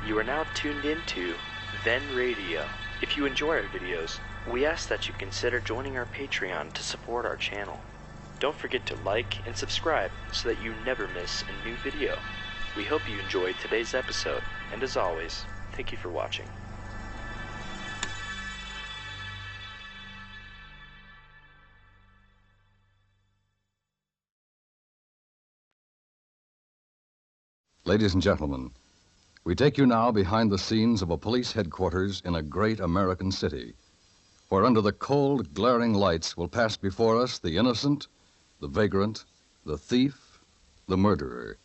You are now tuned into Then Radio. If you enjoy our videos, we ask that you consider joining our Patreon to support our channel. Don't forget to like and subscribe so that you never miss a new video. We hope you enjoyed today's episode, and as always, thank you for watching. Ladies and gentlemen, we take you now behind the scenes of a police headquarters in a great American city, where under the cold, glaring lights will pass before us the innocent, the vagrant, the thief, the murderer.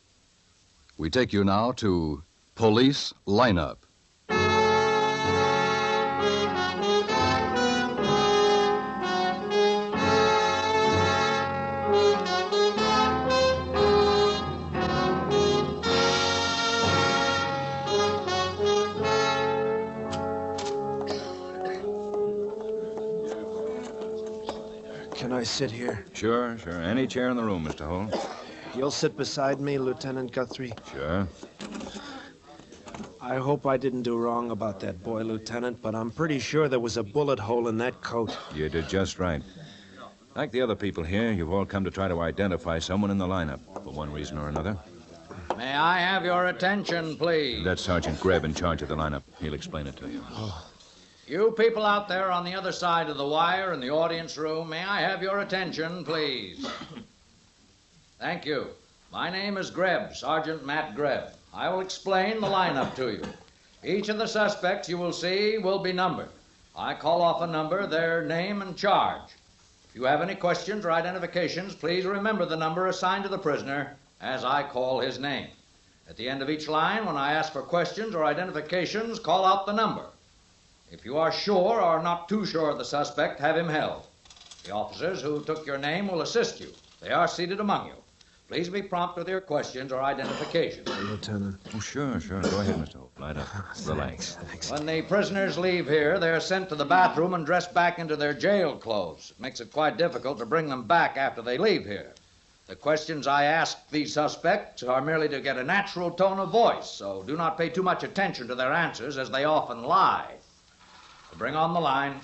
We take you now to Police Lineup. Can I sit here? Sure. Any chair in the room, Mr. Holt. You'll sit beside me, Lieutenant Guthrie? Sure. I hope I didn't do wrong about that boy, Lieutenant, but I'm pretty sure there was a bullet hole in that coat. You did just right. Like the other people here, you've all come to try to identify someone in the lineup, for one reason or another. May I have your attention, please? That's Sergeant Greb in charge of the lineup. He'll explain it to you. You people out there on the other side of the wire in the audience room, may I have your attention, please? Thank you. My name is Greb, Sergeant Matt Greb. I will explain the lineup to you. Each of the suspects you will see will be numbered. I call off a number, their name and charge. If you have any questions or identifications, please remember the number assigned to the prisoner as I call his name. At the end of each line, when I ask for questions or identifications, call out the number. If you are sure or not too sure of the suspect, have him held. The officers who took your name will assist you. They are seated among you. Please be prompt with your questions or identifications. Lieutenant. Oh, sure. Go ahead, Mr. Holt. Light up. Relax. Thanks. When the prisoners leave here, they're sent to the bathroom and dressed back into their jail clothes. It makes it quite difficult to bring them back after they leave here. The questions I ask these suspects are merely to get a natural tone of voice, so do not pay too much attention to their answers, as they often lie. So bring on the line.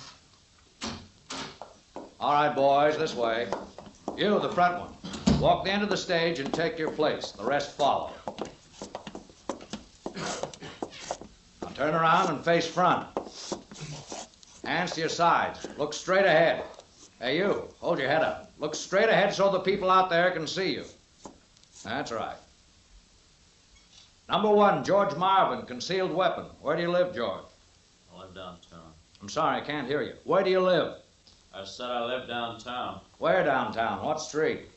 All right, boys, this way. You, the front one. Walk the end of the stage and take your place. The rest follow. Now turn around and face front. Hands to your sides. Look straight ahead. Hey, you, hold your head up. Look straight ahead so the people out there can see you. That's right. Number 1, George Marvin, concealed weapon. Where do you live, George? I live downtown. I'm sorry, I can't hear you. Where do you live? I said I live downtown. Where downtown? What street?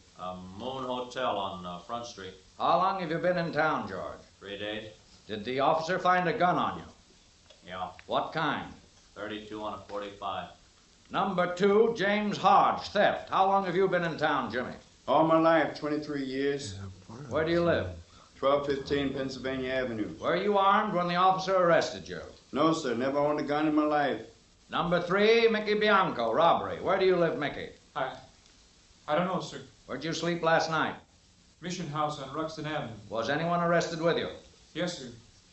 Moon Hotel on Front Street. How long have you been in town, George? 3 days. Did the officer find a gun on you? Yeah. What kind? 32 on a 45. Number 2, James Hodge, theft. How long have you been in town, Jimmy? All my life, 23 years. Where do you live? 1215 Pennsylvania Avenue. Were you armed when the officer arrested you? No, sir. Never owned a gun in my life. Number 3, Mickey Bianco, robbery. Where do you live, Mickey? I don't know, sir. Where'd you sleep last night? Mission House on Ruxton Avenue. Was anyone arrested with you? Yes, sir.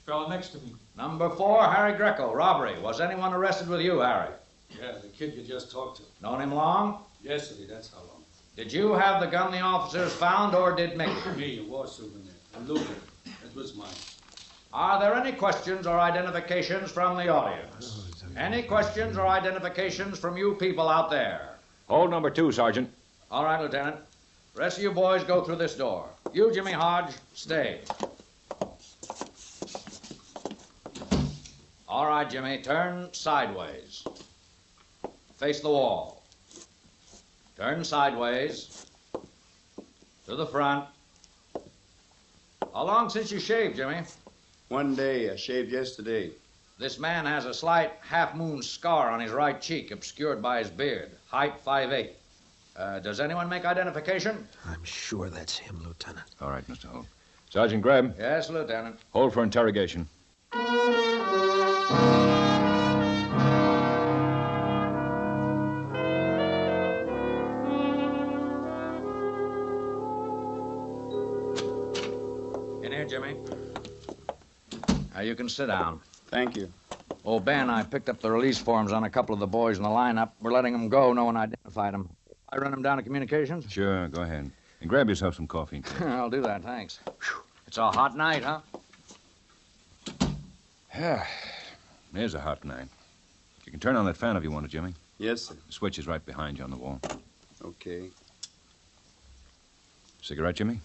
Fella next to me. Number 4, Harry Greco, robbery. Was anyone arrested with you, Harry? Yeah, the kid you just talked to. Known him long? Yes, sir, that's how long. Did you have the gun the officers found, or did Mickey? Me, a war souvenir. And Luger. That was mine. Are there any questions or identifications from the audience? Any questions or identifications from you people out there? Hold number 2, Sergeant. All right, Lieutenant. Rest of you boys go through this door. You, Jimmy Hodge, stay. All right, Jimmy, turn sideways. Face the wall. Turn sideways. To the front. How long since you shaved, Jimmy? 1 day. I shaved yesterday. This man has a slight half-moon scar on his right cheek, obscured by his beard. Height 5'8". Does anyone make identification? I'm sure that's him, Lieutenant. All right, Mr. Holt. Sergeant Greb. Yes, Lieutenant. Hold for interrogation. In here, Jimmy. You can sit down. Thank you. Oh, Ben, I picked up the release forms on a couple of the boys in the lineup. We're letting them go. No one identified them. I run them down to communications? Sure, go ahead. And grab yourself some coffee. I'll do that, thanks. Whew. It's a hot night, huh? Yeah. There's a hot night. You can turn on that fan if you want to, Jimmy. Yes, sir. The switch is right behind you on the wall. Okay. Cigarette, Jimmy?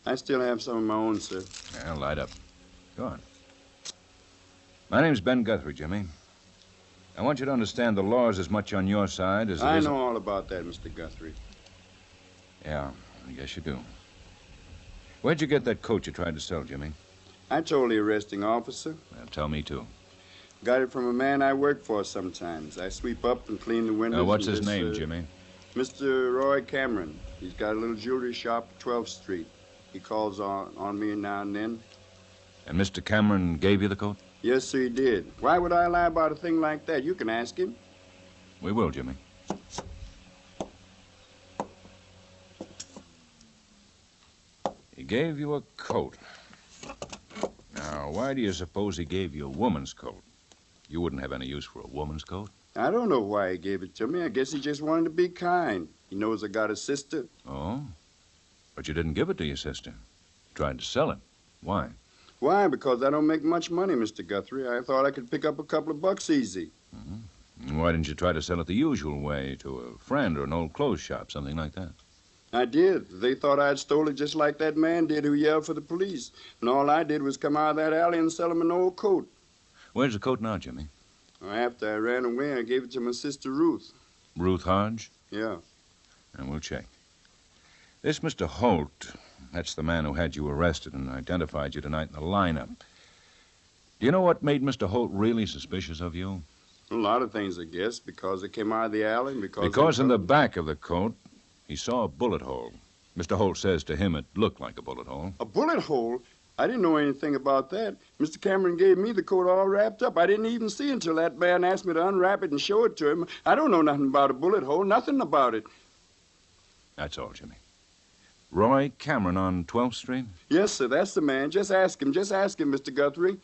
I still have some of my own, sir. Yeah, light up. Go on. My name's Ben Guthrie, Jimmy. I want you to understand the law's as much on your side as it is... I know all about that, Mr. Guthrie. Yeah, I guess you do. Where'd you get that coat you tried to sell, Jimmy? I told the arresting officer. Well, tell me, too. Got it from a man I work for sometimes. I sweep up and clean the windows. What's his name, Jimmy? Mr. Roy Cameron. He's got a little jewelry shop at 12th Street. He calls on me now and then. And Mr. Cameron gave you the coat? Yes, sir, he did. Why would I lie about a thing like that? You can ask him. We will, Jimmy. He gave you a coat. Now, why do you suppose he gave you a woman's coat? You wouldn't have any use for a woman's coat. I don't know why he gave it to me. I guess he just wanted to be kind. He knows I got a sister. Oh? But you didn't give it to your sister. You tried to sell it. Why? Why? Because I don't make much money, Mr. Guthrie. I thought I could pick up a couple of bucks easy. Mm-hmm. Why didn't you try to sell it the usual way, to a friend or an old clothes shop, something like that? I did. They thought I'd stole it just like that man did who yelled for the police. And all I did was come out of that alley and sell him an old coat. Where's the coat now, Jimmy? After I ran away, I gave it to my sister Ruth. Ruth Hodge? Yeah. And we'll check. This Mr. Holt, that's the man who had you arrested and identified you tonight in the lineup. Do you know what made Mr. Holt really suspicious of you? A lot of things, I guess, because I came out of the alley and because in the back of the coat, he saw a bullet hole. Mr. Holt says to him it looked like a bullet hole. A bullet hole? I didn't know anything about that. Mr. Cameron gave me the coat all wrapped up. I didn't even see until that man asked me to unwrap it and show it to him. I don't know nothing about a bullet hole, nothing about it. That's all, Jimmy. Roy Cameron on 12th Street? Yes, sir, that's the man. Just ask him, Mr. Guthrie.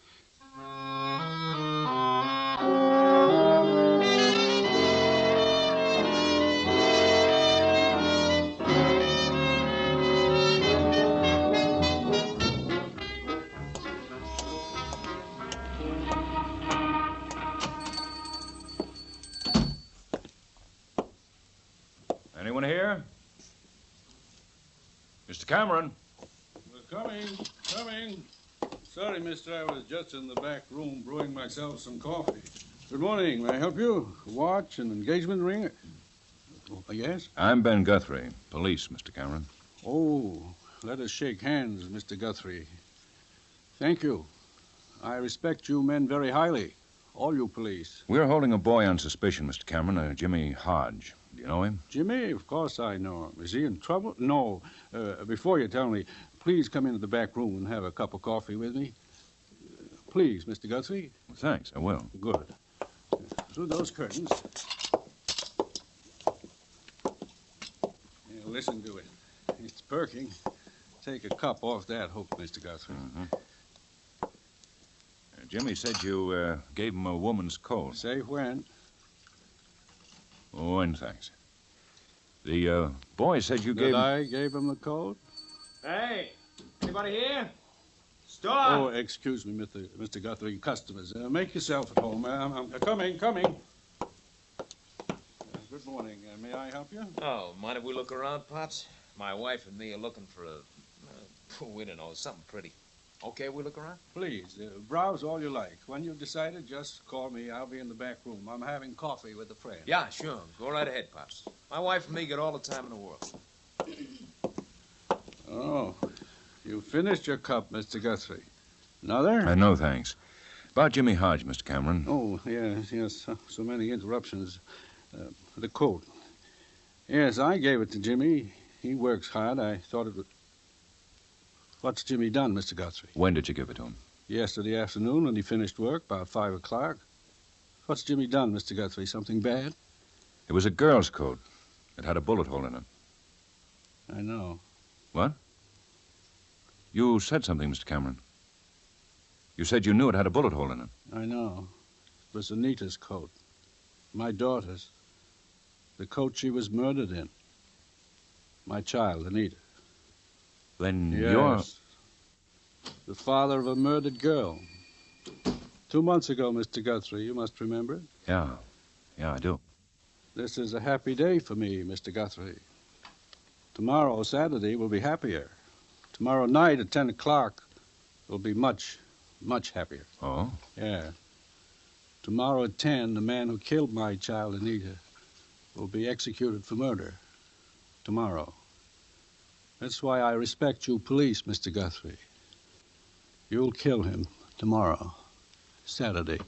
Anyone here? Mr. Cameron. We're coming. Sorry, mister, I was just in the back room brewing myself some coffee. Good morning. May I help you? Watch, an engagement ring? Yes? I'm Ben Guthrie, police, Mr. Cameron. Oh, let us shake hands, Mr. Guthrie. Thank you. I respect you men very highly, all you police. We're holding a boy on suspicion, Mr. Cameron, Jimmy Hodge. Do you know him? Jimmy? Of course I know him. Is he in trouble? No. Before you tell me, please come into the back room and have a cup of coffee with me. Please, Mr. Guthrie. Well, thanks, I will. Good. Through those curtains. Yeah, listen to it. It's perking. Take a cup off that hook, Mr. Guthrie. Mm-hmm. Jimmy said you gave him a woman's coat. Say when. Oh, and thanks. The boy said you gave him... I gave him the coat? Hey, anybody here? Store! Oh, excuse me, Mr. Guthrie. Customers. Make yourself at home. I'm coming. Good morning. May I help you? Oh, mind if we look around, Pops? My wife and me are looking for we don't know, something pretty. Okay, we look around? Please, browse all you like. When you've decided, just call me. I'll be in the back room. I'm having coffee with a friend. Yeah, sure. Go right ahead, Pops. My wife and me get all the time in the world. Oh, you finished your cup, Mr. Guthrie. Another? No, thanks. About Jimmy Hodge, Mr. Cameron. Oh, yes. So many interruptions. The coat. Yes, I gave it to Jimmy. He works hard. I thought it would... What's Jimmy done, Mr. Guthrie? When did you give it to him? Yesterday afternoon when he finished work, about 5 o'clock. What's Jimmy done, Mr. Guthrie? Something bad? It was a girl's coat. It had a bullet hole in it. I know. What? You said something, Mr. Cameron. You said you knew it had a bullet hole in it. I know. It was Anita's coat. My daughter's. The coat she was murdered in. My child, Anita. Then Yes. The father of a murdered girl. 2 months ago, Mr. Guthrie. You must remember it. Yeah, I do. This is a happy day for me, Mr. Guthrie. Tomorrow, Saturday, will be happier. Tomorrow night at 10 o'clock will be much, much happier. Oh? Yeah. Tomorrow at 10, the man who killed my child, Anita, will be executed for murder. Tomorrow. That's why I respect you police, Mr. Guthrie. You'll kill him tomorrow, Saturday.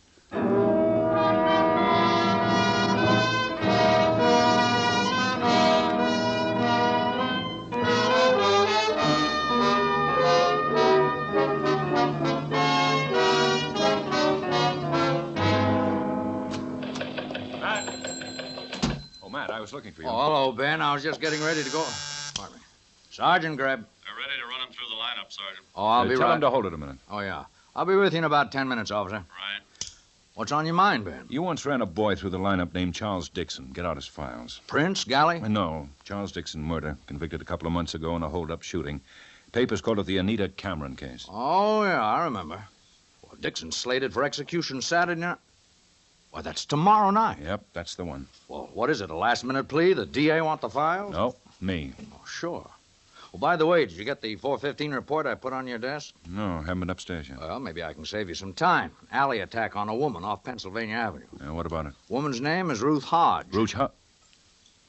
Matt, I was looking for you. Oh, hello, Ben. I was just getting ready to go. Pardon me. Sergeant Greb. They're ready to run him through the lineup, Sergeant. Oh, I'll be Tell right. him to hold it a minute. Oh, yeah. I'll be with you in about 10 minutes, officer. Right. What's on your mind, Ben? You once ran a boy through the lineup named Charles Dixon. Get out his files. Prince, Galley? No. Charles Dixon murder. Convicted a couple of months ago in a hold-up shooting. Papers called it the Anita Cameron Case. Oh, yeah, I remember. Well, Dixon's slated for execution Saturday night. Why, that's tomorrow night. Yep, that's the one. Well, what is it, a last-minute plea? The DA want the files? No, me. Oh, sure. Well, by the way, did you get the 415 report I put on your desk? No, haven't been upstairs yet. Well, maybe I can save you some time. Alley attack on a woman off Pennsylvania Avenue. What about it? Woman's name is Ruth Hodge. Ruth Hodge?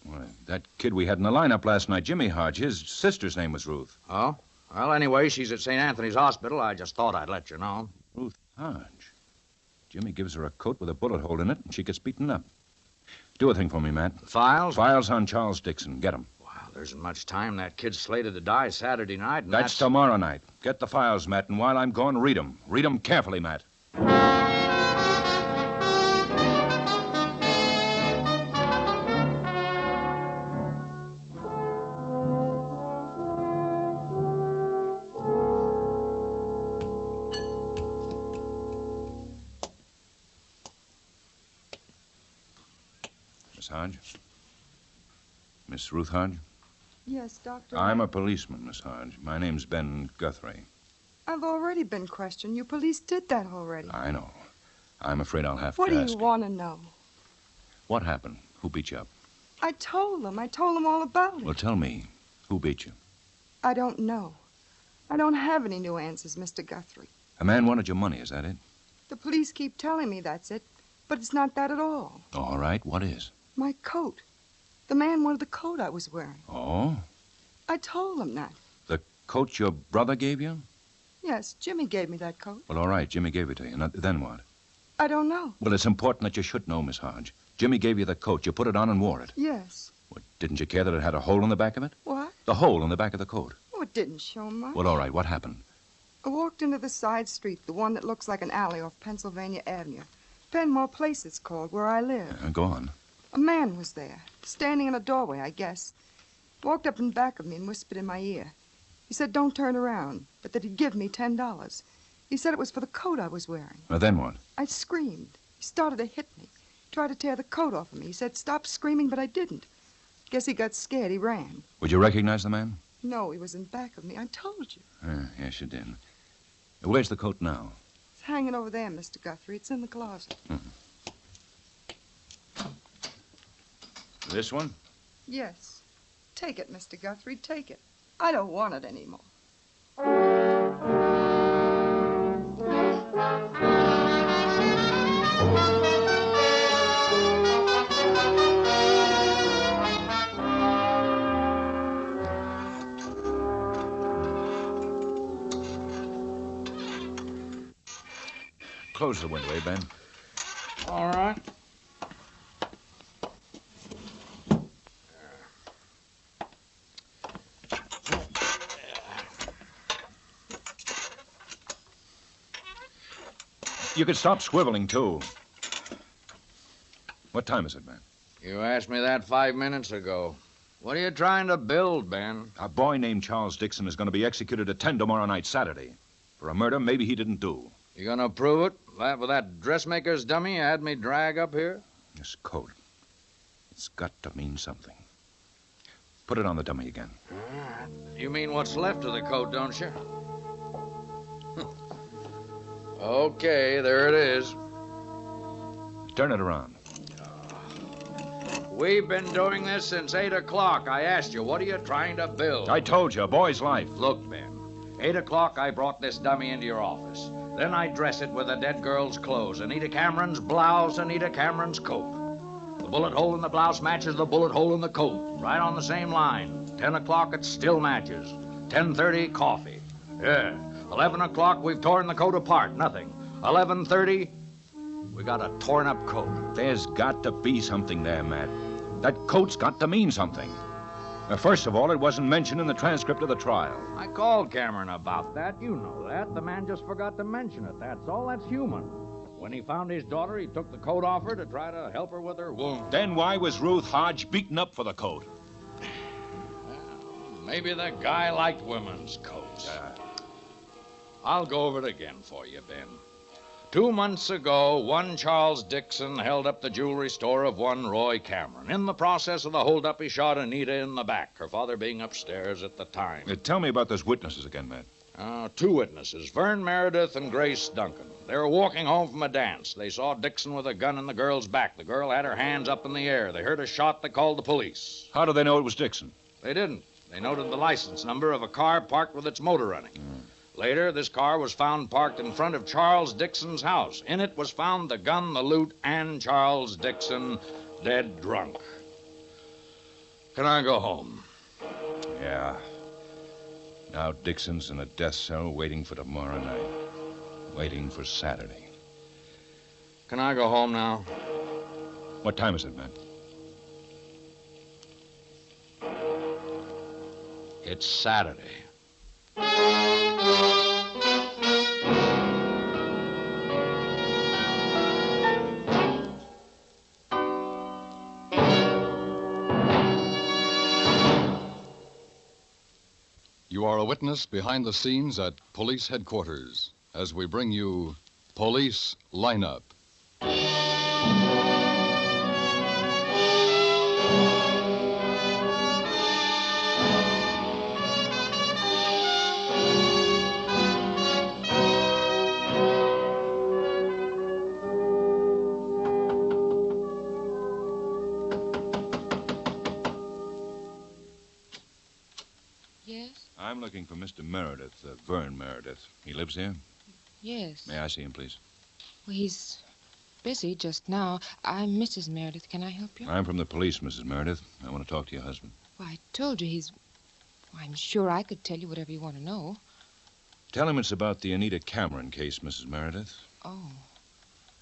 Why, that kid we had in the lineup last night, Jimmy Hodge, his sister's name was Ruth. Oh? Well, anyway, she's at St. Anthony's Hospital. I just thought I'd let you know. Ruth Hodge? Jimmy gives her a coat with a bullet hole in it, and she gets beaten up. Do a thing for me, Matt. Files? Files on Charles Dixon. Get 'em. Wow, there isn't much time. That kid's slated to die Saturday night, and That's tomorrow night. Get the files, Matt, and while I'm gone, read 'em. Read 'em carefully, Matt. Miss Hodge? Miss Ruth Hodge? Yes, Doctor. I'm a policeman, Miss Hodge. My name's Ben Guthrie. I've already been questioned. You police did that already. I know. I'm afraid I'll have What to do ask. you want to know? What happened? Who beat you up? I told them all about it. Well, tell me. Who beat you? I don't know. I don't have any new answers, Mr. Guthrie. A man wanted your money, is that it? The police keep telling me that's it, but it's not that at all. All right, what is? My coat. The man wanted the coat I was wearing. Oh? I told him that. The coat your brother gave you? Yes, Jimmy gave me that coat. Well, all right, Jimmy gave it to you. Now, then what? I don't know. Well, it's important that you should know, Miss Hodge. Jimmy gave you the coat. You put it on and wore it. Yes. What, didn't you care that it had a hole in the back of it? What? The hole in the back of the coat. Oh, it didn't show much. Well, all right, what happened? I walked into the side street, the one that looks like an alley off Pennsylvania Avenue. Fenmore Place it's called, where I live. Go on. A man was there, standing in a doorway, I guess. Walked up in back of me and whispered in my ear. He said, don't turn around, but that he'd give me $10. He said it was for the coat I was wearing. Well, then what? I screamed. He started to hit me. Tried to tear the coat off of me. He said, stop screaming, but I didn't. Guess he got scared. He ran. Would you recognize the man? No, he was in back of me. I told you. Yes, you did. Where's the coat now? It's hanging over there, Mr. Guthrie. It's in the closet. This one? Yes. Take it, Mr. Guthrie. Take it. I don't want it anymore. Close the window, Ben? All right. You could stop swiveling, too. What time is it, man? You asked me that 5 minutes ago. What are you trying to build, Ben? A boy named Charles Dixon is going to be executed at 10 tomorrow night, Saturday, for a murder maybe he didn't do. You gonna prove it? That with that dressmaker's dummy you had me drag up here? This coat. It's got to mean something. Put it on the dummy again. You mean what's left of the coat, don't you? Okay, there it is. Turn it around. We've been doing this since 8 o'clock. I asked you, what are you trying to build? I told you, a boy's life. Look, Ben, 8 o'clock I brought this dummy into your office. Then I dress it with a dead girl's clothes. Anita Cameron's blouse, Anita Cameron's coat. The bullet hole in the blouse matches the bullet hole in the coat. Right on the same line. 10 o'clock, it still matches. 10:30, coffee. Yeah. 11 o'clock, we've torn the coat apart. Nothing. 11:30, we got a torn-up coat. There's got to be something there, Matt. That coat's got to mean something. First of all, it wasn't mentioned in the transcript of the trial. I called Cameron about that. You know that. The man just forgot to mention it. That's all. That's human. When he found his daughter, he took the coat off her to try to help her with her wound. Then why was Ruth Hodge beaten up for the coat? Well, maybe the guy liked women's coats. I'll go over it again for you, Ben. 2 months ago, one Charles Dixon held up the jewelry store of one Roy Cameron. In the process of the holdup, he shot Anita in the back, her father being upstairs at the time. Tell me about those witnesses again, Matt. 2 witnesses, Vern Meredith and Grace Duncan. They were walking home from a dance. They saw Dixon with a gun in the girl's back. The girl had her hands up in the air. They heard a shot. They called the police. How did they know it was Dixon? They didn't. They noted the license number of a car parked with its motor running. Later, this car was found parked in front of Charles Dixon's house. In it was found the gun, the loot, and Charles Dixon dead drunk. Can I go home? Yeah. Now Dixon's in a death cell waiting for tomorrow night. Waiting for Saturday. Can I go home now? What time is it, Matt? It's Saturday. You are a witness behind the scenes at police headquarters as we bring you Police Lineup. I'm looking for Mr. Meredith, Vern Meredith. He lives here? Yes. May I see him, please? Well, he's busy just now. I'm Mrs. Meredith. Can I help you? I'm from the police, Mrs. Meredith. I want to talk to your husband. Well, I told you he's... Well, I'm sure I could tell you whatever you want to know. Tell him it's about the Anita Cameron case, Mrs. Meredith. Oh.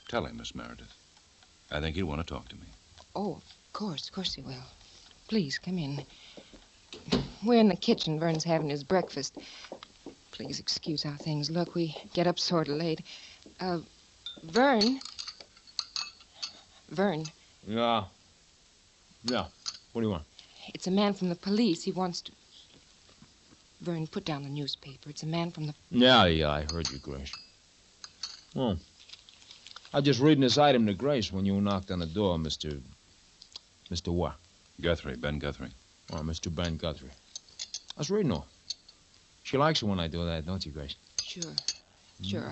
Tell him, Miss Meredith. I think he'll want to talk to me. Oh, of course he will. Please, come in. We're in the kitchen. Vern's having his breakfast. Please excuse how things look. We get up sort of late. Vern? Vern. Yeah. What do you want? It's a man from the police. He wants to... Vern, put down the newspaper. It's a man from the... Yeah, I heard you, Grace. Oh. I was just reading this item to Grace when you knocked on the door, Mr. what? Guthrie, Ben Guthrie. Oh, Mr. Ben Guthrie. I was reading her. She likes it when I do that, don't you, Grace? Sure,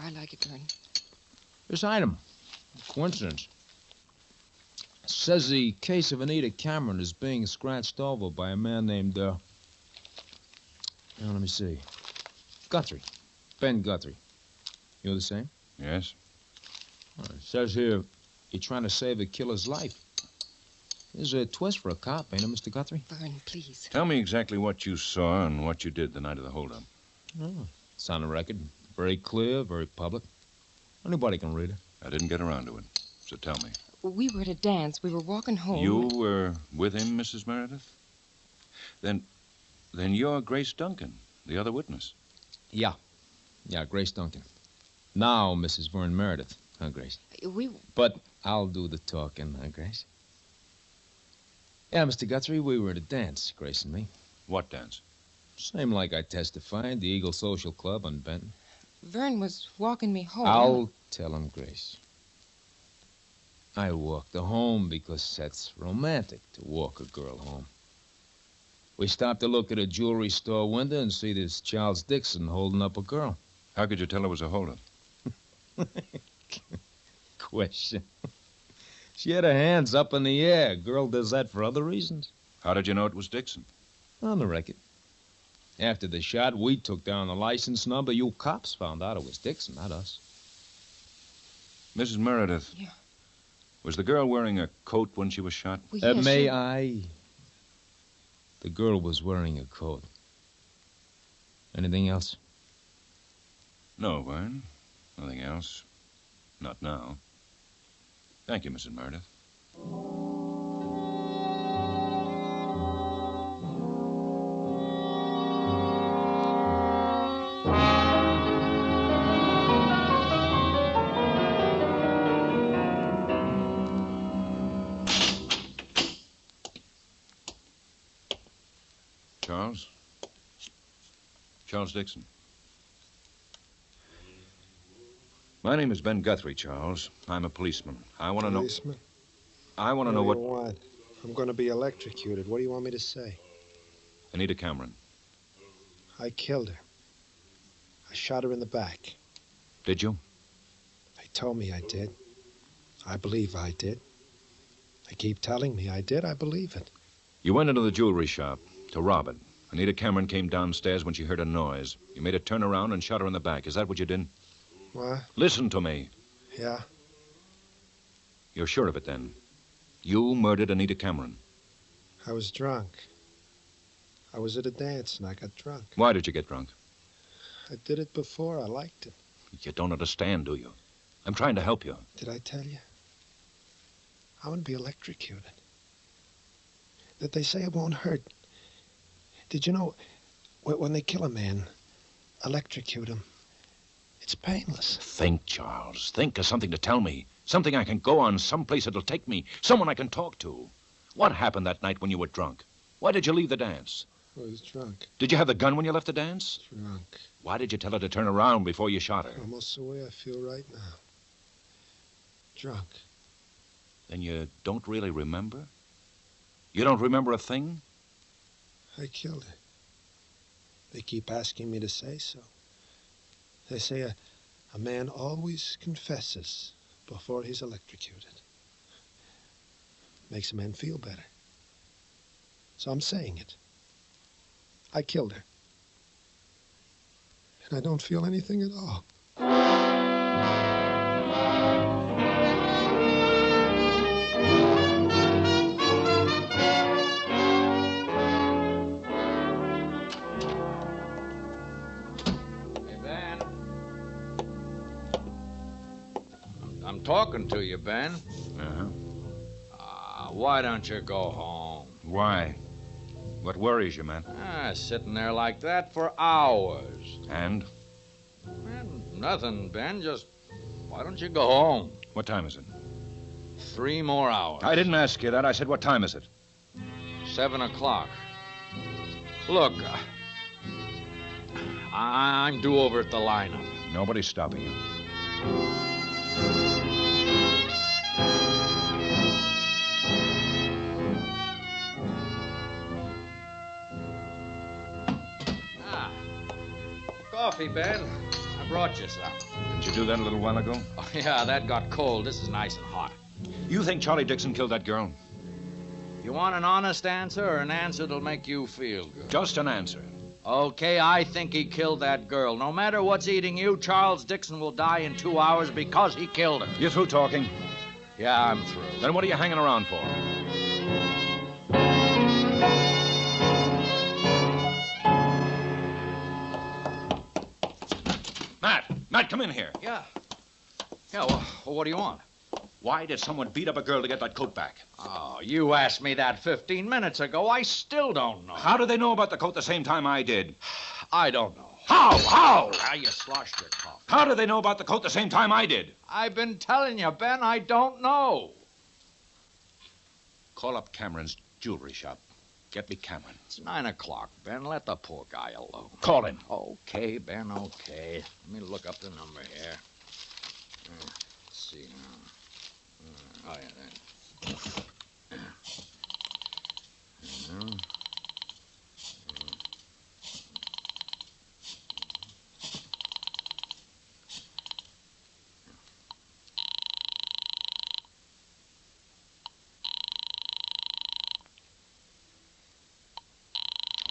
I like it, Vern. This item, coincidence, says the case of Anita Cameron is being scratched over by a man named, let me see. Guthrie. Ben Guthrie. You're the same? Yes. It says here, you're trying to save a killer's life. There's a twist for a cop, ain't it, Mr. Guthrie? Vern, please. Tell me exactly what you saw and what you did the night of the holdup. Oh, it's on the record. Very clear, very public. Anybody can read it. I didn't get around to it, so tell me. We were at a dance. We were walking home. You were with him, Mrs. Meredith? Then you're Grace Duncan, the other witness. Yeah, Grace Duncan. Now, Mrs. Vern Meredith, huh, Grace? But I'll do the talking, huh, Grace? Yeah, Mr. Guthrie, we were at a dance, Grace and me. What dance? Same like I testified, the Eagle Social Club on Benton. Vern was walking me home. I'll tell him, Grace. I walked her home because that's romantic, to walk a girl home. We stopped to look at a jewelry store window and see this Charles Dixon holding up a girl. How could you tell it was a holdup? Question. She had her hands up in the air. Girl does that for other reasons. How did you know it was Dixon? On the record. After the shot, we took down the license number. You cops found out it was Dixon, not us. Mrs. Meredith. Yeah. Was the girl wearing a coat when she was shot? Well, yes, may sir. I? The girl was wearing a coat. Anything else? No, Vern. Nothing else. Not now. Thank you, Mrs. Meredith. Charles? Charles Dixon. My name is Ben Guthrie, Charles. I'm a policeman. I want to know... Policeman? I want to know what... What? I'm going to be electrocuted. What do you want me to say? Anita Cameron. I killed her. I shot her in the back. Did you? They told me I did. I believe I did. They keep telling me I did. I believe it. You went into the jewelry shop to rob it. Anita Cameron came downstairs when she heard a noise. You made her turn around and shot her in the back. Is that what you did? What? Listen to me. Yeah? You're sure of it, then? You murdered Anita Cameron. I was drunk. I was at a dance and I got drunk. Why did you get drunk? I did it before. I liked it. You don't understand, do you? I'm trying to help you. Did I tell you? I want to be electrocuted. That they say it won't hurt. Did you know, when they kill a man, electrocute him, it's painless. Think, Charles. Think of something to tell me. Something I can go on, someplace that'll take me. Someone I can talk to. What happened that night when you were drunk? Why did you leave the dance? I was drunk. Did you have the gun when you left the dance? Drunk. Why did you tell her to turn around before you shot her? Almost the way I feel right now. Drunk. Then you don't really remember? You don't remember a thing? I killed her. They keep asking me to say so. They say a man always confesses before he's electrocuted. Makes a man feel better. So I'm saying it. I killed her. And I don't feel anything at all. Talking to you, Ben. Uh-huh. Why don't you go home? Why? What worries you, man? Sitting there like that for hours. And? Nothing, Ben. Just, why don't you go home? What time is it? 3 more hours. I didn't ask you that. I said, what time is it? 7 o'clock. Look, I'm due over at the lineup. Nobody's stopping you. Coffee, Ben. I brought you some. Didn't you do that a little while ago? Oh, yeah, that got cold. This is nice and hot. You think Charlie Dixon killed that girl? You want an honest answer or an answer that'll make you feel good? Just an answer. Okay, I think he killed that girl. No matter what's eating you, Charles Dixon will die in 2 hours because he killed her. You through talking? Yeah, I'm through. Then what are you hanging around for? Matt, come in here. Yeah. Yeah, well, what do you want? Why did someone beat up a girl to get that coat back? Oh, you asked me that 15 minutes ago. I still don't know. How did they know about the coat the same time I did? I don't know. How? Ah, you sloshed your coffee. How did they know about the coat the same time I did? I've been telling you, Ben, I don't know. Call up Cameron's jewelry shop. Get me Cameron. It's 9 o'clock, Ben. Let the poor guy alone. Call him. Okay, Ben, okay. Let me look up the number here. Let's see now. Oh, yeah, there.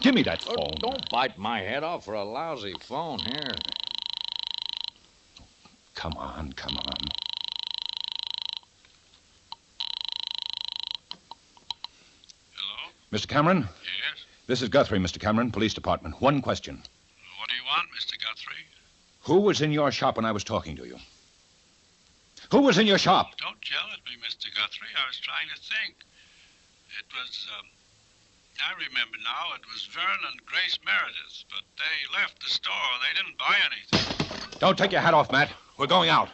Give me that phone. Don't bite my head off for a lousy phone here. Come on, come on. Hello? Mr. Cameron? Yes? This is Guthrie, Mr. Cameron, Police Department. One question. What do you want, Mr. Guthrie? Who was in your shop when I was talking to you? Who was in your shop? Don't yell at me, Mr. Guthrie. I was trying to think. It was, I remember now, it was Vern and Grace Meredith, but they left the store. They didn't buy anything. Don't take your hat off, Matt. We're going out.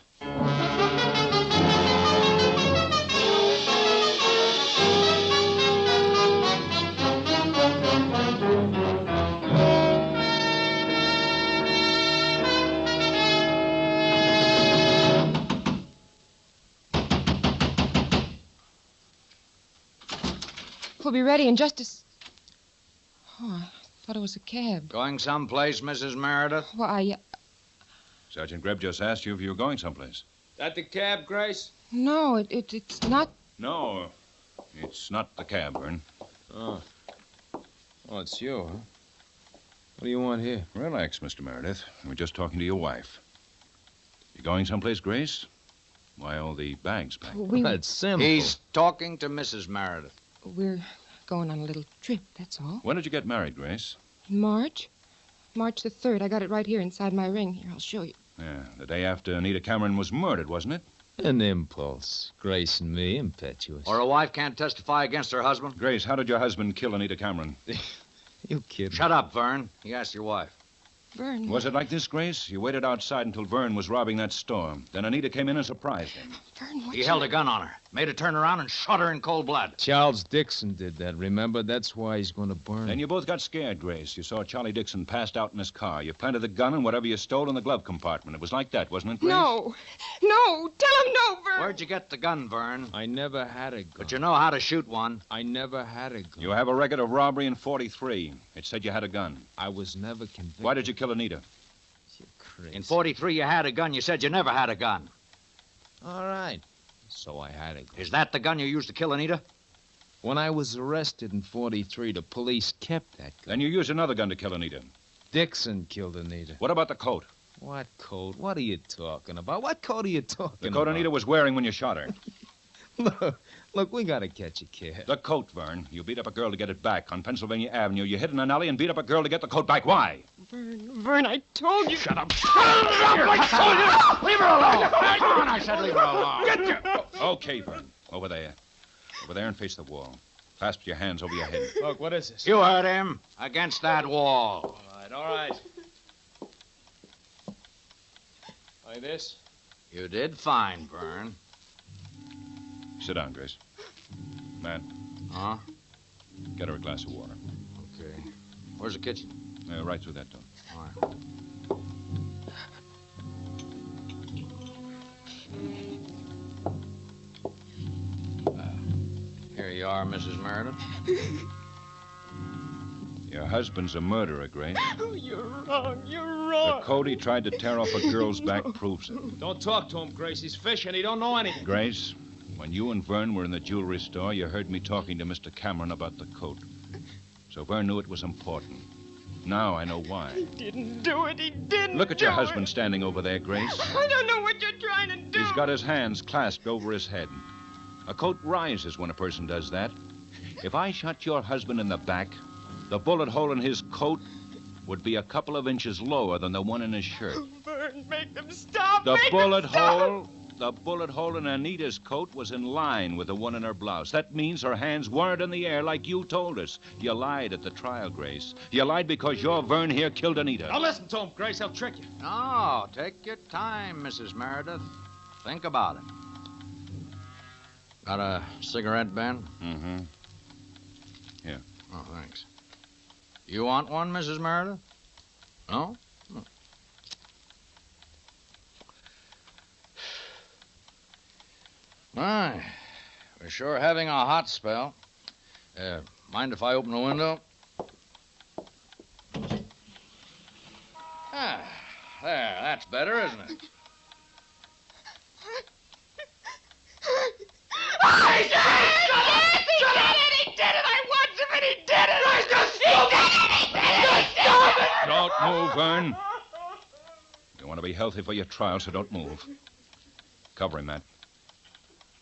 We'll be ready in just a... Oh, I thought it was a cab. Going someplace, Mrs. Meredith? Why, Sergeant Greb just asked you if you were going someplace. That the cab, Grace? no, it's not... No, it's not the cab, Vern. Oh, it's you, huh? What do you want here? Relax, Mr. Meredith. We're just talking to your wife. You going someplace, Grace? Why all the bags packed? That's simple. He's talking to Mrs. Meredith. We're going on a little trip, that's all. When did you get married, Grace? In March. March the 3rd. I got it right here inside my ring. Here, I'll show you. Yeah, the day after Anita Cameron was murdered, wasn't it? An impulse. Grace and me, impetuous. Or a wife can't testify against her husband? Grace, how did your husband kill Anita Cameron? You kidding? Shut up, Vern. You asked your wife. Vern... Was it like this, Grace? You waited outside until Vern was robbing that store. Then Anita came in and surprised him. Vern, what He held a gun on her, made her turn around and shot her in cold blood. Charles Dixon did that, remember? That's why he's going to burn. Then you both got scared, Grace. You saw Charlie Dixon passed out in his car. You planted the gun and whatever you stole in the glove compartment. It was like that, wasn't it, Grace? No. No. Tell him no, Vern. Where'd you get the gun, Vern? I never had a gun. But you know how to shoot one. I never had a gun. You have a record of robbery in 43. It said you had a gun. I was never convicted. Why did you kill Anita? You're crazy. In 43, you had a gun. You said you never had a gun. All right. So I had a gun. Is that the gun you used to kill Anita? When I was arrested in 43, the police kept that gun. Then you used another gun to kill Anita. Dixon killed Anita. What about the coat? What coat? What are you talking about? What coat are you talking The coat about? Anita was wearing when you shot her. Look, we gotta catch a kid. The coat, Vern. You beat up a girl to get it back on Pennsylvania Avenue. You hid in an alley and beat up a girl to get the coat back. Why? Vern, I told you. Shut up. Leave her alone. Come on, I said leave her alone. Get you. Okay, Vern. Over there. Over there and face the wall. Clasp your hands over your head. Look, what is this? You heard him. Against that wall. All right. Like this? You did fine, Vern. Sit down, Grace. Matt. Huh? Get her a glass of water. Okay. Where's the kitchen? Right through that door. All right. Here you are, Mrs. Meredith. Your husband's a murderer, Grace. Oh, you're wrong. You're wrong. The coat he tried to tear off a girl's back proves it. Don't talk to him, Grace. He's fishing. He don't know anything. Grace, when you and Vern were in the jewelry store, you heard me talking to Mr. Cameron about the coat. So Vern knew it was important. Now I know why. He didn't do it. He didn't Look at your do husband it. standing over there, Grace. I don't know what you're trying to do. He's got his hands clasped over his head. A coat rises when a person does that. If I shot your husband in the back, the bullet hole in his coat would be a couple of inches lower than the one in his shirt. Vern, make them stop. The Make bullet them stop. hole The bullet hole in Anita's coat was in line with the one in her blouse. That means her hands weren't in the air like you told us. You lied at the trial, Grace. You lied because your Vern here killed Anita. Now listen to him, Grace. He'll trick you. No, take your time, Mrs. Meredith. Think about it. Got a cigarette, Ben? Mm-hmm. Here. Oh, thanks. You want one, Mrs. Meredith? No? My, we're sure having a hot spell. Mind if I open the window? Ah, there, that's better, isn't it? He did it! I watched him and he did it! Don't move, Vern. You want to be healthy for your trial, so don't move. Cover him, Matt.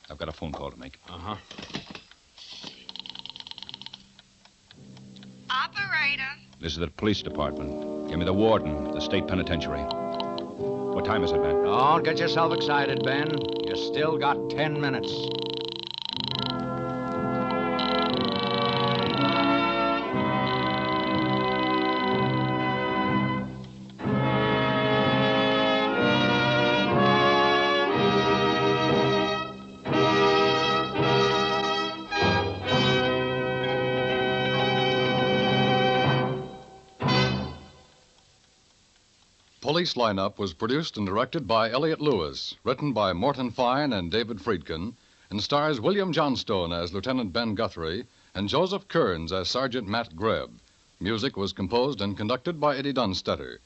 I've got a phone call to make. Uh-huh. Operator. This is the police department. Give me the warden, the state penitentiary. What time is it, Ben? Don't get yourself excited, Ben. You still got 10 minutes. Police Lineup was produced and directed by Elliott Lewis, written by Morton Fine and David Friedkin, and stars William Johnstone as Lieutenant Ben Guthrie and Joseph Kearns as Sergeant Matt Grebb. Music was composed and conducted by Eddie Dunstetter.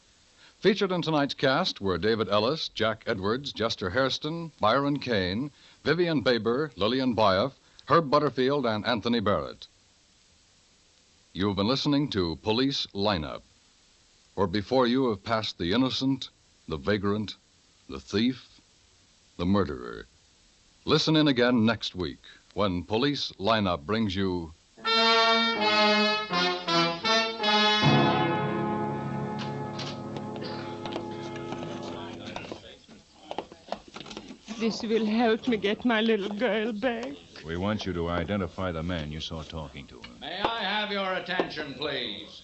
Featured in tonight's cast were David Ellis, Jack Edwards, Jester Hairston, Byron Kane, Vivian Baber, Lillian Byoff, Herb Butterfield, and Anthony Barrett. You've been listening to Police Lineup, where before you have passed the innocent, the vagrant, the thief, the murderer. Listen in again next week when Police Lineup brings you... This will help me get my little girl back. We want you to identify the man you saw talking to her. May I have your attention, please?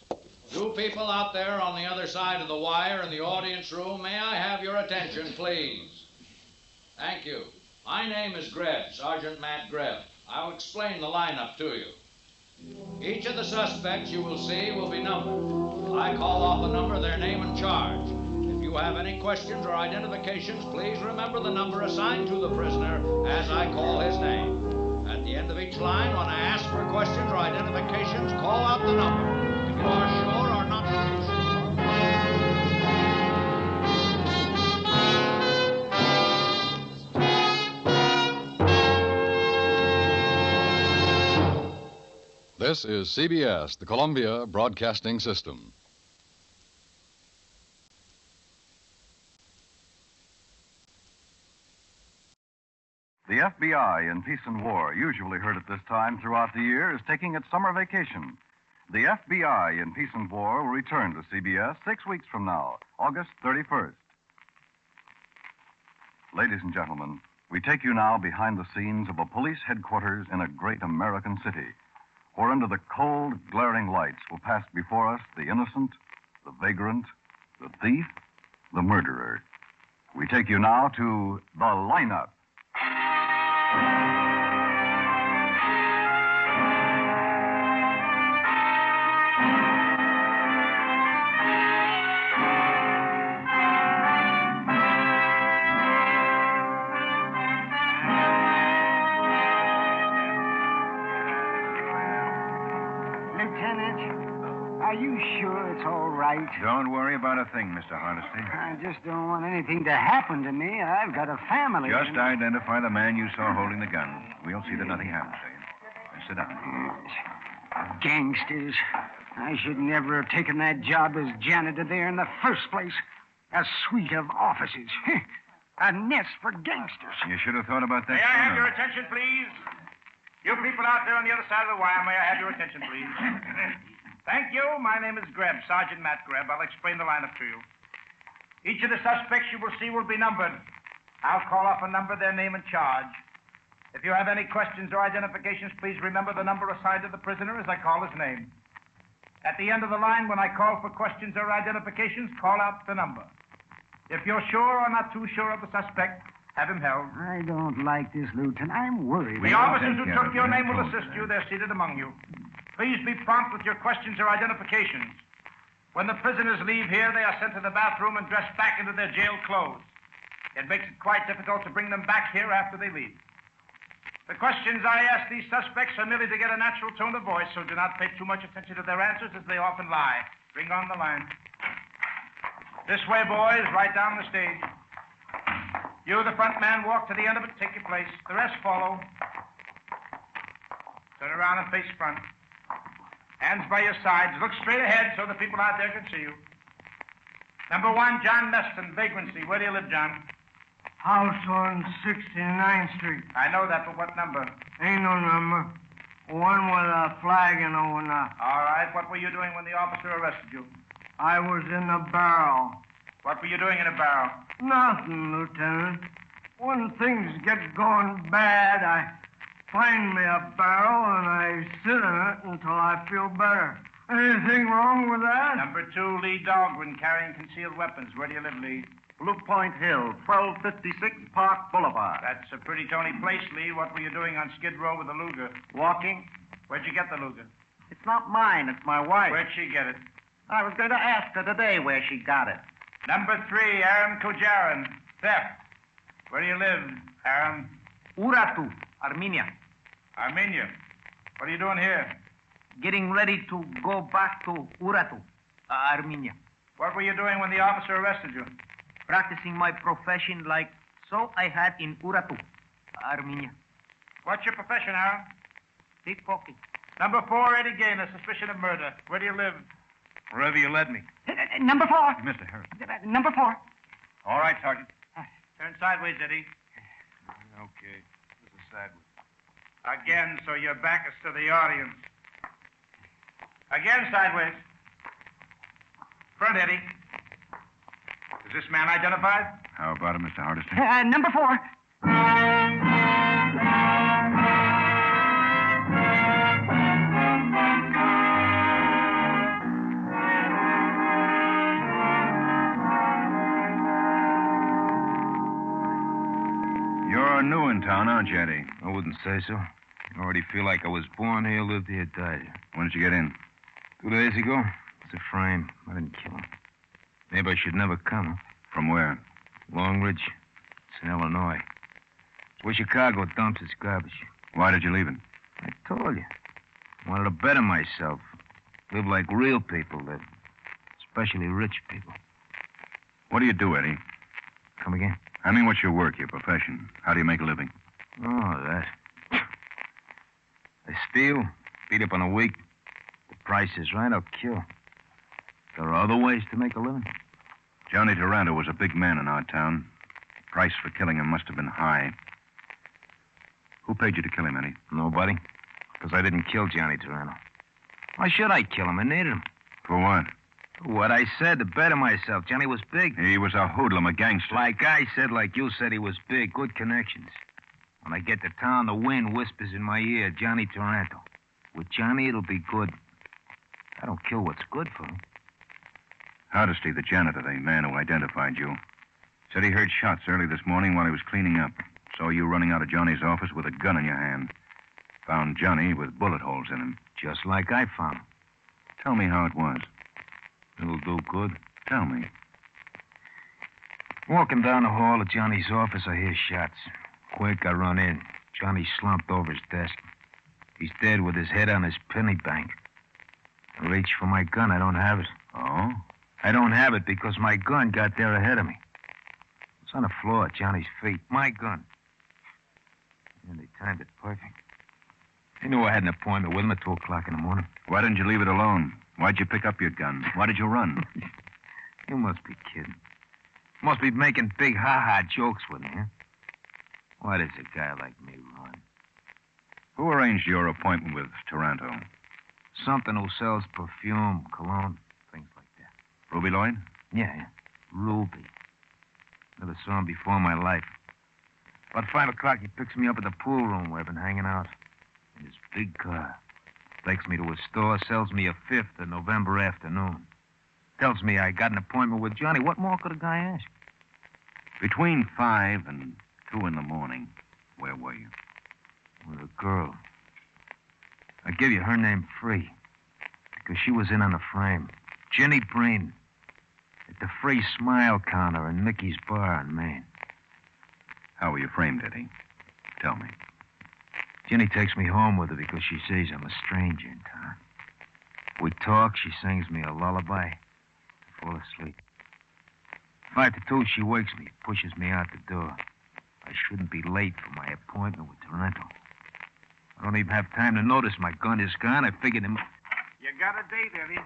You people out there on the other side of the wire in the audience room, may I have your attention, please? Thank you. My name is Grebb, Sergeant Matt Grebb. I'll explain the lineup to you. Each of the suspects you will see will be numbered. I call off the number, their name and charge. If you have any questions or identifications, please remember the number assigned to the prisoner as I call his name. At the end of each line, when I ask for questions or identifications, call out the number. If you are sure or not too sure. This is CBS, the Columbia Broadcasting System. The FBI in Peace and War, usually heard at this time throughout the year, is taking its summer vacation. The FBI in Peace and War will return to CBS 6 weeks from now, August 31st. Ladies and gentlemen, we take you now behind the scenes of a police headquarters in a great American city, where under the cold, glaring lights will pass before us the innocent, the vagrant, the thief, the murderer. We take you now to the lineup. Are you sure it's all right? Don't worry about a thing, Mr. Hardesty. I just don't want anything to happen to me. I've got a family. Just identify the man you saw holding the gun. We'll see that nothing happens to you. Now, sit down. Gangsters. I should never have taken that job as janitor there in the first place. A suite of offices. A nest for gangsters. You should have thought about that. May I have your attention, please? You people out there on the other side of the wire, may I have your attention, please? Thank you. My name is Grebb, Sergeant Matt Grebb. I'll explain the lineup to you. Each of the suspects you will see will be numbered. I'll call off a number, their name and charge. If you have any questions or identifications, please remember the number assigned to the prisoner as I call his name. At the end of the line, when I call for questions or identifications, call out the number. If you're sure or not too sure of the suspect, have him held. I don't like this, Lieutenant. I'm worried. The officers who took your name will assist you. They're seated among you. Please be prompt with your questions or identifications. When the prisoners leave here, they are sent to the bathroom and dressed back into their jail clothes. It makes it quite difficult to bring them back here after they leave. The questions I ask these suspects are merely to get a natural tone of voice, so do not pay too much attention to their answers, as they often lie. Bring on the line. This way, boys, right down the stage. You, the front man, walk to the end of it, take your place. The rest follow. Turn around and face front. Hands by your sides. Look straight ahead so the people out there can see you. Number 1, John Meston, vagrancy. Where do you live, John? House on 69th Street. I know that, but what number? Ain't no number. One with a flag and over now. All right. What were you doing when the officer arrested you? I was in the barrel. What were you doing in a barrel? Nothing, Lieutenant. When things get going bad, I find me a barrel and I sit in it until I feel better. Anything wrong with that? Number 2, Lee Dahlgren, carrying concealed weapons. Where do you live, Lee? Blue Point Hill, 1256 Park Boulevard. That's a pretty tony place, Lee. What were you doing on Skid Row with the Luger? Walking. Where'd you get the Luger? It's not mine, it's my wife. Where'd she get it? I was going to ask her today where she got it. Number 3, Aram Kojaran, theft. Where do you live, Aram? Uratu, Armenia. Armenia. What are you doing here? Getting ready to go back to Uratu, Armenia. What were you doing when the officer arrested you? Practicing my profession like so I had in Uratu, Armenia. What's your profession, Aram? Pickpocket. Number 4, Eddie Gaynor, suspicion of murder. Where do you live? Wherever you led me. Number 4. Mr. Harris. Number 4. All right, Sergeant. Turn sideways, Eddie. Okay. This is sideways. Again, so your back is to the audience. Again, sideways. Front, Eddie. Is this man identified? How about it, Mr. Hardesty? Number 4. You're new in town, aren't you, Eddie? I wouldn't say so. I already feel like I was born here, lived here, died here. When did you get in? 2 days ago. It's a frame. I didn't kill him. Maybe I should never come. From where? Long Ridge. It's in Illinois. It's where Chicago dumps its garbage. Why did you leave it? I told you. I wanted to better myself. Live like real people live. Especially rich people. What do you do, Eddie? Come again? I mean, what's your work, your profession? How do you make a living? Oh, that. I steal, beat up on a week. The price is right, I'll kill. There are other ways to make a living. Johnny Taranto was a big man in our town. The price for killing him must have been high. Who paid you to kill him, Eddie? Nobody. Because I didn't kill Johnny Taranto. Why should I kill him? I needed him. For what? What I said, to better myself. Johnny was big. He was a hoodlum, a gangster. Like I said, like you said, he was big. Good connections. When I get to town, the wind whispers in my ear, Johnny Taranto. With Johnny, it'll be good. I don't kill what's good for me. Hardesty, the janitor, the man who identified you, said he heard shots early this morning while he was cleaning up. Saw you running out of Johnny's office with a gun in your hand. Found Johnny with bullet holes in him. Just like I found him. Tell me how it was. It'll do good. Tell me. Walking down the hall of Johnny's office, I hear shots. Quick, I run in. Johnny's slumped over his desk. He's dead with his head on his penny bank. I reach for my gun. I don't have it. Oh? I don't have it because my gun got there ahead of me. It's on the floor at Johnny's feet. My gun. And they timed it perfect. They knew I had an appointment with him at 2 o'clock in the morning. Why didn't you leave it alone? Why'd you pick up your gun? Why did you run? You must be kidding. Must be making big ha-ha jokes with me, huh? Why does a guy like me run? Who arranged your appointment with Taranto? Something who sells perfume, cologne, things like that. Ruby Lloyd? Yeah. Ruby. Never saw him before in my life. About 5 o'clock, he picks me up at the pool room where I've been hanging out. In his big car. Takes me to a store, sells me a 5th of November afternoon. Tells me I got an appointment with Johnny. What more could a guy ask? Between 5 and 2 in the morning, where were you? With a girl. A give you her name free. Because she was in on the frame. Jenny Breen. At the free smile counter in Mickey's bar in Maine. How were you framed, Eddie? Tell me. Jenny takes me home with her because she sees I'm a stranger in town. We talk, she sings me a lullaby. I fall asleep. 5 to 2, she wakes me, pushes me out the door. I shouldn't be late for my appointment with Toronto. I don't even have time to notice my gun is gone. I figured him. You got a date, Eddie.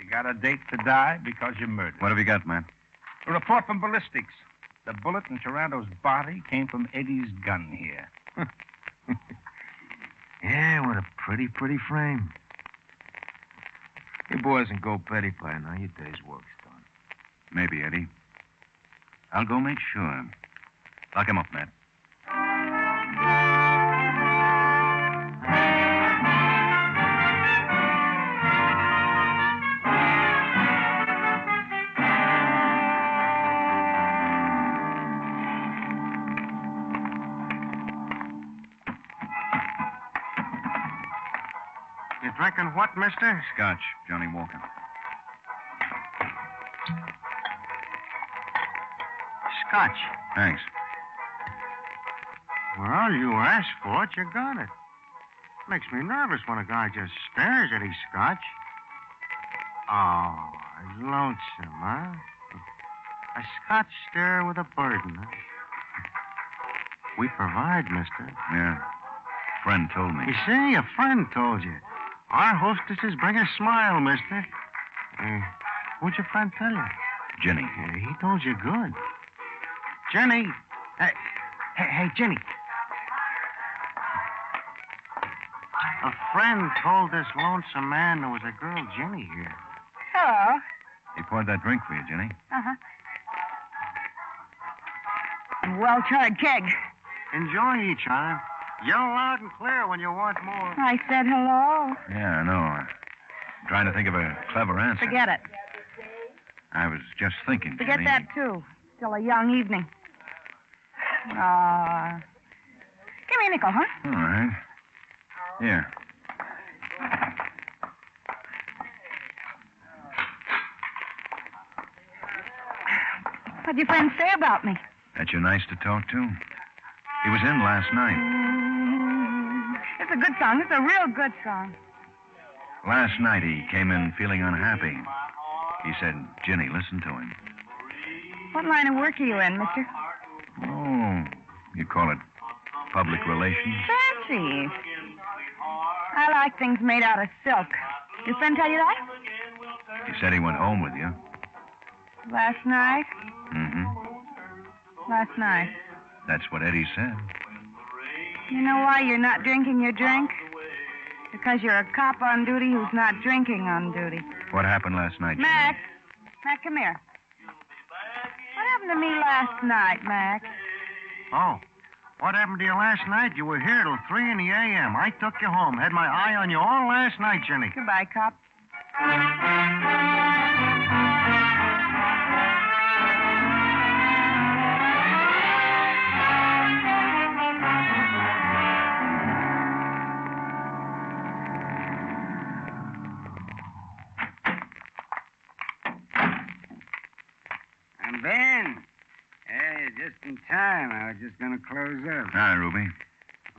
You got a date to die because you're murdered. What have you got, man? A report from ballistics. The bullet in Taranto's body came from Eddie's gun here. Yeah, what a pretty frame. You boys can go petty pie now. Your day's work's done. Maybe, Eddie. I'll go make sure. Lock him up, Matt. You drinking what, mister? Scotch, Johnny Walker. Scotch. Thanks. Well, you asked for it, you got it. Makes me nervous when a guy just stares at his scotch. Oh, he's lonesome, huh? A scotch stare with a burden, huh? We provide, mister. Yeah. Friend told me. You see, a friend told you. Our hostesses bring a smile, mister. What'd your friend tell you? Jenny. Yeah, he told you good. Jenny. Hey, Jenny. A friend told this lonesome man there was a girl, Jenny, here. Hello. He poured that drink for you, Jenny. Uh-huh. Well-charred keg. Enjoy each other. Yell loud and clear when you want more. I said hello. Yeah, I know. I'm trying to think of a clever answer. Forget it. I was just thinking, Forget Jenny. that, too. Still a young evening. Give me a nickel, huh? All right. Here. What'd your friend say about me? That you're nice to talk to? He was in last night. It's a good song. It's a real good song. Last night he came in feeling unhappy. He said, Jenny, listen to him. What line of work are you in, mister? Oh, you call it public relations? Fancy. I like things made out of silk. Your friend tell you that? He said he went home with you. Last night? Mm-hmm. Last night. That's what Eddie said. You know why you're not drinking your drink? Because you're a cop on duty who's not drinking on duty. What happened last night, Mac. Mac, come here. What happened to me last night, Mac? Oh, what happened to you last night? You were here till 3 in the a.m. I took you home. Had my eye on you all last night, Jenny. Goodbye, cop. And Ben. Hey, just in time. I was just going to close up. Hi, Ruby.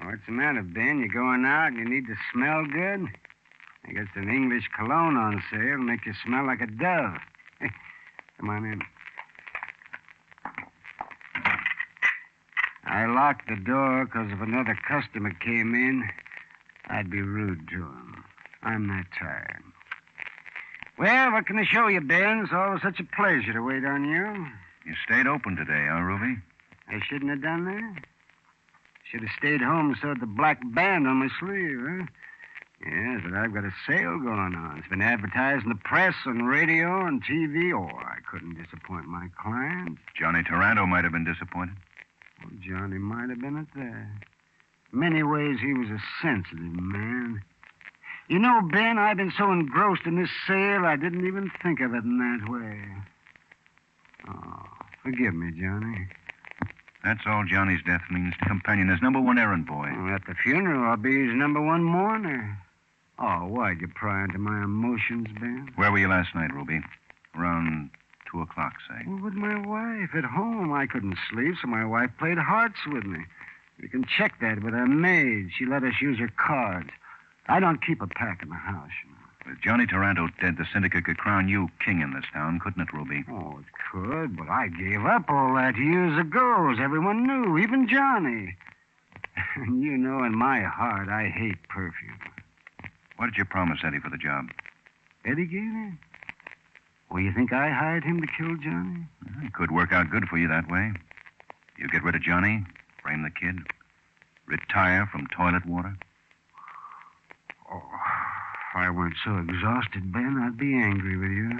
What's the matter, Ben? You going out and you need to smell good? I guess an English cologne on sale will make you smell like a dove. Come on in. I locked the door because if another customer came in, I'd be rude to him. I'm that tired. Well, what can I show you, Ben? It's always such a pleasure to wait on you. You stayed open today, huh, Ruby? I shouldn't have done that. Should have stayed home and sewed the black band on my sleeve, huh? Yes, but I've got a sale going on. It's been advertised in the press, on radio, and TV. Oh, I couldn't disappoint my clients. Johnny Taranto might have been disappointed. Well, Johnny might have been at that. In many ways, he was a sensitive man. You know, Ben, I've been so engrossed in this sale, I didn't even think of it in that way. Oh, forgive me, Johnny. That's all Johnny's death means to companion, his number one errand boy. Well, at the funeral, I'll be his number one mourner. Oh, why'd you pry into my emotions, Ben? Where were you last night, Ruby? Around 2 o'clock, say. Well, with my wife at home. I couldn't sleep, so my wife played hearts with me. You can check that with her maid. She let us use her cards. I don't keep a pack in the house, you know. With Johnny Taranto dead, the syndicate could crown you king in this town, couldn't it, Ruby? Oh, it could, but I gave up all that years ago, as everyone knew, even Johnny. And you know, in my heart, I hate perfume. What did you promise Eddie for the job? Eddie Gaynor? Well, you think I hired him to kill Johnny? It could work out good for you that way. You get rid of Johnny, frame the kid, retire from toilet water. Oh, if I weren't so exhausted, Ben, I'd be angry with you.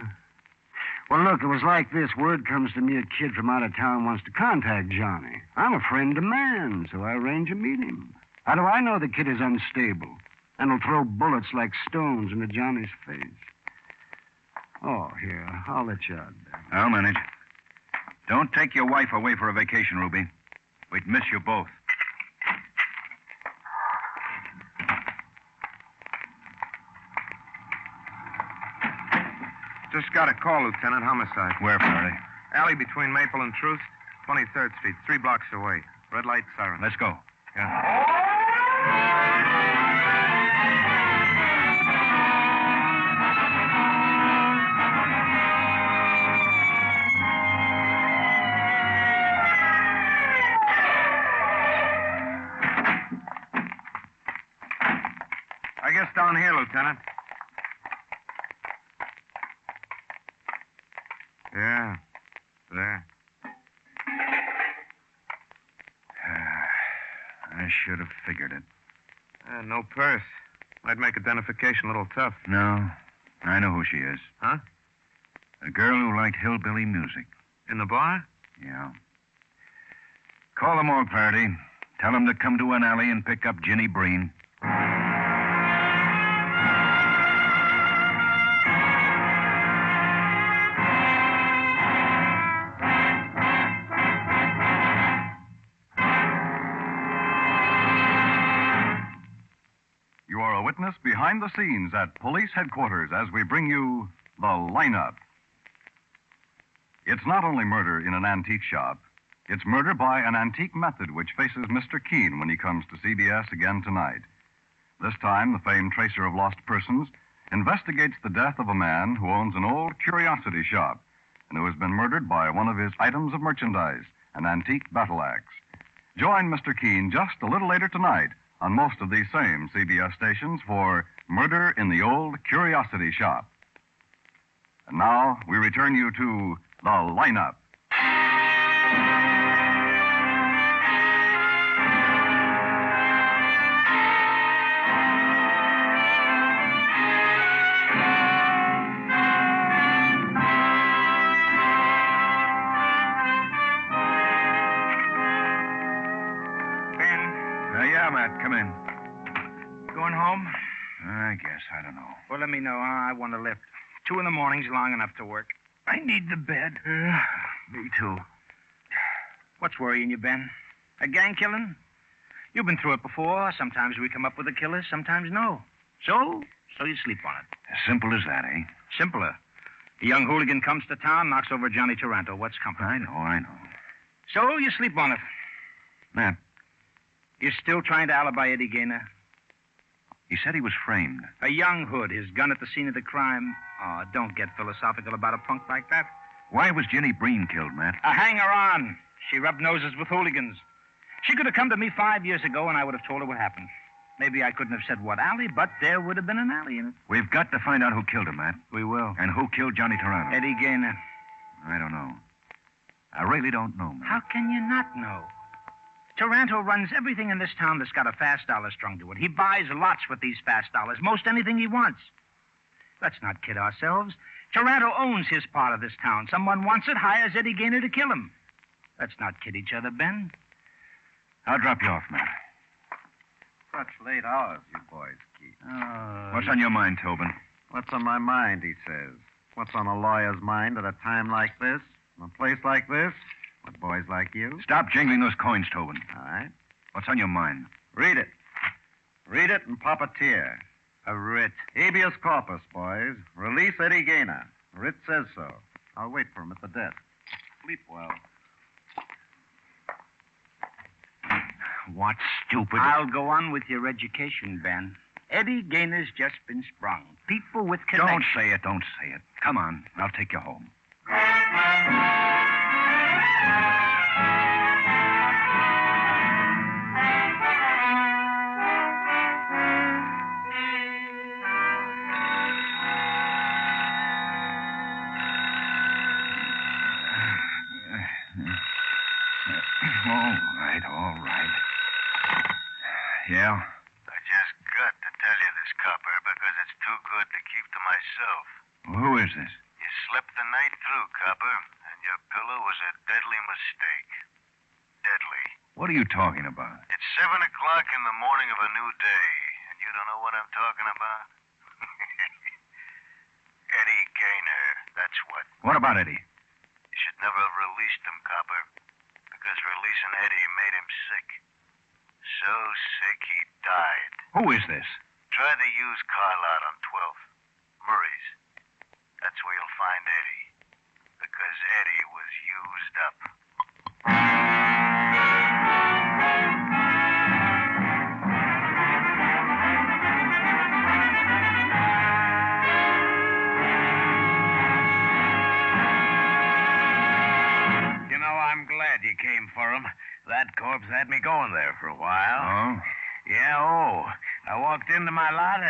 Well, look, it was like this. Word comes to me a kid from out of town wants to contact Johnny. I'm a friend to man, so I arrange a meeting. How do I know the kid is unstable and will throw bullets like stones into Johnny's face? Oh, here, I'll let you out there. I'll manage. Don't take your wife away for a vacation, Ruby. We'd miss you both. Just got a call, Lieutenant. Homicide. Where, Faraday? Alley between Maple and Truth, 23rd Street, 3 blocks away. Red light siren. Let's go. Yeah. I guess down here, Lieutenant. Yeah, there. I should have figured it. No purse. Might make identification a little tough. No, I know who she is. Huh? A girl who liked hillbilly music. In the bar? Yeah. Call them all, Faraday. Tell them to come to an alley and pick up Ginny Breen. You are a witness behind the scenes at police headquarters as we bring you The Lineup. It's not only murder in an antique shop, it's murder by an antique method which faces Mr. Keene when he comes to CBS again tonight. This time, the famed tracer of lost persons investigates the death of a man who owns an old curiosity shop and who has been murdered by one of his items of merchandise, an antique battle axe. Join Mr. Keene just a little later tonight on most of these same CBS stations for Murder in the Old Curiosity Shop. And now we return you to The Lineup. Yeah, Matt, come in. Going home? I guess. I don't know. Well, let me know. I want a lift. 2 in the morning's long enough to work. I need the bed. Me too. What's worrying you, Ben? A gang killing? You've been through it before. Sometimes we come up with a killer, sometimes no. So you sleep on it. As simple as that, eh? Simpler. A young hooligan comes to town, knocks over Johnny Taranto. What's comfort? I know. So you sleep on it. Matt. You're still trying to alibi Eddie Gaynor? He said he was framed. A young hood, his gun at the scene of the crime. Oh, don't get philosophical about a punk like that. Why was Ginny Breen killed, Matt? A hanger-on. She rubbed noses with hooligans. She could have come to me 5 years ago, and I would have told her what happened. Maybe I couldn't have said what alley, but there would have been an alley in it. We've got to find out who killed him, Matt. We will. And who killed Johnny Taranto? Eddie Gaynor. I don't know. I really don't know, Matt. How can you not know? Taranto runs everything in this town that's got a fast dollar strung to it. He buys lots with these fast dollars, most anything he wants. Let's not kid ourselves. Taranto owns his part of this town. Someone wants it, hires Eddie Gaynor to kill him. Let's not kid each other, Ben. I'll drop you off, Matt. Such late hours, you boys keep. What's on your mind, Tobin? What's on my mind, he says. What's on a lawyer's mind at a time like this, in a place like this, with boys like you? Stop jingling those coins, Tobin. All right. What's on your mind? Read it. Read it and pop a tear. A writ. Habeas corpus, boys. Release Eddie Gaynor. Writ says so. I'll wait for him at the desk. Sleep well. What stupid... I'll go on with your education, Ben. Eddie Gaynor's just been sprung. People with connections. Don't say it. Come on, I'll take you home. All right. Yeah? I just got to tell you this, copper, because it's too good to keep to myself. Well, who is this? You slept the night through, copper, and your pillow was a deadly mistake. Deadly. What are you talking about? It's 7 o'clock in the morning of a new day, and you don't know what I'm talking about? Eddie Gaynor, that's what. What about Eddie? You should never have released him, copper, because releasing Eddie made him sick. So sick he died. Who is this? Try the used car lot on 12th. Murray's. That's where you'll find Eddie. Because Eddie was used up. You know, I'm glad you came for him. That corpse had me going there for a while. Oh? Yeah, I walked into my lot.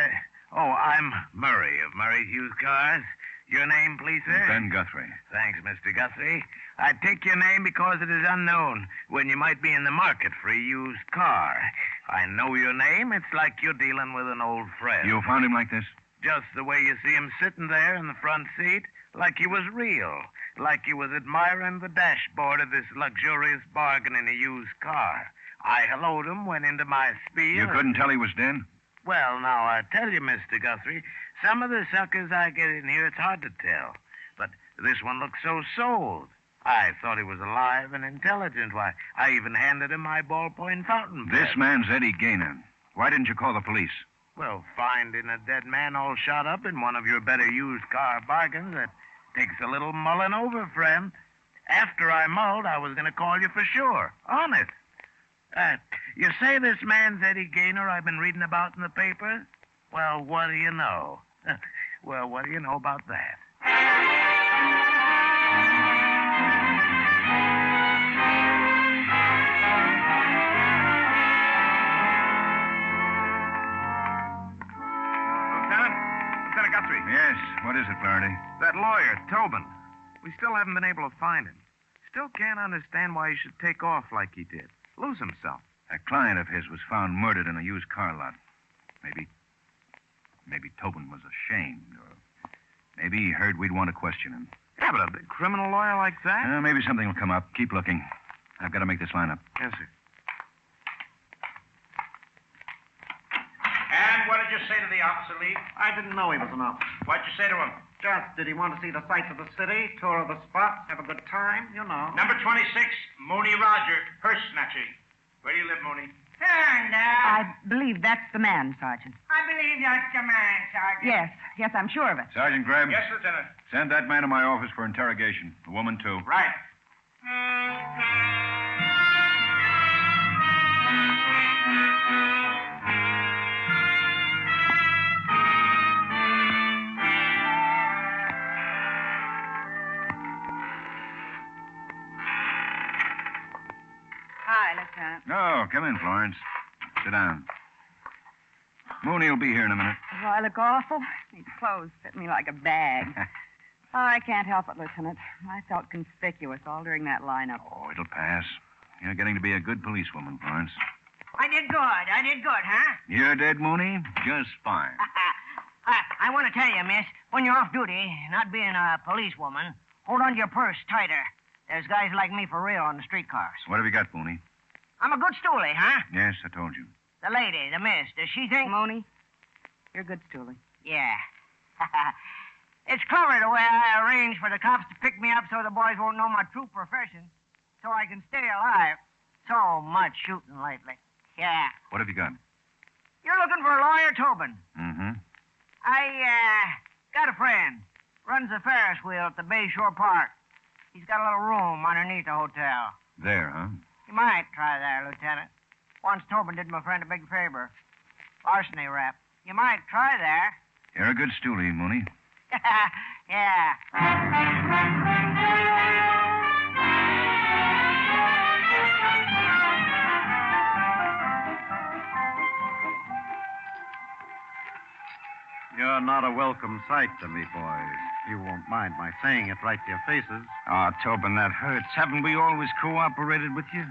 I'm Murray of Murray's Used Cars. Your name, please, sir? Ben Guthrie. Thanks, Mr. Guthrie. I take your name because it is unknown when you might be in the market for a used car. I know your name. It's like you're dealing with an old friend. You found him like this? Just the way you see him sitting there in the front seat, like he was real, like he was admiring the dashboard of this luxurious bargain in a used car. I helloed him, went into my spiel. You couldn't tell he was dead? Well, now, I tell you, Mr. Guthrie, some of the suckers I get in here, it's hard to tell. But this one looks so sold. I thought he was alive and intelligent. Why, I even handed him my ballpoint fountain pen. This man's Eddie Gaynor. Why didn't you call the police? Well, finding a dead man all shot up in one of your better used car bargains, that takes a little mulling over, friend. After I mulled, I was going to call you for sure. Honest. You say this man's Eddie Gaynor I've been reading about in the papers? Well, what do you know? Well, what do you know about that? Lieutenant Guthrie. Yes, what is it, Flaherty? That lawyer, Tobin. We still haven't been able to find him. Still can't understand why he should take off like he did. Lose himself. A client of his was found murdered in a used car lot. Maybe Tobin was ashamed, or maybe he heard we'd want to question him. Yeah, but a big criminal lawyer like that? Maybe something will come up. Keep looking. I've got to make this lineup. Yes, sir. And what did you say to the officer, Lee? I didn't know he was an officer. What'd you say to him? Just, did he want to see the sights of the city, tour of the spot, have a good time? You know. Number 26, Mooney Roger, hearse snatching. Where do you live, Mooney? I believe that's the man, Sergeant. I believe that's the man, Sergeant. Yes, I'm sure of it. Sergeant Greb. Yes, Lieutenant. Send that man to my office for interrogation. The woman, too. Right. Hi, Lieutenant. Oh, come in, Florence. Sit down. Mooney will be here in a minute. Do I look awful? These clothes fit me like a bag. I can't help it, Lieutenant. I felt conspicuous all during that lineup. Oh, it'll pass. You're getting to be a good policewoman, Florence. I did good, huh? You're dead, Mooney? Just fine. I want to tell you, miss, when you're off duty, not being a policewoman, hold on to your purse tighter. There's guys like me for real on the streetcars. What have you got, Mooney? I'm a good stoolie, huh? Yes, I told you. The lady, the miss, does she think... Mooney, you're good stoolie. Yeah. It's clever the way I arranged for the cops to pick me up so the boys won't know my true profession, so I can stay alive. So much shooting lately. Yeah. What have you got? You're looking for a lawyer, Tobin. Mm-hmm. I got a friend. Runs a Ferris wheel at the Bayshore Park. He's got a little room underneath the hotel. There, huh? You might try there, Lieutenant. Once Tobin did my friend a big favor. Larceny rap. You might try there. You're a good stoolie, Mooney. Yeah. You're not a welcome sight to me, boys. You won't mind my saying it right to your faces. Oh, Tobin, that hurts. Haven't we always cooperated with you?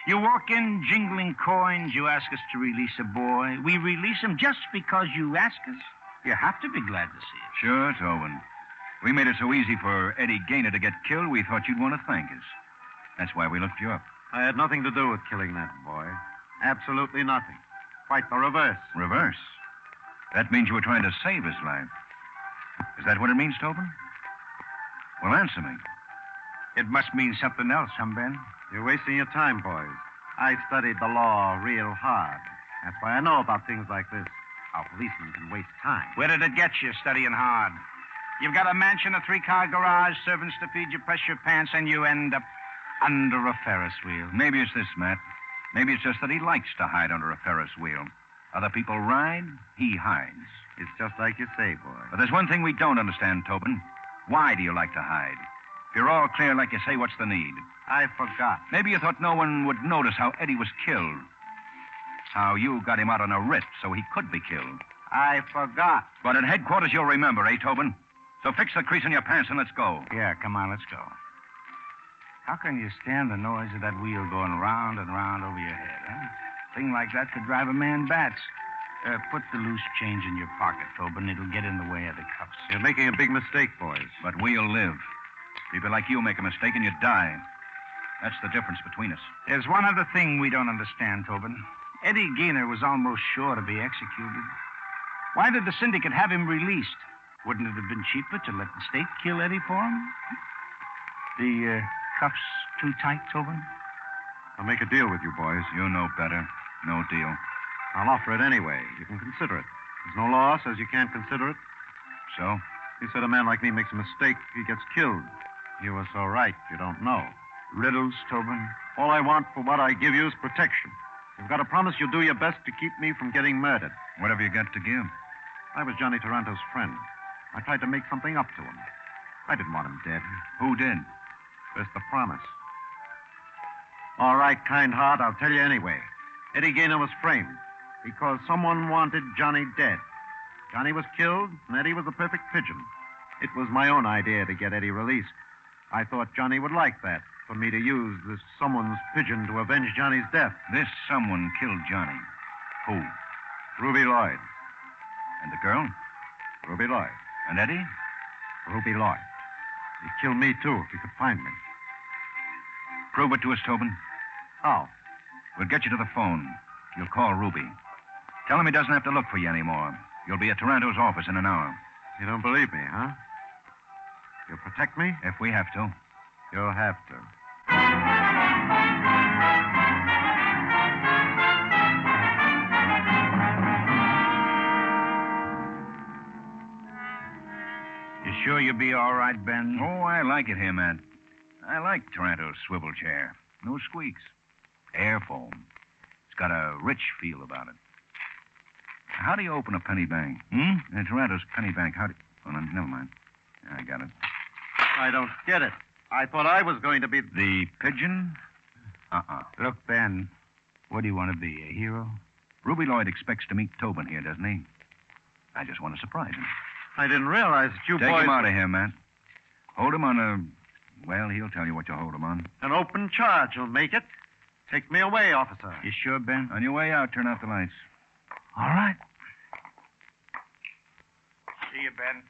You walk in jingling coins, you ask us to release a boy. We release him just because you ask us. You have to be glad to see it. Sure, Tobin. We made it so easy for Eddie Gaynor to get killed, we thought you'd want to thank us. That's why we looked you up. I had nothing to do with killing that boy. Absolutely nothing. Quite the reverse. Reverse? That means you were trying to save his life. Is that what it means, Tobin? Well, answer me. It must mean something else, huh, Ben? You're wasting your time, boys. I studied the law real hard. That's why I know about things like this. How policemen can waste time. Where did it get you, studying hard? You've got a mansion, a 3-car garage, servants to feed you, press your pants, and you end up under a Ferris wheel. Maybe it's this, Matt. Maybe it's just that he likes to hide under a Ferris wheel. Other people ride, he hides. It's just like you say, boy. But there's one thing we don't understand, Tobin. Why do you like to hide? If you're all clear like you say, what's the need? I forgot. Maybe you thought no one would notice how Eddie was killed. How you got him out on a writ so he could be killed. I forgot. But at headquarters you'll remember, eh, Tobin? So fix the crease in your pants and let's go. Yeah, come on, let's go. How can you stand the noise of that wheel going round and round over your head, huh? Thing like that could drive a man bats. Put the loose change in your pocket, Tobin. It'll get in the way of the cuffs. You're making a big mistake, boys. But we'll live. People like you make a mistake and you die. That's the difference between us. There's one other thing we don't understand, Tobin. Eddie Gaynor was almost sure to be executed. Why did the syndicate have him released? Wouldn't it have been cheaper to let the state kill Eddie for him? The cuffs too tight, Tobin? I'll make a deal with you, boys. You know better. No deal. I'll offer it anyway. You can consider it. There's no law says you can't consider it. So? You said a man like me makes a mistake, he gets killed. You were so right. You don't know. Riddles, Tobin? All I want for what I give you is protection. You've got to promise you'll do your best to keep me from getting murdered. What have you got to give? I was Johnny Taranto's friend. I tried to make something up to him. I didn't want him dead. Who did? Just the promise. All right, kind heart, I'll tell you anyway. Eddie Gaynor was framed because someone wanted Johnny dead. Johnny was killed, and Eddie was the perfect pigeon. It was my own idea to get Eddie released. I thought Johnny would like that, for me to use this someone's pigeon to avenge Johnny's death. This someone killed Johnny. Who? Ruby Lloyd. And the girl? Ruby Lloyd. And Eddie? Ruby Lloyd. He'd kill me, too, if he could find me. Prove it to us, Tobin. How? We'll get you to the phone. You'll call Ruby. Tell him he doesn't have to look for you anymore. You'll be at Taranto's office in an hour. You don't believe me, huh? You'll protect me? If we have to. You'll have to. You sure you'll be all right, Ben? Oh, I like it here, Matt. I like Taranto's swivel chair. No squeaks. Air foam. It's got a rich feel about it. How do you open a penny bank? Taranto's penny bank. How do you... Oh, no, never mind. I got it. I don't get it. I thought I was going to be... The pigeon? Look, Ben, what do you want to be, a hero? Ruby Lloyd expects to meet Tobin here, doesn't he? I just want to surprise him. I didn't realize that you Take boys... him out of here, Matt. Hold him on a... Well, he'll tell you what you hold him on. An open charge will make it. Take me away, officer. You sure, Ben? On your way out, turn off the lights. All right. See you, Ben.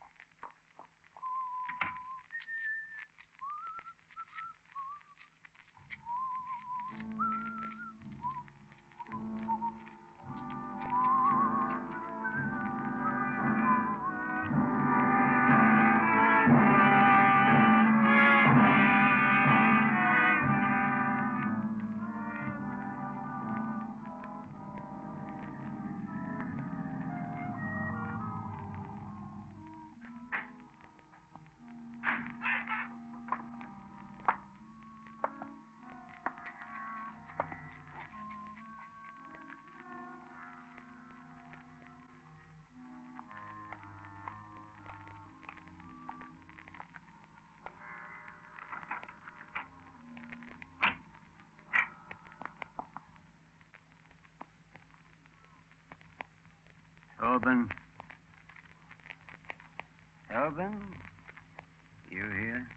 Tobin? Tobin? You here?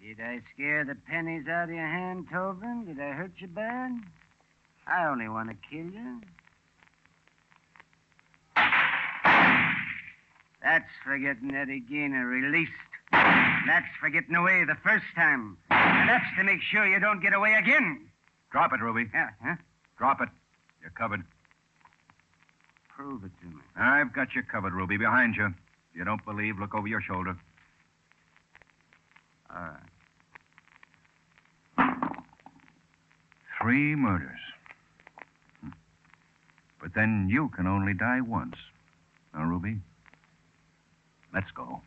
Did I scare the pennies out of your hand, Tobin? Did I hurt you bad? I only want to kill you. That's for getting Eddie Gaynor released. That's for getting away the first time. And that's to make sure you don't get away again. Drop it, Ruby. Yeah, huh? Drop it. You're covered. Prove it to me. I've got you covered, Ruby. Behind you. If you don't believe, look over your shoulder. All right. 3 murders. But then you can only die once. Now, Ruby, let's go.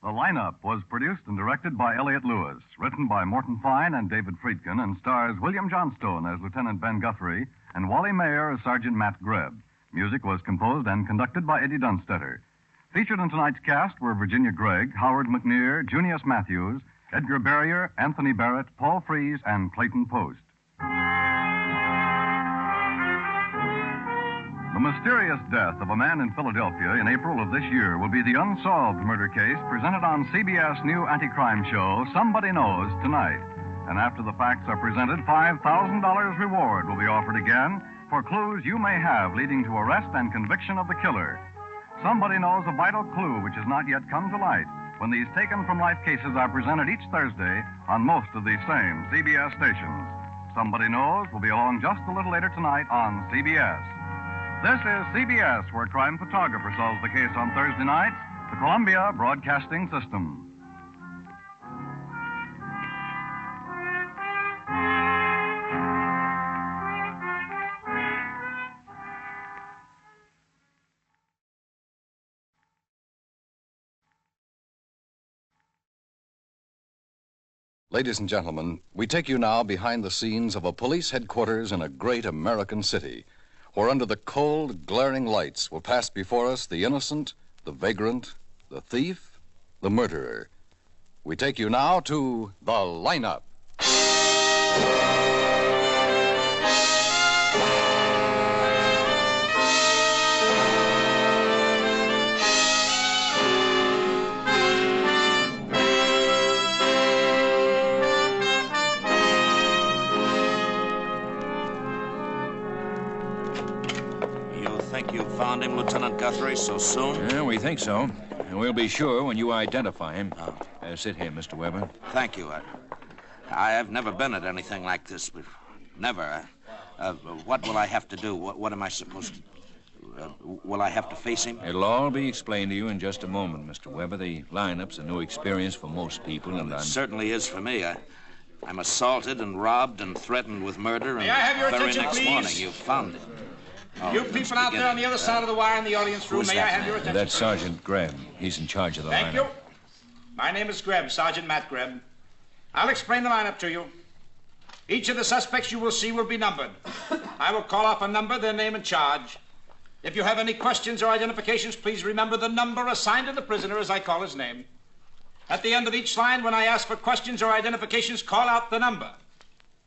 The Lineup was produced and directed by Elliott Lewis, written by Morton Fine and David Friedkin, and stars William Johnstone as Lieutenant Ben Guthrie and Wally Mayer as Sergeant Matt Grebb. Music was composed and conducted by Eddie Dunstetter. Featured in tonight's cast were Virginia Gregg, Howard McNear, Junius Matthews, Edgar Barrier, Anthony Barrett, Paul Freese, and Clayton Post. The mysterious death of a man in Philadelphia in April of this year will be the unsolved murder case presented on CBS' new anti-crime show, Somebody Knows, tonight. And after the facts are presented, $5,000 reward will be offered again for clues you may have leading to arrest and conviction of the killer. Somebody Knows, a vital clue which has not yet come to light when these taken-from-life cases are presented each Thursday on most of these same CBS stations. Somebody Knows will be along just a little later tonight on CBS. This is CBS, where crime photographer solves the case on Thursday nights, the Columbia Broadcasting System. Ladies and gentlemen, we take you now behind the scenes of a police headquarters in a great American city, where under the cold, glaring lights will pass before us the innocent, the vagrant, the thief, the murderer. We take you now to The Lineup. You found him, Lieutenant Guthrie, so soon? Yeah, we think so. And we'll be sure when you identify him. Sit here, Mr. Weber. Thank you. I have never been at anything like this before. Never. What will I have to do? What am I supposed to do? Will I have to face him? It'll all be explained to you in just a moment, Mr. Weber. The lineup's a new experience for most people, and it certainly is for me. I'm assaulted and robbed and threatened with murder, and May I have your the very attention, next please? morning you found it. You people out there on the other side of the wire in the audience room, may I have your attention? That's Sergeant Grebb. He's in charge of the lineup. Thank you. My name is Grebb, Sergeant Matt Grebb. I'll explain the lineup to you. Each of the suspects you will see will be numbered. I will call off a number, their name and charge. If you have any questions or identifications, please remember the number assigned to the prisoner as I call his name. At the end of each line, when I ask for questions or identifications, call out the number.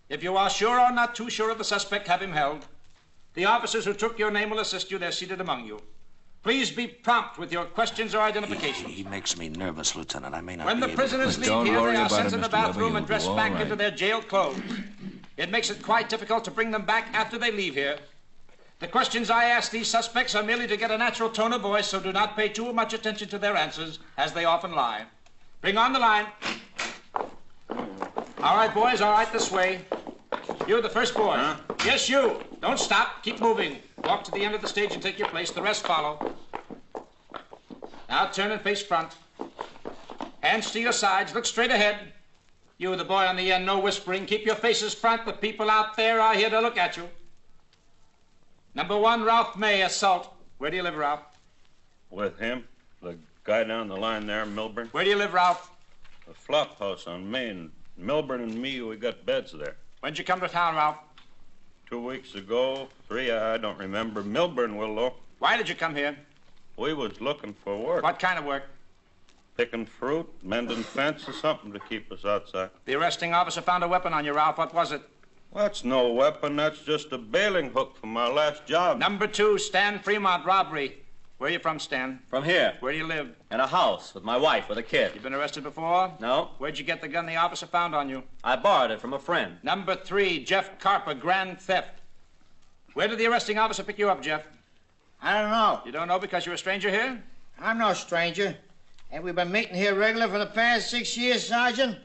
If you are sure or not too sure of the suspect, have him held. The officers who took your name will assist you. They're seated among you. Please be prompt with your questions or identifications. He makes me nervous, Lieutenant. I may not When the prisoners leave here, they are sent to the bathroom and dressed back into their jail clothes. It makes it quite difficult to bring them back after they leave here. The questions I ask these suspects are merely to get a natural tone of voice, so do not pay too much attention to their answers, as they often lie. Bring on the line. All right, boys, all right, this way. You, the first boy. Huh? Yes, you. Don't stop. Keep moving. Walk to the end of the stage and take your place. The rest follow. Now turn and face front. Hands to your sides. Look straight ahead. You, the boy on the end, no whispering. Keep your faces front. The people out there are here to look at you. Number 1, Ralph May, assault. Where do you live, Ralph? With him? The guy down the line there, Milburn? Where do you live, Ralph? A flop house on Main. Milburn and me, we got beds there. When'd you come to town, Ralph? 2 weeks ago, 3, I don't remember. Milburn will, though. Why did you come here? We was looking for work. What kind of work? Picking fruit, mending fences, something to keep us outside. The arresting officer found a weapon on you, Ralph. What was it? That's no weapon. That's just a bailing hook from my last job. Number 2, Stan Fremont robbery. Where are you from, Stan? From here. Where do you live? In a house with my wife with a kid. You been arrested before? No. Where'd you get the gun the officer found on you? I borrowed it from a friend. Number 3, Jeff Carper, grand theft. Where did the arresting officer pick you up, Jeff? I don't know. You don't know because you're a stranger here? I'm no stranger. And we've been meeting here regular for the past 6 years, Sergeant.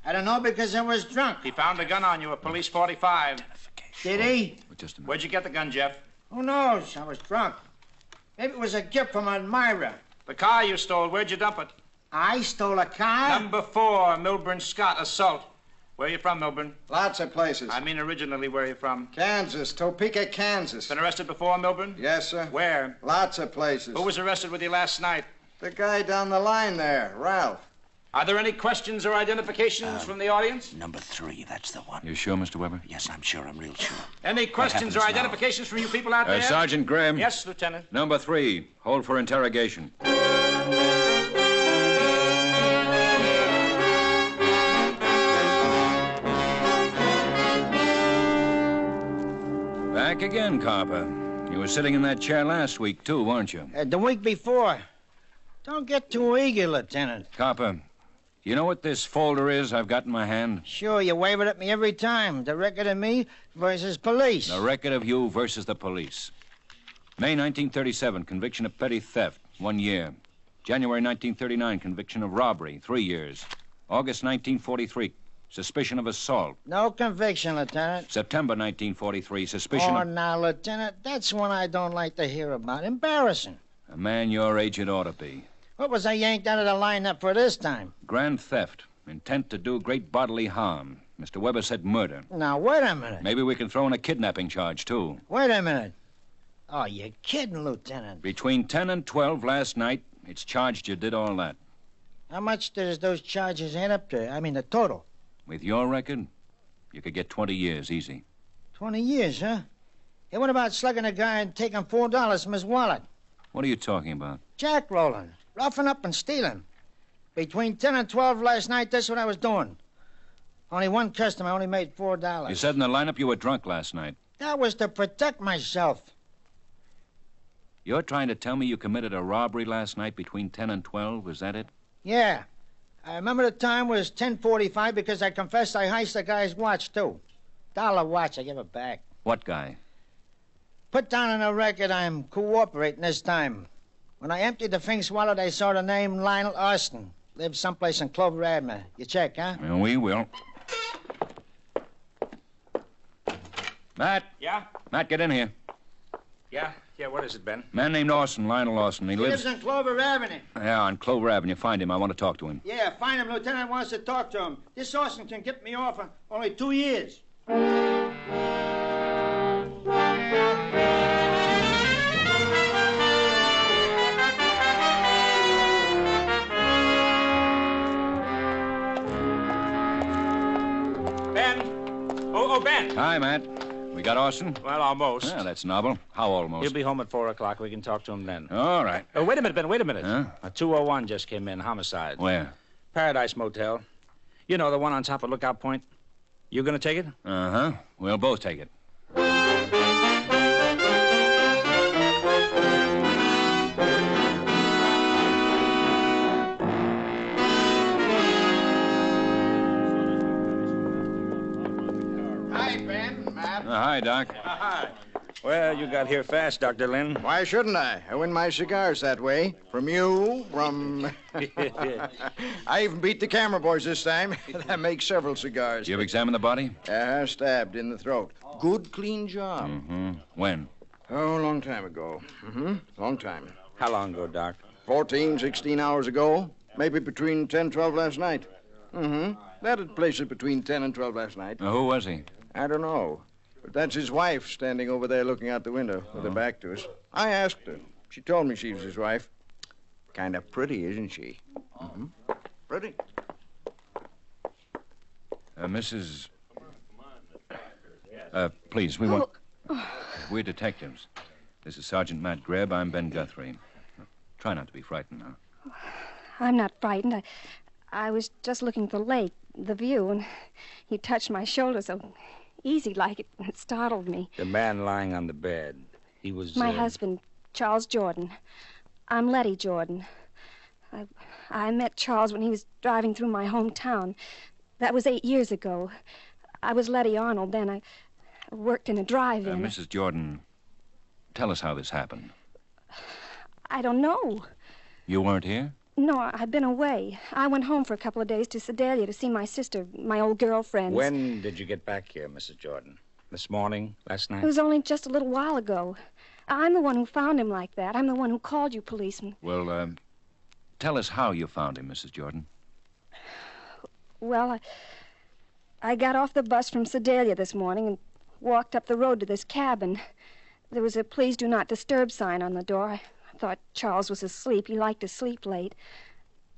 I don't know because I was drunk. He found a gun on you, a police 45. Did he? Just a minute. Where'd you get the gun, Jeff? Who knows? I was drunk. Maybe it was a gift from Elmira. The car you stole, where'd you dump it? I stole a car? Number 4, Milburn Scott, assault. Where are you from, Milburn? Lots of places. I mean originally, where are you from? Kansas, Topeka, Kansas. Been arrested before, Milburn? Yes, sir. Where? Lots of places. Who was arrested with you last night? The guy down the line there, Ralph. Are there any questions or identifications from the audience? Number 3, that's the one. You sure, Mr. Weber? Yes, I'm sure. I'm real sure. Any questions or identifications from you people out there? Sergeant Graham. Yes, Lieutenant. Number 3, hold for interrogation. Back again, Carper. You were sitting in that chair last week, too, weren't you? The week before. Don't get too eager, Lieutenant. Carper, you know what this folder is I've got in my hand? Sure, you wave it at me every time. The record of me versus police. The record of you versus the police. May 1937, conviction of petty theft, 1 year. January 1939, conviction of robbery, 3 years. August 1943, suspicion of assault. No conviction, Lieutenant. September 1943, suspicion Oh, of... now, Lieutenant, that's one I don't like to hear about. Embarrassing. A man your age it ought to be. What was I yanked out of the lineup for this time? Grand theft, intent to do great bodily harm. Mr. Weber said murder. Now, wait a minute. Maybe we can throw in a kidnapping charge, too. Wait a minute. Oh, you're kidding, Lieutenant. Between 10 and 12 last night, it's charged you did all that. How much does those charges add up to? I mean, the total. With your record, you could get 20 years, easy. 20 years, huh? Hey, what about slugging a guy and taking $4 from his wallet? What are you talking about? Jack rolling, roughing up and stealing. Between 10 and 12 last night, that's what I was doing. Only one customer, only made $4. You said in the lineup you were drunk last night. That was to protect myself. You're trying to tell me you committed a robbery last night between 10 and 12? Is that it? Yeah. I remember the time was 10:45 because I confessed I heist the guy's watch, too. $1 watch, I give it back. What guy? Put down on the record I'm cooperating this time. When I emptied the Fink's wallet, I saw the name Lionel Austin. Lives someplace in Clover Avenue. You check, huh? Well, we will. Matt. Yeah? Matt, get in here. Yeah, what is it, Ben? Man named Austin, Lionel Austin. He lives on Clover Avenue. Yeah, on Clover Avenue. Find him. I want to talk to him. Yeah, find him. Lieutenant wants to talk to him. This Austin can get me off in only 2 years. Ben. Hi, Matt. We got Austin? Well, almost. Yeah, that's novel. How almost? He'll be home at 4 o'clock. We can talk to him then. All right. Wait a minute, Ben. Wait a minute. Huh? A 201 just came in. Homicide. Where? Paradise Motel. You know, the one on top of Lookout Point. You gonna take it? Uh-huh. We'll both take it. Hi, Ben. Matt. Hi, Doc. Hi. Well, you got here fast, Dr. Lynn. Why shouldn't I? I win my cigars that way. From you, from... I even beat the camera boys this time. That makes several cigars. You examine the body? Stabbed in the throat. Good, clean job. Mm-hmm. When? Oh, a long time ago. Mm-hmm. Long time. How long ago, Doc? 14, 16 hours ago. Maybe between 10, 12 last night. Mm-hmm. That'd place it between 10 and 12 last night. Who was he? I don't know. But that's his wife standing over there looking out the window with her back to us. I asked her. She told me she was his wife. Kind of pretty, isn't she? Mm-hmm. Pretty. Mrs. Please, we want... We're detectives. This is Sergeant Matt Greb. I'm Ben Guthrie. Try not to be frightened now. I'm not frightened. I was just looking at the lake, the view, and he touched my shoulder so easy like it startled me. The man lying on the bed, he was... My husband, Charles Jordan. I'm Letty Jordan. I met Charles when he was driving through my hometown. That was 8 years ago. I was Letty Arnold then. I worked in a drive-in. Mrs. Jordan, tell us how this happened. I don't know. You weren't here? No, I've been away. I went home for a couple of days to Sedalia to see my sister, my old girlfriend. When did you get back here, Mrs. Jordan? This morning? Last night? It was only just a little while ago. I'm the one who found him like that. I'm the one who called you policeman. Well, tell us how you found him, Mrs. Jordan. Well, I got off the bus from Sedalia this morning and walked up the road to this cabin. There was a please do not disturb sign on the door. I thought Charles was asleep. He liked to sleep late.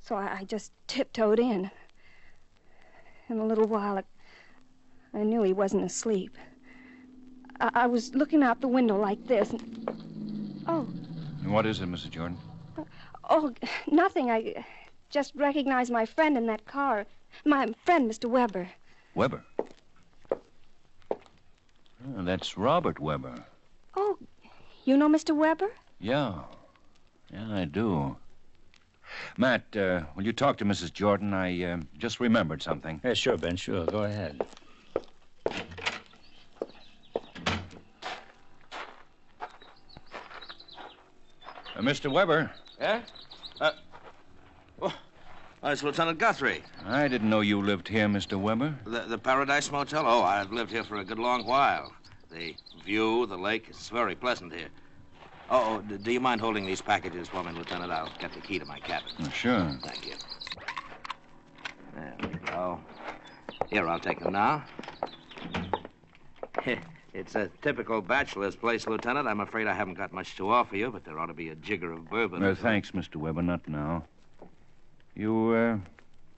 So I just tiptoed in. In a little while, I knew he wasn't asleep. I was looking out the window like this. Oh. What is it, Mrs. Jordan? Oh, nothing. I just recognized my friend in that car. My friend, Mr. Weber. Weber? Oh, that's Robert Weber. Oh, you know Mr. Weber? Yeah, I do. Matt, will you talk to Mrs. Jordan? I just remembered something. Yeah, sure, Ben, sure. Go ahead. Mr. Weber. Yeah? It's Lieutenant Guthrie. I didn't know you lived here, Mr. Weber. The Paradise Motel? Oh, I've lived here for a good long while. The view, the lake, it's very pleasant here. Oh, do you mind holding these packages for me, Lieutenant? I'll get the key to my cabin. Sure. Thank you. There we go. Here, I'll take them now. It's a typical bachelor's place, Lieutenant. I'm afraid I haven't got much to offer you, but there ought to be a jigger of bourbon. Thanks, Mr. Weber. Not now. You,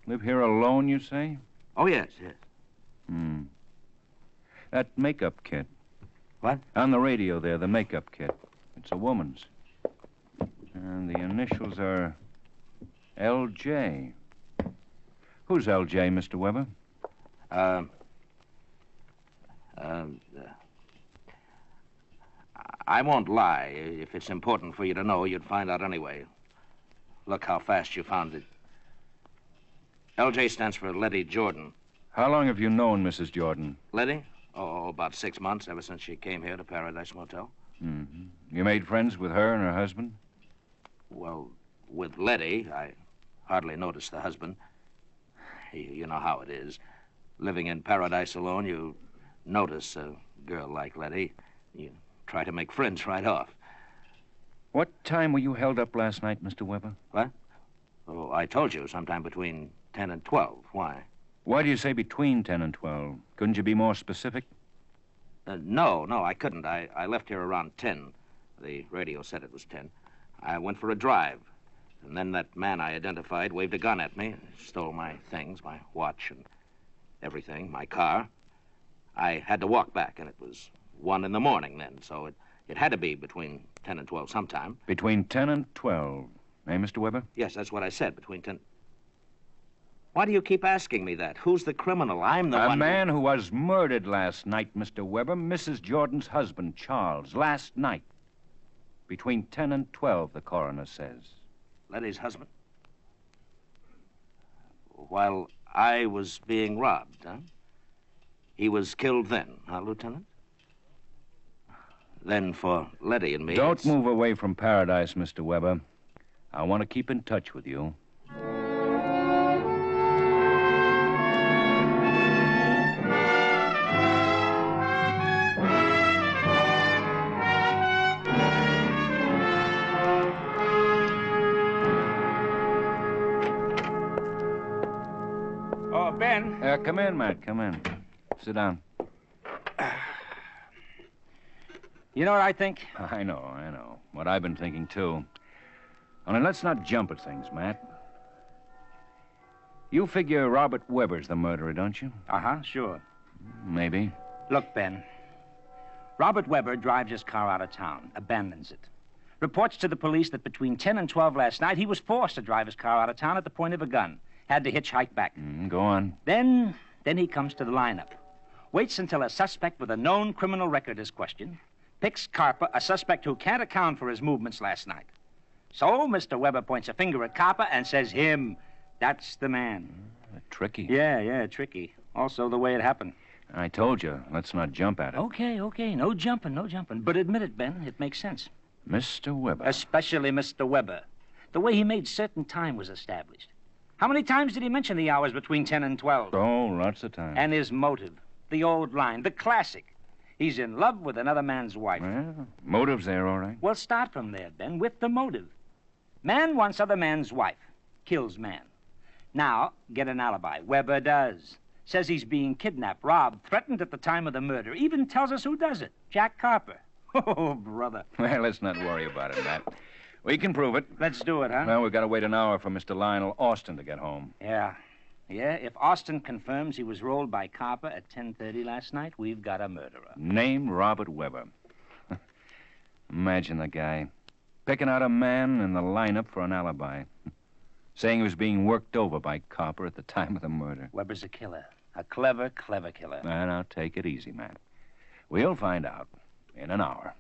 live here alone, you say? Oh, yes. That makeup kit. What? On the radio there, the makeup kit. It's a woman's. And the initials are L.J. Who's L.J., Mr. Weber? I won't lie. If it's important for you to know, you'd find out anyway. Look how fast you found it. L.J. stands for Letty Jordan. How long have you known Mrs. Jordan? Letty? Oh, about 6 months, ever since she came here to Paradise Motel. Mm-hmm. You made friends with her and her husband? Well, with Letty, I hardly noticed the husband. You know how it is. Living in paradise alone, you notice a girl like Letty. You try to make friends right off. What time were you held up last night, Mr. Weber? What? Oh, I told you, sometime between 10 and 12. Why? Why do you say between 10 and 12? Couldn't you be more specific? No, I couldn't. I left here around 10. The radio said it was 10. I went for a drive. And then that man I identified waved a gun at me, stole my things, my watch and everything, my car. I had to walk back, and it was 1 in the morning then, so it had to be between 10 and 12 sometime. Between 10 and 12, eh, Mr. Weber? Yes, that's what I said, between 10... Why do you keep asking me that? Who's the criminal? I'm the one... A man who was murdered last night, Mr. Weber, Mrs. Jordan's husband, Charles, last night. Between 10 and 12, the coroner says. Letty's husband? While I was being robbed, huh? He was killed then, huh, Lieutenant? Then for Letty and me... Don't move away from Paradise, Mr. Weber. I want to keep in touch with you. Oh, Ben. Come in, Matt. Come in. Sit down. You know what I think? I know. What I've been thinking, too. Only let's not jump at things, Matt. You figure Robert Weber's the murderer, don't you? Uh-huh, sure. Maybe. Look, Ben. Robert Weber drives his car out of town, abandons it. Reports to the police that between 10 and 12 last night, he was forced to drive his car out of town at the point of a gun. Had to hitchhike back. Go on. Then he comes to the lineup. Waits until a suspect with a known criminal record is questioned. Picks Carper, a suspect who can't account for his movements last night. So Mr. Weber points a finger at Carper and says, him. That's the man. Tricky. Yeah, tricky. Also the way it happened. I told you, let's not jump at it. Okay. No jumping. But admit it, Ben, it makes sense. Mr. Weber. Especially Mr. Weber. The way he made certain time was established. How many times did he mention the hours between 10 and 12? Oh, lots of times. And his motive. The old line, the classic. He's in love with another man's wife. Well, motive's there, all right. Well, start from there, Ben, with the motive. Man wants other man's wife. Kills man. Now, get an alibi. Weber does. Says he's being kidnapped, robbed, threatened at the time of the murder. Even tells us who does it. Jack Carper. Oh, brother. Well, let's not worry about it, Matt. We can prove it. Let's do it, huh? Well, we've got to wait an hour for Mr. Lionel Austin to get home. Yeah, if Austin confirms he was rolled by Carper at 10:30 last night, we've got a murderer. Name Robert Weber. Imagine the guy. Picking out a man in the lineup for an alibi. Saying he was being worked over by Carper at the time of the murder. Weber's a killer. A clever killer. And now take it easy, Matt. We'll find out in an hour.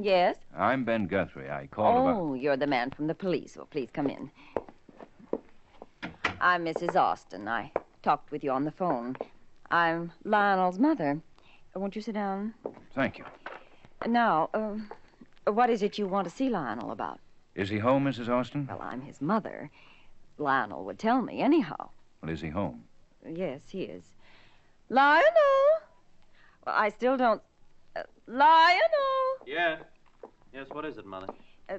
Yes? I'm Ben Guthrie. I called about... Oh, you're the man from the police. Well, please come in. I'm Mrs. Austin. I talked with you on the phone. I'm Lionel's mother. Won't you sit down? Thank you. Now, what is it you want to see Lionel about? Is he home, Mrs. Austin? Well, I'm his mother. Lionel would tell me anyhow. Well, is he home? Yes, he is. Lionel! Well, I still don't... Lionel! Yeah. Yes, what is it, Mother?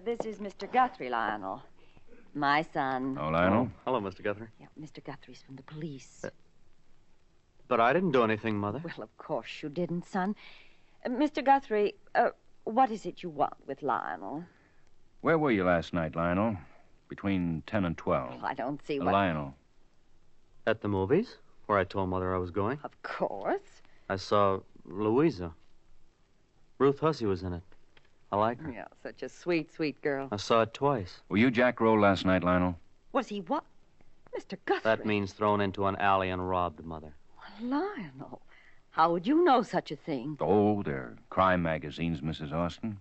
This is Mr. Guthrie, Lionel. My son. Oh, Lionel? Hello, Mr. Guthrie. Yeah, Mr. Guthrie's from the police. But I didn't do anything, Mother. Well, of course you didn't, son. Mr. Guthrie, what is it you want with Lionel? Where were you last night, Lionel? Between 10 and 12. Well, I don't see what... Lionel. At the movies, where I told Mother I was going. Of course. I saw Louisa. Ruth Hussey was in it. I like her. Yeah, such a sweet, sweet girl. I saw it twice. Were you Jack Roll last night, Lionel? Was he what? Mr. Guthrie? That means thrown into an alley and robbed, Mother. Lionel, how would you know such a thing? Oh, they're crime magazines, Mrs. Austin.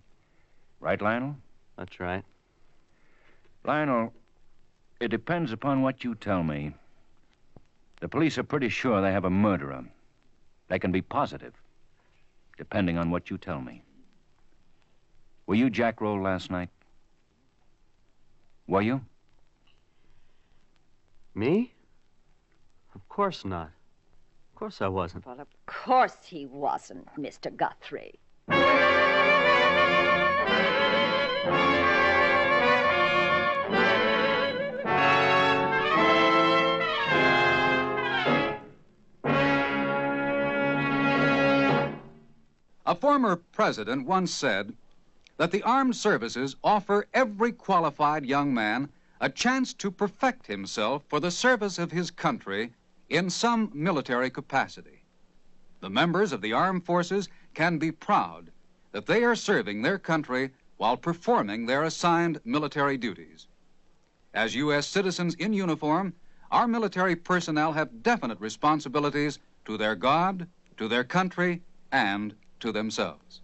Right, Lionel? That's right. Lionel, it depends upon what you tell me. The police are pretty sure they have a murderer. They can be positive, depending on what you tell me. Were you Jack Roll last night? Were you? Me? Of course not. Of course I wasn't. Well, of course he wasn't, Mr. Guthrie. A former president once said that the armed services offer every qualified young man a chance to perfect himself for the service of his country in some military capacity. The members of the armed forces can be proud that they are serving their country while performing their assigned military duties. As U.S. citizens in uniform, our military personnel have definite responsibilities to their God, to their country, and to themselves.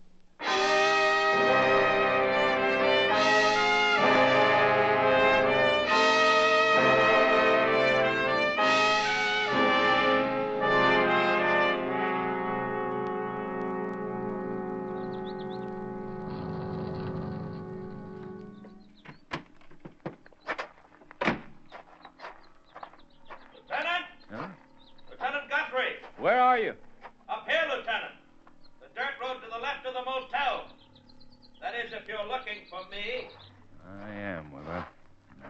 Lieutenant! Huh? Lieutenant Guthrie! Where are you? Up here, Lieutenant. The dirt road to the left of the motel. That is, if you're looking for me. I am, Weber.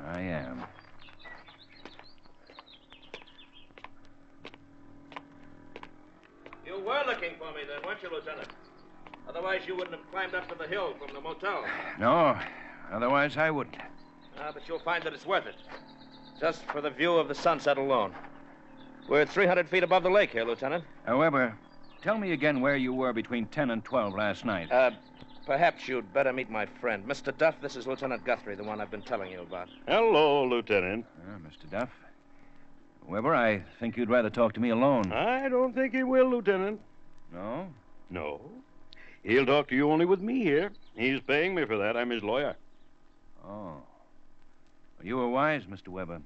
I am. You were looking for me then, weren't you, Lieutenant? Otherwise, you wouldn't have climbed up to the hill from the motel. No, otherwise I wouldn't. But you'll find that it's worth it. Just for the view of the sunset alone. We're 300 feet above the lake here, Lieutenant. Weber, tell me again where you were between 10 and 12 last night. Perhaps you'd better meet my friend. Mr. Duff, this is Lieutenant Guthrie, the one I've been telling you about. Hello, Lieutenant. Mr. Duff. Weber, I think you'd rather talk to me alone. I don't think he will, Lieutenant. No? No. He'll talk to you only with me here. He's paying me for that. I'm his lawyer. Oh. You were wise, Mr. Weber.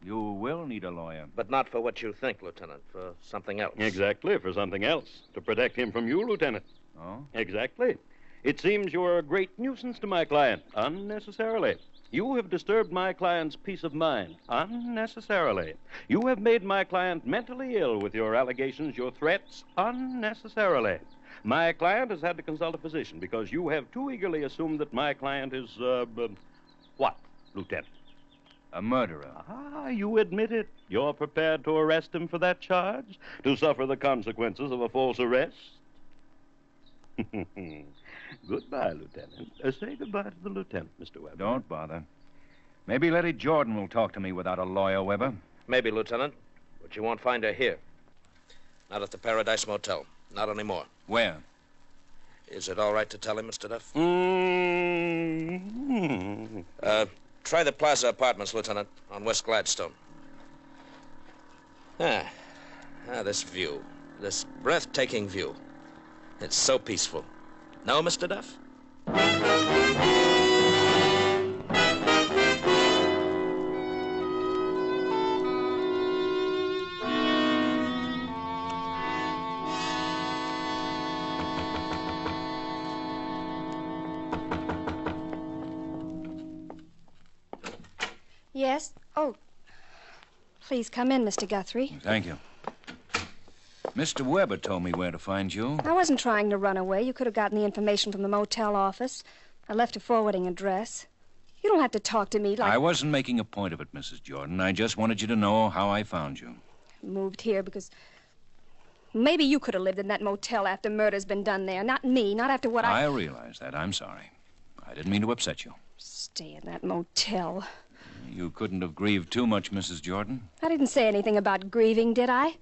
You will need a lawyer. But not for what you think, Lieutenant. For something else. Exactly, for something else. To protect him from you, Lieutenant. Oh? Exactly. It seems you're a great nuisance to my client, unnecessarily. You have disturbed my client's peace of mind, unnecessarily. You have made my client mentally ill with your allegations, your threats, unnecessarily. My client has had to consult a physician because you have too eagerly assumed that my client is, what, Lieutenant? A murderer. Ah, you admit it. You're prepared to arrest him for that charge? To suffer the consequences of a false arrest? Goodbye, Lieutenant. Say goodbye to the lieutenant, Mr. Weber. Don't bother. Maybe Letty Jordan will talk to me without a lawyer, Weber. Maybe, Lieutenant. But you won't find her here. Not at the Paradise Motel. Not anymore. Where? Is it all right to tell him, Mr. Duff? Try the Plaza Apartments, Lieutenant, on West Gladstone. This view. This breathtaking view. It's so peaceful. No, Mr. Duff? Yes? Oh, please come in, Mr. Guthrie. Thank you. Mr. Weber told me where to find you. I wasn't trying to run away. You could have gotten the information from the motel office. I left a forwarding address. You don't have to talk to me like... I wasn't making a point of it, Mrs. Jordan. I just wanted you to know how I found you. I moved here because... Maybe you could have lived in that motel after murder's been done there. Not me, not after what I realize that. I'm sorry. I didn't mean to upset you. Stay in that motel. You couldn't have grieved too much, Mrs. Jordan. I didn't say anything about grieving, did I?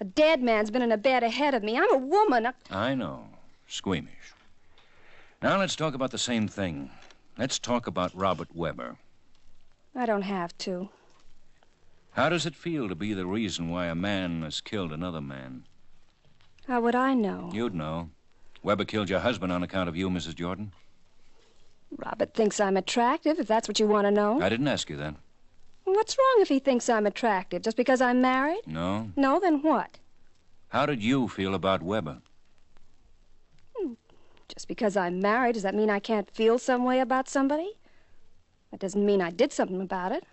A dead man's been in a bed ahead of me. I'm a woman. I know. Squeamish. Now let's talk about the same thing. Let's talk about Robert Weber. I don't have to. How does it feel to be the reason why a man has killed another man? How would I know? You'd know. Weber killed your husband on account of you, Mrs. Jordan. Robert thinks I'm attractive, if that's what you want to know. I didn't ask you that. What's wrong if he thinks I'm attractive? Just because I'm married? No. No, then what? How did you feel about Weber? Just because I'm married, does that mean I can't feel some way about somebody? That doesn't mean I did something about it.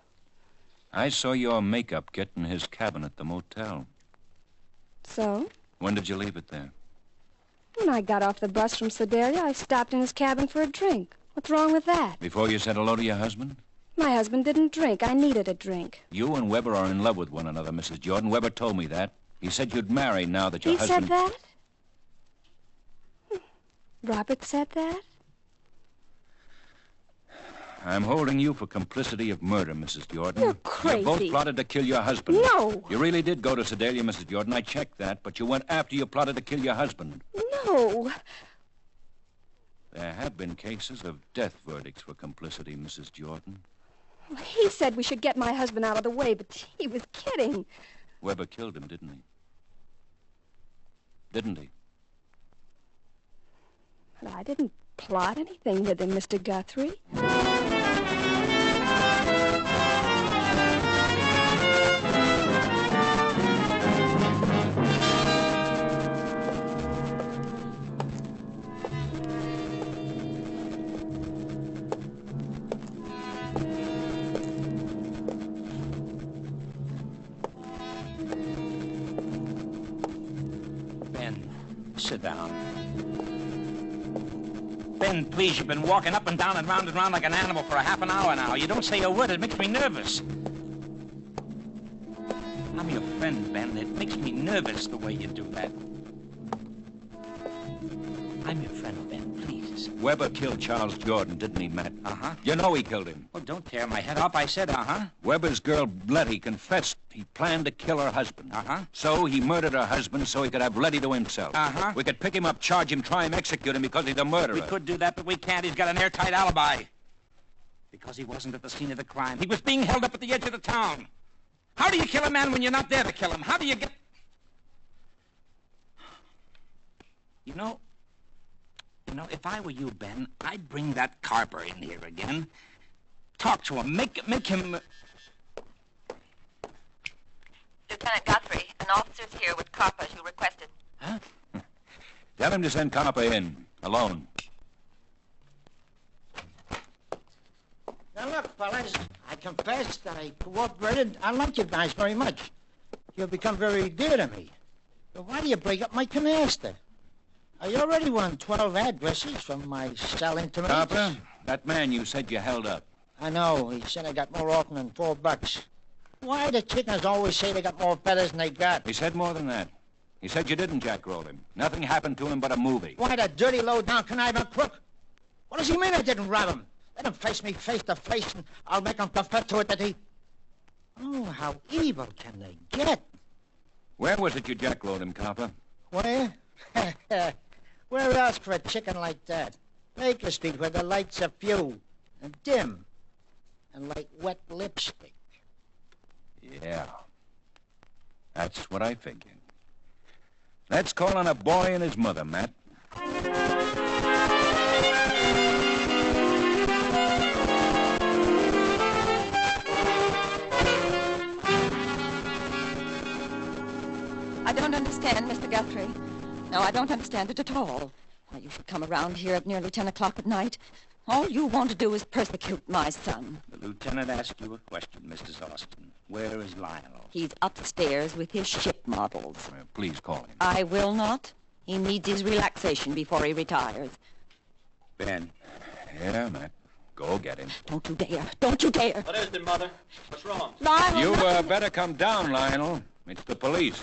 I saw your makeup kit in his cabin at the motel. So? When did you leave it there? When I got off the bus from Sedalia, I stopped in his cabin for a drink. What's wrong with that? Before you said hello to your husband? My husband didn't drink. I needed a drink. You and Weber are in love with one another, Mrs. Jordan. Weber told me that. He said you'd marry now that your husband... He said that? Robert said that? I'm holding you for complicity of murder, Mrs. Jordan. You're crazy. You both plotted to kill your husband. No. You really did go to Sedalia, Mrs. Jordan. I checked that, but you went after you plotted to kill your husband. No. There have been cases of death verdicts for complicity, Mrs. Jordan. He said we should get my husband out of the way, but he was kidding. Weber killed him, didn't he? Didn't he? But I didn't plot anything with him, Mr. Guthrie. Ben, sit down. Ben, please, you've been walking up and down and round like an animal for a half an hour now. You don't say a word. It makes me nervous. I'm your friend, Ben. It makes me nervous the way you do that. I'm your friend, Ben, please. Weber killed Charles Jordan, didn't he, Matt? Uh-huh. You know he killed him. Oh, don't tear my head off. I said uh-huh. Weber's girl, Letty, confessed he planned to kill her husband. Uh-huh. So he murdered her husband so he could have Letty to himself. Uh-huh. We could pick him up, charge him, try him, execute him because he's a murderer. We could do that, but we can't. He's got an airtight alibi. Because he wasn't at the scene of the crime. He was being held up at the edge of the town. How do you kill a man when you're not there to kill him? How do you get... You know, if I were you, Ben, I'd bring that Carper in here again. Talk to him. Make him... Lieutenant Guthrie, an officer's here with Carper, as you requested. Huh? Tell him to send Carper in, alone. Now, look, fellas, I confess that I cooperated. I like you guys very much. You've become very dear to me. But why do you break up my canister? I already won 12 addresses from my cell intimates. Carper, that man you said you held up. I know. He said I got more often than $4. Why do chickens always say they got more feathers than they got? He said more than that. He said you didn't jackroll him. Nothing happened to him but a movie. Why, the dirty, low-down, conniving crook? What does he mean I didn't rob him? Let him face me face to face, and I'll make him confess to it that he... Oh, how evil can they get? Where was it you jackrolled him, Carper? Where? Where else for a chicken like that? Baker Street, where the lights are few and dim and like wet lipstick. Yeah. That's what I figured. Let's call on a boy and his mother, Matt. I don't understand, Mr. Guthrie. No, I don't understand it at all. Why you should come around here at nearly 10 o'clock at night. All you want to do is persecute my son. The lieutenant asked you a question, Mrs. Austin. Where is Lionel? He's upstairs with his ship models. Please call him. I will not. He needs his relaxation before he retires. Ben. Yeah, Matt. Go get him. Don't you dare. Don't you dare. What is it, Mother? What's wrong? Lionel! You better come down, Lionel. It's the police.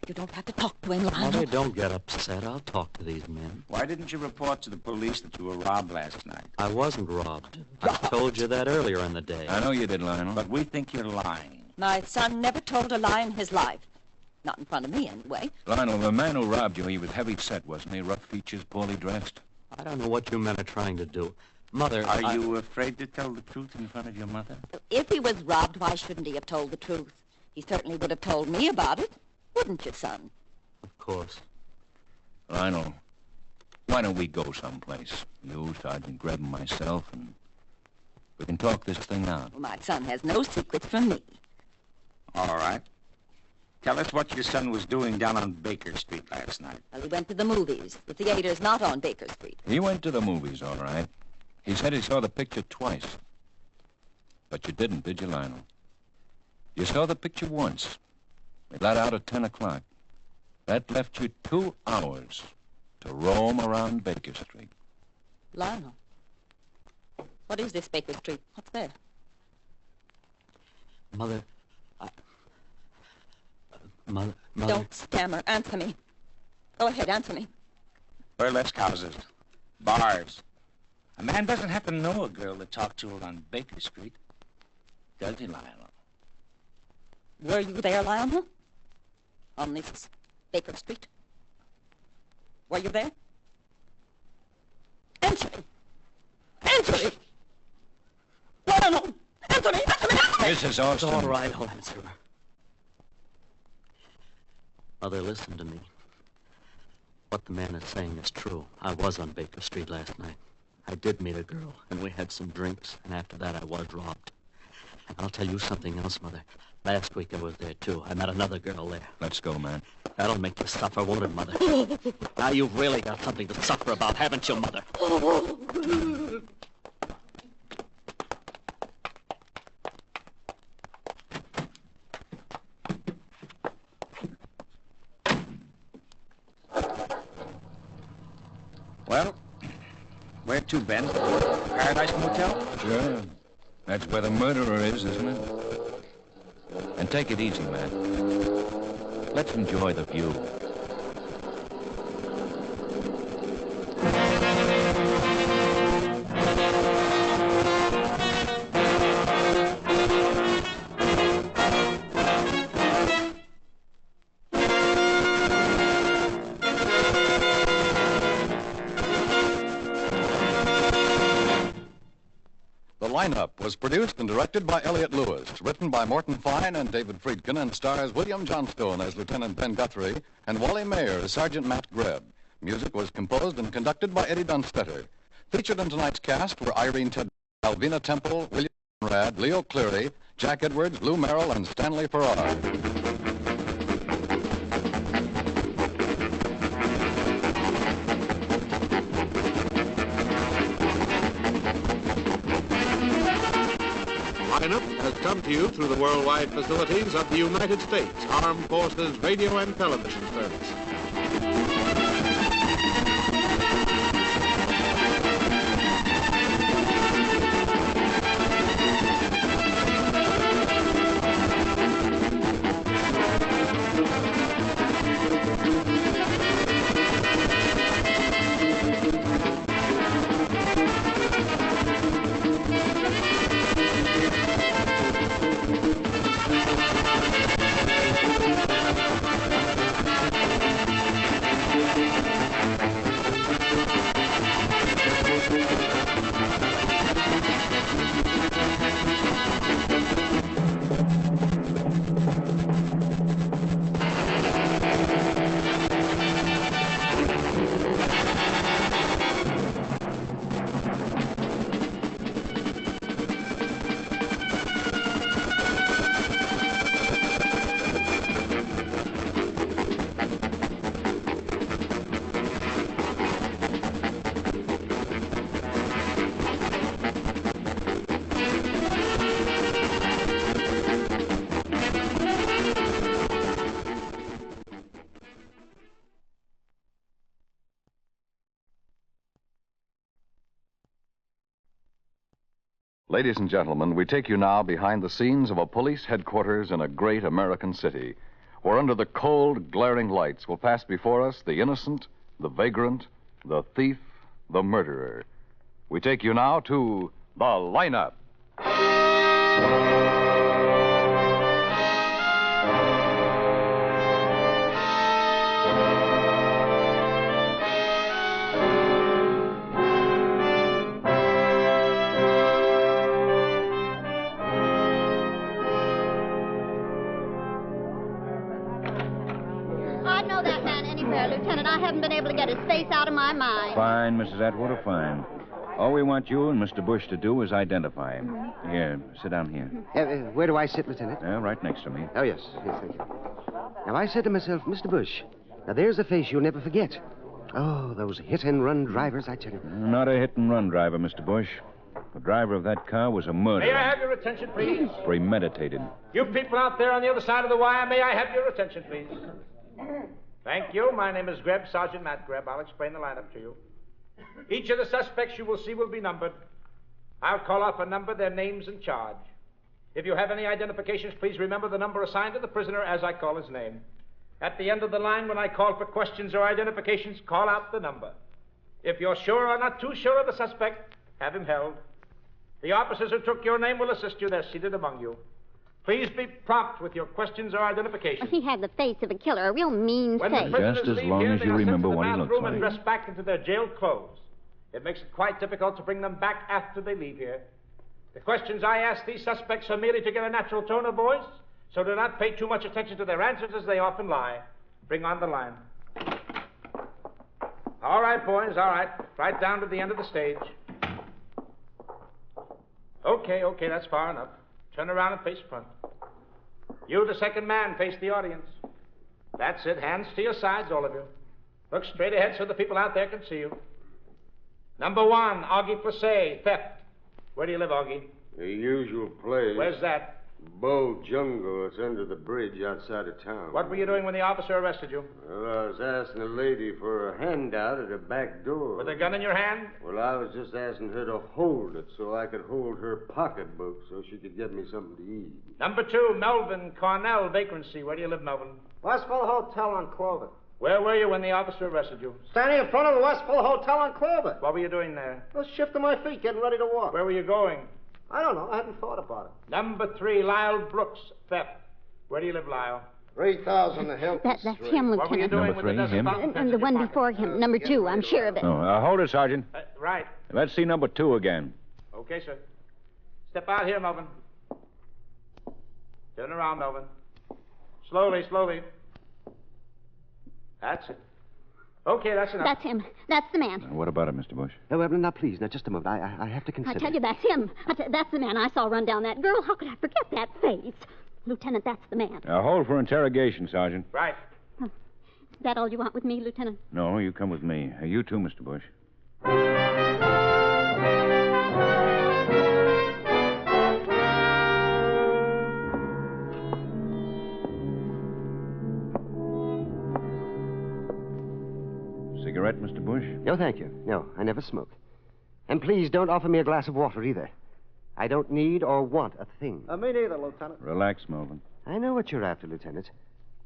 You don't have to talk to him, Lionel. Mother, don't get upset. I'll talk to these men. Why didn't you report to the police that you were robbed last night? I wasn't robbed. I told you that earlier in the day. I know you did, Lionel. But we think you're lying. My son never told a lie in his life. Not in front of me, anyway. Lionel, the man who robbed you, he was heavy set, wasn't he? Rough features, poorly dressed. I don't know what you men are trying to do. Mother, Are you afraid to tell the truth in front of your mother? If he was robbed, why shouldn't he have told the truth? He certainly would have told me about it. Wouldn't you, son? Of course. Lionel, why don't we go someplace? You, Sergeant Greb, and myself, and we can talk this thing out. Well, my son has no secrets from me. All right. Tell us what your son was doing down on Baker Street last night. Well, he went to the movies. The theater's not on Baker Street. He went to the movies, all right. He said he saw the picture twice. But you didn't, did you, Lionel? You saw the picture once. It got out at 10 o'clock. That left you 2 hours to roam around Baker Street. Lionel, what is this Baker Street? What's there? Mother, Mother... Don't stammer. Answer me. Go ahead, answer me. Burlesque houses. Bars. A man doesn't have to know a girl to talk to her on Baker Street. Does he, Lionel? Were you there, Lionel? On this Baker Street? Were you there? Answer me. Answer me. Lionel, answer me. Answer me. Answer me. Mrs. Austin. All right, I'll answer her. Mother, listen to me. What the man is saying is true. I was on Baker Street last night. I did meet a girl, and we had some drinks, and after that I was robbed. And I'll tell you something else, Mother. Last week I was there, too. I met another girl there. Let's go, man. That'll make you suffer, won't it, Mother? Now you've really got something to suffer about, haven't you, Mother? Well, where to, Ben? Paradise Motel? Sure. That's where the murderer is, isn't it? And take it easy, Matt. Let's enjoy the view. Lineup was produced and directed by Elliott Lewis, written by Morton Fine and David Friedkin, and stars William Johnstone as Lieutenant Ben Guthrie and Wally Mayer as Sergeant Matt Grebb. Music was composed and conducted by Eddie Dunstetter. Featured in tonight's cast were Irene Ted, Alvina Temple, William Conrad, Leo Cleary, Jack Edwards, Lou Merrill, and Stanley Farrar. Lineup has come to you through the worldwide facilities of the United States Armed Forces Radio and Television Service. Ladies and gentlemen, we take you now behind the scenes of a police headquarters in a great American city, where under the cold, glaring lights will pass before us the innocent, the vagrant, the thief, the murderer. We take you now to the lineup. Lieutenant, I haven't been able to get his face out of my mind. Fine, Mrs. Atwater, fine. All we want you and Mr. Bush to do is identify him. Here, sit down here. Where do I sit, Lieutenant? Right next to me. Oh, yes. Yes, thank you. Now, I said to myself, Mr. Bush, now there's a face you'll never forget. Oh, those hit-and-run drivers, I tell you. Not a hit-and-run driver, Mr. Bush. The driver of that car was a murderer. May I have your attention, please? Premeditated. You people out there on the other side of the wire, may I have your attention, please? Thank you. My name is Grebb, Sergeant Matt Grebb. I'll explain the lineup to you. Each of the suspects you will see will be numbered. I'll call off a number, their names and charge. If you have any identifications, please remember the number assigned to the prisoner as I call his name. At the end of the line, when I call for questions or identifications, call out the number. If you're sure or not too sure of the suspect, have him held. The officers who took your name will assist you. They're seated among you. Please be prompt with your questions or identifications. He had the face of a killer, a real mean face. Just as long as you remember what he looks and like. dressed back into their jail clothes. It makes it quite difficult to bring them back after they leave here. The questions I ask these suspects are merely to get a natural tone of voice, so do not pay too much attention to their answers as they often lie. Bring on the line. All right, boys, all right. Right down to the end of the stage. Okay, that's far enough. Turn around and face front. You, the second man, face the audience. That's it. Hands to your sides, all of you. Look straight ahead so the people out there can see you. Number 1, Augie Plessé, theft. Where do you live, Augie? The usual place. Where's that? Bow Jungle. It's under the bridge outside of town. What were you doing when the officer arrested you? Well, I was asking a lady for a handout at her back door. With a gun in your hand? Well, I was just asking her to hold it so I could hold her pocketbook so she could get me something to eat. Number 2, Melvin Cornell, vacancy. Where do you live, Melvin? Westfall Hotel on Clover. Where were you when the officer arrested you? Standing in front of the Westfall Hotel on Clover. What were you doing there? I was shifting my feet, getting ready to walk. Where were you going? I don't know. I hadn't thought about it. Number 3, Lyle Brooks, theft. Where do you live, Lyle? 3000 the Hilton That's him, What were you Lieutenant. doing Number with three, the dozen him? fountain And the one before him, number 2, I'm sure of it. Oh, hold it, Sergeant. Right. Let's see number 2 again. Okay, sir. Step out here, Melvin. Turn around, Melvin. Slowly, slowly. That's it. Okay, that's enough. That's him. That's the man. What about it, Mr. Bush? Oh, now, please, now, just a moment. I have to I consider. tell you, that's him. That's the man I saw run down that girl. How could I forget that face? Lieutenant, that's the man. Hold for interrogation, Sergeant. Right. Is that all you want with me, Lieutenant? No, you come with me. You too, Mr. Bush. Cigarette, Mr. Bush? No, thank you. No, I never smoke. And please don't offer me a glass of water either. I don't need or want a thing. Me neither, Lieutenant. Relax, Melvin. I know what you're after, Lieutenant.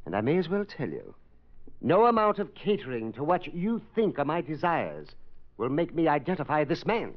And I may as well tell you. No amount of catering to what you think are my desires will make me identify this man.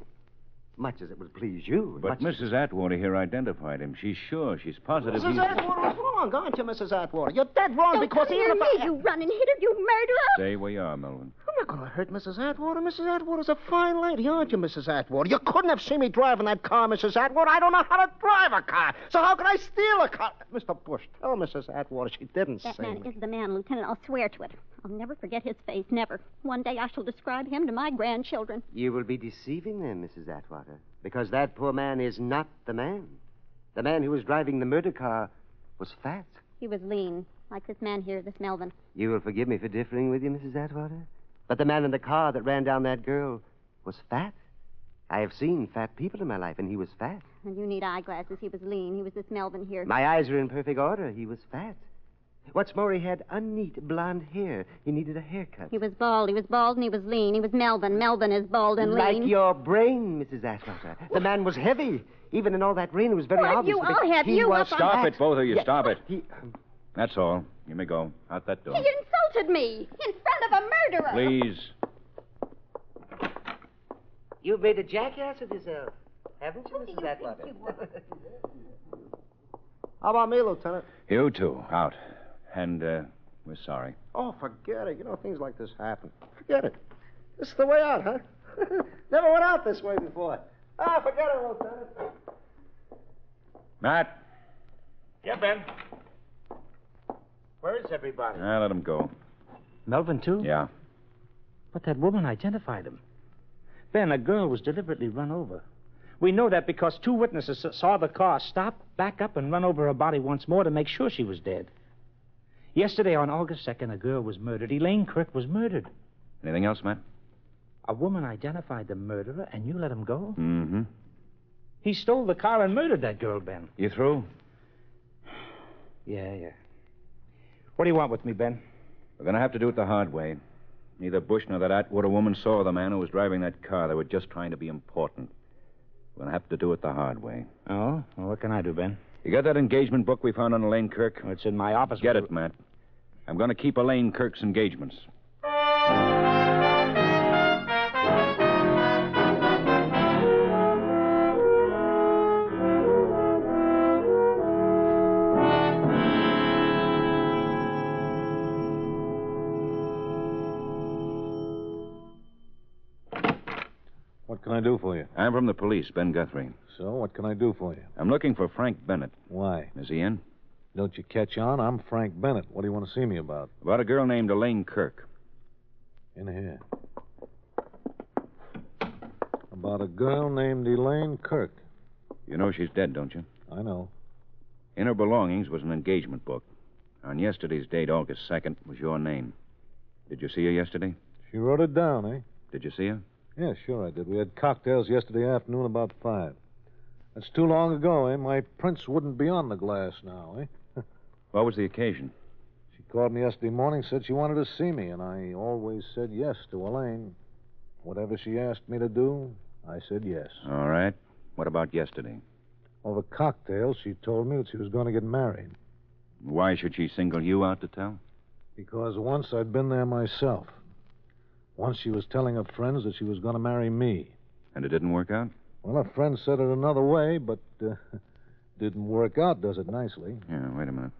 Much as it would please you. But Mrs. Atwater here identified him. She's sure. She's positive Mrs. he's... Atwater's wrong, aren't you, Mrs. Atwater? You're dead wrong Don't because come even near if me, I... you running hitter, you murderer! Stay where you are, Melvin. I'm not going to hurt Mrs. Atwater. Mrs. Atwater's a fine lady, aren't you, Mrs. Atwater? You couldn't have seen me driving that car, Mrs. Atwater. I don't know how to drive a car. So how could I steal a car? Mr. Bush, tell Mrs. Atwater she didn't That say man me. is the man, Lieutenant. I'll swear to it. I'll never forget his face, never. One day I shall describe him to my grandchildren. You will be deceiving them, Mrs. Atwater, because that poor man is not the man. The man who was driving the murder car was fat. He was lean, like this man here, this Melvin. You will forgive me for differing with you, Mrs. Atwater, but the man in the car that ran down that girl was fat. I have seen fat people in my life, and he was fat. And you need eyeglasses. He was lean. He was this Melvin here. My eyes are in perfect order. He was fat. What's more, he had unneat blonde hair. He needed a haircut. He was bald. He was bald and he was lean. He was Melvin. Melvin is bald and lean. Like your brain, Mrs. Atwater. The man was heavy. Even in all that rain, it was very obvious. I'll have he you was up on Stop that. it, both of you. Yeah. Stop it. That's all. You may go. Out that door. He insulted me in front of a murderer. Please. You've made a jackass of yourself, haven't you, Mrs. Atwater? How about me, Lieutenant? You too. Out. And, we're sorry. Oh, forget it. You know, things like this happen. Forget it. This is the way out, huh? Never went out this way before. Ah, forget it, Lieutenant. Matt. Yeah, Ben. Where is everybody? Let him go. Melvin, too? Yeah. But that woman identified him. Ben, a girl was deliberately run over. We know that because 2 witnesses saw the car stop, back up, and run over her body once more to make sure she was dead. Yesterday, on August 2nd, a girl was murdered. Elaine Kirk was murdered. Anything else, Matt? A woman identified the murderer, and you let him go? Mm-hmm. He stole the car and murdered that girl, Ben. You through? Yeah. What do you want with me, Ben? We're going to have to do it the hard way. Neither Bush nor that Atwater woman saw the man who was driving that car. They were just trying to be important. We're going to have to do it the hard way. Oh? Well, what can I do, Ben? You got that engagement book we found on Elaine Kirk? Well, it's in my office. Get it, Matt. I'm going to keep Elaine Kirk's engagements. What can I do for you? I'm from the police, Ben Guthrie. So, what can I do for you? I'm looking for Frank Bennett. Why? Is he in? Don't you catch on? I'm Frank Bennett. What do you want to see me about? About a girl named Elaine Kirk. In here. About a girl named Elaine Kirk. You know she's dead, don't you? I know. In her belongings was an engagement book. On yesterday's date, August 2nd, was your name. Did you see her yesterday? She wrote it down, eh? Did you see her? Yeah, sure I did. We had cocktails yesterday afternoon about 5. That's too long ago, eh? My prints wouldn't be on the glass now, eh? What was the occasion? She called me yesterday morning, said she wanted to see me, and I always said yes to Elaine. Whatever she asked me to do, I said yes. All right. What about yesterday? Over cocktails, she told me that she was going to get married. Why should she single you out to tell? Because once I'd been there myself. Once she was telling her friends that she was going to marry me. And it didn't work out? Well, her friend said it another way, but didn't work out, does it nicely? Yeah, wait a minute.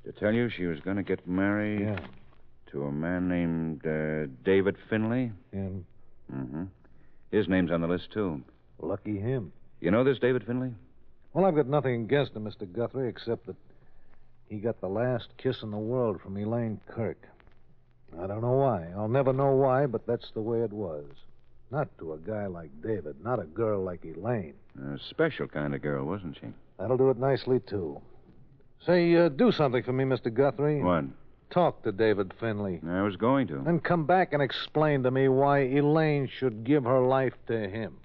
To tell you she was going to get married to a man named David Finley? Yeah. Mm-hmm. His name's on the list, too. Lucky him. You know this David Finley? Well, I've got nothing against him, Mr. Guthrie, except that he got the last kiss in the world from Elaine Kirk. I don't know why. I'll never know why, but that's the way it was. Not to a guy like David, not a girl like Elaine. A special kind of girl, wasn't she? That'll do it nicely, too. Say, do something for me, Mr. Guthrie. What? Talk to David Finley. I was going to. Then come back and explain to me why Elaine should give her life to him.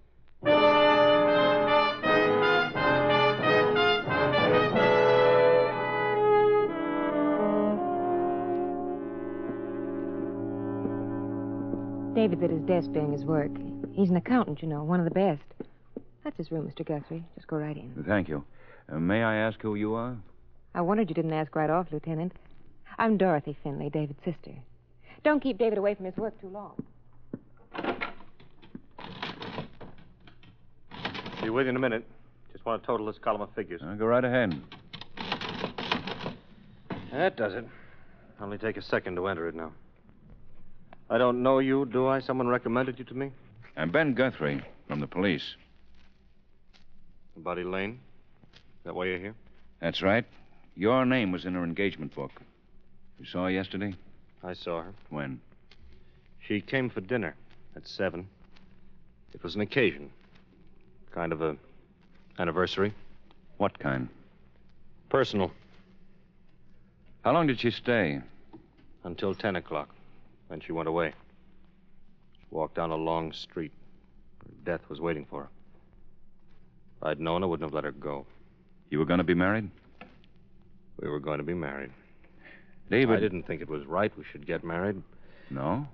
David's at his desk doing his work. He's an accountant, you know, one of the best. That's his room, Mr. Guthrie. Just go right in. Thank you. May I ask who you are? I wondered you didn't ask right off, Lieutenant. I'm Dorothy Finley, David's sister. Don't keep David away from his work too long. Be with you in a minute. Just want to total this column of figures. Go right ahead. That does it. Only take a second to enter it now. I don't know you, do I? Someone recommended you to me? I'm Ben Guthrie from the police. About Elaine? Is that why you're here? That's right. Your name was in her engagement book. You saw her yesterday? I saw her. When? She came for dinner at 7. It was an occasion. Kind of a anniversary. What kind? Personal. How long did she stay? Until 10 o'clock. Then she went away. She walked down a long street. Her death was waiting for her. If I'd known, I wouldn't have let her go. You were going to be married? We were going to be married. David... I didn't think it was right we should get married. No?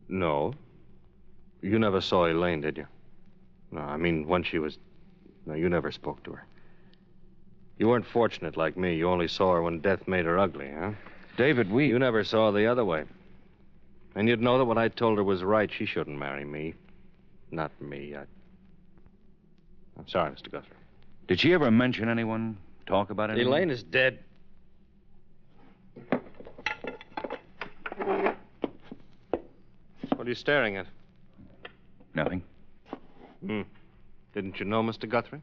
No. You never saw Elaine, did you? No, I mean, when she was... No, you never spoke to her. You weren't fortunate like me. You only saw her when death made her ugly, huh? David, You never saw the other way. And you'd know that when I told her was right, she shouldn't marry me. Not me. I'm sorry, Mr. Guthrie. Did she ever mention anyone? Talk about anyone? Elaine is dead. What are you staring at? Nothing. Didn't you know, Mr. Guthrie?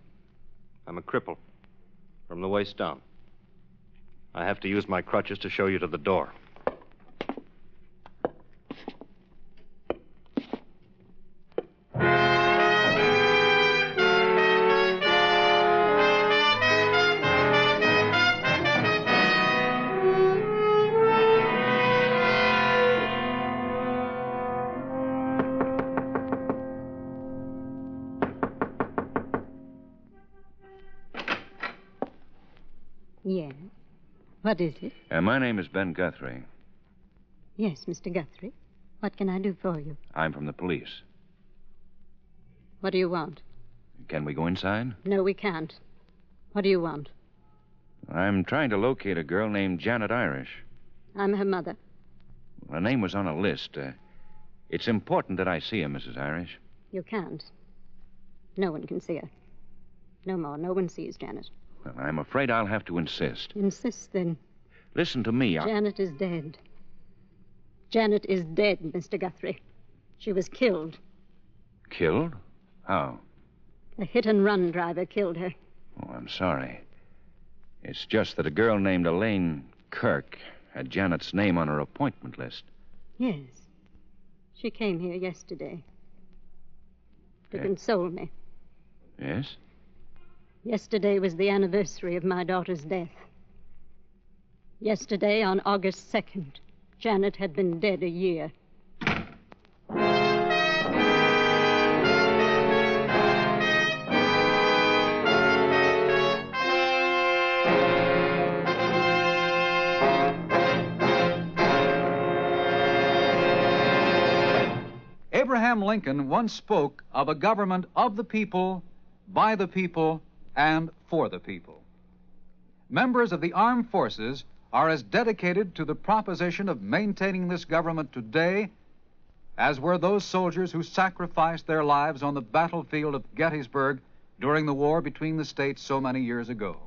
I'm a cripple. From the waist down. I have to use my crutches to show you to the door. Yes. What is it? My name is Ben Guthrie. Yes, Mr. Guthrie. What can I do for you? I'm from the police. What do you want? Can we go inside? No, we can't. What do you want? I'm trying to locate a girl named Janet Irish. I'm her mother. Her name was on a list. It's important that I see her, Mrs. Irish. You can't. No one can see her. No more. No one sees Janet. Well, I'm afraid I'll have to insist. Insist, then. Listen to me. Janet is dead. Janet is dead, Mr. Guthrie. She was killed. Killed? How? A hit-and-run driver killed her. Oh, I'm sorry. It's just that a girl named Elaine Kirk had Janet's name on her appointment list. Yes. She came here yesterday. To console me. Yes? Yesterday was the anniversary of my daughter's death. Yesterday, on August 2nd, Janet had been dead a year. Abraham Lincoln once spoke of a government of the people, by the people, and for the people. Members of the armed forces are as dedicated to the proposition of maintaining this government today as were those soldiers who sacrificed their lives on the battlefield of Gettysburg during the war between the states so many years ago.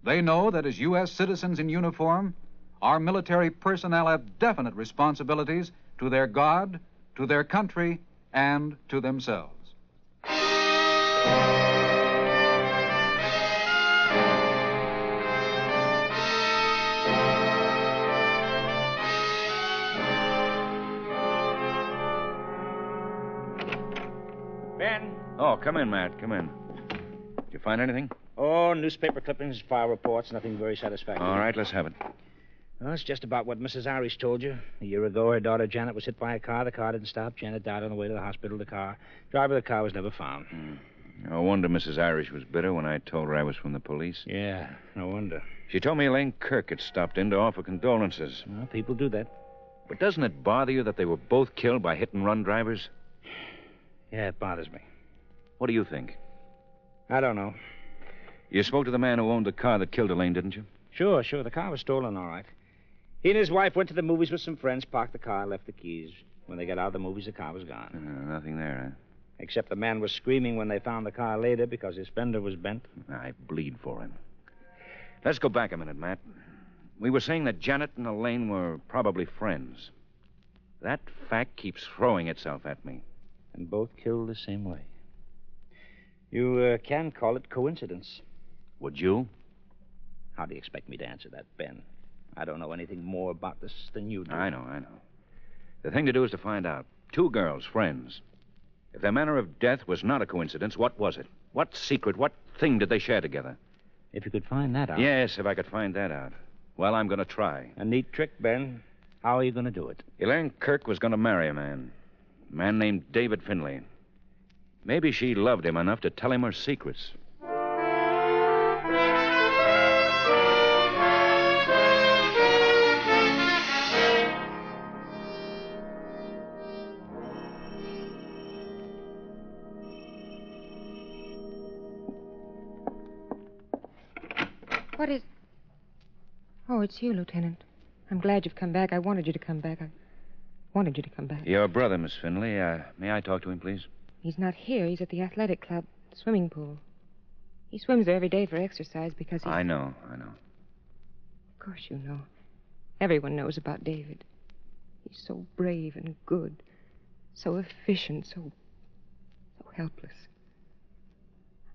They know that as U.S. citizens in uniform, our military personnel have definite responsibilities to their God, to their country, and to themselves. Ben? Oh, come in, Matt. Come in. Did you find anything? Oh, newspaper clippings, file reports, nothing very satisfactory. All right, let's have it. Well, it's just about what Mrs. Irish told you. A year ago, her daughter Janet was hit by a car. The car didn't stop. Janet died on the way to the hospital. Driver of the car was never found. No wonder Mrs. Irish was bitter when I told her I was from the police. Yeah, no wonder. She told me Elaine Kirk had stopped in to offer condolences. Well, people do that. But doesn't it bother you that they were both killed by hit-and-run drivers? Yeah, it bothers me. What do you think? I don't know. You spoke to the man who owned the car that killed Elaine, didn't you? Sure. The car was stolen, all right. He and his wife went to the movies with some friends, parked the car, left the keys. When they got out of the movies, the car was gone. Nothing there, huh? Except the man was screaming when they found the car later because his fender was bent. I bleed for him. Let's go back a minute, Matt. We were saying that Janet and Elaine were probably friends. That fact keeps throwing itself at me. And both killed the same way. You can call it coincidence. Would you? How do you expect me to answer that, Ben? I don't know anything more about this than you do. I know. The thing to do is to find out. Two girls, friends. If their manner of death was not a coincidence, what was it? What secret, what thing did they share together? If you could find that out. Yes, if I could find that out. Well, I'm going to try. A neat trick, Ben. How are you going to do it? Elaine Kirk was going to marry a man named David Finley. Maybe she loved him enough to tell him her secrets. What is... Oh, it's you, Lieutenant. I'm glad you've come back. I wanted you to come back. Your brother, Miss Finley. May I talk to him, please? He's not here. He's at the athletic club, the swimming pool. He swims there every day for exercise because he's... I know. Of course you know. Everyone knows about David. He's so brave and good. So efficient, so helpless.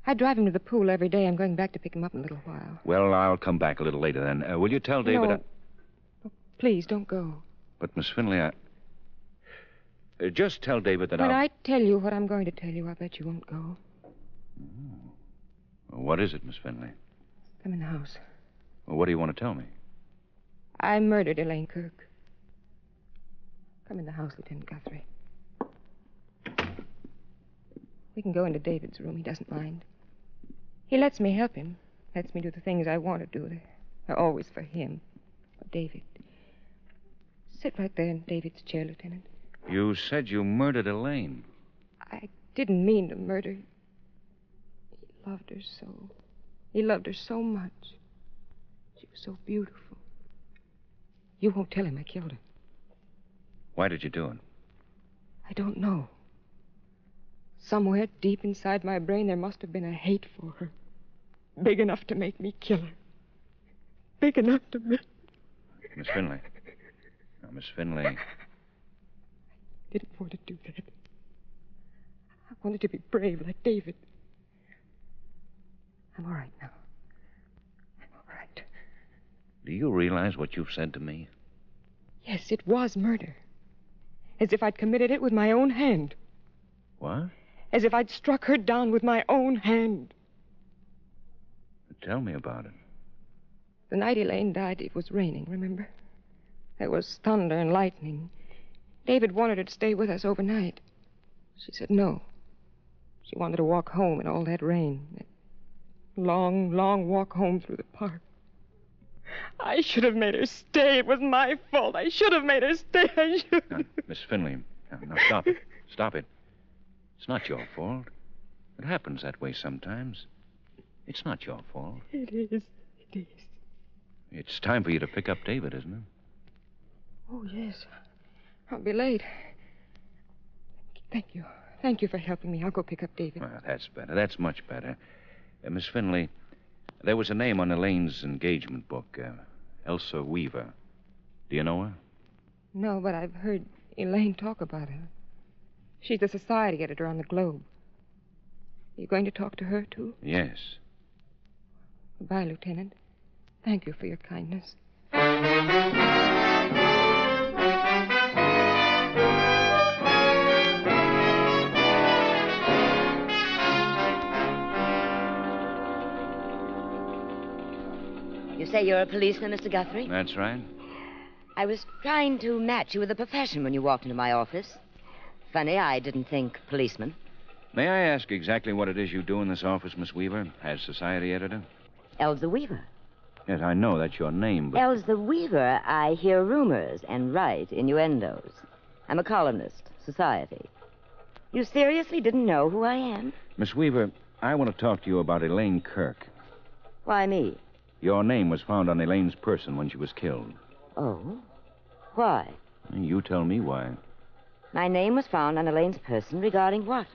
I drive him to the pool every day. I'm going back to pick him up in a little while. Well, I'll come back a little later then. Will you tell David... No. Please, don't go. But, Miss Finley, just tell David that When I tell you what I'm going to tell you, I bet you won't go. What is it, Miss Finley? Come in the house. Well, what do you want to tell me? I murdered Elaine Kirk. Come in the house, Lieutenant Guthrie. We can go into David's room. He doesn't mind. He lets me help him. Lets me do the things I want to do. They're always for him. For David. Sit right there in David's chair, Lieutenant. You said you murdered Elaine. I didn't mean to murder. He loved her so. He loved her so much. She was so beautiful. You won't tell him I killed her. Why did you do it? I don't know. Somewhere deep inside my brain, there must have been a hate for her. Big enough to make me kill her. Big enough to make... Miss Finley. Now, Miss Finley. I didn't want to do that. I wanted to be brave like David. I'm all right now. I'm all right. Do you realize what you've said to me? Yes, it was murder. As if I'd committed it with my own hand. What? As if I'd struck her down with my own hand. Tell me about it. The night Elaine died, it was raining, remember? There was thunder and lightning. David wanted her to stay with us overnight. She said no. She wanted to walk home in all that rain. That long, long walk home through the park. I should have made her stay. It was my fault. I should have made her stay. I should. Now, Miss Finley, Frankie. Now, stop it. Stop it. It's not your fault. It happens that way sometimes. It's not your fault. It is. It is. It's time for you to pick up David, isn't it? Oh, yes. I'll be late. Thank you. Thank you for helping me. I'll go pick up David. Well, that's better. That's much better. Miss Finley, there was a name on Elaine's engagement book, Elsa Weaver. Do you know her? No, but I've heard Elaine talk about her. She's a society editor on the Globe. Are you going to talk to her, too? Yes. Goodbye, Lieutenant. Thank you for your kindness. You say you're a policeman, Mr. Guthrie? That's right. I was trying to match you with a profession when you walked into my office. Funny, I didn't think policeman. May I ask exactly what it is you do in this office, Miss Weaver, as society editor? Elsa Weaver. Yes, I know that's your name, but... Elsa Weaver, I hear rumors and write innuendos. I'm a columnist, society. You seriously didn't know who I am? Miss Weaver, I want to talk to you about Elaine Kirk. Why me? Your name was found on Elaine's person when she was killed. Oh? Why? You tell me why. My name was found on Elaine's person regarding what?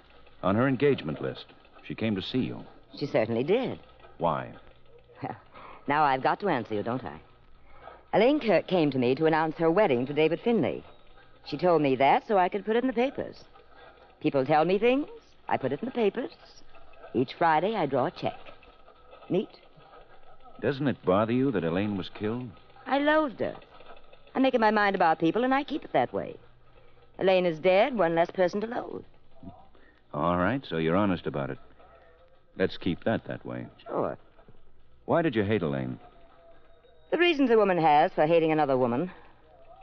On her engagement list. She came to see you. She certainly did. Why? Well, now I've got to answer you, don't I? Elaine Kirk came to me to announce her wedding to David Finley. She told me that so I could put it in the papers. People tell me things, I put it in the papers. Each Friday I draw a check. Neat? Doesn't it bother you that Elaine was killed? I loathed her. I make up my mind about people, and I keep it that way. Elaine is dead, one less person to loathe. All right, so you're honest about it. Let's keep that way. Sure. Why did you hate Elaine? The reasons a woman has for hating another woman.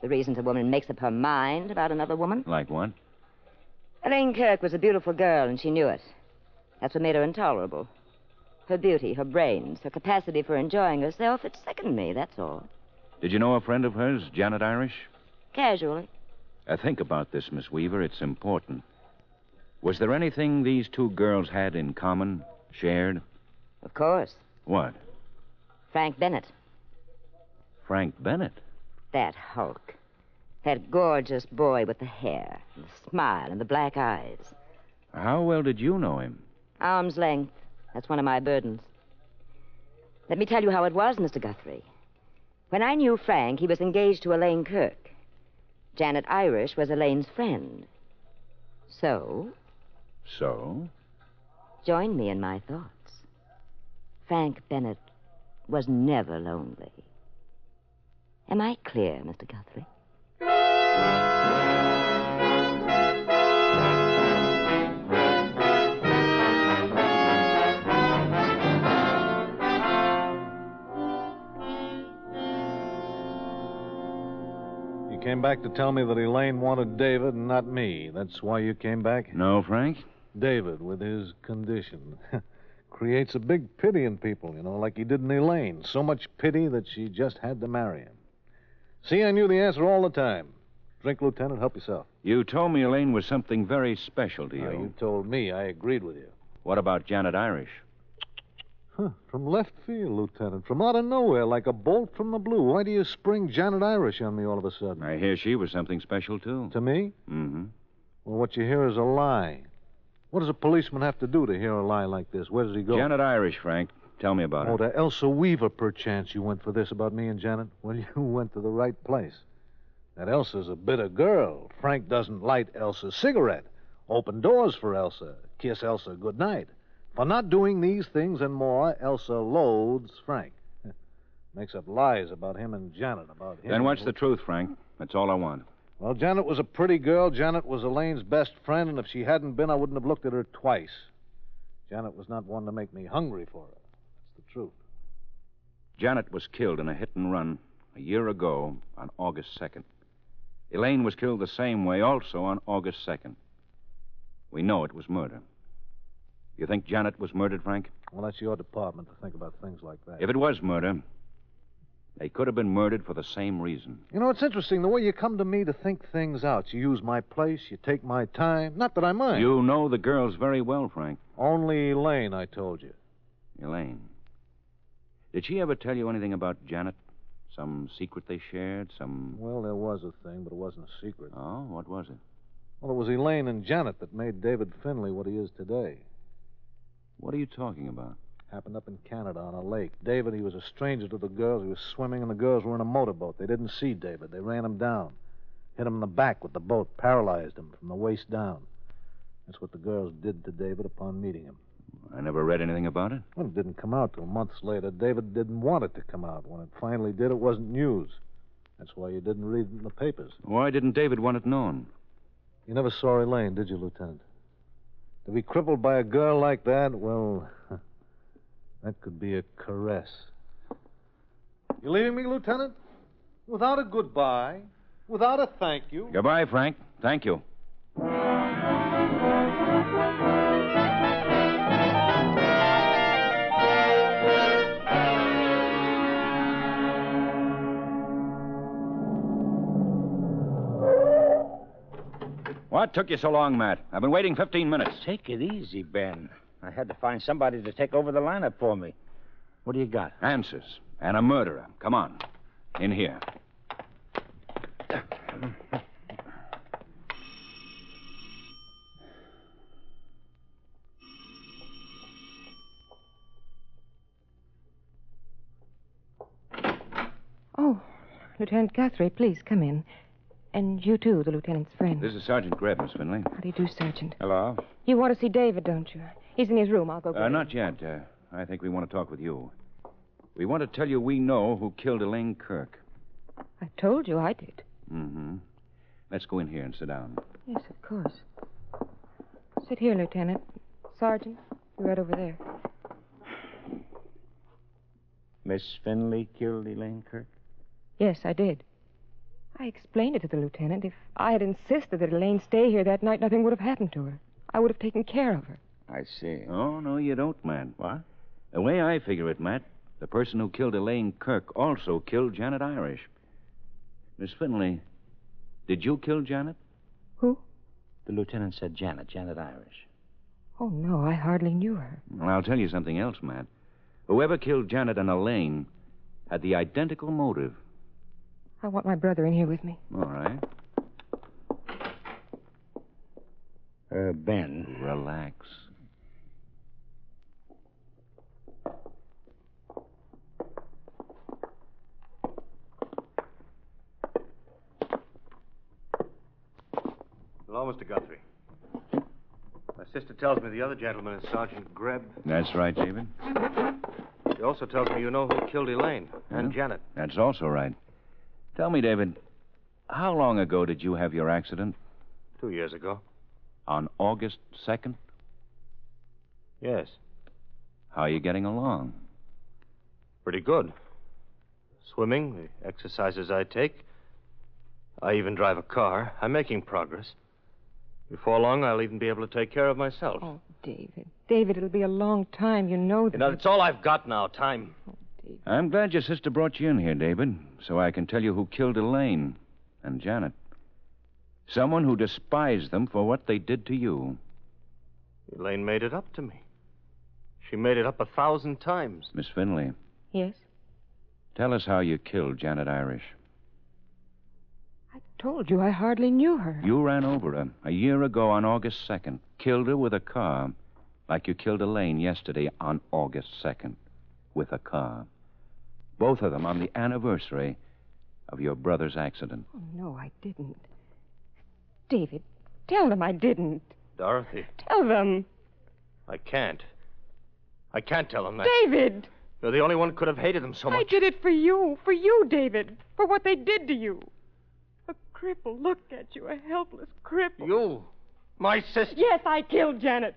The reasons a woman makes up her mind about another woman. Like what? Elaine Kirk was a beautiful girl, and she knew it. That's what made her intolerable. Her beauty, her brains, her capacity for enjoying herself, it sickened me, that's all. Did you know a friend of hers, Janet Irish? Casually. Think about this, Miss Weaver. It's important. Was there anything these two girls had in common, shared? Of course. What? Frank Bennett. Frank Bennett? That hulk. That gorgeous boy with the hair, and the smile, and the black eyes. How well did you know him? Arm's length. That's one of my burdens. Let me tell you how it was, Mr. Guthrie. When I knew Frank, he was engaged to Elaine Kirk. Janet Irish was Elaine's friend. So? So? Join me in my thoughts. Frank Bennett was never lonely. Am I clear, Mr. Guthrie? You came back to tell me that Elaine wanted David and not me. That's why you came back? No, Frank. David, with his condition, creates a big pity in people, like he did in Elaine. So much pity that she just had to marry him. See, I knew the answer all the time. Drink, Lieutenant, help yourself. You told me Elaine was something very special to you. You told me. I agreed with you. What about Janet Irish? From left field, Lieutenant. From out of nowhere, like a bolt from the blue. Why do you spring Janet Irish on me all of a sudden? I hear she was something special, too. To me? Mm-hmm. Well, what you hear is a lie. What does a policeman have to do to hear a lie like this? Where does he go? Janet Irish, Frank. Tell me about her. Oh, to Elsa Weaver, perchance, you went for this about me and Janet? Well, you went to the right place. That Elsa's a bitter girl. Frank doesn't light Elsa's cigarette. Open doors for Elsa. Kiss Elsa goodnight. For not doing these things and more, Elsa loathes Frank. Makes up lies about him and Janet, about him. Then what's the truth, Frank? That's all I want. Well, Janet was a pretty girl. Janet was Elaine's best friend, and if she hadn't been, I wouldn't have looked at her twice. Janet was not one to make me hungry for her. That's the truth. Janet was killed in a hit and run a year ago on August 2nd. Elaine was killed the same way also on August 2nd. We know it was murder. You think Janet was murdered, Frank? Well, that's your department to think about things like that. If it was murder, They could have been murdered for the same reason. You know, it's interesting the way you come to me to think things out. You use my place, you take my time. Not that I mind. You know the girls very well, Frank. Only Elaine, I told you. Elaine. Did she ever tell you anything about Janet? Some secret they shared? Well, there was a thing, but it wasn't a secret. Oh, what was it? Well, it was Elaine and Janet that made David Finley what he is today. What are you talking about? Happened up in Canada on a lake. David, he was a stranger to the girls. He was swimming, and the girls were in a motorboat. They didn't see David. They ran him down. Hit him in the back with the boat, paralyzed him from the waist down. That's what the girls did to David upon meeting him. I never read anything about it. Well, it didn't come out till months later. David didn't want it to come out. When it finally did, it wasn't news. That's why you didn't read it in the papers. Why didn't David want it known? You never saw Elaine, did you, Lieutenant? To be crippled by a girl like that, well, that could be a caress. You leaving me, Lieutenant? Without a goodbye? Without a thank you? Goodbye, Frank. Thank you. What took you so long, Matt? I've been waiting 15 minutes. Take it easy, Ben. I had to find somebody to take over the lineup for me. What do you got? Answers. And a murderer. Come on. In here. Oh, Lieutenant Guthrie, please come in. And you, too, the lieutenant's friend. This is Sergeant Greb, Miss Finley. How do you do, Sergeant? Hello. You want to see David, don't you? He's in his room. I'll go get him. Not yet. I think we want to talk with you. We want to tell you we know who killed Elaine Kirk. I told you I did. Mm-hmm. Let's go in here and sit down. Yes, of course. Sit here, Lieutenant. Sergeant, you're right over there. Miss Finley killed Elaine Kirk? Yes, I did. I explained it to the lieutenant. If I had insisted that Elaine stay here that night, nothing would have happened to her. I would have taken care of her. I see. Oh, no, you don't, Matt. What? The way I figure it, Matt, the person who killed Elaine Kirk also killed Janet Irish. Miss Finley, did you kill Janet? Who? The lieutenant said Janet Irish. Oh, no, I hardly knew her. Well, I'll tell you something else, Matt. Whoever killed Janet and Elaine had the identical motive. I want my brother in here with me. All right. Ben. Relax. Hello, Mr. Guthrie. My sister tells me the other gentleman is Sergeant Greb. That's right, David. She also tells me you know who killed Elaine and Janet. That's also right. Tell me, David, how long ago did you have your accident? 2 years ago. On August 2nd? Yes. How are you getting along? Pretty good. Swimming, the exercises I take. I even drive a car. I'm making progress. Before long, I'll even be able to take care of myself. Oh, David. David, it'll be a long time. You know that. You know, that's all I've got now, time. I'm glad your sister brought you in here, David, so I can tell you who killed Elaine and Janet. Someone who despised them for what they did to you. Elaine made it up to me. She made it up 1,000 times. Miss Finley. Yes? Tell us how you killed Janet Irish. I told you I hardly knew her. You ran over her a year ago on August 2nd. Killed her with a car, like you killed Elaine yesterday on August 2nd. With a car. Both of them on the anniversary of your brother's accident. Oh, no, I didn't. David, tell them I didn't. Dorothy. Tell them. I can't. I can't tell them that. David! You're the only one who could have hated them so much. I did it for you. For you, David. For what they did to you. A cripple. Look at you. A helpless cripple. You? My sister? Yes, I killed Janet.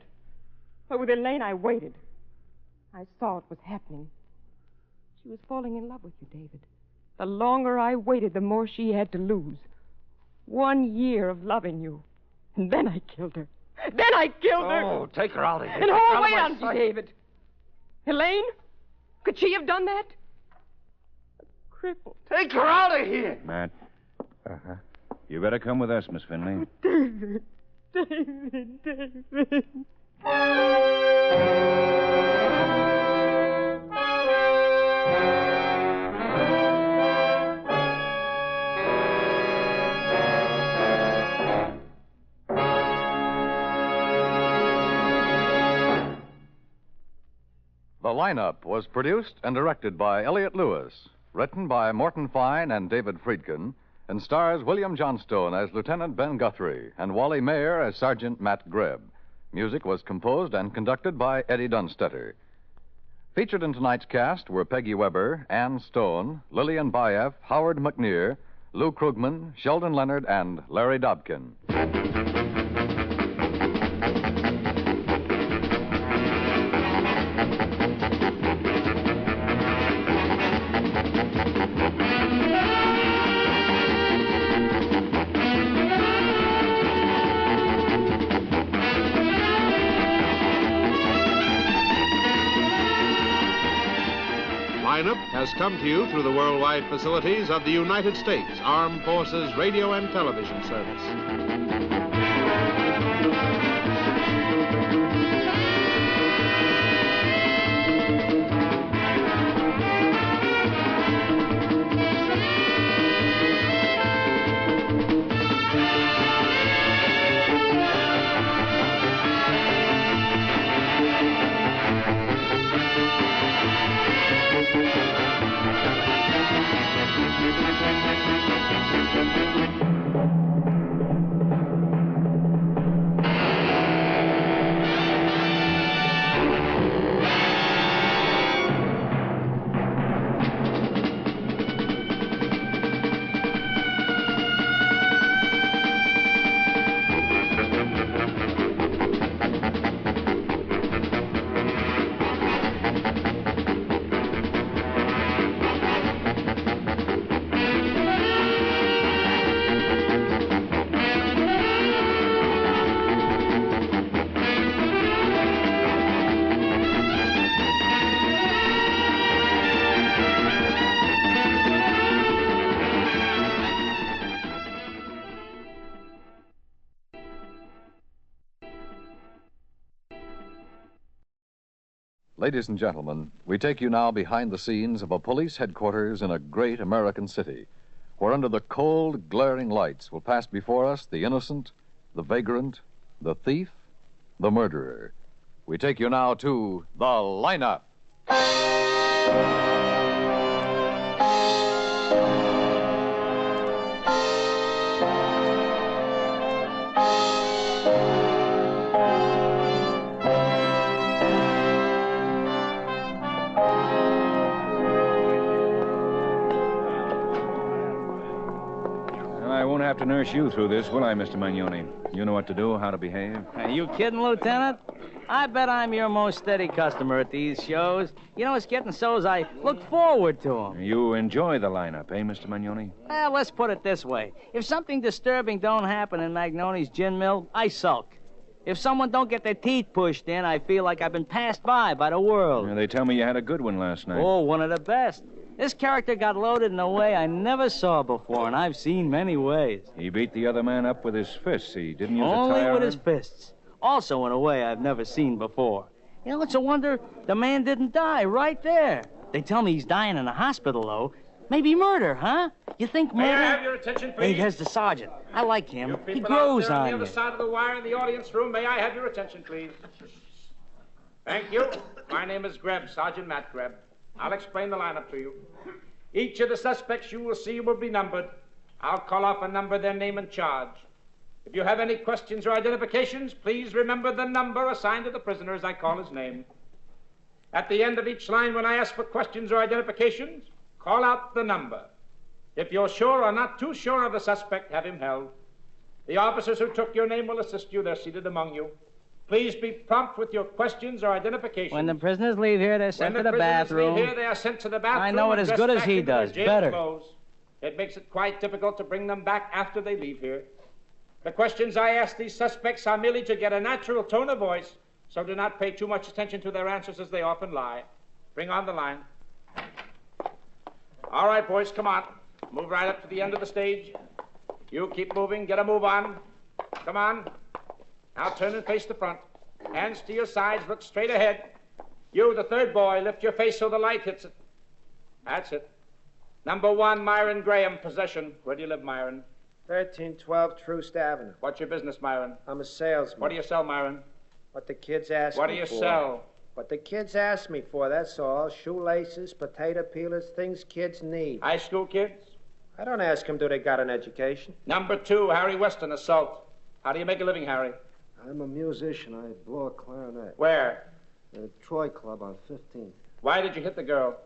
But with Elaine, I waited. I saw it was happening. She was falling in love with you, David. The longer I waited, the more she had to lose. 1 year of loving you. And then I killed her. Then I killed her. Oh, take her out of here. And hold wait on, David. Elaine? Could she have done that? A crippled. Take her out of here! Matt. Uh-huh. You better come with us, Miss Finley. David. David, David. The Lineup was produced and directed by Elliott Lewis, written by Morton Fine and David Friedkin, and stars William Johnstone as Lieutenant Ben Guthrie and Wally Mayer as Sergeant Matt Grebb. Music was composed and conducted by Eddie Dunstetter. Featured in tonight's cast were Peggy Weber, Ann Stone, Lillian Baeff, Howard McNear, Lou Krugman, Sheldon Leonard, and Larry Dobkin. Lineup has come to you through the worldwide facilities of the United States Armed Forces Radio and Television Service. Ladies and gentlemen, we take you now behind the scenes of a police headquarters in a great American city, where under the cold, glaring lights will pass before us the innocent, the vagrant, the thief, the murderer. We take you now to The Lineup. I won't have to nurse you through this, will I, Mr. Magnoni? You know what to do, how to behave. Are you kidding, Lieutenant? I bet I'm your most steady customer at these shows. You know, it's getting so as I look forward to them. You enjoy the lineup, eh, Mr. Magnoni? Well, let's put it this way. If something disturbing don't happen in Magnoni's gin mill, I sulk. If someone don't get their teeth pushed in, I feel like I've been passed by the world. Yeah, they tell me you had a good one last night. Oh, one of the best. This character got loaded in a way I never saw before, and I've seen many ways. He beat the other man up with his fists. He didn't use Only a tire with his fists. Also in a way I've never seen before. You know, it's a wonder the man didn't die right there. They tell me he's dying in a hospital, though. Maybe murder, huh? You think murder? May I have your attention, please? Hey, there's the sergeant. I like him. You He people grows out there on on the you. other side of the wire in the audience room, may I have your attention, please? Thank you. My name is Grebb, Sergeant Matt Grebb. I'll explain the lineup to you. Each of the suspects you will see will be numbered. I'll call off a number, their name, and charge. If you have any questions or identifications, please remember the number assigned to the prisoner as I call his name. At the end of each line, when I ask for questions or identifications, call out the number. If you're sure or not too sure of the suspect, have him held. The officers who took your name will assist you. They're seated among you. Please be prompt with your questions or identifications. When the prisoners leave here, they're sent to the When the prisoners bathroom. leave here, they are sent to the bathroom. I know it and as dressed good as back he into their does. jail Better. clothes. It makes it quite difficult to bring them back after they leave here. The questions I ask these suspects are merely to get a natural tone of voice, so do not pay too much attention to their answers as they often lie. Bring on the line. All right, boys, come on. Move right up to the end of the stage. You keep moving. Get a move on. Come on. Now turn and face the front. Hands to your sides. Look straight ahead. You, the third boy, lift your face so the light hits it. That's it. Number 1, Myron Graham, possession. Where do you live, Myron? 1312 Troost Avenue. What's your business, Myron? I'm a salesman. What do you sell, Myron? What the kids ask me for. What do you sell? What the kids ask me for, that's all. Shoelaces, potato peelers, things kids need. High school kids? I don't ask them, do they got an education? Number 2, Harry Weston, assault. How do you make a living, Harry? I'm a musician. I blow a clarinet. Where? At Troy Club on 15th. Why did you hit the girl?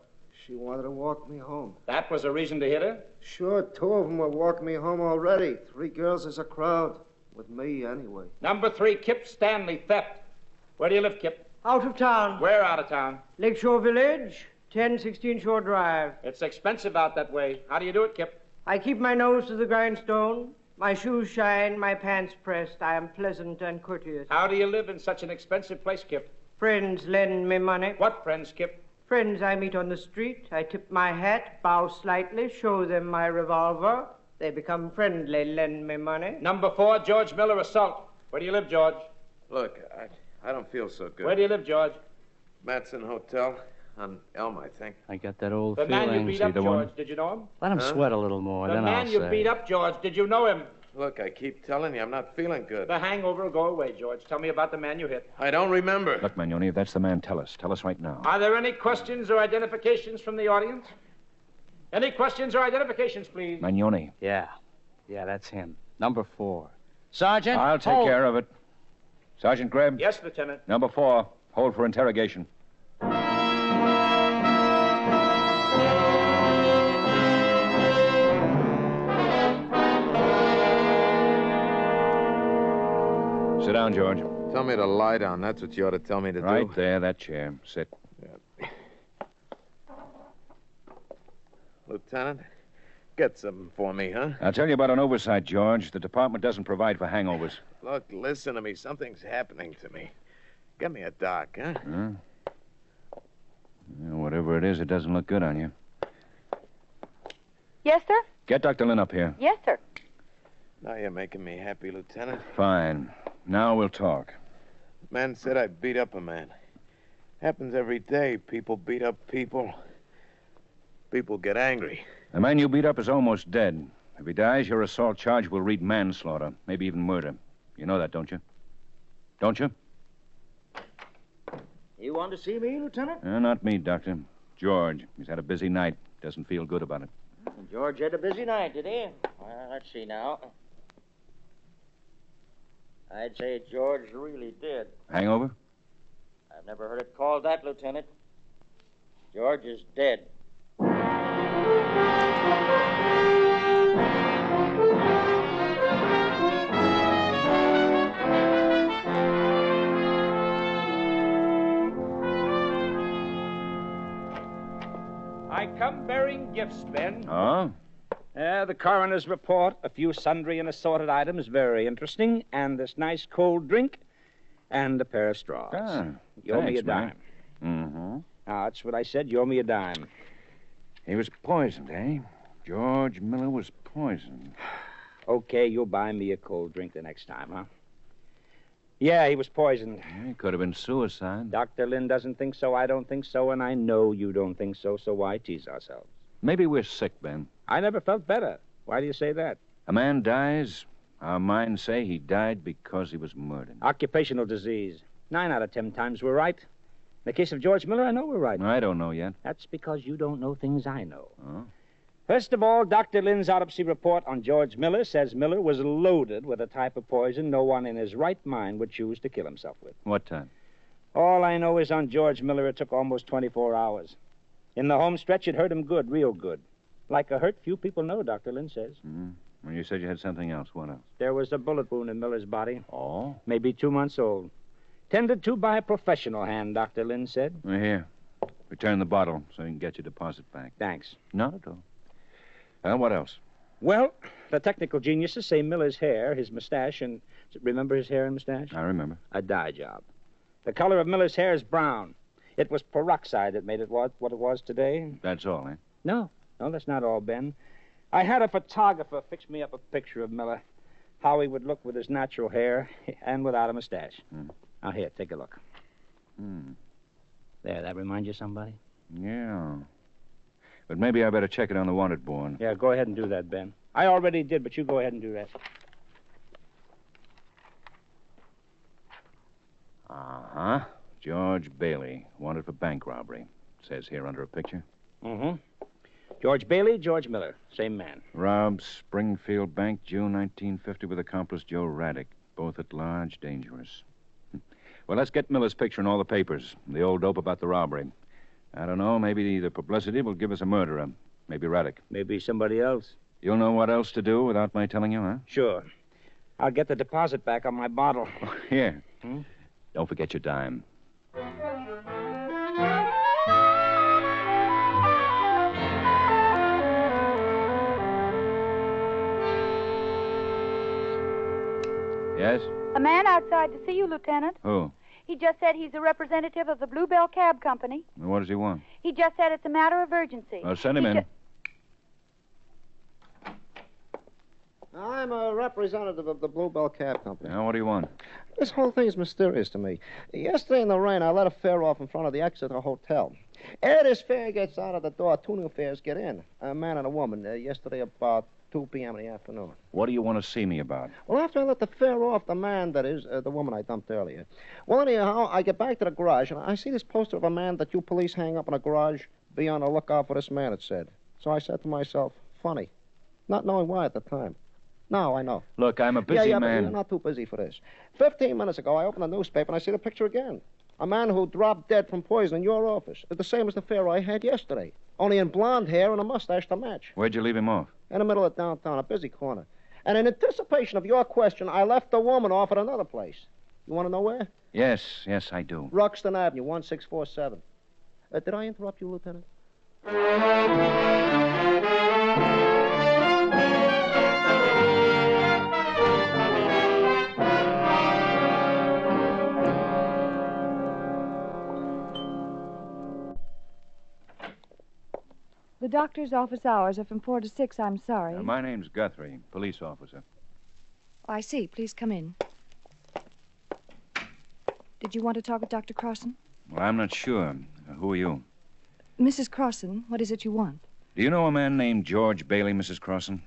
She wanted to walk me home. That was a reason to hit her? Sure, 2 of them were walking me home already. 3 girls is a crowd. With me, anyway. Number 3, Kip Stanley, theft. Where do you live, Kip? Out of town. Where out of town? Lakeshore Village, 1016 Shore Drive. It's expensive out that way. How do you do it, Kip? I keep my nose to the grindstone. My shoes shine, my pants pressed. I am pleasant and courteous. How do you live in such an expensive place, Kip? Friends lend me money. What friends, Kip? Friends I meet on the street. I tip my hat, bow slightly, show them my revolver. They become friendly, lend me money. Number 4, George Miller, assault. Where do you live, George? Look, I don't feel so good. Where do you live, George? Matson Hotel on Elm, I think. I got that old The feeling. man you beat up, George, did you know him? Let him sweat a little more, The then I'll man you say. beat up, George, did you know him? Look, I keep telling you, I'm not feeling good. The hangover will go away, George. Tell me about the man you hit. I don't remember. Look, Magnoni, if that's the man, tell us. Tell us right now. Are there any questions or identifications from the audience? Any questions or identifications, please? Magnoni. Yeah, that's him. Number 4. Sergeant? I'll take care of it. Sergeant Greb? Yes, Lieutenant. Number 4, hold for interrogation. Sit down, George. Tell me to lie down. That's what you ought to tell me to do. Right there, that chair. Sit. Yeah. Lieutenant, get something for me, huh? I'll tell you about an oversight, George. The department doesn't provide for hangovers. Look, listen to me. Something's happening to me. Get me a doc, huh? Huh? Yeah, whatever it is, it doesn't look good on you. Yes, sir? Get Dr. Lynn up here. Yes, sir. Now you're making me happy, Lieutenant. Fine. Now we'll talk. Man said I beat up a man. Happens every day. People beat up people. People get angry. The man you beat up is almost dead. If he dies, your assault charge will read manslaughter, maybe even murder. You know that, don't you? Don't you? You want to see me, Lieutenant? Not me, Doctor. George. He's had a busy night. Doesn't feel good about it. George had a busy night, did he? Well, let's see now. I'd say George really did. Hangover? I've never heard it called that, Lieutenant. George is dead. I come bearing gifts, Ben. Oh? The coroner's report, a few sundry and assorted items, very interesting, and this nice cold drink, and a pair of straws. You owe me a dime. Mm-hmm. That's what I said. You owe me a dime. He was poisoned, eh? George Miller was poisoned. Okay, you'll buy me a cold drink the next time, huh? Yeah, he was poisoned. Yeah, it could have been suicide. Dr. Lynn doesn't think so, I don't think so, and I know you don't think so, so why tease ourselves? Maybe we're sick, Ben. I never felt better. Why do you say that? A man dies, our minds say he died because he was murdered. Occupational disease. 9 out of 10 times we're right. In the case of George Miller, I know we're right. I don't know yet. That's because you don't know things I know. Oh? First of all, Dr. Lynn's autopsy report on George Miller says Miller was loaded with a type of poison no one in his right mind would choose to kill himself with. What time? All I know is on George Miller it took almost 24 hours. In the home stretch, it hurt him good, real good. Like a hurt few people know, Dr. Lynn says. Well, you said you had something else. What else? There was a bullet wound in Miller's body. Oh? Maybe 2 months old. Tended to by a professional hand, Dr. Lynn said. Well, here. Return the bottle so you can get your deposit back. Thanks. Not at all. What else? Well, the technical geniuses say Miller's hair, his mustache, and... Remember his hair and mustache? I remember. A dye job. The color of Miller's hair is brown. It was peroxide that made it what it was today. That's all, eh? No. No, that's not all, Ben. I had a photographer fix me up a picture of Miller, how he would look with his natural hair and without a mustache. Now, here, take a look. There, that remind you of somebody? Yeah. But maybe I better check it on the wanted board. Yeah, go ahead and do that, Ben. I already did, but you go ahead and do that. Uh-huh. George Bailey, wanted for bank robbery. Says here under a picture. Mm-hmm. George Bailey, George Miller. Same man. Robbed Springfield Bank, June 1950, with accomplice Joe Raddick. Both at large, dangerous. Well, let's get Miller's picture in all the papers. The old dope about the robbery. I don't know, maybe the publicity will give us a murderer. Maybe Raddick. Maybe somebody else. You'll know what else to do without my telling you, huh? Sure. I'll get the deposit back on my bottle. Here. Don't forget your dime. Yes? A man outside to see you, Lieutenant. Who? He just said he's a representative of the Bluebell Cab Company. What does he want? He just said it's a matter of urgency. Well, send him in. I'm a representative of the Bluebell Cab Company. Now, what do you want? This whole thing is mysterious to me. Yesterday in the rain, I let a fare off in front of the Exeter Hotel. Ere this fare gets out of the door, two new fares get in. A man and a woman. Yesterday about 2 p.m. in the afternoon. What do you want to see me about? Well, after I let the fare off, the man, that is, the woman I dumped earlier. Well, anyhow, I get back to the garage, and I see this poster of a man that you police hang up in a garage. Be on the lookout for this man, it said. So I said to myself, funny. Not knowing why at the time. Now I know. Look, I'm a busy man. man. But you're not too busy for this. 15 minutes ago, I opened the newspaper, and I see the picture again. A man who dropped dead from poison in your office. It's the same as the fare I had yesterday. Only in blonde hair and a mustache to match. Where'd you leave him off? In the middle of downtown, a busy corner. And in anticipation of your question, I left the woman off at another place. You want to know where? Yes, I do. Ruxton Avenue, 1647. Did I interrupt you, Lieutenant? The doctor's office hours are from 4 to 6. I'm sorry. My name's Guthrie, police officer. Oh, I see. Please come in. Did you want to talk with Dr. Crossan? Well, I'm not sure. Who are you? Mrs. Crossan, what is it you want? Do you know a man named George Bailey, Mrs. Crossan?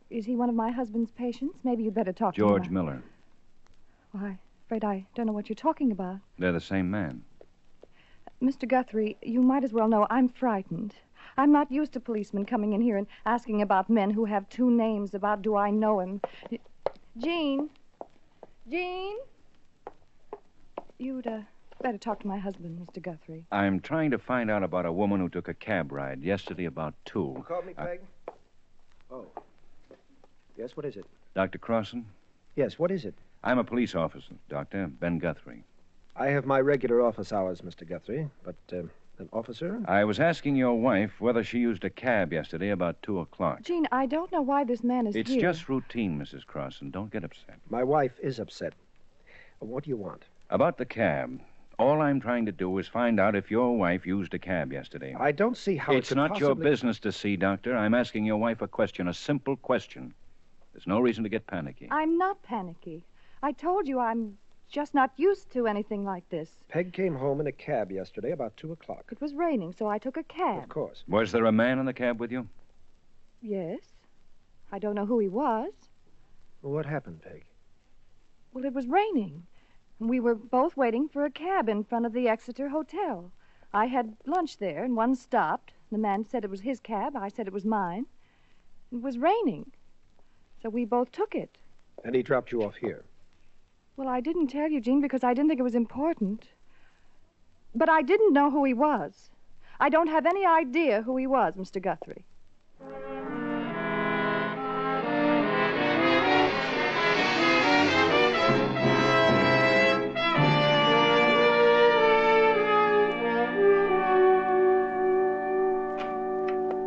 Is he one of my husband's patients? Maybe you'd better talk George to him. Miller. Well, I'm afraid I don't know what you're talking about. They're the same man. Mr. Guthrie, you might as well know I'm frightened. I'm not used to policemen coming in here and asking about men who have two names, about do I know him. Jean? Jean? You'd better talk to my husband, Mr. Guthrie. I'm trying to find out about a woman who took a cab ride yesterday about 2. You called me, Peg? Oh. Yes, what is it? Dr. Crossan? Yes, what is it? I'm a police officer, Dr. Ben Guthrie. I have my regular office hours, Mr. Guthrie, but, an officer? I was asking your wife whether she used a cab yesterday about 2 o'clock. Jean, I don't know why this man is It's here. just routine, Mrs. Crossan. Don't get upset. My wife is upset. What do you want? About the cab. All I'm trying to do is find out if your wife used a cab yesterday. I don't see how It's not your possibly... business to see, Doctor. I'm asking your wife a question, a simple question. There's no reason to get panicky. I'm not panicky. I told you I'm just not used to anything like this. Peg came home in a cab yesterday about 2 o'clock. It was raining, so I took a cab. Of course. Was there a man in the cab with you? Yes. I don't know who he was. Well, what happened, Peg? Well, it was raining. And we were both waiting for a cab in front of the Exeter Hotel. I had lunch there, and one stopped. The man said it was his cab. I said it was mine. It was raining. So we both took it. And he dropped you off here? Well, I didn't tell you, Jean, because I didn't think it was important. But I didn't know who he was. I don't have any idea who he was, Mr. Guthrie.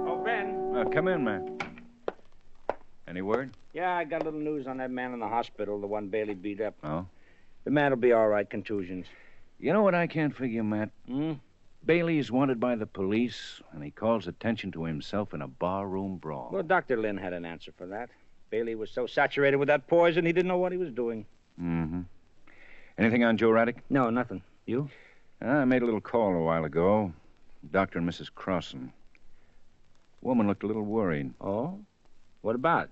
Oh, Ben. Come in, man. Any word? Yeah, I got a little news on that man in the hospital, the one Bailey beat up. Oh? The man will be all right, contusions. You know what I can't figure, Matt? Bailey is wanted by the police, and he calls attention to himself in a barroom brawl. Well, Dr. Lynn had an answer for that. Bailey was so saturated with that poison, he didn't know what he was doing. Mm-hmm. Anything on Joe Raddick? No, nothing. You? I made a little call a while ago. Dr. and Mrs. Crossan. Woman looked a little worried. Oh? What about?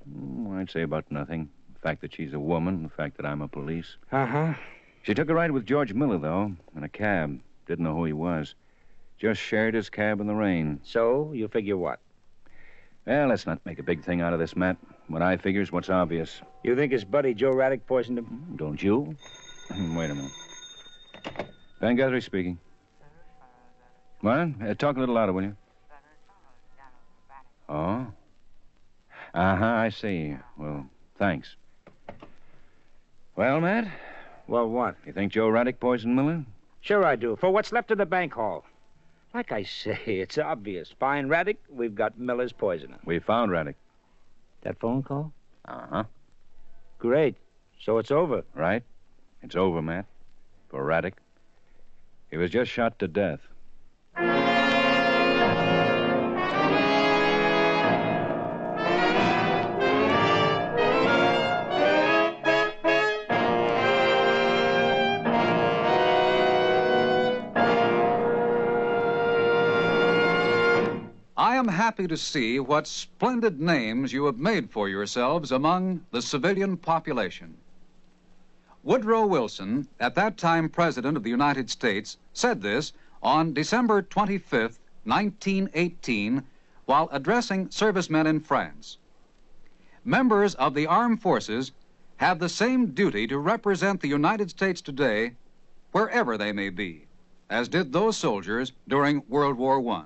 I'd say about nothing. The fact that she's a woman, the fact that I'm a police. Uh-huh. She took a ride with George Miller, though, in a cab. Didn't know who he was. Just shared his cab in the rain. So, you figure what? Well, let's not make a big thing out of this, Matt. What I figure is what's obvious. You think his buddy Joe Raddick poisoned him? Don't you? Wait a minute. Ben Guthrie speaking. What? Talk a little louder, will you? Oh? Uh-huh, I see. Well, thanks. Well, Matt? Well, what? You think Joe Raddick poisoned Miller? Sure I do. For what's left of the bank hall. Like I say, it's obvious. Find Raddick, we've got Miller's poisoner. We found Raddick. That phone call? Uh-huh. Great. So it's over. Right. It's over, Matt. For Raddick. He was just shot to death. I am happy to see what splendid names you have made for yourselves among the civilian population. Woodrow Wilson, at that time President of the United States, said this on December 25th, 1918, while addressing servicemen in France. Members of the armed forces have the same duty to represent the United States today, wherever they may be, as did those soldiers during World War I.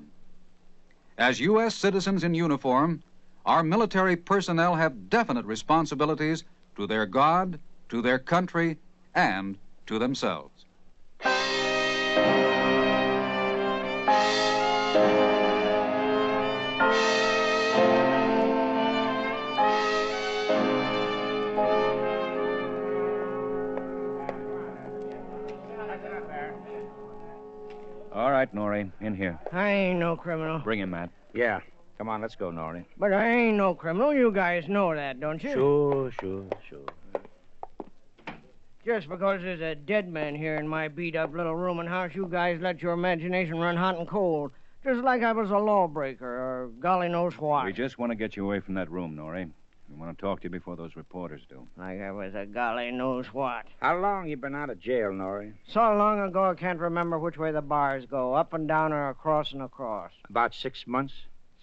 As U.S. citizens in uniform, our military personnel have definite responsibilities to their God, to their country, and to themselves. All right, Norrie, in here. I ain't no criminal. Bring him, Matt. Yeah. Come on, let's go, Norrie. But I ain't no criminal. You guys know that, don't you? Sure. Just because there's a dead man here in my beat-up little rooming house, you guys let your imagination run hot and cold. Just like I was a lawbreaker or golly knows what. We just want to get you away from that room, Norrie. We want to talk to you before those reporters do. Like I was a golly knows what. How long you been out of jail, Norrie? So long ago I can't remember which way the bars go, up and down or across and across. About 6 months?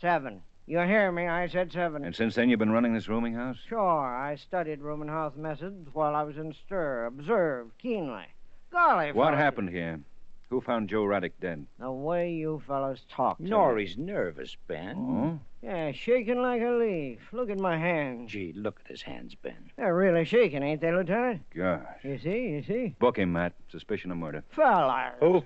7. You hear me? I said 7. And since then you've been running this rooming house? Sure. I studied rooming house methods while I was in stir, observed keenly. Golly, What fellas. happened here? Who found Joe Raddick dead? The way you fellas talk to me. Norrie's nervous, Ben. Oh? Yeah, shaking like a leaf. Look at my hands. Gee, look at his hands, Ben. They're really shaking, ain't they, Lieutenant? Gosh. You see? Book him, Matt. Suspicion of murder. Fella. Who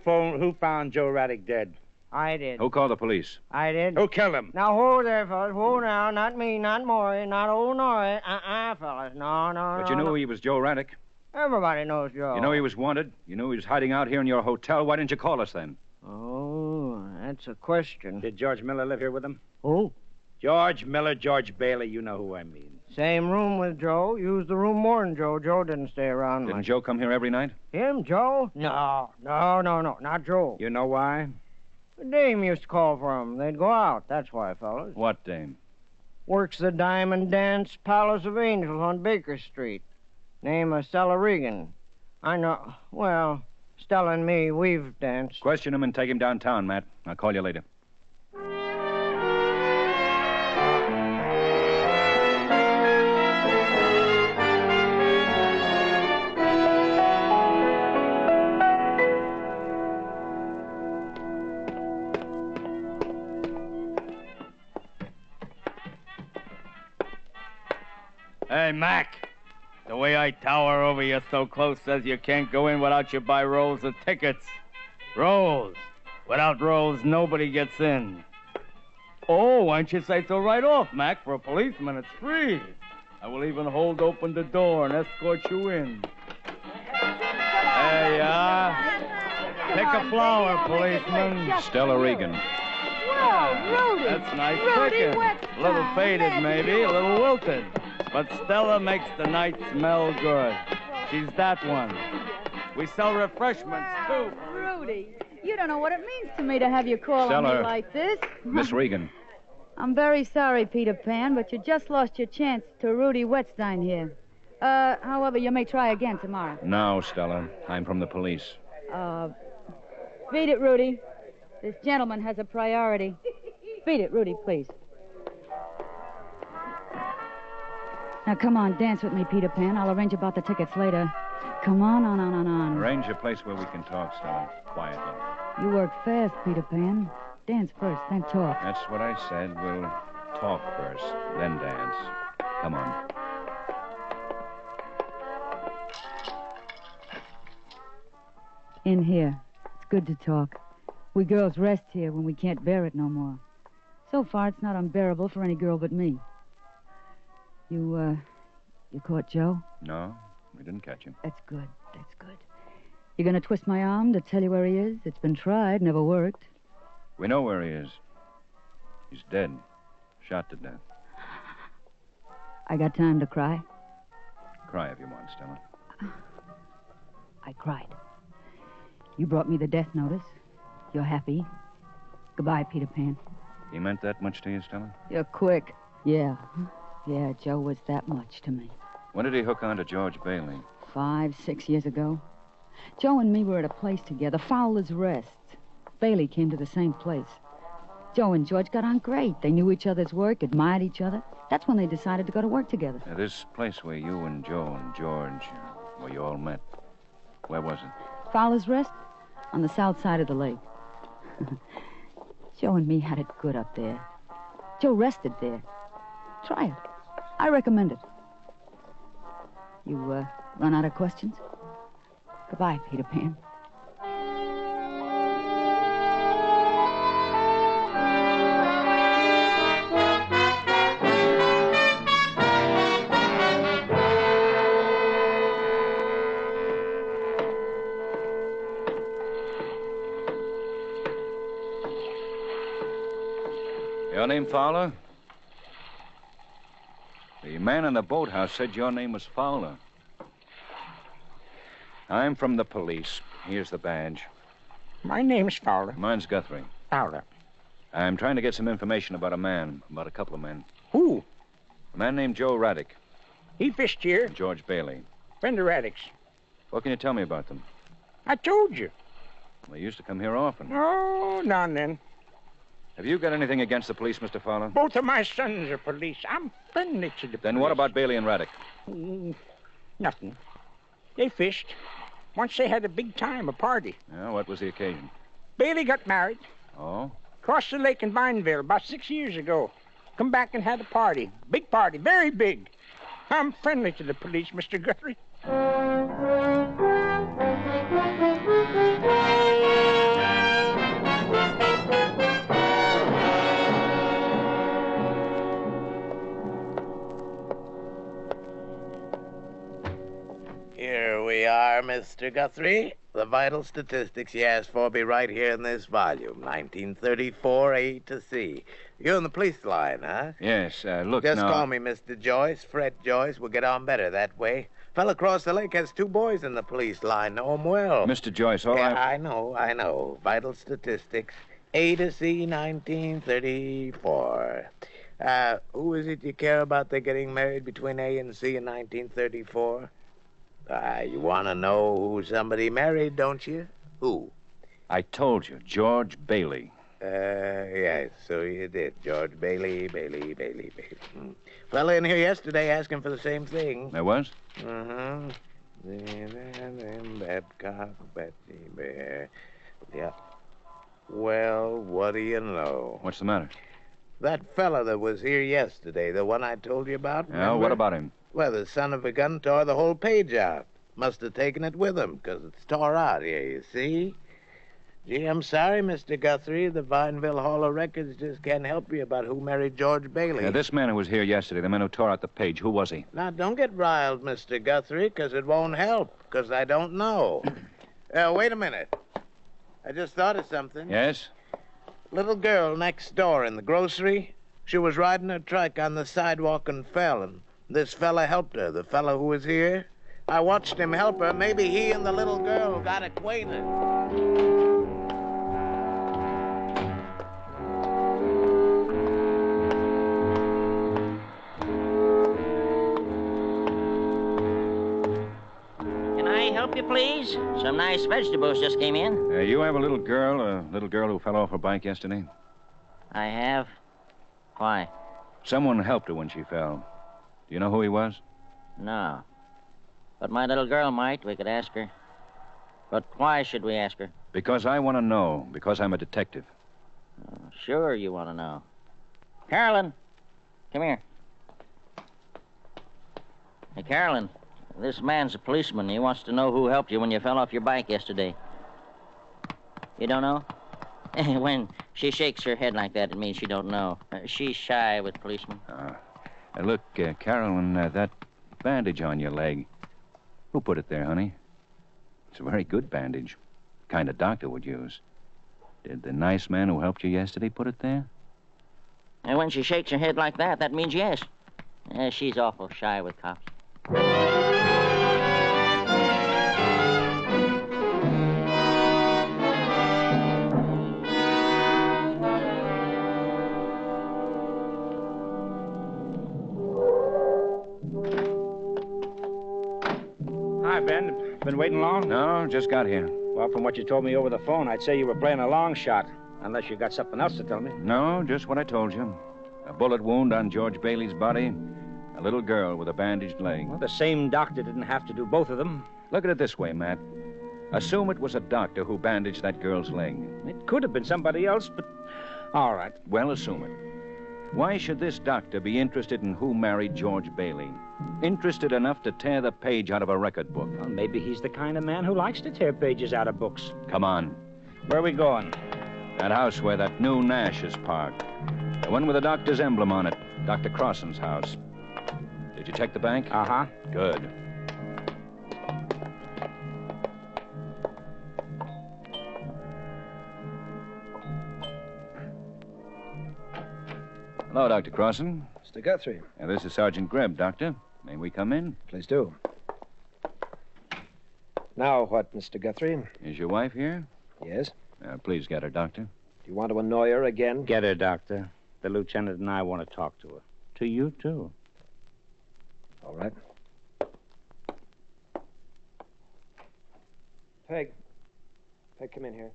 found Joe Raddick dead? I did. Who called the police? I did. Who killed him? Now, whoa there, fellas. Whoa now. Not me, not Maury, not old Norrie. Fellas. No. But you knew he was Joe Raddick. Everybody knows Joe. You know he was wanted. You knew he was hiding out here in your hotel. Why didn't you call us then? Oh, that's a question. Did George Miller live here with him? Who? George Miller, George Bailey. You know who I mean. Same room with Joe. Used the room more than Joe. Joe didn't stay around Didn't much. Joe come here every night? Him, Joe? No. Not Joe. You know why? The dame used to call for him. They'd go out. That's why, fellas. What dame? Works the Diamond Dance Palace of Angels on Baker Street. Name of Stella Regan. I know. Well, Stella and me, we've danced. Question him and take him downtown, Matt. I'll call you later. Hey, Mac. The way I tower over you so close says you can't go in without you buy rolls of tickets. Rolls. Without rolls, nobody gets in. Oh, why don't you say so right off, Mac? For a policeman, it's free. I will even hold open the door and escort you in. There you are. Pick 'em a flower, policeman. Stella Regan. Whoa, Rudy. That's nice Rudy picking. Wetstein. A little faded, maybe, a little wilted. But Stella makes the night smell good. She's that one. We sell refreshments, too. Rudy, you don't know what it means to me to have you call on Stella. me like this. Miss Regan. I'm very sorry, Peter Pan, but you just lost your chance to Rudy Wetstein here. However, you may try again tomorrow. No, Stella. I'm from the police. Beat it, Rudy. This gentleman has a priority. Beat it, Rudy, please. Now, come on, dance with me, Peter Pan. I'll arrange about the tickets later. Come on. Arrange a place where we can talk, Stella. Quietly. You work fast, Peter Pan. Dance first, then talk. That's what I said. We'll talk first, then dance. Come on. In here. It's good to talk. We girls rest here when we can't bear it no more. So far, it's not unbearable for any girl but me. You caught Joe? No, we didn't catch him. That's good. You gonna twist my arm to tell you where he is? It's been tried, never worked. We know where he is. He's dead. Shot to death. I got time to cry? Cry if you want, Stella. I cried. You brought me the death notice. You're happy. Goodbye, Peter Pan. He meant that much to you, Stella? You're quick. Yeah, Joe was that much to me. When did he hook on to George Bailey? 5, 6 years ago. Joe and me were at a place together, Fowler's Rest. Bailey came to the same place. Joe and George got on great. They knew each other's work, admired each other. That's when they decided to go to work together. This place where you and Joe and George, where you all met, where was it? Fowler's Rest? On the south side of the lake. Joe and me had it good up there. Joe rested there. Try it. I recommend it. You, run out of questions? Goodbye, Peter Pan. Your name Fowler? The man in the boathouse said your name was Fowler. I'm from the police. Here's the badge. My name's Fowler. Mine's Guthrie. Fowler. I'm trying to get some information about about a couple of men. Who? A man named Joe Raddick. He fished here. And George Bailey. Friend of Raddick's. What can you tell me about them? I told you. They used to come here often. Oh, now and then. Have you got anything against the police, Mr. Fowler? Both of my sons are police. I'm friendly to the police. Then what about Bailey and Raddick? Nothing. They fished. Once they had a big time, a party. Yeah, what was the occasion? Bailey got married. Oh? Crossed the lake in Vineville about 6 years ago. Come back and had a party. Big party, very big. I'm friendly to the police, Mr. Guthrie. Here we are, Mr. Guthrie. The vital statistics you asked for be right here in this volume. 1934, A to C. You're in the police line, huh? Yes, look Just now... call me Mr. Joyce, Fred Joyce. We'll get on better that way. Fella across the lake has 2 boys in the police line. Know 'em well. Mr. Joyce, all Yeah, I know. Vital statistics. A to C, 1934. Who is it you care about they're getting married between A and C in 1934? You want to know who somebody married, don't you? Who? I told you, George Bailey. Yes, so you did. George Bailey. Fella in here yesterday asking for the same thing. There was? Mm-hmm. Babcock, Betsy Bear. Yeah. Well, what do you know? What's the matter? That fella that was here yesterday, the one I told you about, Yeah, remember? what about him? Well, the son of a gun tore the whole page out. Must have taken it with him, 'cause it's tore out here, you see? Gee, I'm sorry, Mr. Guthrie. The Vineville Hall of Records just can't help you about who married George Bailey. Yeah, this man who was here yesterday, the man who tore out the page, who was he? Now, don't get riled, Mr. Guthrie, 'cause it won't help, 'cause I don't know. Wait a minute. I just thought of something. Yes? Little girl next door in the grocery. She was riding her trike on the sidewalk and fell, and this fella helped her, the fella who was here. I watched him help her. Maybe he and the little girl got acquainted. Can I help you, please? Some nice vegetables just came in. You have a little girl who fell off her bike yesterday? I have. Why? Someone helped her when she fell. Do you know who he was? No. But my little girl might. We could ask her. But why should we ask her? Because I want to know. Because I'm a detective. Sure you want to know. Carolyn, come here. Hey, Carolyn, this man's a policeman. He wants to know who helped you when you fell off your bike yesterday. You don't know? When she shakes her head like that, it means she don't know. She's shy with policemen. Look, Carolyn, that bandage on your leg. Who put it there, honey? It's a very good bandage. The kind a doctor would use. Did the nice man who helped you yesterday put it there? And when she shakes her head like that, that means yes. She's awful shy with cops. Hi, Ben. Been waiting long? No, just got here. Well, from what you told me over the phone, I'd say you were playing a long shot. Unless you got something else to tell me. No, just what I told you. A bullet wound on George Bailey's body. A little girl with a bandaged leg. Well, the same doctor didn't have to do both of them. Look at it this way, Matt. Assume it was a doctor who bandaged that girl's leg. It could have been somebody else, but... All right. Well, assume it. Why should this doctor be interested in who married George Bailey? Interested enough to tear the page out of a record book? Well, maybe he's the kind of man who likes to tear pages out of books. Come on. Where are we going? That house where that new Nash is parked. The one with the doctor's emblem on it. Dr. Crossan's house. Did you check the bank? Uh-huh. Good. Hello, Dr. Crossan. Mr. Guthrie. This is Sergeant Greb, Doctor. May we come in? Please do. Now what, Mr. Guthrie? Is your wife here? Yes. Please get her, Doctor. Do you want to annoy her again? Get her, Doctor. The lieutenant and I want to talk to her. To you, too. All right. Peg. Peg, come in here.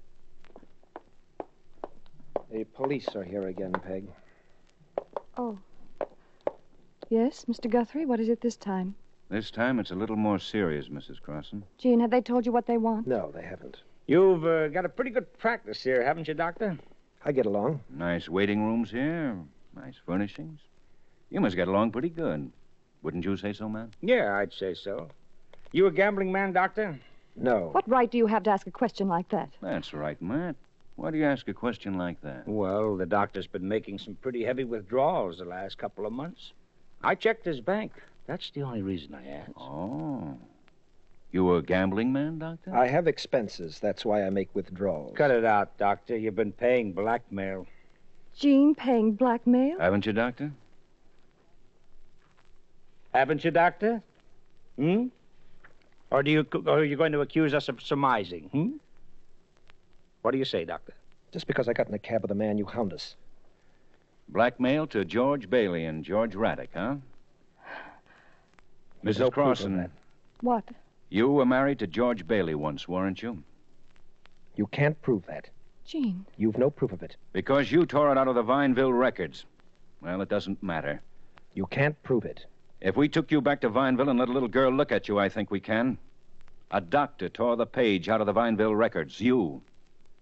The police are here again, Peg. Oh. Yes, Mr. Guthrie, what is it this time? This time it's a little more serious, Mrs. Crossan. Jean, have they told you what they want? No, they haven't. You've got a pretty good practice here, haven't you, Doctor? I get along. Nice waiting rooms here. Nice furnishings. You must get along pretty good. Wouldn't you say so, man? Yeah, I'd say so. You a gambling man, Doctor? No. What right do you have to ask a question like that? That's right, Matt. Why do you ask a question like that? Well, the doctor's been making some pretty heavy withdrawals the last couple of months. I checked his bank. That's the only reason I asked. Oh. You a gambling man, Doctor? I have expenses. That's why I make withdrawals. Cut it out, Doctor. You've been paying blackmail. Jean paying blackmail? Haven't you, Doctor? Haven't you, Doctor? Hmm? Or are you going to accuse us of surmising, hmm? What do you say, Doctor? Just because I got in a cab with a man, you hound us. Blackmail to George Bailey and George Raddick, huh? There's Mrs. no proof of Crossan. that. What? You were married to George Bailey once, weren't you? You can't prove that. Jean. You've no proof of it. Because you tore it out of the Vineville records. Well, it doesn't matter. You can't prove it. If we took you back to Vineville and let a little girl look at you, I think we can. A doctor tore the page out of the Vineville records, you.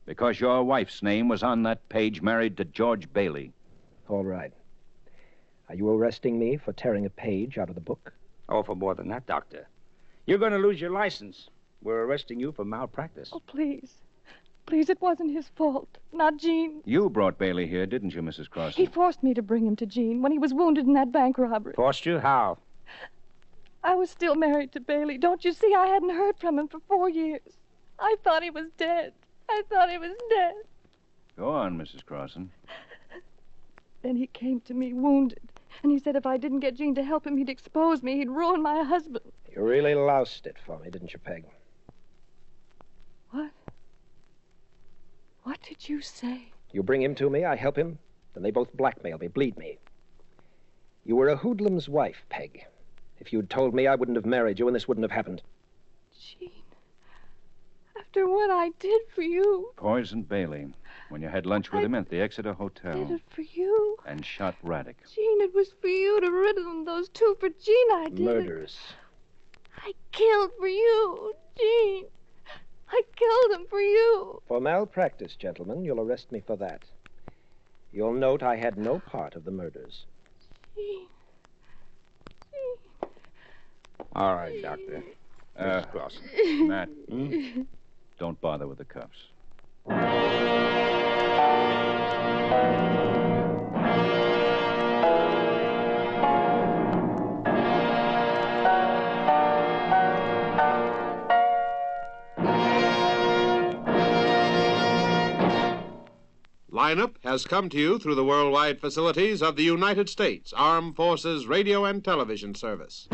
Because your wife's name was on that page, married to George Bailey. All right. Are you arresting me for tearing a page out of the book? Oh, for more than that, Doctor. You're going to lose your license. We're arresting you for malpractice. Oh, please. Please, it wasn't his fault. Not Jean. You brought Bailey here, didn't you, Mrs. Crossan? He forced me to bring him to Jean when he was wounded in that bank robbery. Forced you? How? I was still married to Bailey. Don't you see? I hadn't heard from him for 4 years. I thought he was dead. I thought he was dead. Go on, Mrs. Crossan. Then he came to me wounded, and he said if I didn't get Jean to help him, he'd expose me. He'd ruin my husband. You really loused it for me, didn't you, Peg? What? What did you say? You bring him to me, I help him, then they both blackmail me, bleed me. You were a hoodlum's wife, Peg. If you'd told me, I wouldn't have married you, and this wouldn't have happened. Jean, after what I did for you. Poisoned Bailey when you had lunch with him at the Exeter Hotel. Did it for you. And shot Raddick. Jean, it was for you to rid them, those two. For Jean, I did Murderers. I killed for you, Jean. I killed him for you. For malpractice, gentlemen, you'll arrest me for that. You'll note I had no part of the murders. Jean. All right, Doctor. Mrs. Crossan. Matt, don't bother with the cuffs. Lineup has come to you through the worldwide facilities of the United States Armed Forces Radio and Television Service.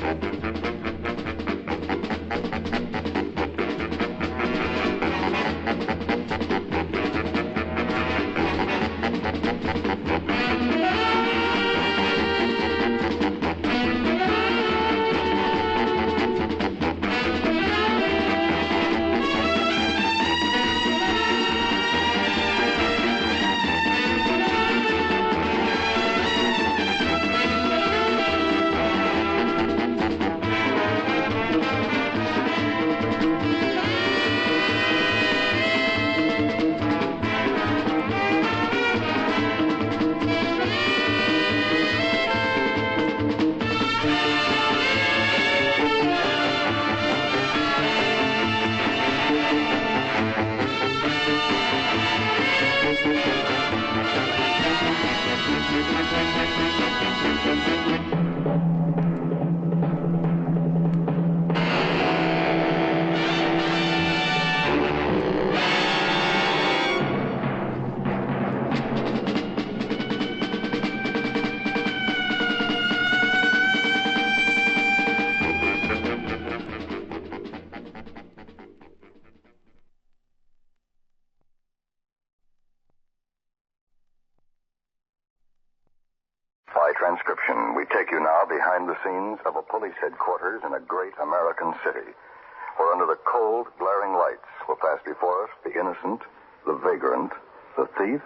Transcription. We take you now behind the scenes of a police headquarters in a great American city, where under the cold, glaring lights will pass before us the innocent, the vagrant, the thief,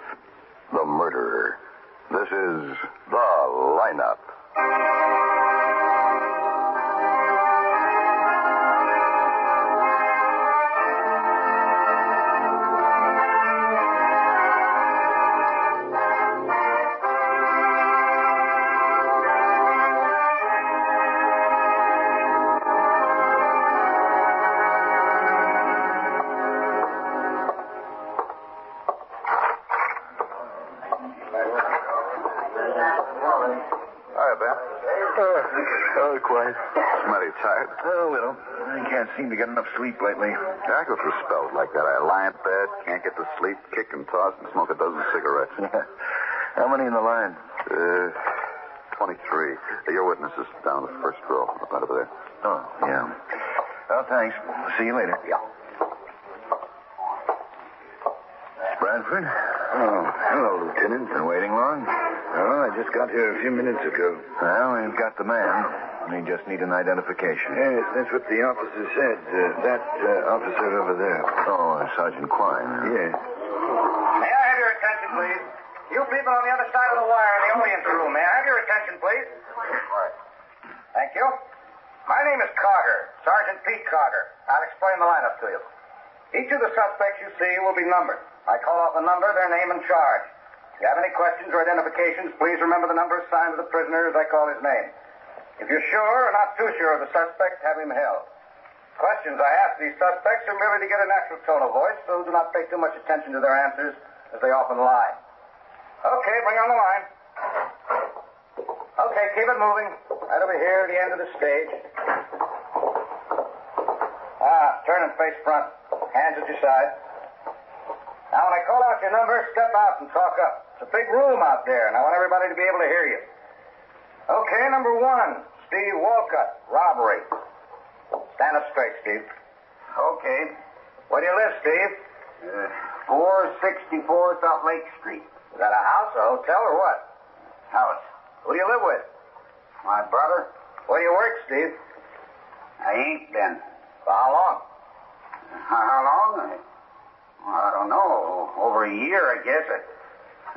the murderer. This is The Lineup. Quiet. Mighty tired. Oh, little. I can't seem to get enough sleep lately. I go through spells like that. I lie in bed, can't get to sleep, kick and toss, and smoke a dozen cigarettes. Yeah. How many in the line? 23. Your witness is down the first row, up out of there. Oh, yeah. Well, thanks. See you later. Yeah. Bradford? Oh, hello, Lieutenant. Been waiting long? Oh, I just got here a few minutes ago. Well, we've got the man. We just need an identification. Yes, that's what the officer said. That officer over there. Oh, Sergeant Quine. Yes. May I have your attention, please? You people on the other side of the wire in the audience room, may I have your attention, please? Thank you. My name is Carter, Sergeant Pete Carter. I'll explain the lineup to you. Each of the suspects you see will be numbered. I call off the number, their name, and charge. If you have any questions or identifications, please remember the number assigned to the prisoner as I call his name. If you're sure or not too sure of the suspect, have him held. Questions I ask these suspects are merely to get a natural tone of voice, so do not pay too much attention to their answers, as they often lie. Okay, bring on the line. Okay, keep it moving. Right over here at the end of the stage. Turn and face front. Hands at your side. Now, when I call out your number, step out and talk up. It's a big room out there, and I want everybody to be able to hear you. Okay, number 1, Steve Walcott, robbery. Stand up straight, Steve. Okay. Where do you live, Steve? 464 South Lake Street. Is that a house, a hotel, or what? House. Who do you live with? My brother. Where do you work, Steve? I ain't been. For how long? How long? I don't know. Over a year, I guess.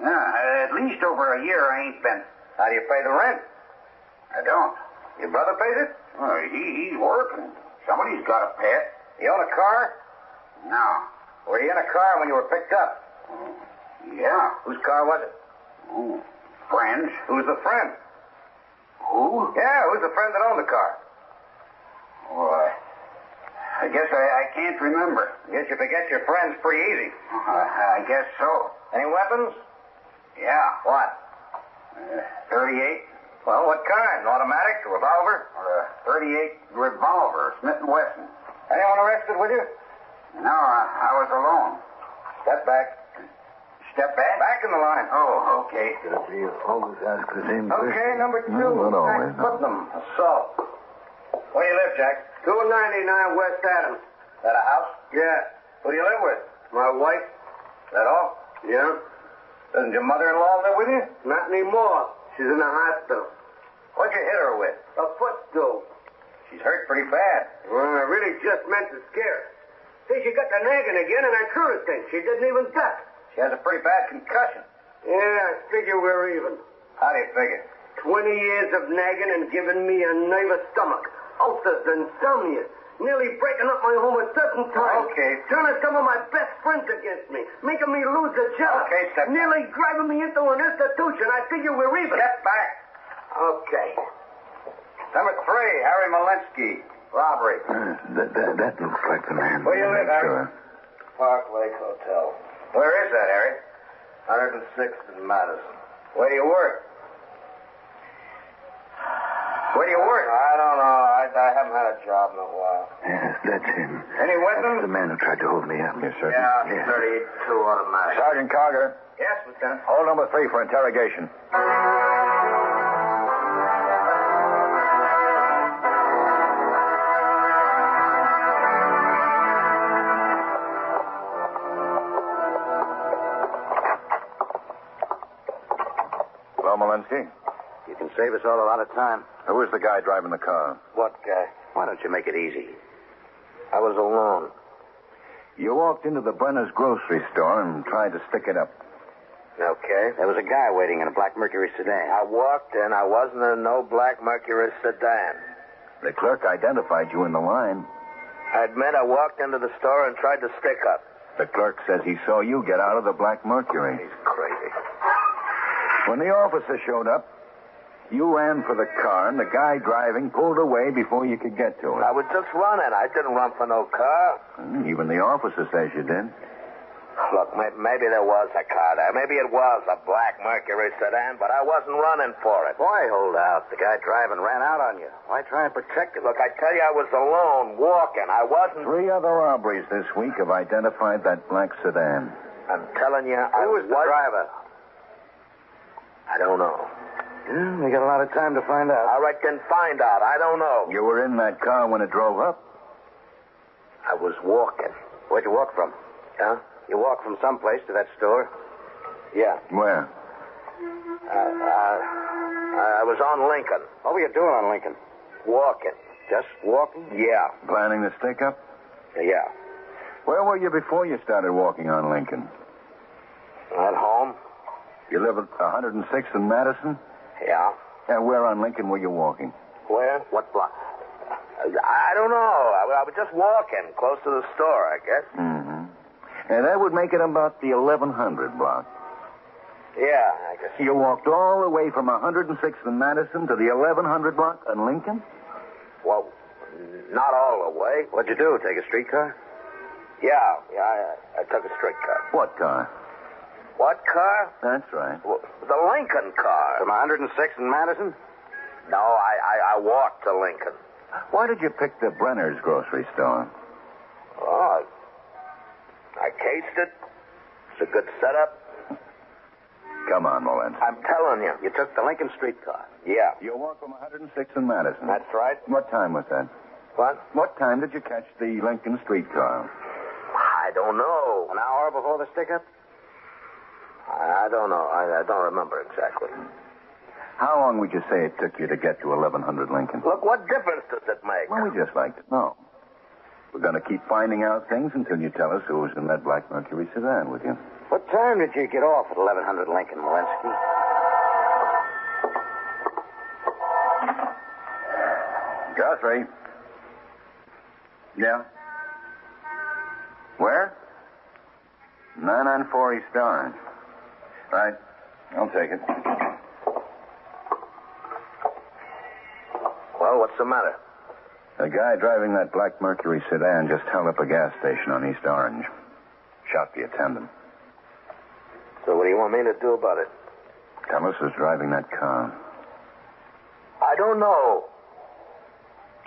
At least over a year I ain't been. How do you pay the rent? I don't. Your brother pays it? Oh, he's working. Somebody's got to pay it. You own a car? No. Were you in a car when you were picked up? Yeah. Whose car was it? Oh, friends. Who's the friend? Who? Yeah, who's the friend that owned the car? Oh, I guess I can't remember. I guess you forget your friends pretty easy. I guess so. Any weapons? Yeah. What? 38. Well, what kind? Automatic, revolver? Or a 38 revolver, Smith & Wesson. Anyone arrested with you? No, I was alone. Step back. Step back? Back in the line. Oh, okay. You always ask the same question. Okay, number 2. No, not always. Jack Putnam, assault. Where do you live, Jack? 299 West Adams. That a house? Yeah. Who do you live with? My wife. That all? Yeah. Doesn't your mother-in-law live with you? Not anymore. She's in the hospital. What'd you hit her with? A footstool. She's hurt pretty bad. Well, I really just meant to scare her. See, she got the nagging again, and I threw the thing. She didn't even duck. She has a pretty bad concussion. Yeah, I figure we're even. How do you figure? 20 years of nagging and giving me a nervous stomach. Ulcers, insomnia. Nearly breaking up my home a dozen times. Okay. Turning some of my best friends against me. Making me lose a job. Okay, step back. Nearly driving me into an institution. I figure we're even. Step back. Okay. Number 3, Harry Malinsky. Robbery. That looks like the man. Where do you live, Harry? Sure. Park Lake Hotel. Where is that, Harry? 106th and Madison. Where do you work? Where do you work? I don't know. I haven't had a job in a while. Yes, that's him. Any weapons? That's the man who tried to hold me up. Yes, sir. Yeah, yes. 32 automatic. Sergeant Carter. Yes, Lieutenant. Hold number 3 for interrogation. Hello, Malinsky. You can save us all a lot of time. Who is the guy driving the car? What guy? Why don't you make it easy? I was alone. You walked into the Brenner's grocery store and tried to stick it up. Okay. There was a guy waiting in a black Mercury sedan. I walked in. I wasn't in no black Mercury sedan. The clerk identified you in the line. I admit I walked into the store and tried to stick up. The clerk says he saw you get out of the black Mercury. He's crazy. When the officer showed up, you ran for the car, and the guy driving pulled away before you could get to it. I was just running. I didn't run for no car. Even the officer says you did. Look, maybe there was a car there. Maybe it was a black Mercury sedan, but I wasn't running for it. Why hold out? The guy driving ran out on you. Why try and protect him? Look, I tell you, I was alone, walking. I wasn't... 3 other robberies this week have identified that black sedan. I'm telling you, Who was the driver? I don't know. We got a lot of time to find out. I reckon find out. I don't know. You were in that car when it drove up? I was walking. Where'd you walk from? Huh? You walked from someplace to that store? Yeah. Where? I was on Lincoln. What were you doing on Lincoln? Walking. Just walking? Yeah. Planning to stick up? Yeah. Where were you before you started walking on Lincoln? At home. You live at 106th and Madison? Yeah. And where on Lincoln were you walking? Where? What block? I don't know. I was just walking close to the store, I guess. Mm-hmm. And that would make it about the 1100 block. Yeah, I guess. You walked all the way from 106th and Madison to the 1100 block on Lincoln? Well, not all the way. What'd you do, take a streetcar? Yeah, I took a streetcar. What car? What car? That's right. Well, the Lincoln car. From 106th and Madison? No, I walked to Lincoln. Why did you pick the Brenner's grocery store? Oh, I cased it. It's a good setup. Come on, Mullins. I'm telling you. You took the Lincoln streetcar. Yeah. You walked from 106th and Madison. That's right. What time was that? What? What time did you catch the Lincoln streetcar? I don't know. An hour before the stick-up? I don't know. I don't remember exactly. How long would you say it took you to get to 1100 Lincoln? Look, what difference does it make? Well, we just like to know. We're going to keep finding out things until you tell us who was in that black Mercury sedan with you. What time did you get off at 1100 Lincoln, Walensky? Guthrie. Yeah? Where? 994 East Orange. Right. I'll take it. Well, what's the matter? The guy driving that black Mercury sedan just held up a gas station on East Orange. Shot the attendant. So what do you want me to do about it? Tell us who's driving that car. I don't know.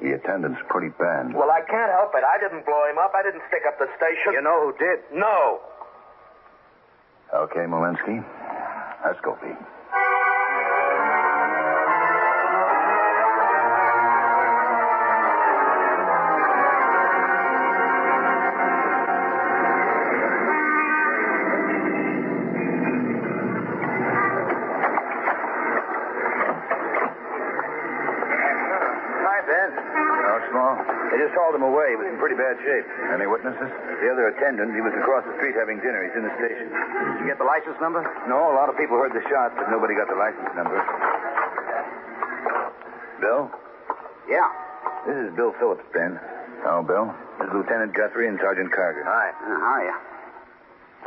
The attendant's pretty bad. Well, I can't help it. I didn't blow him up. I didn't stick up the station. You know who did? No. Okay, Molinsky. Let's go, Pete. They just hauled him away. He was in pretty bad shape. Any witnesses? The other attendant, he was across the street having dinner. He's in the station. Did you get the license number? No, a lot of people heard the shots, but nobody got the license number. Bill? Yeah. This is Bill Phillips, Ben. Oh, Bill? This is Lieutenant Guthrie and Sergeant Carter. Hi. How are you?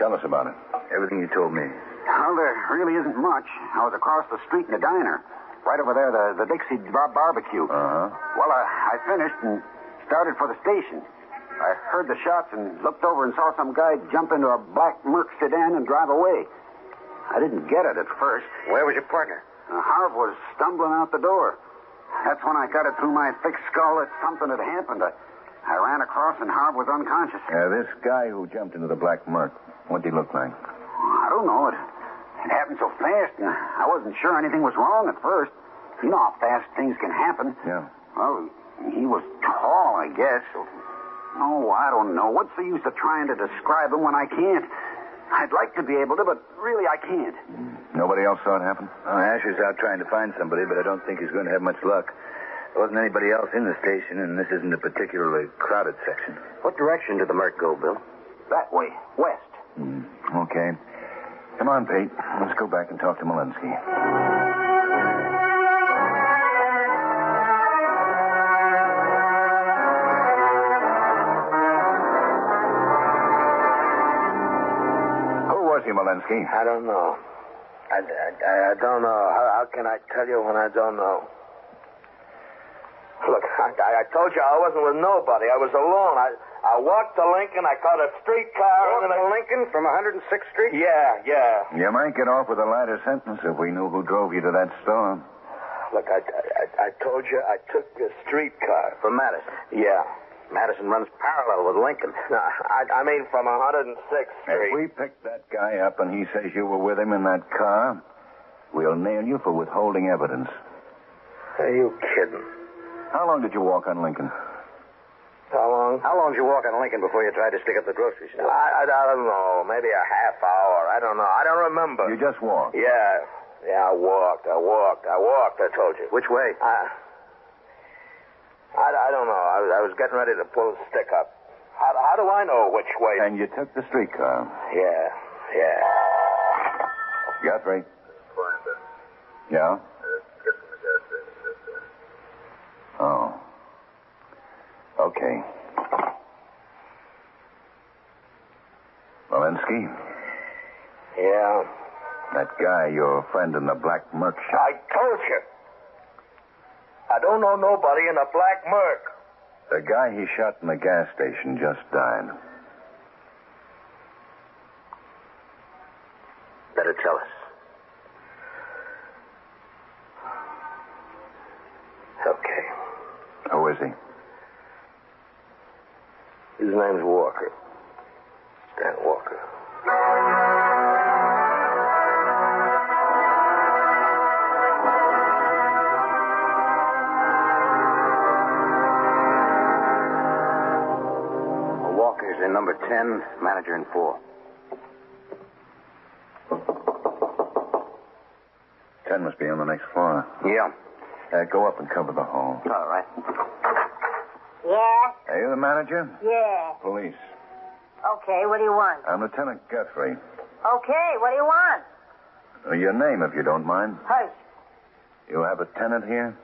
Tell us about it. Everything you told me. Well, there really isn't much. I was across the street in a diner. Right over there, the Dixie Barbecue. Uh-huh. Well, I finished and started for the station. I heard the shots and looked over and saw some guy jump into a black Merc sedan and drive away. I didn't get it at first. Where was your partner? Harv was stumbling out the door. That's when I got it through my thick skull that something had happened. I ran across and Harv was unconscious. This guy who jumped into the black Merc, what did he look like? I don't know. It happened so fast, and I wasn't sure anything was wrong at first. You know how fast things can happen. Yeah. Well, he was tall, I guess. Oh, I don't know. What's the use of trying to describe him when I can't? I'd like to be able to, but really I can't. Nobody else saw it happen? Asher's out trying to find somebody, but I don't think he's going to have much luck. There wasn't anybody else in the station, and this isn't a particularly crowded section. What direction did the Merc go, Bill? That way, west. Okay. Come on, Pete. Let's go back and talk to Molinsky. Molinsky? I don't know. I don't know. How can I tell you when I don't know? Look, I told you I wasn't with nobody. I was alone. I walked to Lincoln. I caught a streetcar. Walked to Lincoln from 106th Street? Yeah. You might get off with a lighter sentence if we knew who drove you to that store. Look, I told you I took a streetcar. From Madison? Yeah. Madison runs parallel with Lincoln. No, I mean from 106th Street. If we pick that guy up and he says you were with him in that car, we'll nail you for withholding evidence. Are you kidding? How long did you walk on Lincoln? How long? How long did you walk on Lincoln before you tried to stick up the grocery store? I don't know. Maybe a half hour. I don't know. I don't remember. You just walked? Yeah, I walked. I told you. Which way? I don't know. I was getting ready to pull the stick up. How do I know which way? And you took the streetcar? Yeah. Guthrie? Yeah? Oh. Okay. Molinsky? Yeah? That guy, your friend in the black Merc shop. I told you. I don't know nobody in a black Merc. The guy he shot in the gas station just died. Better tell us. Okay. Who is he? His name's Walker. Stan Walker. Number 10, manager in 4. 10 must be on the next floor. Yeah. Go up and cover the hall. All right. Yeah? Are you the manager? Yeah. Police. Okay, what do you want? I'm Lieutenant Guthrie. Okay, what do you want? Your name, if you don't mind. Hush. You have a tenant here?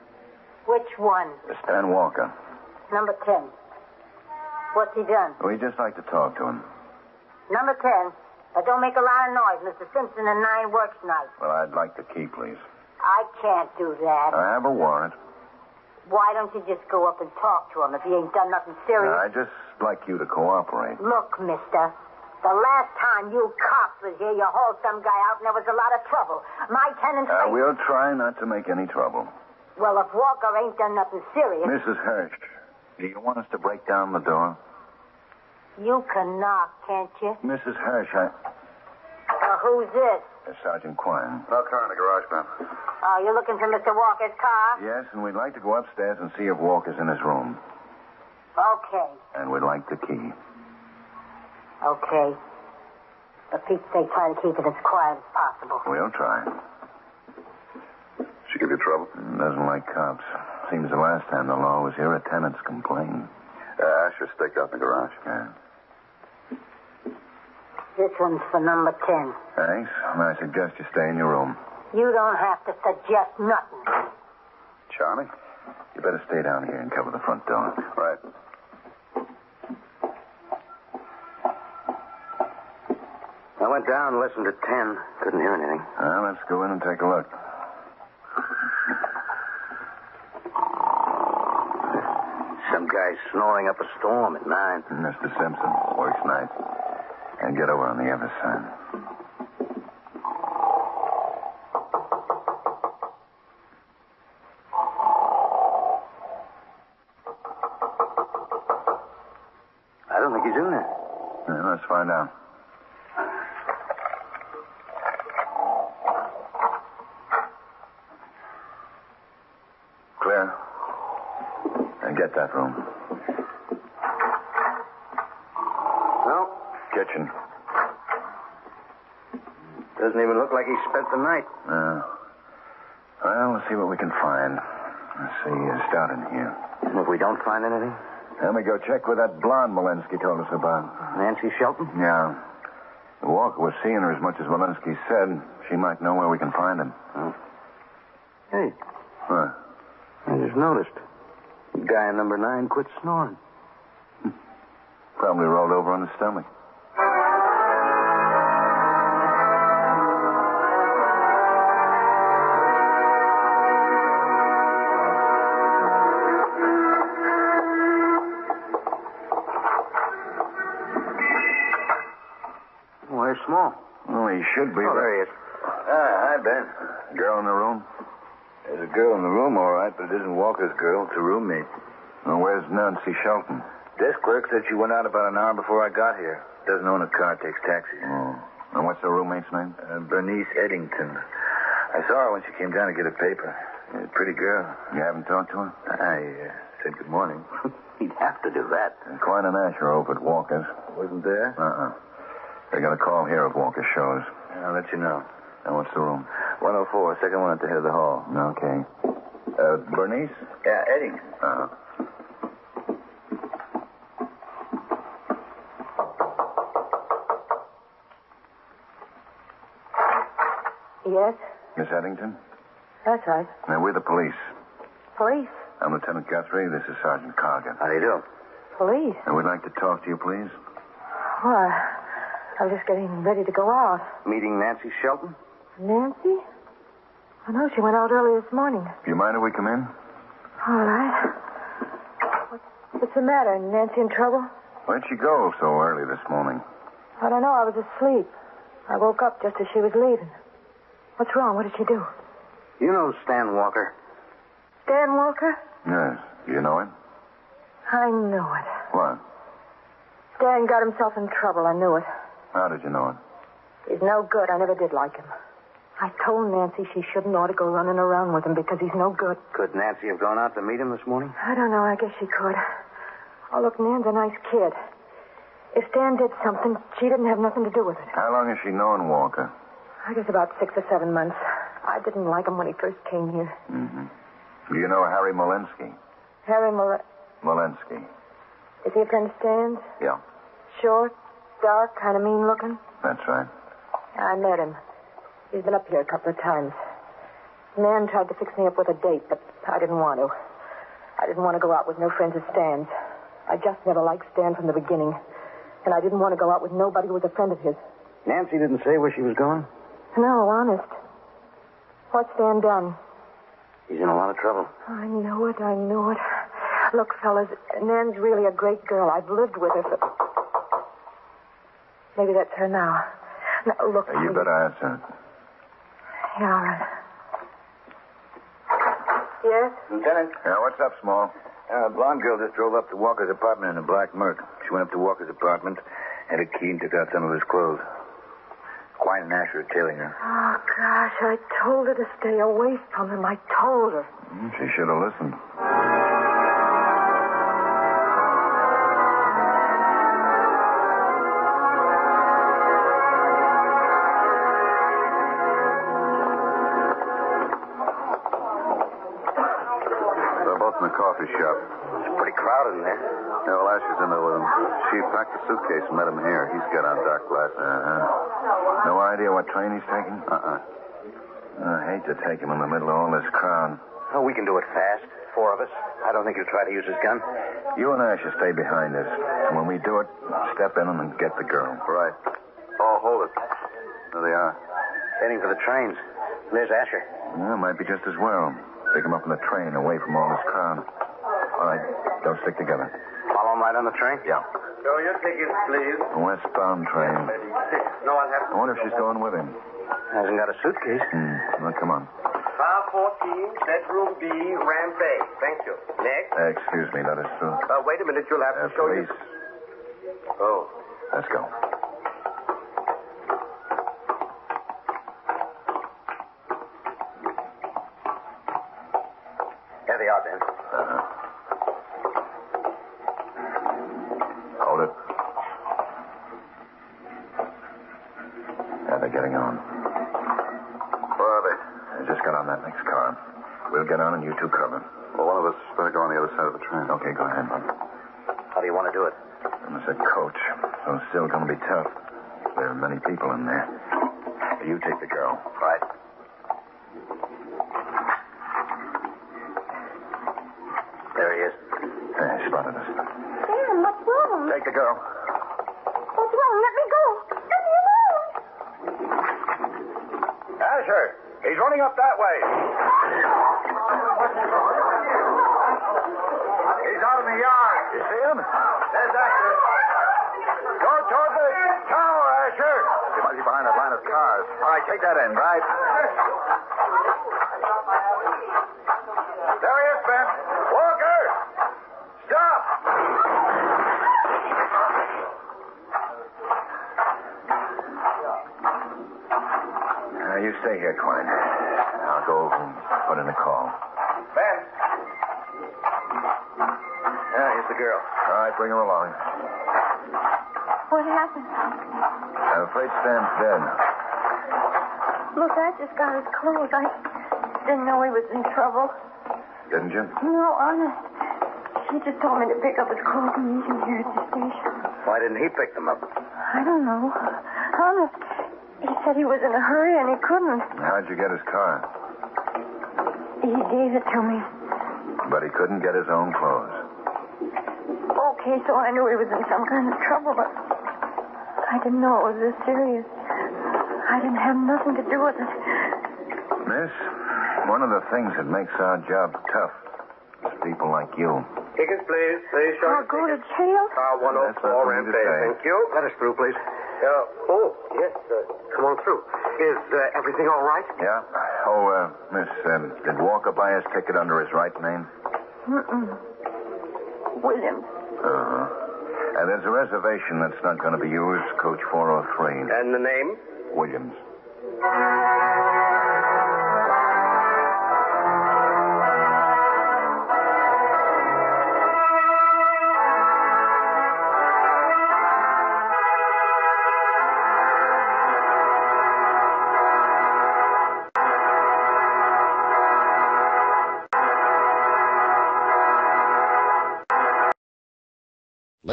Which one? Stan Walker. Number 10. What's he done? We'd just like to talk to him. Number 10. Don't make a lot of noise. Mr. Simpson and 9 works tonight. Well, I'd like the key, please. I can't do that. I have a warrant. Why don't you just go up and talk to him if he ain't done nothing serious? I'd just like you to cooperate. Look, mister. The last time you cops was here, you hauled some guy out and there was a lot of trouble. My tenant's... We'll try not to make any trouble. Well, if Walker ain't done nothing serious... Mrs. Hirsch, do you want us to break down the door? You can knock, can't you? Mrs. Hirsch, who's this? Sergeant Quine. No car in the garage, ma'am. Oh, you're looking for Mr. Walker's car? Yes, and we'd like to go upstairs and see if Walker's in his room. Okay. And we'd like the key. Okay. For Pete's sake, try to keep it as quiet as possible. We'll try. She give you trouble? Doesn't like cops. Seems the last time the law was here, a tenant's complained. Asher staked out in the garage. Yeah. This one's for number 10. Thanks. I suggest you stay in your room. You don't have to suggest nothing. Charlie, you better stay down here and cover the front door. Right. I went down and listened to 10. Couldn't hear anything. Let's go in and take a look. Some guy snoring up a storm at 9. Mr. Simpson works nights. And get over on the other side. I don't think he's in there. Yeah, let's find out. Clear. And get that room. No. Kitchen. Doesn't even look like he spent the night. Well, let's see what we can find. Let's see, start in here. And if we don't find anything? Then we go check with that blonde Walensky told us about. Nancy Shelton? Yeah. The Walker was seeing her as much as Walensky said. She might know where we can find him. Oh. Hey. What? I just noticed. The guy in number 9 quit snoring. Probably rolled over on his stomach. Where's Small? Well, he should be. Oh, there he is. Hi, Ben. Girl in the room? There's a girl in the room, all right, but it isn't Walker's girl. It's a roommate. Well, where's Nancy Shelton? Desk clerk said she went out about an hour before I got here. Doesn't own a car, takes taxis. Oh. And what's the roommate's name? Bernice Eddington. I saw her when she came down to get a paper. Pretty girl. You haven't talked to her? I said good morning. He'd have to do that. Quine and Ash are over at Walker's. Wasn't there? They got a call here if Walker shows. I'll let you know. And what's the room? 104, second one at the head of the hall. Okay. Bernice? Yeah, Eddington. Yes? Miss Eddington? That's right. Now, we're the police. Police? I'm Lieutenant Guthrie. This is Sergeant Cargan. How do you do? Police? And we'd like to talk to you, please. Why, I'm just getting ready to go out. Meeting Nancy Shelton? Nancy? I know she went out early this morning. Do you mind if we come in? All right. What's the matter? Nancy in trouble? Where'd she go so early this morning? I don't know. I was asleep. I woke up just as she was leaving. What's wrong? What did she do? You know Stan Walker? Dan Walker? Yes. Do you know him? I knew it. What? Dan got himself in trouble. I knew it. How did you know it? He's no good. I never did like him. I told Nancy she shouldn't ought to go running around with him because he's no good. Could Nancy have gone out to meet him this morning? I don't know. I guess she could. Oh, look, Nan's a nice kid. If Stan did something, she didn't have nothing to do with it. How long has she known Walker? I guess about 6 or 7 months. I didn't like him when he first came here. Mm-hmm. Do you know Harry Molinsky? Harry Molinsky. Is he a friend of Stan's? Yeah, Short, dark, kind of mean looking? that's right. I met him. He's been up here a couple of times. Nan tried to fix me up with a date, but I didn't want to. I didn't want to go out with no friends of Stan's. I just never liked Stan from the beginning. And I didn't want to go out with nobody who was a friend of his. Nancy didn't say where she was going? No, honest. What's Stan done? He's in a lot of trouble. I know it. Look, fellas, Nan's really a great girl. I've lived with her for... Maybe that's her now. Now, look... You better answer it. Yeah, all right. Yes? Lieutenant? Yeah, what's up, Small? A blonde girl just drove up to Walker's apartment in a black Merc. She went up to Walker's apartment, had a key, and took out some of his clothes. Quine and Asher are tailing her. Oh, gosh, I told her to stay away from him. I told her. She should have listened. They're both in the coffee shop. It's pretty crowded in there. Yeah, well, Asher's in there with him. She packed the suitcase and met him here. He's got on dark glasses. No idea what train he's taking? I hate to take him in the middle of all this crowd. Oh, we can do it fast. 4 of us. I don't think he'll try to use his gun. You and Asher stay behind us. And when we do it, step in and get the girl. Right. Oh, hold it. There they are. Heading for the trains. There's Asher. Yeah, might be just as well. Pick him up on the train away from all this crowd. All right, don't stick together. Follow him right on the train? Yeah. Show your tickets, please. A westbound train. No one has I wonder if she's going with him. Hasn't got a suitcase. Well, come on. Car 14, bedroom B, ramp A. Thank you. Next. Excuse me, let us through. Wait a minute, you'll have to show Police. Oh. Let's go. There they are, Ben. Hold it. Yeah, they're getting on. Where are they? They just got on that next car. We'll get on and you two cover. Well, one of us better go on the other side of the train. Okay, go ahead, Bob. How do you want to do it? It's a coach, so it's still going to be tough. There are many people in there. You take the girl. Right. There he is. Hey, spotted us. Stan, what's wrong? Take the girl. What's wrong? Let me go. Let me alone. Asher, he's running up that way. He's out in the yard. You see him? There's Asher. Go toward the tower, Asher. He might be behind that line of cars. All right, take that end, right? There he is, Ben. Walker! Stop! You stay here, Quine. I'll go over and put in a call. Ben. Yeah, here's the girl. All right, bring her along. What happened? I'm afraid Stan's dead. Look, I just got his clothes. I didn't know he was in trouble. Didn't you? No, honest. He just told me to pick up his clothes and meet him here at the station. Why didn't he pick them up? I don't know. Honest. He said he was in a hurry and he couldn't. How'd you get his car? He gave it to me. But he couldn't get his own clothes. Okay, so I knew he was in some kind of trouble, but I didn't know it was this serious. I didn't have nothing to do with it. Miss, one of the things that makes our job tough is people like you. Tickets, please. Please show I'll go to jail? Car 104, ramp A. Thank you. Let us through, please. Yes. Come on through. Is everything all right? Yeah? Oh, miss, did Walker buy his ticket under his right name? Williams. Uh-huh. There's a reservation that's not going to be used, coach 403. And the name? Williams.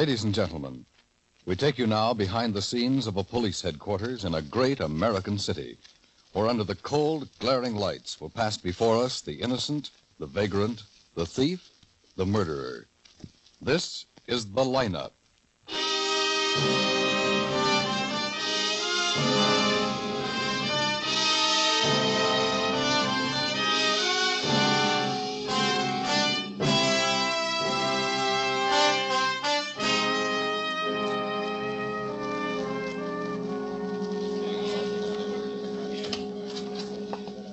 Ladies and gentlemen, we take you now behind the scenes of a police headquarters in a great American city, where under the cold, glaring lights will pass before us the innocent, the vagrant, the thief, the murderer. This is the lineup.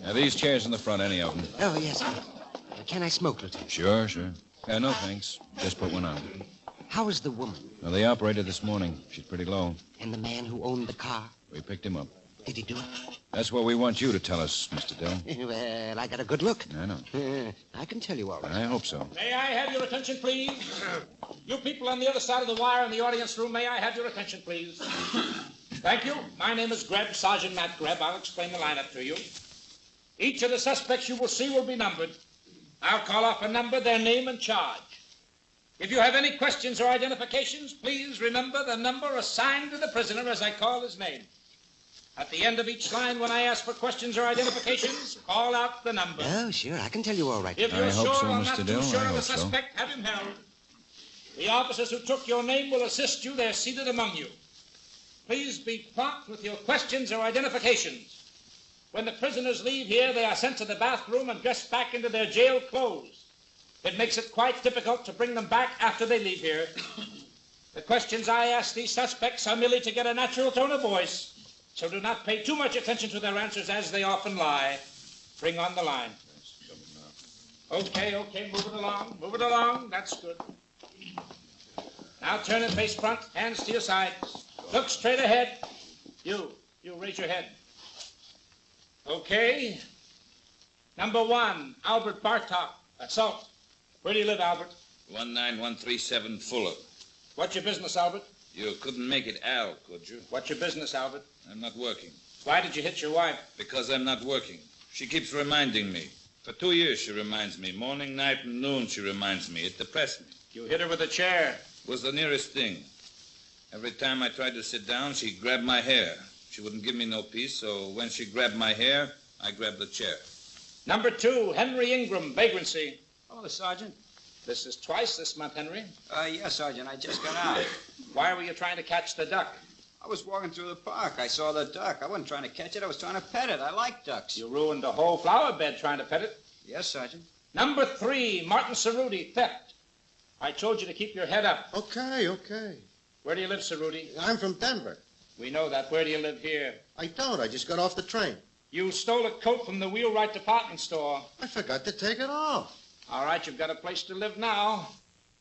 Now, these chairs in the front, any of them? Oh, yes. Can I smoke, Lieutenant? Sure. No, thanks. Just put one out. How is the woman? Well, they operated this morning. She's pretty low. And the man who owned the car? We picked him up. Did he do it? That's what we want you to tell us, Mr. Dill. Well, I got a good look. I know. I can tell you all right. I hope so. May I have your attention, please? You people on the other side of the wire in the audience room, may I have your attention, please? Thank you. My name is Greb, Sergeant Matt Greb. I'll explain the lineup to you. Each of the suspects you will see will be numbered. I'll call off a number, their name, and charge. If you have any questions or identifications, please remember the number assigned to the prisoner as I call his name. At the end of each line, when I ask for questions or identifications, call out the number. Oh, sure. I can tell you all right. If you're I hope sure so, or Mr. not too Dill. sure I of a hope so. suspect, have him held. The officers who took your name will assist you. They're seated among you. Please be prompt with your questions or identifications. When the prisoners leave here, they are sent to the bathroom and dressed back into their jail clothes. It makes it quite difficult to bring them back after they leave here. The questions I ask these suspects are merely to get a natural tone of voice, so do not pay too much attention to their answers as they often lie. Bring on the line. Okay, move it along. That's good. Now turn and face front, hands to your sides. Look straight ahead. You raise your head. Okay. Number 1, Albert Bartok, assault. Where do you live, Albert? 19137 Fuller. What's your business, Albert? You couldn't make it Al, could you? What's your business, Albert? I'm not working. Why did you hit your wife? Because I'm not working. She keeps reminding me. For 2 years she reminds me. Morning, night, and noon she reminds me. It depressed me. You hit her with a chair. It was the nearest thing. Every time I tried to sit down, she grabbed my hair. She wouldn't give me no peace, so when she grabbed my hair, I grabbed the chair. Number 2, Henry Ingram, vagrancy. Hello, Sergeant. This is twice this month, Henry. Yes, Sergeant. I just got out. Why were you trying to catch the duck? I was walking through the park. I saw the duck. I wasn't trying to catch it. I was trying to pet it. I like ducks. You ruined a whole flower bed trying to pet it. Yes, Sergeant. Number 3, Martin Cerruti, theft. I told you to keep your head up. Okay. Where do you live, Cerruti? I'm from Denver. We know that. Where do you live here? I don't. I just got off the train. You stole a coat from the Wheelwright department store. I forgot to take it off. All right, you've got a place to live now.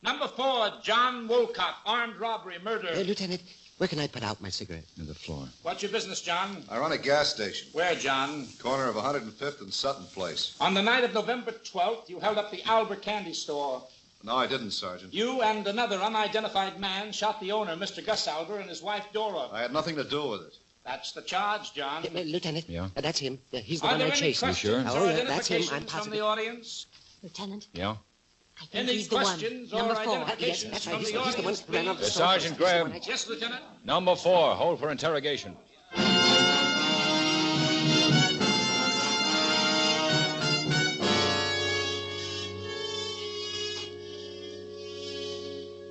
Number 4, John Wolcott, armed robbery, murder. Lieutenant, where can I put out my cigarette? On the floor. What's your business, John? I run a gas station. Where, John? Corner of 105th and Sutton Place. On the night of November 12th, you held up the Albert Candy Store. No, I didn't, Sergeant. You and another unidentified man shot the owner, Mr. Gus Albert, and his wife, Dora. I had nothing to do with it. That's the charge, John. Lieutenant, Yeah? That's him. He's the Are one there I any chased. questions or Oh, that's him. I'm identifications from positive. the audience? Lieutenant, Yeah? I think Any he's the one. questions or Number 4. identifications Yes, that's from right. the He's the one audience, who ran off the please? store. Sergeant Graham. Yes, Lieutenant. Number 4, hold for interrogation.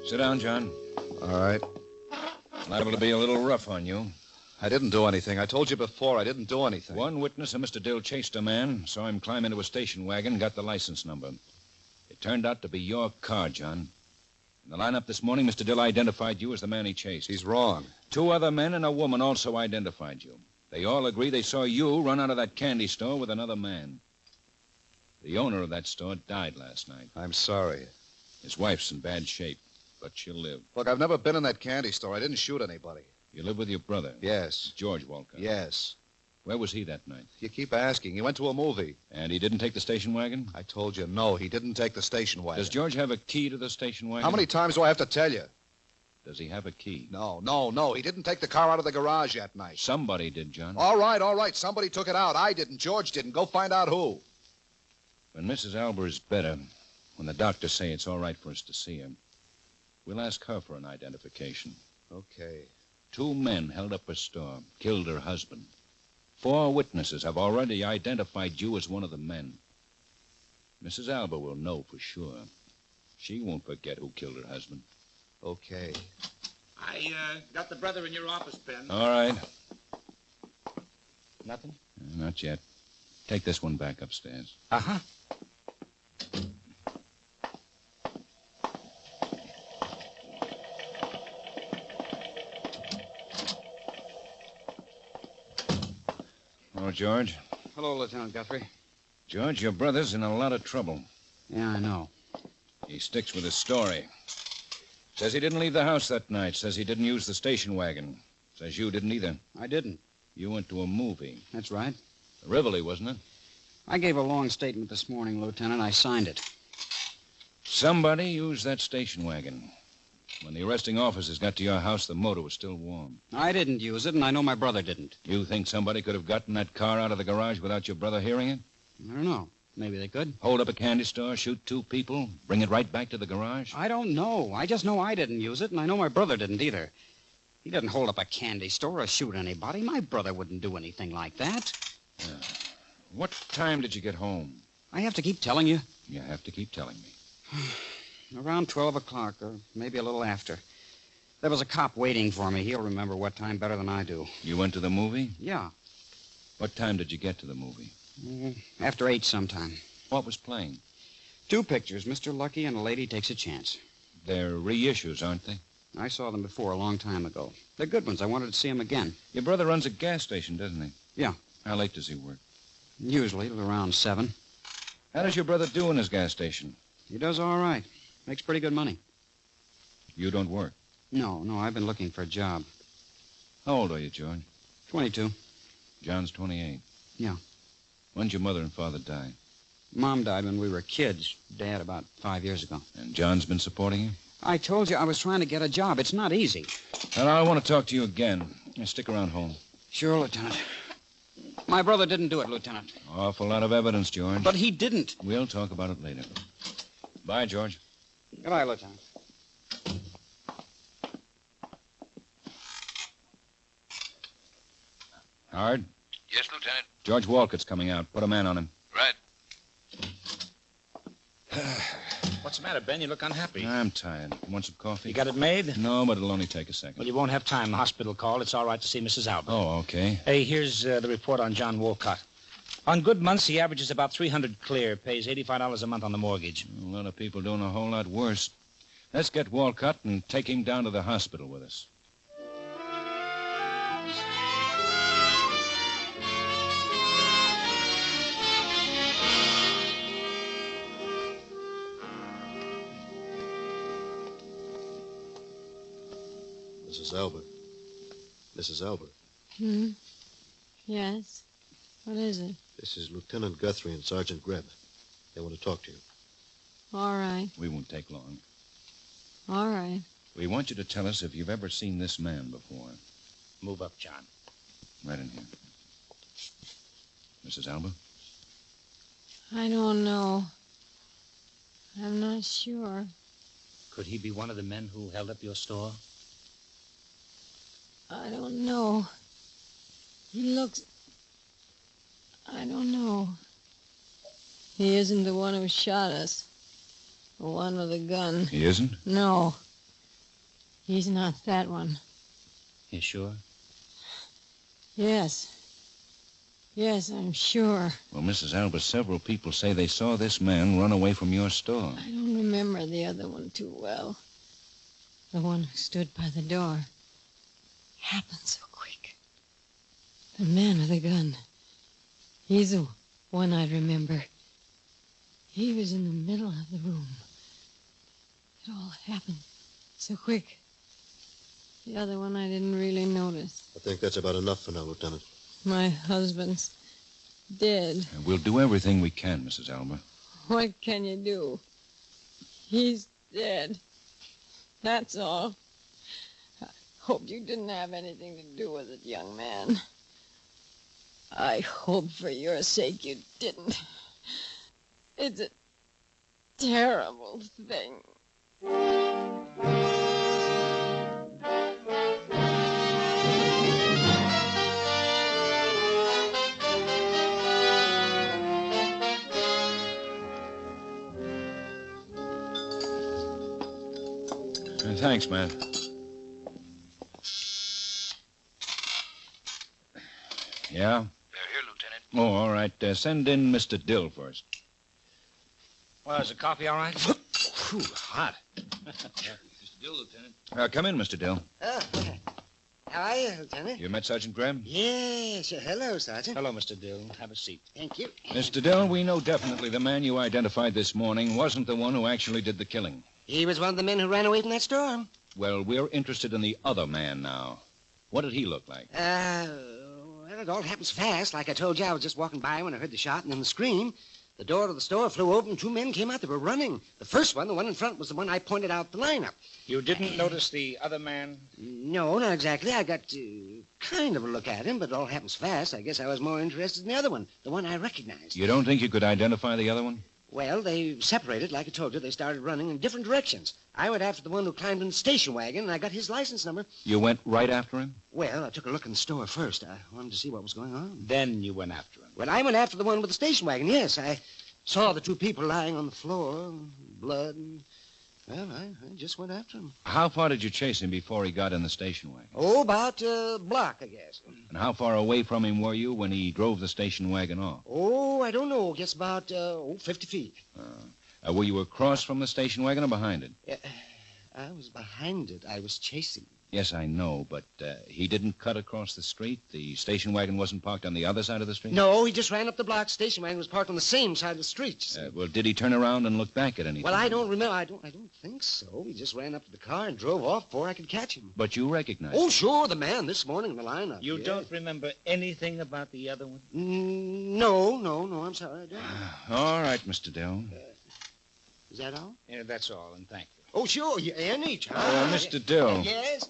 Sit down, John. All right. Liable to be a little rough on you. I didn't do anything. I told you before I didn't do anything. One witness of Mr. Dill chased a man, saw him climb into a station wagon, got the license number. It turned out to be your car, John. In the lineup this morning, Mr. Dill identified you as the man he chased. He's wrong. 2 other men and a woman also identified you. They all agree they saw you run out of that candy store with another man. The owner of that store died last night. I'm sorry. His wife's in bad shape, but she'll live. Look, I've never been in that candy store. I didn't shoot anybody. You live with your brother? Yes. George Walcott? Yes. Where was he that night? You keep asking. He went to a movie. And he didn't take the station wagon? I told you, no, he didn't take the station wagon. Does George have a key to the station wagon? How many times do I have to tell you? Does he have a key? No. He didn't take the car out of the garage that night. Somebody did, John. All right. Somebody took it out. I didn't. George didn't. Go find out who. When Mrs. Albert is better, when the doctors say it's all right for us to see her, We'll ask her for an identification. Okay. 2 men held up a store, killed her husband. 4 witnesses have already identified you as one of the men. Mrs. Alba will know for sure. She won't forget who killed her husband. Okay. I got the brother in your office, Ben. All right. Nothing? Not yet. Take this one back upstairs. Uh-huh. Oh, George. Hello, Lieutenant Guthrie. George, your brother's in a lot of trouble. Yeah, I know. He sticks with his story. Says he didn't leave the house that night. Says he didn't use the station wagon. Says you didn't either. I didn't. You went to a movie. That's right. The Rivoli, wasn't it? I gave a long statement this morning, Lieutenant. I signed it. Somebody used that station wagon. When the arresting officers got to your house, the motor was still warm. I didn't use it, and I know my brother didn't. You think somebody could have gotten that car out of the garage without your brother hearing it? I don't know. Maybe they could. Hold up a candy store, shoot 2 people, bring it right back to the garage? I don't know. I just know I didn't use it, and I know my brother didn't either. He didn't hold up a candy store or shoot anybody. My brother wouldn't do anything like that. What time did you get home? I have to keep telling you. You have to keep telling me. Around 12 o'clock, or maybe a little after. There was a cop waiting for me. He'll remember what time better than I do. You went to the movie? Yeah. What time did you get to the movie? After 8 sometime. What was playing? 2 pictures, Mr. Lucky and A Lady Takes a Chance. They're reissues, aren't they? I saw them before a long time ago. They're good ones. I wanted to see them again. Your brother runs a gas station, doesn't he? Yeah. How late does he work? Usually around 7. How does your brother do in his gas station? He does all right. Makes pretty good money. You don't work? No, I've been looking for a job. How old are you, George? 22. John's 28. Yeah. When'd your mother and father die? Mom died when we were kids. Dad about 5 years ago. And John's been supporting you? I told you I was trying to get a job. It's not easy. And I want to talk to you again. Stick around home. Sure, Lieutenant. My brother didn't do it, Lieutenant. Awful lot of evidence, George. But he didn't. We'll talk about it later. Bye, George. Goodbye, Lieutenant. Howard? Yes, Lieutenant. George Walcott's coming out. Put a man on him. Right. What's the matter, Ben? You look unhappy. I'm tired. Want some coffee? You got it made? No, but it'll only take a second. Well, you won't have time. The hospital called. It's all right to see Mrs. Albert. Oh, okay. Hey, here's the report on John Walcott. On good months, he averages about $300 clear, pays $85 a month on the mortgage. A lot of people doing a whole lot worse. Let's get Walcott and take him down to the hospital with us. Mrs. Albert. Mrs. Albert. Yes? What is it? This is Lieutenant Guthrie and Sergeant Greb. They want to talk to you. All right. We won't take long. All right. We want you to tell us if you've ever seen this man before. Move up, John. Right in here. Mrs. Albert? I don't know. I'm not sure. Could he be one of the men who held up your store? I don't know. He looks... I don't know. He isn't the one who shot us. The one with the gun. He isn't? No. He's not that one. You sure? Yes. Yes, I'm sure. Well, Mrs. Albert, several people say they saw this man run away from your store. I don't remember the other one too well. The one who stood by the door. Happened so quick. The man with the gun. He's the one I remember. He was in the middle of the room. It all happened so quick. The other one I didn't really notice. I think that's about enough for now, Lieutenant. My husband's dead. And we'll do everything we can, Mrs. Albert. What can you do? He's dead. That's all. I hope you didn't have anything to do with it, young man. I hope for your sake you didn't. It's a terrible thing. Thanks, man. Yeah? They're here, Lieutenant. Oh, all right. Send in Mr. Dill first. Well, is the coffee all right? Whew, hot. Mr. Dill, Lieutenant. Come in, Mr. Dill. Oh, how are you, Lieutenant? You met Sergeant Graham? Yes. Hello, Sergeant. Hello, Mr. Dill. Have a seat. Thank you. Mr. Dill, we know definitely the man you identified this morning wasn't the one who actually did the killing. He was one of the men who ran away from that store. Well, we're interested in the other man now. What did he look like? Well, it all happens fast. Like I told you, I was just walking by when I heard the shot and then the scream. The door of the store flew open. 2 men came out. They were running. The first one, the one in front, was the one I pointed out the lineup. You didn't notice the other man? No, not exactly. I got kind of a look at him, but it all happens fast. I guess I was more interested in the other one, the one I recognized. You don't think you could identify the other one? Well, they separated, like I told you. They started running in different directions. I went after the one who climbed in the station wagon, and I got his license number. You went right after him? Well, I took a look in the store first. I wanted to see what was going on. Then you went after him? Well, I went after the one with the station wagon, yes. I saw the 2 people lying on the floor, blood, and, well, I just went after him. How far did you chase him before he got in the station wagon? Oh, about a block, I guess. And how far away from him were you when he drove the station wagon off? Oh, I don't know. Guess about 50 feet. Were you across from the station wagon or behind it? I was behind it. I was chasing. Yes, I know, but he didn't cut across the street? The station wagon wasn't parked on the other side of the street? No, he just ran up the block. Station wagon was parked on the same side of the street. Well, did he turn around and look back at anything? Well, I don't remember. I don't think so. He just ran up to the car and drove off before I could catch him. But you recognized him? Oh, sure, the man this morning in the lineup. You don't remember anything about the other one? No, I'm sorry, I don't. All right, Mr. Dill. Is that all? Yeah, that's all, and thank you. Oh, sure, anytime. Mr. Dill. Yes?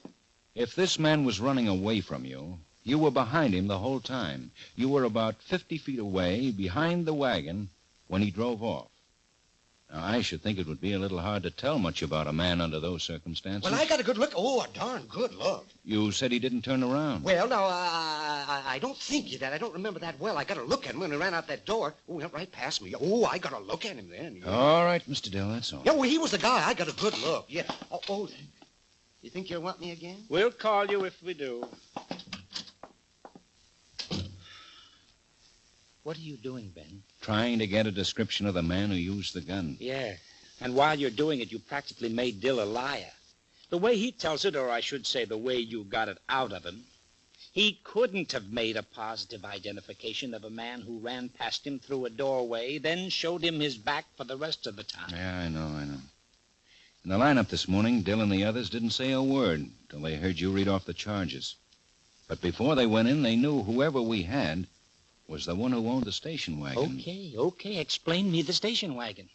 If this man was running away from you, you were behind him the whole time. You were about 50 feet away, behind the wagon, when he drove off. Now, I should think it would be a little hard to tell much about a man under those circumstances. Well, I got a good look. Oh, a darn good look. You said he didn't turn around. Well, now, I don't think he did. I don't remember that well. I got a look at him when he ran out that door. Oh, he went right past me. Oh, I got a look at him then. Yeah. All right, Mr. Dill, that's all. Yeah, well, he was the guy. I got a good look. Yeah. Oh, you think you'll want me again? We'll call you if we do. What are you doing, Ben? Trying to get a description of the man who used the gun. Yeah. And while you're doing it, you practically made Dill a liar. The way he tells it, or I should say the way you got it out of him, he couldn't have made a positive identification of a man who ran past him through a doorway, then showed him his back for the rest of the time. Yeah, I know. In the lineup this morning, Dill and the others didn't say a word till they heard you read off the charges. But before they went in, they knew whoever we had was the one who owned the station wagon. Okay. Explain me the station wagon.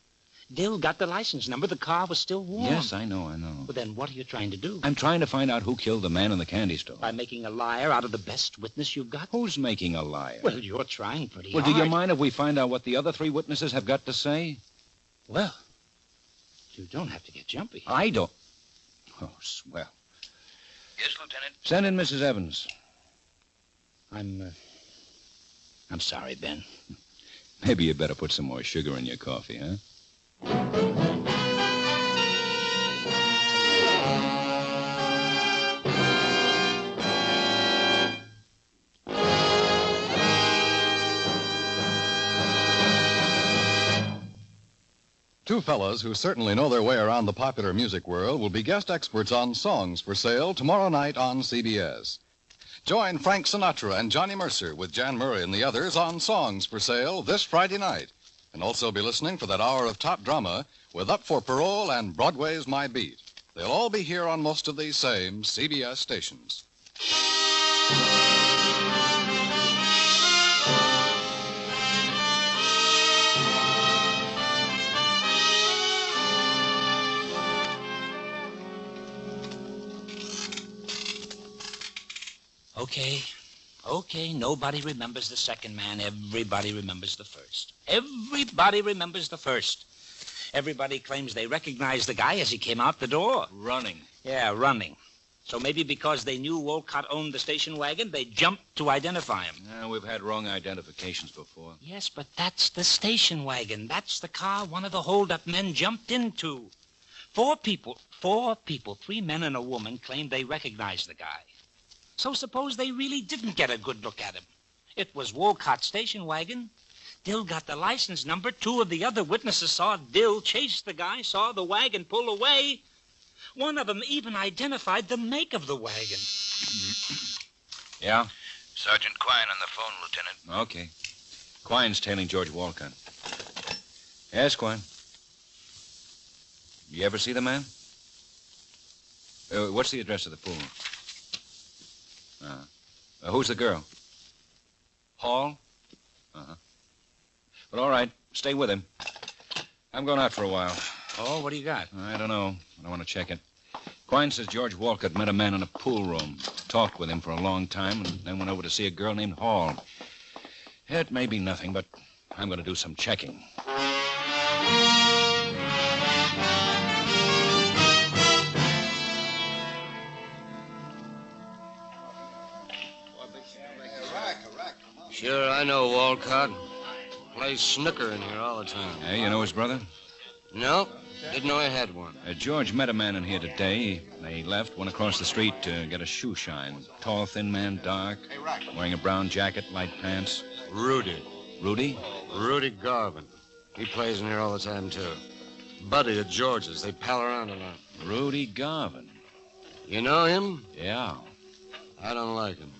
Dill got the license number. The car was still warm. Yes, I know. Well, then what are you trying to do? I'm trying to find out who killed the man in the candy store. By making a liar out of the best witness you've got? Who's making a liar? Well, you're trying pretty hard. Well, do you mind if we find out what the other 3 witnesses have got to say? Well, you don't have to get jumpy. I don't. Oh, swell. Yes, Lieutenant? Send in Mrs. Evans. I'm sorry, Ben. Maybe you better put some more sugar in your coffee, huh? Two fellas who certainly know their way around the popular music world will be guest experts on Songs for Sale tomorrow night on CBS. Join Frank Sinatra and Johnny Mercer with Jan Murray and the others on Songs for Sale this Friday night. And also be listening for that hour of top drama with Up for Parole and Broadway's My Beat. They'll all be here on most of these same CBS stations. Okay, nobody remembers the second man. Everybody remembers the first. Everybody remembers the first. Everybody claims they recognized the guy as he came out the door. Running. Yeah, running. So maybe because they knew Wolcott owned the station wagon, they jumped to identify him. Yeah, we've had wrong identifications before. Yes, but that's the station wagon. That's the car one of the hold-up men jumped into. Four people, 3 men and a woman, claimed they recognized the guy. So suppose they really didn't get a good look at him. It was Wolcott's station wagon. Dill got the license number. 2 of the other witnesses saw Dill chase the guy, saw the wagon pull away. One of them even identified the make of the wagon. Yeah? Sergeant Quine on the phone, Lieutenant. Okay. Quine's tailing George Wolcott. Yes, Quine. You ever see the man? What's the address of the pool? Who's the girl? Hall? Uh-huh. But all right, stay with him. I'm going out for a while. Oh, what do you got? I don't know. I want to check it. Quine says George Wolcott met a man in a pool room, talked with him for a long time, and then went over to see a girl named Hall. It may be nothing, but I'm going to do some checking. Sure, I know Wolcott. Plays snooker in here all the time. Hey, you know his brother? No, didn't know he had one. George met a man in here today. They left, went across the street to get a shoe shine. Tall, thin man, dark, wearing a brown jacket, light pants. Rudy. Rudy? Rudy Garvin. He plays in here all the time, too. Buddy at George's. They pal around a lot. Rudy Garvin. You know him? Yeah. I don't like him.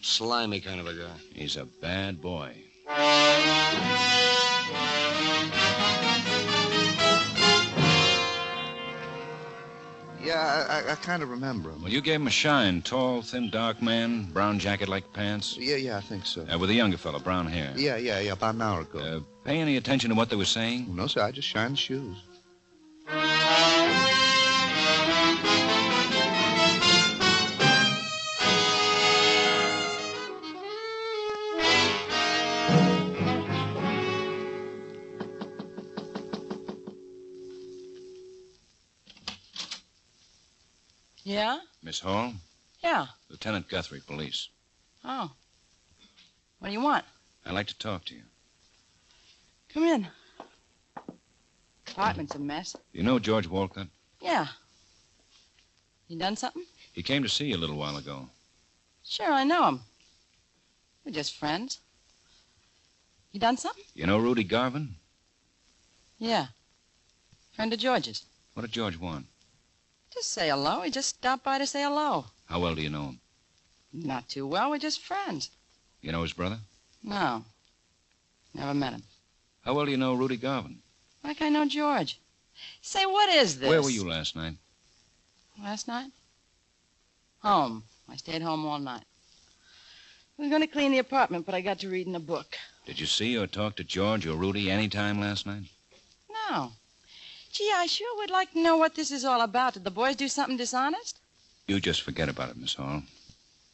Slimy kind of a guy. He's a bad boy. Yeah, I kind of remember him. Well, you gave him a shine. Tall, thin, dark man, brown jacket like pants. Yeah, I think so. With a younger fellow, brown hair. Yeah, about an hour ago. Pay any attention to what they were saying? No, sir, I just shined the shoes. Yeah? Miss Hall? Yeah. Lieutenant Guthrie, police. Oh. What do you want? I'd like to talk to you. Come in. Apartment's a mess. You know George Wolcott? Yeah. You done something? He came to see you a little while ago. Sure, I know him. We're just friends. You done something? You know Rudy Garvin? Yeah. Friend of George's. What did George want? Just say hello. He just stopped by to say hello. How well do you know him? Not too well. We're just friends. You know his brother? No. Never met him. How well do you know Rudy Garvin? Like I know George. Say, what is this? Where were you last night? Last night? Home. I stayed home all night. I was going to clean the apartment, but I got to reading a book. Did you see or talk to George or Rudy any time last night? No. Gee, I sure would like to know what this is all about. Did the boys do something dishonest? You just forget about it, Miss Hall.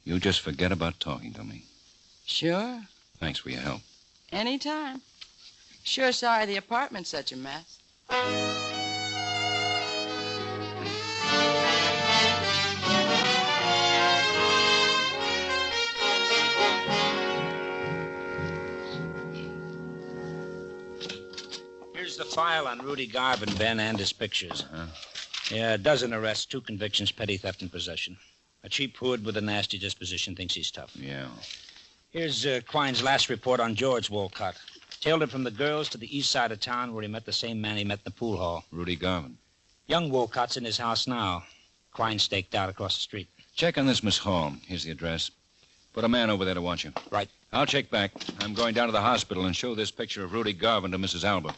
You just forget about talking to me. Sure. Thanks for your help. Anytime. Sure sorry the apartment's such a mess. Here's the file on Rudy Garvin, Ben, and his pictures. Uh-huh. Yeah, a dozen arrests, 2 convictions, petty theft and possession. A cheap hood with a nasty disposition thinks he's tough. Yeah. Here's Quine's last report on George Wolcott. Tailed him from the girls to the east side of town where he met the same man he met in the pool hall. Rudy Garvin. Young Wolcott's in his house now. Quine staked out across the street. Check on this, Miss Hall. Here's the address. Put a man over there to watch you. Right. I'll check back. I'm going down to the hospital and show this picture of Rudy Garvin to Mrs. Alba.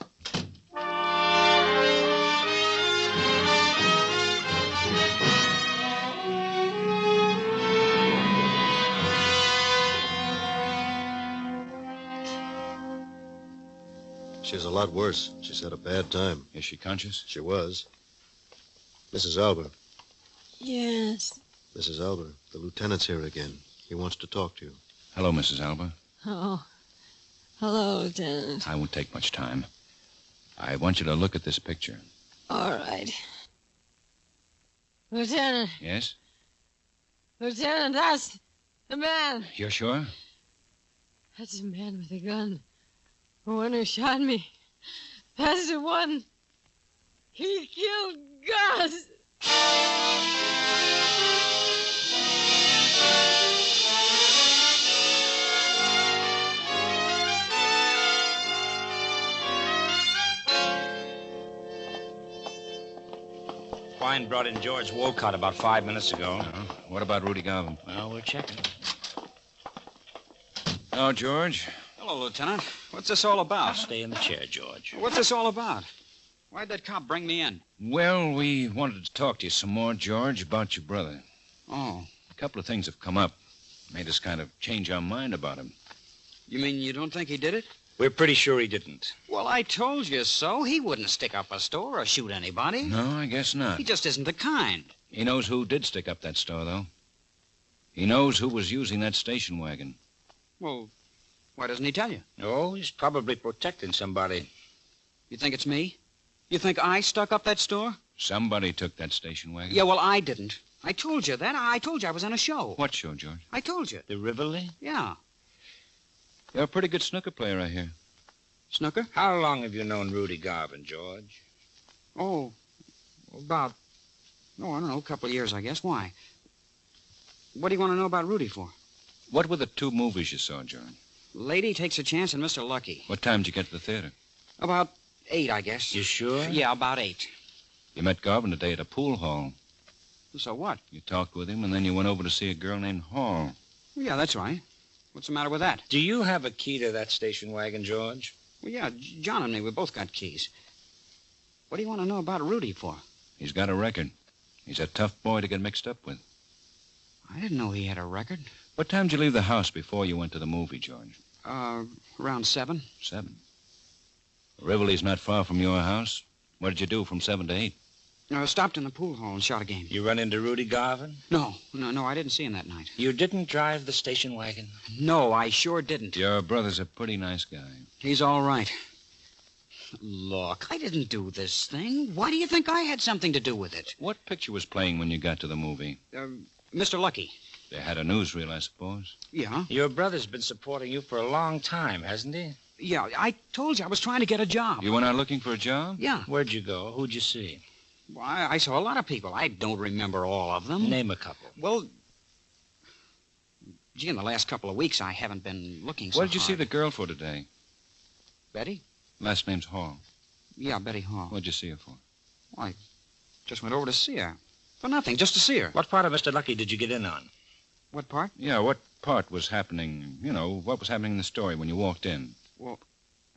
She's a lot worse. She's had a bad time. Is she conscious? She was. Mrs. Alba. Yes. Mrs. Alba, the lieutenant's here again. He wants to talk to you. Hello, Mrs. Alba. Oh. Hello, Lieutenant. I won't take much time. I want you to look at this picture. All right. Lieutenant. Yes? Lieutenant, that's the man. You're sure? That's the man with the gun. The one who shot me. That's the one. He killed Gus. Quine brought in George Wolcott about 5 minutes ago. What about Rudy Garvin? Well, we're checking. Oh, George. Hello, Lieutenant. What's this all about? Stay in the chair, George. What's this all about? Why'd that cop bring me in? Well, we wanted to talk to you some more, George, about your brother. Oh. A couple of things have come up. Made us kind of change our mind about him. You mean you don't think he did it? We're pretty sure he didn't. Well, I told you so. He wouldn't stick up a store or shoot anybody. No, I guess not. He just isn't the kind. He knows who did stick up that store, though. He knows who was using that station wagon. Well, why doesn't he tell you? Oh, he's probably protecting somebody. You think it's me? You think I stuck up that store? Somebody took that station wagon. Yeah, well, I didn't. I told you that. I told you I was on a show. What show, George? I told you. The Rivoli? Yeah. You're a pretty good snooker player, I hear. Snooker? How long have you known Rudy Garvin, George? Oh, about, I don't know, a couple of years, I guess. Why? What do you want to know about Rudy for? What were the two movies you saw, George? Lady Takes a Chance and Mr. Lucky. What time did you get to the theater? About 8, I guess. You sure? Yeah, about 8. You met Garvin today at a pool hall. So what? You talked with him, and then you went over to see a girl named Hall. Yeah, that's right. What's the matter with that? Do you have a key to that station wagon, George? Well, yeah, John and me, we both got keys. What do you want to know about Rudy for? He's got a record. He's a tough boy to get mixed up with. I didn't know he had a record. What time did you leave the house before you went to the movie, George? Around 7. 7. Rivoli's not far from your house. What did you do from 7 to 8? Stopped in the pool hall and shot a game. You run into Rudy Garvin? No, I didn't see him that night. You didn't drive the station wagon? No, I sure didn't. Your brother's a pretty nice guy. He's all right. Look, I didn't do this thing. Why do you think I had something to do with it? What picture was playing when you got to the movie? Mr. Lucky. They had a newsreel, I suppose. Yeah. Your brother's been supporting you for a long time, hasn't he? Yeah, I told you I was trying to get a job. You went out looking for a job? Yeah. Where'd you go? Who'd you see? Well, I saw a lot of people. I don't remember all of them. Name a couple. Well, gee, in the last couple of weeks, I haven't been looking so What did you hard. see the girl for today? Betty? Last name's Hall. Yeah, Betty Hall. What'd you see her for? Well, I just went over to see her. For nothing, just to see her. What part of Mr. Lucky did you get in on? What part? Yeah, what part was happening, what was happening in the story when you walked in? Well,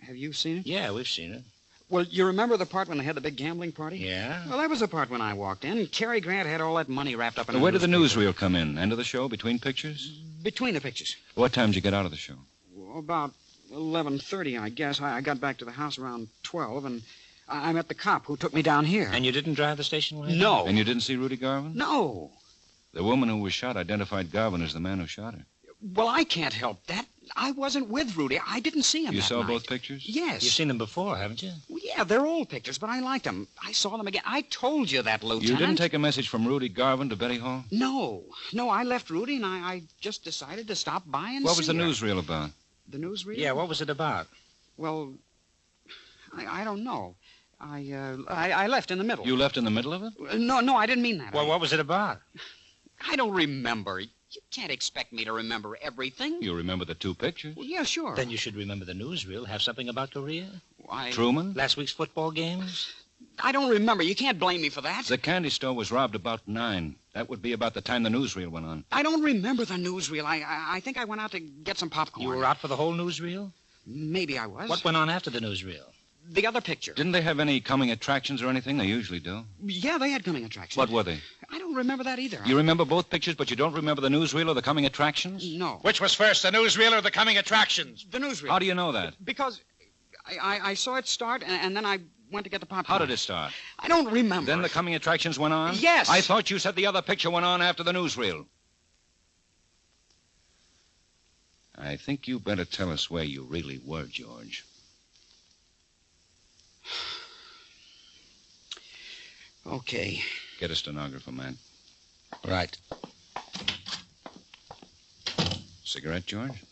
have you seen it? Yeah, we've seen it. Well, you remember the part when they had the big gambling party? Yeah. Well, that was the part when I walked in. Cary Grant had all that money wrapped up in Where did the newsreel come in? End of the show, between pictures? Between the pictures. What time did you get out of the show? Well, about 11:30, I guess. I got back to the house around 12, and I met the cop who took me down here. And you didn't drive the station wagon? No. And you didn't see Rudy Garvin? No. The woman who was shot identified Garvin as the man who shot her. Well, I can't help that. I wasn't with Rudy. I didn't see him You that saw night. both pictures? Yes. You've seen them before, haven't you? Well, yeah, they're old pictures, but I liked them. I saw them again. I told you that, Lieutenant. You didn't take a message from Rudy Garvin to Betty Hall? No. No, I left Rudy, and I just decided to stop by and What see was the her. newsreel about? The newsreel? Yeah, what was it about? Well, I don't know. I left in the middle. You left in the middle of it? No, I didn't mean that. Well, what was it about? I don't remember. You can't expect me to remember everything. You remember the two pictures? Well, yeah, sure. Then you should remember the newsreel. Have something about Korea? Why? Truman? Last week's football games? I don't remember. You can't blame me for that. The candy store was robbed about 9. That would be about the time the newsreel went on. I don't remember the newsreel. I think I went out to get some popcorn. You were out for the whole newsreel? Maybe I was. What went on after the newsreel? The other picture. Didn't they have any coming attractions or anything? They usually do. Yeah, they had coming attractions. What were they? I don't remember that either. You remember both pictures, but you don't remember the newsreel or the coming attractions? No. Which was first, the newsreel or the coming attractions? The newsreel. How do you know that? Because I saw it start, and then I went to get the popcorn. How did it start? I don't remember. Then the coming attractions went on? Yes. I thought you said the other picture went on after the newsreel. I think you better tell us where you really were, George. Okay. Get a stenographer, man. Right. Cigarette, George?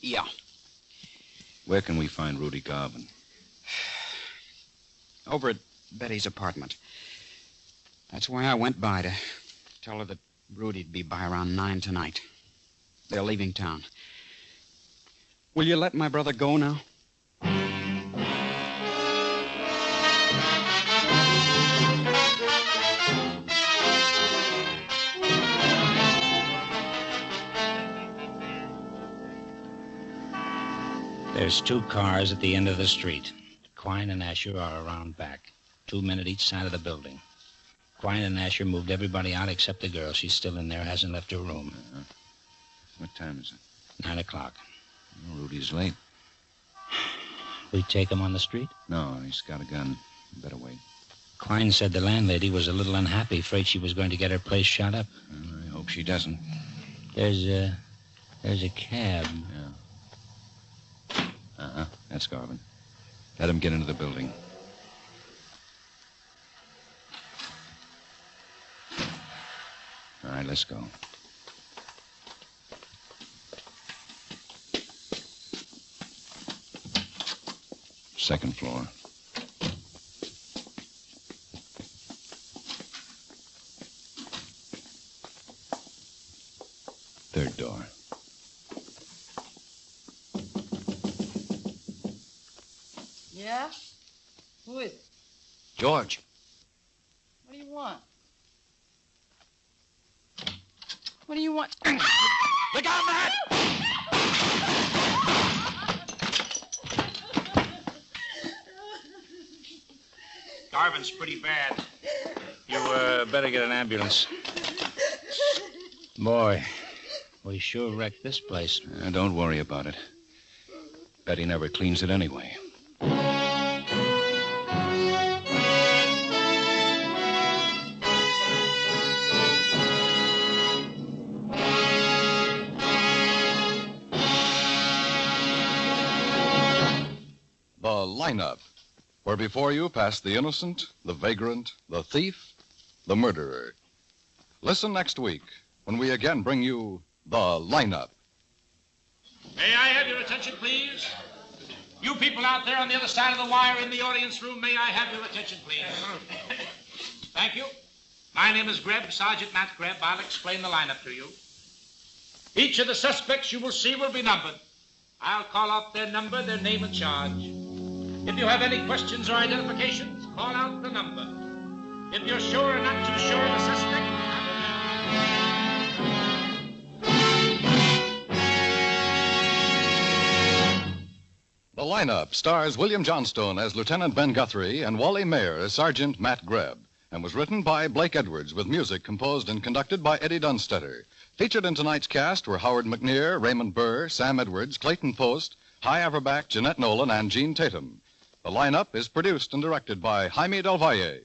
Yeah. Where can we find Rudy Garvin? Over at Betty's apartment. That's why I went by, to tell her that Rudy'd be by around 9 tonight. They're leaving town. Will you let my brother go now? There's 2 cars at the end of the street. Quine and Asher are around back. 2 men at each side of the building. Quine and Asher moved everybody out except the girl. She's still in there, hasn't left her room. What time is it? 9 o'clock. Oh, Rudy's late. We take him on the street? No, he's got a gun. Better wait. Quine said the landlady was a little unhappy, afraid she was going to get her place shot up. Well, I hope she doesn't. There's a cab. Yeah. That's Garvin. Let him get into the building. All right, let's go. Second floor. Third door. Yeah? Who is it? George. What do you want? What do you want? Look out, Matt! Garvin's pretty bad. You better get an ambulance. Boy, we sure wrecked this place. Don't worry about it. Betty never cleans it anyway. The lineup, where before you pass the innocent, the vagrant, the thief, the murderer. Listen next week when we again bring you the lineup. May I have your attention, please? You people out there on the other side of the wire in the audience room, may I have your attention, please? Thank you. My name is Greb, Sergeant Matt Greb. I'll explain the lineup to you. Each of the suspects you will see will be numbered. I'll call out their number, their name, and charge. If you have any questions or identifications, call out the number. If you're sure or not too sure of the suspect, The lineup stars William Johnstone as Lieutenant Ben Guthrie and Wally Mayer as Sergeant Matt Greb, and was written by Blake Edwards with music composed and conducted by Eddie Dunstetter. Featured in tonight's cast were Howard McNear, Raymond Burr, Sam Edwards, Clayton Post, Hy Averback, Jeanette Nolan, and Gene Tatum. The lineup is produced and directed by Jaime Del Valle.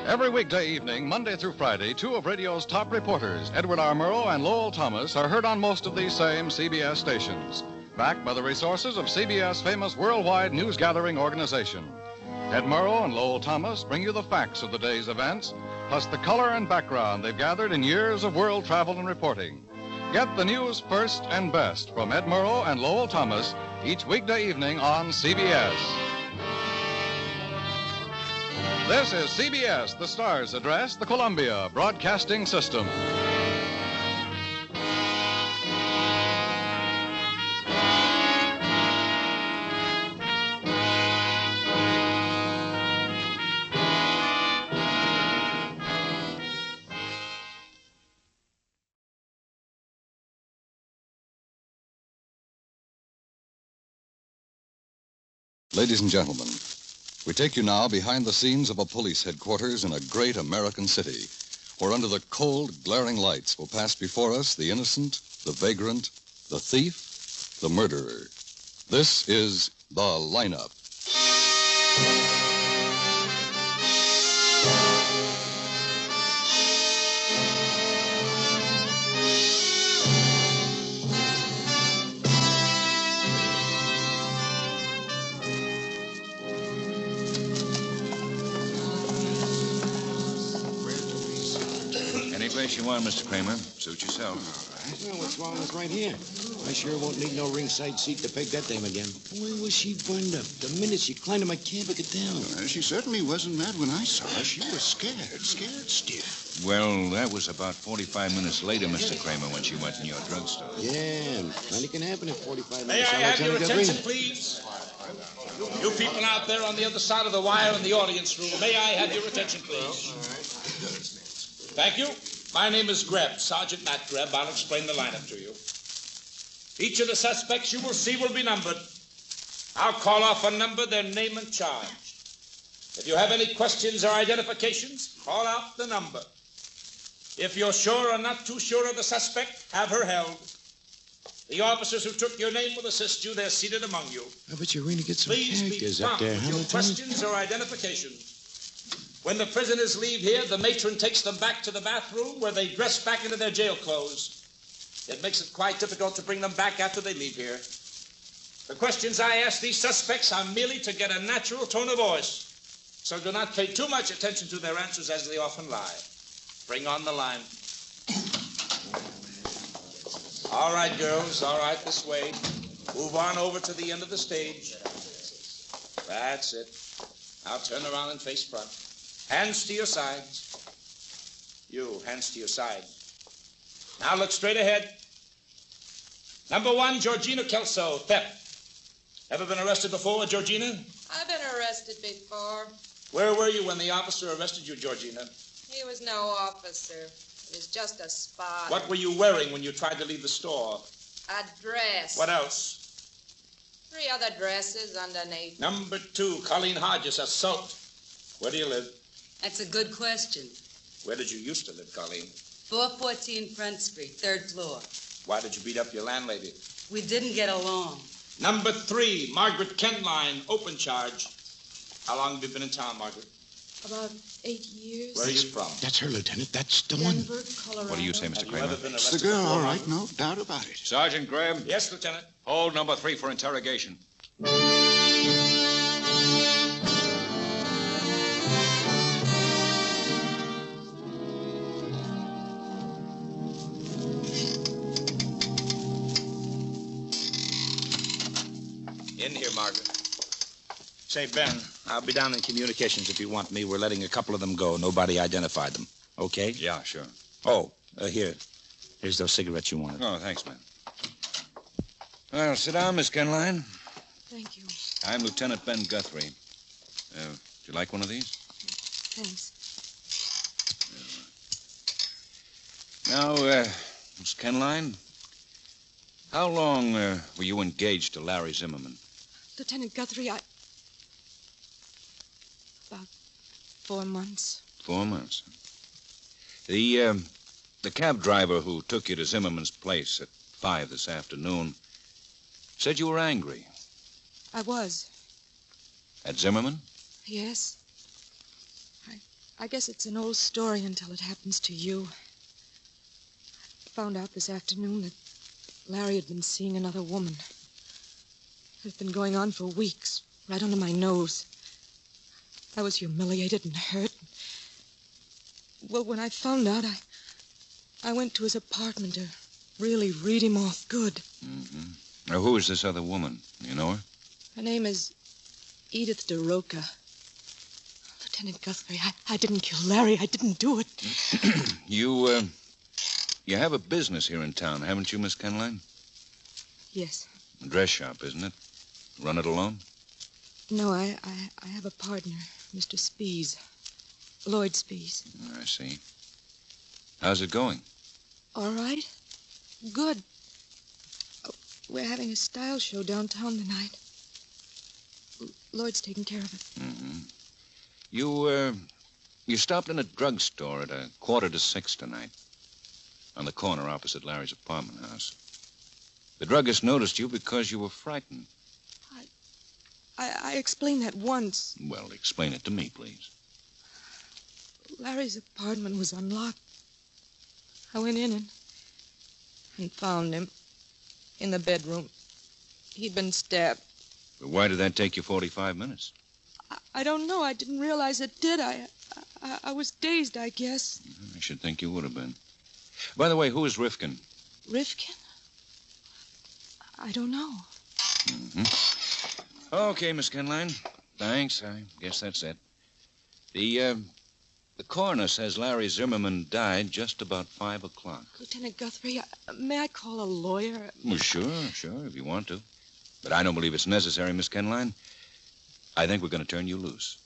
Every weekday evening, Monday through Friday, 2 of radio's top reporters, Edward R. Murrow and Lowell Thomas, are heard on most of these same CBS stations, backed by the resources of CBS' famous worldwide news-gathering organization. Ed Murrow and Lowell Thomas bring you the facts of the day's events, plus the color and background they've gathered in years of world travel and reporting. Get the news first and best from Ed Murrow and Lowell Thomas each weekday evening on CBS. This is CBS, the Star's address, the Columbia Broadcasting System. Ladies and gentlemen, we take you now behind the scenes of a police headquarters in a great American city, where under the cold, glaring lights will pass before us the innocent, the vagrant, the thief, the murderer. This is The Lineup. Any place you want, Mr. Kramer. Suit yourself. Well, what's wrong with right here? I sure won't need no ringside seat to peg that dame again. Where was she burned up? The minute she climbed in my cab, I could tell. She certainly wasn't mad when I saw her. She was scared stiff. Well, that was about 45 minutes later, Mr. Kramer, when she went in your drugstore. Yeah, plenty can happen in 45 minutes. May I have your attention, please? You people out there on the other side of the wire in the audience room, may I have your attention, please? Thank you. My name is Greb, Sergeant Matt Greb. I'll explain the lineup to you. Each of the suspects you will see will be numbered. I'll call off a number, their name and charge. If you have any questions or identifications, call out the number. If you're sure or not too sure of the suspect, have her held. The officers who took your name will assist you. They're seated among you. I bet you really get some Please characters be up prompt there, with huh, your Lieutenant? questions or identifications. When the prisoners leave here, the matron takes them back to the bathroom where they dress back into their jail clothes. It makes it quite difficult to bring them back after they leave here. The questions I ask these suspects are merely to get a natural tone of voice, so do not pay too much attention to their answers as they often lie. Bring on the line. All right, girls, all right, this way. Move on over to the end of the stage. That's it. Now turn around and face front. Hands to your sides. You, hands to your side. Now look straight ahead. Number 1, Georgina Kelso, theft. Ever been arrested before, Georgina? I've been arrested before. Where were you when the officer arrested you, Georgina? He was no officer. He was just a spot. What were you wearing when you tried to leave the store? A dress. What else? 3 other dresses underneath. Number 2, Colleen Hodges, assault. Where do you live? That's a good question. Where did you used to live, Colleen? 414 Front Street, 3rd floor. Why did you beat up your landlady? We didn't get along. Number 3, Margaret Kenline, open charge. How long have you been in town, Margaret? About 8 years. Where are you from? That's her, Lieutenant. That's the Denver, one. Colorado. What do you say, Mr. Kramer? It's the girl, all right, no doubt about it. Sergeant Graham? Yes, Lieutenant. Hold number 3 for interrogation. In here, Margaret. Say, Ben, I'll be down in communications if you want me. We're letting a couple of them go. Nobody identified them. Okay? Yeah, sure. Oh, here. Here's those cigarettes you wanted. Oh, thanks, man. Well, sit down, Miss Kenline. Thank you. I'm Lieutenant Ben Guthrie. Would you like one of these? Thanks. Now, Miss Kenline, how long were you engaged to Larry Zimmerman? Lieutenant Guthrie, about 4 months. 4 months. The cab driver who took you to Zimmerman's place at 5 this afternoon said you were angry. I was. At Zimmerman? Yes. I guess it's an old story until it happens to you. I found out this afternoon that Larry had been seeing another woman. It had been going on for weeks, right under my nose. I was humiliated and hurt. Well, when I found out, I went to his apartment to really read him off good. Mm-hmm. Now, who is this other woman? You know her? Her name is Edith DeRoca. Lieutenant Guthrie, I didn't kill Larry. I didn't do it. You have a business here in town, haven't you, Miss Kenline? Yes. A dress shop, isn't it? Run it alone? No, I have a partner, Mr. Spees. Lloyd Spees. I see. How's it going? All right. Good. Oh, we're having a style show downtown tonight. Lloyd's taking care of it. Mm-hmm. You stopped in a drugstore at 5:45 tonight. On the corner opposite Larry's apartment house. The druggist noticed you because you were frightened. I explained that once. Well, explain it to me, please. Larry's apartment was unlocked. I went in and found him in the bedroom. He'd been stabbed. But why did that take you 45 minutes? I don't know. I didn't realize it did. I was dazed, I guess. I should think you would have been. By the way, who is Rifkin? Rifkin? I don't know. Mm-hmm. Okay, Miss Kenline. Thanks. I guess that's it. The coroner says Larry Zimmerman died just about 5 o'clock. Lieutenant Guthrie, may I call a lawyer? Well, sure, if you want to. But I don't believe it's necessary, Miss Kenline. I think we're going to turn you loose.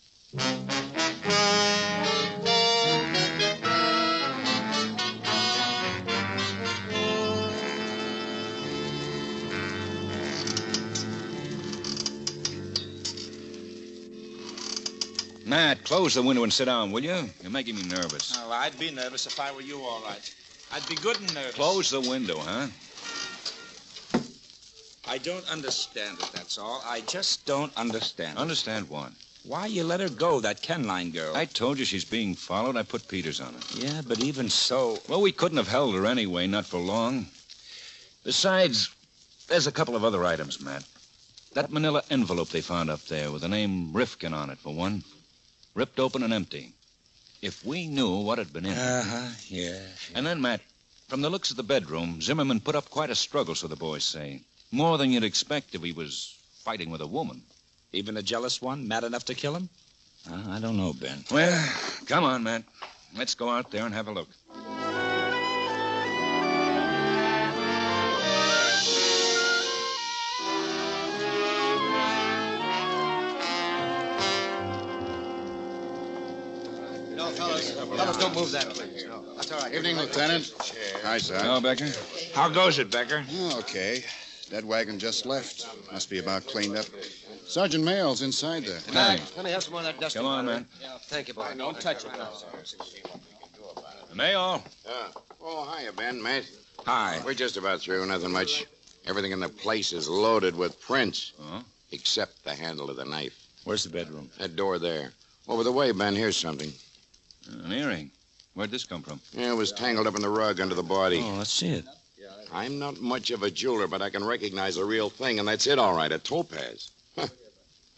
Matt, close the window and sit down, will you? You're making me nervous. Oh, I'd be nervous if I were you, all right. I'd be good and nervous. Close the window, huh? I don't understand it, that's all. I just don't understand it. Understand what? Why you let her go, that Kenline girl? I told you she's being followed. I put Peters on her. Yeah, but even so... Well, we couldn't have held her anyway, not for long. Besides, there's a couple of other items, Matt. That manila envelope they found up there with the name Rifkin on it, for one. Ripped open and empty. If we knew what had been in it. Yeah. And then, Matt, from the looks of the bedroom, Zimmerman put up quite a struggle, so the boys say. More than you'd expect if he was fighting with a woman. Even a jealous one, mad enough to kill him? I don't know, Ben. Well, come on, Matt. Let's go out there and have a look. No, fellas, don't move that, please. No, that's all right. Evening, Lieutenant. Hi, Sarge. Hello, Becker. How goes it, Becker? Okay. That wagon just left. Must be about cleaned up. Sergeant Mayall's inside there. Let me have some more of that dusting. Come on, man. Yeah, thank you, boy. Don't touch it. Mayall. Oh, hiya, Ben, mate. Hi. We're just about through. Nothing much. Everything in the place is loaded with prints. Uh-huh. Except the handle of the knife. Where's the bedroom? That door there. Over the way, Ben, here's something. An earring. Where'd this come from? Yeah, it was tangled up in the rug under the body. Oh, let's see it. I'm not much of a jeweler, but I can recognize a real thing, and that's it, all right, a topaz.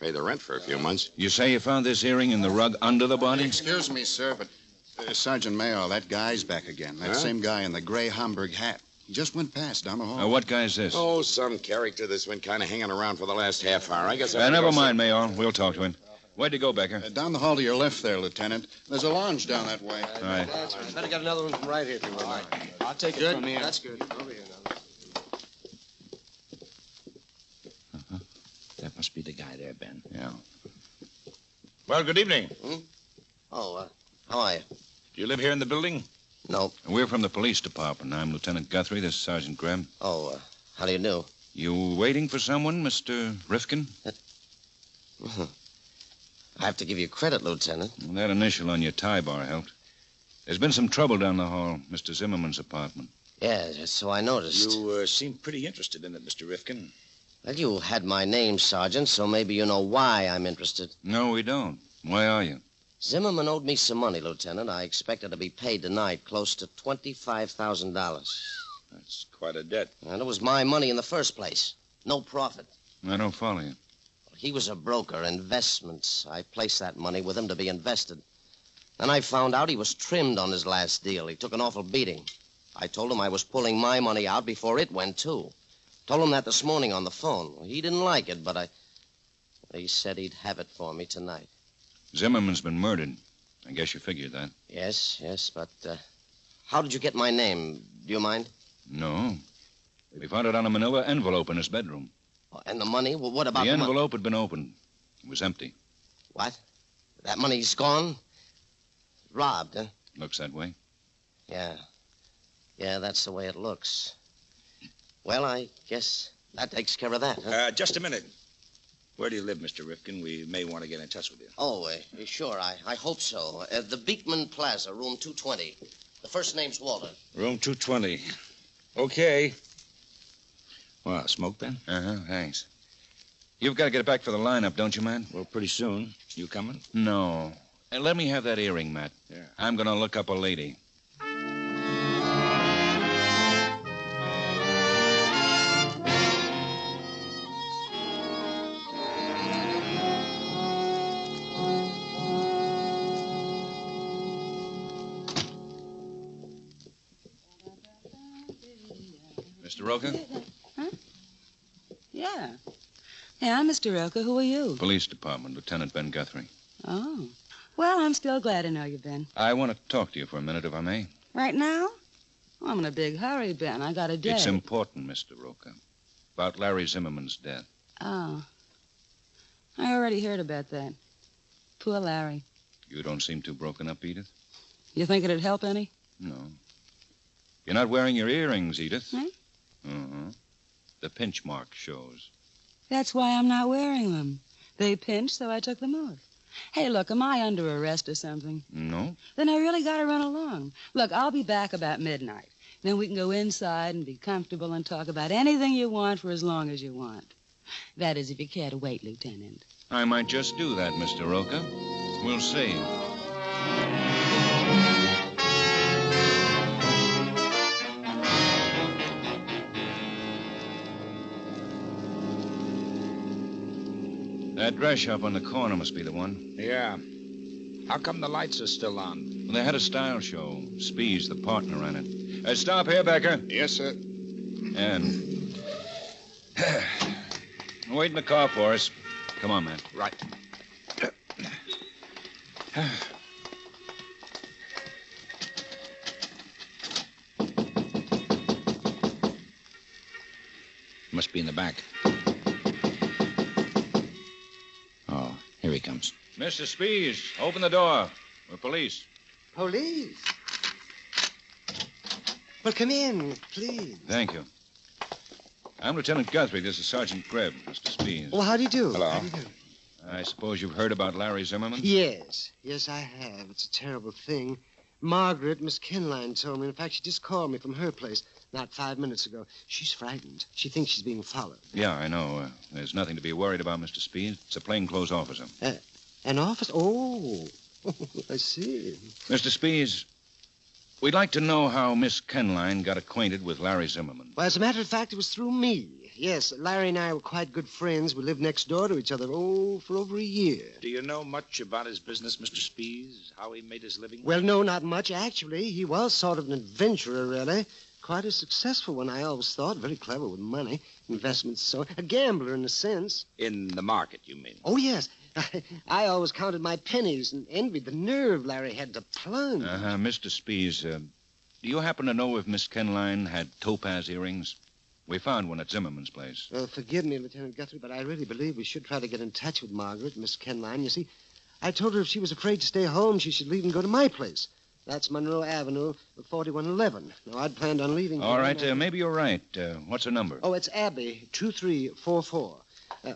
Pay the rent for a few months. You say you found this earring in the rug under the body? Excuse me, sir, but Sergeant Mayall, that guy's back again. That same guy in the gray Homburg hat. He just went past down the hall. What guy is this? Oh, some character that's been kind of hanging around for the last half hour. I guess never mind, Mayall. We'll talk to him. Where'd you go, Becker? Down the hall to your left there, Lieutenant. There's a lounge down that way. All right. Better get another one from right here if you want. I'll take Good. it from here. That's good. Over here now. That must be the guy there, Ben. Yeah. Well, good evening. Oh, how are you? Do you live here in the building? No. We're from the police department. I'm Lieutenant Guthrie. This is Sergeant Greb. Oh, how do you do? You waiting for someone, Mr. Rifkin? I have to give you credit, Lieutenant. Well, that initial on your tie bar helped. There's been some trouble down the hall, Mr. Zimmerman's apartment. Yeah, so I noticed. You seem pretty interested in it, Mr. Rifkin. Well, you had my name, Sergeant, so maybe you know why I'm interested. No, we don't. Why are you? Zimmerman owed me some money, Lieutenant. I expected to be paid tonight, close to $25,000. That's quite a debt. And it was my money in the first place. No profit. I don't follow you. He was a broker, investments. I placed that money with him to be invested. Then I found out he was trimmed on his last deal. He took an awful beating. I told him I was pulling my money out before it went, too. Told him that this morning on the phone. He didn't like it, but he said he'd have it for me tonight. Zimmerman's been murdered. I guess you figured that. Yes, but how did you get my name? Do you mind? No. We found it on a manila envelope in his bedroom. Oh, and the money? Well, what about the envelope had been opened. It was empty. What? That money's gone? Robbed, huh? Looks that way. Yeah, that's the way it looks. Well, I guess that takes care of that, huh? Just a minute. Where do you live, Mr. Rifkin? We may want to get in touch with you. Oh, sure, I hope so. The Beekman Plaza, room 220. The first name's Walter. Room 220. Okay. Well, smoke, Ben? Thanks. You've got to get back for the lineup, don't you, man? Well, pretty soon. You coming? No. Let me have that earring, Matt. Yeah. I'm going to look up a lady. Mr. Roca? Huh? Yeah. Yeah, Mr. Roca, who are you? Police Department, Lieutenant Ben Guthrie. Oh. Well, I'm still glad to know you, Ben. I want to talk to you for a minute, if I may. Right now? Oh, I'm in a big hurry, Ben. I got a date. It's important, Mr. Roca. About Larry Zimmerman's death. Oh. I already heard about that. Poor Larry. You don't seem too broken up, Edith. You think it'd help any? No. You're not wearing your earrings, Edith. Huh? Uh-huh. The pinch mark shows. That's why I'm not wearing them. They pinched, so I took them off. Hey, look, am I under arrest or something? No. Then I really got to run along. Look, I'll be back about midnight. Then we can go inside and be comfortable and talk about anything you want for as long as you want. That is, if you care to wait, Lieutenant. I might just do that, Mr. Roca. We'll see. That dress shop on the corner must be the one. Yeah. How come the lights are still on? Well, they had a style show. Spees, the partner, ran it. Stop here, Becker. Yes, sir. And wait in the car for us. Come on, man. Right. Must be in the back. Oh, here he comes. Mr. Spees, open the door. We're police. Police? Well, come in, please. Thank you. I'm Lieutenant Guthrie. This is Sergeant Greb, Mr. Spees. Well, how do you do? Hello. How do you do? I suppose you've heard about Larry Zimmerman? Yes. Yes, I have. It's a terrible thing. Margaret, Miss Kenline, told me. In fact, she just called me from her place not 5 minutes ago. She's frightened. She thinks she's being followed. Yeah, I know. There's nothing to be worried about, Mr. Speed. It's a plainclothes officer. An officer? Oh, I see. Mr. Spees, we'd like to know how Miss Kenline got acquainted with Larry Zimmerman. Well, as a matter of fact, it was through me. Yes, Larry and I were quite good friends. We lived next door to each other, for over a year. Do you know much about his business, Mr. Spees? How he made his living? Well, no, not much, actually. He was sort of an adventurer, really. Quite a successful one, I always thought. Very clever with money. Investments, so. A gambler, in a sense. In the market, you mean? Oh, yes. I always counted my pennies and envied the nerve Larry had to plunge. Mr. Spees, do you happen to know if Miss Kenline had topaz earrings? We found one at Zimmerman's place. Forgive me, Lieutenant Guthrie, but I really believe we should try to get in touch with Margaret, Miss Kenline. You see, I told her if she was afraid to stay home, she should leave and go to my place. That's Monroe Avenue, 4111. Now, I'd planned on leaving. All right, maybe you're right. What's her number? Oh, it's Abby, 2344.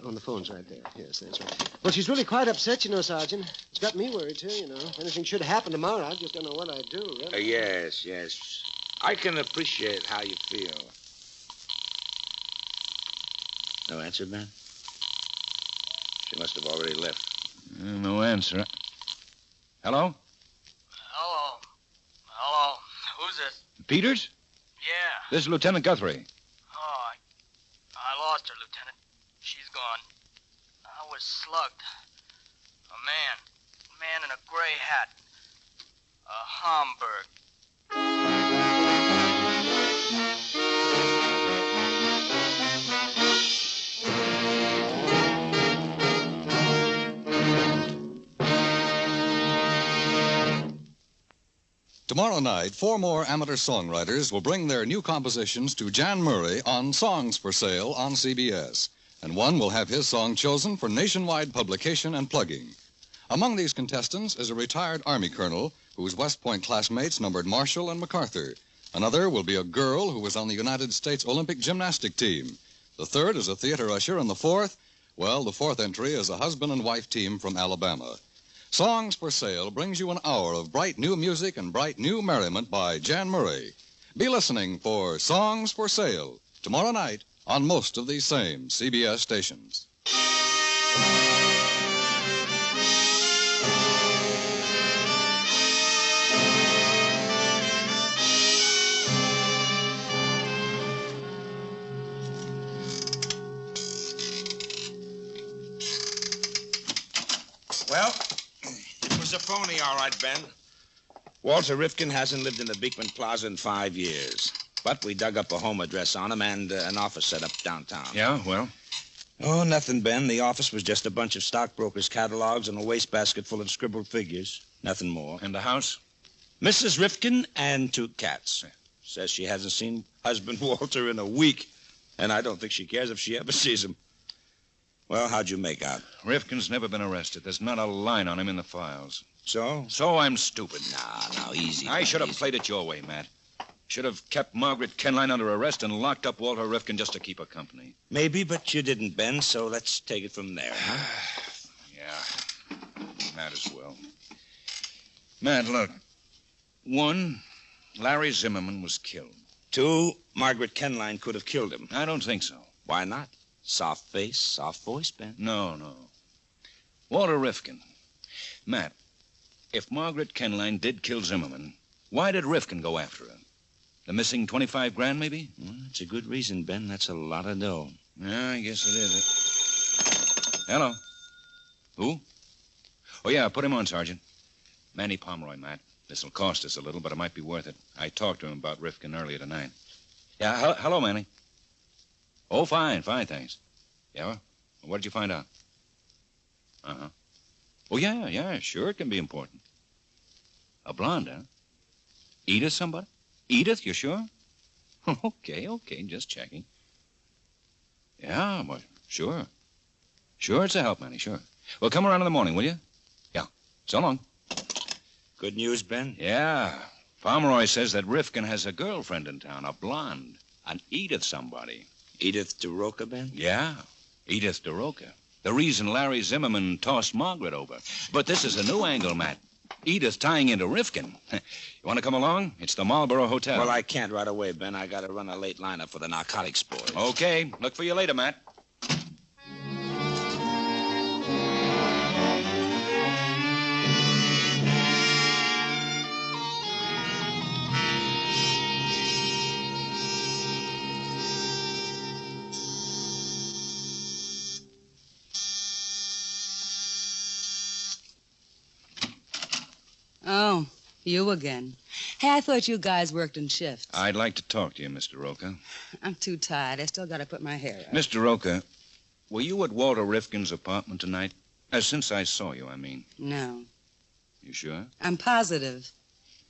On the phone's right there. Yes, that's right. Well, she's really quite upset, you know, Sergeant. It's got me worried, too, you know. Anything should happen tomorrow, I just don't know what I'd do, really. Yes. I can appreciate how you feel. No answer, Ben? She must have already left. No answer. Hello? Hello. Who's this? Peters? Yeah. This is Lieutenant Guthrie. Oh, I lost her, Lieutenant. She's gone. I was slugged. A man in a gray hat. A Homburg. Tomorrow night, 4 more amateur songwriters will bring their new compositions to Jan Murray on Songs for Sale on CBS. And one will have his song chosen for nationwide publication and plugging. Among these contestants is a retired Army colonel whose West Point classmates numbered Marshall and MacArthur. Another will be a girl who was on the United States Olympic gymnastic team. The third is a theater usher, and the fourth entry is a husband and wife team from Alabama. Songs for Sale brings you an hour of bright new music and bright new merriment by Jan Murray. Be listening for Songs for Sale tomorrow night on most of these same CBS stations. Well, it was a phony, all right, Ben. Walter Rifkin hasn't lived in the Beekman Plaza in 5 years. But we dug up a home address on him and an office set up downtown. Yeah, well? Oh, nothing, Ben. The office was just a bunch of stockbrokers' catalogs and a wastebasket full of scribbled figures. Nothing more. And the house? Mrs. Rifkin and 2 cats. Says she hasn't seen husband Walter in a week. And I don't think she cares if she ever sees him. Well, how'd you make out? Rifkin's never been arrested. There's not a line on him in the files. So? So I'm stupid. Now, easy. I should have played it your way, Matt. Should have kept Margaret Kenline under arrest and locked up Walter Rifkin just to keep her company. Maybe, but you didn't, Ben, so let's take it from there, huh? Yeah, might as well. Matt, look. 1, Larry Zimmerman was killed. 2, Margaret Kenline could have killed him. I don't think so. Why not? Soft face, soft voice, Ben. No. Walter Rifkin. Matt, if Margaret Kenline did kill Zimmerman, why did Rifkin go after her? The missing 25 grand, maybe? Well, that's a good reason, Ben. That's a lot of dough. Yeah, I guess it is. Hello. Who? Oh, yeah, put him on, Sergeant. Manny Pomeroy, Matt. This'll cost us a little, but it might be worth it. I talked to him about Rifkin earlier tonight. Yeah, hello, Manny. Oh, fine, thanks. Yeah, well, what did you find out? Uh-huh. Oh, yeah, sure, it can be important. A blonde, huh? Edith somebody? Edith, you sure? Okay, just checking. Yeah, well, sure. Sure, it's a help, Manny, sure. Well, come around in the morning, will you? Yeah, so long. Good news, Ben? Yeah. Pomeroy says that Rifkin has a girlfriend in town, a blonde. An Edith somebody. Edith DeRoca, Ben? Yeah, Edith DeRoca. The reason Larry Zimmerman tossed Margaret over. But this is a new angle, Matt. Edith tying into Rifkin. You want to come along? It's the Marlboro Hotel. Well, I can't right away, Ben. I got to run a late lineup for the narcotics boys. Okay. Look for you later, Matt. Oh, you again. Hey, I thought you guys worked in shifts. I'd like to talk to you, Mr. Roca. I'm too tired. I still got to put my hair up. Mr. Roca, were you at Walter Rifkin's apartment tonight? Since I saw you, I mean. No. You sure? I'm positive.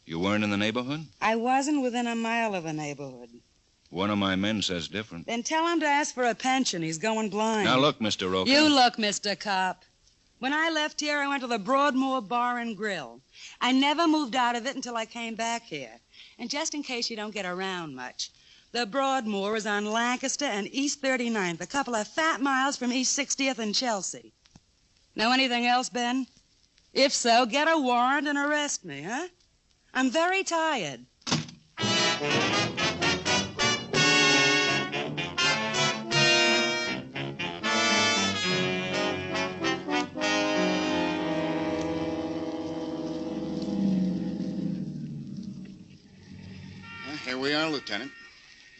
You weren't in the neighborhood? I wasn't within a mile of the neighborhood. One of my men says different. Then tell him to ask for a pension. He's going blind. Now, look, Mr. Roca. You look, Mr. Cop. When I left here, I went to the Broadmoor Bar and Grill. I never moved out of it until I came back here. And just in case you don't get around much, the Broadmoor is on Lancaster and East 39th, a couple of fat miles from East 60th and Chelsea. Know anything else, Ben? If so, get a warrant and arrest me, huh? I'm very tired. Here we are, Lieutenant.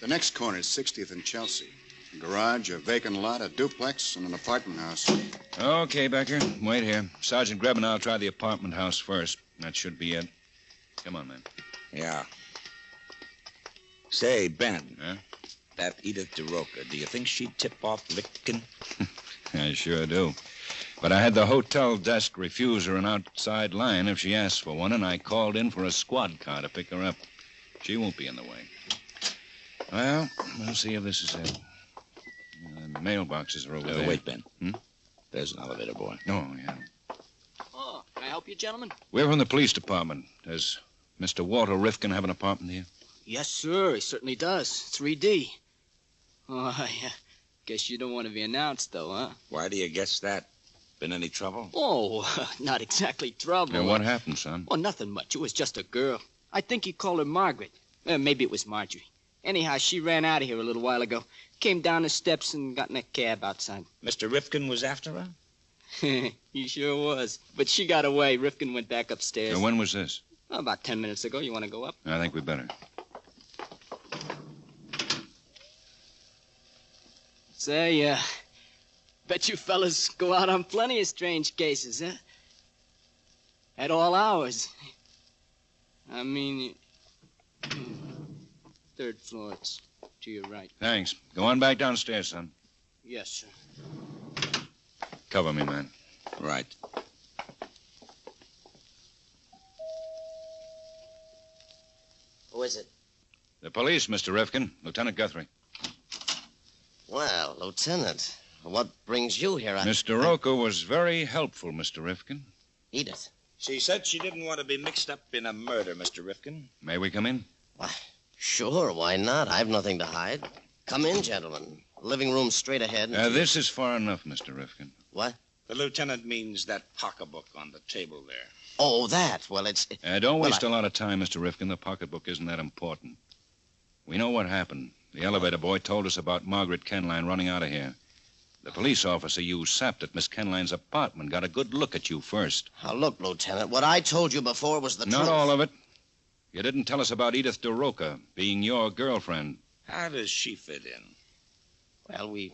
The next corner is 60th and Chelsea. A garage, a vacant lot, a duplex, and an apartment house. Okay, Becker. Wait here. Sergeant Greb and I'll try the apartment house first. That should be it. Come on, man. Yeah. Say, Ben. Huh? That Edith DeRoca, do you think she'd tip off Rifkin? I sure do. But I had the hotel desk refuse her an outside line if she asked for one, and I called in for a squad car to pick her up. She won't be in the way. Well, we'll see if this is it. The mailboxes are over there. Wait, Ben. There's an elevator boy. Oh, yeah. Oh, can I help you, gentlemen? We're from the police department. Does Mr. Walter Rifkin have an apartment here? Yes, sir. He certainly does. 3D. Oh, I guess you don't want to be announced, though, huh? Why do you guess that? Been any trouble? Oh, not exactly trouble. Now, what happened, son? Oh, nothing much. It was just a girl. I think he called her Margaret. Maybe it was Marjorie. Anyhow, she ran out of here a little while ago. Came down the steps and got in a cab outside. Mr. Rifkin was after her? He sure was. But she got away. Rifkin went back upstairs. Now, when was this? Oh, about 10 minutes ago. You want to go up? I think we better. Say, bet you fellas go out on plenty of strange cases, huh? At all hours. I mean, third floor. It's to your right. Thanks. Go on back downstairs, son. Yes, sir. Cover me, man. Right. Who is it? The police, Mr. Rifkin. Lieutenant Guthrie. Well, Lieutenant, what brings you here? Mr. Roca was very helpful, Mr. Rifkin. Edith. She said she didn't want to be mixed up in a murder, Mr. Rifkin. May we come in? Why, sure, why not? I've nothing to hide. Come in, gentlemen. Living room straight ahead. This is far enough, Mr. Rifkin. What? The lieutenant means that pocketbook on the table there. Oh, that. Well, it's... Don't waste a lot of time, Mr. Rifkin. The pocketbook isn't that important. We know what happened. The elevator boy told us about Margaret Kenline running out of here. The police officer you sapped at Miss Kenline's apartment got a good look at you first. Now, look, Lieutenant, what I told you before was the truth. Not all of it. You didn't tell us about Edith DeRoca being your girlfriend. How does she fit in? Well, we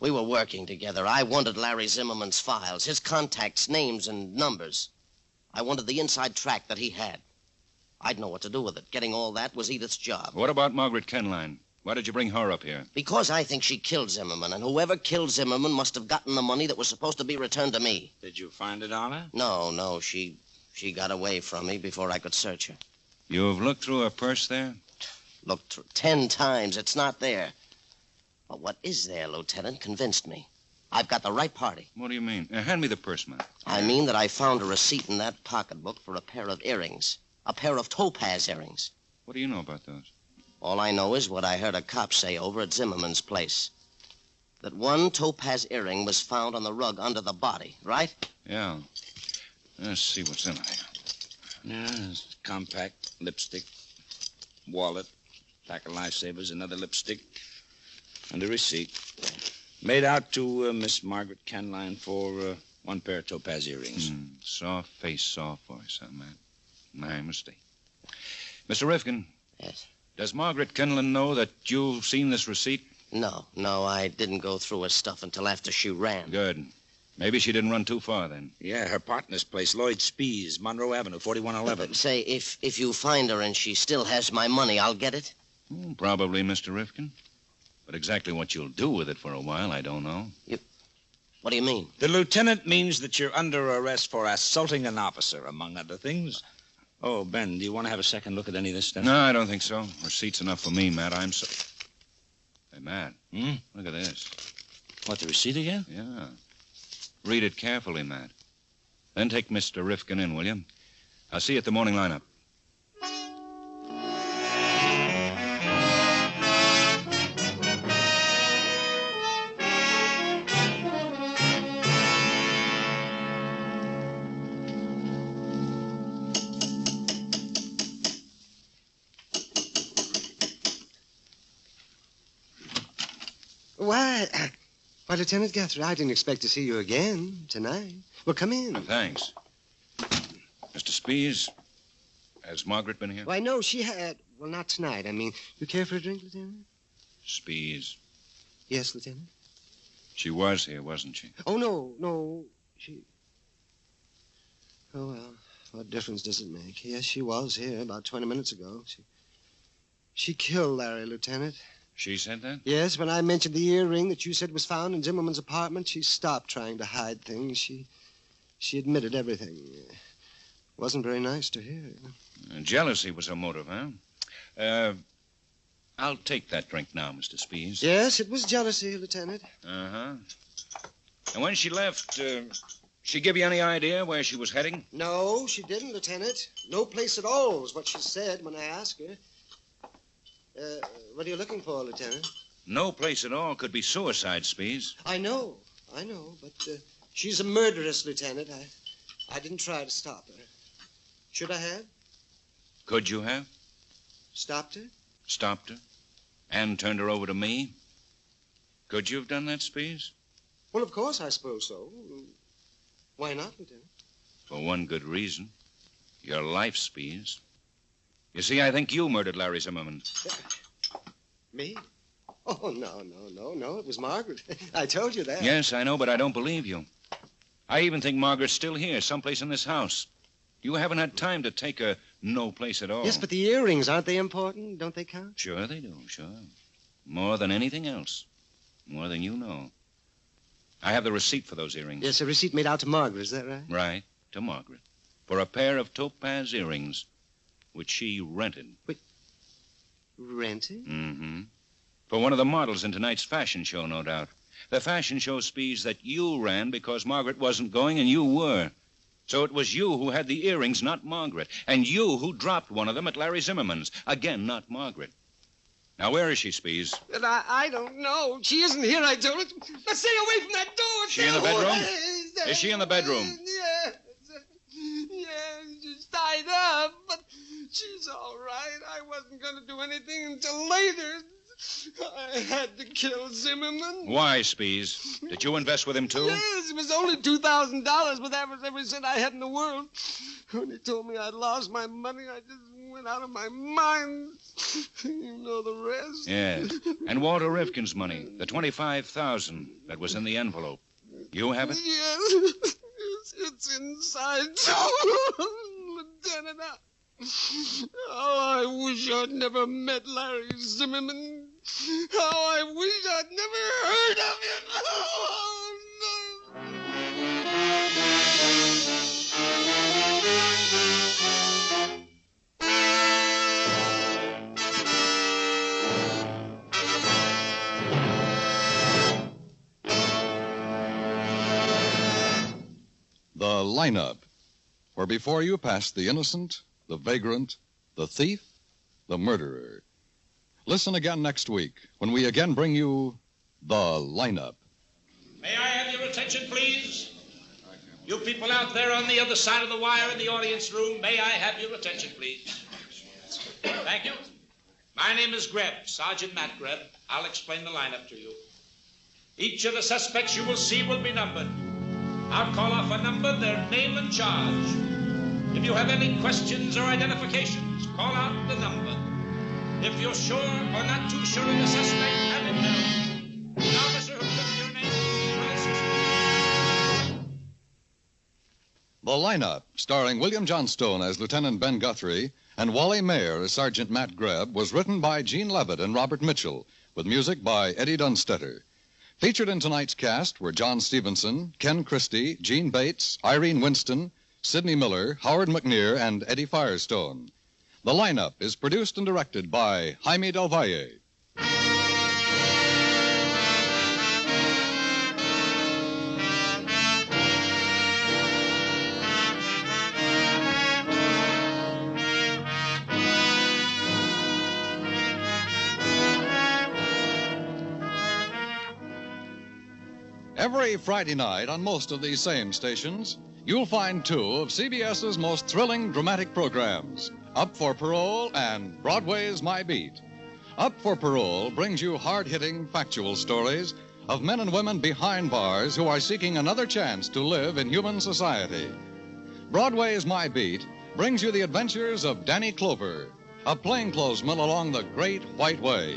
were working together. I wanted Larry Zimmerman's files, his contacts, names, and numbers. I wanted the inside track that he had. I'd know what to do with it. Getting all that was Edith's job. What about Margaret Kenline? Why did you bring her up here? Because I think she killed Zimmerman, and whoever killed Zimmerman must have gotten the money that was supposed to be returned to me. Did you find it on her? No, she got away from me before I could search her. You've looked through her purse there? Looked through 10 times. It's not there. But what is there, Lieutenant, convinced me. I've got the right party. What do you mean? Hand me the purse, man. I mean that I found a receipt in that pocketbook for a pair of earrings. A pair of Topaz earrings. What do you know about those? All I know is what I heard a cop say over at Zimmerman's place. That one Topaz earring was found on the rug under the body, right? Yeah. Let's see what's in there. Yeah, compact, lipstick, wallet, pack of lifesavers, another lipstick, and a receipt. Made out to Miss Margaret Kenline for one pair of Topaz earrings. Soft face, soft voice, huh, man? My mistake. Mr. Rifkin. Yes? Does Margaret Kenline know that you've seen this receipt? No, I didn't go through her stuff until after she ran. Good. Maybe she didn't run too far, then. Yeah, her partner's place, Lloyd Spees, Monroe Avenue, 4111. Say, if you find her and she still has my money, I'll get it? Probably, Mr. Rifkin. But exactly what you'll do with it for a while, I don't know. What do you mean? The lieutenant means that you're under arrest for assaulting an officer, among other things. Oh, Ben, do you want to have a second look at any of this stuff? No, I don't think so. Receipt's enough for me, Matt. I'm so... Hey, Matt. Look at this. What, the receipt again? Yeah. Read it carefully, Matt. Then take Mr. Rifkin in, will you? I'll see you at the morning lineup. Why, Lieutenant Guthrie, I didn't expect to see you again tonight. Well, come in. Thanks. Mr. Spees, has Margaret been here? Why, no, she had... Well, not tonight. I mean, you care for a drink, Lieutenant? Spees. Yes, Lieutenant? She was here, wasn't she? Oh, no, she... Oh, well, what difference does it make? Yes, she was here about 20 minutes ago. She killed Larry, Lieutenant. She said that? Yes, when I mentioned the earring that you said was found in Zimmerman's apartment, she stopped trying to hide things. She admitted everything. Wasn't very nice to hear. Jealousy was her motive, huh? I'll take that drink now, Mr. Spees. Yes, it was jealousy, Lieutenant. Uh-huh. And when she left, she give you any idea where she was heading? No, she didn't, Lieutenant. No place at all was what she said when I asked her. What are you looking for, Lieutenant? No place at all could be suicide, Spees. I know, but she's a murderess, Lieutenant. I didn't try to stop her. Should I have? Could you have? Stopped her? Stopped her? And turned her over to me? Could you have done that, Spees? Well, of course, I suppose so. Why not, Lieutenant? For one good reason. Your life, Spees. You see, I think you murdered Larry Zimmerman. Me? Oh, no. It was Margaret. I told you that. Yes, I know, but I don't believe you. I even think Margaret's still here, someplace in this house. You haven't had time to take her no place at all. Yes, but the earrings, aren't they important? Don't they count? Sure they do, sure. More than anything else. More than you know. I have the receipt for those earrings. Yes, a receipt made out to Margaret, is that right? Right, to Margaret. For a pair of topaz earrings, which she rented. Wait, rented? Mm-hmm. For one of the models in tonight's fashion show, no doubt. The fashion show speech that you ran because Margaret wasn't going and you were. So it was you who had the earrings, not Margaret. And you who dropped one of them at Larry Zimmerman's. Again, not Margaret. Now, where is she, Spees? But I don't know. She isn't here, I told her. Now, stay away from that door. Is she in the bedroom? Is she in the bedroom? Yes. Yes, she's tied up, but she's all right. I wasn't going to do anything until later. I had to kill Zimmerman. Why, Spees? Did you invest with him, too? Yes, it was only $2,000, but that was every cent I had in the world. When he told me I'd lost my money, I just went out of my mind. You know the rest. Yes. And Walter Rifkin's money, the $25,000 that was in the envelope. You have it? Yes. It's inside, Lieutenant. Oh, I wish I'd never met Larry Zimmerman. Oh, I wish I'd never heard of him. Oh, no. The lineup, where before you pass the innocent, the vagrant, the thief, the murderer. Listen again next week when we again bring you the lineup. May I have your attention, please? You people out there on the other side of the wire in the audience room, may I have your attention, please? Thank you. My name is Greb, Sergeant Matt Greb. I'll explain the lineup to you. Each of the suspects you will see will be numbered. I'll call off a number, their name and charge. If you have any questions or identifications, call out the number. If you're sure or not too sure of the suspect, have it now. An officer who gives your name will assist you. The lineup, starring William Johnstone as Lieutenant Ben Guthrie and Wally Mayer as Sergeant Matt Greb, was written by Gene Levitt and Robert Mitchell, with music by Eddie Dunstetter. Featured in tonight's cast were John Stevenson, Ken Christie, Gene Bates, Irene Winston, Sidney Miller, Howard McNear, and Eddie Firestone. The lineup is produced and directed by Jaime Del Valle. Every Friday night on most of these same stations, you'll find two of CBS's most thrilling dramatic programs, Up for Parole and Broadway's My Beat. Up for Parole brings you hard-hitting, factual stories of men and women behind bars who are seeking another chance to live in human society. Broadway's My Beat brings you the adventures of Danny Clover, a plainclothesman along the Great White Way.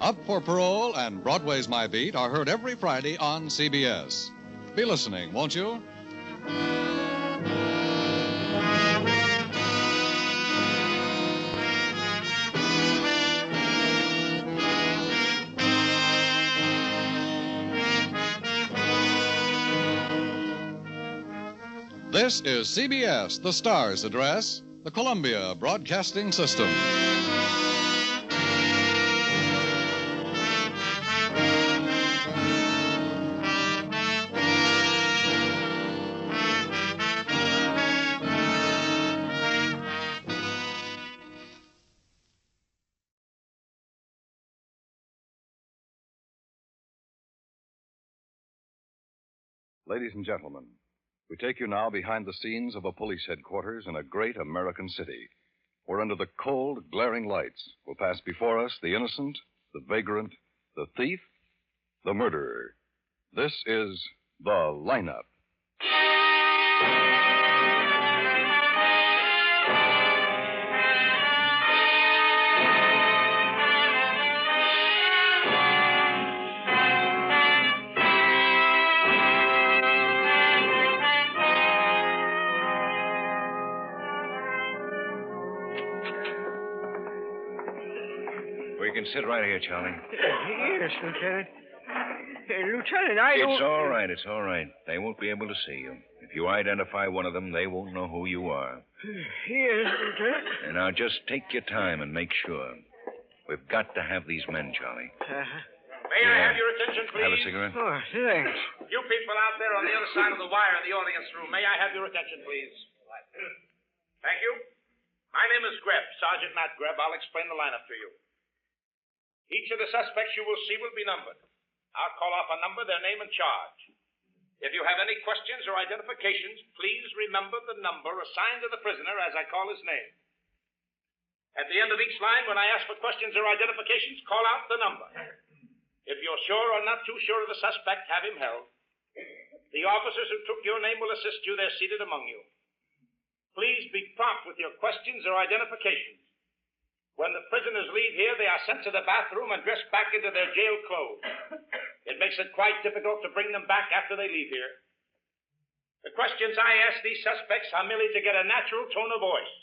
Up for Parole and Broadway's My Beat are heard every Friday on CBS. Be listening, won't you? This is CBS, the Star's address, the Columbia Broadcasting System. Ladies and gentlemen, we take you now behind the scenes of a police headquarters in a great American city, where under the cold, glaring lights will pass before us the innocent, the vagrant, the thief, the murderer. This is The Lineup. sit right here, Charlie. Yes, Lieutenant. Lieutenant, I don't... It's all right. It's all right. They won't be able to see you. If you identify one of them, they won't know who you are. Yes, Lieutenant. And now just take your time and make sure. We've got to have these men, Charlie. May I have your attention, please? Have a cigarette? Oh, thanks. You people out there on the other side of the wire in the audience room, may I have your attention, please? Thank you. My name is Greb, Sergeant Matt Greb. I'll explain the lineup to you. Each of the suspects you will see will be numbered. I'll call off a number, their name and charge. If you have any questions or identifications, please remember the number assigned to the prisoner as I call his name. At the end of each line, when I ask for questions or identifications, call out the number. If you're sure or not too sure of the suspect, have him held. The officers who took your name will assist you. They're seated among you. Please be prompt with your questions or identifications. When the prisoners leave here, they are sent to the bathroom and dressed back into their jail clothes. It makes it quite difficult to bring them back after they leave here. The questions I ask these suspects are merely to get a natural tone of voice.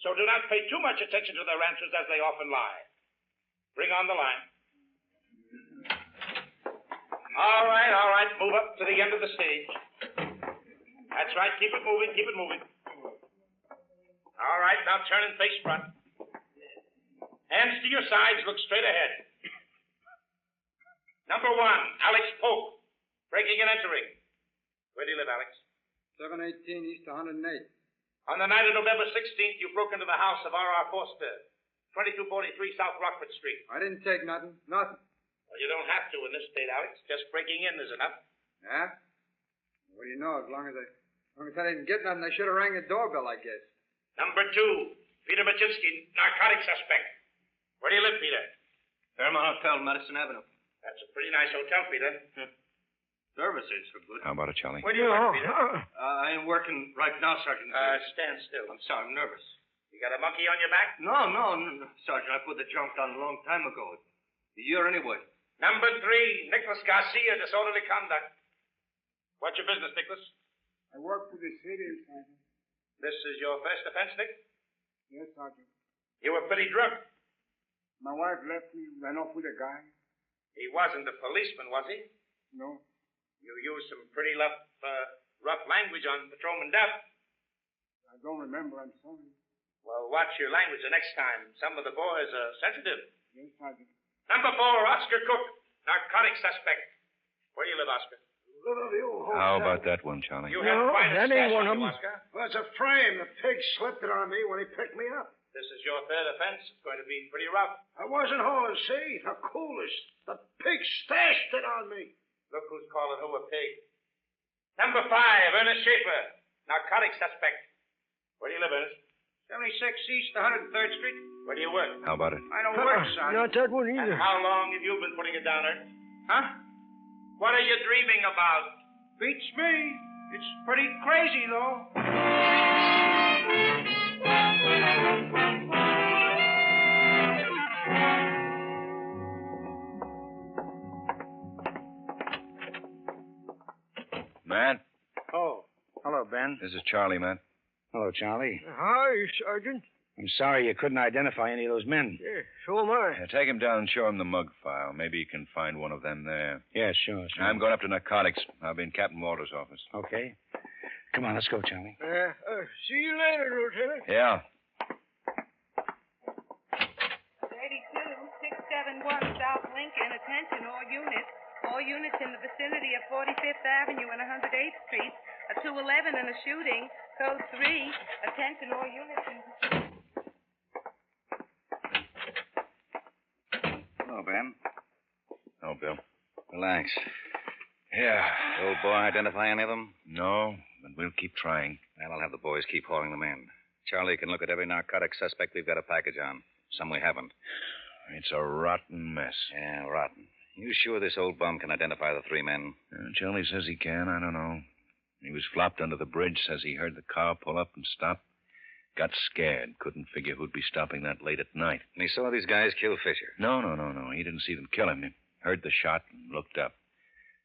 So do not pay too much attention to their answers as they often lie. Bring on the line. All right. Move up to the end of the stage. That's right. Keep it moving. All right, now turn and face front. Hands to your sides, look straight ahead. Number 1, Alex Polk, breaking and entering. Where do you live, Alex? 718 East 108. On the night of November 16th, you broke into the house of R.R. Foster, 2243 South Rockford Street. I didn't take nothing. Nothing. Well, you don't have to in this state, Alex. Just breaking in is enough. Yeah? What do you know? As long as I didn't get nothing, I should have rang the doorbell, I guess. Number 2, Peter Machinsky, narcotic suspect. Where do you live, Peter? Fairmont Hotel, Madison Avenue. That's a pretty nice hotel, Peter. Services are good. How about it, Charlie? Where do you work, Peter? I ain't working right now, Sergeant. Stand still. I'm sorry, I'm nervous. You got a monkey on your back? No, Sergeant. I put the junk down a long time ago. A year anyway. Number 3, Nicholas Garcia, disorderly conduct. What's your business, Nicholas? I work for the city, Sergeant. This is your first offense, Nick? Yes, Sergeant. You were pretty drunk. My wife left me, ran off with a guy. He wasn't a policeman, was he? No. You used some pretty rough language on Patrolman Duff. I don't remember, I'm sorry. Well, watch your language the next time. Some of the boys are sensitive. Yes, Sergeant. Number 4, Oscar Cook, narcotic suspect. Where do you live, Oscar? How about that one, Charlie? You have quite a that stash ain't one on of you, 'em. Oscar. Well, it's a frame. The pig slipped it on me when he picked me up. This is your third offense. It's going to be pretty rough. I wasn't hauling, see? The coolest. The pig stashed it on me. Look who's calling who a pig. Number 5, Ernest Schaefer, narcotic suspect. Where do you live, Ernest? 76 East 103rd Street. Where do you work? How about it? I don't work, Sergeant. Not that one either. And how long have you been putting it down, Ernest? Huh? What are you dreaming about? Beats me. It's pretty crazy, though. Matt? Oh, hello, Ben. This is Charlie, Matt. Hello, Charlie. Hi, Sergeant. I'm sorry you couldn't identify any of those men. Yeah, so am I. Take him down and show him the mug file. Maybe you can find one of them there. Yeah, sure. I'm going up to narcotics. I'll be in Captain Walter's office. Okay. Come on, let's go, Charlie. See you later, Lieutenant. Yeah. 32671 South Lincoln. Attention, all units. All units in the vicinity of 45th Avenue and 108th Street. A 211 and a shooting. Code 3. Attention, all units in... Hello, Ben. Oh, Bill. Relax. Yeah. The old boy identify any of them? No, but we'll keep trying. Well, I'll have the boys keep hauling them in. Charlie can look at every narcotic suspect we've got a package on. Some we haven't. It's a rotten mess. Yeah, rotten. You sure this old bum can identify the 3 men? Charlie says he can. I don't know. He was flopped under the bridge, says he heard the car pull up and stop. Got scared. Couldn't figure who'd be stopping that late at night. And he saw these guys kill Fisher. No. He didn't see them kill him. He heard the shot and looked up.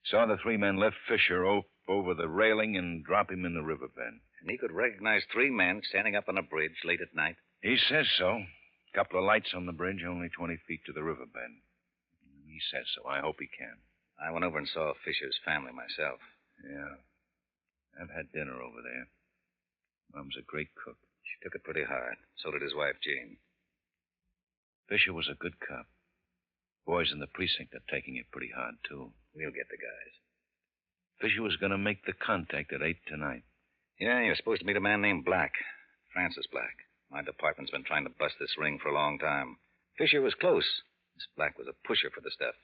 Saw the 3 men lift Fisher over the railing and drop him in the riverbed. And he could recognize 3 men standing up on a bridge late at night? He says so. Couple of lights on the bridge, only 20 feet to the riverbed. He says so. I hope he can. I went over and saw Fisher's family myself. Yeah. I've had dinner over there. Mom's a great cook. She took it pretty hard. So did his wife, Jean. Fisher was a good cop. Boys in the precinct are taking it pretty hard, too. We'll get the guys. Fisher was going to make the contact at 8 tonight. Yeah, you're supposed to meet a man named Black. Francis Black. My department's been trying to bust this ring for a long time. Fisher was close. This Black was a pusher for the stuff.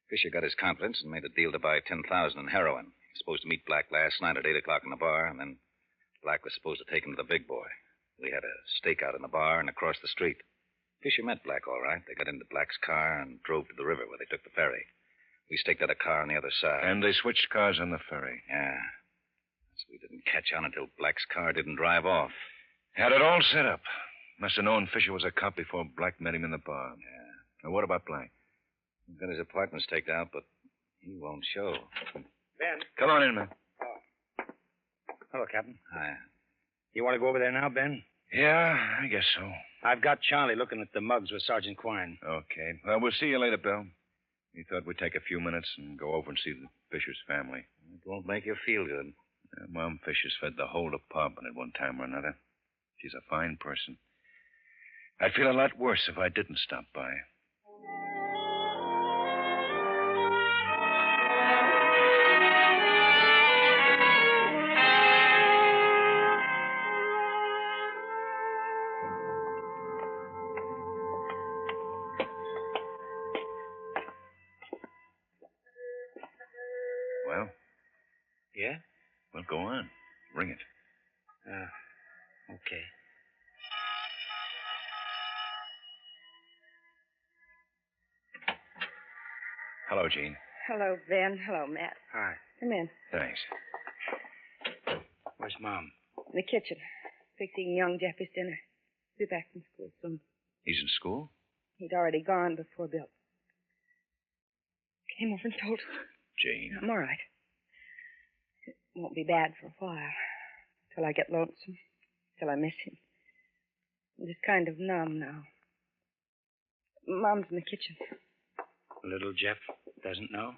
Fisher got his confidence and made a deal to buy $10,000 in heroin. He was supposed to meet Black last night at 8 o'clock in the bar, and then Black was supposed to take him to the big boy. We had a stakeout in the bar and across the street. Fisher met Black all right. They got into Black's car and drove to the river where they took the ferry. We staked out a car on the other side. And they switched cars on the ferry. Yeah. So we didn't catch on until Black's car didn't drive off. Had it all set up. Must have known Fisher was a cop before Black met him in the bar. Yeah. Now, what about Black? He's got his apartment staked out, but he won't show. Ben. Come on in, man. Oh. Hello, Captain. Hi. You want to go over there now, Ben? Yeah, I guess so. I've got Charlie looking at the mugs with Sergeant Quine. Okay. Well, we'll see you later, Bill. We thought we'd take a few minutes and go over and see the Fisher's family. It won't make you feel good. Mom Fisher's fed the whole department at one time or another. She's a fine person. I'd feel a lot worse if I didn't stop by. Well? Yeah? Well, go on. Ring it. Okay. Hello, Jean. Hello, Ben. Hello, Matt. Hi. Come in. Thanks. Where's Mom? In the kitchen, fixing young Jeffy's dinner. Be back from school soon. He's in school? He'd already gone before Bill came over and told us. Jane. I'm all right. It won't be bad for a while. Till I get lonesome. Till I miss him. I'm just kind of numb now. Mom's in the kitchen. Little Jeff doesn't know?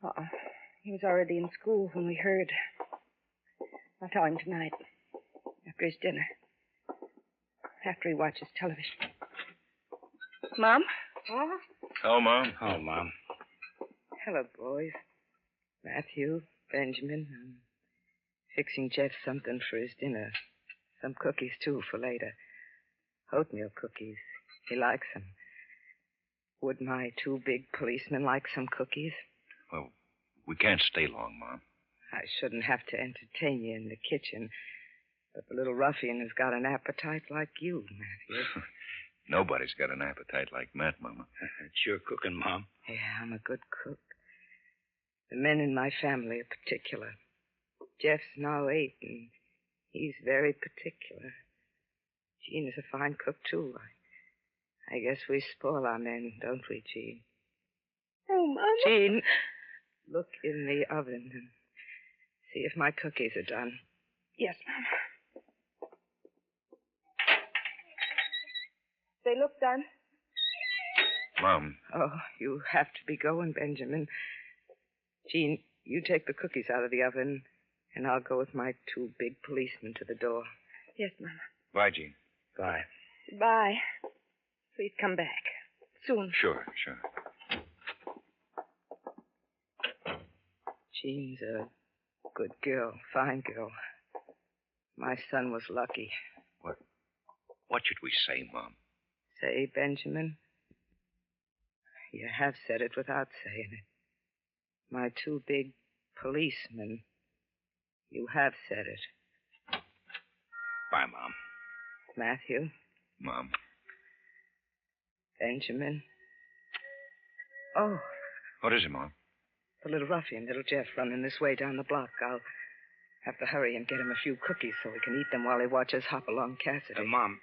Uh-uh. He was already in school when we heard. I'll tell him tonight. After his dinner. After he watches television. Mom? Oh? Oh, Mom. Oh, Mom. Hello, boys. Matthew, Benjamin. I'm fixing Jeff something for his dinner. Some cookies, too, for later. Oatmeal cookies. He likes them. Would my two big policemen like some cookies? Well, we can't stay long, Mom. I shouldn't have to entertain you in the kitchen. But the little ruffian has got an appetite like you, Matthew. Nobody's got an appetite like Matt, Mama. It's your cooking, Mom. Yeah, I'm a good cook. The men in my family are particular. Jeff's now 8, and he's very particular. Jean is a fine cook, too. I guess we spoil our men, don't we, Jean? Oh, Mama. Jean, look in the oven and see if my cookies are done. Yes, Mama. They look done. Mom. Oh, you have to be going, Benjamin. Jean, you take the cookies out of the oven, and I'll go with my two big policemen to the door. Yes, Mama. Bye, Jean. Bye. Bye. Please come back. Soon. Sure. Jean's a good girl, fine girl. My son was lucky. What should we say, Mom? Say, Benjamin? You have said it without saying it. My two big policemen. You have said it. Bye, Mom. Matthew? Mom. Benjamin? Oh. What is it, Mom? The little ruffian, little Jeff, running this way down the block. I'll have to hurry and get him a few cookies so he can eat them while he watches Hopalong Cassidy. Mom.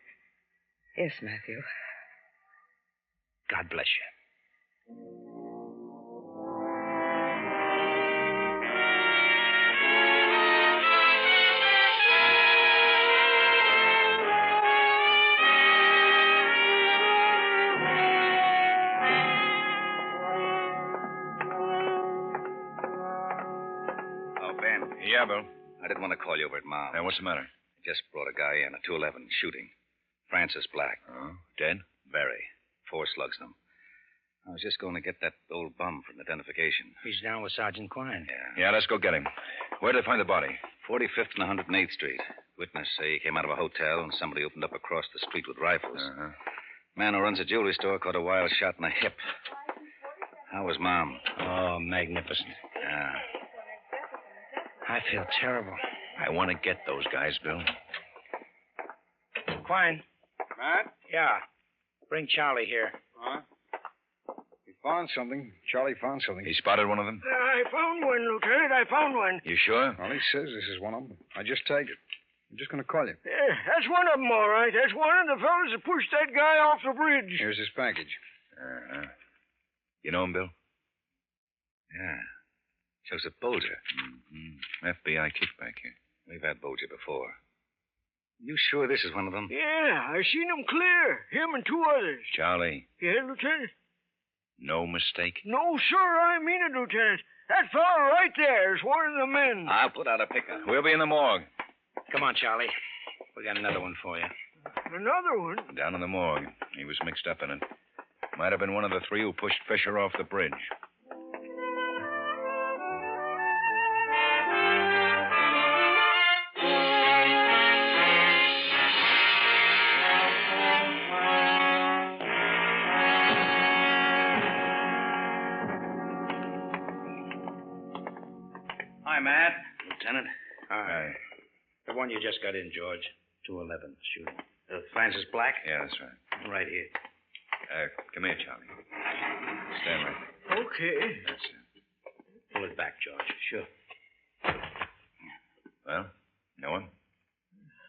Yes, Matthew. God bless you. Ben. Yeah, Bill. I didn't want to call you over at Mom. Hey, what's the matter? Just brought a guy in, a 211, shooting. Francis Black. Oh, dead? Very. 4 slugs in him. I was just going to get that old bum for an identification. He's down with Sergeant Quine. Yeah, let's go get him. Where did they find the body? 45th and 108th Street. Witness say he came out of a hotel and somebody opened up across the street with rifles. Uh-huh. Man who runs a jewelry store caught a wild shot in the hip. How was Mom? Oh, magnificent. Yeah. I feel terrible. I want to get those guys, Bill. Quine. Matt? Yeah. Bring Charlie here. Huh? He found something. Charlie found something. He spotted one of them? I found one, Lieutenant. I found one. You sure? Well, he says this is one of them. I just tagged it. I'm just going to call you. Yeah, that's one of them, all right. That's one of the fellas that pushed that guy off the bridge. Here's his package. Uh-huh. You know him, Bill? Yeah. Joseph Bolger. Mm-hmm. FBI kickback here. We've had Bolger before. You sure this is one of them? Yeah, I seen him clear. Him and 2 others. Charlie, Yeah, Lieutenant? no mistake? No, sir, I mean it, Lieutenant. That fella right there is one of the men. I'll put out a pickup. We'll be in the morgue. Come on, Charlie. We got another one for you. Another one? Down in the morgue. He was mixed up in it. Might have been one of the 3 who pushed Fisher off the bridge. Hi, Matt. Lieutenant. Hi. The one you just got in, George. 211, shooting. Francis Black? Yeah, that's right. Right here. Come here, Charlie. Stand right. Okay. That's it. Pull it back, George. Sure. Well, know him?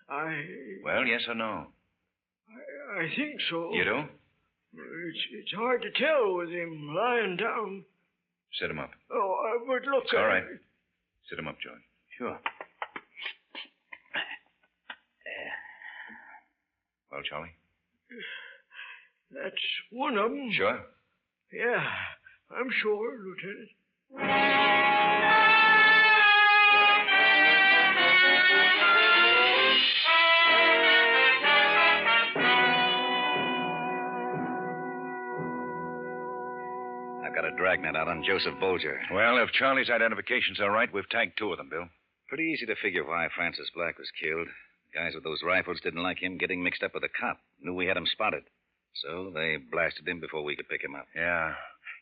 I Well, yes or no? think so. You do? It's hard to tell with him lying down. Sit him up. Oh, but look. It's all right. Sit him up, George. Sure. Well, Charlie? That's one of them. Sure? Yeah, I'm sure, Lieutenant. I've got a dragnet out on Joseph Bolger. Well, if Charlie's identifications are right, we've tagged 2 of them, Bill. Pretty easy to figure why Francis Black was killed. Guys with those rifles didn't like him getting mixed up with a cop. Knew we had him spotted. So they blasted him before we could pick him up. Yeah.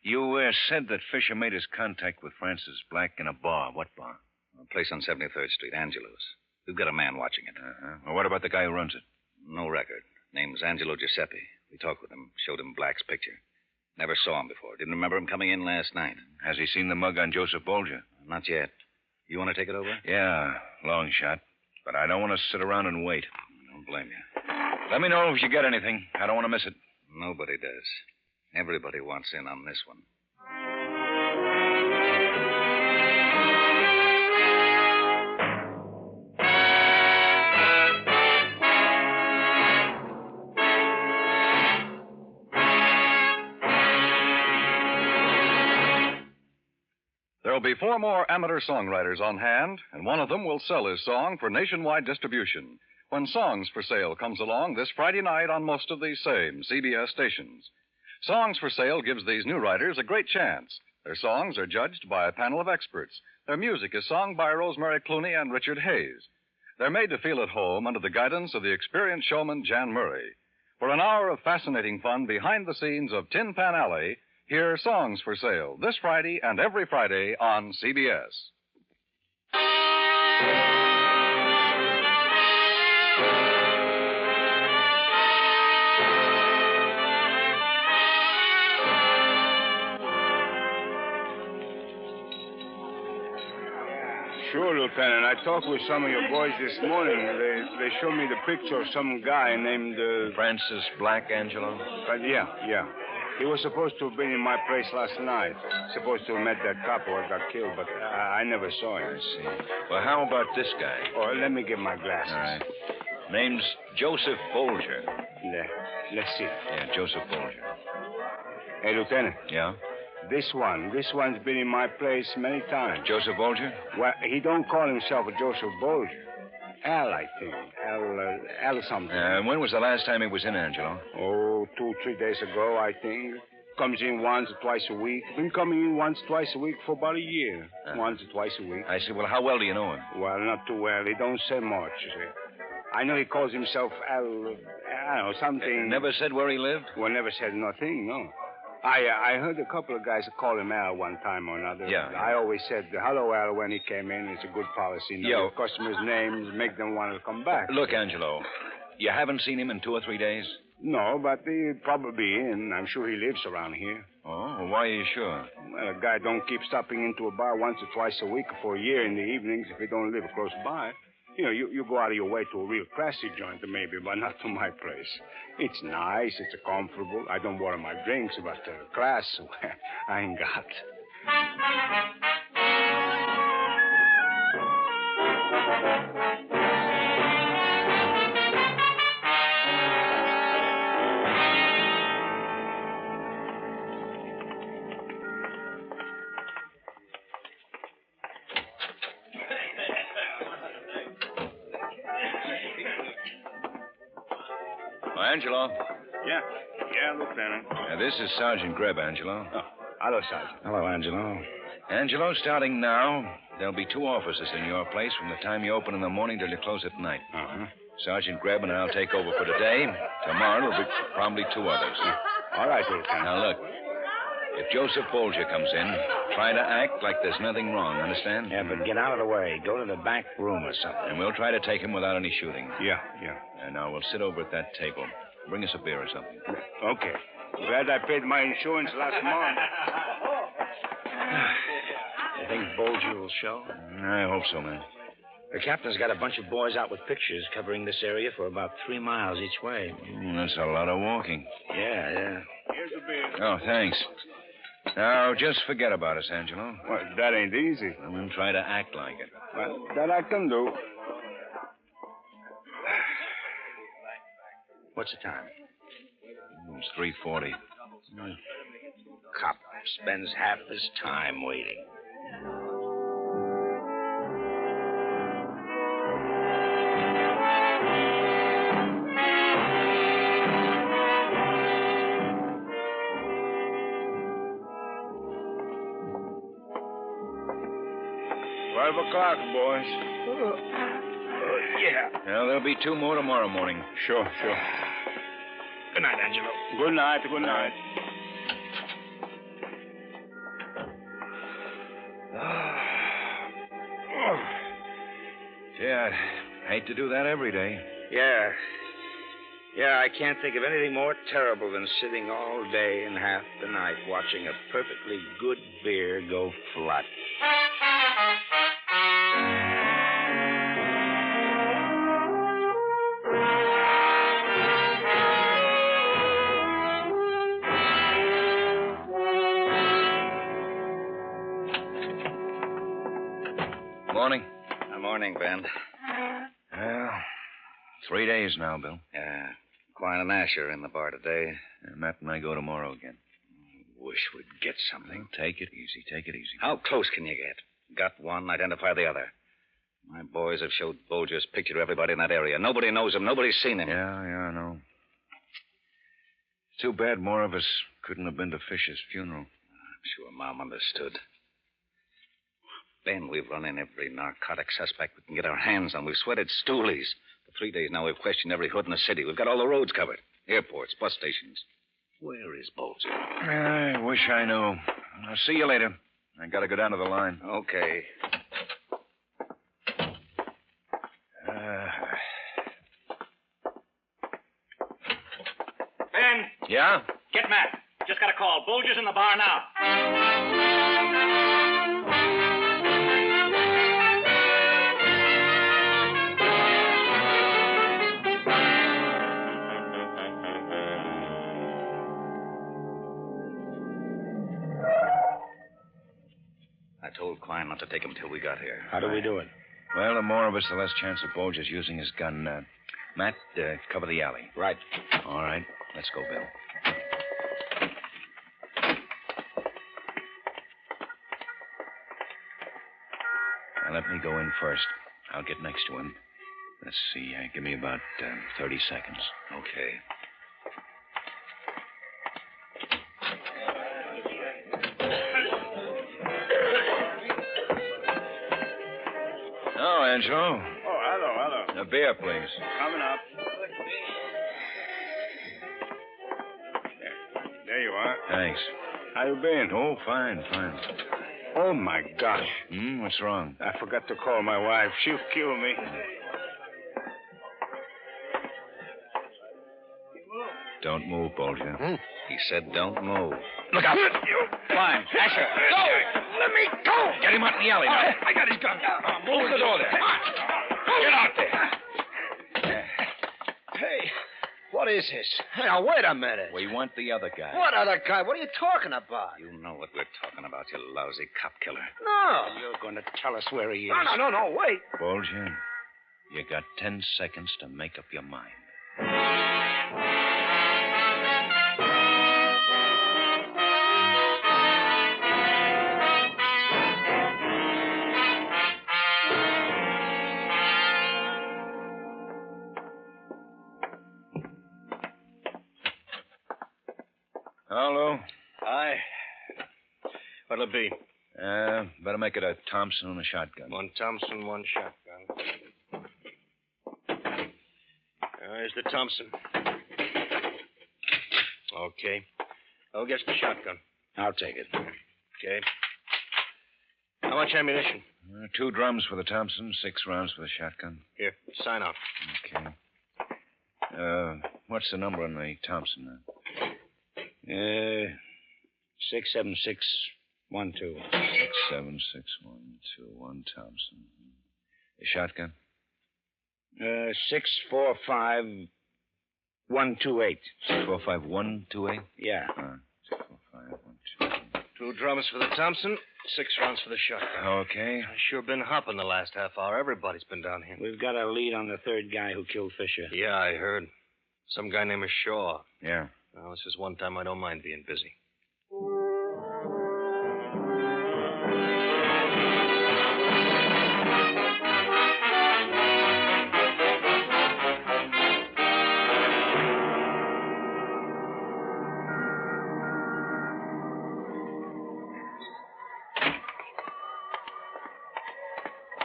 You said that Fisher made his contact with Francis Black in a bar. What bar? A place on 73rd Street, Angelo's. We've got a man watching it. Uh-huh. Well, what about the guy who runs it? No record. Name's Angelo Giuseppe. We talked with him, showed him Black's picture. Never saw him before. Didn't remember him coming in last night. Has he seen the mug on Joseph Bolger? Not yet. You want to take it over? Yeah, long shot. But I don't want to sit around and wait. Don't blame you. Let me know if you get anything. I don't want to miss it. Nobody does. Everybody wants in on this one. There'll be 4 more amateur songwriters on hand, and one of them will sell his song for nationwide distribution when Songs for Sale comes along this Friday night on most of these same CBS stations. Songs for Sale gives these new writers a great chance. Their songs are judged by a panel of experts. Their music is sung by Rosemary Clooney and Richard Hayes. They're made to feel at home under the guidance of the experienced showman Jan Murray. For an hour of fascinating fun behind the scenes of Tin Pan Alley, hear Songs for Sale this Friday and every Friday on CBS. Sure, Lieutenant. I talked with some of your boys this morning. They showed me the picture of some guy named... Francis Black, Angelo? Yeah. He was supposed to have been in my place last night. Supposed to have met that cop who got killed, but I never saw him. I see. Well, how about this guy? Oh, let me get my glasses. All right. Name's Joseph Bolger. Let's see. Yeah, Joseph Bolger. Hey, Lieutenant. Yeah? This one's been in my place many times. Joseph Bolger? Well, he don't call himself a Joseph Bolger. Al, I think. Al something. When was the last time he was in, Angelo? Oh, 2-3 days ago, I think. Comes in once or twice a week. Been coming in once, twice a week for about a year. Once or twice a week. I see. Well, how well do you know him? Well, not too well. He don't say much, you see. I know he calls himself Al... I don't know, something... Never said where he lived? Well, never said nothing, no. I heard a couple of guys call him Al one time or another. Yeah. I always said, hello, Al, when he came in. It's a good policy. Know the customers' names, make them want to come back. Look, Angelo, you haven't seen him in 2 or 3 days? No, but he'll probably be in. I'm sure he lives around here. Oh, well, why are you sure? Well, a guy don't keep stopping into a bar once or twice a week for a year in the evenings if he don't live close by. You know, you go out of your way to a real classy joint maybe, but not to my place. It's nice, it's comfortable. I don't worry my drinks, but class, I ain't got. Angelo. Yeah, Lieutenant. This is Sergeant Greb, Angelo. Oh, hello, Sergeant. Hello, Angelo. Angelo, starting now, there'll be 2 officers in your place from the time you open in the morning till you close at night. Uh-huh. Sergeant Greb and I'll take over for today. Tomorrow there'll be probably 2 others. All right, Lieutenant. Now, look. If Joseph Bolger comes in, try to act like there's nothing wrong, understand? Yeah, but get out of the way. Go to the back room or something. And we'll try to take him without any shooting. Yeah. And now we'll sit over at that table. Bring us a beer or something. Okay. Glad I paid my insurance last month. You think Bolger will show? I hope so, man. The captain's got a bunch of boys out with pictures covering this area for about 3 miles each way. That's a lot of walking. Yeah. Here's the beer. Oh, thanks. Now, just forget about us, Angelo. Well, that ain't easy. And we'll try to act like it. Well, that I can do. What's the time? It's 3:40. Cop spends half his time waiting. O'clock, boys. Yeah. Well, there'll be 2 more tomorrow morning. Sure. Good night, Angelo. Good night. Yeah, I'd hate to do that every day. Yeah, I can't think of anything more terrible than sitting all day and half the night watching a perfectly good beer go flat. Morning. Morning, Ben. Well, 3 days now, Bill. Yeah. Quine and Asher in the bar today. And Matt and I go tomorrow again. Wish we'd get something. Take it easy. How close can you get? Got one, identify the other. My boys have showed Bolger's picture to everybody in that area. Nobody knows him. Nobody's seen him. Yeah, I know. It's too bad more of us couldn't have been to Fisher's funeral. I'm sure Mom understood. Ben, we've run in every narcotic suspect we can get our hands on. We've sweated stoolies. For 3 days now, we've questioned every hood in the city. We've got all the roads covered. Airports, bus stations. Where is Bolger? I wish I knew. I'll see you later. I gotta go down to the line. Okay. Ben! Yeah? Get Matt. Just got a call. Bolger's in the bar now. I told Quine not to take him till we got here. How do we do it? Well, the more of us, the less chance of Bolger's using his gun. Matt, cover the alley. Right. All right. Let's go, Bill. Now, let me go in first. I'll get next to him. Let's see. Give me about 30 seconds. Okay. Oh, Angelo. Oh, hello. A beer, please. Coming up. There you are. Thanks. How you been? Oh, fine. Oh, my gosh. What's wrong? I forgot to call my wife. She'll kill me. Don't move, Bolger. He said don't move. Look out. Fine. Asher. Go! Let me go! Get him out in the alley now. I got his gun. Open the door there. Come on. Get out there. Hey, what is this? Now, wait a minute. We want the other guy. What other guy? What are you talking about? You know what we're talking about, you lousy cop killer. No. You're going to tell us where he is. No, wait. Bolger, you got 10 seconds to make up your mind. Hello? Hi. What'll it be? Better make it a Thompson and a shotgun. One Thompson, one shotgun. There's the Thompson. Okay. Who gets the shotgun? I'll take it. Okay. How much ammunition? 2 drums for the Thompson, 6 rounds for the shotgun. Here, sign out. Okay. What's the number on the Thompson then? 67612. 67612, Thompson. The shotgun? 645128. 645128? Yeah. 645128. 2 drums for the Thompson, 6 rounds for the shotgun. Okay. I've sure been hopping the last half hour. Everybody's been down here. We've got a lead on the third guy who killed Fisher. Yeah, I heard. Some guy named Shaw. Yeah. Well, this is one time I don't mind being busy.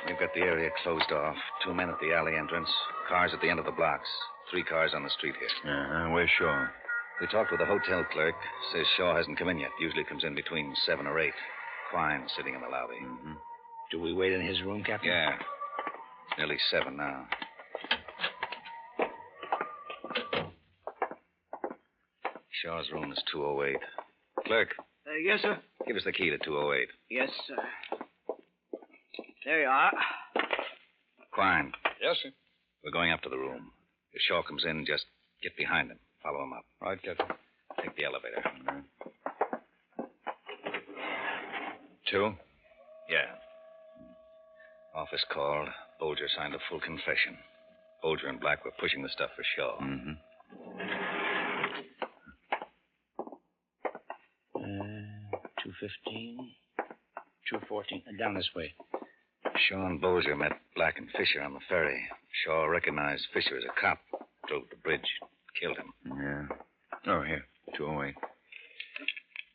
We've got the area closed off. 2 men at the alley entrance. Cars at the end of the blocks. 3 cars on the street here. Where's Shaw? We talked with the hotel clerk. Says Shaw hasn't come in yet. Usually comes in between 7 or 8. Quine sitting in the lobby. Do we wait in his room, Captain? Yeah. It's nearly 7 now. Shaw's room is 208. Clerk, Yes, sir. give us the key to 208. Yes, sir. There you are. Quine, Yes, sir. we're going up to the room. If Shaw comes in, just get behind him. Follow him up. Right, Captain. Take the elevator. 2? Yeah. Office called. Bolger signed a full confession. Bolger and Black were pushing the stuff for Shaw. 215, 214. Down this way. Shaw and Bolger met Black and Fisher on the ferry. Shaw recognized Fisher as a cop. Drove the bridge. Killed him. Yeah. Oh, here. 208.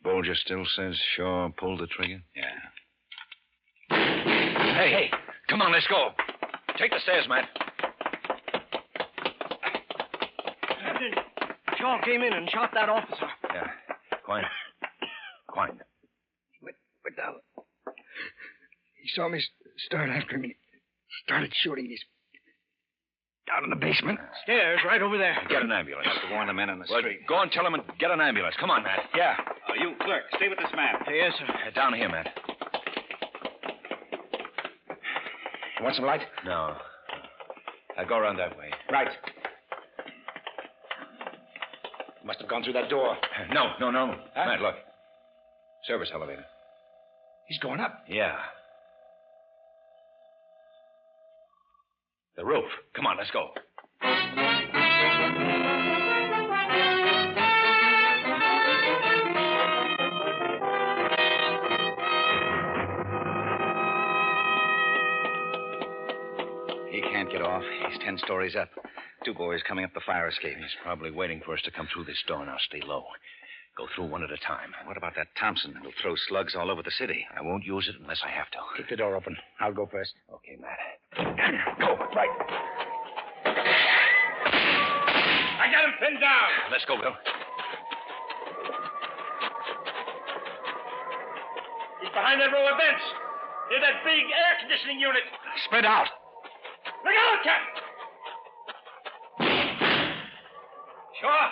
Bolger still says Shaw pulled the trigger? Yeah. Hey. Come on, let's go. Take the stairs, Matt. Captain, Shaw came in and shot that officer. Yeah. Quine. Went down. He saw me start after him. He started shooting. He's down in the basement. Stairs right over there. Get an ambulance. Have to warn the men in the street. Go and tell them and get an ambulance. Come on, Matt. Yeah. You, clerk, stay with this man. Yes, sir. Down here, Matt. You want some light? No. Go around that way. Right. Must have gone through that door. No. Huh? Matt, look. Service elevator. He's going up. Yeah. The roof. Come on, let's go. He can't get off. He's 10 stories up. 2 boys coming up the fire escape. He's probably waiting for us to come through this door. Now stay low. Go through one at a time. What about that Thompson? He'll throw slugs all over the city. I won't use it unless I have to. Keep the door open. I'll go first. Okay, Matt. Go. Right. I got him pinned down. Let's go, Bill. He's behind that row of vents. Near that big air conditioning unit. Spread out. Look out, Captain! Sure.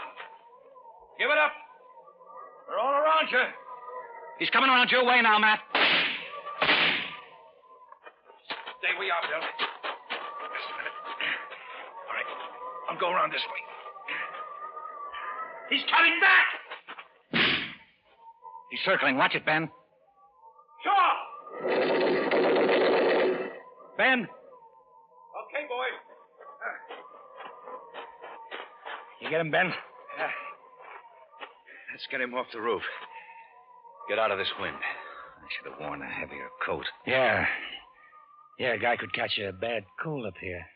Give it up. We're all around you. He's coming around your way now, Matt. Stay where you are, Bill. Just a minute. All right. I'll go around this way. He's coming back! He's circling. Watch it, Ben. Sure! Ben! Okay, boy. You get him, Ben? Let's get him off the roof. Get out of this wind. I should have worn a heavier coat. Yeah. Yeah, a guy could catch a bad cold up here.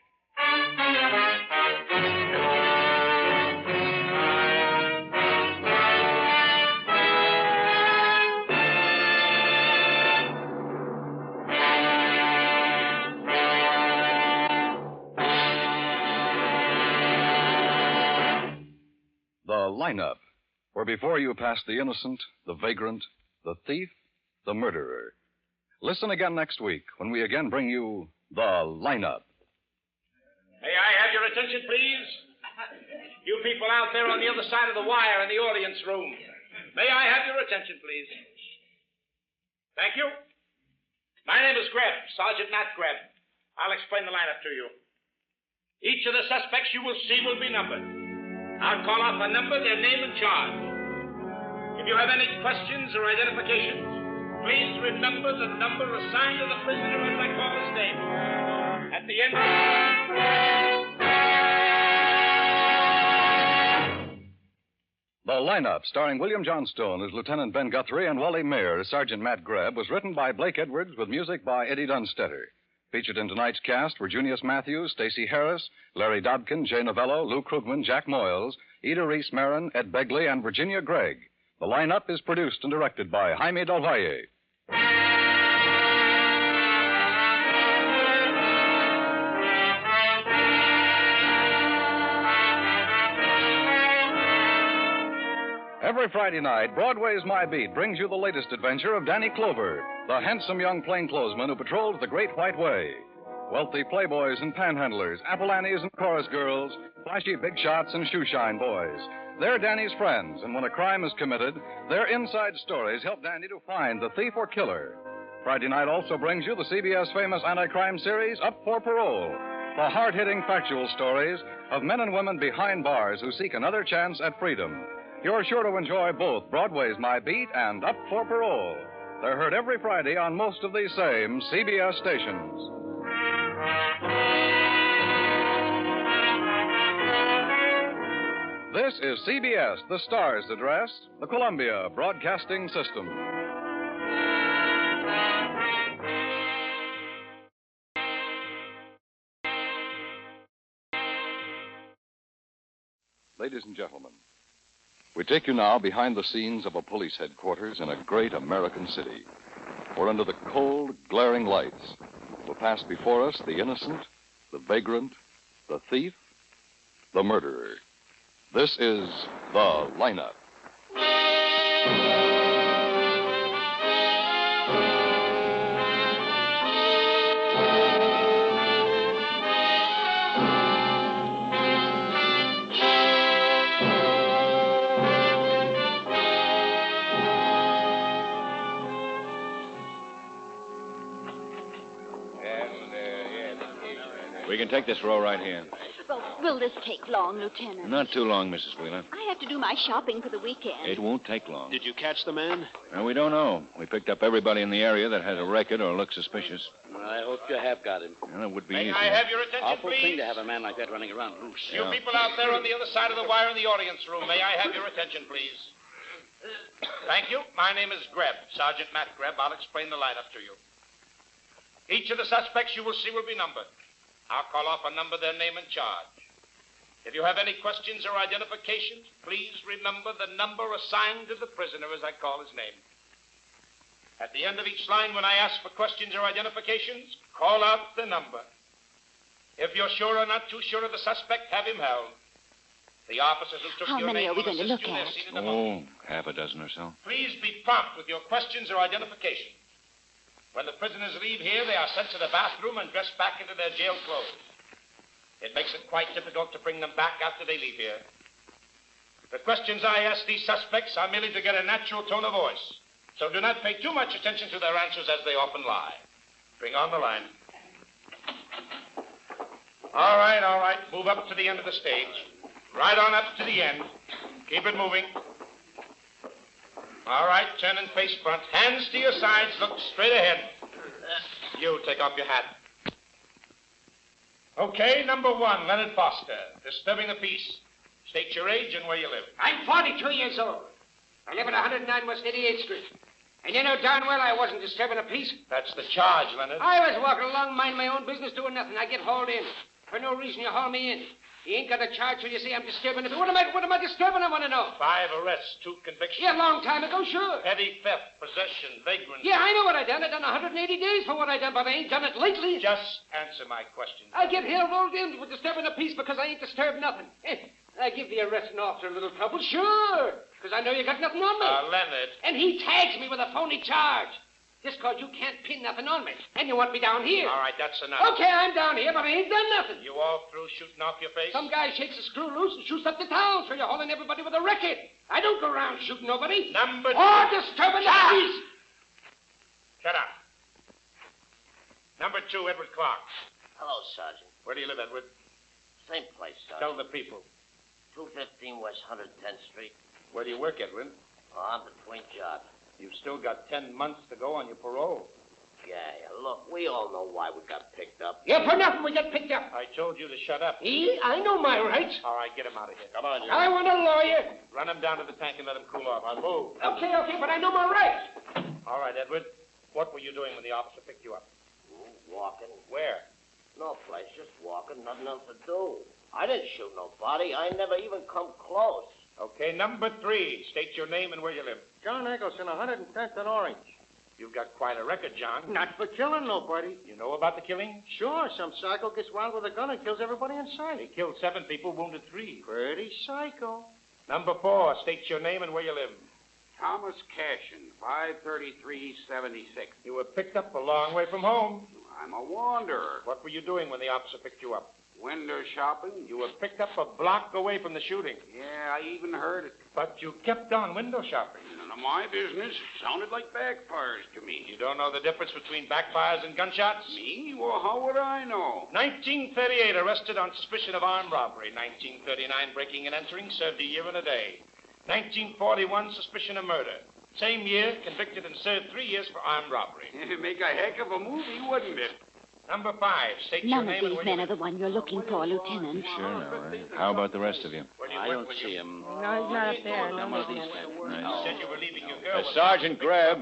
The lineup, where before you pass the innocent, the vagrant, the thief, the murderer. Listen again next week when we again bring you the lineup. May I have your attention, please? You people out there on the other side of the wire in the audience room. May I have your attention, please? Thank you. My name is Greb, Sergeant Nat Greb. I'll explain the lineup to you. Each of the suspects you will see will be numbered. I'll call off a number, their name, and charge. If you have any questions or identifications, please remember the number assigned to the prisoner as I call his name. At the end of... The lineup, starring William Johnstone as Lieutenant Ben Guthrie and Wally Mayer as Sergeant Matt Greb, was written by Blake Edwards with music by Eddie Dunstetter. Featured in tonight's cast were Junius Matthews, Stacey Harris, Larry Dobkin, Jay Novello, Lou Krugman, Jack Moyles, Ida Reese Marin, Ed Begley, and Virginia Gregg. The lineup is produced and directed by Jaime Del Valle. Every Friday night, Broadway's My Beat brings you the latest adventure of Danny Clover, the handsome young plainclothesman who patrols the Great White Way. Wealthy playboys and panhandlers, Apollonis and chorus girls, flashy big shots and shoeshine boys. They're Danny's friends, and when a crime is committed, their inside stories help Danny to find the thief or killer. Friday night also brings you the CBS famous anti-crime series, Up for Parole, the hard-hitting factual stories of men and women behind bars who seek another chance at freedom. You're sure to enjoy both Broadway's My Beat and Up for Parole. They're heard every Friday on most of these same CBS stations. This is CBS, the Star's address, the Columbia Broadcasting System. Ladies and gentlemen, we take you now behind the scenes of a police headquarters in a great American city, where under the cold, glaring lights will pass before us the innocent, the vagrant, the thief, the murderer. This is The Lineup. We can take this row right here. Well, will this take long, Lieutenant? Not too long, Mrs. Wheeler. I have to do my shopping for the weekend. It won't take long. Did you catch the man? No, we don't know. We picked up everybody in the area that has a record or looks suspicious. Well, I hope you have got him. Well, it would be May easy. I have your attention, Awful please? thing to have a man like that running around loose. You people out there on the other side of the wire in the audience room, may I have your attention, please? Thank you. My name is Greb, Sergeant Matt Greb. I'll explain the lineup to you. Each of the suspects you will see will be numbered. I'll call off a number, their name, and charge. If you have any questions or identifications, please remember the number assigned to the prisoner as I call his name. At the end of each line, when I ask for questions or identifications, call out the number. If you're sure or not too sure of the suspect, have him held. The officers who took How your many name are we will going to assist look you. They're at? seated among you. Half a dozen or so. Please be prompt with your questions or identification. When the prisoners leave here, they are sent to the bathroom and dressed back into their jail clothes. It makes it quite difficult to bring them back after they leave here. The questions I ask these suspects are merely to get a natural tone of voice. So do not pay too much attention to their answers as they often lie. Bring on the line. All right. Move up to the end of the stage. Right on up to the end. Keep it moving. All right, turn and face front. Hands to your sides. Look straight ahead. You, take off your hat. Okay, number one, Leonard Foster. Disturbing the peace. State your age and where you live. I'm 42 years old. I live at 109 West 88th Street. And you know darn well I wasn't disturbing the peace. That's the charge, Leonard. I was walking along, minding my own business, doing nothing. I get hauled in. For no reason, you haul me in. You ain't got a charge, so you say I'm disturbing the peace. What am I disturbing, I want to know? 5 arrests, 2 convictions. Yeah, a long time ago, sure. Petty theft, possession, vagrant. Yeah, I know what I done. I done 180 days for what I done, but I ain't done it lately. Just answer my question. I get held rolled in for disturbing the peace because I ain't disturbed nothing. I give the arresting officer a little trouble, sure, because I know you got nothing on me. Leonard. And he tags me with a phony charge. Just because you can't pin nothing on me. And you want me down here. All right, that's enough. Okay, I'm down here, but I ain't done nothing. You all through shooting off your face? Some guy shakes a screw loose and shoots up the town, so you're hauling everybody with a record. I don't go around shooting nobody. Number 2. Or disturbing the peace. Shut up. Number 2, Edward Clark. Hello, Sergeant. Where do you live, Edward? Same place, Sergeant. Tell the people. 215 West 110th Street. Where do you work, Edwin? Oh, I'm between jobs. You've still got 10 months to go on your parole. Yeah, look, we all know why we got picked up. Yeah, for nothing we get picked up. I told you to shut up. I know my rights. All right, get him out of here. Come on, you. I want a lawyer. Run him down to the tank and let him cool off. I'll move. Okay, but I know my rights. All right, Edward. What were you doing when the officer picked you up? Walking. Where? No place, just walking, nothing else to do. I didn't shoot nobody. I never even come close. Okay, number 3. State your name and where you live. John Eggleston, 110th and Orange. You've got quite a record, John. Not for killing nobody. You know about the killing? Sure, some psycho gets wild with a gun and kills everybody in sight. He killed 7 people, wounded 3. Pretty psycho. Number 4. State your name and where you live. Thomas Cashin, 53376. You were picked up a long way from home. I'm a wanderer. What were you doing when the officer picked you up? Window shopping. You were picked up a block away from the shooting. Yeah, I even heard it. But you kept on window shopping. None of my business. Sounded like backfires to me. You don't know the difference between backfires and gunshots? Me? Well, how would I know? 1938, arrested on suspicion of armed robbery. 1939, breaking and entering, served a year and a day. 1941, suspicion of murder. Same year, convicted and served 3 years for armed robbery. Make a heck of a movie, wouldn't it? Number 5, state None your name of and these where you men are the one you're looking for, Lieutenant. Sure, now, How about the rest of you? I don't see him. No, he's not up there. Some of these guys. You said you were leaving your girl. Sergeant Greb.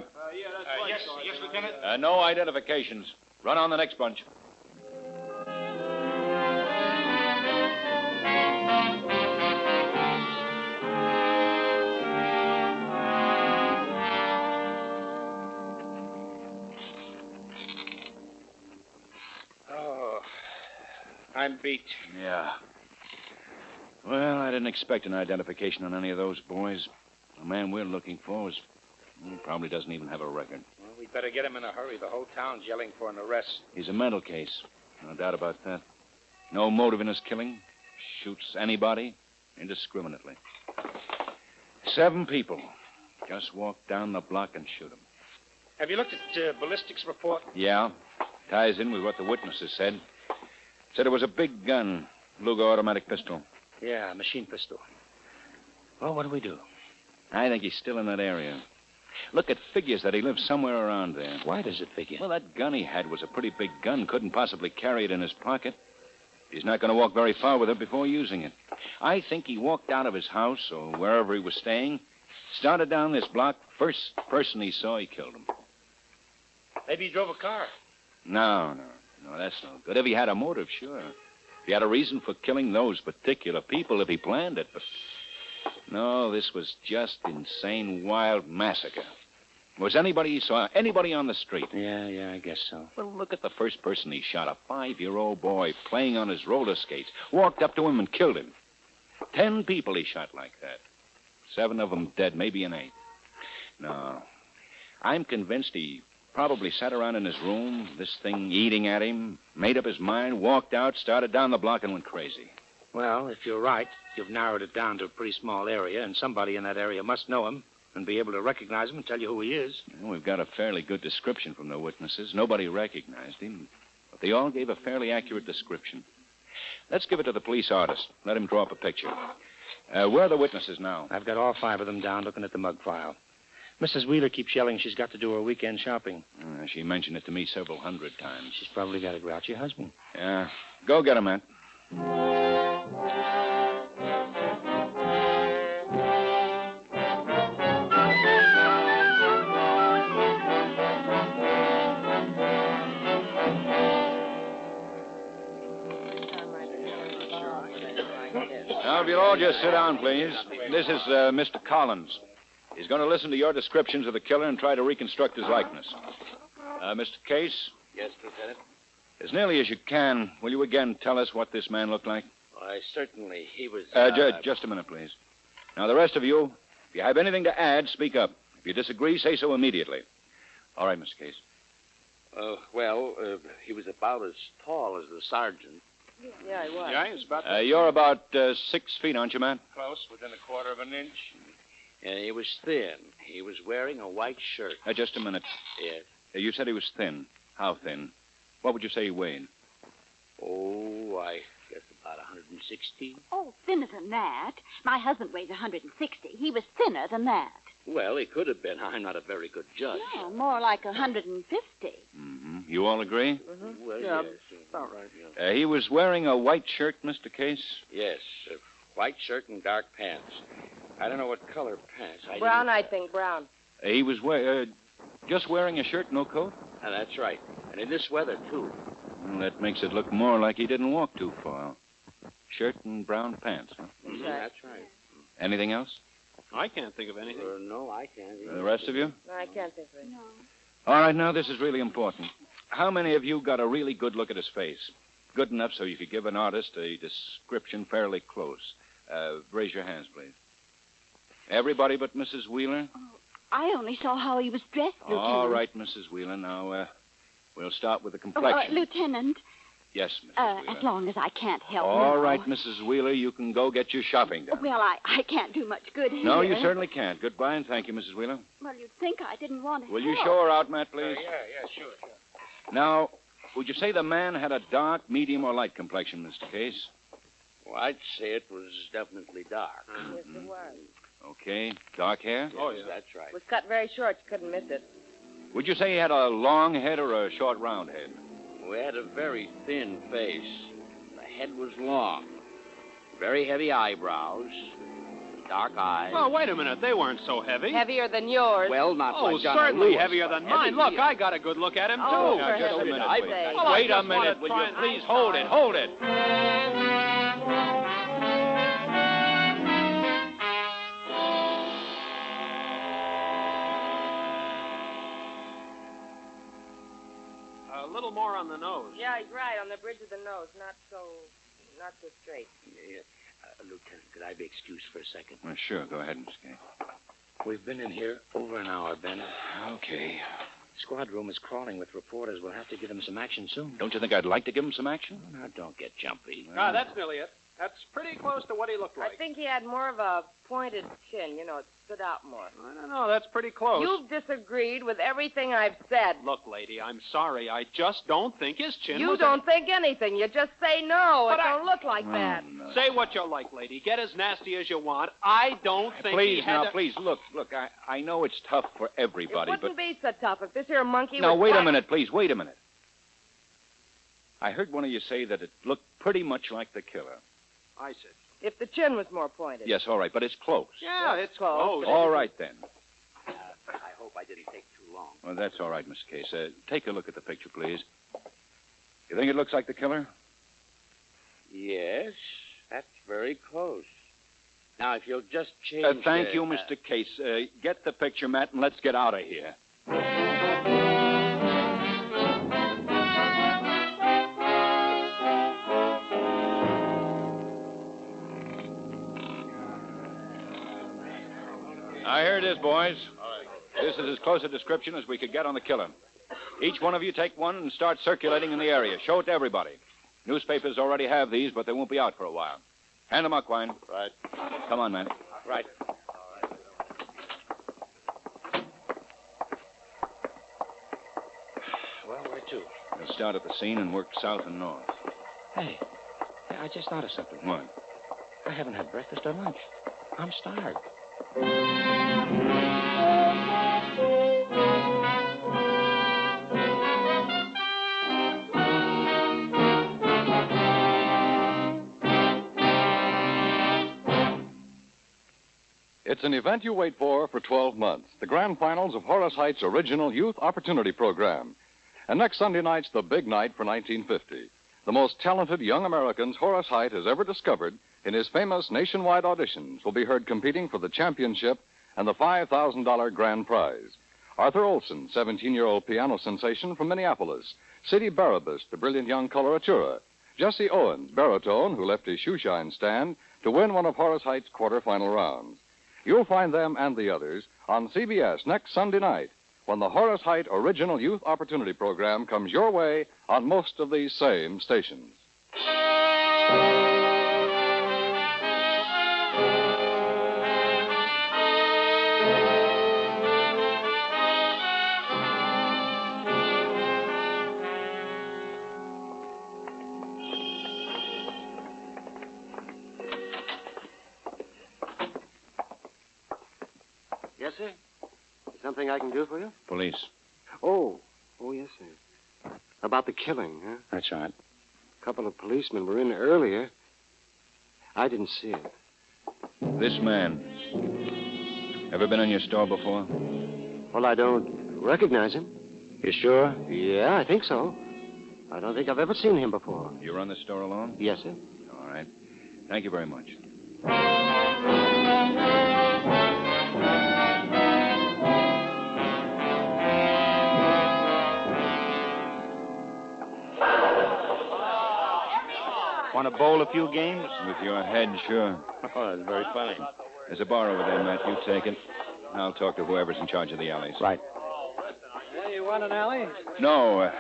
Yes, Lieutenant. No identifications. Run on the next bunch. I'm beat. Yeah. Well, I didn't expect an identification on any of those boys. The man we're looking for probably doesn't even have a record. Well, we'd better get him in a hurry. The whole town's yelling for an arrest. He's a mental case. No doubt about that. No motive in his killing. Shoots anybody indiscriminately. 7 people. Just walk down the block and shoot him. Have you looked at ballistics report? Yeah. Ties in with what the witnesses said. Said it was a big gun, Luger automatic pistol. Yeah, machine pistol. Well, what do we do? I think he's still in that area. Look, it figures that he lives somewhere around there. Why does it figure? Well, that gun he had was a pretty big gun. Couldn't possibly carry it in his pocket. He's not going to walk very far with it before using it. I think he walked out of his house or wherever he was staying, started down this block. First person he saw, he killed him. Maybe he drove a car. No. No, that's no good. If he had a motive, sure. If he had a reason for killing those particular people, if he planned it. But no, this was just insane, wild massacre. Was anybody you saw? Anybody on the street? Yeah, I guess so. Well, look at the first person he shot, a 5-year-old boy playing on his roller skates. Walked up to him and killed him. 10 people he shot like that. 7 of them dead, maybe an 8th. No. I'm convinced he probably sat around in his room, this thing eating at him, made up his mind, walked out, started down the block, and went crazy. Well, if you're right, you've narrowed it down to a pretty small area, and somebody in that area must know him and be able to recognize him and tell you who he is. Well, we've got a fairly good description from the witnesses. Nobody recognized him, but they all gave a fairly accurate description. Let's give it to the police artist. Let him draw up a picture. Where are the witnesses now? I've got all 5 of them down looking at the mug file. Mrs. Wheeler keeps yelling she's got to do her weekend shopping. She mentioned it to me several hundred times. She's probably got a grouchy husband. Yeah. Go get him, Matt. Now, if you'll all just sit down, please. This is Mr. Collins. He's going to listen to your descriptions of the killer and try to reconstruct his likeness. Mr. Case? Yes, Lieutenant? As nearly as you can, will you again tell us what this man looked like? Why, certainly. He was... Just a minute, please. Now, the rest of you, if you have anything to add, speak up. If you disagree, say so immediately. All right, Mr. Case. He was about as tall as the sergeant. Yeah, he was. Yeah, he was about... You're about 6 feet, aren't you, Matt? Close, within a quarter of an inch. And he was thin. He was wearing a white shirt. Just a minute. Yes. You said he was thin. How thin? What would you say he weighed? Oh, I guess about 160. Oh, thinner than that. My husband weighs 160. He was thinner than that. Well, he could have been. I'm not a very good judge. No, more like 150. Mm-hmm. You all agree? Mm-hmm. Well, Yeah, yes. about right, yeah. He was wearing a white shirt, Mr. Case? Yes, white shirt and dark pants. I don't know what color pants. Brown, I think, brown. He was just wearing a shirt, no coat? That's right. And in this weather, too. Well, that makes it look more like he didn't walk too far. Shirt and brown pants, huh? Mm-hmm. That's right. Anything else? I can't think of anything. No, I can't. The rest of you? No, I can't think of it. No. All right, now, this is really important. How many of you got a really good look at his face? Good enough so you could give an artist a description fairly close. Raise your hands, please. Everybody but Mrs. Wheeler? Oh, I only saw how he was dressed, Lieutenant. All right, Mrs. Wheeler. Now, we'll start with the complexion. Lieutenant. Yes, Mrs. Wheeler. As long as I can't help All now. right, Mrs. Wheeler, you can go get your shopping done. Well, I can't do much good here. No, you certainly can't. Goodbye, and thank you, Mrs. Wheeler. Well, you'd think I didn't want to Will help. you show her out, Matt, please? Yeah, sure. Now, would you say the man had a dark, medium, or light complexion, Mr. Case? Well, I'd say it was definitely dark. Yes, it was. Okay. Dark hair? Oh, yeah. That's right. It was cut very short. You couldn't miss it. Would you say he had a long head or a short, round head? We had a very thin face. The head was long. Very heavy eyebrows. Dark eyes. Oh, wait a minute. They weren't so heavy. Heavier than yours. Well, not Oh, like John certainly Lewis, heavier but than mine. heavy. Look, I got a good look at him, too. Oh, Now, for just a heaven's minute, sake. wait. Well, Wait I a just minute, wanna will try you and- please? Hold it. A little more on the nose. Yeah, he's right. On the bridge of the nose. Not so straight. Yeah. Lieutenant, could I be excused for a second? Well, sure, go ahead, Mr. Case. We've been in here over an hour, Ben. Okay. Squad room is crawling with reporters. We'll have to give them some action soon. Don't you think I'd like to give him some action? Oh, now, don't get jumpy. That's nearly it. That's pretty close to what he looked like. I think he had more of a pointed chin. You know, it stood out more. I don't know. That's pretty close. You've disagreed with everything I've said. Look, lady, I'm sorry. I just don't think his chin You was... don't think anything. You just say no. But It don't look like that. No. Say what you like, lady. Get as nasty as you want. I don't think Please, he had now, to... please, look, I know it's tough for everybody, It but... wouldn't be so tough if this here monkey Now, was... wait a minute, please, wait a minute. I heard one of you say that it looked pretty much like the killer. I said. If the chin was more pointed. Yes, all right, but it's close. Yeah, it's close. All right, then. I hope I didn't take too long. Well, that's all right, Mr. Case. Take a look at the picture, please. You think it looks like the killer? Yes, that's very close. Now, if you'll just change... Thank you, Mr. Case. Get the picture, Matt, and let's get out of here. Here it is, boys. This is as close a description as we could get on the killer. Each one of you take one and start circulating in the area. Show it to everybody. Newspapers already have these, but they won't be out for a while. Hand them up, Quine. Right. Come on, man. Right. Well, where to? We'll start at the scene and work south and north. Hey, I just thought of something. What? I haven't had breakfast or lunch. I'm starved. It's an event you wait for 12 months. The grand finals of Horace Height's original Youth Opportunity Program. And next Sunday night's the big night for 1950. The most talented young Americans Horace Height has ever discovered in his famous nationwide auditions will be heard competing for the championship and the $5,000 grand prize. Arthur Olson, 17-year-old piano sensation from Minneapolis. Sidney Barabas, the brilliant young coloratura. Jesse Owens, baritone, who left his shoeshine stand to win one of Horace Height's quarterfinal rounds. You'll find them and the others on CBS next Sunday night when the Horace Height Original Youth Opportunity Program comes your way on most of these same stations. Yes, sir? Something I can do for you? Police. Oh, yes, sir. About the killing, huh? That's right. A couple of policemen were in earlier. I didn't see it. This man. Ever been in your store before? Well, I don't recognize him. You sure? Yeah, I think so. I don't think I've ever seen him before. You run the store alone? Yes, sir. All right. Thank you very much. Want to bowl a few games? With your head, sure. Oh, that's very funny. There's a bar over there, Matt. You take it. I'll talk to whoever's in charge of the alleys. Right. Hey, you want an alley? No.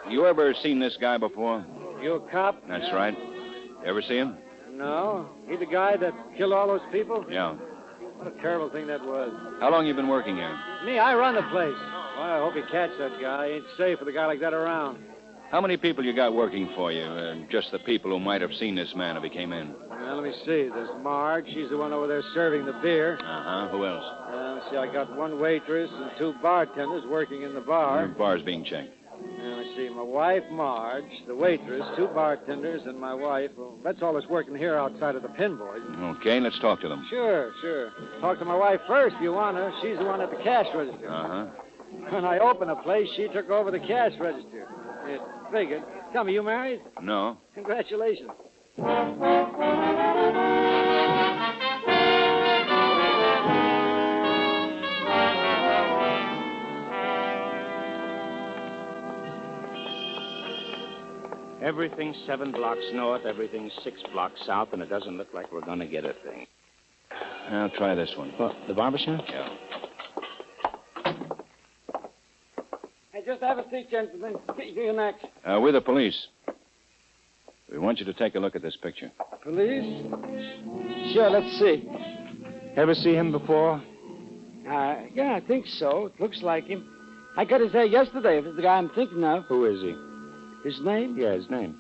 You ever seen this guy before? You a cop? That's right. Ever see him? No. He the guy that killed all those people? Yeah. What a terrible thing that was. How long you been working here? Me, I run the place. Well, I hope you catch that guy. Ain't safe with a guy like that around. How many people you got working for you? Just the people who might have seen this man if he came in. Well, let me see. There's Marge. She's the one over there serving the beer. Uh-huh. Who else? Let's see. I got one waitress and two bartenders working in the bar. Your bar's being checked. Let's see. My wife, Marge, the waitress, two bartenders, and my wife. Well, that's all that's working here outside of the pinboard. Okay, let's talk to them. Sure. Talk to my wife first if you want her. She's the one at the cash register. Uh-huh. When I opened the place, she took over the cash register. It figured. Tell me, you married? No. Congratulations. Everything's 7 blocks north, everything's 6 blocks south, and it doesn't look like we're going to get a thing. I'll try this one. What, the barber shop? Yeah. Hey, just have a seat, gentlemen. You're next. We're the police. We want you to take a look at this picture. Police? Sure, let's see. Ever see him before? Yeah, I think so. It looks like him. I got his hair yesterday, if it's the guy I'm thinking of. Who is he? His name? Yeah, his name.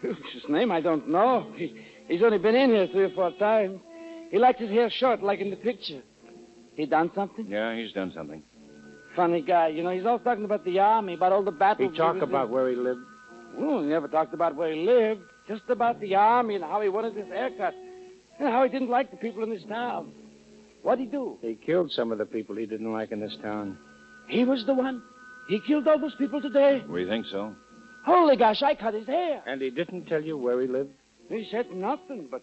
His name, I don't know. He's only been in here 3 or 4 times. He liked his hair short, like in the picture. He done something? Yeah, he's done something. Funny guy. You know, he's always talking about the army, about all the battles. He talk about where he lived? Well, he never talked about where he lived. Just about the army and how he wanted his haircut. And how he didn't like the people in his town. What'd he do? He killed some of the people he didn't like in this town. He was the one? He killed all those people today? We think so. Holy gosh, I cut his hair. And he didn't tell you where he lived? He said nothing, but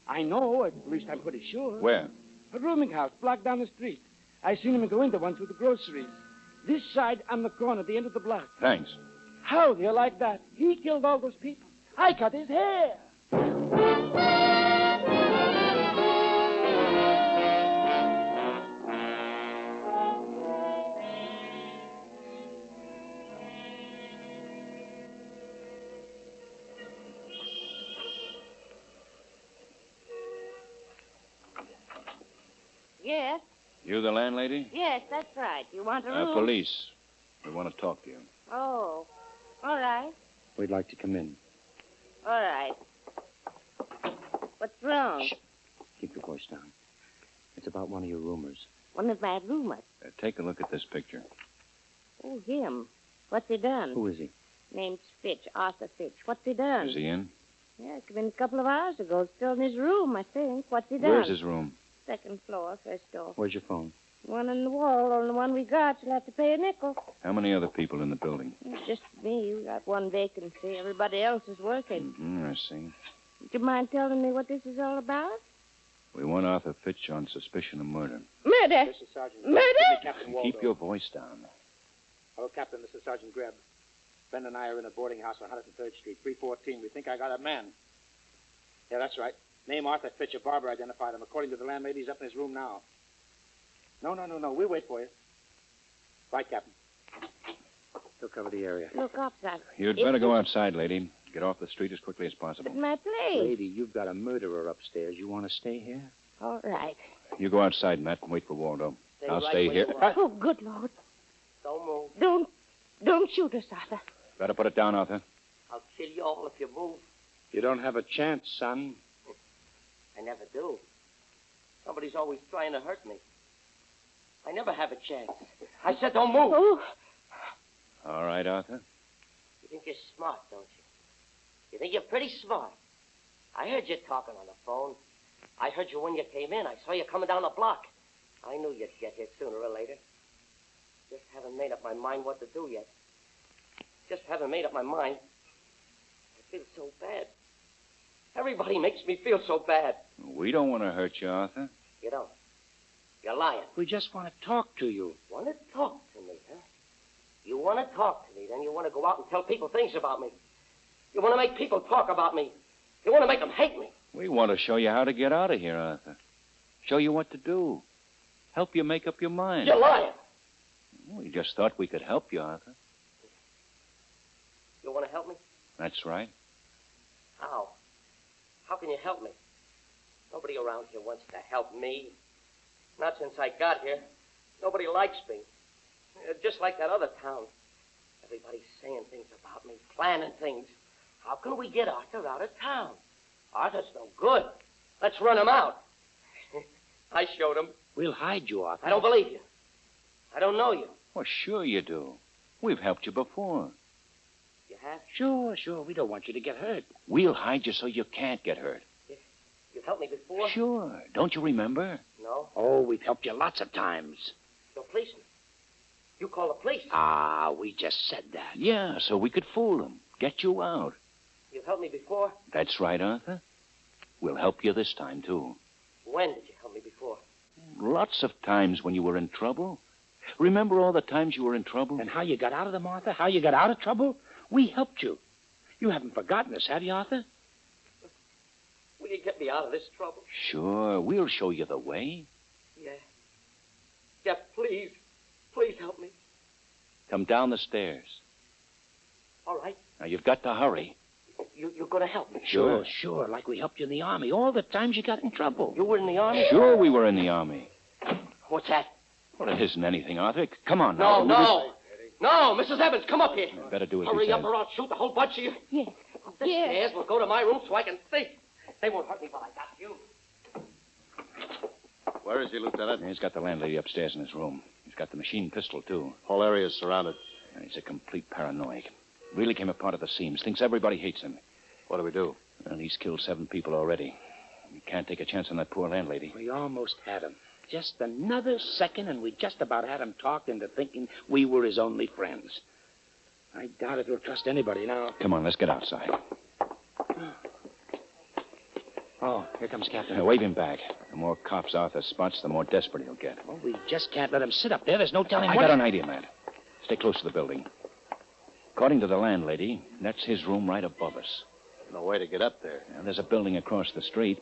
I know, at least I'm pretty sure. Where? A rooming house, block down the street. I seen him go into once with the groceries. This side on the corner, at the end of the block. Thanks. How do you like that? He killed all those people. I cut his hair. Yes? You the landlady? Yes, that's right. You want a room? Police. We want to talk to you. Oh. All right. We'd like to come in. All right. What's wrong? Shh. Keep your voice down. It's about one of your roomers. One of my roomers. Take a look at this picture. Oh, him. What's he done? Who is he? Name's Fitch, Arthur Fitch. What's he done? Is he in? Yeah, it's been a couple of hours ago. Still in his room, I think. What's he done? Where's his room? Second floor, first door. Where's your phone? One on the wall. On the one we got, you'll have to pay a nickel. How many other people in the building? It's just me. We got one vacancy. Everybody else is working. Mm-hmm, I see. Would you mind telling me what this is all about? We want Arthur Fitch on suspicion of murder. Murder? This is Sergeant. Murder? Captain Waldo. Keep your voice down. Hello, Captain. This is Sergeant Greb. Ben and I are in a boarding house on 103rd Street, 314. We think I got a man. Yeah, that's right. Name Arthur Fitch. A barber identified him. According to the landlady, he's up in his room now. No. We'll wait for you. Right, Captain. He'll cover the area. Look up, son. You'd better go outside, lady. Get off the street as quickly as possible. But my place. Lady, you've got a murderer upstairs. You want to stay here? All right. You go outside, Matt, and wait for Waldo. I'll right stay where here. you are. Oh, good Lord. Don't move. Don't shoot us, Arthur. Better put it down, Arthur. I'll kill you all if you move. You don't have a chance, son. I never do. Somebody's always trying to hurt me. I never have a chance. I said don't move. Oh. All right, Arthur. You think you're smart, don't you? You think you're pretty smart. I heard you talking on the phone. I heard you when you came in. I saw you coming down the block. I knew you'd get here sooner or later. Just haven't made up my mind what to do yet. Just haven't made up my mind. I feel so bad. Everybody makes me feel so bad. We don't want to hurt you, Arthur. You don't. You're lying. We just want to talk to you. Want to talk to me, huh? You want to talk to me, then you want to go out and tell people things about me. You want to make people talk about me. You want to make them hate me. We want to show you how to get out of here, Arthur. Show you what to do. Help you make up your mind. You're lying. We just thought we could help you, Arthur. You want to help me? That's right. How? How can you help me? Nobody around here wants to help me. Not since I got here. Nobody likes me. Just like that other town. Everybody's saying things about me, planning things. How can we get Arthur out of town? Arthur's no good. Let's run him out. I showed him. We'll hide you, Arthur. I don't believe you. I don't know you. Well, sure you do. We've helped you before. You have? Sure. We don't want you to get hurt. We'll hide you so you can't get hurt. You've helped me before? Sure. Don't you remember? No. Oh, we've helped you lots of times. You're a policeman. You call the police. Ah, we just said that. Yeah, so we could fool them. Get you out. You've helped me before? That's right, Arthur. We'll help you this time, too. When did you help me before? Lots of times when you were in trouble. Remember all the times you were in trouble? And how you got out of them, Arthur? How you got out of trouble? We helped you. You haven't forgotten us, have you, Arthur? Will you get me out of this trouble? Sure. We'll show you the way. Yeah. Yeah, please. Please help me. Come down the stairs. All right. Now, you've got to hurry. You're going to help me? Sure. Like we helped you in the Army. All the times you got in trouble. You were in the Army? Sure, we were in the Army. What's that? Well, it isn't anything, Arthur. Come on now. No, Mrs. Evans, come up here. You better do as we Hurry said. up or I'll shoot the whole bunch of you. Yes. Up the stairs. We'll go to my room so I can think. They won't hurt me while I got you. Where is he, Lieutenant? He's got the landlady upstairs in his room. He's got the machine pistol, too. Whole area is surrounded. And he's a complete paranoiac. Really came apart at the seams. Thinks everybody hates him. What do we do? Well, he's killed 7 people already. We can't take a chance on that poor landlady. We almost had him. Just another second, and we just about had him talked into thinking we were his only friends. I doubt if he'll trust anybody now. Come on, let's get outside. Oh, here comes Captain. Now, wave him back. The more cops Arthur spots, the more desperate he'll get. Well, we just can't let him sit up there. There's no telling I got an idea, Matt. Stay close to the building. According to the landlady, that's his room right above us. No way to get up there. Now, there's a building across the street.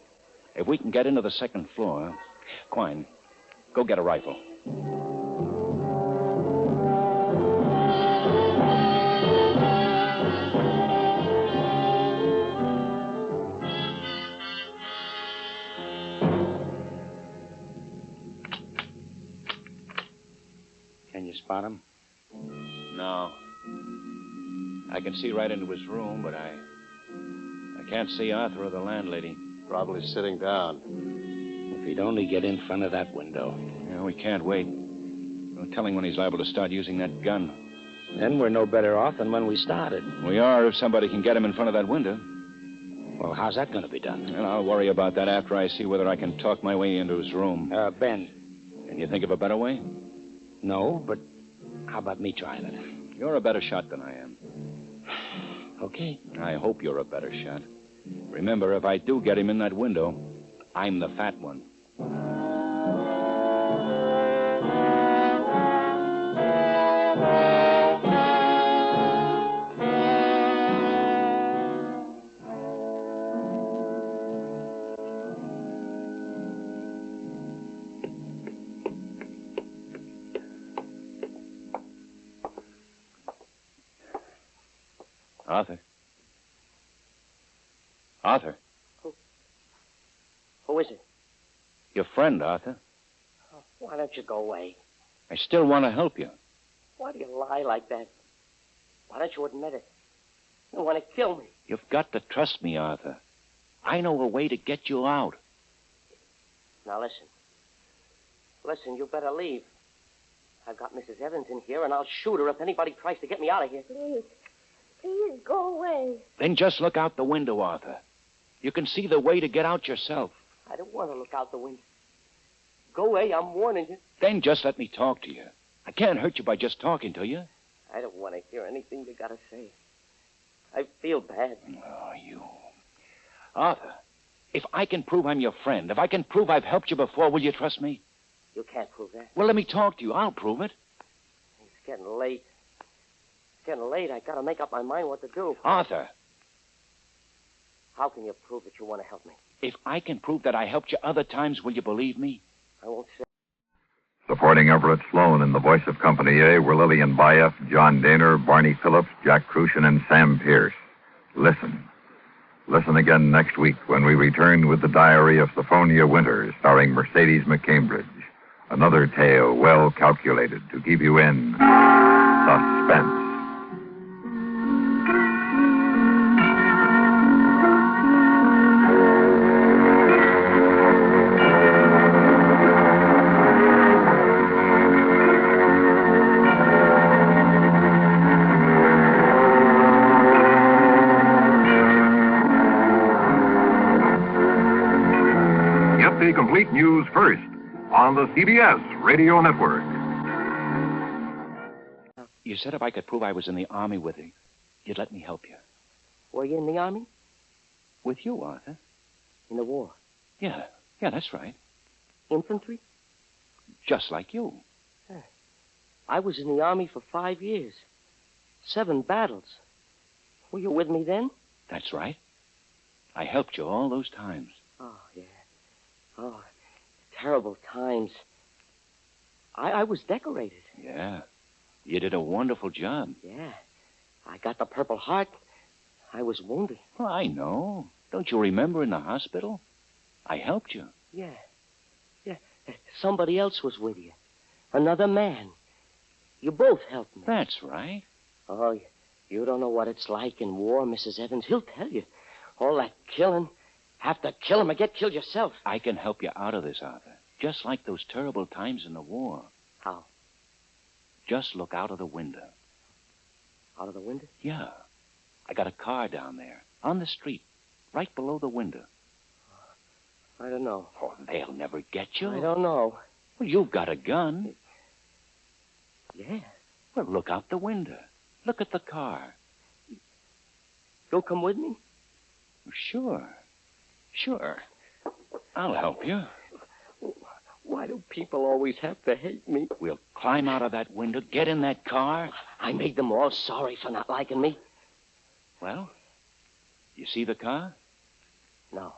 If we can get into the second floor... Quine, go get a rifle. Can you spot him? No. I can see right into his room, but I can't see Arthur or the landlady. Probably sitting down. If he'd only get in front of that window. Yeah, we can't wait. No telling when he's liable to start using that gun. Then we're no better off than when we started. We are if somebody can get him in front of that window. Well, how's that going to be done? And I'll worry about that after I see whether I can talk my way into his room. Ben. Can you think of a better way? No, but how about me trying it? You're a better shot than I am. Okay. I hope you're a better shot. Remember, if I do get him in that window, I'm the fat one. Arthur? Arthur? Who is it? Your friend, Arthur. Oh, why don't you go away? I still want to help you. Why do you lie like that? Why don't you admit it? You want to kill me. You've got to trust me, Arthur. I know a way to get you out. Now listen. Listen, you better leave. I've got Mrs. Evans in here, and I'll shoot her if anybody tries to get me out of here. Please. Please go away. Then just look out the window, Arthur. You can see the way to get out yourself. I don't want to look out the window. Go away, I'm warning you. Then just let me talk to you. I can't hurt you by just talking to you. I don't want to hear anything you got to say. I feel bad. Oh, you. Arthur, if I can prove I'm your friend, if I can prove I've helped you before, will you trust me? You can't prove that. Well, let me talk to you. I'll prove it. It's getting late. It's getting late. I got to make up my mind what to do. Arthur. How can you prove that you want to help me? If I can prove that I helped you other times, will you believe me? I won't say. Supporting Everett Sloan in the voice of Company A were Lillian Bayef, John Gaynor, Barney Phillips, Jack Crucian, and Sam Pierce. Listen. Listen again next week when we return with the Diary of Sophronia Winters, starring Mercedes McCambridge. Another tale well calculated to keep you in suspense. Get the complete news first on the CBS Radio Network. You said if I could prove I was in the Army with you, you'd let me help you. Were you in the Army? With you, Arthur? In the war? Yeah, that's right. Infantry? Just like you. I was in the Army for 5 years. 7 battles. Were you with me then? That's right. I helped you all those times. Oh, yeah. Oh, terrible times. I was decorated. Yeah. You did a wonderful job. Yeah. I got the Purple Heart. I was wounded. Well, I know. Don't you remember in the hospital? I helped you. Yeah. Yeah. Somebody else was with you. Another man. You both helped me. That's right. Oh, you don't know what it's like in war, Mrs. Evans. He'll tell you. All that killing. Have to kill him or get killed yourself. I can help you out of this, Arthur. Just like those terrible times in the war. How? Just look out of the window. Out of the window? Yeah. I got a car down there, on the street, right below the window. I don't know. Oh, they'll never get you. I don't know. Well, you've got a gun. Yeah. Well, look out the window. Look at the car. You'll come with me? Sure. I'll help you. Why do people always have to hate me? We'll climb out of that window, get in that car. I made them all sorry for not liking me. Well, you see the car? No.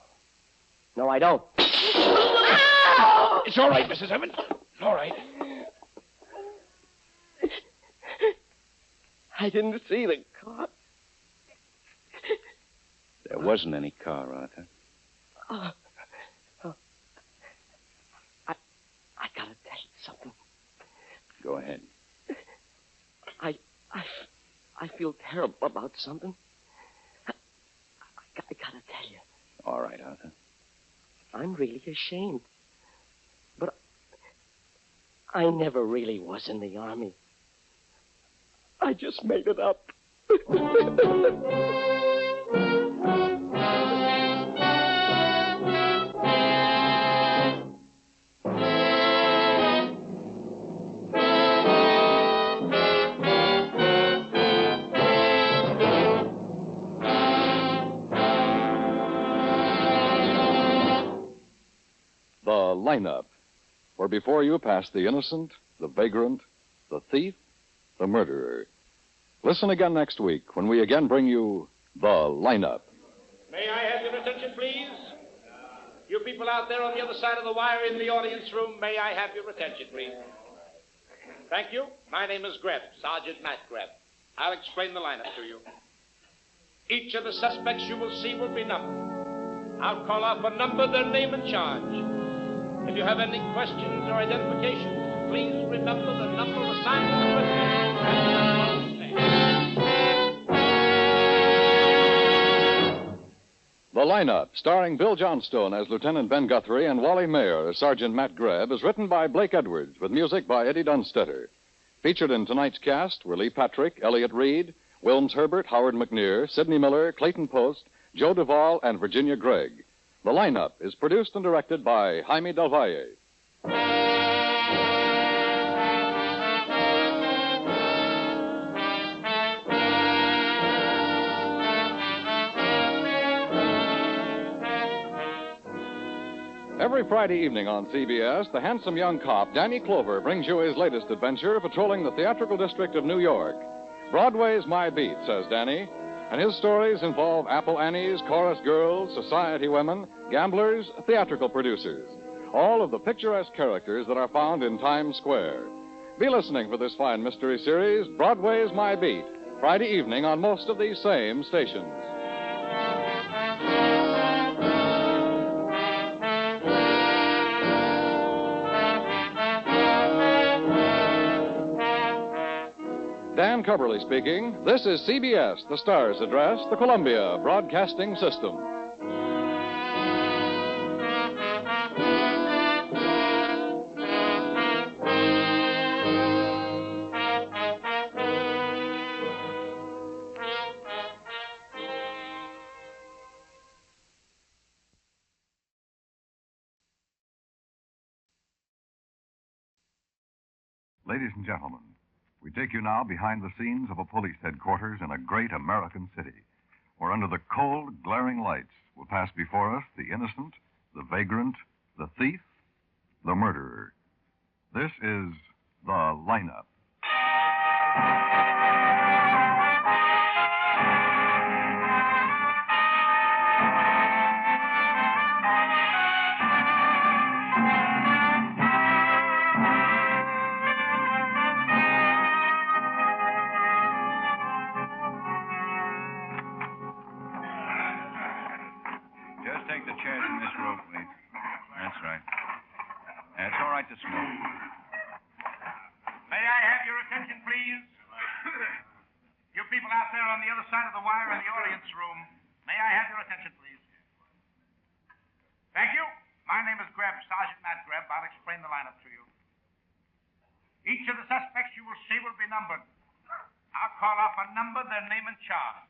No, I don't. It's all right, Mrs. Evans. It's all right. I didn't see the car. There wasn't any car, Arthur. I gotta tell you something. Go ahead. I feel terrible about something. I gotta tell you. All right, Arthur. I'm really ashamed. But I never really was in the Army. I just made it up. The lineup, where before you pass the innocent, the vagrant, the thief, the murderer. Listen again next week when we again bring you the lineup. May I have your attention, please? You people out there on the other side of the wire in the audience room, may I have your attention, please? Thank you. My name is Greb, Sergeant Matt Greb. I'll explain the lineup to you. Each of the suspects you will see will be numbered. I'll call off a number, their name, and charge. If you have any questions or identifications, please remember the number assigned to the prisoner. The lineup, starring Bill Johnstone as Lieutenant Ben Guthrie and Wally Mayer as Sergeant Matt Greb, is written by Blake Edwards with music by Eddie Dunstetter. Featured in tonight's cast were Lee Patrick, Elliot Reed, Wilms Herbert, Howard McNear, Sidney Miller, Clayton Post, Joe Duvall, and Virginia Gregg. The lineup is produced and directed by Jaime Del Valle. Every Friday evening on CBS, the handsome young cop, Danny Clover, brings you his latest adventure patrolling the theatrical district of New York. Broadway's my beat, says Danny. And his stories involve Apple Annies, chorus girls, society women, gamblers, theatrical producers. All of the picturesque characters that are found in Times Square. Be listening for this fine mystery series, Broadway's My Beat, Friday evening on most of these same stations. Dan Coverly speaking. This is CBS, the Star's address, the Columbia Broadcasting System. Ladies and gentlemen, we take you now behind the scenes of a police headquarters in a great American city, where under the cold, glaring lights will pass before us the innocent, the vagrant, the thief, the murderer. This is the lineup. To smoke. May I have your attention, please? You people out there on the other side of the wire in the audience room, may I have your attention, please? Thank you. My name is Greb, Sergeant Matt Greb. I'll explain the lineup to you. Each of the suspects you will see will be numbered. I'll call off a number, their name, and charge.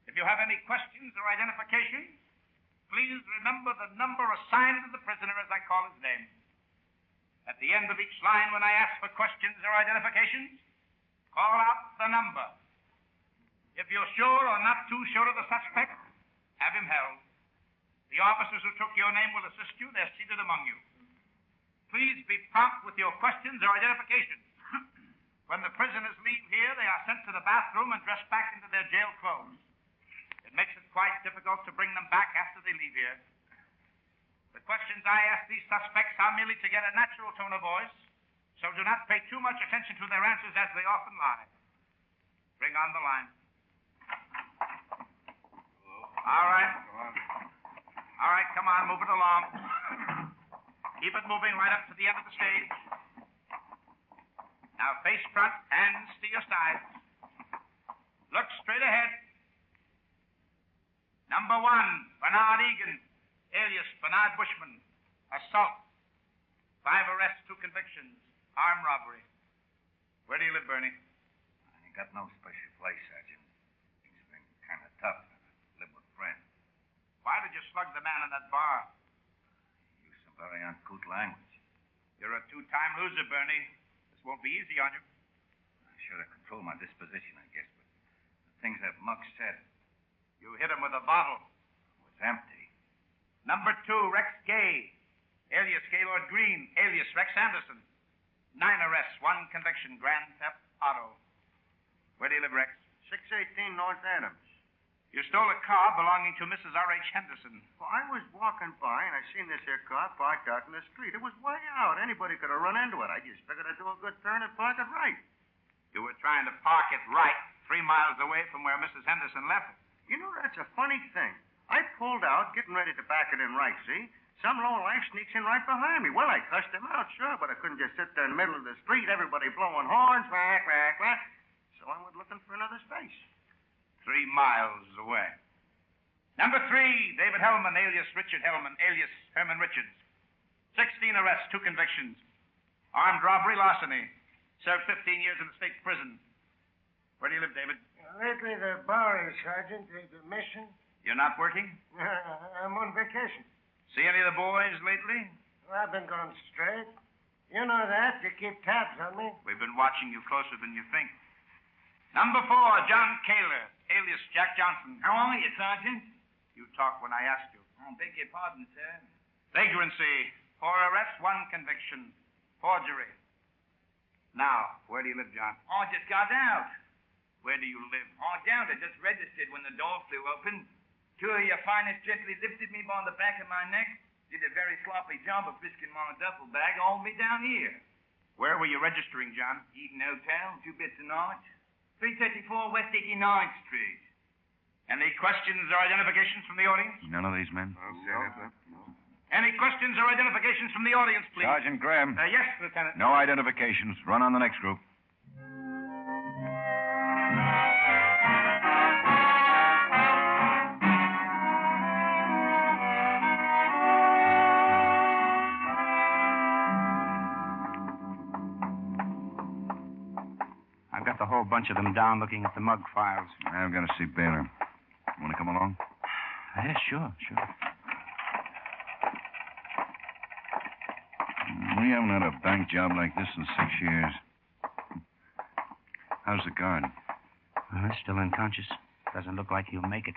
If you have any questions or identifications, please remember the number assigned to the prisoner as I call his name. At the end of each line, when I ask for questions or identifications, call out the number. If you're sure or not too sure of the suspect, have him held. The officers who took your name will assist you. They're seated among you. Please be prompt with your questions or identifications. When the prisoners leave here, they are sent to the bathroom and dressed back into their jail clothes. It makes it quite difficult to bring them back after they leave here. The questions I ask these suspects are merely to get a natural tone of voice, so do not pay too much attention to their answers as they often lie. Bring on the line. All right. All right, come on, move it along. Keep it moving right up to the end of the stage. Now face front, hands to your sides. Look straight ahead. Number 1, Bernard Egan, alias Bernard Bushman. Assault. 5 arrests, 2 convictions. Armed robbery. Where do you live, Bernie? I ain't got no special place, Sergeant. It's been kind of tough. I live with friends. Why did you slug the man in that bar? Use some very uncouth language. You're a 2-time loser, Bernie. This won't be easy on you. I should have controlled my disposition, I guess, but the things that Mugg said. You hit him with a bottle. It was empty. Number 2, Rex Gay, alias Gaylord Green, alias Rex Anderson. 9 arrests, 1 conviction, grand theft auto. Where do you live, Rex? 618 North Adams. You stole a car belonging to Mrs. R.H. Henderson. Well, I was walking by, and I seen this here car parked out in the street. It was way out. Anybody could have run into it. I just figured I'd do a good turn and park it right. You were trying to park it right 3 miles away from where Mrs. Henderson left it. You know, that's a funny thing. I pulled out, getting ready to back it in right, see? Some lowlife sneaks in right behind me. Well, I cussed him out, sure, but I couldn't just sit there in the middle of the street, everybody blowing horns, whack, whack, whack. So I went looking for another space. 3 miles away. Number 3, David Hellman, alias Richard Hellman, alias Herman Richards. 16 arrests, 2 convictions. Armed robbery, larceny. Served 15 years in the state prison. Where do you live, David? Lately, the Bowery, Sergeant, the mission. You're not working? I'm on vacation. See any of the boys lately? Well, I've been going straight. You know that. You keep tabs on me. We've been watching you closer than you think. Number 4, John Kaler, alias Jack Johnson. How are you, Sergeant? You talk when I ask you. I beg your pardon, sir. Vagrancy. 4 arrests, 1 conviction. Forgery. Now, where do you live, John? I just got out. Where do you live? I doubt I just registered when the door flew open. 2 of your finest gently lifted me by the back of my neck, did a very sloppy job of frisking my duffel bag, hauled me down here. Where were you registering, John? Eden Hotel, 2 bits a night. 334 West 89th Street. Any questions or identifications from the audience? None of these men? Any questions or identifications from the audience, please? Sergeant Graham. Yes, Lieutenant. No identifications. Run on the next group. I've got the whole bunch of them down looking at the mug files. I've got to see Baylor. Want to come along? Yeah, sure. We haven't had a bank job like this in 6 years. How's the guard? He's still unconscious. Doesn't look like he'll make it.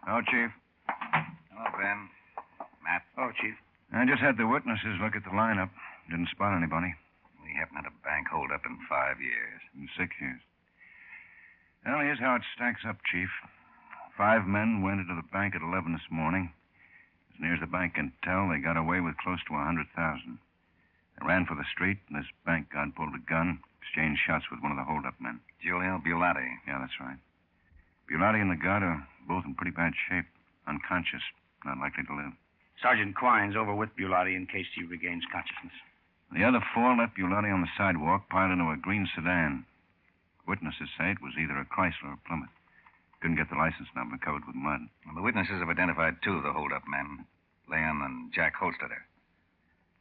Oh, Chief. Hello, Ben. Matt. Oh, Chief. I just had the witnesses look at the lineup. Didn't spot anybody. We haven't had a bank hold up in 5 years. In 6 years. Well, here's how it stacks up, Chief. 5 men went into the bank at 11 this morning. As near as the bank can tell, they got away with close to 100,000. They ran for the street, and this bank guard pulled a gun, exchanged shots with one of the hold-up men. Giulio Bulati. Yeah, that's right. Bulati and the guard are both in pretty bad shape. Unconscious. Not likely to live. Sergeant Quine's over with Bulati in case he regains consciousness. The other 4 left Bulati on the sidewalk, piled into a green sedan. Witnesses say it was either a Chrysler or a Plymouth. Couldn't get the license number, covered with mud. Well, the witnesses have identified 2 of the hold-up men, Leon and Jack Holsteder.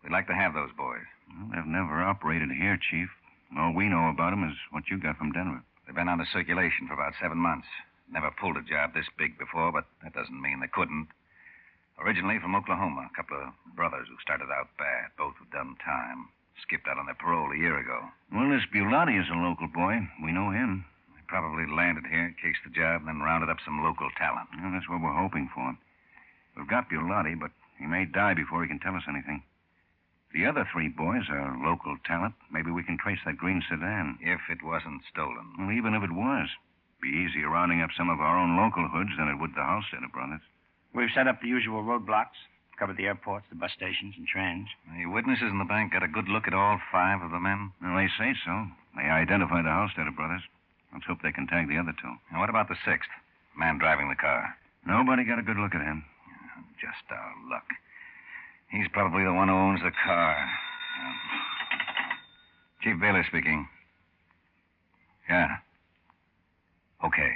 We'd like to have those boys. Well, they've never operated here, Chief. All we know about them is what you got from Denver. They've been out of circulation for about 7 months. Never pulled a job this big before, but that doesn't mean they couldn't. Originally from Oklahoma, a couple of brothers who started out bad. Both have done time. Skipped out on their parole a year ago. Well, this Bulati is a local boy. We know him. They probably landed here, cased the job, and then rounded up some local talent. Well, that's what we're hoping for. We've got Biolotti, but he may die before he can tell us anything. The other 3 boys are local talent. Maybe we can trace that green sedan. If it wasn't stolen. Well, even if it was, it'd be easier rounding up some of our own local hoods than it would the Holsteder brothers. We've set up the usual roadblocks, covered the airports, the bus stations, and trains. The witnesses in the bank got a good look at all 5 of the men? Well, they say so. They identified the Holsteder brothers. Let's hope they can tag the other 2. Now, what about the 6th? Man driving the car. Nobody got a good look at him. Just our luck. He's probably the one who owns the car. Chief Baylor speaking. Yeah. Okay.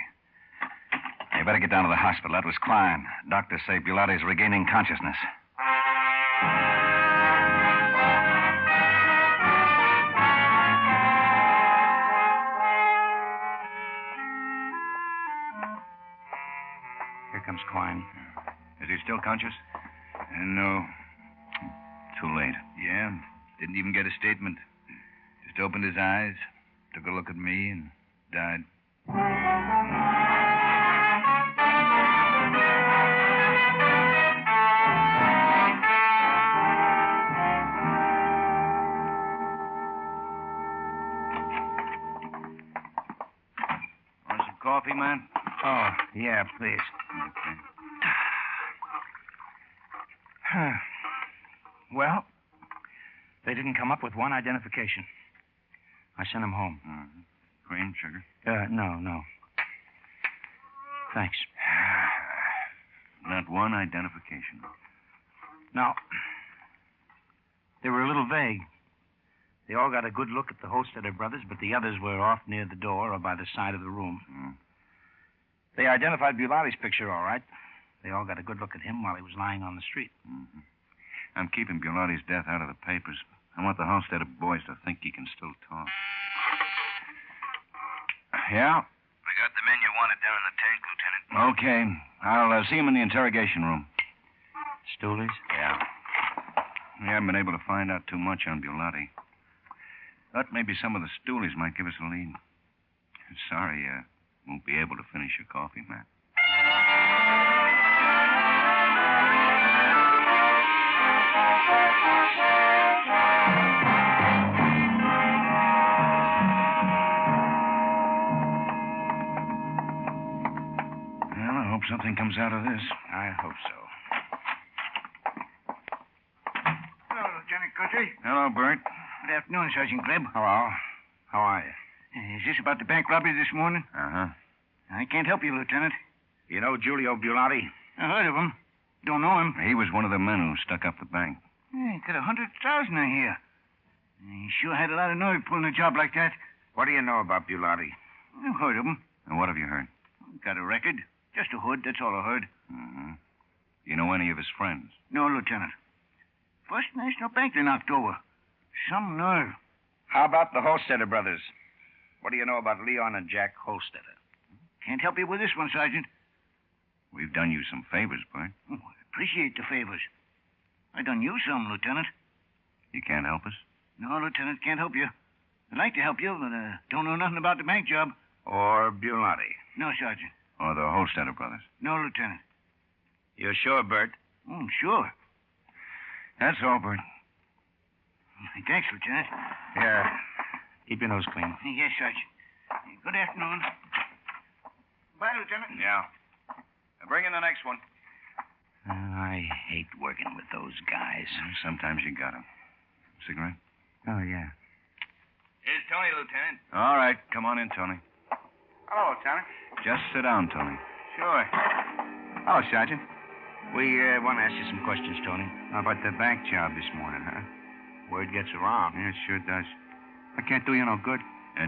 You better get down to the hospital. That was Klein. Doctors say Biolotti's regaining consciousness. Here comes Klein. Is he still conscious? No. Too late. Yeah. Didn't even get a statement. Just opened his eyes, took a look at me, and died. Want some coffee, man? Oh, yeah, please. Well, they didn't come up with one identification. I sent them home. Cream, sugar? No. Thanks. Not one identification. Now, they were a little vague. They all got a good look at the Holsteder brothers, but the others were off near the door or by the side of the room. They identified Biolotti's picture, all right. They all got a good look at him while he was lying on the street. I'm keeping Biolotti's death out of the papers. I want the Holsteder boys to think he can still talk. Yeah? I got the men you wanted down in the tank, Lieutenant. Okay. I'll see him in the interrogation room. Stoolies? Yeah. We haven't been able to find out too much on Biolotti. Thought maybe some of the stoolies might give us a lead. Sorry, won't be able to finish your coffee, Matt. Well, I hope something comes out of this. I hope so. Hello, Lieutenant Guthrie. Hello, Bert. Good afternoon, Sergeant Gleb. Hello. How are you? Is this about the bank robbery this morning? Uh-huh. I can't help you, Lieutenant. You know Giulio Biolotti? I heard of him. Don't know him. He was one of the men who stuck up the bank. He got 100,000 I hear. He sure had a lot of nerve pulling a job like that. What do you know about Biolotti? I've heard of him. And what have you heard? Got a record. Just a hood, that's all I heard. Mm-hmm. You know any of his friends? No, Lieutenant. First National Bank they knocked over. Some nerve. How about the Holsteder brothers? What do you know about Leon and Jack Holsteder? Can't help you with this one, Sergeant. We've done you some favors, Bert. Oh, I appreciate the favors. I done you some, Lieutenant. You can't help us? No, Lieutenant, can't help you. I'd like to help you, but don't know nothing about the bank job. Or Biolotti? No, Sergeant. Or the Holsteder brothers? No, Lieutenant. You're sure, Bert? Oh, sure. That's all, Bert. Thanks, Lieutenant. Yeah. Keep your nose clean. Yes, Sergeant. Good afternoon. Bye, Lieutenant. Yeah. Bring in the next one. I hate working with those guys. Sometimes you gotta. Cigarette? Oh, yeah. Here's Tony, Lieutenant. All right. Come on in, Tony. Hello, Lieutenant. Just sit down, Tony. Sure. Hello, Sergeant. We want to ask you some questions, Tony. How about the bank job this morning, huh? Word gets around. Yeah, it sure does. I can't do you no good.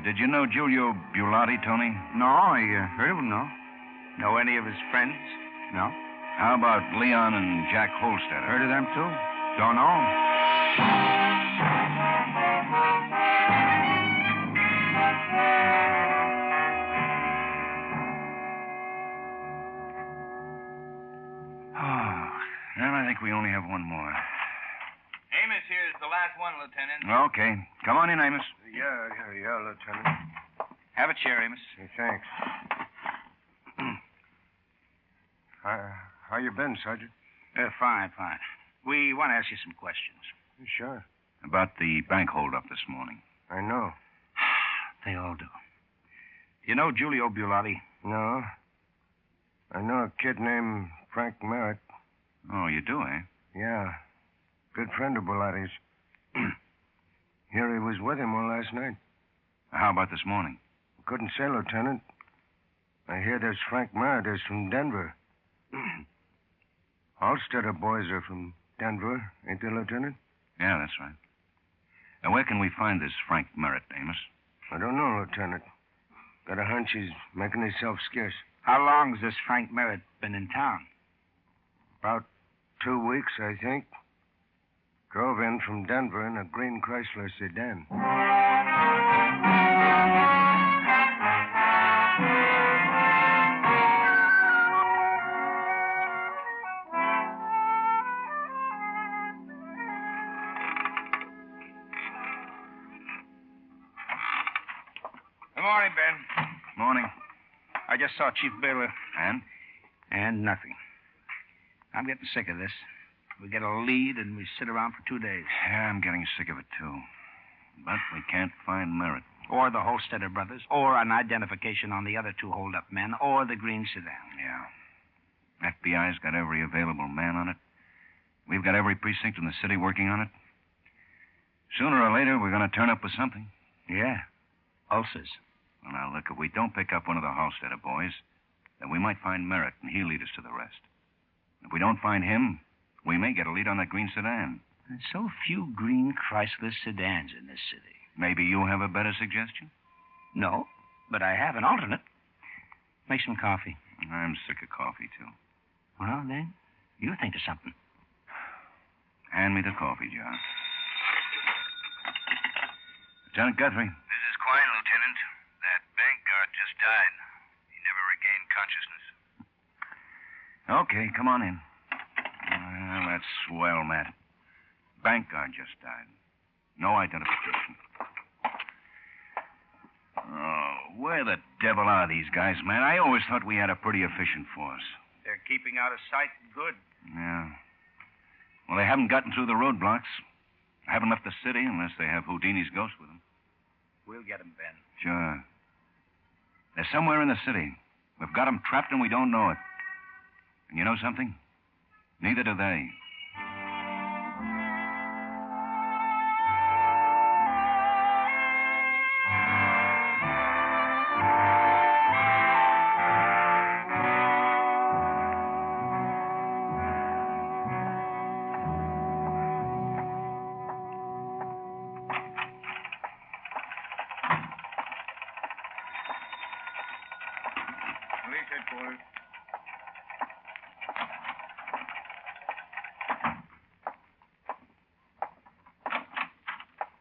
Did you know Giulio Biolotti, Tony? No, I heard of him, no. Know any of his friends? No. How about Leon and Jack Holsteder? Heard of them, too? Don't know 'em. Well, I think we only have one more. Amos here is the last one, Lieutenant. Okay. Come on in, Amos. Yeah, Lieutenant. Have a chair, Amos. Hey, thanks. How you been, Sergeant? Fine. We want to ask you some questions. Sure. About the bank holdup this morning. I know. They all do. You know Giulio Bulati? No. I know a kid named Frank Merritt. Oh, you do, eh? Yeah. Good friend of Bulati's. Here he was with him all last night. How about this morning? Couldn't say, Lieutenant. I hear this Frank Merritt is from Denver. Holsteder boys are from Denver, ain't they, Lieutenant? Yeah, that's right. Now, where can we find this Frank Merritt, Amos? I don't know, Lieutenant. Got a hunch he's making himself scarce. How long's this Frank Merritt been in town? About 2 weeks, I think. Drove in from Denver in a green Chrysler sedan. Good morning, Ben. Morning. I just saw Chief Baylor. And? And nothing. I'm getting sick of this. We get a lead and we sit around for 2 days. Yeah, I'm getting sick of it, too. But we can't find Merritt. Or the Holsteder brothers, or an identification on the other 2 hold-up men, or the green sedan. Yeah. FBI's got every available man on it. We've got every precinct in the city working on it. Sooner or later, we're going to turn up with something. Yeah. Ulcers. Well, now, look, if we don't pick up one of the Holsteder boys, then we might find Merritt, and he'll lead us to the rest. If we don't find him, we may get a lead on that green sedan. There's so few green Chrysler sedans in this city. Maybe you have a better suggestion? No, but I have an alternate. Make some coffee. I'm sick of coffee, too. Well, then, you think of something. Hand me the coffee jar. Lieutenant Guthrie. This is Quine, Lieutenant. That bank guard just died. He never regained consciousness. Okay, come on in. Well, that's swell, Matt. Bank guard just died. No identification. Oh, where the devil are these guys, man? I always thought we had a pretty efficient force. They're keeping out of sight good. Yeah. Well, they haven't gotten through the roadblocks. Haven't left the city unless they have Houdini's ghost with them. We'll get them, Ben. Sure. They're somewhere in the city. We've got them trapped and we don't know it. And you know something? Neither do they. Police headquarters.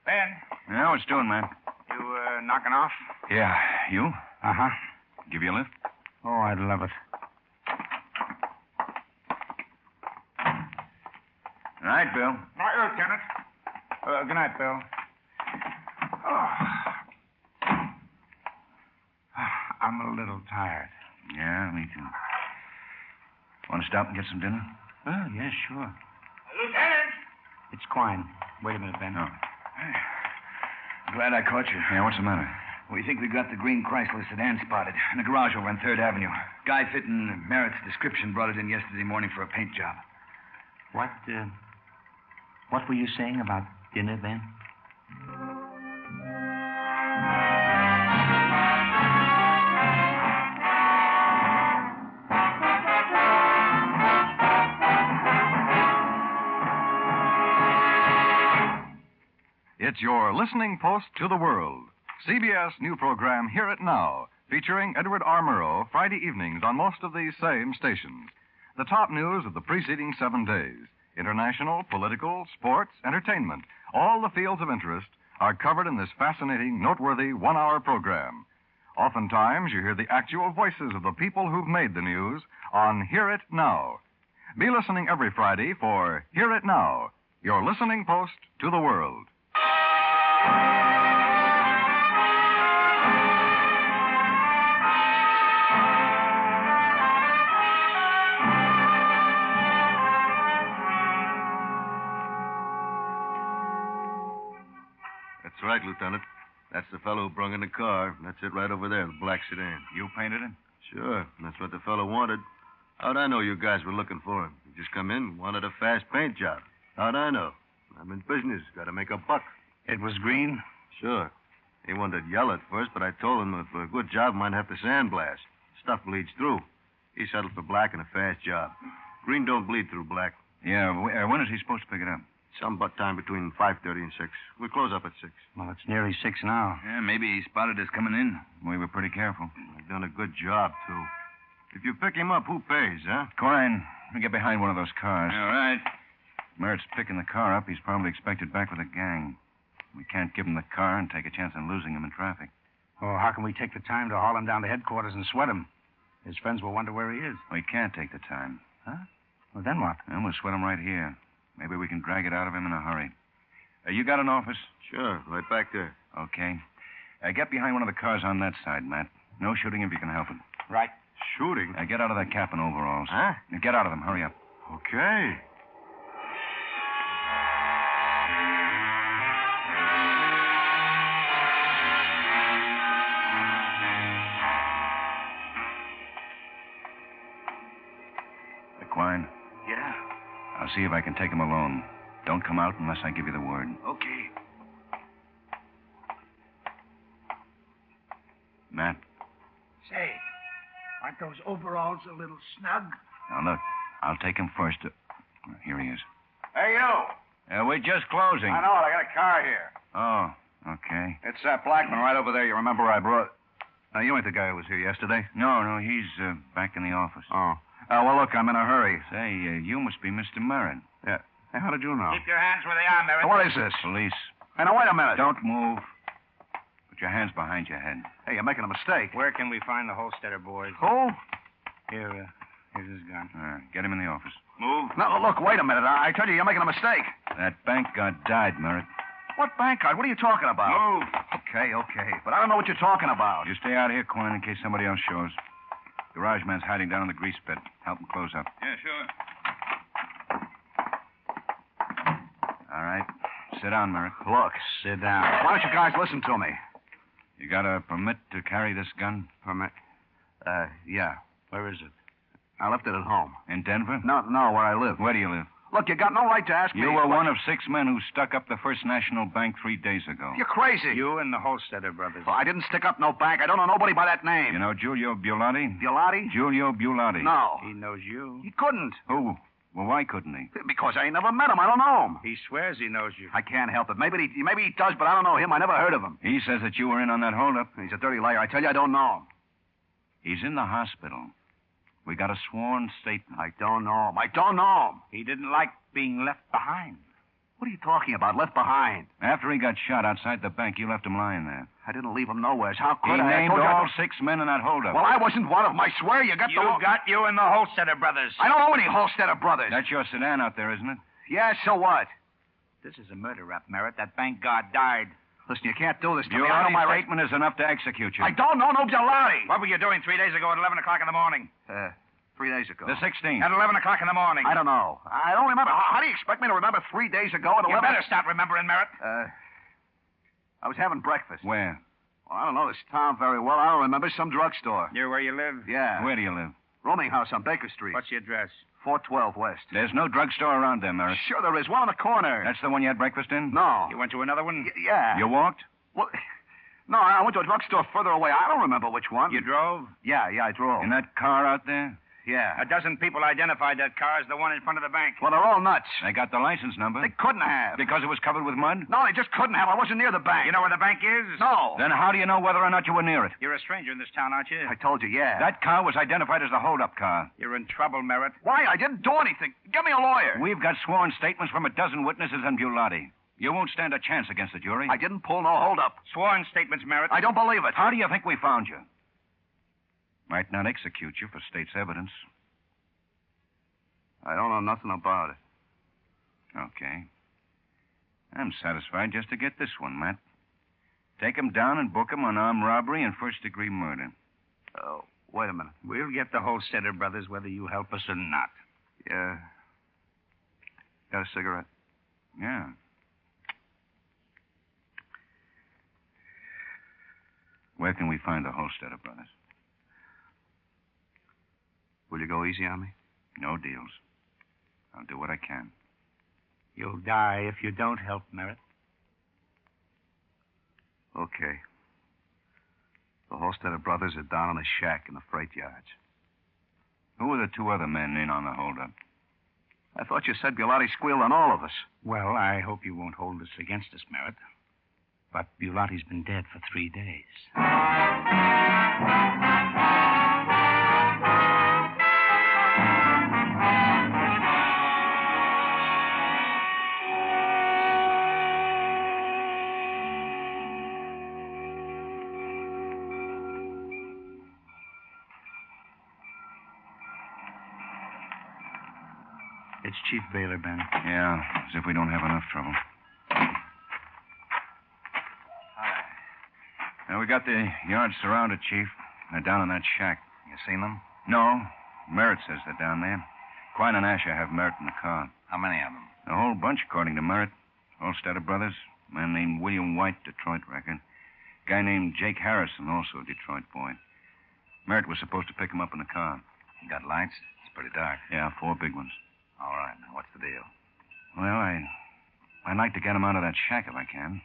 Ben. Yeah, what's doing, man? You, knocking off? Yeah. You? Uh-huh. Give you a lift? Oh, I'd love it. All right, Bill. Night, Lieutenant. Good night, Bill. Oh. I'm a little tired. Yeah, me too. Want to stop and get some dinner? Oh, yeah, sure. Lieutenant! It's Quine. Wait a minute, Ben. Oh. Glad I caught you. Yeah, what's the matter? We think we got the green Chrysler sedan spotted in a garage over on 3rd Avenue. Guy fitting Merritt's description brought it in yesterday morning for a paint job. What were you saying about dinner, Ben? It's your listening post to the world. CBS new program Hear It Now, featuring Edward R. Murrow, Friday evenings on most of these same stations. The top news of the preceding 7 days. International, political, sports, entertainment, all the fields of interest are covered in this fascinating, noteworthy 1-hour program. Oftentimes, you hear the actual voices of the people who've made the news on Hear It Now. Be listening every Friday for Hear It Now, your listening post to the world. right, Lieutenant. That's the fellow who brung in the car. That's it right over there, the black sedan. You painted it? Sure. That's what the fellow wanted. How'd I know you guys were looking for him? He just come in, wanted a fast paint job. How'd I know? I'm in business. Got to make a buck. It was green? Sure. He wanted to yell at first, but I told him if a good job might have to sandblast. Stuff bleeds through. He settled for black and a fast job. Green don't bleed through black. Yeah, when is he supposed to pick it up? Some but time between 5:30 and 6. We close up at 6. Well, it's nearly 6 now. Yeah, maybe he spotted us coming in. We were pretty careful. I've done a good job, too. If you pick him up, who pays, huh? Quine, we get behind one of those cars. All right. Merritt's picking the car up. He's probably expected back with a gang. We can't give him the car and take a chance on losing him in traffic. Well, how can we take the time to haul him down to headquarters and sweat him? His friends will wonder where he is. We can't take the time. Huh? Well, then what? And we'll sweat him right here. Maybe we can drag it out of him in a hurry. You got an office? Sure, right back there. Okay. Get behind one of the cars on that side, Matt. No shooting if you can help it. Right. Shooting? Get out of that cap and overalls. Huh? Get out of them. Hurry up. Okay. Quine. Yeah? I'll see if I can take him alone. Don't come out unless I give you the word. Okay. Matt. Say, aren't those overalls a little snug? Now, look. I'll take him first. Here he is. Hey, you. We're just closing. I know it. I got a car here. Oh, okay. It's that Blackman right over there. You remember I brought... Now, you ain't the guy who was here yesterday? No, he's back in the office. Oh. Well, look, I'm in a hurry. Say, you must be Mr. Merritt. Yeah. Hey, how did you know? Keep your hands where they are, Merritt. What is this? Police. Hey, now, wait a minute. Don't move. Put your hands behind your head. Hey, you're making a mistake. Where can we find the Holsteder boys? Who? Here's his gun. Get him in the office. Move. No, look, wait a minute. I tell you, you're making a mistake. That bank guard died, Merritt. What bank card? What are you talking about? Move. Okay. But I don't know what you're talking about. You stay out here, Quine, in case somebody else shows. Garage man's hiding down in the grease pit. Help him close up. Yeah, sure. All right. Sit down, Merritt. Look, sit down. Why don't you guys listen to me? You got a permit to carry this gun? Permit? Yeah. Where is it? I left it at home. In Denver? No, where I live. Where do you live? Look, you got no right to ask me. You were one of 6 men who stuck up the First National Bank 3 days ago. You're crazy. You and the Holsteder brothers. Well, I didn't stick up no bank. I don't know nobody by that name. You know Giulio Bulati? Bulati? Giulio Bulati. No. He knows you. He couldn't. Who? Well, why couldn't he? Because I ain't never met him. I don't know him. He swears he knows you. I can't help it. Maybe he does, but I don't know him. I never heard of him. He says that you were in on that holdup. He's a dirty liar. I tell you, I don't know him. He's in the hospital. We got a sworn statement. I don't know him. He didn't like being left behind. What are you talking about? Left behind? After he got shot outside the bank, you left him lying there. I didn't leave him nowhere. How could he I? Named all 6 men in that holdup. Well, I wasn't one of them. I swear you got you and the Holsteder brothers. I don't know any Holsteder brothers. That's your sedan out there, isn't it? Yeah, so what? This is a murder rap, Merritt. That bank guard died. Listen, you can't do this to me. Your I know my statement is enough to execute you. I don't know no Bulati. What were you doing 3 days ago at 11 o'clock in the morning? 3 days ago. The 16th. At 11 o'clock in the morning. I don't know. I don't remember. How do you expect me to remember 3 days ago at 11? You better start remembering, Merritt. I was having breakfast. Where? Well, I don't know this town very well. I don't remember. Some drugstore. Near where you live? Yeah. Where do you live? Rooming house on Baker Street. What's the address? 412 West. There's no drugstore around there, Merritt. Sure there is. One on the corner. That's the one you had breakfast in? No. You went to another one? Yeah. You walked? Well, no, I went to a drugstore further away. I don't remember which one. You drove? Yeah, I drove. In that car out there? Yeah. A dozen people identified that car as the one in front of the bank. Well, they're all nuts. They got the license number. They couldn't have. Because it was covered with mud? No, they just couldn't have. I wasn't near the bank. You know where the bank is? No. Then how do you know whether or not you were near it? You're a stranger in this town, aren't you? I told you, yeah. That car was identified as the hold-up car. You're in trouble, Merritt. Why? I didn't do anything. Get me a lawyer. We've got sworn statements from a dozen witnesses and Bulati. You won't stand a chance against the jury. I didn't pull no hold-up. Sworn statements, Merritt. I don't believe it. How do you think we found you? Might not execute you for state's evidence. I don't know nothing about it. Okay. I'm satisfied just to get this one, Matt. Take him down and book him on armed robbery and first-degree murder. Oh, wait a minute. We'll get the Holsteder brothers whether you help us or not. Yeah. Got a cigarette? Yeah. Where can we find the Holsteder brothers? Will you go easy on me? No deals. I'll do what I can. You'll die if you don't help, Merritt. Okay. The Holsteder brothers are down in a shack in the freight yards. Who were the two other men in on the holdup? I thought you said Bilotti squealed on all of us. Well, I hope you won't hold this against us, Merritt. But Bilotti's been dead for 3 days. It's Chief Baylor, Ben. Yeah, as if we don't have enough trouble. Now, we got the yard surrounded, Chief. They're down in that shack. You seen them? No. Merritt says they're down there. Quine and Asher have Merritt in the car. How many of them? A whole bunch, according to Merritt. Holsteder brothers. A man named William White, Detroit record. Guy named Jake Harrison, also a Detroit boy. Merritt was supposed to pick him up in the car. You got lights? It's pretty dark. Yeah, 4 big ones. All right. Now, what's the deal? Well, I'd like to get him out of that shack if I can.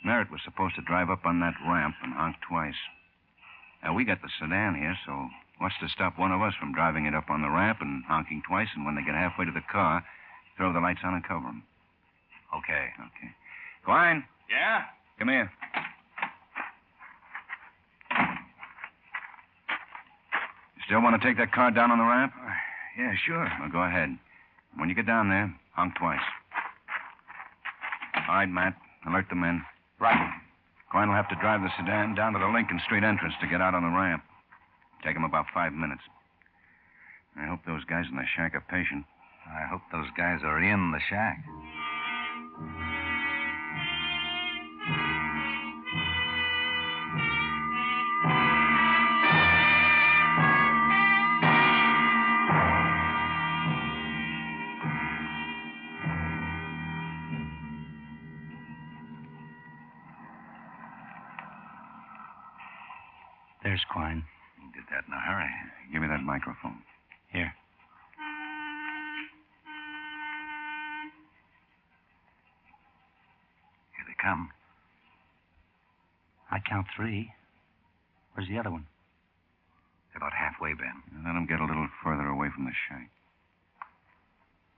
Merritt was supposed to drive up on that ramp and honk twice. Now, we got the sedan here, so what's to stop one of us from driving it up on the ramp and honking twice, and when they get halfway to the car, throw the lights on and cover them? Okay. Okay. Quine. Yeah? Come here. You still want to take that car down on the ramp? Yeah, sure. Well, go ahead. When you get down there, honk twice. All right, Matt. Alert the men. Right. Quine will have to drive the sedan down to the Lincoln Street entrance to get out on the ramp. Take him about 5 minutes. I hope those guys in the shack are patient. I hope those guys are in the shack. There's Quine. You did that in a hurry. Give me that microphone. Here. Here they come. I count 3. Where's the other one? They're about halfway, Ben. Let them get a little further away from the shack.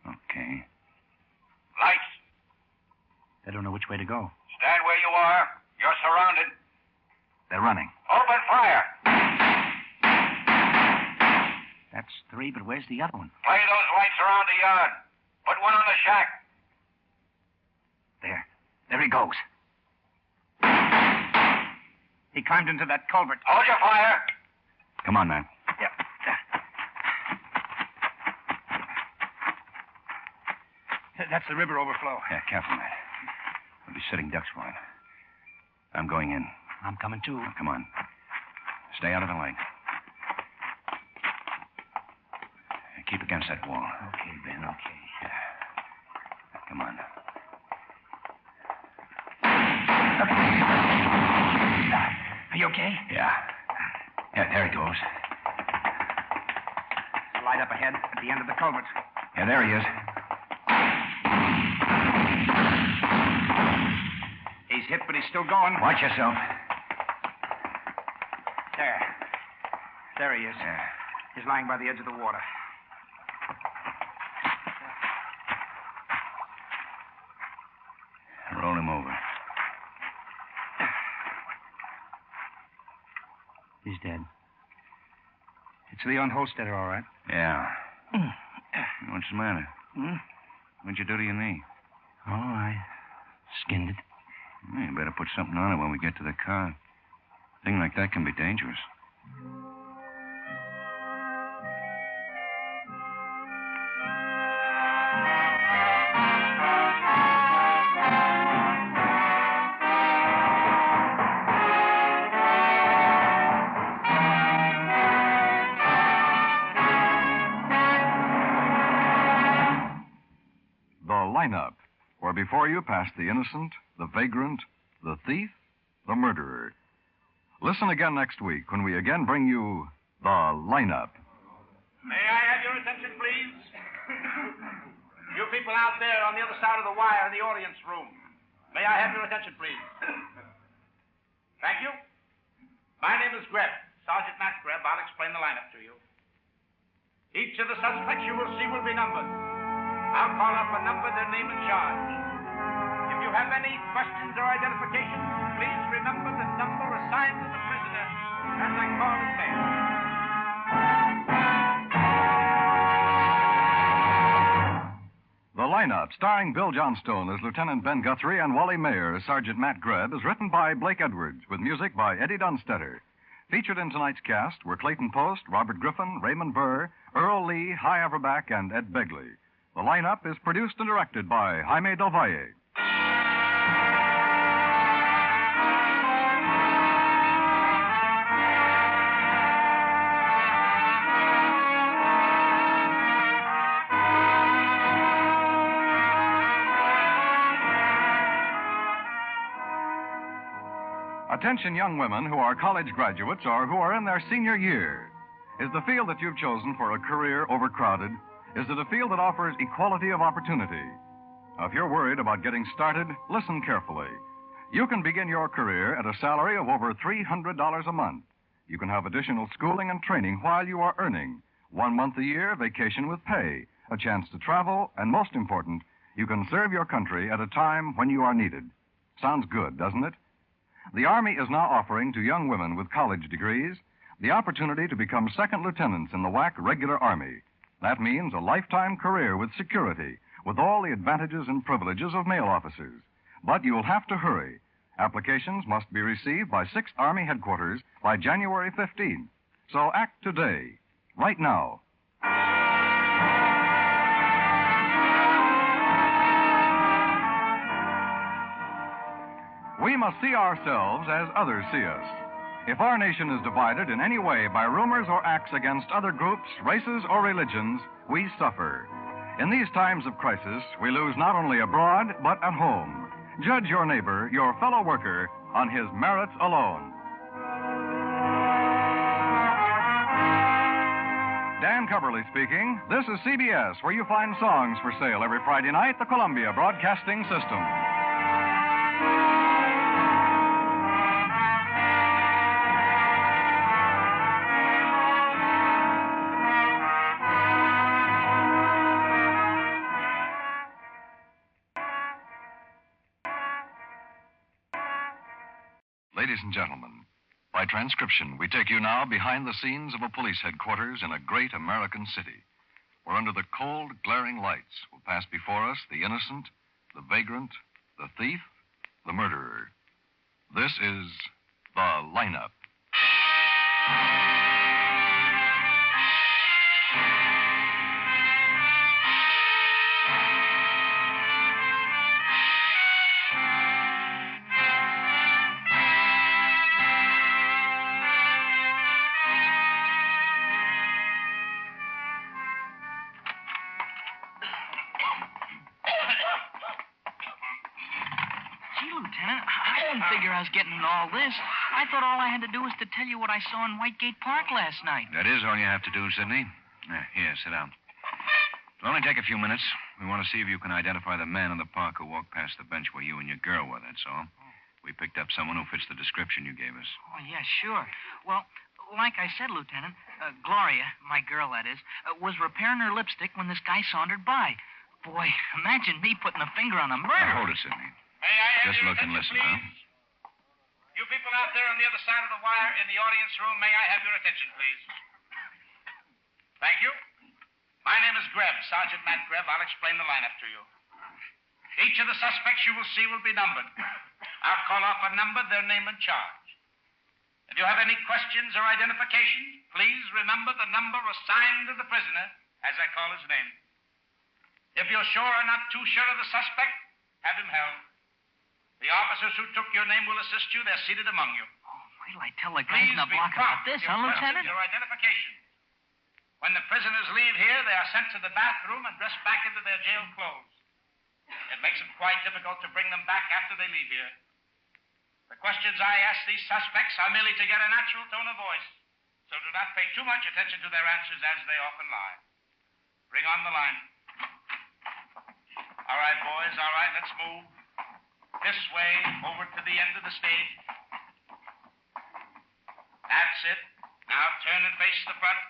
Okay. Lights. They don't know which way to go. Stand where you are. You're surrounded. They're running. Open fire. That's 3, but where's the other one? Play those lights around the yard. Put one on the shack. There. There he goes. He climbed into that culvert. Hold your fire. Come on, man. Yeah. That's the river overflow. Yeah, careful, Matt. We'll be sitting ducks for it. I'm going in. I'm coming, too. Come on. Stay out of the light. Keep against that wall. Okay, Ben, okay. Yeah. Come on. Are you okay? Yeah. Yeah, there he goes. Light up ahead at the end of the culvert. Yeah, there he is. He's hit, but he's still going. Watch yourself. There. There he is. Yeah. He's lying by the edge of the water. Roll him over. He's dead. It's Leon Holsteder, all right. Yeah. What's the matter? What'd you do to your knee? Oh, I skinned it. Well, you better put something on it when we get to the car. A thing like that can be dangerous. Lineup, where before you pass the innocent, the vagrant, the thief, the murderer. Listen again next week when we again bring you The Lineup. May I have your attention, please? You people out there on the other side of the wire in the audience room. May I have your attention, please? Thank you. My name is Greb, Sergeant Matt Greb. I'll explain the lineup to you. Each of the suspects you will see will be numbered. I'll call up a number, their name and charge. If you have any questions or identifications, please remember the number assigned to the prisoner as I call his name. The Lineup, starring Bill Johnstone as Lieutenant Ben Guthrie and Wally Mayer as Sergeant Matt Greb, is written by Blake Edwards with music by Eddie Dunstetter. Featured in tonight's cast were Clayton Post, Robert Griffin, Raymond Burr, Earl Lee, Hy Averback, and Ed Begley. The Lineup is produced and directed by Jaime Del Valle. Attention young women who are college graduates or who are in their senior year. Is the field that you've chosen for a career overcrowded? Is it a field that offers equality of opportunity? Now, if you're worried about getting started, listen carefully. You can begin your career at a salary of over $300 a month. You can have additional schooling and training while you are earning. 1 month a year, vacation with pay, a chance to travel, and most important, you can serve your country at a time when you are needed. Sounds good, doesn't it? The Army is now offering to young women with college degrees the opportunity to become second lieutenants in the WAC regular Army. That means a lifetime career with security, with all the advantages and privileges of male officers. But you'll have to hurry. Applications must be received by 6th Army headquarters by January 15th. So act today, right now. We must see ourselves as others see us. If our nation is divided in any way by rumors or acts against other groups, races, or religions, we suffer. In these times of crisis, we lose not only abroad, but at home. Judge your neighbor, your fellow worker, on his merits alone. Dan Coverly speaking. This is CBS, where you find songs for sale every Friday night, the Columbia Broadcasting System. Ladies and gentlemen, by transcription, we take you now behind the scenes of a police headquarters in a great American city, where under the cold, glaring lights will pass before us the innocent, the vagrant, the thief, the murderer. This is The Lineup. I was getting into all this. I thought all I had to do was to tell you what I saw in Whitegate Park last night. That is all you have to do, Sidney. Here, sit down. It'll only take a few minutes. We want to see if you can identify the man in the park who walked past the bench where you and your girl were, that's all. We picked up someone who fits the description you gave us. Oh, yeah, sure. Well, like I said, Lieutenant, Gloria, my girl, that is, was repairing her lipstick when this guy sauntered by. Boy, imagine me putting a finger on a murder. Now, hold it, Sidney. May I have Just your look and attention, listen, please? You people out there on the other side of the wire in the audience room, may I have your attention, please? Thank you. My name is Greb, Sergeant Matt Greb. I'll explain the lineup to you. Each of the suspects you will see will be numbered. I'll call off a number, their name and charge. If you have any questions or identifications, please remember the number assigned to the prisoner as I call his name. If you're sure or not too sure of the suspect, have him held. The officers who took your name will assist you. They're seated among you. Oh, wait till I tell the guys in the block about this, huh, Lieutenant? Your identification. When the prisoners leave here, they are sent to the bathroom and dressed back into their jail clothes. It makes it quite difficult to bring them back after they leave here. The questions I ask these suspects are merely to get a natural tone of voice, so do not pay too much attention to their answers as they often lie. Bring on the line. All right, boys, all right, let's move. This way, over to the end of the stage. That's it. Now turn and face the front.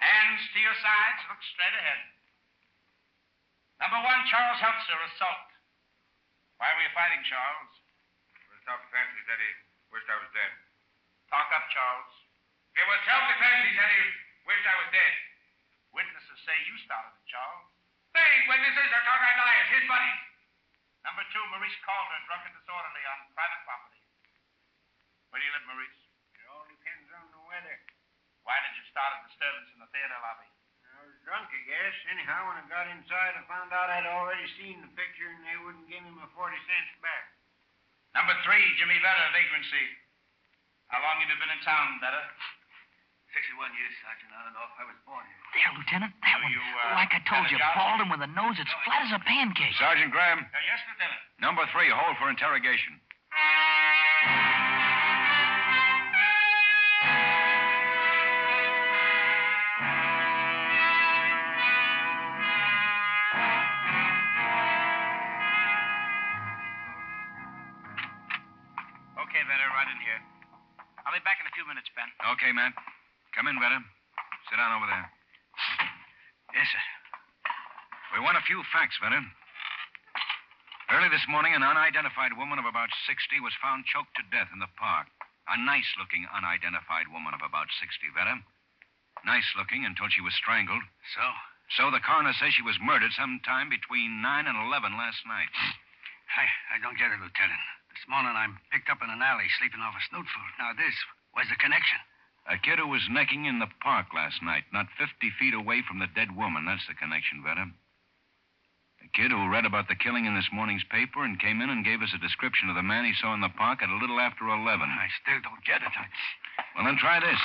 Hands to your sides, look straight ahead. Number 1, Charles Heltzer, assault. Why were you fighting, Charles? Self-defense. He said he wished I was dead. Talk up, Charles. It was self-defense. He said he wished I was dead. Witnesses say you started it, Charles. They ain't witnesses. They're doggone liars. His buddies. Number 2, Maurice Calder, drunk and disorderly on private property. Where do you live, Maurice? It all depends on the weather. Why did you start a disturbance in the theater lobby? I was drunk, I guess. Anyhow, when I got inside, I found out I'd already seen the picture, and they wouldn't give me my 40 cents back. Number 3, Jimmy Vedder, vagrancy. How long have you been in town, Vedder? 61 years, Sergeant. I don't know if I was born here. There, Lieutenant. That one. Like I told you, bald and with a nose that's flat as a pancake. Sergeant Graham. Yes, Lieutenant. Number 3, hold for interrogation. Okay, Vedder, right in here. I'll be back in a few minutes, Ben. Okay, Matt. Come in, Vedder. Sit down over there. Yes, sir. We want a few facts, Vedder. Early this morning, an unidentified woman of about 60 was found choked to death in the park. A nice-looking unidentified woman of about 60, Vedder. Nice-looking until she was strangled. So the coroner says she was murdered sometime between 9 and 11 last night. I don't get it, Lieutenant. This morning I'm picked up in an alley sleeping off a snootful. Now this, where's the connection? A kid who was necking in the park last night, not 50 feet away from the dead woman. That's the connection, Vedder. A kid who read about the killing in this morning's paper and came in and gave us a description of the man he saw in the park at a little after 11. I still don't get it. Well, then try this.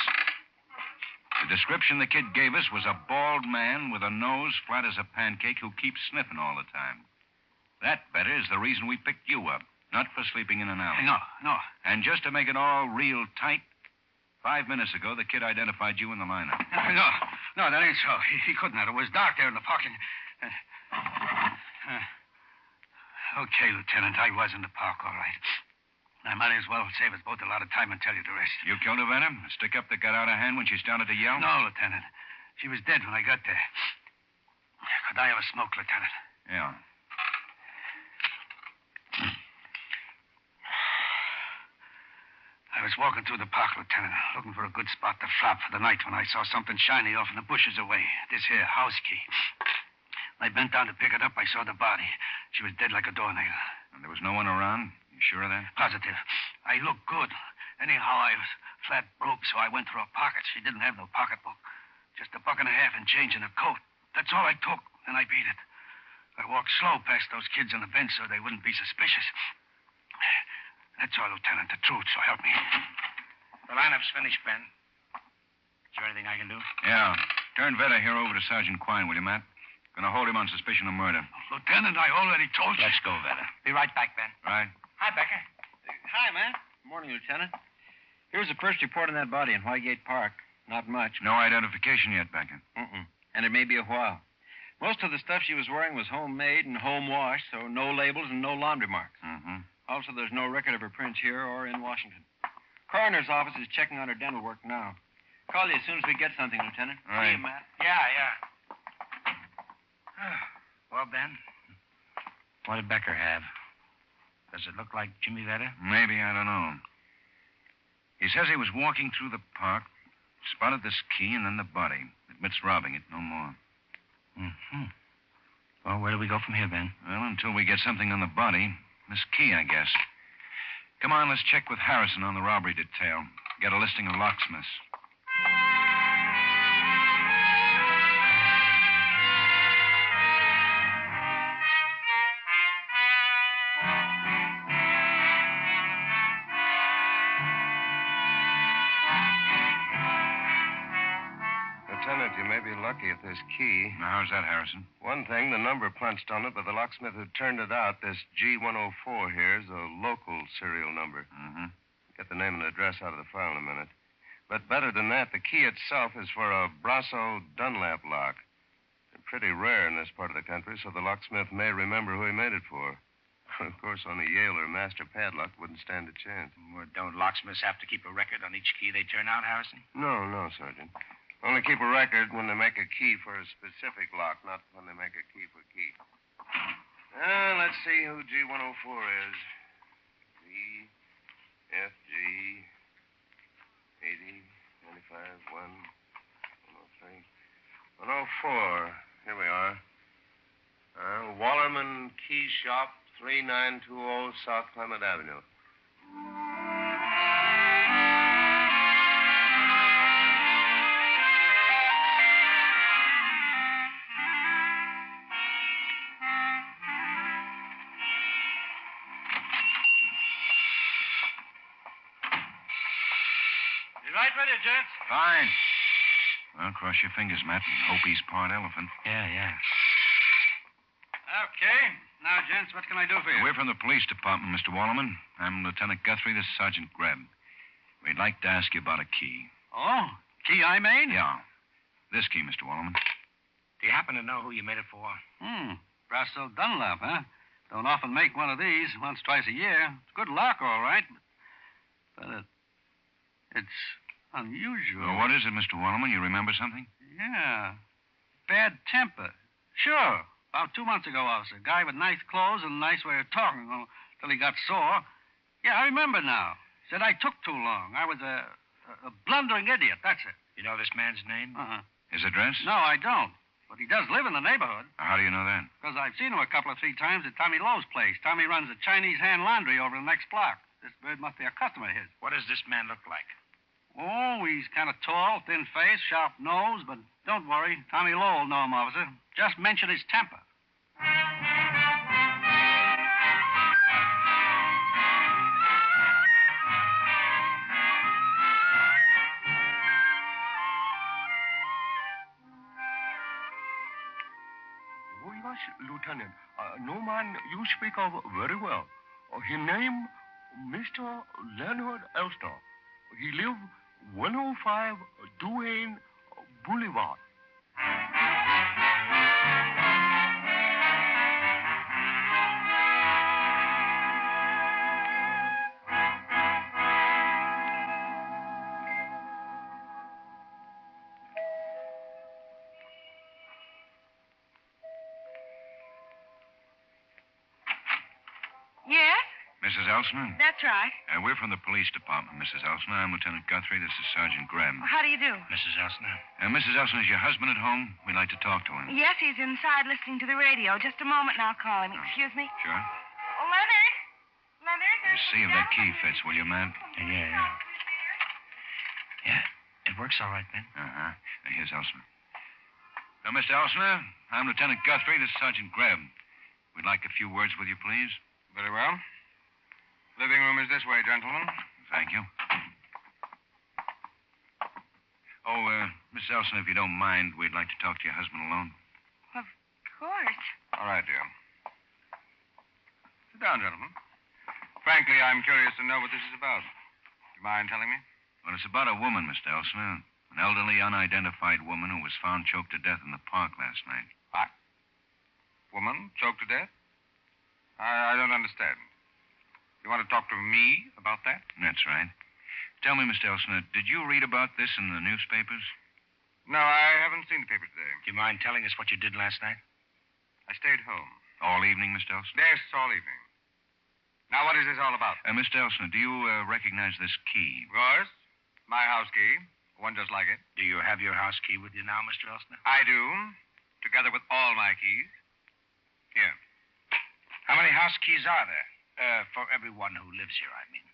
The description the kid gave us was a bald man with a nose flat as a pancake who keeps sniffing all the time. That, Vedder, is the reason we picked you up, not for sleeping in an alley. No. And just to make it all real tight, 5 minutes ago, the kid identified you in the lineup. No, that ain't so. He couldn't have. It was dark there in the park. Okay, Lieutenant, I was in the park, all right. I might as well save us both a lot of time and tell you the rest. You killed her, Vedder? A stick-up that got out of hand when she started to yell? No, Lieutenant. She was dead when I got there. Could I have a smoke, Lieutenant? Yeah. I was walking through the park, Lieutenant, looking for a good spot to flop for the night when I saw something shiny off in the bushes away. This here house key. When I bent down to pick it up, I saw the body. She was dead like a doornail. And there was no one around? You sure of that? Positive. I looked good. Anyhow, I was flat broke, so I went through her pockets. She didn't have no pocketbook. Just $1.50 and change in her coat. That's all I took, and I beat it. I walked slow past those kids on the bench so they wouldn't be suspicious. That's all, Lieutenant. The truth, so help me. The lineup's finished, Ben. Is there anything I can do? Yeah. Turn Vedder here over to Sergeant Quine, will you, Matt? Gonna hold him on suspicion of murder. Lieutenant, I already told you. Let's go, Vedder. Be right back, Ben. Right. Hi, Becker. Hi, man. Good morning, Lieutenant. Here's the first report on that body in Whitegate Park. Not much. No identification yet, Becker. And it may be a while. Most of the stuff she was wearing was homemade and home washed, so no labels and no laundry marks. Also, there's no record of her prints here or in Washington. Coroner's office is checking on her dental work now. Call you as soon as we get something, Lieutenant. Right. See you, Matt. Yeah. Well, Ben, what did Becker have? Does it look like Jimmy Vedder? Maybe, I don't know. He says he was walking through the park, spotted this key and then the body. Admits robbing it, no more. Well, where do we go from here, Ben? Well, until we get something on the body. This key, I guess. Come on, let's check with Harrison on the robbery detail. Get a listing of locksmiths. Lieutenant, you may be lucky if this key. Now, how's that, Harrison? One thing, the number punched on it by the locksmith who turned it out, this G104 here, is a local serial number. Mm-hmm. Get the name and address out of the file in a minute. But better than that, the key itself is for a Brasso Dunlap lock. They're pretty rare in this part of the country, so the locksmith may remember who he made it for. Of course, on a Yale or Master padlock wouldn't stand a chance. Well, don't locksmiths have to keep a record on each key they turn out, Harrison? No, Sergeant. Only keep a record when they make a key for a specific lock, not when they make a key for key. Let's see who G104 is. G, F, G, 80, 95, 1, 103, 104. Here we are. Wallerman Key Shop, 3920 South Clement Avenue. You right ready, gents? Fine. Well, cross your fingers, Matt, and hope he's part elephant. Yeah. Okay. Now, gents, what can I do for you? We're from the police department, Mr. Wallerman. I'm Lieutenant Guthrie. This is Sergeant Greb. We'd like to ask you about a key. Oh, key I made? Yeah. This key, Mr. Wallerman. Do you happen to know who you made it for? Brasso Dunlap, huh? Don't often make one of these, once, twice a year. It's good luck, all right. But it's unusual. Well, what is it, Mr. Wallerman? You remember something? Yeah. Bad temper. Sure. About 2 months ago, officer. Guy with nice clothes and a nice way of talking till he got sore. Yeah, I remember now. Said I took too long. I was a blundering idiot. That's it. You know this man's name? His address? No, I don't. But he does live in the neighborhood. How do you know that? Because I've seen him a couple of 3 times at Tommy Lowe's place. Tommy runs a Chinese hand laundry over the next block. This bird must be a customer of his. What does this man look like? Oh, he's kind of tall, thin face, sharp nose, but don't worry. Tommy Lowe will know him, officer. Just mention his temper. Oh, yes, Lieutenant. No man you speak of very well. His name, Mr. Leonard Elsner. He live 105 Duane Boulevard. Yes? Mrs. Elsner? That's right. We're from the police department, Mrs. Elsner. I'm Lieutenant Guthrie. This is Sergeant Graham. How do you do? Mrs. Elsner. Mrs. Elsner, is your husband at home? We'd like to talk to him. Yes, he's inside listening to the radio. Just a moment and I'll call him. Excuse me. Sure. Oh, Leonard? Leonard? You see if that key fits, will you, Matt? Yeah. Yeah, it works all right, Ben. Uh-huh. Now, here's Elsner. Now, Mr. Elsner, I'm Lieutenant Guthrie. This is Sergeant Graham. We'd like a few words with you, please. Very well. Living room is this way, gentlemen. Thank you. Oh, Mrs. Elsner, if you don't mind, we'd like to talk to your husband alone. Of course. All right, dear. Sit down, gentlemen. Frankly, I'm curious to know what this is about. Do you mind telling me? Well, it's about a woman, Mr. Elsner. An elderly, unidentified woman who was found choked to death in the park last night. What? Woman choked to death? I don't understand. You want to talk to me about that? That's right. Tell me, Mr. Elsner, did you read about this in the newspapers? No, I haven't seen the papers today. Do you mind telling us what you did last night? I stayed home. All evening, Mr. Elsner? Yes, all evening. Now, what is this all about? Mr. Elsner, do you recognize this key? Of course. My house key. One just like it. Do you have your house key with you now, Mr. Elsner? I do. Together with all my keys. Here. How many house keys are there? For everyone who lives here, I mean.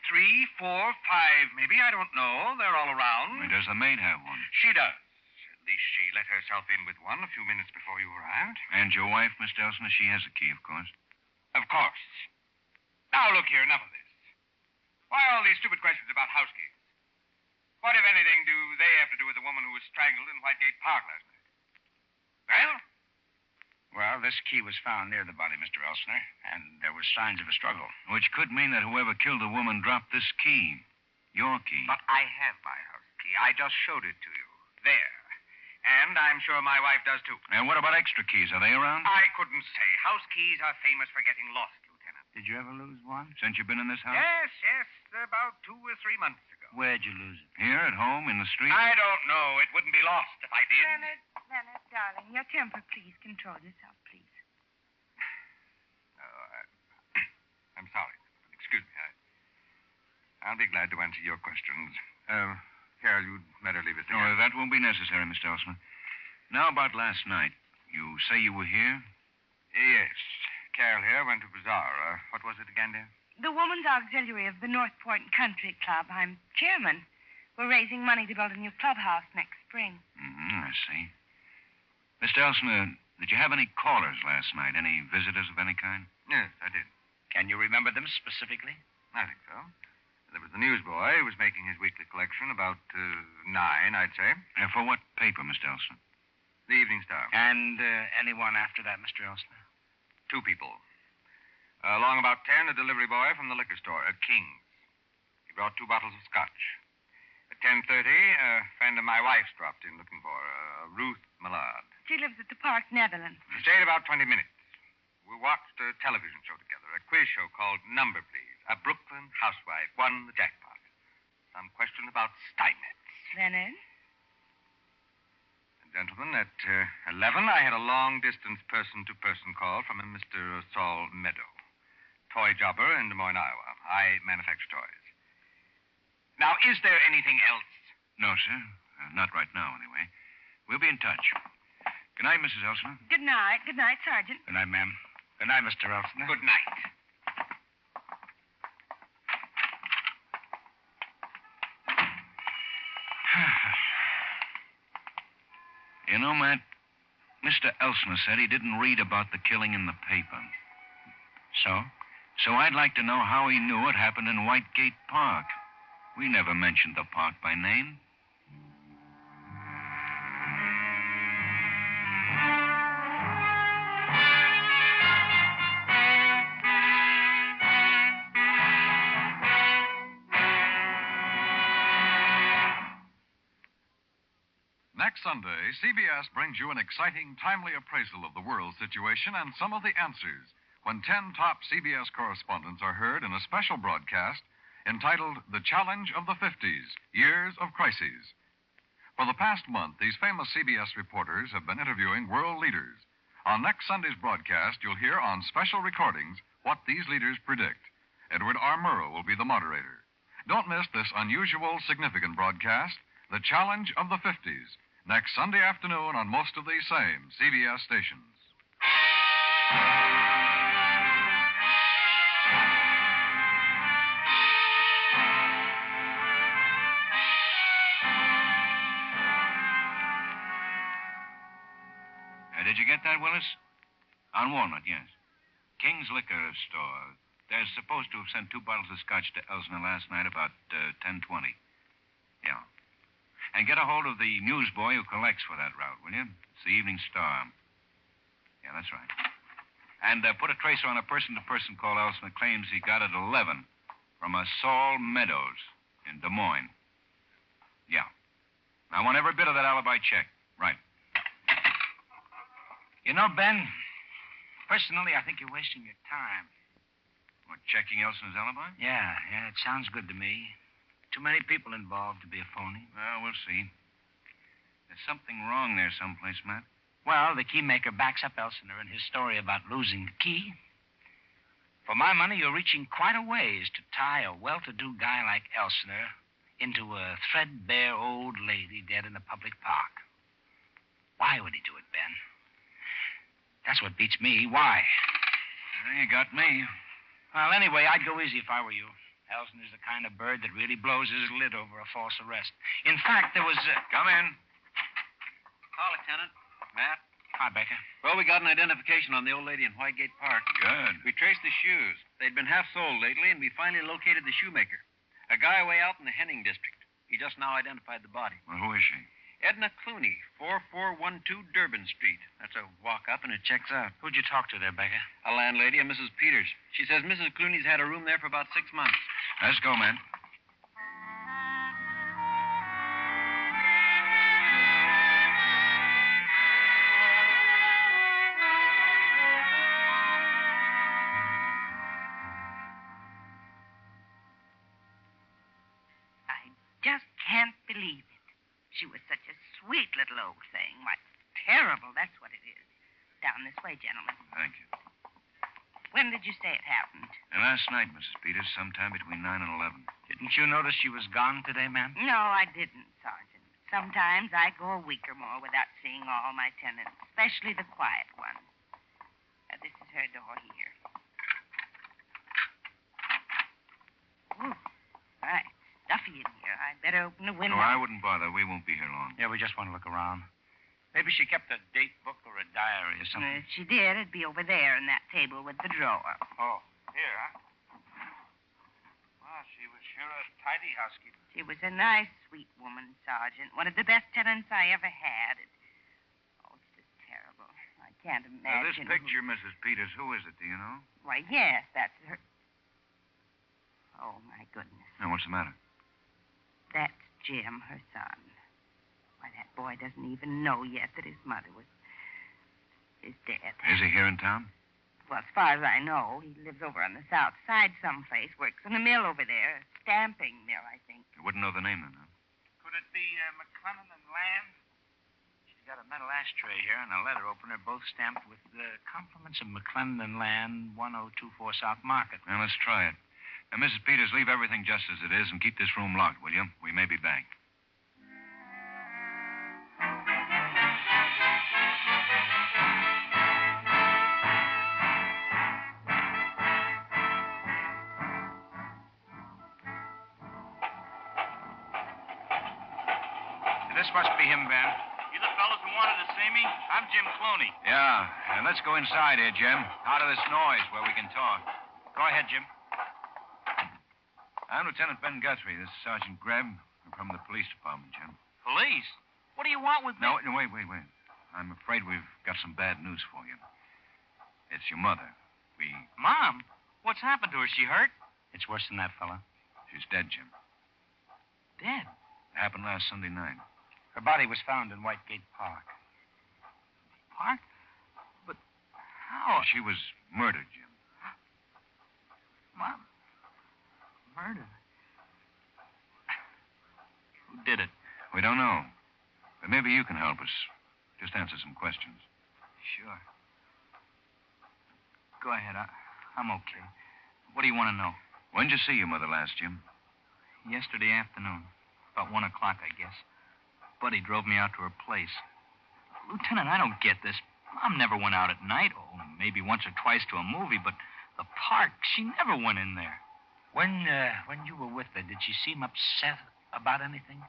3, 4, 5, maybe. I don't know. They're all around. Does the maid have one? She does. At least she let herself in with one a few minutes before you arrived. And your wife, Mr. Elsner, she has a key, of course. Of course. Now, look here, enough of this. Why all these stupid questions about house keys? What, if anything, do they have to do with the woman who was strangled in Whitegate Park last night? Well? Well, this key was found near the body, Mr. Elsner, and there were signs of a struggle. Which could mean that whoever killed the woman dropped this key. Your key. But I have my house key. I just showed it to you. There. And I'm sure my wife does, too. And what about extra keys? Are they around? I couldn't say. House keys are famous for getting lost, Lieutenant. Did you ever lose one? Since you've been in this house? Yes, about 2 or 3 months ago. Where'd you lose it? Here, at home, in the street? I don't know. It wouldn't be lost if I did. Leonard, darling, your temper, please. Control yourself, please. I'm sorry. Excuse me. I'll be glad to answer your questions. Carol, you'd better leave us No, that won't be necessary, Mr. Elsner. Now, about last night. You say you were here? Yes. Carol here went to bazaar. What was it again, dear? The Woman's Auxiliary of the North Point Country Club. I'm chairman. We're raising money to build a new clubhouse next spring. I see. Mr. Elsner, did you have any callers last night? Any visitors of any kind? Yes, I did. Can you remember them specifically? I think so. There was the newsboy who was making his weekly collection about 9, I'd say. For what paper, Mr. Elsner? The Evening Star. And anyone after that, Mr. Elsner? 2 people. Along about 10, a delivery boy from the liquor store, King's. He brought 2 bottles of scotch. At 10:30, a friend of my wife's dropped in looking for Ruth Millard. She lives at the Park, Netherlands. She stayed about 20 minutes. We watched a television show together, a quiz show called Number Please. A Brooklyn housewife won the jackpot. Some question about Steinmetz. Leonard? Gentlemen, at 11, I had a long-distance person-to-person call from a Mr. Saul Meadow, toy jobber in Des Moines, Iowa. I manufacture toys. Now, is there anything else? No, sir. Not right now, anyway. We'll be in touch. Good night, Mrs. Elsner. Good night. Good night, Sergeant. Good night, ma'am. Good night, Mr. Elsner. Good night. You know, Matt, Mr. Elsner said he didn't read about the killing in the paper. So? So I'd like to know how he knew it happened in Whitegate Park. We never mentioned the park by name. Next Sunday, CBS brings you an exciting, timely appraisal of the world situation and some of the answers when 10 top CBS correspondents are heard in a special broadcast entitled The Challenge of the 50s, Years of Crises. For the past month, these famous CBS reporters have been interviewing world leaders. On next Sunday's broadcast, you'll hear on special recordings what these leaders predict. Edward R. Murrow will be the moderator. Don't miss this unusual, significant broadcast, The Challenge of the 50s, next Sunday afternoon on most of these same CBS stations. Did you get that, Willis? On Walnut, yes. King's Liquor Store. They're supposed to have sent 2 bottles of scotch to Elsner last night about 10:20. Yeah. And get a hold of the newsboy who collects for that route, will you? It's the Evening Star. Yeah, that's right. And put a tracer on a person-to-person call Elsner claims he got at 11 from a Saul Meadows in Des Moines. Yeah. I want every bit of that alibi check. Right. You know, Ben, personally, I think you're wasting your time. What, checking Elsner's alibi? Yeah, it sounds good to me. Too many people involved to be a phony. Well, we'll see. There's something wrong there someplace, Matt. Well, the keymaker backs up Elsner in his story about losing the key. For my money, you're reaching quite a ways to tie a well-to-do guy like Elsner into a threadbare old lady dead in a public park. Why would he do it, Ben? That's what beats me. Why? You got me. Well, anyway, I'd go easy if I were you. Elsner's the kind of bird that really blows his lid over a false arrest. In fact, there was... Come in. Call, Lieutenant. Matt. Hi, Becker. Well, we got an identification on the old lady in Whitegate Park. Good. We traced the shoes. They'd been half-soled lately, and we finally located the shoemaker. A guy way out in the Henning district. He just now identified the body. Well, who is she? Edna Clooney, 4412 Durban Street. That's a walk up, and it checks out. Who'd you talk to there, Becca? A landlady, a Mrs. Peters. She says Mrs. Clooney's had a room there for about 6 months. Let's go, man. Just can't believe it. She was such a sweet little old thing. Why, terrible, that's what it is. Down this way, gentlemen. Thank you. When did you say it happened? Last night, Mrs. Peters, sometime between 9 and 11. Didn't you notice she was gone today, ma'am? No, I didn't, Sergeant. Sometimes I go a week or more without seeing all my tenants, especially the quiet ones. This is her door here. Ooh, right. Stuffy in here. I'd better open the window. No, I wouldn't bother. We won't be here long. Yeah, we just want to look around. Maybe she kept a date book or a diary or something. If she did, it'd be over there in that table with the drawer. Oh, here, huh? Well, she was sure a tidy housekeeper. She was a nice, sweet woman, Sergeant. One of the best tenants I ever had. Oh, it's just terrible. I can't Now, this imagine. picture, Mrs. Peters, who is it? Do you know? Why, yes, that's her. Oh, my goodness. Now, what's the matter? That's Jim, her son. Why, that boy doesn't even know yet that his mother is dead. Is he here in town? Well, as far as I know, he lives over on the south side someplace, works in a mill over there, a stamping mill, I think. You wouldn't know the name then, huh? Could it be McClellan and Lamb? She's got a metal ashtray here and a letter opener, both stamped with the compliments of McClellan and Lamb, 1024 South Market. Now, let's try it. Now, Mrs. Peters, leave everything just as it is and keep this room locked, will you? We may be back. This must be him, Ben. You the fellows who wanted to see me? I'm Jim Clooney. Yeah, and let's go inside here, Jim. Out of this noise where we can talk. Go ahead, Jim. I'm Lieutenant Ben Guthrie. This is Sergeant Greb. I'm from the police department, Jim. Police? What do you want with me? No, wait. I'm afraid we've got some bad news for you. It's your mother. Mom? What's happened to her? She hurt? It's worse than that, fella. She's dead, Jim. Dead? It happened last Sunday night. Her body was found in Whitegate Park. Park? But how? She was murdered, Jim. Mom? Murdered? Who did it? We don't know. But maybe you can help us. Just answer some questions. Sure. Go ahead. I'm okay. What do you want to know? When did you see your mother last, Jim? Yesterday afternoon. About 1 o'clock, I guess. Buddy drove me out to her place. Lieutenant, I don't get this. Mom never went out at night. Oh, maybe once or twice to a movie, but the park, she never went in there. When you were with her, did she seem upset about anything?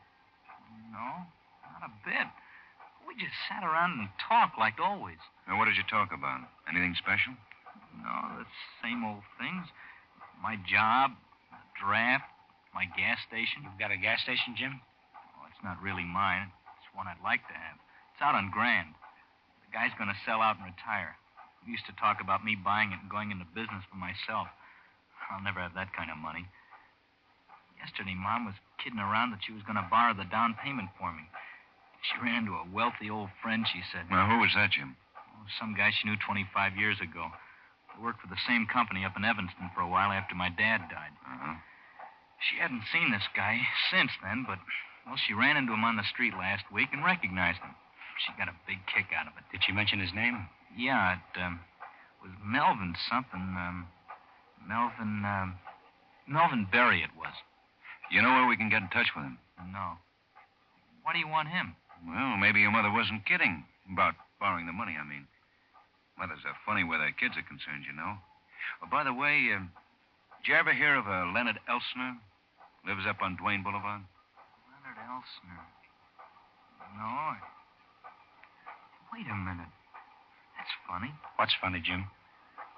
No, not a bit. We just sat around and talked like always. Now, what did you talk about? Anything special? No, the same old things. My job, the draft, my gas station. You've got a gas station, Jim? Oh, it's not really mine. It's one I'd like to have. It's out on Grand. The guy's going to sell out and retire. We used to talk about me buying it and going into business for myself. I'll never have that kind of money. Yesterday, Mom was kidding around that she was going to borrow the down payment for me. She ran into a wealthy old friend, she said. Now, who was that, Jim? Oh, some guy she knew 25 years ago. I worked for the same company up in Evanston for a while after my dad died. Uh-huh. She hadn't seen this guy since then, but, well, she ran into him on the street last week and recognized him. She got a big kick out of it. Did she mention his name? Yeah, it was Melvin something. Melvin Berry it was. You know where we can get in touch with him? No. Why do you want him? Well, maybe your mother wasn't kidding about borrowing the money, I mean. Mothers are funny where their kids are concerned, you know. Oh, by the way, did you ever hear of a Leonard Elsner? Lives up on Duane Boulevard? Leonard Elsner. No. Wait a minute. That's funny. What's funny, Jim?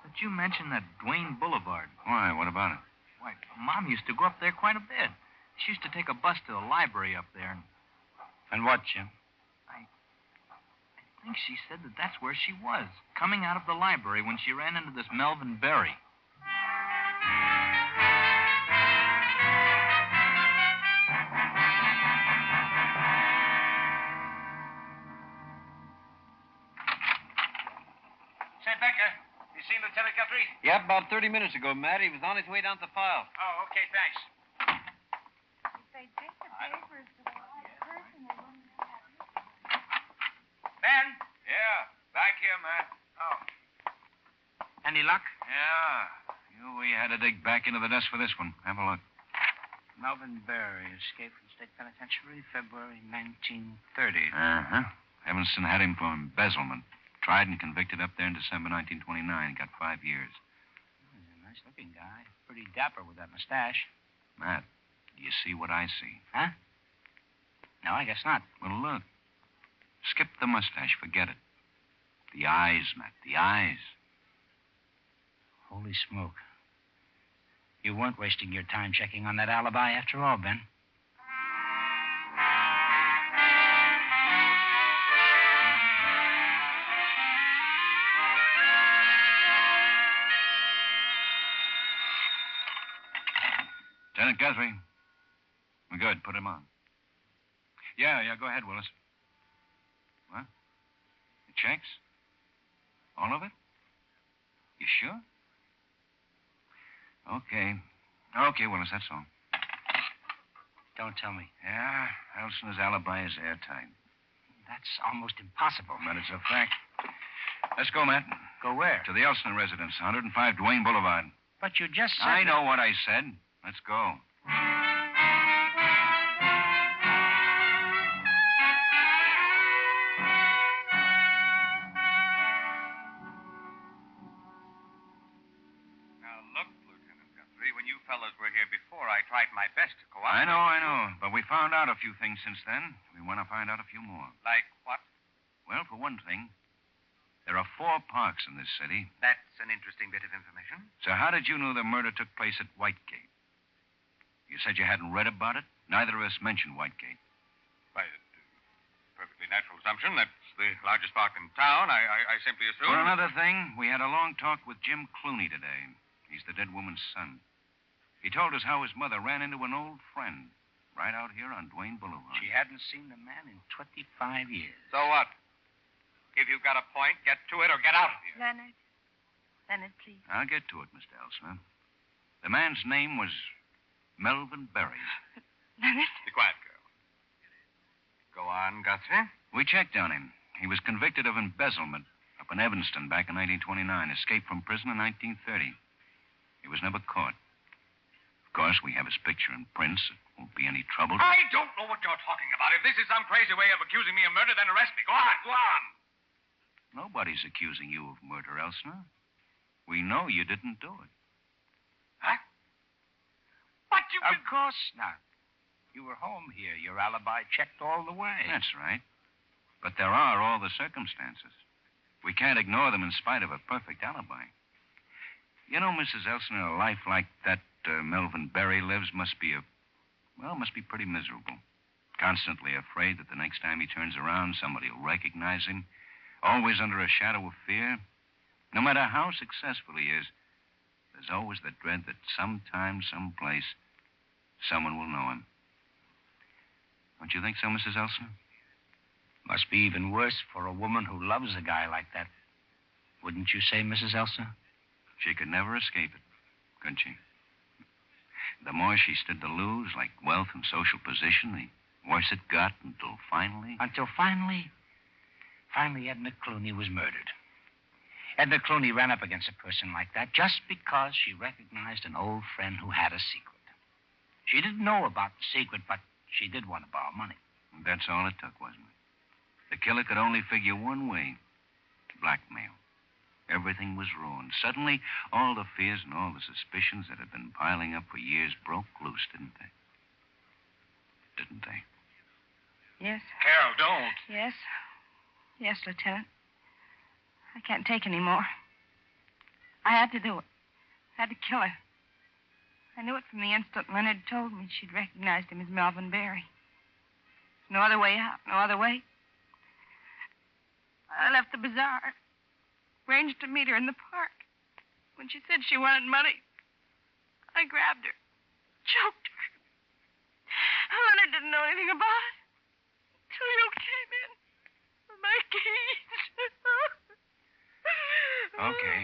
That you mentioned that Duane Boulevard. Why? What about it? Why, Mom used to go up there quite a bit. She used to take a bus to the library up there. And what, Jim? I think she said that that's where she was, coming out of the library when she ran into this Melvin Berry. Say, Becker, you seen Lieutenant Guthrie? Yep, about 30 minutes ago, Matt. He was on his way down to the file. Oh, okay, thanks. Ben? Yeah, back here, Matt. Oh. Any luck? Yeah. We had to dig back into the desk for this one. Have a look. Melvin Berry, escaped from state penitentiary, February 1930. Uh-huh. Evanston had him for embezzlement. Tried and convicted up there in December 1929. Got 5 years. He's a nice-looking guy. Pretty dapper with that mustache. Matt, do you see what I see? Huh? No, I guess not. Well, look. Skip the mustache. Forget it. The eyes, Matt. The eyes. Holy smoke. You weren't wasting your time checking on that alibi after all, Ben. Lieutenant Guthrie. We're good. Put him on. Yeah, go ahead, Willis. What? The checks? All of it? You sure? Okay, Willis, that's all. Don't tell me. Yeah, Elsner's alibi is airtight. That's almost impossible. But it's a fact. Let's go, Matt. Go where? To the Elsner residence, 105 Duane Boulevard. But you just said... I know what I said. Let's go. I tried my best to cooperate. I know. But we found out a few things since then. We want to find out a few more. Like what? Well, for one thing, there are 4 parks in this city. That's an interesting bit of information. So how did you know the murder took place at Whitegate? You said you hadn't read about it. Neither of us mentioned Whitegate. Why, perfectly natural assumption. That's the largest park in town. I simply assumed... For another thing, we had a long talk with Jim Clooney today. He's the dead woman's son. He told us how his mother ran into an old friend right out here on Duane Boulevard. She hadn't seen the man in 25 years. So what? If you've got a point, get to it or get out of here. Leonard, please. I'll get to it, Mr. Elsner. The man's name was Melvin Berry. Leonard? Be quiet, girl. Go on, Guthrie. We checked on him. He was convicted of embezzlement up in Evanston back in 1929. Escaped from prison in 1930. He was never caught. Of course, we have his picture in prints. It won't be any trouble. I don't know what you're talking about. If this is some crazy way of accusing me of murder, then arrest me. Go on. Nobody's accusing you of murder, Elsner. We know you didn't do it. Huh? But you... Of course not. You were home here. Your alibi checked all the way. That's right. But there are all the circumstances. We can't ignore them in spite of a perfect alibi. You know, Mrs. Elsner, a life like that Melvin Berry lives must be pretty miserable. Constantly afraid that the next time he turns around, somebody will recognize him. Always under a shadow of fear. No matter how successful he is, there's always the dread that sometime, someplace, someone will know him. Don't you think so, Mrs. Elsner? Must be even worse for a woman who loves a guy like that. Wouldn't you say, Mrs. Elsner? She could never escape it, could she? The more she stood to lose, like wealth and social position, the worse it got until finally... Finally, Edna Clooney was murdered. Edna Clooney ran up against a person like that just because she recognized an old friend who had a secret. She didn't know about the secret, but she did want to borrow money. That's all it took, wasn't it? The killer could only figure one way. Blackmail. Everything was ruined. Suddenly, all the fears and all the suspicions that had been piling up for years broke loose, didn't they? Didn't they? Yes. Carol, don't. Yes. Yes, Lieutenant. I can't take any more. I had to do it. I had to kill her. I knew it from the instant Leonard told me she'd recognized him as Melvin Barry. No other way out, no other way. I left the bazaar, arranged to meet her in the park. When she said she wanted money, I grabbed her, choked her. Leonard didn't know anything about it until you came in with my keys. Okay.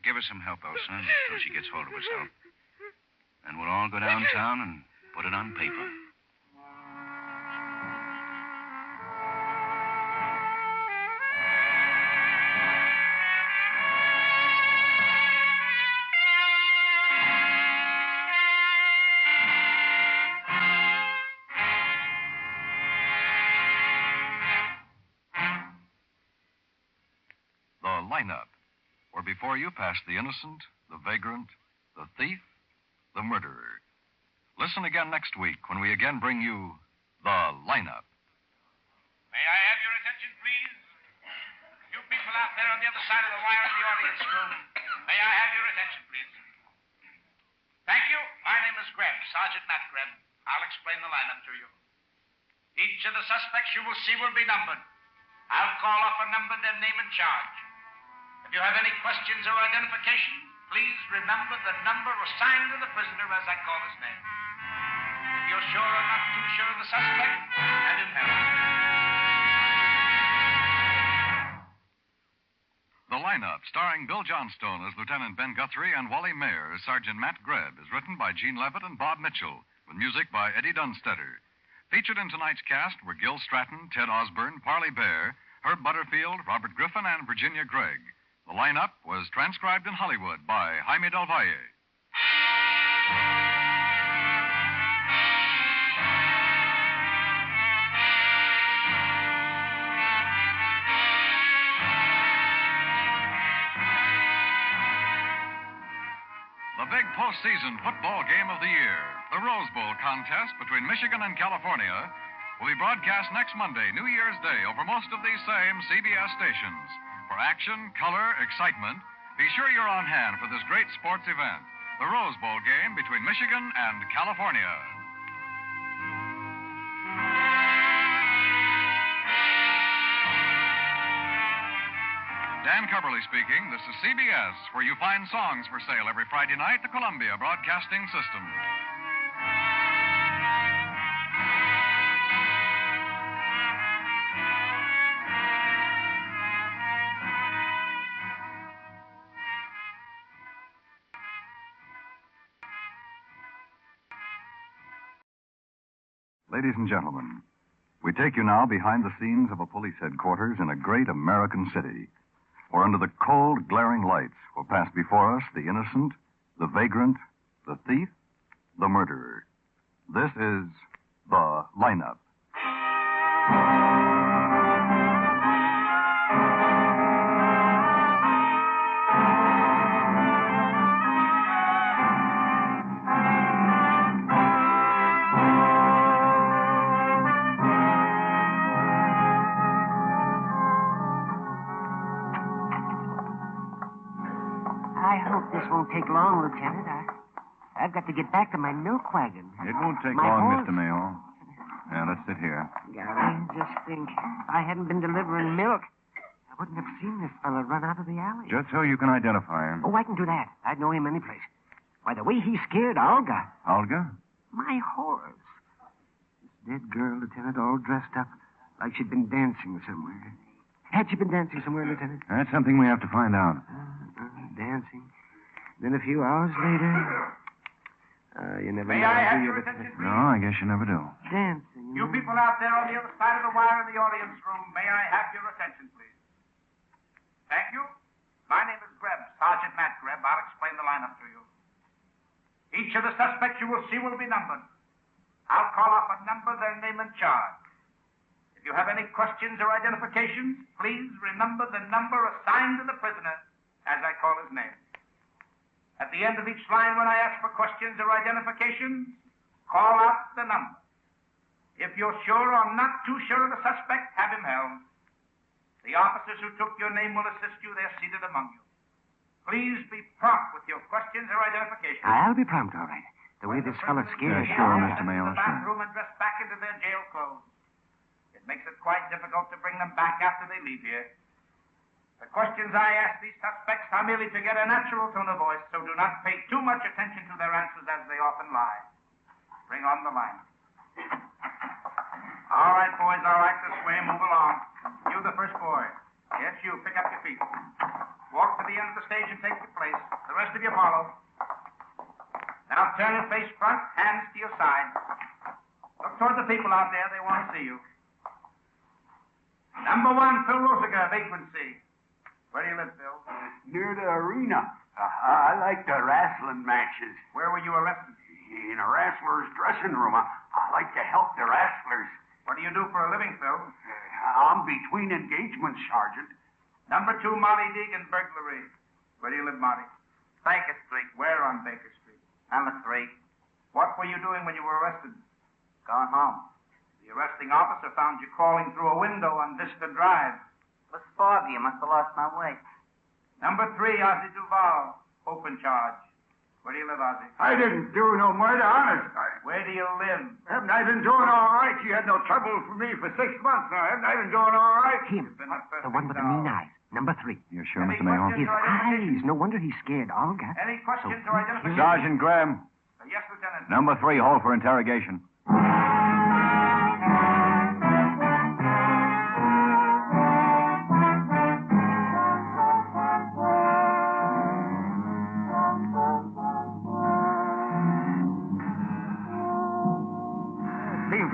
Give her some help, Elsner, until she gets hold of herself. And we'll all go downtown and put it on paper. The lineup, where before you pass the innocent, the vagrant, the thief, the murderer. Listen again next week when we again bring you the lineup. May I have your attention, please? You people out there on the other side of the wire in the audience room, may I have your attention, please? Thank you. My name is Greb, Sergeant Matt Greb. I'll explain the lineup to you. Each of the suspects you will see will be numbered. I'll call off a number, their name and charge. If you have any questions or identification, please remember the number assigned to the prisoner as I call his name. If you're sure or not too sure of the suspect, have him held. The lineup, starring Bill Johnstone as Lieutenant Ben Guthrie and Wally Mayer as Sergeant Matt Greb, is written by Gene Levitt and Bob Mitchell, with music by Eddie Dunstetter. Featured in tonight's cast were Gil Stratton, Ted Osborne, Parley Bear, Herb Butterfield, Robert Griffin, and Virginia Gregg. The lineup was transcribed in Hollywood by Jaime Del Valle. The big postseason football game of the year, the Rose Bowl contest between Michigan and California, will be broadcast next Monday, New Year's Day, over most of these same CBS stations. For action, color, excitement, be sure you're on hand for this great sports event, the Rose Bowl game between Michigan and California. Dan Coverly speaking. This is CBS, where you find songs for sale every Friday night, the Columbia Broadcasting System. Ladies and gentlemen, we take you now behind the scenes of a police headquarters in a great American city, where under the cold, glaring lights will pass before us the innocent, the vagrant, the thief, the murderer. This is the lineup. This won't take long, Lieutenant. I've got to get back to my milk wagon. It won't take My long, horse. Mr. Mayo. Now, let's sit here. Golly, just think. If I hadn't been delivering milk, I wouldn't have seen this fella run out of the alley. Just so you can identify him. Oh, I can do that. I'd know him any place. Why, the way he scared Olga. Olga? My horse. This dead girl, Lieutenant, all dressed up like she'd been dancing somewhere. Had she been dancing somewhere, Lieutenant? That's something we have to find out. Dancing. Then a few hours later... you never May know. I have do you, your Lieutenant? attention, No, I guess you never do. Dancing. You people out there on the other side of the wire in the audience room, may I have your attention, please? Thank you. My name is Greb, Sergeant Matt Greb. I'll explain the lineup to you. Each of the suspects you will see will be numbered. I'll call off a number, their name and charge. If you have any questions or identifications, please remember the number assigned to the prisoner as I call his name. At the end of each line, when I ask for questions or identifications, call out the number. If you're sure or not too sure of the suspect, have him held. The officers who took your name will assist you. They're seated among you. Please be prompt with your questions or identifications. I'll be prompt, all right. The way this fellow's scared. Sure, Mr. Mayo, The bathroom and dress back into their jail clothes. It makes it quite difficult to bring them back after they leave here. The questions I ask these suspects are merely to get a natural tone of voice, so do not pay too much attention to their answers as they often lie. Bring on the line. All right, boys, all right, this way. Move along. You, the first boy. Yes, you. Pick up your feet. Walk to the end of the stage and take your place. The rest of you follow. Now turn and face front, hands to your side. Look toward the people out there. They want to see you. Number 1, Phil Rosiger, vagrancy. Where do you live, Phil? Near the arena. I like the wrestling matches. Where were you arrested? In a wrestler's dressing room. I like to help the wrestlers. What do you do for a living, Phil? I'm between engagements, Sergeant. Number 2, Molly Deegan, burglary. Where do you live, Molly? Baker Street. Where on Baker Street? Number 3. What were you doing when you were arrested? Gone home. The arresting officer found you crawling through a window on Vista Drive. It was foggy. I must have lost my way. Number 3, Ozzie Duval, open charge. Where do you live, Ozzie? I didn't do no murder, honest. Where do you live? Haven't I been doing all right? You had no trouble for me for 6 months now. Haven't I been doing all right? Him. The one with the mean eyes. Number 3. You're sure, Mr. Mayo? His eyes. No wonder he's scared, Olga. Any questions or identifications? Sergeant Graham. Yes, Lieutenant. Number 3, hold for interrogation.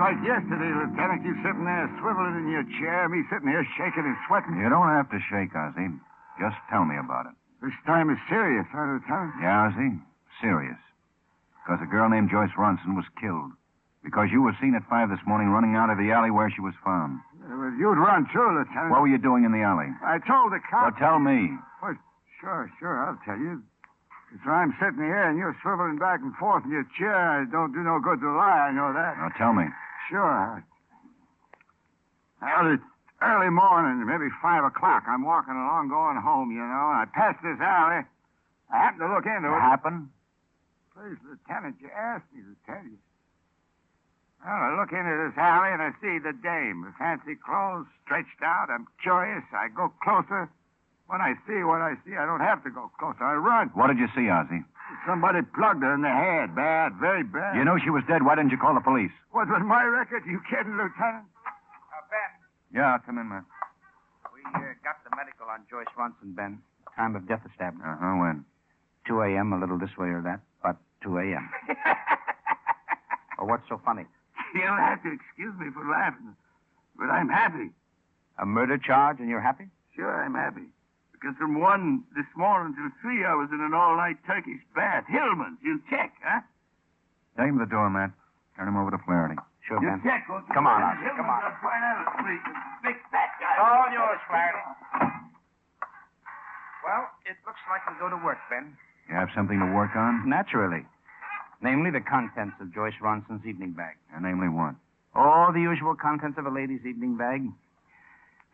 Like yesterday, Lieutenant, you sitting there swiveling in your chair, me sitting here shaking and sweating. You don't have to shake, Ozzie. Just tell me about it. This time is serious, huh, Lieutenant? Yeah, Ozzie? Serious. Because a girl named Joyce Ronson was killed. Because you were seen at 5 this morning running out of the alley where she was found. Yeah, well, you'd run too, Lieutenant. What were you doing in the alley? I told the Well, cop... tell me. Well, sure, I'll tell you. So I'm sitting here and you're swiveling back and forth in your chair. It don't do no good to lie, I know that. Now, tell me. Sure. Well, it's early morning, maybe 5 o'clock. I'm walking along going home, you know. I passed this alley. I happened to look into it. What happened? Please, Lieutenant, you asked me to tell you. Well, I look into this alley and I see the dame. Her fancy clothes stretched out. I'm curious. I go closer. When I see what I see, I don't have to go closer. I run. What did you see, Ozzie? Somebody plugged her in the head. Bad, very bad. You know she was dead. Why didn't you call the police? What was my record? You kidding, Lieutenant? Ben. Yeah, come in, man. We got the medical on Joyce Ronson, Ben. Time of death established. When? 2 a.m., a little this way or that, but 2 a.m. Oh, what's so funny? You'll have to excuse me for laughing, but I'm happy. A murder charge, and you're happy? Sure, I'm happy. Because from 1 this morning till 3, I was in an all-night Turkish bath. Hillman's. You check, huh? Take him to the door, Matt. Turn him over to Flaherty. Sure, You Ben. check, won't you? Come on, Ozzie, Hillman's come on. gonna find out it's me, the big fat guy. All yours, Flaherty. Well, it looks like we'll go to work, Ben. You have something to work on? Naturally. Namely, the contents of Joyce Ronson's evening bag. Namely what? All the usual contents of a lady's evening bag.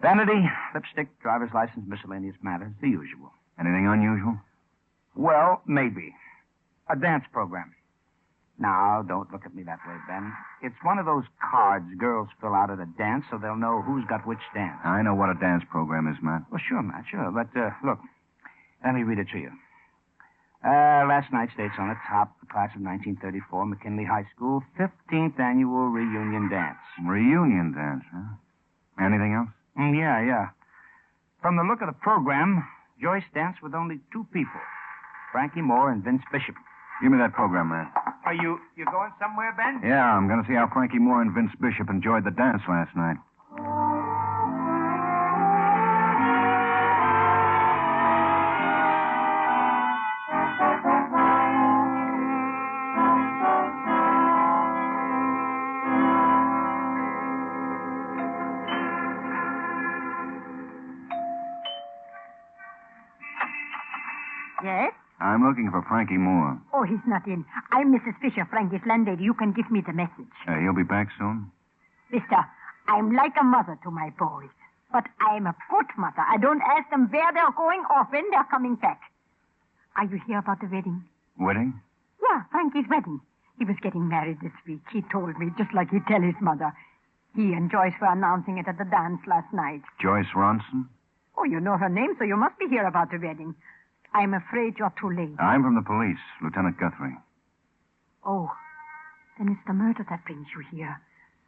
Vanity, lipstick, driver's license, miscellaneous matters, the usual. Anything unusual? Well, maybe. A dance program. Now, don't look at me that way, Ben. It's one of those cards girls fill out at a dance so they'll know who's got which dance. I know what a dance program is, Matt. Well, sure, Matt, sure. But, look, let me read it to you. Last night's dates on the top, the class of 1934, McKinley High School, 15th annual reunion dance. Reunion dance, huh? Anything else? Yeah. From the look of the program, Joyce danced with only 2 people, Frankie Moore and Vince Bishop. Give me that program, man. Are you going somewhere, Ben? Yeah, I'm going to see how Frankie Moore and Vince Bishop enjoyed the dance last night. Yes? I'm looking for Frankie Moore. Oh, he's not in. I'm Mrs. Fisher, Frankie's landlady. You can give me the message. He'll be back soon? Mister, I'm like a mother to my boys. But I'm a good mother. I don't ask them where they're going or when they're coming back. Are you here about the wedding? Wedding? Yeah, Frankie's wedding. He was getting married this week. He told me, just like he'd tell his mother. He and Joyce were announcing it at the dance last night. Joyce Ronson? Oh, you know her name, so you must be here about the wedding. I'm afraid you're too late. I'm from the police, Lieutenant Guthrie. Oh, then it's the murder that brings you here.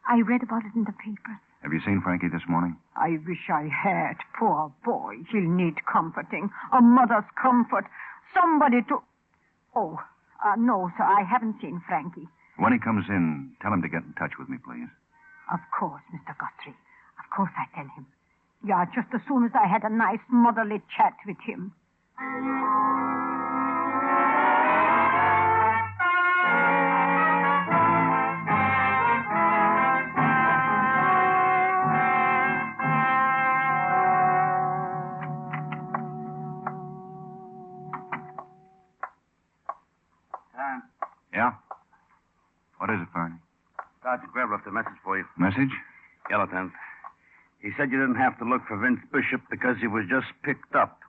I read about it in the papers. Have you seen Frankie this morning? I wish I had. Poor boy. He'll need comforting. A mother's comfort. Somebody to... Oh, no, sir, I haven't seen Frankie. When he comes in, tell him to get in touch with me, please. Of course, Mr. Guthrie. Of course I tell him. Yeah, just as soon as I had a nice motherly chat with him. Yeah? What is it, Fernie? Sergeant Greb left a message for you. Message? Yeah, Lieutenant. He said you didn't have to look for Vince Bishop because he was just picked up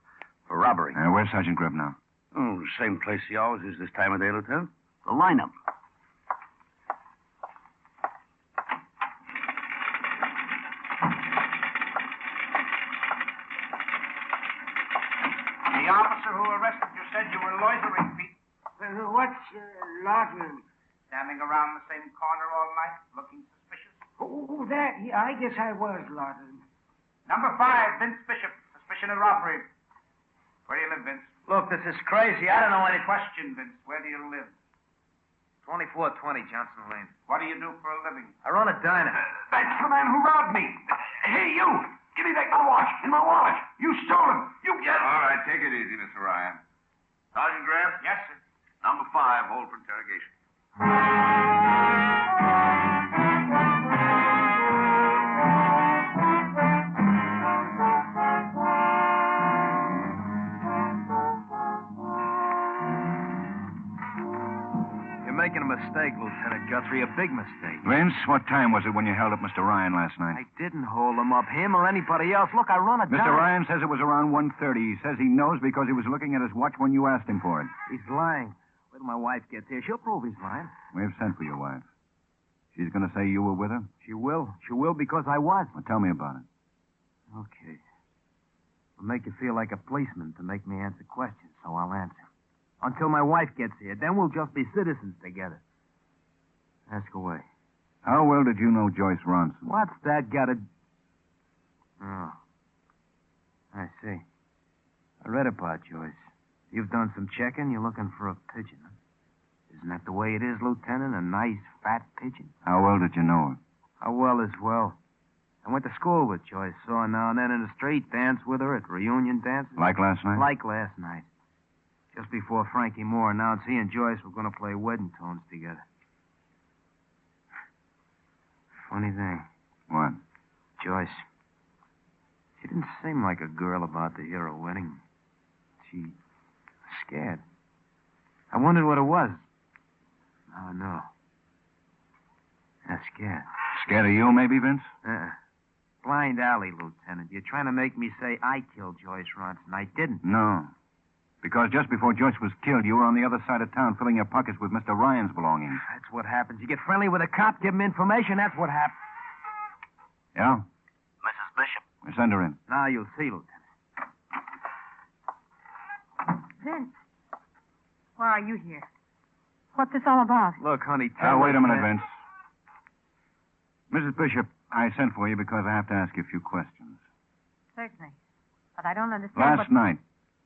for robbery. Where's Sergeant Greb now? Oh, same place he always is this time of day, Lieutenant. The lineup. The officer who arrested you said you were loitering, Pete. What's loitering? Standing around the same corner all night, looking suspicious. Oh, that. Yeah, I guess I was loitering. Number 5, Vince Bishop. Suspicion of robbery. Where do you live, Vince? Look, this is crazy. I don't know any... Question, Vince. Where do you live? 2420 Johnson Lane. What do you do for a living? I run a diner. That's the man who robbed me. Hey, you. Give me back my watch and my wallet. You stole him. You get... All right, take it easy, Mr. Ryan. Sergeant Greb? Yes, sir. Number 5, hold for interrogation. You're making a mistake, Lieutenant Guthrie, a big mistake. Vince, what time was it when you held up Mr. Ryan last night? I didn't hold him up, him or anybody else. Look, I run a diner. Mr. Ryan says it was around 1:30. He says he knows because he was looking at his watch when you asked him for it. He's lying. Wait till my wife gets here. She'll prove he's lying. We've sent for your wife. She's going to say you were with her? She will. She will because I was. Well, tell me about it. Okay. It'll make you feel like a policeman to make me answer questions, so I'll answer. Until my wife gets here. Then we'll just be citizens together. Ask away. How well did you know Joyce Ronson? What's that got to... Oh. I see. I read about Joyce. You've done some checking. You're looking for a pigeon, huh? Isn't that the way it is, Lieutenant? A nice, fat pigeon? How well did you know her? How well is well. I went to school with Joyce. Saw her now and then in the street. Danced with her at reunion dances. Like last night? Like last night. Just before Frankie Moore announced he and Joyce were going to play wedding tones together. Funny thing. What? Joyce. She didn't seem like a girl about to hear a wedding. She was scared. I wondered what it was. Now I know. I'm scared. Scared of you, maybe, Vince? Blind alley, Lieutenant. You're trying to make me say I killed Joyce Ronson. I didn't. No. Because just before Joyce was killed, you were on the other side of town filling your pockets with Mr. Ryan's belongings. That's what happens. You get friendly with a cop, give him information, that's what happens. Yeah? Mrs. Bishop. We send her in. Now you'll see, Lieutenant. Vince, why are you here? What's this all about? Look, honey, Wait a minute, Vince. Mrs. Bishop, I sent for you because I have to ask you a few questions. Certainly. But I don't understand Last night,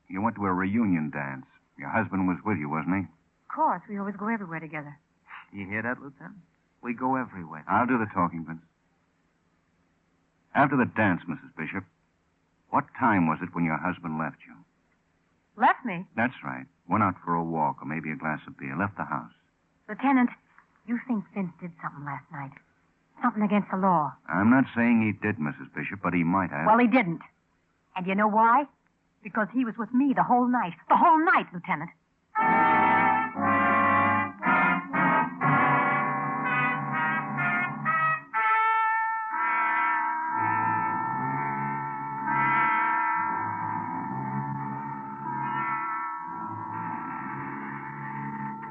you went to a reunion dance. Your husband was with you, wasn't he? Of course, we always go everywhere together. You hear that, Lieutenant? We go everywhere. I'll do the talking, Vince. After the dance, Mrs. Bishop, what time was it when your husband left you? Left me? That's right. Went out for a walk or maybe a glass of beer. Left the house. Lieutenant, you think Vince did something last night? Something against the law. I'm not saying he did, Mrs. Bishop, but he might have. Well, he didn't. And you know why? Because he was with me the whole night. The whole night, Lieutenant.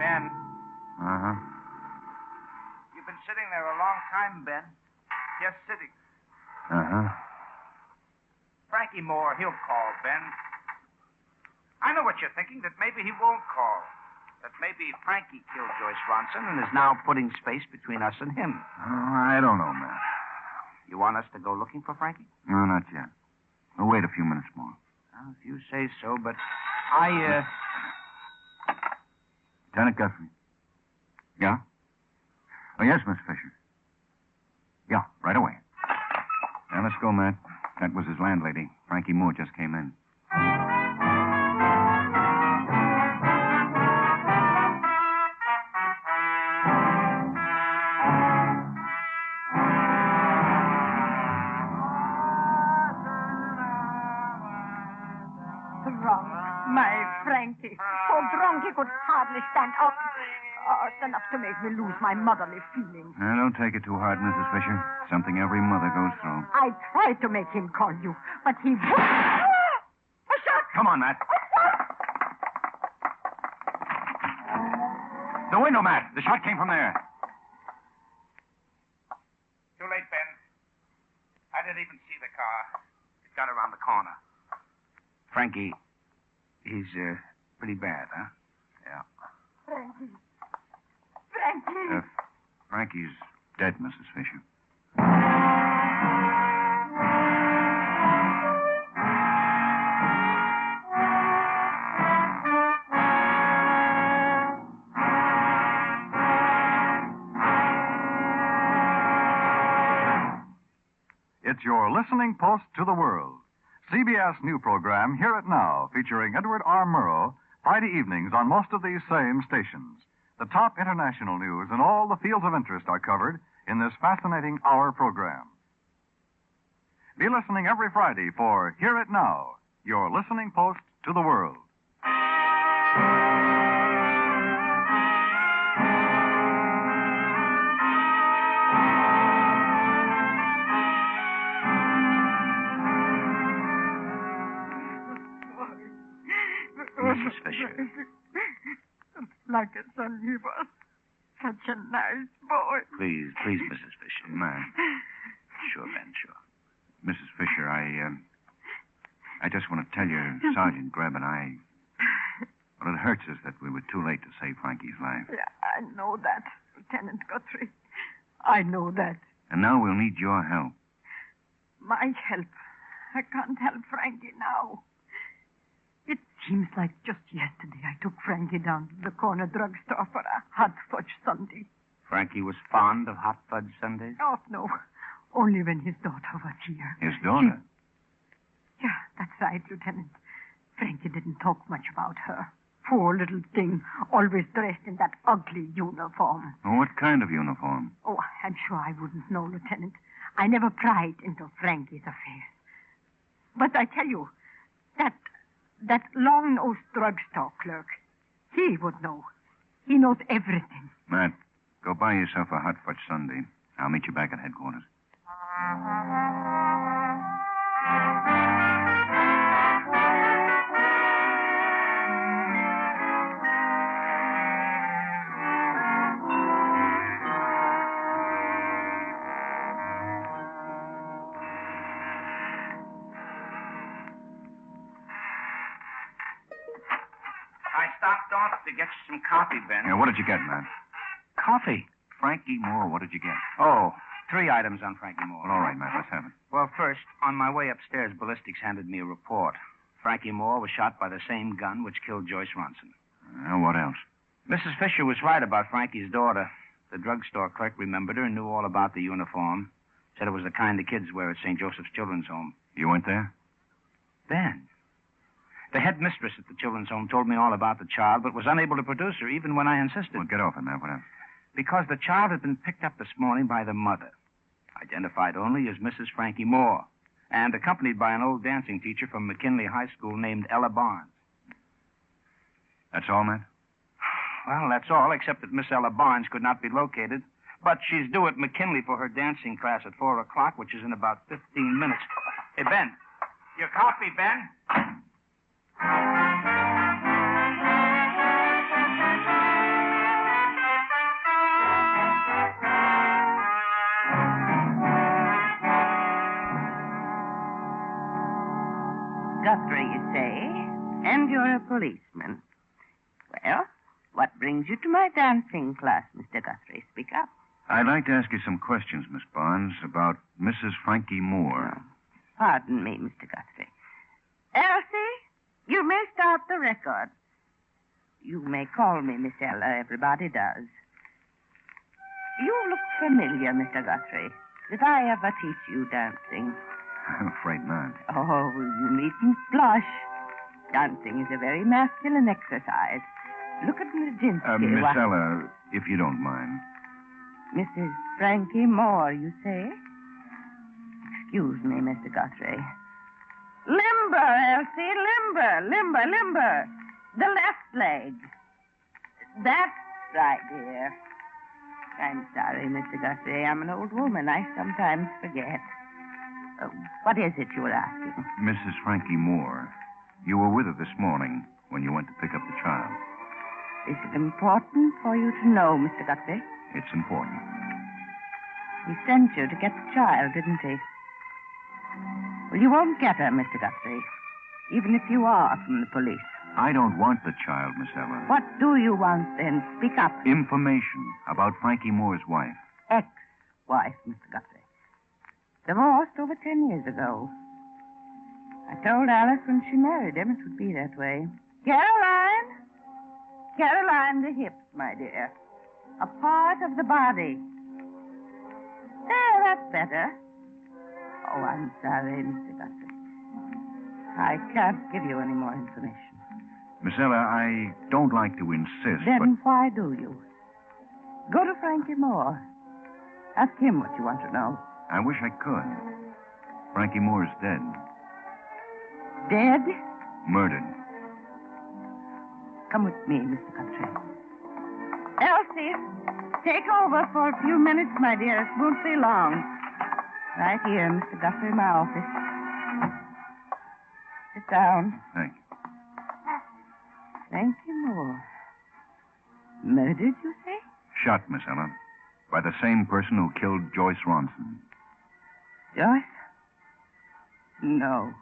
Ben. Uh-huh. You've been sitting there a long time, Ben. Just sitting. Uh-huh. Frankie Moore, he'll call, Ben. I know what you're thinking, that maybe he won't call. That maybe Frankie killed Joyce Ronson and is now putting space between us and him. Oh, I don't know, Matt. You want us to go looking for Frankie? No, not yet. We'll wait a few minutes more. Well, if you say so, but Lieutenant Guthrie. Yeah? Oh, yes, Miss Fisher. Yeah, right away. Now, let's go, Matt. That was his landlady. Frankie Moore just came in. Drunk, my Frankie. So drunk he could hardly stand up. It's enough to make me lose my motherly feelings. Now, don't take it too hard, Mrs. Fisher. Something every mother goes through. I tried to make him call you, but he... Come on, Matt. The window, Matt. The shot came from there. Too late, Ben. I didn't even see the car. It got around the corner. Frankie, he's pretty bad, huh? Yeah. Frankie. Frankie. Frankie's dead, Mrs. Fisher. It's your listening post to the world. CBS new program, Hear It Now, featuring Edward R. Murrow, Friday evenings on most of these same stations. The top international news and all the fields of interest are covered in this fascinating hour program. Be listening every Friday for Hear It Now, your listening post to the world. Mrs. Fisher. Like a son he was. Such a nice boy. Please, Mrs. Fisher. Ma'am. Sure, Ben, sure. Mrs. Fisher, I just want to tell you, Sergeant Greb and I... Well, it hurts us that we were too late to save Frankie's life. Yeah, I know that, Lieutenant Guthrie. I know that. And now we'll need your help. My help? I can't help Frankie now. It seems like just yesterday I took Frankie down to the corner drugstore for a hot fudge sundae. Frankie was fond of hot fudge sundaes? Oh, no. Only when his daughter was here. His daughter? Yeah, that's right, Lieutenant. Frankie didn't talk much about her. Poor little thing, always dressed in that ugly uniform. Oh, what kind of uniform? Oh, I'm sure I wouldn't know, Lieutenant. I never pried into Frankie's affairs. But I tell you, that long-nosed drugstore clerk, he would know. He knows everything. Matt, go buy yourself a hot fudge sundae. I'll meet you back at headquarters. I stopped off to get you some coffee, Ben. Yeah, what did you get, Matt? Coffee? Frankie Moore, what did you get? Oh, 3 items on Frankie Moore. Well, all right, Matt, let's have it. Well, first, on my way upstairs, ballistics handed me a report. Frankie Moore was shot by the same gun which killed Joyce Ronson. What else? Mrs. Fisher was right about Frankie's daughter. The drugstore clerk remembered her and knew all about the uniform. Said it was the kind the kids wear at St. Joseph's Children's Home. You went there? Ben. The headmistress at the children's home told me all about the child, but was unable to produce her, even when I insisted. Well, get off it, Matt. What else? Because the child had been picked up this morning by the mother, identified only as Mrs. Frankie Moore, and accompanied by an old dancing teacher from McKinley High School named Ella Barnes. That's all, Matt? Well, that's all, except that Miss Ella Barnes could not be located. But she's due at McKinley for her dancing class at 4 o'clock, which is in about 15 minutes. Hey, Ben. Your coffee, Ben? a policeman. Well, what brings you to my dancing class, Mr. Guthrie? Speak up. I'd like to ask you some questions, Miss Barnes, about Mrs. Frankie Moore. Pardon me, Mr. Guthrie. Elsie, you may start the record. You may call me Miss Ella. Everybody does. You look familiar, Mr. Guthrie. Did I ever teach you dancing? I'm afraid not. Oh, you needn't blush. Dancing is a very masculine exercise. Look at Nijinsky. Miss Ella, if you don't mind. Mrs. Frankie Moore, you say? Excuse me, Mr. Guthrie. Limber, Elsie, limber. The left leg. That's right, dear. I'm sorry, Mr. Guthrie. I'm an old woman. I sometimes forget. What is it you were asking? Mrs. Frankie Moore, you were with her this morning when you went to pick up the child. Is it important for you to know, Mr. Guthrie? It's important. He sent you to get the child, didn't he? Well, you won't get her, Mr. Guthrie, even if you are from the police. I don't want the child, Miss Ella. What do you want, then? Speak up. Information about Frankie Moore's wife. Ex-wife, Mr. Guthrie. Divorced over 10 years ago. I told Alice when she married him it would be that way. Caroline, the hips, my dear. A part of the body. There, that's better. Oh, I'm sorry, Mr. Guthrie. I can't give you any more information. Miss Ella, I don't like to insist, Then why do you? Go to Frankie Moore. Ask him what you want to know. I wish I could. Frankie Moore's dead. Dead? Murdered. Come with me, Mr. Guthrie. Elsie, take over for a few minutes, my dear. It won't be long. Right here, Mr. Guthrie, my office. Sit down. Thank you. Frankie Moore. Murdered, you say? Shot, Miss Ella, by the same person who killed Joyce Ronson. Joyce? No.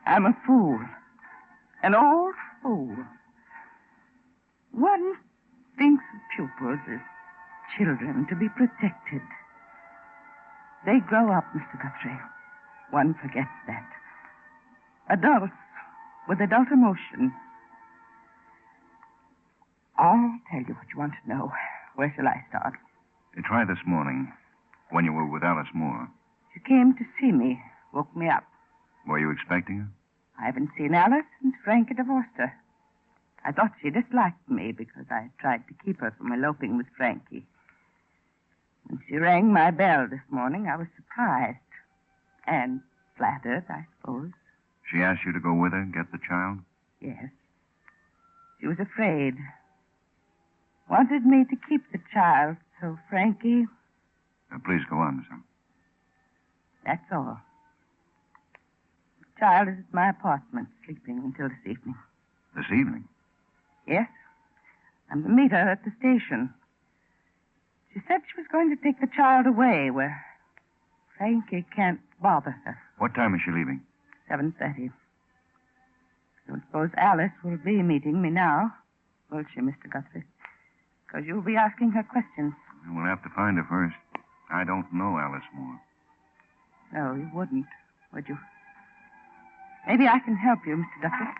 I'm a fool. An old fool. One thinks of pupils as children to be protected. They grow up, Mr. Guthrie. One forgets that. Adults with adult emotion. I'll tell you what you want to know. Where shall I start? You tried this morning, when you were with Alice Moore. She came to see me, woke me up. Were you expecting her? I haven't seen Alice since Frankie divorced her. I thought she disliked me because I tried to keep her from eloping with Frankie. When she rang my bell this morning, I was surprised. And flattered, I suppose. She asked you to go with her, get the child? Yes. She was afraid. Wanted me to keep the child, so Frankie... Please go on, sir. That's all. The child is at my apartment, sleeping until this evening. This evening? Yes. I'm to meet her at the station. She said she was going to take the child away where Frankie can't bother her. What time is she leaving? 7:30. Don't suppose Alice will be meeting me now, will she, Mr. Guthrie? Because you'll be asking her questions. We'll have to find her first. I don't know Alice Moore. No, you wouldn't, would you? Maybe I can help you, Mr. Guthrie.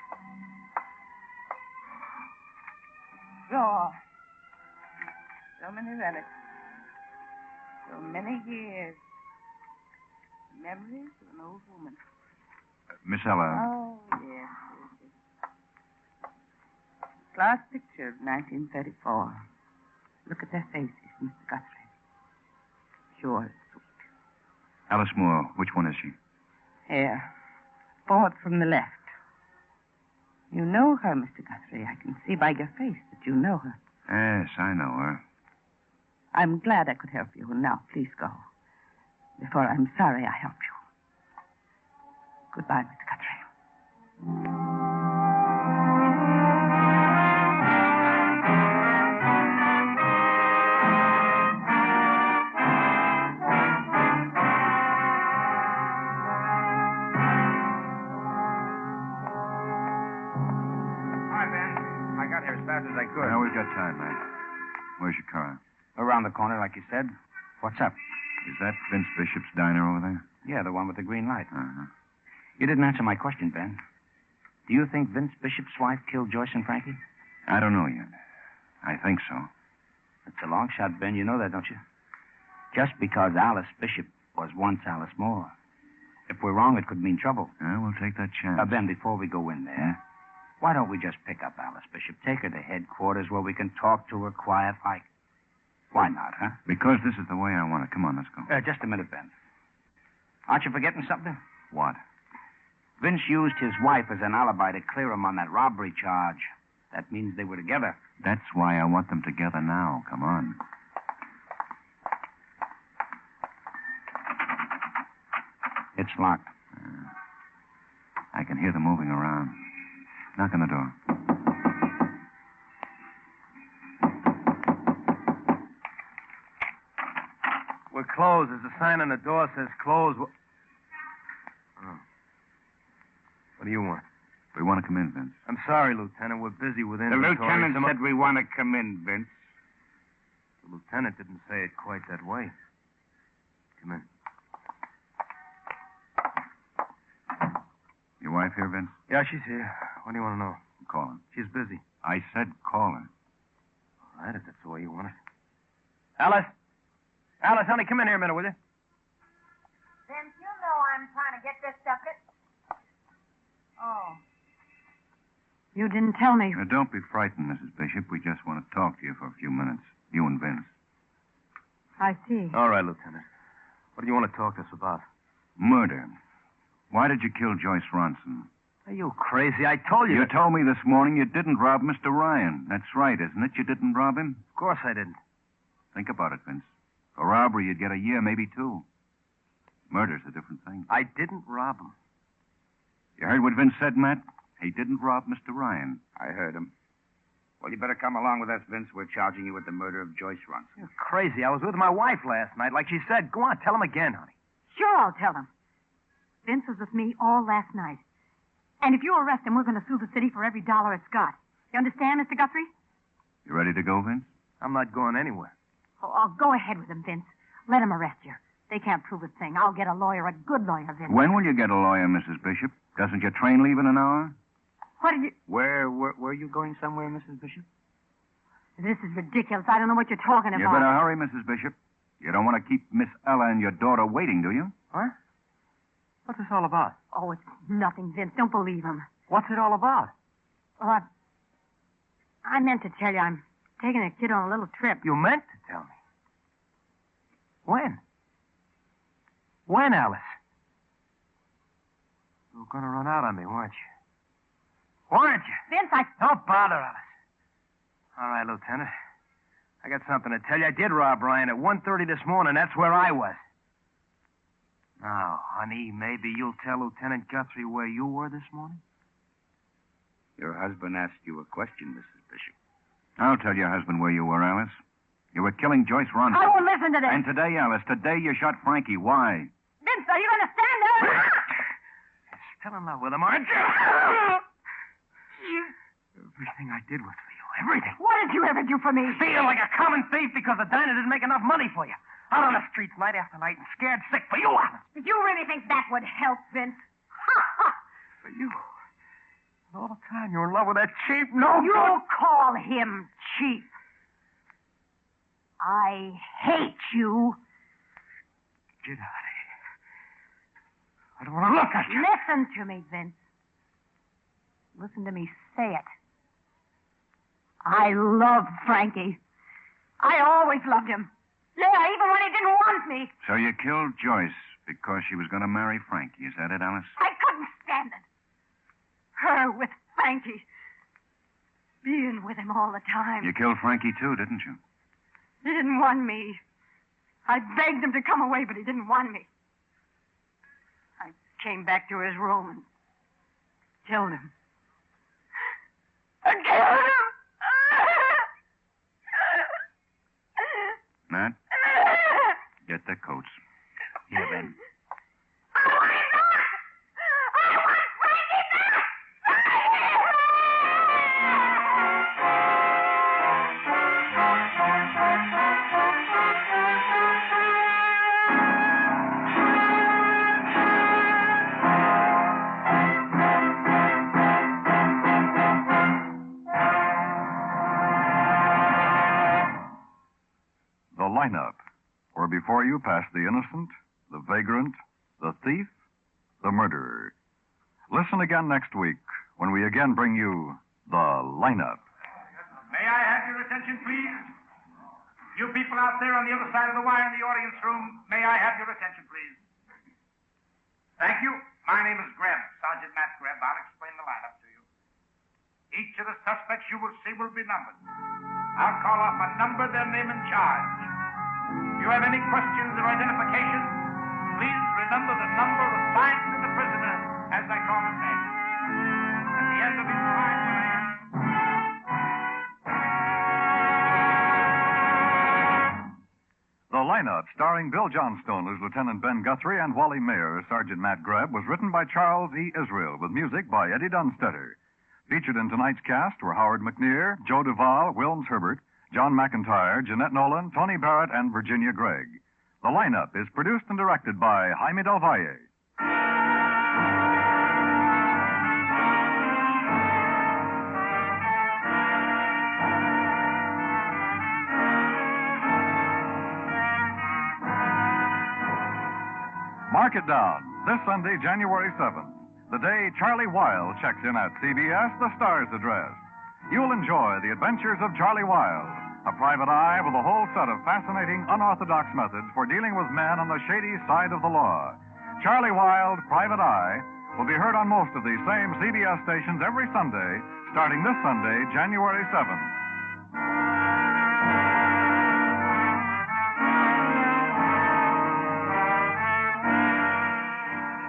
Sure. So many relics. So many years. Memories of an old woman. Miss Ella. Oh, yes. Last picture of 1934. Look at their faces, Mr. Guthrie. Pure as sweet. Alice Moore, which one is she? Here. Fourth from the left. You know her, Mr. Guthrie. I can see by your face that you know her. Yes, I know her. I'm glad I could help you. Now, please go. Before I'm sorry I helped you. Goodbye, Mr. Guthrie. here as fast as I could. Now we've got time, man. Where's your car? Around the corner, like you said. What's up? Is that Vince Bishop's diner over there? Yeah, the one with the green light. Uh-huh. You didn't answer my question, Ben. Do you think Vince Bishop's wife killed Joyce and Frankie? I don't know yet. I think so. It's a long shot, Ben. You know that, don't you? Just because Alice Bishop was once Alice Moore. If we're wrong, it could mean trouble. Yeah, we'll take that chance. Ben, before we go in there, why don't we just pick up Alice Bishop, take her to headquarters where we can talk to her quiet like? Why not, huh? Because this is the way I want it. Come on, let's go. Just a minute, Ben. Aren't you forgetting something? What? Vince used his wife as an alibi to clear him on that robbery charge. That means they were together. That's why I want them together now. Come on. It's locked. I can hear them moving around. Knock on the door. We're closed. There's a sign on the door that says closed. Oh. What do you want? We want to come in, Vince. I'm sorry, Lieutenant. We're busy with The inventory. lieutenant said we want to come in, Vince. The lieutenant didn't say it quite that way. Come in. Your wife here, Vince? Yeah, she's here. What do you want to know? Call her. She's busy. I said call her. All right, if that's the way you want it. Alice! Alice, honey, come in here a minute, will you? Vince, you know I'm trying to get this stuff. Oh. You didn't tell me. Now, don't be frightened, Mrs. Bishop. We just want to talk to you for a few minutes. You and Vince. I see. All right, Lieutenant. What do you want to talk to us about? Murder. Why did you kill Joyce Ronson? Are you crazy? I told you. You told me this morning you didn't rob Mr. Ryan. That's right, isn't it? You didn't rob him? Of course I didn't. Think about it, Vince. For robbery, you'd get a year, maybe 2. Murder's a different thing. I didn't rob him. You heard what Vince said, Matt? He didn't rob Mr. Ryan. I heard him. Well, you better come along with us, Vince. We're charging you with the murder of Joyce Ronson. You're crazy. I was with my wife last night, like she said. Go on, tell him again, honey. Sure, I'll tell him. Vince was with me all last night. And if you arrest him, we're going to sue the city for every dollar it's got. You understand, Mr. Guthrie? You ready to go, Vince? I'm not going anywhere. Oh, I'll go ahead with him, Vince. Let him arrest you. They can't prove a thing. I'll get a lawyer, a good lawyer, Vince. When will you get a lawyer, Mrs. Bishop? Doesn't your train leave in an hour? What did you... Where are you going somewhere, Mrs. Bishop? This is ridiculous. I don't know what you're talking about. You better hurry, Mrs. Bishop. You don't want to keep Miss Ella and your daughter waiting, do you? What? What's this all about? Oh, it's nothing, Vince. Don't believe him. What's it all about? Well, I meant to tell you I'm taking a kid on a little trip. You meant to tell me? When? When, Alice? You were going to run out on me, weren't you? Weren't you? Vince, Don't bother, Alice. All right, Lieutenant. I got something to tell you. I did rob Ryan at 1:30 this morning. That's where I was. Now, honey, maybe you'll tell Lieutenant Guthrie where you were this morning? Your husband asked you a question, Mrs. Bishop. I'll tell your husband where you were, Alice. You were killing Joyce Ronson. I won't listen to this. And today, Alice, today you shot Frankie. Why? Vince, are you going to stand there? You're still in love with him, aren't you? Everything I did was for you. Everything. What did you ever do for me? Feel like a common thief because the diner didn't make enough money for you. Out on the streets night after night and scared sick for you, Alice. Did you really think that would help, Vince? For you. And all the time you're in love with that cheap, no You good... call him cheap. I hate you. Get out of here. I don't want to look at you. Listen to me, Vince. Listen to me say it. I love Frankie. I always loved him. Yeah, even when he didn't want me. So you killed Joyce because she was going to marry Frankie. Is that it, Alice? I couldn't stand it. Her with Frankie. Being with him all the time. You killed Frankie, too, didn't you? He didn't want me. I begged him to come away, but he didn't want me. I came back to his room and killed him. I killed him! Matt? Get the coats. Here, Ben. lineup, where before you pass the innocent, the vagrant, the thief, the murderer. Listen again next week when we again bring you the lineup. May I have your attention, please? You people out there on the other side of the wire in the audience room, may I have your attention, please? Thank you. My name is Greb, Sergeant Matt Greb. I'll explain the lineup to you. Each of the suspects you will see will be numbered. I'll call off a number, their name, and charge. If you have any questions or identifications, please remember the number assigned to the prisoner as I call his name. At the end of each line, The lineup, starring Bill Johnstone as Lieutenant Ben Guthrie and Wally Mayer as Sergeant Matt Greb, was written by Charles E. Israel with music by Eddie Dunstetter. Featured in tonight's cast were Howard McNear, Joe Duvall, Wilms Herbert, John McIntyre, Jeanette Nolan, Tony Barrett, and Virginia Gregg. The lineup is produced and directed by Jaime Del Valle. Mark it down. This Sunday, January 7th, the day Charlie Wilde checks in at CBS, the Star's address. You'll enjoy the adventures of Charlie Wilde, a private eye with a whole set of fascinating, unorthodox methods for dealing with men on the shady side of the law. Charlie Wilde, Private Eye, will be heard on most of these same CBS stations every Sunday, starting this Sunday, January 7th.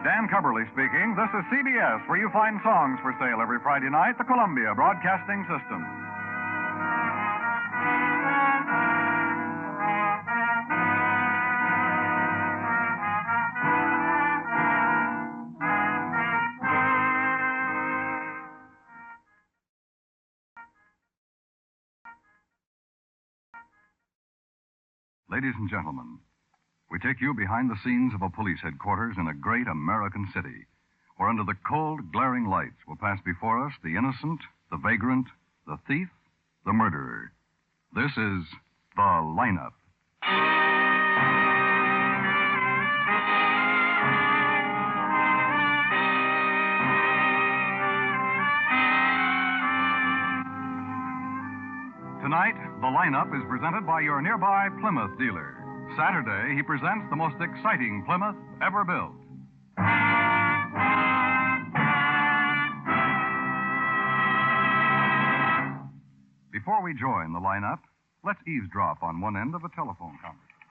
Dan Cubberly speaking. This is CBS, where you find songs for sale every Friday night, the Columbia Broadcasting System. Ladies and gentlemen, we take you behind the scenes of a police headquarters in a great American city, where under the cold, glaring lights will pass before us the innocent, the vagrant, the thief, the murderer. This is The Lineup. Tonight, The Lineup is presented by your nearby Plymouth dealer. Saturday, he presents the most exciting Plymouth ever built. Before we join the lineup, let's eavesdrop on one end of a telephone conversation.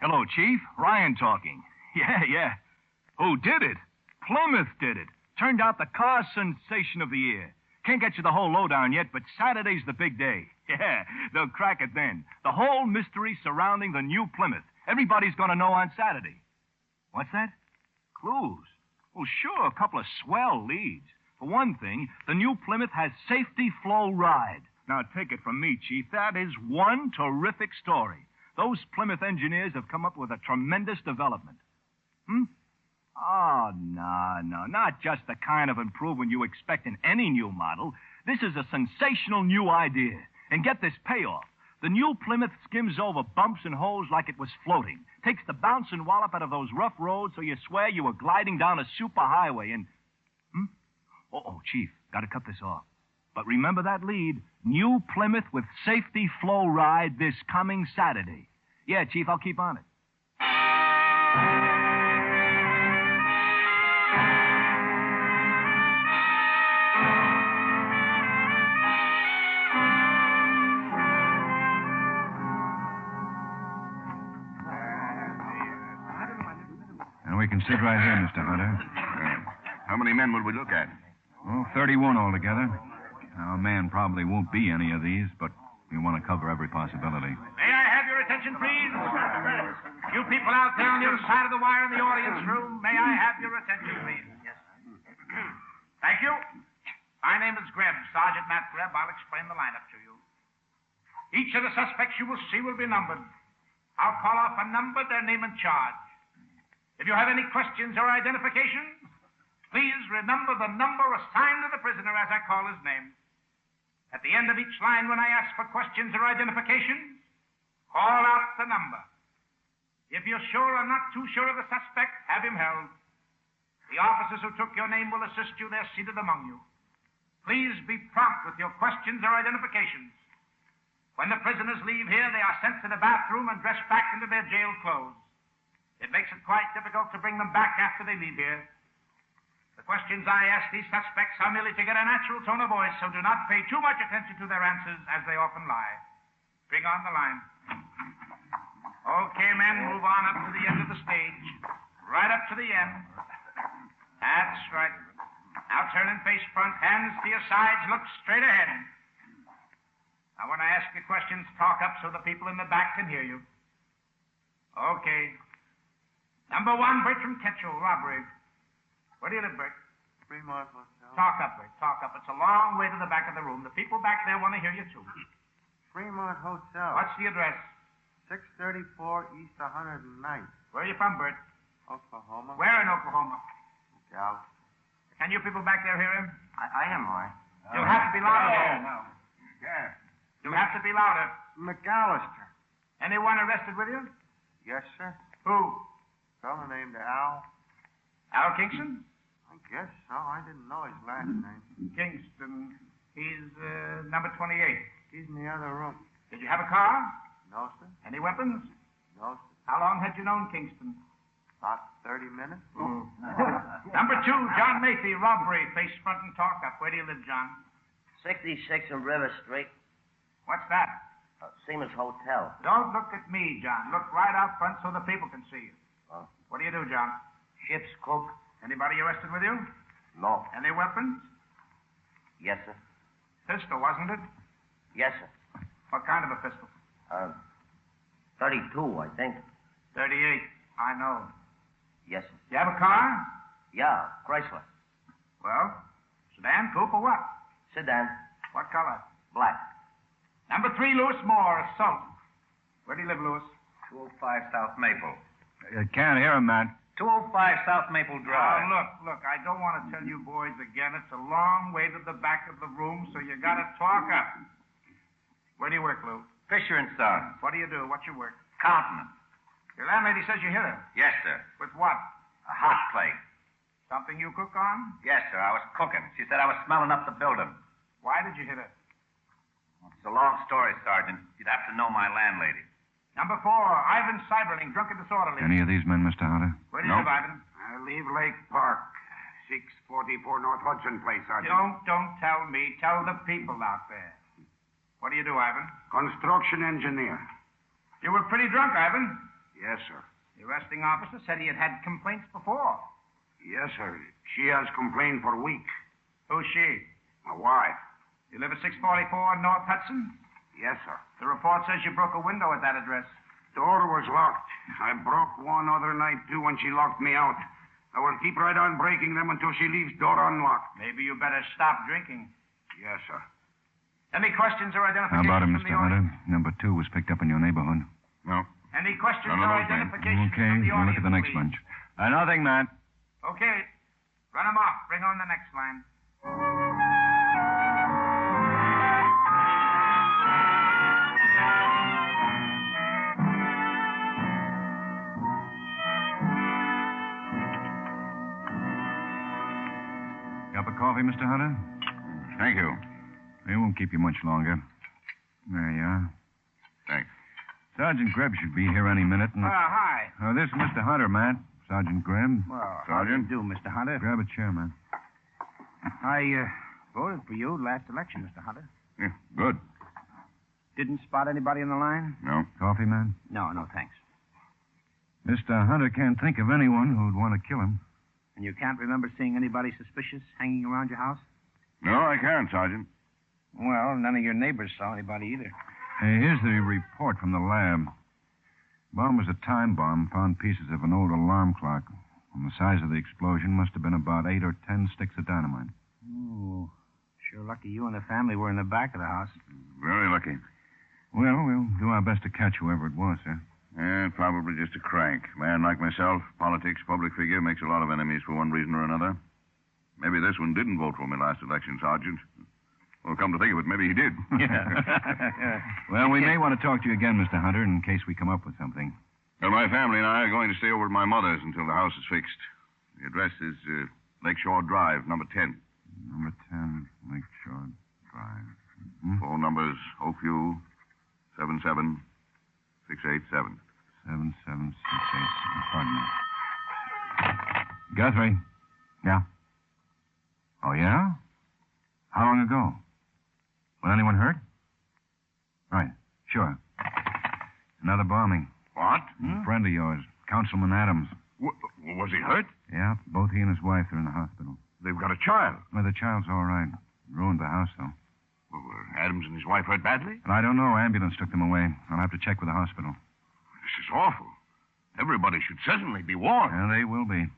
Hello, Chief. Ryan talking. Yeah. Who did it? Plymouth did it. Turned out the car sensation of the year. Can't get you the whole lowdown yet, but Saturday's the big day. Yeah, they'll crack it then. The whole mystery surrounding the new Plymouth. Everybody's going to know on Saturday. What's that? Clues. Well, sure, a couple of swell leads. For one thing, the new Plymouth has safety flow ride. Now, take it from me, Chief, that is one terrific story. Those Plymouth engineers have come up with a tremendous development. Oh, no, not just the kind of improvement you expect in any new model. This is a sensational new idea. And get this payoff. The new Plymouth skims over bumps and holes like it was floating. Takes the bounce and wallop out of those rough roads so you swear you were gliding down a superhighway and... Oh, Chief, gotta cut this off. But remember that lead. New Plymouth with safety flow ride this coming Saturday. Yeah, Chief, I'll keep on it. And we can sit right here, Mr. Hunter. How many men would we look at? Oh, 31 altogether. Our man probably won't be any of these, but we want to cover every possibility. May I have your attention, please? You people out there on the other side of the wire in the audience room, may I have your attention, please? Yes. Thank you. My name is Greb, Sergeant Matt Greb. I'll explain the lineup to you. Each of the suspects you will see will be numbered. I'll call off a number, their name and charge. If you have any questions or identifications, please remember the number assigned to the prisoner as I call his name. At the end of each line, when I ask for questions or identifications, call out the number. If you're sure or not too sure of the suspect, have him held. The officers who took your name will assist you. They're seated among you. Please be prompt with your questions or identifications. When the prisoners leave here, they are sent to the bathroom and dressed back into their jail clothes. It makes it quite difficult to bring them back after they leave here. The questions I ask these suspects are merely to get a natural tone of voice, so do not pay too much attention to their answers, as they often lie. Bring on the line. Okay, men, move on up to the end of the stage. Right up to the end. That's right. Now turn and face front, hands to your sides, look straight ahead. Now, when I ask you questions, talk up so the people in the back can hear you. Okay. Number 1, Bert from Ketchel, robbery. Where do you live, Bert? Fremont Hotel. Talk up, Bert, talk up. It's a long way to the back of the room. The people back there want to hear you, too. Fremont Hotel. What's the address? 634 East 109th. Where are you from, Bert? Oklahoma. Where in Oklahoma? Dallas. Can you people back there hear him? I am, all right. You'll have to be louder. Yeah. You'll have to be louder. McAllister. Anyone arrested with you? Yes, sir. Who? Fellow named Al. Al Kingston? I guess so. I didn't know his last name. Kingston. He's number 28. He's in the other room. Did you have a car? No, sir. Any weapons? No, sir. How long had you known Kingston? About 30 minutes. Number 2, John Mathy, robbery. Face front and talk up. Where do you live, John? 66 on River Street. What's that? Seaman's Hotel. Don't look at me, John. Look right out front so the people can see you. What do you do, John? Ship's cook. Anybody arrested with you? No. Any weapons? Yes, sir. Pistol, wasn't it? Yes, sir. What kind of a pistol? 32, I think. 38. I know. Yes, sir. You have a car? Yeah, Chrysler. Well, sedan, coupe, or what? Sedan. What color? Black. Number 3, Lewis Moore, assault. Where do you live, Lewis? 205 South Maple. Can't hear him, man. 205 South Maple Drive. Look, I don't want to tell you boys again. It's a long way to the back of the room, so you got to talk up. Where do you work, Lou? Fisher and Son. What do you do? What's your work? Countenance. Your landlady says you hit her. Yes, sir. With what? A hot plate. Something you cook on? Yes, sir. I was cooking. She said I was smelling up the building. Why did you hit her? It's a long story, Sergeant. You'd have to know my landlady. Number 4, Ivan Seiberling, drunk and disorderly. Any of these men, Mr. Hunter? Where do you live, Ivan? I leave Lake Park. 644 North Hudson Place, Sergeant. Don't tell me. Tell the people out there. What do you do, Ivan? Construction engineer. You were pretty drunk, Ivan. Yes, sir. The arresting officer said he had complaints before. Yes, sir. She has complained for weeks. Who's she? My wife. You live at 644 North Hudson? Yes, sir. The report says you broke a window at that address. Door was locked. I broke one other night, too, when she locked me out. I will keep right on breaking them until she leaves door unlocked. Maybe you better stop drinking. Yes, sir. Any questions or identifications? How about him, from Mr. the Hunter? audience? Number 2 was picked up in your neighborhood. No. Any questions None of or those men. identifications Okay, from the we'll look audience, at the next please? bunch. Nothing, man. Okay. Run them off. Bring on the next line. Cup of coffee, Mr. Hunter? Thank you. We won't keep you much longer. There you are. Thanks. Sergeant Greb should be here any minute. And... Hi. this is Mr. Hunter, Matt. Sergeant Greb. Well, Sergeant? how do you do, Mr. Hunter? Grab a chair, man. I voted for you last election, Mr. Hunter. Yeah, good. Didn't spot anybody in the line? No. Coffee, man? No, thanks. Mr. Hunter can't think of anyone who'd want to kill him. And you can't remember seeing anybody suspicious hanging around your house? No, I can't, Sergeant. Well, none of your neighbors saw anybody either. Here's the report from the lab. Bomb was a time bomb. Found pieces of an old alarm clock. And the size of the explosion must have been about 8 or 10 sticks of dynamite. Oh, sure lucky you and the family were in the back of the house. Very lucky. Well, we'll do our best to catch whoever it was, sir. Probably just a crank. Man like myself, politics, public figure, makes a lot of enemies for one reason or another. Maybe this one didn't vote for me last election, Sergeant. Well, come to think of it, maybe he did. Well, we may want to talk to you again, Mr. Hunter, in case we come up with something. Well, my family and I are going to stay over at my mother's until the house is fixed. The address is Lakeshore Drive, number 10. Number 10, Lakeshore Drive. Phone numbers, Oakview, 77687. 77687. Pardon me. Guthrie. Yeah? Oh, yeah? How long ago? Was anyone hurt? Right. Sure. Another bombing. What? A friend of yours, Councilman Adams. Was he hurt? Yeah, both he and his wife are in the hospital. They've got a child. Well, the child's all right. Ruined the house, though. Well, were Adams and his wife hurt badly? But I don't know. Ambulance took them away. I'll have to check with the hospital. This is awful. Everybody should certainly be warned. Yeah, they will be.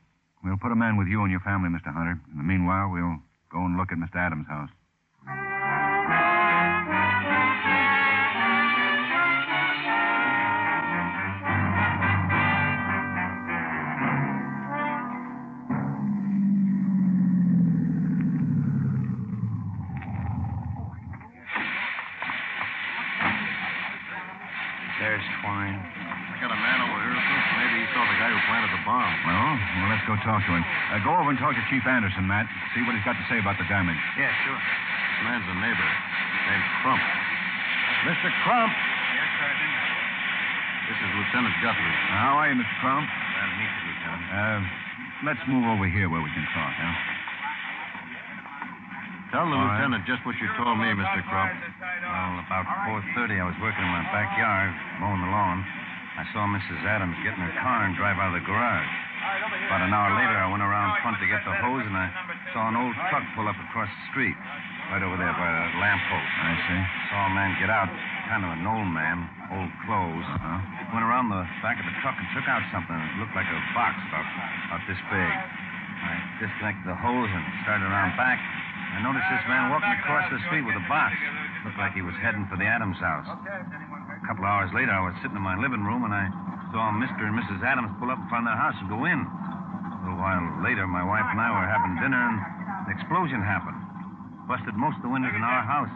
We'll put a man with you and your family, Mr. Hunter. In the meanwhile, we'll go and look at Mr. Adams' house. There's Twine. I got a man over here. Maybe he saw the guy who planted the bomb. Well, let's go talk to him. Go over and talk to Chief Anderson, Matt. See what he's got to say about the damage. Yeah, sure. This man's a neighbor. Named Crump. Mr. Crump. Yes, Sergeant. This is Lieutenant Guthrie. How are you, Mr. Crump? Glad to meet you, Lieutenant. Let's move over here where we can talk, huh? Tell the lieutenant just what you told me, Mr. Crump. Well, about 4:30, I was working in my backyard, mowing the lawn. I saw Mrs. Adams get in her car and drive out of the garage. About an hour later, I went around front to get the hose, and I saw an old truck pull up across the street, right over there by a lamppost. I see. Saw a man get out, kind of an old man, old clothes. Went around the back of the truck and took out something. It looked like a box about this big. I disconnected the hose and started around back. I noticed this man walking across the street with a box. Looked like he was heading for the Adams house. A couple of hours later, I was sitting in my living room, and I saw Mr. and Mrs. Adams pull up in front of their house and go in. A little while later, my wife and I were having dinner, and an explosion happened. Busted most of the windows in our house.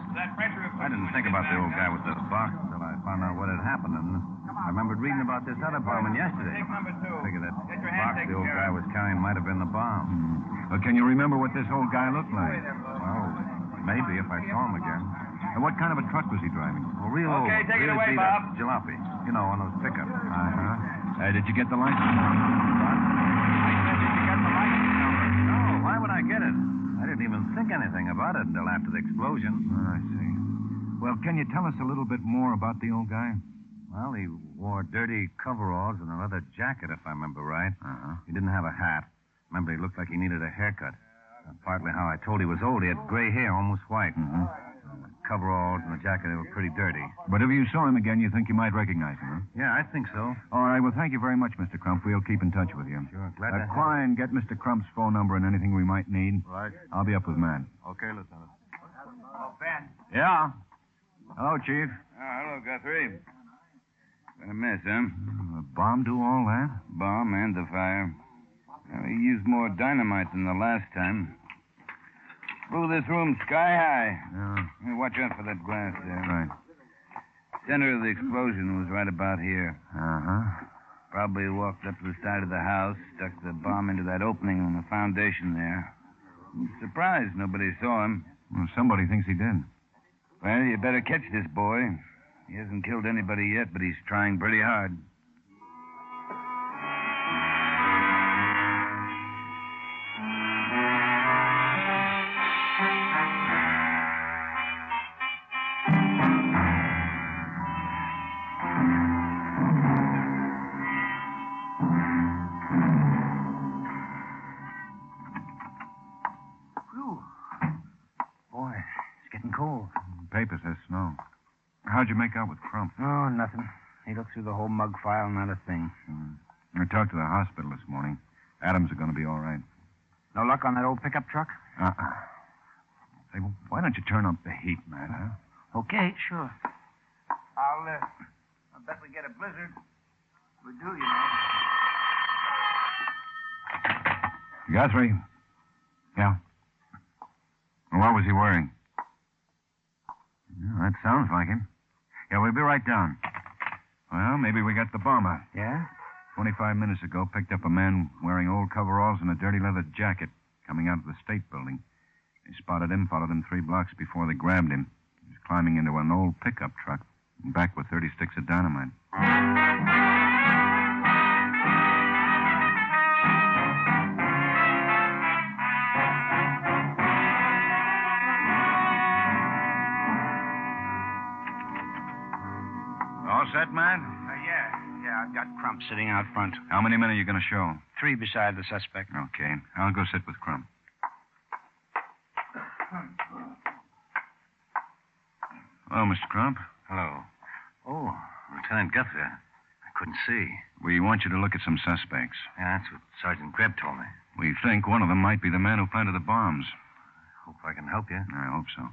I didn't think about the old guy with the box until I found out what had happened, and I remembered reading about this other bombing yesterday. I figured that box the old guy was carrying might have been the bomb. Well, can you remember what this old guy looked like? Well, maybe if I saw him again. And what kind of a truck was he driving? Well, real old. Okay, take it real away, beat Bob. up jalopy. You know, one of those pickups. Did you get the license? No, why would I get it? I didn't even think anything about it until after the explosion. I see. Well, can you tell us a little bit more about the old guy? Well, he wore dirty coveralls and a leather jacket, if I remember right. He didn't have a hat. Remember, he looked like he needed a haircut. Partly how I told he was old. He had gray hair, almost white. The coveralls and the jacket, they were pretty dirty. But if you saw him again, you think you might recognize him, huh? Yeah, I think so. All right, well, thank you very much, Mr. Crump. We'll keep in touch with you. Sure, glad to have Quine, get Mr. Crump's phone number and anything we might need. Right. I'll be up with Matt. Okay, Lieutenant. Oh, Ben. Yeah? Hello, Chief. Hello, Guthrie. Been a mess, huh? The bomb do all that? Bomb and the fire. Well, he used more dynamite than the last time. Blew this room sky high. Yeah. Hey, watch out for that glass there. Right. Center of the explosion was right about here. Uh-huh. Probably walked up to the side of the house, stuck the bomb into that opening on the foundation there. I'm surprised nobody saw him. Well, somebody thinks he did. Well, you better catch this boy. He hasn't killed anybody yet, but he's trying pretty hard. Boy, it's getting cold. Paper says snow. How'd you make out with Crump? Oh, nothing. He looked through the whole mug file, not a thing. I talked to the hospital this morning. Adams are going to be all right. No luck on that old pickup truck? Say, why don't you turn up the heat, Matt, huh? Okay, sure. I'll bet we get a blizzard. We do, you know. Guthrie. Yeah? What was he wearing? That sounds like him. Yeah, we'll be right down. Well, maybe we got the bomber. Yeah? 25 minutes ago, picked up a man wearing old coveralls and a dirty leather jacket coming out of the state building. They spotted him, followed him 3 blocks before they grabbed him. He was climbing into an old pickup truck and back with 30 sticks of dynamite. All set, man? Yeah, I've got Crump sitting out front. How many men are you going to show? 3 beside the suspect. Okay. I'll go sit with Crump. Hello, Mr. Crump. Hello. Oh, Lieutenant Guthrie. I couldn't see. We want you to look at some suspects. Yeah, that's what Sergeant Greb told me. We think one of them might be the man who planted the bombs. Hope I can help you. I hope so.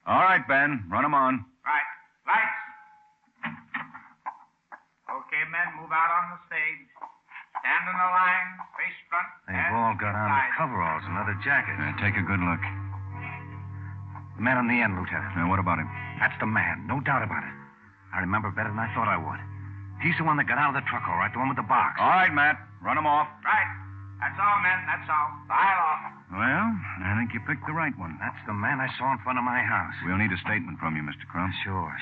All right, Ben. Run them on. Right. Lights. Okay, men, move out on the stage. Stand in a line, face front. They've all got on coveralls and leather jackets. Take a good look. The man on the end, Lieutenant. Now, what about him? That's the man, no doubt about it. I remember better than I thought I would. He's the one that got out of the truck, all right, the one with the box. All right, Matt. Run him off. Right. That's all, men. That's all. File off. Well, I think you picked the right one. That's the man I saw in front of my house. We'll need a statement from you, Mr. Crump. Sure.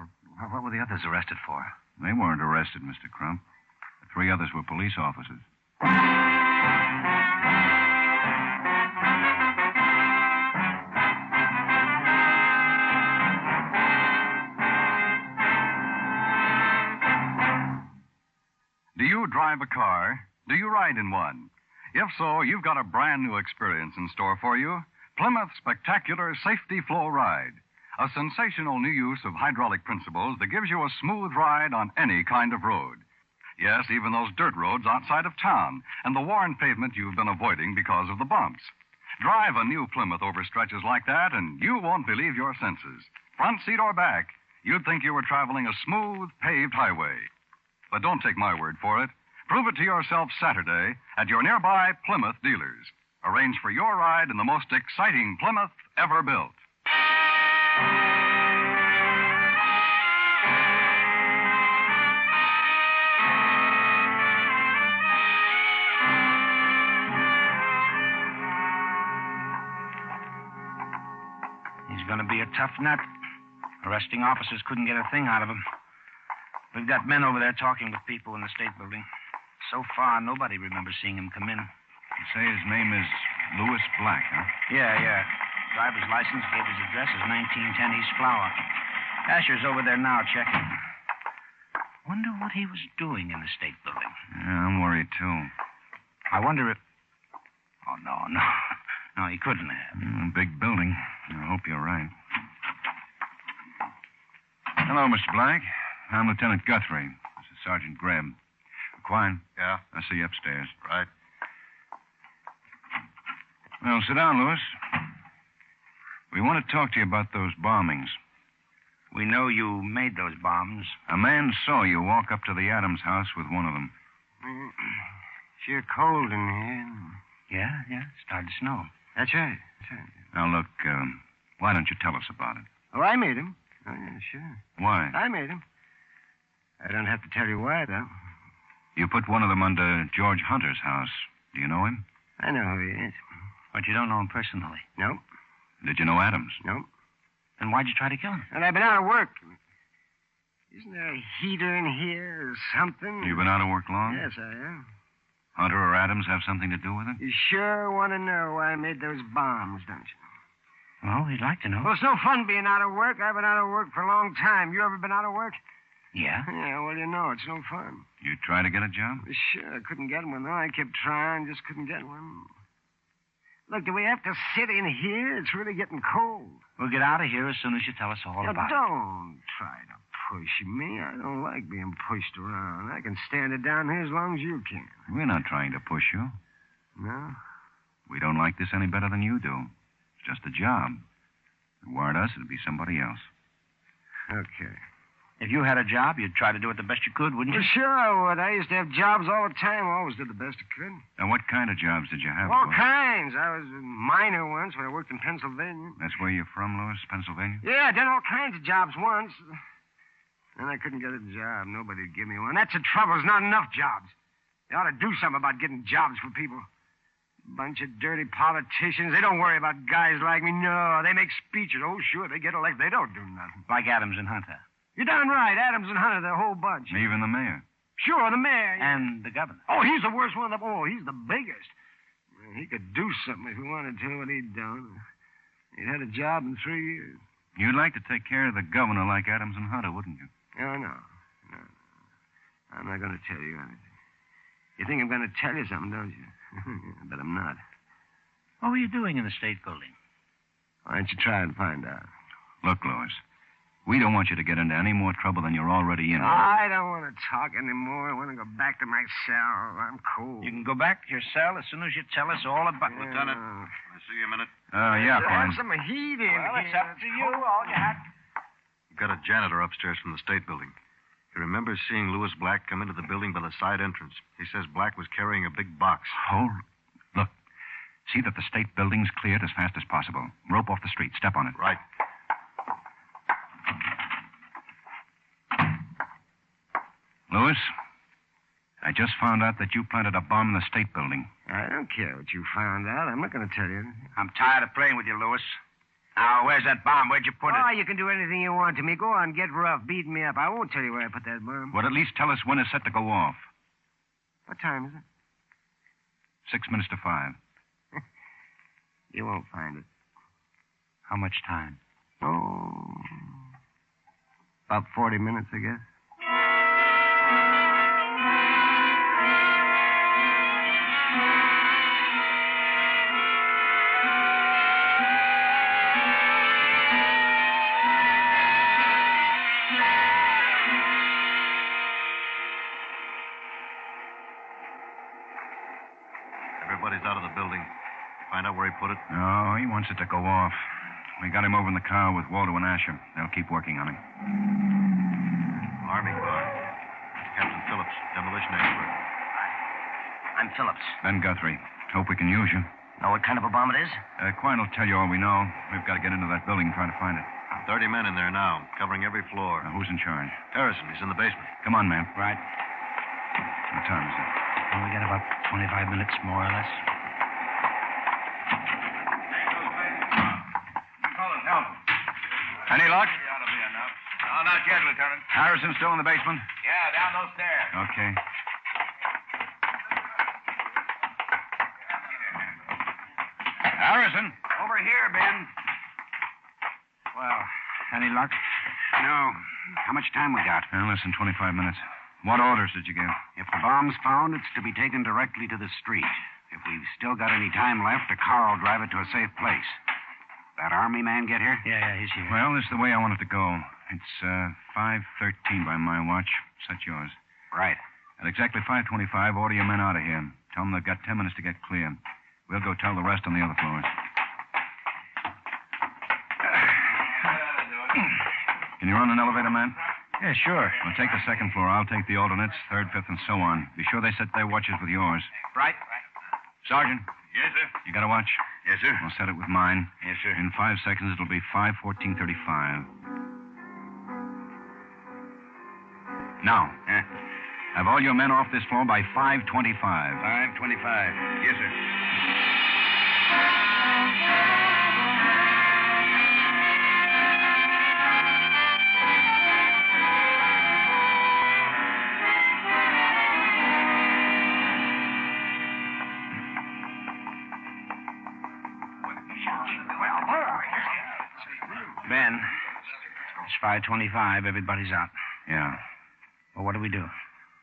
Well, what were the others arrested for? They weren't arrested, Mr. Crump. The 3 others were police officers. Do you drive a car? Do you ride in one? If so, you've got a brand new experience in store for you. Plymouth Spectacular Safety Flow Ride. A sensational new use of hydraulic principles that gives you a smooth ride on any kind of road. Yes, even those dirt roads outside of town and the worn pavement you've been avoiding because of the bumps. Drive a new Plymouth over stretches like that and you won't believe your senses. Front seat or back, you'd think you were traveling a smooth, paved highway. But don't take my word for it. Prove it to yourself Saturday at your nearby Plymouth dealers. Arrange for your ride in the most exciting Plymouth ever built. He's going to be a tough nut. Arresting officers couldn't get a thing out of him. We've got men over there talking with people in the state building. So far, nobody remembers seeing him come in. You say his name is Louis Black, huh? Yeah. Driver's license gave his address as 1910 East Flower. Asher's over there now checking. Wonder what he was doing in the state building. Yeah, I'm worried, too. I wonder if... Oh, no. No, he couldn't have. Big building. I hope you're right. Hello, Mr. Black. I'm Lieutenant Guthrie. This is Sergeant Greb. Quine. Yeah? I'll see you upstairs. Right. Well, sit down, Louis. We want to talk to you about those bombings. We know you made those bombs. A man saw you walk up to the Adams house with one of them. Sure cold in here. Yeah. It started to snow. That's right. Now, look, why don't you tell us about it? Oh, I made him. Oh, yeah, sure. Why? I made him. I don't have to tell you why, though. You put one of them under George Hunter's house. Do you know him? I know who he is. But you don't know him personally? Nope. Did you know Adams? Nope. Then why'd you try to kill him? And I've been out of work. Isn't there a heater in here or something? You've been out of work long? Yes, I am. Hunter or Adams have something to do with it? You sure want to know why I made those bombs, don't you? Well, we'd like to know. Well, it's no fun being out of work. I've been out of work for a long time. You ever been out of work? Yeah? Yeah, well, you know, it's no fun. You try to get a job? Sure, I couldn't get one, though. I kept trying, just couldn't get one. Look, do we have to sit in here? It's really getting cold. We'll get out of here as soon as you tell us all Now, about it. don't try to push me. I don't like being pushed around. I can stand it down here as long as you can. We're not trying to push you. No? We don't like this any better than you do. It's just a job. If it weren't us, it'd be somebody else. Okay. If you had a job, you'd try to do it the best you could, wouldn't you? Well, sure I would. I used to have jobs all the time. Always did the best I could. Now, what kind of jobs did you have? All Louis? kinds. I was a miner once when I worked in Pennsylvania. That's where you're from, Louis, Pennsylvania? Yeah, I done all kinds of jobs once. Then I couldn't get a job. Nobody'd give me one. That's the trouble. There's not enough jobs. They ought to do something about getting jobs for people. Bunch of dirty politicians. They don't worry about guys like me. No, they make speeches. Oh, sure, they get elected. They don't do nothing. Like Adams and Hunter. You're darn right. Adams and Hunter, the whole bunch. Even the mayor. Sure, the mayor. And the governor. Oh, he's the worst one of them. Oh, he's the biggest. Well, he could do something if he wanted to, but he don't. He'd had a job in 3 years. You'd like to take care of the governor like Adams and Hunter, wouldn't you? Oh, no. I'm not going to tell you anything. You think I'm going to tell you something, don't you? But I'm not. What were you doing in the state building? Why don't you try and find out? Look, Louis, we don't want you to get into any more trouble than you're already in. I don't want to talk anymore. I want to go back to my cell. I'm cold. You can go back to your cell as soon as you tell us all about... Lieutenant, can I see you a minute? Yeah, Have fine. some heat in Well, here. it's up to you. All you have... We've got a janitor upstairs from the state building. He remembers seeing Louis Black come into the building by the side entrance. He says Black was carrying a big box. Look. See that the state building's cleared as fast as possible. Rope off the street. Step on it. Right. Louis, I just found out that you planted a bomb in the state building. I don't care what you found out. I'm not going to tell you. I'm tired of playing with you, Louis. Now, where's that bomb? Where'd you put it? Oh, you can do anything you want to me. Go on, get rough, beat me up. I won't tell you where I put that bomb. Well, at least tell us when it's set to go off. What time is it? 6 minutes to 5. You won't find it. How much time? Oh, about 40 minutes, I guess. Everybody's out of the building. Find out where he put it? No, he wants it to go off. We got him over in the car with Waldo and Asher. They'll keep working on him. Army car. Captain Phillips, demolition expert. I'm Phillips. Ben Guthrie. Hope we can use you. Know what kind of a bomb it is? Quine will tell you all we know. We've got to get into that building and try to find it. 30 men in there now, covering every floor. Now, who's in charge? Harrison, he's in the basement. Come on, man. Right. What time is it? Well, we got about 25 minutes, more or less. Any luck? No, not yet, Lieutenant. Harrison still in the basement? Yeah, down those stairs. Okay. Harrison? Over here, Ben. Well, any luck? No. How much time we got? Less than 25 minutes. What orders did you give? If the bomb's found, it's to be taken directly to the street. If we've still got any time left, a car will drive it to a safe place. That army man get here? Yeah, he's here. Well, this is the way I want it to go. It's 5:13 by my watch. Set yours. Right. At exactly 5:25, order your men out of here. Tell them they've got 10 minutes to get clear. We'll go tell the rest on the other floors. Can you run an elevator, man? Yeah, sure. Well, take the second floor. I'll take the alternates, third, fifth, and so on. Be sure they set their watches with yours. Right. Sergeant. Yes, sir. You got a watch? Yes, sir. I'll set it with mine. Yes, sir. In 5 seconds, it'll be 5:14:35. Now, have all your men off this floor by 5:25. 5:25. Yes, sir. Ben, it's 5:25. Everybody's out. Yeah. Well, what do we do?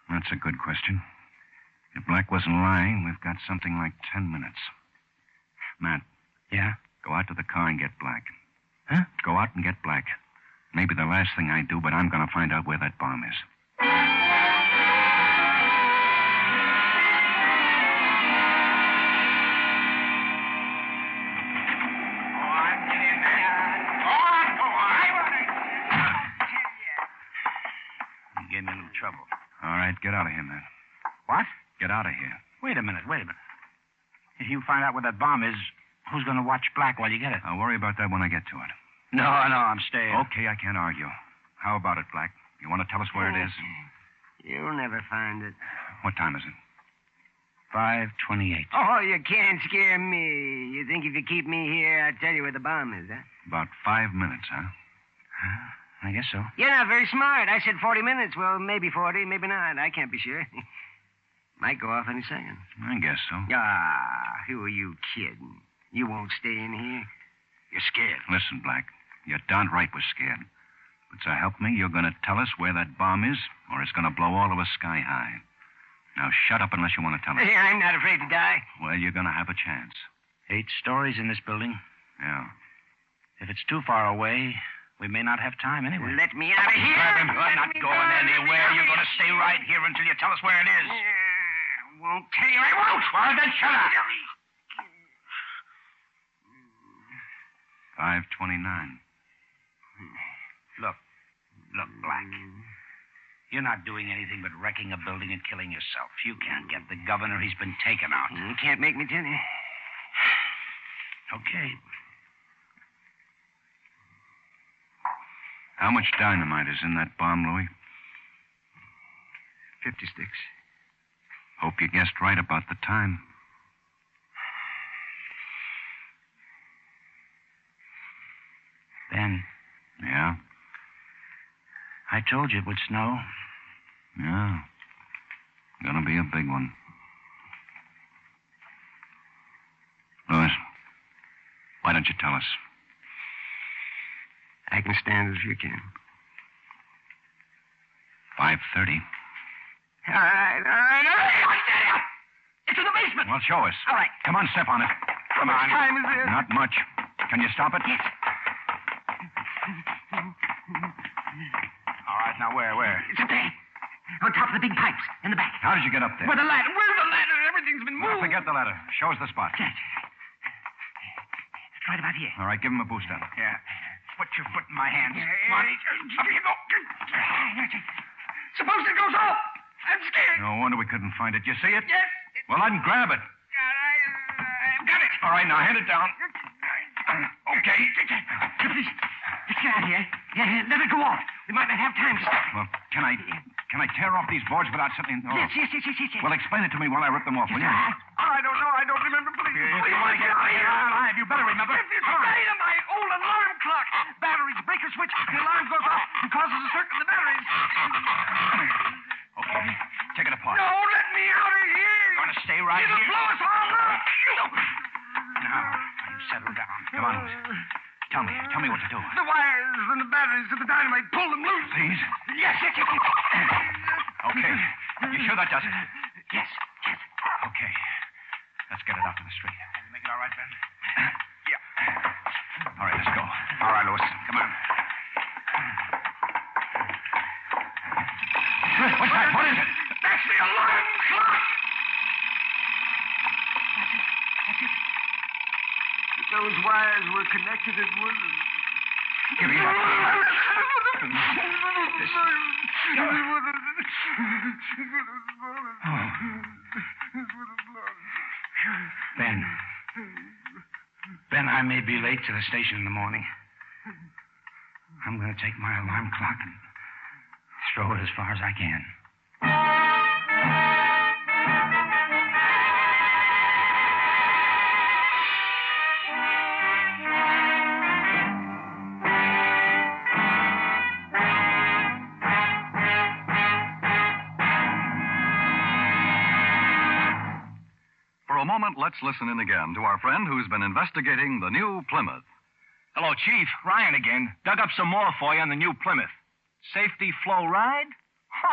That's a good question. If Black wasn't lying, we've got something like 10 minutes. Matt. Yeah? Go out to the car and get Black. Huh? Go out and get Black. Maybe the last thing I do, but I'm going to find out where that bomb is. right, get out of here, man. What? Get out of here. Wait a minute. If you find out where that bomb is, who's going to watch Black while you get it? I'll worry about that when I get to it. No, I'm staying. Okay, I can't argue. How about it, Black? You want to tell us where it is? You'll never find it. What time is it? 5:28. Oh, you can't scare me. You think if you keep me here, I'll tell you where the bomb is, huh? About 5 minutes, huh? I guess so. You're not very smart. I said 40 minutes. Well, maybe 40, maybe not. I can't be sure. Might go off any second. I guess so. Ah, who are you kidding? You won't stay in here? You're scared. Listen, Black, you're darn right we're scared. But so help me, you're going to tell us where that bomb is, or it's going to blow all of us sky high. Now, shut up unless you want to tell us. Hey, I'm not afraid to die. Well, you're going to have a chance. 8 stories in this building. Yeah. If it's too far away, we may not have time anyway. Let me out of here. Grab him. You're not going anywhere. You're going to stay right here until you tell us where it is. Won't tell you. I won't. Well, then shut up. 5:29. Look, Black. You're not doing anything but wrecking a building and killing yourself. You can't get the governor. He's been taken out. You can't make me tell you. Okay. How much dynamite is in that bomb, Louis? 50 sticks. Hope you guessed right about the time. Ben. Yeah? I told you it would snow. Yeah. Gonna be a big one. Louis, why don't you tell us? I can stand it if you can. 5:30. All right. It's in the basement. Well, show us. All right. Come on, step on it. Come How on. much time is there? Not much. Can you stop it? Yes. All right, now where? It's up there. On top of the big pipes in the back. How did you get up there? Where's the ladder? Everything's been moved. Forget the ladder. Show us the spot. It's right about here. All right, give him a boost up. Yeah. Put your foot in my hands. Come on. Up you go. Suppose it goes off. I'm scared. No wonder we couldn't find it. You see it? Yes. Well, then grab it. I've got it. All right, now hand it down. Okay. Please, get out of here. Yeah, let it go off. We might not have time to stop. Well, can I tear off these boards without something? Oh. Yes. Well, explain it to me while I rip them off, will you? I don't know. I don't remember. Please. If you want to get out of here alive, you better remember. It's dynamite. Old alarm clock. Batteries, breaker switch. The alarm goes off and causes a circuit in the batteries. Okay, take it apart. No, let me out of here. You're going to stay right It'll here? blow us all up. Now, you settle down. Come on. Tell me what to do. The wires and the batteries of the dynamite. Pull them loose. These? Yes. Okay. You sure that does it? Yes. Okay. Let's get it out to the street. You make it all right, Ben? Yeah. All right, let's go. All right, Louis. Come on. What's that? What is it? That's the alarm clock. That's it. If those wires were connected, it would. Give me that. Ben, I may be late to the station in the morning. I'm going to take my alarm clock and throw it as far as I can. For a moment, let's listen in again to our friend who's been investigating the new Plymouth. Hello, Chief. Ryan again. Dug up some more for you on the new Plymouth. Safety flow ride?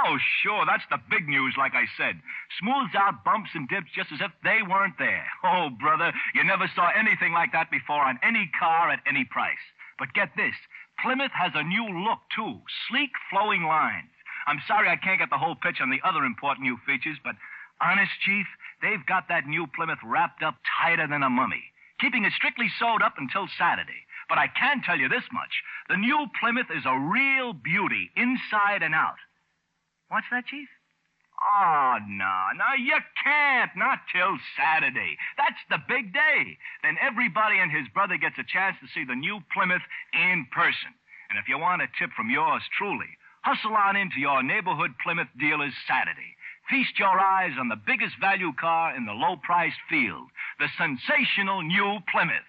Oh, sure. That's the big news, like I said. Smooths out bumps and dips just as if they weren't there. Oh, brother, you never saw anything like that before on any car at any price. But get this. Plymouth has a new look, too. Sleek, flowing lines. I'm sorry I can't get the whole pitch on the other important new features, but honest, Chief, they've got that new Plymouth wrapped up tighter than a mummy, keeping it strictly sewed up until Saturday. But I can tell you this much. The new Plymouth is a real beauty, inside and out. What's that, Chief? Oh, no, you can't. Not till Saturday. That's the big day. Then everybody and his brother gets a chance to see the new Plymouth in person. And if you want a tip from yours truly, hustle on into your neighborhood Plymouth dealers Saturday. Feast your eyes on the biggest value car in the low-priced field, the sensational new Plymouth.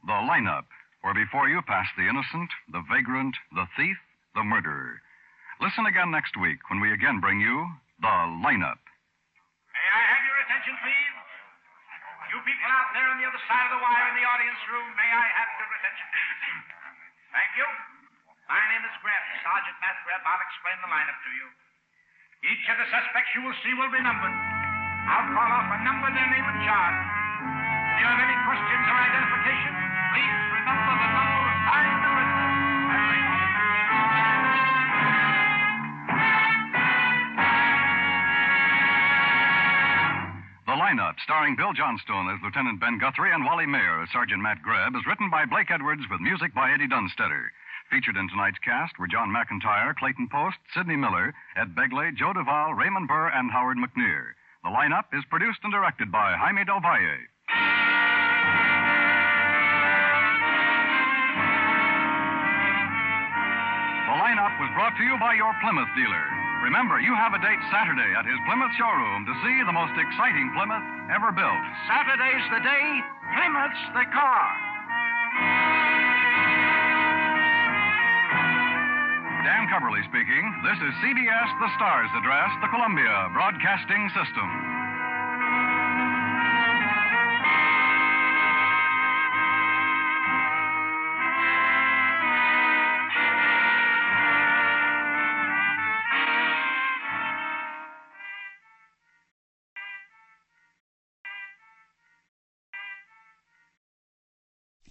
The lineup, where before you pass the innocent, the vagrant, the thief, the murderer. Listen again next week when we again bring you the lineup. May I have your attention, please? You people out there on the other side of the wire in the audience room, may I have your attention, please? Thank you. My name is Greb, Sergeant Matt Greb. I'll explain the lineup to you. Each of the suspects you will see will be numbered. I'll call off a number, their name, and charge. If you have any questions or identification, please remember the number assigned to the prisoner. The lineup, starring Bill Johnstone as Lieutenant Ben Guthrie and Wally Mayer as Sergeant Matt Greb, is written by Blake Edwards with music by Eddie Dunstetter. Featured in tonight's cast were John McIntyre, Clayton Post, Sidney Miller, Ed Begley, Joe Duvall, Raymond Burr, and Howard McNear. The lineup is produced and directed by Jaime Del Valle. The lineup was brought to you by your Plymouth dealer. Remember, you have a date Saturday at his Plymouth showroom to see the most exciting Plymouth ever built. Saturday's the day, Plymouth's the car. Dan Coverly speaking. This is CBS, the Star's address, the Columbia Broadcasting System.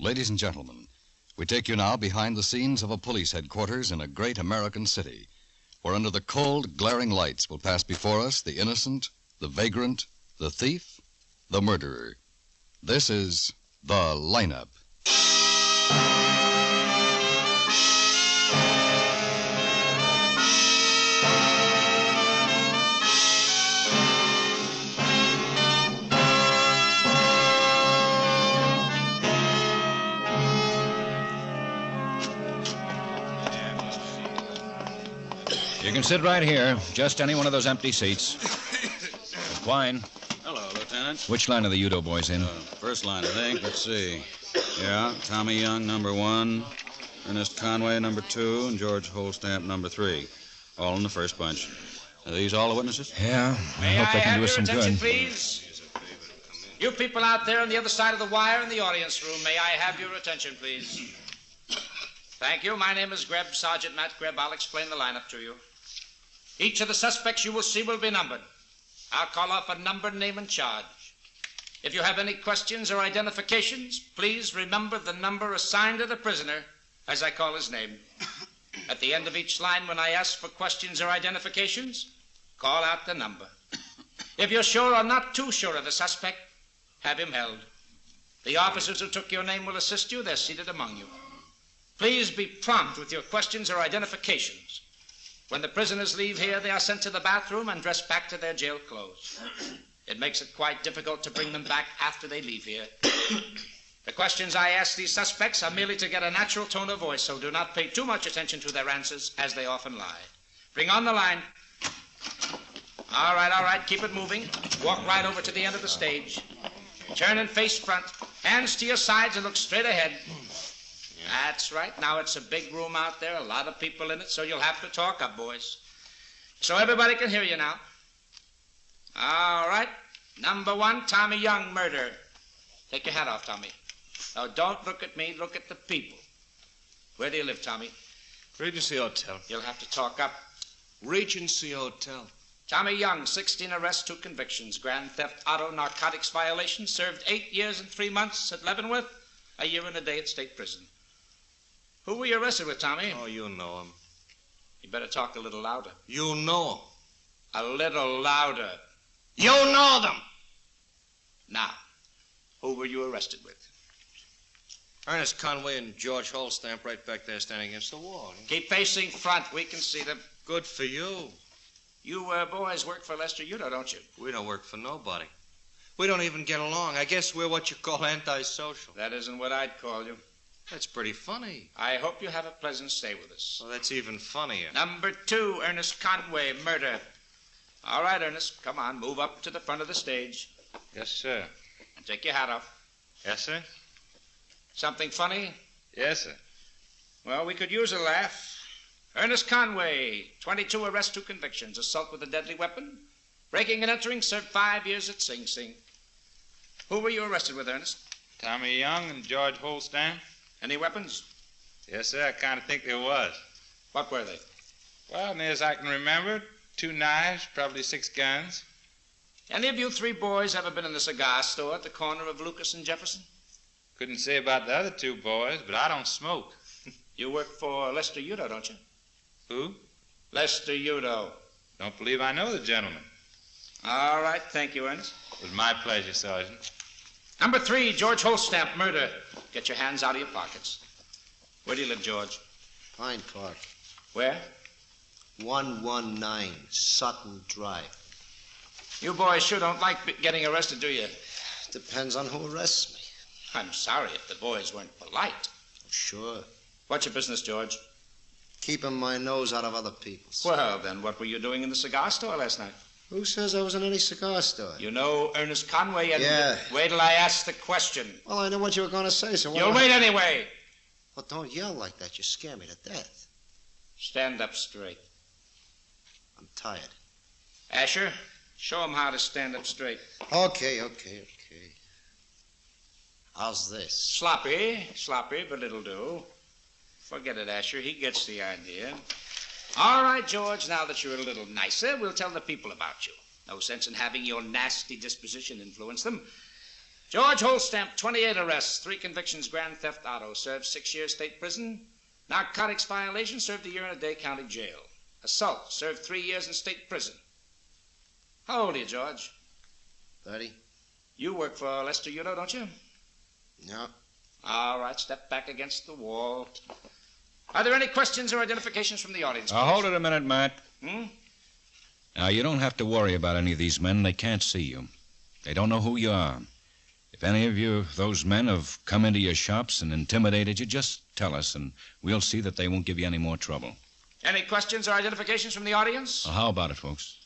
Ladies and gentlemen, we take you now behind the scenes of a police headquarters in a great American city, where under the cold, glaring lights will pass before us the innocent, the vagrant, the thief, the murderer. This is The Lineup. You can sit right here. Just any one of those empty seats. Quine. Hello, Lieutenant. Which line are the Yudo boys in? First line, I think. Let's see. Yeah, Tommy Young, number 1. Ernest Conway, number 2. And George Holstamp, number 3. All in the first bunch. Are these all the witnesses? Yeah. I hope they can do us some good. Please? You people out there on the other side of the wire in the audience room, may I have your attention, please? Thank you. My name is Greb, Sergeant Matt Greb. I'll explain the lineup to you. Each of the suspects you will see will be numbered. I'll call off a number, name, and charge. If you have any questions or identifications, please remember the number assigned to the prisoner as I call his name. At the end of each line, when I ask for questions or identifications, call out the number. If you're sure or not too sure of the suspect, have him held. The officers who took your name will assist you. They're seated among you. Please be prompt with your questions or identifications. When the prisoners leave here, they are sent to the bathroom and dressed back to their jail clothes. It makes it quite difficult to bring them back after they leave here. The questions I ask these suspects are merely to get a natural tone of voice, so do not pay too much attention to their answers, as they often lie. Bring on the line. All right, keep it moving. Walk right over to the end of the stage. Turn and face front. Hands to your sides and look straight ahead. That's right. Now, it's a big room out there, a lot of people in it, so you'll have to talk up, boys. So everybody can hear you now. All right. Number 1, Tommy Young, murder. Take your hat off, Tommy. Now, don't look at me. Look at the people. Where do you live, Tommy? Regency Hotel. You'll have to talk up. Regency Hotel. Tommy Young, 16 arrests, 2 convictions. Grand theft, auto, narcotics violation. Served 8 years and 3 months at Leavenworth. A year and a day at state prison. Who were you arrested with, Tommy? Oh, you know him. You better talk a little louder. You know him. A little louder. You know them. Now, Who were you arrested with? Ernest Conway and George Holstamp right back there standing against the wall. Keep facing front. We can see them. Good for you. You boys work for Lester Yudo, don't you? We don't work for nobody. We don't even get along. I guess we're what you call antisocial. That isn't what I'd call you. That's pretty funny. I hope you have a pleasant stay with us. Well, that's even funnier. Number 2, Ernest Conway, murder. All right, Ernest, come on. Move up to the front of the stage. Yes, sir. And take your hat off. Yes, sir. Something funny? Yes, sir. Well, we could use a laugh. Ernest Conway, 22 arrests, 2 convictions. Assault with a deadly weapon. Breaking and entering, served 5 years at Sing Sing. Who were you arrested with, Ernest? Tommy Young and George Holstamp. Any weapons? Yes, sir. I kind of think there was. What were they? Well, near as I can remember, 2 knives, probably 6 guns. Any of you 3 boys ever been in the cigar store at the corner of Lucas and Jefferson? Couldn't say about the other 2 boys, but I don't smoke. You work for Lester Yudo, don't you? Who? Lester Yudo. Don't believe I know the gentleman. All right, thank you, Ernest. It was my pleasure, Sergeant. Number 3, George Holstamp, murder. Get your hands out of your pockets. Where do you live, George? Pine Park. Where? 119 Sutton Drive. You boys sure don't like getting arrested, do you? Depends on who arrests me. I'm sorry if the boys weren't polite. Sure. What's your business, George? Keeping my nose out of other people's. Well, then what were you doing in the cigar store last night? Who says I was in any cigar store? You know Ernest Conway and... Yeah. Wait till I ask the question. Well, I know what you were going to say, so... You'll wait anyway. Well, don't yell like that. You scare me to death. Stand up straight. I'm tired. Asher, show him how to stand up straight. Okay. How's this? Sloppy, but it'll do. Forget it, Asher. He gets the idea. All right, George, now that you're a little nicer, we'll tell the people about you. No sense in having your nasty disposition influence them. George Holstamp, 28 arrests, 3 convictions, grand theft auto, served 6 years state prison. Narcotics violation, served 1 year in a Day County jail. Assault, served 3 years in state prison. How old are you, George? 30. You work for Lester Yudo, don't you? No. All right, step back against the wall. Are there any questions or identifications from the audience? Now, hold it a minute, Matt. Hmm? Now, you don't have to worry about any of these men. They can't see you. They don't know who you are. If any of you, those men, have come into your shops and intimidated you, just tell us, and we'll see that they won't give you any more trouble. Any questions or identifications from the audience? Well, how about it, folks?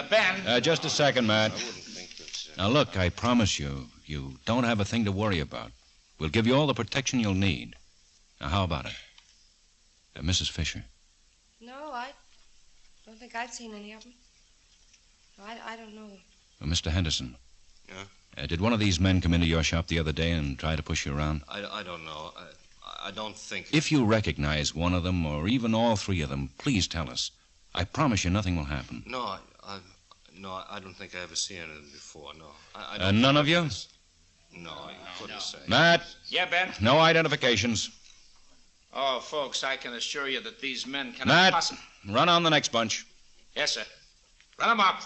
Ben. Just a second, Matt. I wouldn't think that, Now, look, I promise you, you don't have a thing to worry about. We'll give you all the protection you'll need. Now, how about it? Mrs. Fisher? No, I don't think I've seen any of them. No, I don't know them. Well, Mr. Henderson. Yeah? Did one of these men come into your shop the other day and try to push you around? I don't know. I don't think... If you recognize one of them, or even all 3 of them, please tell us. I promise you nothing will happen. No, I don't think I ever seen any of them before, no. I don't none of you? No, I couldn't say. Matt? Yeah, Ben? No identifications. Oh, folks, I can assure you that these men cannot Matt, possibly... run on the next bunch. Yes, sir. Run them up.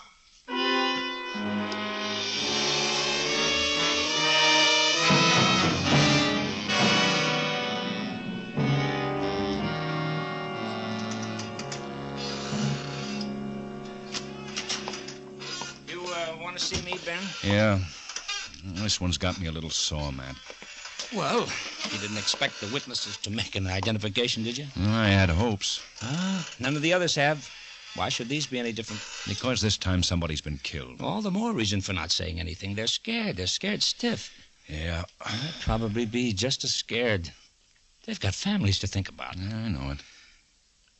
You want to see me, Ben? Yeah. This one's got me a little sore, Matt. Well, you didn't expect the witnesses to make an identification, did you? I had hopes. None of the others have. Why should these be any different? Because this time somebody's been killed. All the more reason for not saying anything. They're scared. They're scared stiff. Yeah. They'd probably be just as scared. They've got families to think about. Yeah, I know it.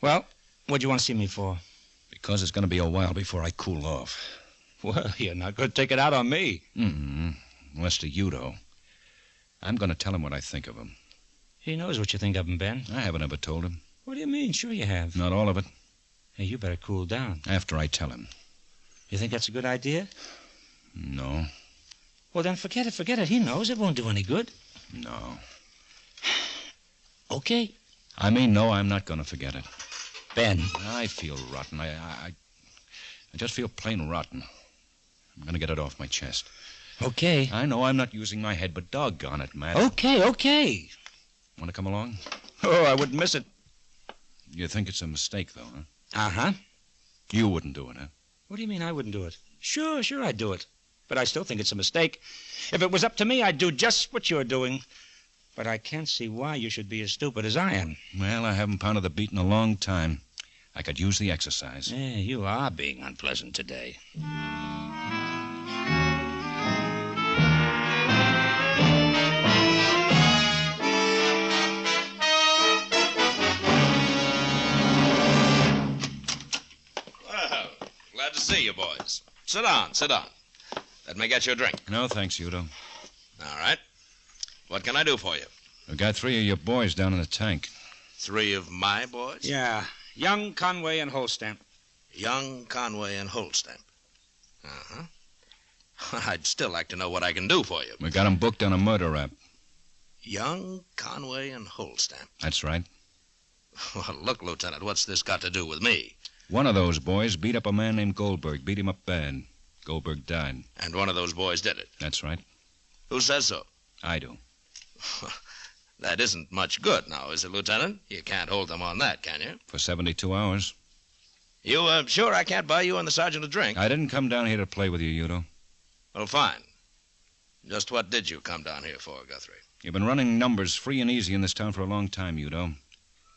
Well, what'd you want to see me for? Because it's going to be a while before I cool off. Well, you're not going to take it out on me. Lester Yudo. I'm going to tell him what I think of him. He knows what you think of him, Ben. I haven't ever told him. What do you mean? Sure you have. Not all of it. Hey, you better cool down. After I tell him. You think that's a good idea? No. Well, then forget it. Forget it. He knows it won't do any good. No. Okay. I mean, no, I'm not going to forget it. Ben. I feel rotten. I just feel plain rotten. I'm going to get it off my chest. Okay. I know I'm not using my head, but doggone it, Matt. Okay. Want to come along? Oh, I wouldn't miss it. You think it's a mistake, though, huh? Uh-huh. You wouldn't do it, huh? What do you mean I wouldn't do it? Sure, I'd do it. But I still think it's a mistake. If it was up to me, I'd do just what you're doing. But I can't see why you should be as stupid as I am. Well, I haven't pounded the beat in a long time. I could use the exercise. Yeah, you are being unpleasant today. Well, glad to see you, boys. Sit down. Let me get you a drink. No, thanks, Yudo. All right. What can I do for you? We've got 3 of your boys down in the tank. 3 of my boys? Yeah. Young, Conway, and Holstamp. Young, Conway, and Holstamp. Uh-huh. I'd still like to know what I can do for you. We got 'em booked on a murder rap. Young, Conway, and Holstamp. That's right. Well, look, Lieutenant, what's this got to do with me? One of those boys beat up a man named Goldberg. Beat him up bad. Goldberg died. And one of those boys did it? That's right. Who says so? I do. That isn't much good now, is it, Lieutenant? You can't hold them on that, can you? For 72 hours. You sure I can't buy you and the sergeant a drink? I didn't come down here to play with you, Yudo. Well, fine. Just what did you come down here for, Guthrie? You've been running numbers free and easy in this town for a long time, Yudo.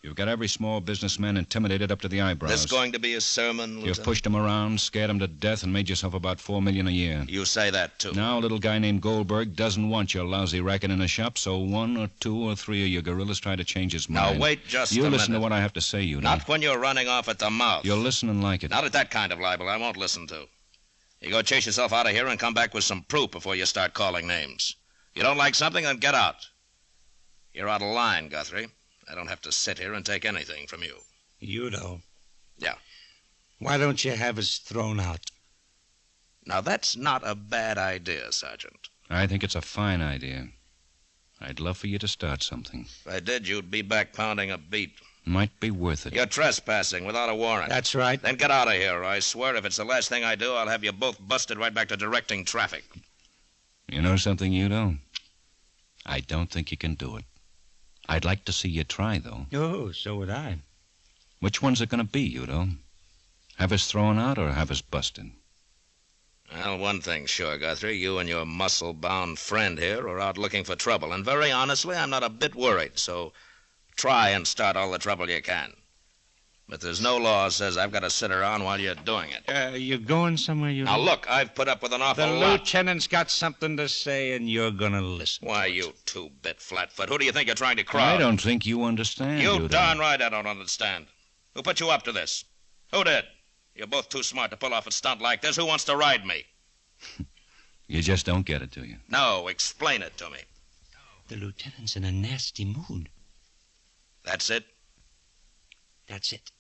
You've got every small businessman intimidated up to the eyebrows. This going to be a sermon, Lieutenant? You've pushed them around, scared them to death, and made yourself about $4 million a year. You say that, too. Now a little guy named Goldberg doesn't want your lousy racket in a shop, so 1 or 2 or 3 of your guerrillas try to change his mind. Now, wait just a minute. You listen to minute. what I have to say, Yudo. Not when you're running off at the mouth. You'll listen and like it. Not at that kind of libel I won't listen to. You go chase yourself out of here and come back with some proof before you start calling names. You don't like something, then get out. You're out of line, Guthrie. I don't have to sit here and take anything from you. Yudo. Yeah. Why don't you have us thrown out? Now, that's not a bad idea, Sergeant. I think it's a fine idea. I'd love for you to start something. If I did, you'd be back pounding a beat. Might be worth it. You're trespassing without a warrant. That's right. Then get out of here. I swear if it's the last thing I do, I'll have you both busted right back to directing traffic. You know something, Yudo? I don't think you can do it. I'd like to see you try, though. Oh, so would I. Which one's it going to be, Yudo? Have us thrown out or have us busted? Well, one thing's sure, Guthrie. You and your muscle-bound friend here are out looking for trouble. And very honestly, I'm not a bit worried, so try and start all the trouble you can. But there's no law that says I've got to sit around while you're doing it. You going somewhere, Yudo? Now, look, I've put up with an awful The lot. lieutenant's got something to say, and you're gonna listen. Why, you two-bit flatfoot. Who do you think you're trying to crowd? I don't think you understand, You Yudo. darn right I don't understand. Who put you up to this? Who did? You're both too smart to pull off a stunt like this. Who wants to ride me? You just don't get it, do you? No, explain it to me. The lieutenant's in a nasty mood. That's it? That's it.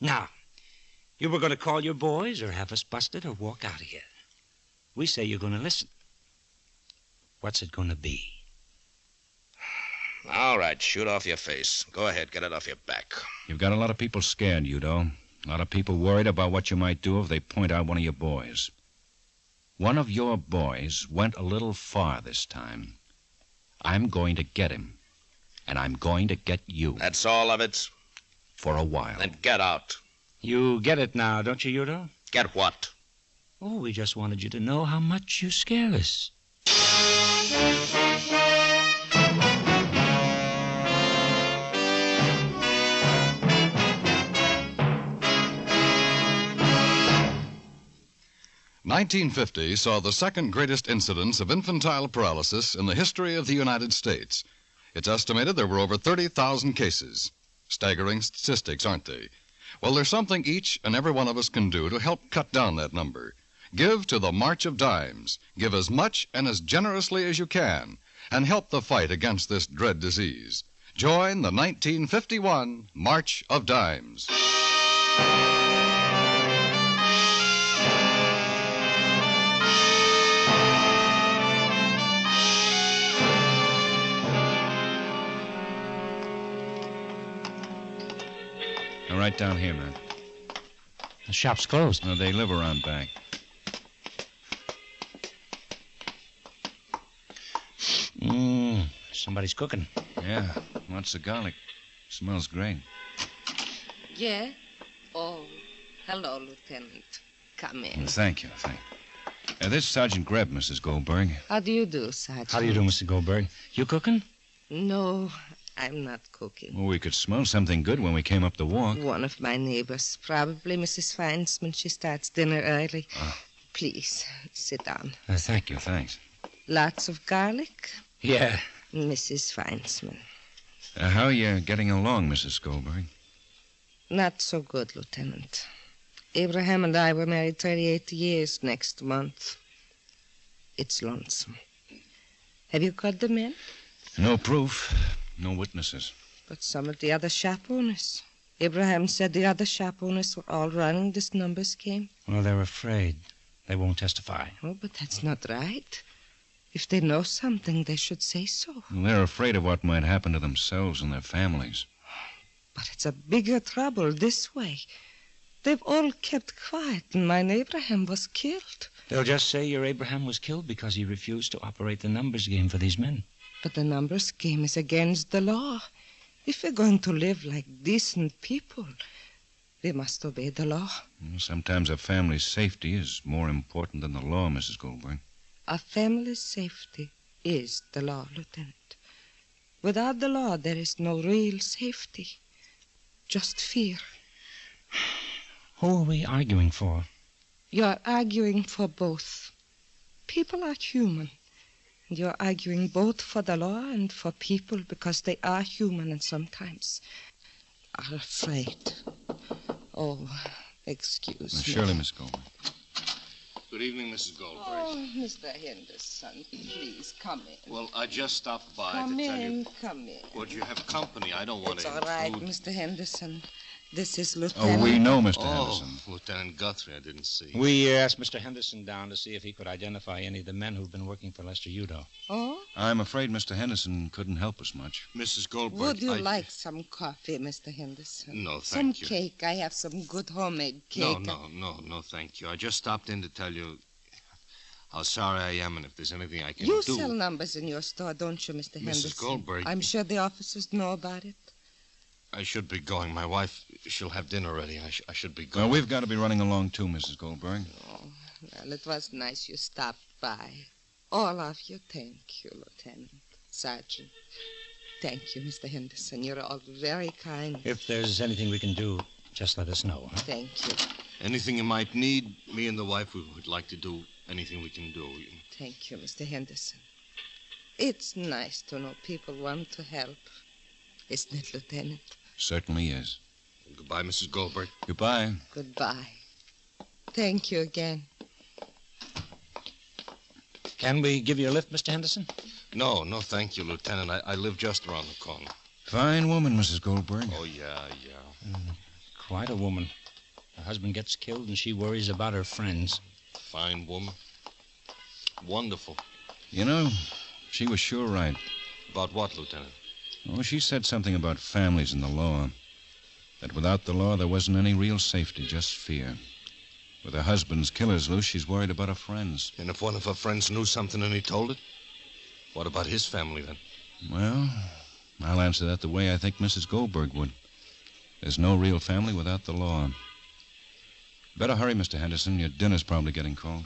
Now, you were going to call your boys or have us busted or walk out of here. We say you're going to listen. What's it going to be? All right, shoot off your face. Go ahead, get it off your back. You've got a lot of people scared, Yudo. A lot of people worried about what you might do if they point out one of your boys. One of your boys went a little far this time. I'm going to get him. And I'm going to get you. That's all of it? For a while. Then get out. You get it now, don't you, Yudo? Get what? Oh, we just wanted you to know how much you scare us. "1950 saw the second greatest incidence of infantile paralysis in the history of the United States. It's estimated there were over 30,000 cases. Staggering statistics, aren't they? Well, there's something each and every one of us can do to help cut down that number. Give to the March of Dimes. Give as much and as generously as you can, and help the fight against this dread disease. Join the 1951 March of Dimes. Right down here, man. The shop's closed. No, they live around back. Somebody's cooking. Yeah, lots of garlic. Smells great. Yeah? Oh, hello, Lieutenant. Come in. Thank you. This is Sergeant Greb, Mrs. Goldberg. How do you do, Sergeant? How do you do, Mr. Goldberg? You cooking? No, I'm not cooking. Well, we could smell something good when we came up the walk. One of my neighbors, probably Mrs. Feinsman. She starts dinner early. Please, sit down. Thank you, thanks. Lots of garlic? Yeah. Mrs. Feinsman. How are you getting along, Mrs. Goldberg? Not so good, Lieutenant. Abraham and I were married 38 years next month. It's lonesome. Have you got the men? No proof. No witnesses. But some of the other shop owners. Abraham said the other shop owners were all running this numbers game. Well, they're afraid. They won't testify. Oh, but that's not right. If they know something, they should say so. Well, they're afraid of what might happen to themselves and their families. But it's a bigger trouble this way. They've all kept quiet, and mine Abraham was killed. They'll just say your Abraham was killed because he refused to operate the numbers game for these men. But the numbers game is against the law. If we're going to live like decent people, we must obey the law. Sometimes a family's safety is more important than the law, Mrs. Goldberg. A family's safety is the law, Lieutenant. Without the law, there is no real safety. Just fear. Who are we arguing for? You're arguing for both. People are human. And you're arguing both for the law and for people because they are human and sometimes are afraid. Oh, excuse me. Surely, Miss Goldberg. Good evening, Mrs. Goldberg. Oh, Mr. Henderson, please come in. Well, I just stopped by Come to tell you. Come in. Would you have company? I don't want It's to all right, intrude. Mr. Henderson. This is Lieutenant... Oh, we know Mr. Henderson. Lieutenant Guthrie, I didn't see. We asked Mr. Henderson down to see if he could identify any of the men who've been working for Lester Yudo. Oh? I'm afraid Mr. Henderson couldn't help us much. Mrs. Goldberg, Would you like some coffee, Mr. Henderson? No, some thank you. Cake. I have some good homemade cake. No, thank you. I just stopped in to tell you how sorry I am and if there's anything I can You do. sell numbers in your store, don't you, Mr. Henderson? Mrs. Goldberg. I'm sure the officers know about it. I should be going. My wife, she'll have dinner ready. I should be going. Well, we've got to be running along, too, Mrs. Goldberg. Oh, well, it was nice you stopped by. All of you, thank you, Lieutenant. Sergeant. Thank you, Mr. Henderson. You're all very kind. If there's anything we can do, just let us know. Huh? Thank you. Anything you might need, me and the wife would like to do anything we can do. Thank you, Mr. Henderson. It's nice to know people want to help. Isn't it, Lieutenant? Certainly is. Goodbye, Mrs. Goldberg. Goodbye. Goodbye. Thank you again. Can we give you a lift, Mr. Henderson? No, thank you, Lieutenant. I live just around the corner. Fine woman, Mrs. Goldberg. Oh, yeah. Quite a woman. Her husband gets killed and she worries about her friends. Fine woman. Wonderful. You know, she was sure right. About what, Lieutenant? Oh, she said something about families and the law. That without the law, there wasn't any real safety, just fear. With her husband's killers loose, she's worried about her friends. And if one of her friends knew something and he told it? What about his family, then? Well, I'll answer that the way I think Mrs. Goldberg would. There's no real family without the law. Better hurry, Mr. Henderson. Your dinner's probably getting cold.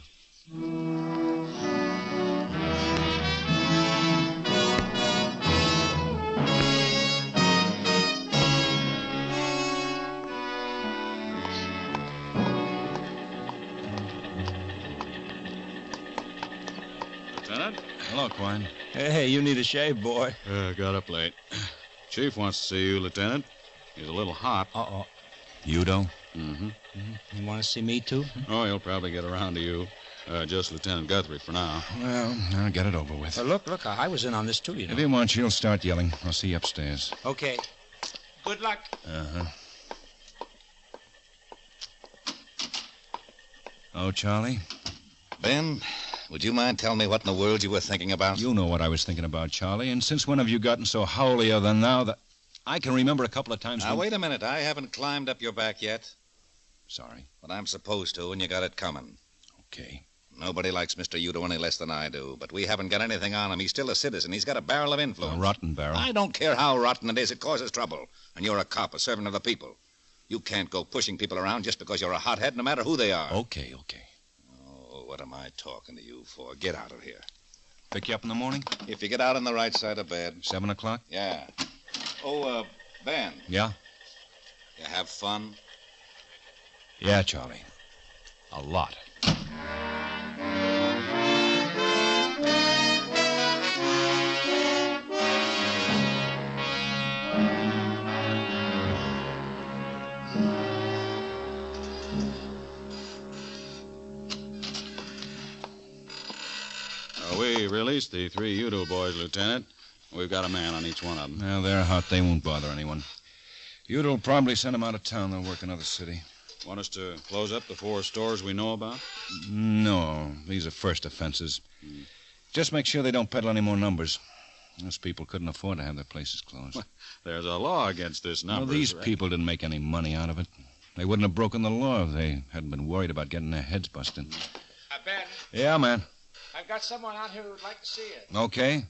Lieutenant? Hello, Quine. Hey, you need a shave, boy. Got up late. Chief wants to see you, Lieutenant. He's a little hot. Uh-oh. Yudo? Mm-hmm. You want to see me, too? Oh, he'll probably get around to you. Just Lieutenant Guthrie for now. Well, I'll get it over with. Look, I was in on this, too, you know. If he wants you, he'll start yelling. I'll see you upstairs. Okay. Good luck. Uh-huh. Oh, Charlie? Ben, would you mind telling me what in the world you were thinking about? You know what I was thinking about, Charlie. And since when have you gotten so howlier than now that... I can remember a couple of times Now, wait a minute. I haven't climbed up your back yet. Sorry. But I'm supposed to, and you got it coming. Okay. Nobody likes Mr. Yudo any less than I do, but we haven't got anything on him. He's still a citizen. He's got a barrel of influence. A rotten barrel. I don't care how rotten it is. It causes trouble. And you're a cop, a servant of the people. You can't go pushing people around just because you're a hothead, no matter who they are. Okay. Oh, what am I talking to you for? Get out of here. Pick you up in the morning? If you get out on the right side of bed. 7 o'clock? Yeah. Oh, Ben. Yeah? You have fun? Yeah, Charlie. A lot. We released the 3 Yudo boys, Lieutenant. We've got a man on each one of them. Well, they're hot. They won't bother anyone. Yudo'll probably send them out of town. They'll work another city. Want us to close up the 4 stores we know about? No, these are first offenses. Just make sure they don't peddle any more numbers. Those people couldn't afford to have their places closed. Well, there's a law against this number. Well, these people didn't make any money out of it. They wouldn't have broken the law if they hadn't been worried about getting their heads busted. Ben. Yeah, man. I've got someone out here who'd like to see you. Okay.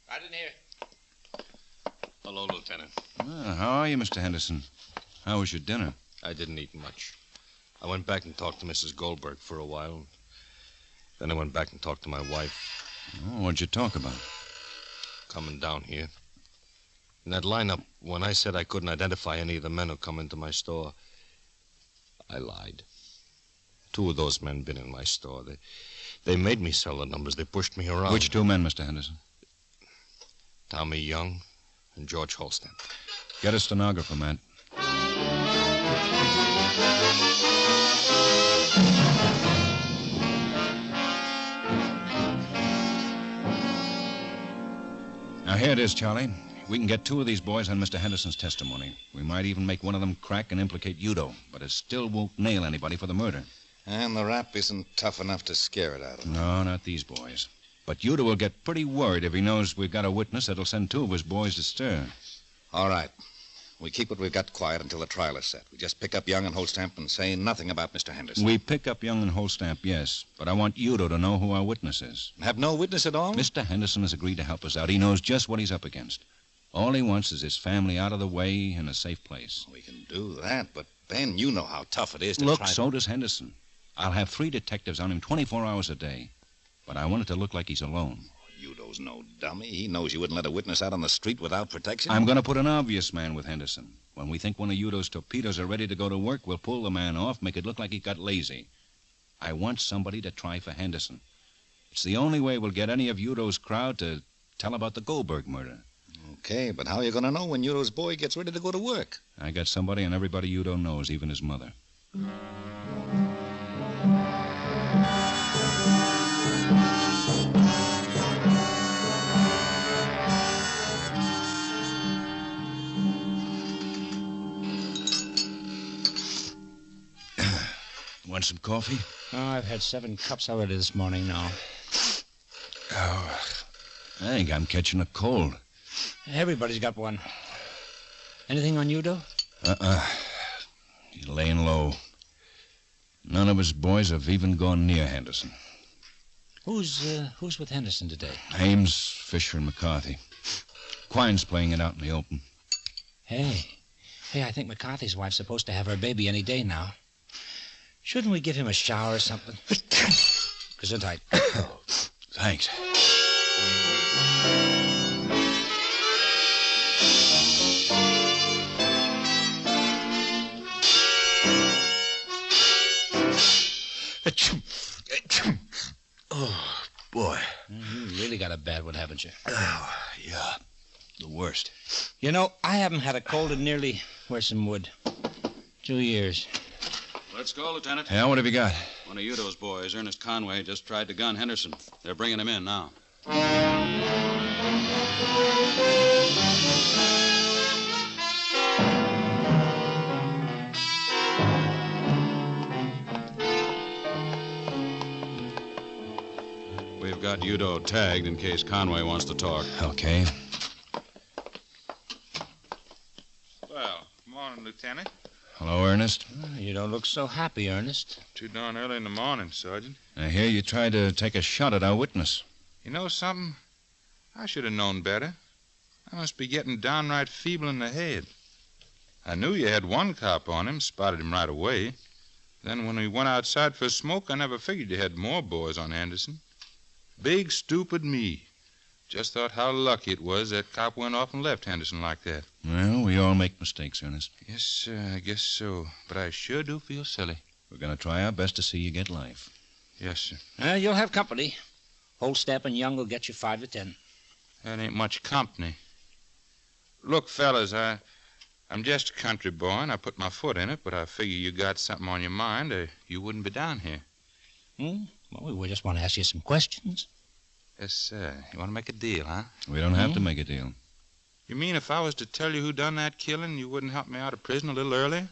Right in here. Hello, Lieutenant. Well, how are you, Mr. Henderson? How was your dinner? I didn't eat much. I went back and talked to Mrs. Goldberg for a while. Then I went back and talked to my wife. Oh, what'd you talk about? Coming down here. In that lineup, when I said I couldn't identify any of the men who come into my store, I lied. 2 of those men been in my store. They made me sell the numbers. They pushed me around. Which 2 men, Mr. Henderson? Tommy Young and George Holsteder. Get a stenographer, Matt. Now, here it is, Charlie. We can get 2 of these boys on Mr. Henderson's testimony. We might even make one of them crack and implicate Yudo, but it still won't nail anybody for the murder. And the rap isn't tough enough to scare it out of him. No, not these boys. But Yudo will get pretty worried if he knows we've got a witness that'll send 2 of his boys to stir. All right. We keep what we've got quiet until the trial is set. We just pick up Young and Holstamp and say nothing about Mr. Henderson. We pick up Young and Holstamp, yes. But I want Yudo to know who our witness is. Have no witness at all? Mr. Henderson has agreed to help us out. He knows just what he's up against. All he wants is his family out of the way in a safe place. We can do that, but, Ben, you know how tough it is to Look, try so does Henderson. I'll have 3 detectives on him 24 hours a day. But I want it to look like he's alone. Yudo's no dummy. He knows you wouldn't let a witness out on the street without protection. I'm going to put an obvious man with Henderson. When we think one of Yudo's torpedoes are ready to go to work, we'll pull the man off, make it look like he got lazy. I want somebody to try for Henderson. It's the only way we'll get any of Yudo's crowd to tell about the Goldberg murder. Okay, but how are you going to know when Yudo's boy gets ready to go to work? I got somebody and everybody Yudo knows, even his mother. Want some coffee? Oh, I've had 7 cups already this morning now. Oh, I think I'm catching a cold. Everybody's got one. Anything on Yudo? He's laying low. None of his boys have even gone near Henderson. Who's with Henderson today? Ames, Fisher, and McCarthy. Quine's playing it out in the open. Hey, I think McCarthy's wife's supposed to have her baby any day now. Shouldn't we give him a shower or something? Gesundheit. Thanks. Oh, boy. You really got a bad one, haven't you? Oh, yeah. The worst. You know, I haven't had a cold in nearly, where's some wood, 2 years. Let's go, Lieutenant. Yeah, what have you got? One of Yudo's boys, Ernest Conway, just tried to gun Henderson. They're bringing him in now. We've got Yudo tagged in case Conway wants to talk. Okay. Well, morning, Lieutenant. Hello, Ernest. You don't look so happy, Ernest. Too darn early in the morning, Sergeant. I hear you tried to take a shot at our witness. You know something? I should have known better. I must be getting downright feeble in the head. I knew you had one cop on him, spotted him right away. Then when we went outside for a smoke, I never figured you had more boys on Anderson. Big, stupid me. Just thought how lucky it was that cop went off and left Henderson like that. Well, we all make mistakes, Ernest. Yes, I guess so. But I sure do feel silly. We're going to try our best to see you get life. Yes, sir. You'll have company. Holstap and Young will get you 5 to 10. That ain't much company. Look, fellas, I'm just a country boy, and I put my foot in it, but I figure you got something on your mind, or you wouldn't be down here. Well, we just want to ask you some questions. Yes, sir. You want to make a deal, huh? We don't have to make a deal. You mean if I was to tell you who done that killing, you wouldn't help me out of prison a little earlier?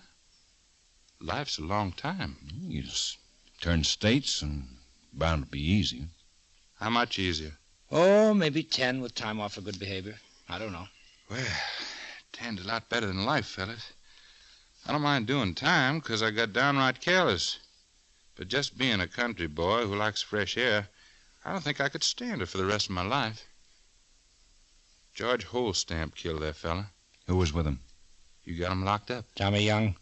Life's a long time. You just turn states and bound to be easy. How much easier? Oh, maybe 10 with time off for good behavior. I don't know. Well, 10's a lot better than life, fellas. I don't mind doing time because I got downright careless. But just being a country boy who likes fresh air, I don't think I could stand it for the rest of my life. George Holstamp killed that fella. Who was with him? You got him locked up. Tommy Young?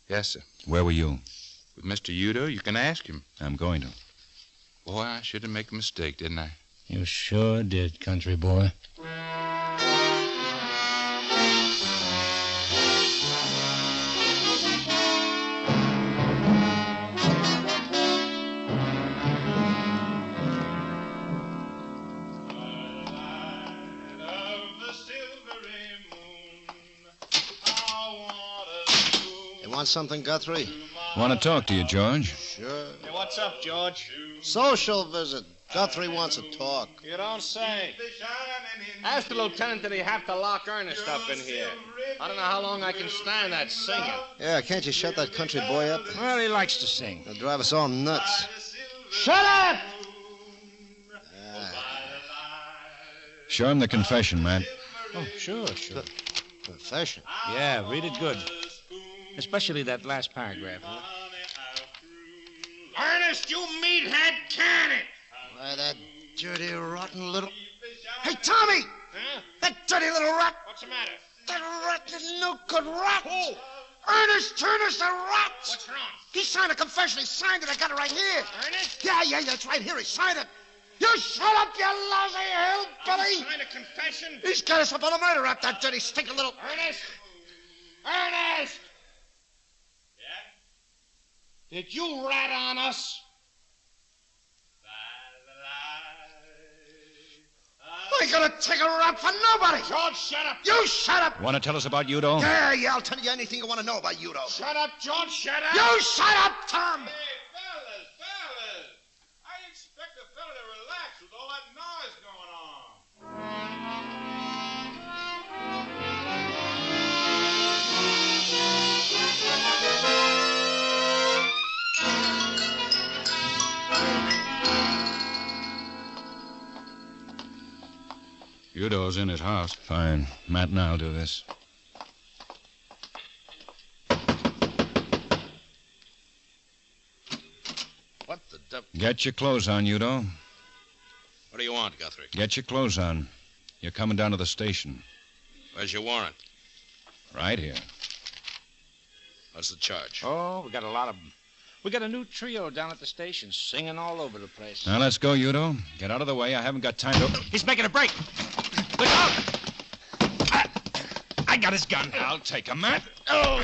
Yes, sir. Where were you? With Mr. Yudo. You can ask him. I'm going to. Boy, I should have made a mistake, didn't I? You sure did, country boy. Want something, Guthrie? Want to talk to you, George. Sure. Hey, what's up, George? Social visit. Guthrie wants to talk. You don't say. Ask the lieutenant did he have to lock Ernest up in here. I don't know how long I can stand that singing. Yeah, can't you shut that country boy up? Well, he likes to sing. He'll drive us all nuts. Shut up! Show him the confession, Matt. Oh, sure. Confession? Yeah, read it good. Especially that last paragraph. Huh? Ernest, you meathead, can it? Why, that dirty, rotten little... Hey, Tommy! Huh? That dirty little rat! What's the matter? That rotten, no-good rat! Who? Ernest Turner's the rat! What's wrong? He signed a confession. He signed it. I got it right here. Ernest? Yeah, that's right here. He signed it. You shut up, you lousy hillbilly! Signed a confession? He's got us up on a murder rap, that dirty, stinking little... Ernest! Ernest! Did you rat on us? I ain't gonna take a rap for nobody. George, shut up. You shut up. Want to tell us about Yudo? Yeah, I'll tell you anything you want to know about Yudo. Shut up, George, shut up. You shut up, Tom. Hey, fellas. I expect a fella to relax with all that noise going on. Yudo's in his house. Fine. Matt and I'll do this. What the Get your clothes on, Yudo. What do you want, Guthrie? Get your clothes on. You're coming down to the station. Where's your warrant? Right here. What's the charge? Oh, we got a lot of them. We got a new trio down at the station, singing all over the place. Now, let's go, Yudo. Get out of the way. I haven't got time to... He's making a break. Look out! I got his gun. I'll take him, Matt. Oh!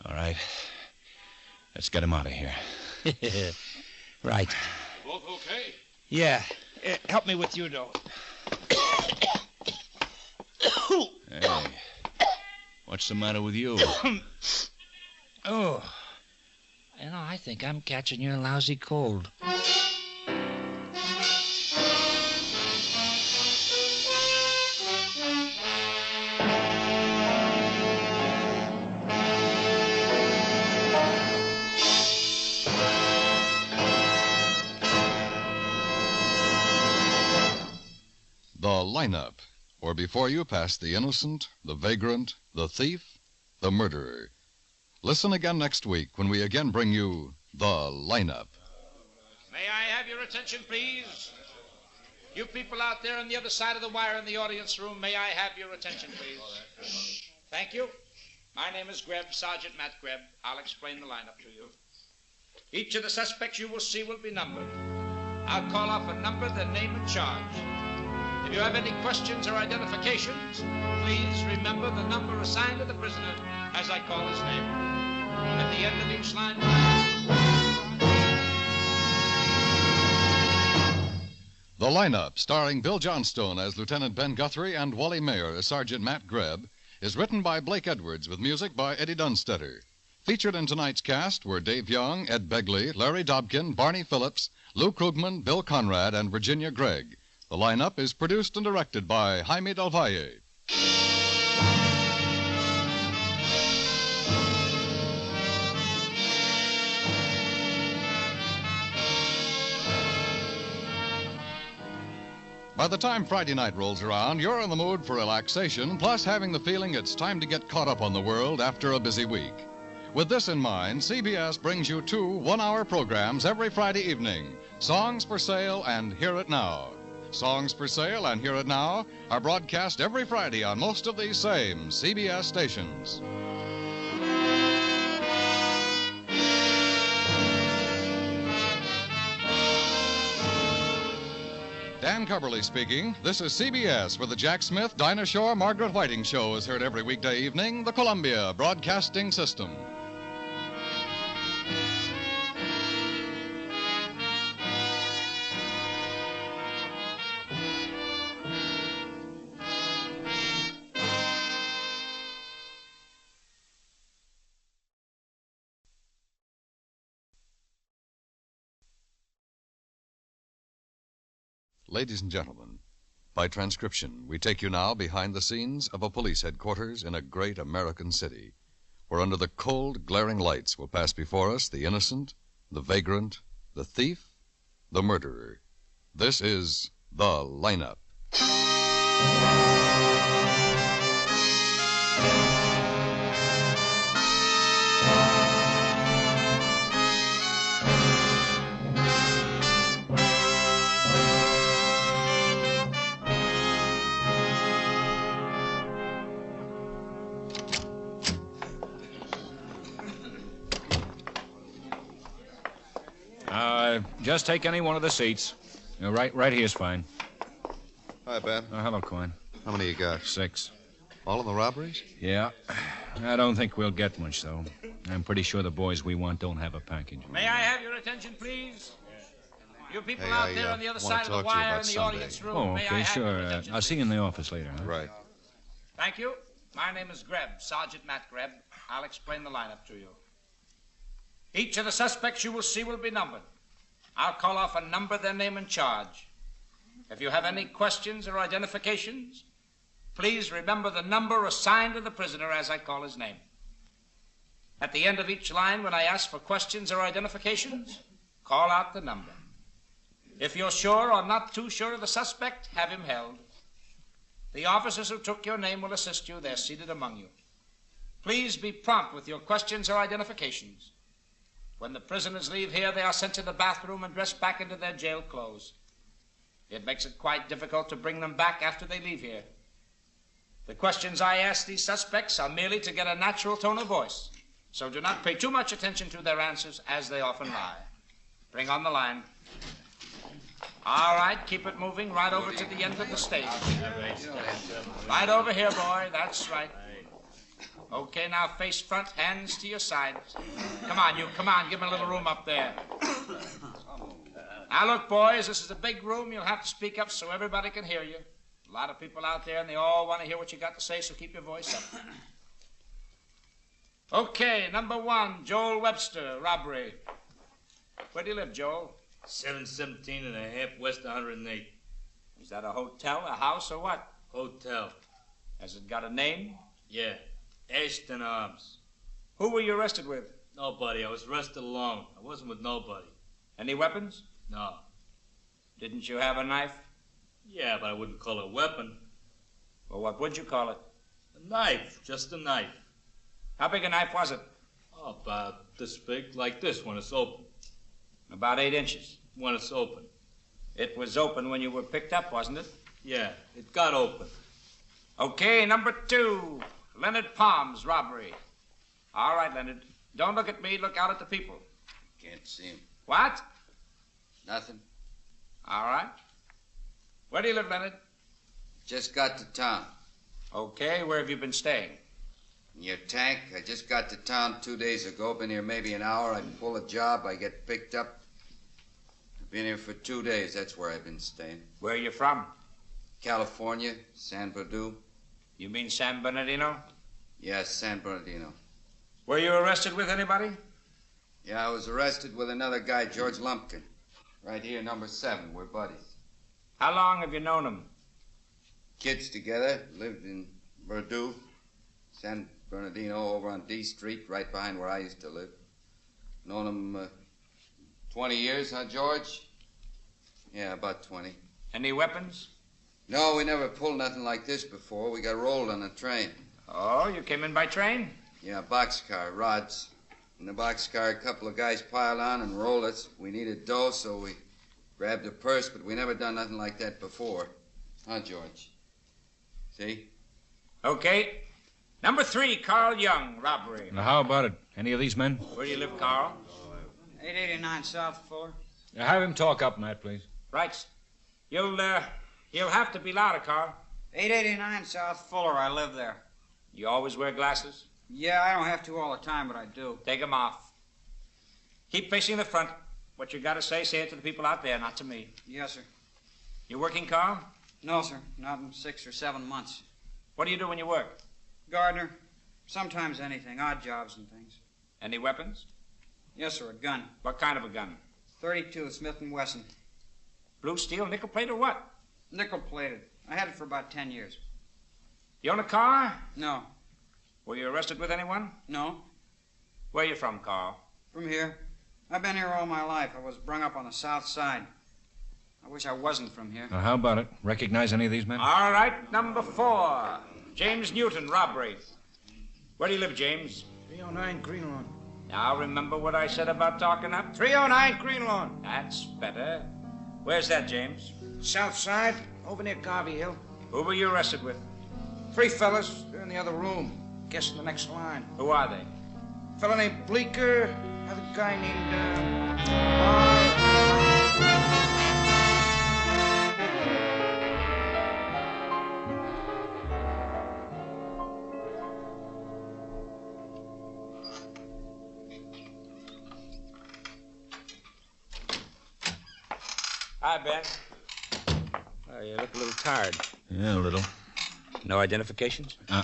All right. Let's get him out of here. Right. Both okay? Yeah. Help me with Yudo. Hey. What's the matter with you? Oh. You know, I think I'm catching your lousy cold. lineup, or before you pass the innocent, the vagrant, the thief, the murderer. Listen again next week when we again bring you the lineup. May I have your attention, please? You people out there on the other side of the wire in the audience room, may I have your attention, please? Thank you. My name is Greb, Sergeant Matt Greb. I'll explain the lineup to you. Each of the suspects you will see will be numbered. I'll call off a number, their name, and charge. If you have any questions or identifications, please remember the number assigned to the prisoner as I call his name. At the end of each line... The lineup, starring Bill Johnstone as Lieutenant Ben Guthrie and Wally Mayer as Sergeant Matt Greb, is written by Blake Edwards with music by Eddie Dunstetter. Featured in tonight's cast were Dave Young, Ed Begley, Larry Dobkin, Barney Phillips, Lou Krugman, Bill Conrad, and Virginia Gregg. The lineup is produced and directed by Jaime Del Valle. By the time Friday night rolls around, you're in the mood for relaxation, plus having the feeling it's time to get caught up on the world after a busy week. With this in mind, CBS brings you 2 one-hour programs every Friday evening, Songs for Sale and Hear It Now. Songs for Sale and Hear It Now are broadcast every Friday on most of these same CBS stations. Dan Coverly speaking. This is CBS, where the Jack Smith, Dinah Shore, Margaret Whiting show is heard every weekday evening, the Columbia Broadcasting System. Ladies and gentlemen, by transcription, we take you now behind the scenes of a police headquarters in a great American city, where under the cold, glaring lights will pass before us the innocent, the vagrant, the thief, the murderer. This is The Lineup. Just take any one of the seats. Right here's fine. Hi, Ben. Hello, Coin. How many you got? 6. All in the robberies? Yeah. I don't think we'll get much, though. I'm pretty sure the boys we want don't have a package. May I have your attention, please? You people out there on the other side of the wire in the audience room. Oh, may I okay, have your sure. attention, I'll see you in the office later. Huh? Right. Thank you. My name is Greb, Sergeant Matt Greb. I'll explain the lineup to you. Each of the suspects you will see will be numbered. I'll call off a number, their name, and charge. If you have any questions or identifications, please remember the number assigned to the prisoner as I call his name. At the end of each line, when I ask for questions or identifications, call out the number. If you're sure or not too sure of the suspect, have him held. The officers who took your name will assist you. They're seated among you. Please be prompt with your questions or identifications. When the prisoners leave here, they are sent to the bathroom and dressed back into their jail clothes. It makes it quite difficult to bring them back after they leave here. The questions I ask these suspects are merely to get a natural tone of voice, so do not pay too much attention to their answers, as they often lie. Bring on the line. All right, keep it moving right over to the end of the stage. Right over here, boy. That's right. Okay, now face front, hands to your sides. Come on, give me a little room up there. Now look, boys, this is a big room. You'll have to speak up so everybody can hear you. A lot of people out there, and they all want to hear what you got to say, so keep your voice up. Okay, number 1, Joel Webster, robbery. Where do you live, Joel? 717 and a half west 108. Is that a hotel, a house, or what? Hotel. Has it got a name? Yeah. Ashton Arms. Who were you arrested with? Nobody. I was arrested alone. I wasn't with nobody. Any weapons? No. Didn't you have a knife? Yeah, but I wouldn't call it a weapon. Well, what would you call it? A knife, just a knife. How big a knife was it? Oh, about this big, like this when it's open. About 8 inches. When it's open. It was open when you were picked up, wasn't it? Yeah, it got open. Okay, number 2. Leonard Palm's robbery. All right, Leonard. Don't look at me. Look out at the people. Can't see him. What? Nothing. All right. Where do you live, Leonard? Just got to town. Okay, where have you been staying? In your tank. I just got to town 2 days ago. Been here maybe an hour. I pull a job. I get picked up. I've been here for 2 days. That's where I've been staying. Where are you from? California, San Bernardino. You mean San Bernardino? Yes, San Bernardino. Were you arrested with anybody? Yeah, I was arrested with another guy, George Lumpkin. Right here, number 7. We're buddies. How long have you known him? Kids together. Lived in Verdun, San Bernardino, over on D Street, right behind where I used to live. Known him 20 years, huh, George? Yeah, about 20. Any weapons? No, we never pulled nothing like this before. We got rolled on a train. Oh, you came in by train? Yeah, boxcar, rods. In the boxcar, a couple of guys piled on and rolled us. We needed dough, so we grabbed a purse, but we never done nothing like that before. Huh, George? See? Okay. Number 3, Carl Young, robbery. Now, how about it? Any of these men? Where do you live, Carl? 889 South Fuller. Have him talk up, Matt, please. Right. You'll have to be louder, Carl. 889 South Fuller. I live there. You always wear glasses? Yeah, I don't have to all the time, but I do. Take 'em off. Keep facing the front. What you got to say it to the people out there, not to me. Yes, sir. You working, Carl? No, sir. Not in 6 or 7 months. What do you do when you work? Gardener. Sometimes anything. Odd jobs and things. Any weapons? Yes, sir. A gun. What kind of a gun? 32 Smith & Wesson. Blue steel, nickel plate, or what? Nickel plated. I had it for about 10 years. You own a car? No. Were you arrested with anyone? No. Where you from, Carl? From here. I've been here all my life. I was brung up on the south side. I wish I wasn't from here. Now, how about it? Recognize any of these men? All right, number 4. James Newton, robbery. Where do you live, James? 309 Green Lawn. Now, remember what I said about talking up? 309 Green Lawn. That's better. Where's that, James? South side, over near Garvey Hill. Who were you arrested with? 3 fellas. They're in the other room. Guess in the next line. Who are they? Fella named Bleeker. Another guy named, Hi, Ben. Oh, you look a little tired. Yeah, a little. No identifications? I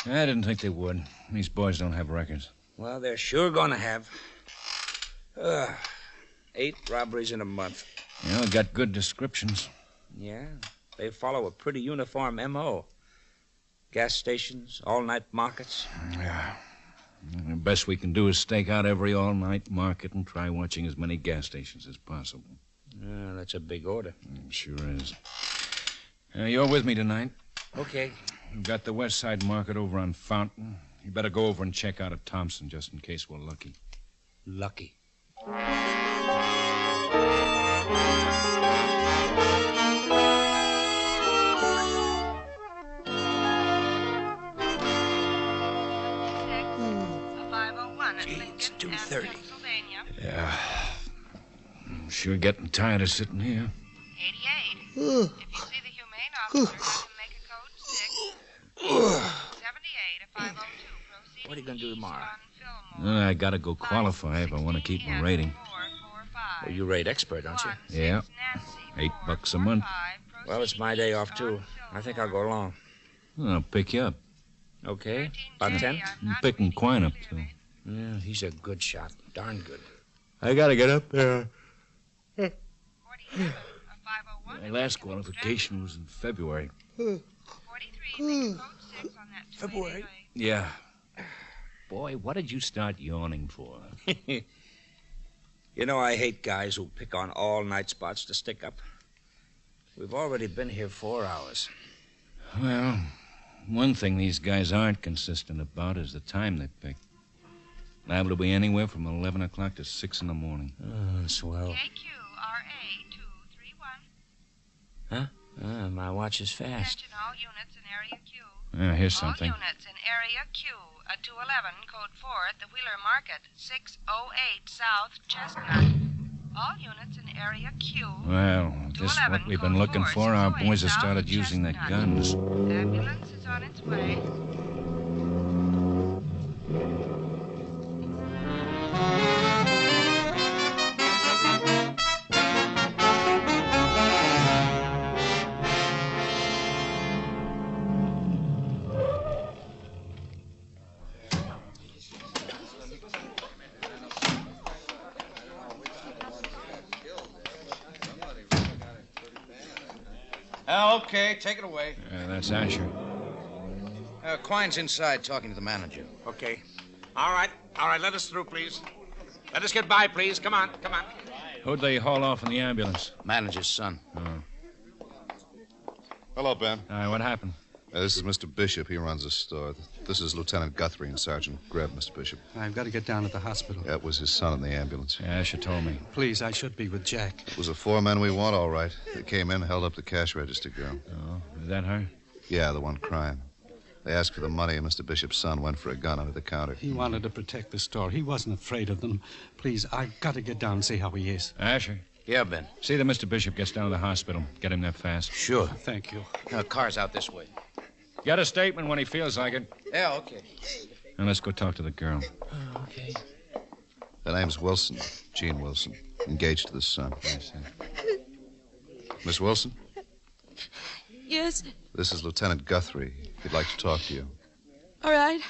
didn't think they would. These boys don't have records. Well, they're sure gonna have. 8 robberies in a month. You know, got good descriptions. Yeah, they follow a pretty uniform M.O. Gas stations, all-night markets. Yeah. The best we can do is stake out every all-night market and try watching as many gas stations as possible. Yeah, that's a big order. Sure is. You're with me tonight. Okay. We've got the West Side Market over on Fountain. You better go over and check out at Thompson just in case we're lucky. Lucky. Gee, it's 2:30. Yeah. I'm sure getting tired of sitting here. 88. If you see the humane officer, have him make a code 6. 78 if 502. Proceed. What are you going to do tomorrow? I gotta go qualify if I want to keep my rating. Well, you rate expert, don't you? Yeah. $8 a month. Well, it's my day off, too. I think I'll go along. I'll pick you up. Okay. About 10? I'm picking Quine up, too. Yeah, he's a good shot. Darn good. I gotta get up there. My last qualification was in February. February? Yeah. Boy, what did you start yawning for? You know, I hate guys who pick on all-night spots to stick up. We've already been here 4 hours. Well, one thing these guys aren't consistent about is the time they pick. Liable to be anywhere from 11 o'clock to 6 in the morning. Oh, swell. KQRA 231. Huh? My watch is fast. Attention all units in Area Q. Here's something. All units in Area Q. A 211, code 4 at the Wheeler Market, 608 South Chestnut. All units in Area Q. Well, this is what we've been looking for. Our boys have started using their guns. Ambulance is on its way. Okay, take it away. That's Asher. Quine's inside talking to the manager. Okay. All right, let us through, please. Let us get by, please. Come on. Who'd they haul off in the ambulance? Manager's son. Oh. Hello, Ben. All right, what happened? This is Mr. Bishop. He runs the store. This is Lieutenant Guthrie and Sergeant Greb, Mr. Bishop. I've got to get down to the hospital. That was his son in the ambulance. Yeah, Asher told me. Please, I should be with Jack. It was the 4 men we want, all right. They came in, held up the cash register girl. Oh, is that her? Yeah, the one crying. They asked for the money, and Mr. Bishop's son went for a gun under the counter. He wanted to protect the store. He wasn't afraid of them. Please, I've got to get down and see how he is. Asher? Yeah, Ben. See that Mr. Bishop gets down to the hospital. Get him there fast. Sure. Thank you. Car's out this way. Get a statement when he feels like it. Yeah, okay. Now, let's go talk to the girl. Okay. Her name's Wilson, Jean Wilson, engaged to the son. Yes, Miss Wilson? Yes. This is Lieutenant Guthrie. He'd like to talk to you. All right.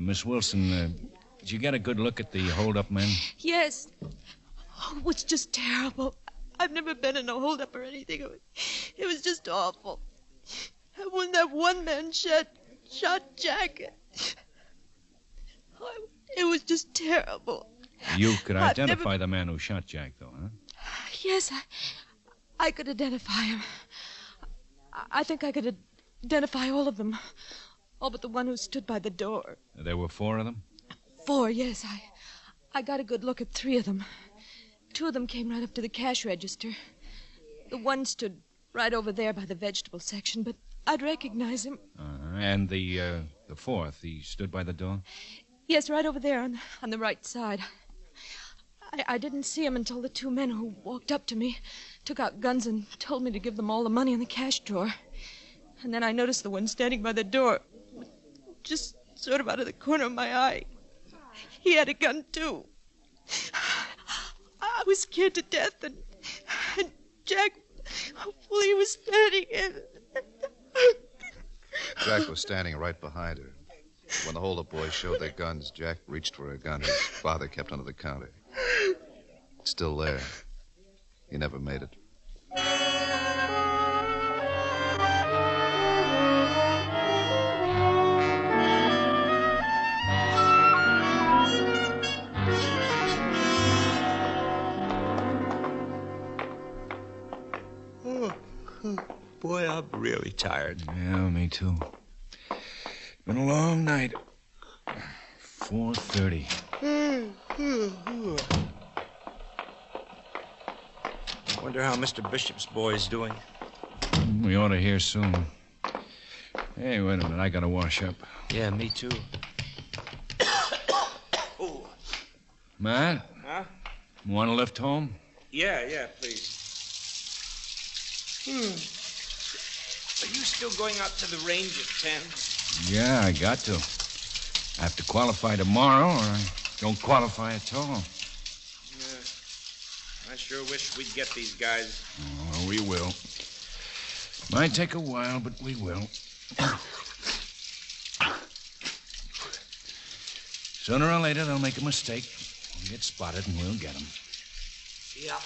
Miss Wilson, did you get a good look at the hold-up men? Yes. Oh, it was just terrible. I've never been in a hold-up or anything. It was just awful. And when that one man shot Jack, it was just terrible. You could identify the man who shot Jack, though, huh? Yes, I could identify him. I think I could identify all of them. All but the one who stood by the door. There were 4 of them? 4, yes. I got a good look at 3 of them. 2 of them came right up to the cash register. The one stood right over there by the vegetable section, but I'd recognize him. And the 4th, he stood by the door? Yes, right over there on the right side. I didn't see him until the 2 men who walked up to me took out guns and told me to give them all the money in the cash drawer. And then I noticed the one standing by the door, just sort of out of the corner of my eye. He had a gun, too. I was scared to death, and Jack, well, he was standing in. Jack was standing right behind her. When the hold-up boys showed their guns, Jack reached for a gun his father kept under the counter. It's still there. He never made it. Boy, I'm really tired. Yeah, me too. Been a long night. 4:30. Wonder how Mr. Bishop's boy's doing. We ought to hear soon. Hey, wait a minute. I gotta wash up. Yeah, me too. Matt? Huh? Want to lift home? Yeah, please. Are you still going out to the range at 10? Yeah, I got to. I have to qualify tomorrow, or I don't qualify at all. I sure wish we'd get these guys. Oh, we will. Might take a while, but we will. Sooner or later, they'll make a mistake. We'll get spotted, and we'll get them. Yeah.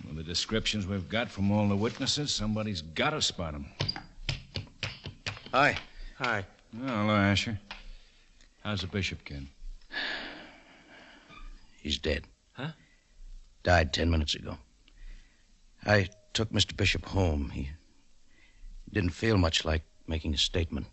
Well, the descriptions we've got from all the witnesses, somebody's got to spot them. Hi. Hi. Oh, hello, Asher. How's the Bishop kid? He's dead. Huh? Died 10 minutes ago. I took Mr. Bishop home. He didn't feel much like making a statement.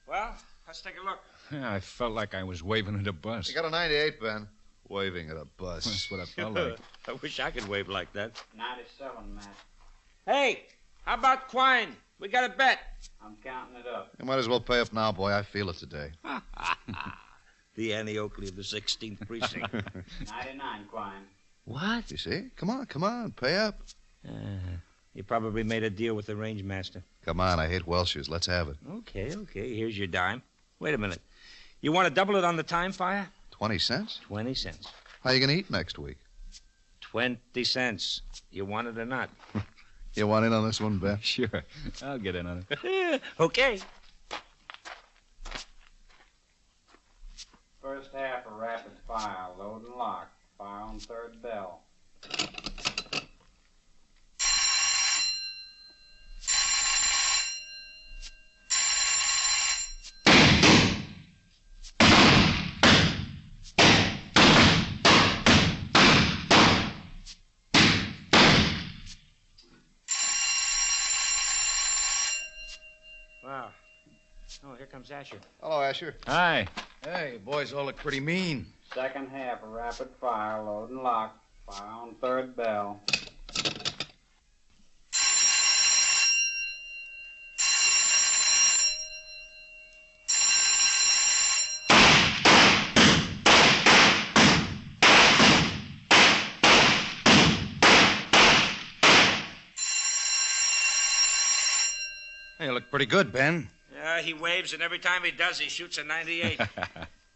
Well, let's take a look. Yeah, I felt like I was waving at a bus. You got a 98, Ben. Waving at a bus. That's what I felt like. I wish I could wave like that. 97, Matt. Hey, how about Quine? We got a bet. I'm counting it up. You might as well pay up now, boy. I feel it today. The Annie Oakley of the 16th precinct. 99, Quine. What? You see? Come on. Pay up. You probably made a deal with the range master. Come on, I hate Welshers. Let's have it. Okay. Here's your dime. Wait a minute. You want to double it on the time fire? 20 cents? 20 cents. How you going to eat next week? 20 cents. You want it or not? You want in on this one, Ben? Sure. I'll get in on it. Okay. First half of rapid fire. Load and lock. Fire on third bell. Wow. Oh, here comes Asher. Hello, Asher. Hi. Hey, you boys all look pretty mean. Second half of rapid fire. Load and lock. Fire on third bell. Hey, you look pretty good, Ben. Yeah, he waves, and every time he does, he shoots a 98.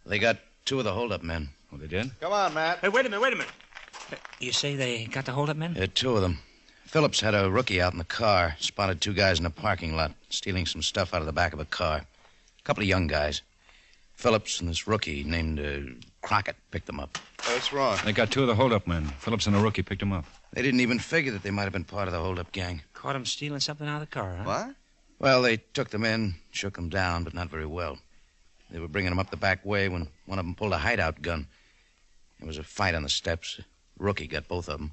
They got 2 of the holdup men. Oh, they did? Come on, Matt. Hey, wait a minute. You say they got the hold-up men? 2 of them. Phillips had a rookie out in the car. Spotted 2 guys in a parking lot stealing some stuff out of the back of a car. A couple of young guys. Phillips and this rookie named Crockett picked them up. That's wrong. They got 2 of the holdup men. Phillips and a rookie picked them up. They didn't even figure that they might have been part of the holdup gang. Caught them stealing something out of the car, huh? What? Well, they took them in, shook them down, but not very well. They were bringing them up the back way when one of them pulled a hideout gun. There was a fight on the steps. The rookie got both of them.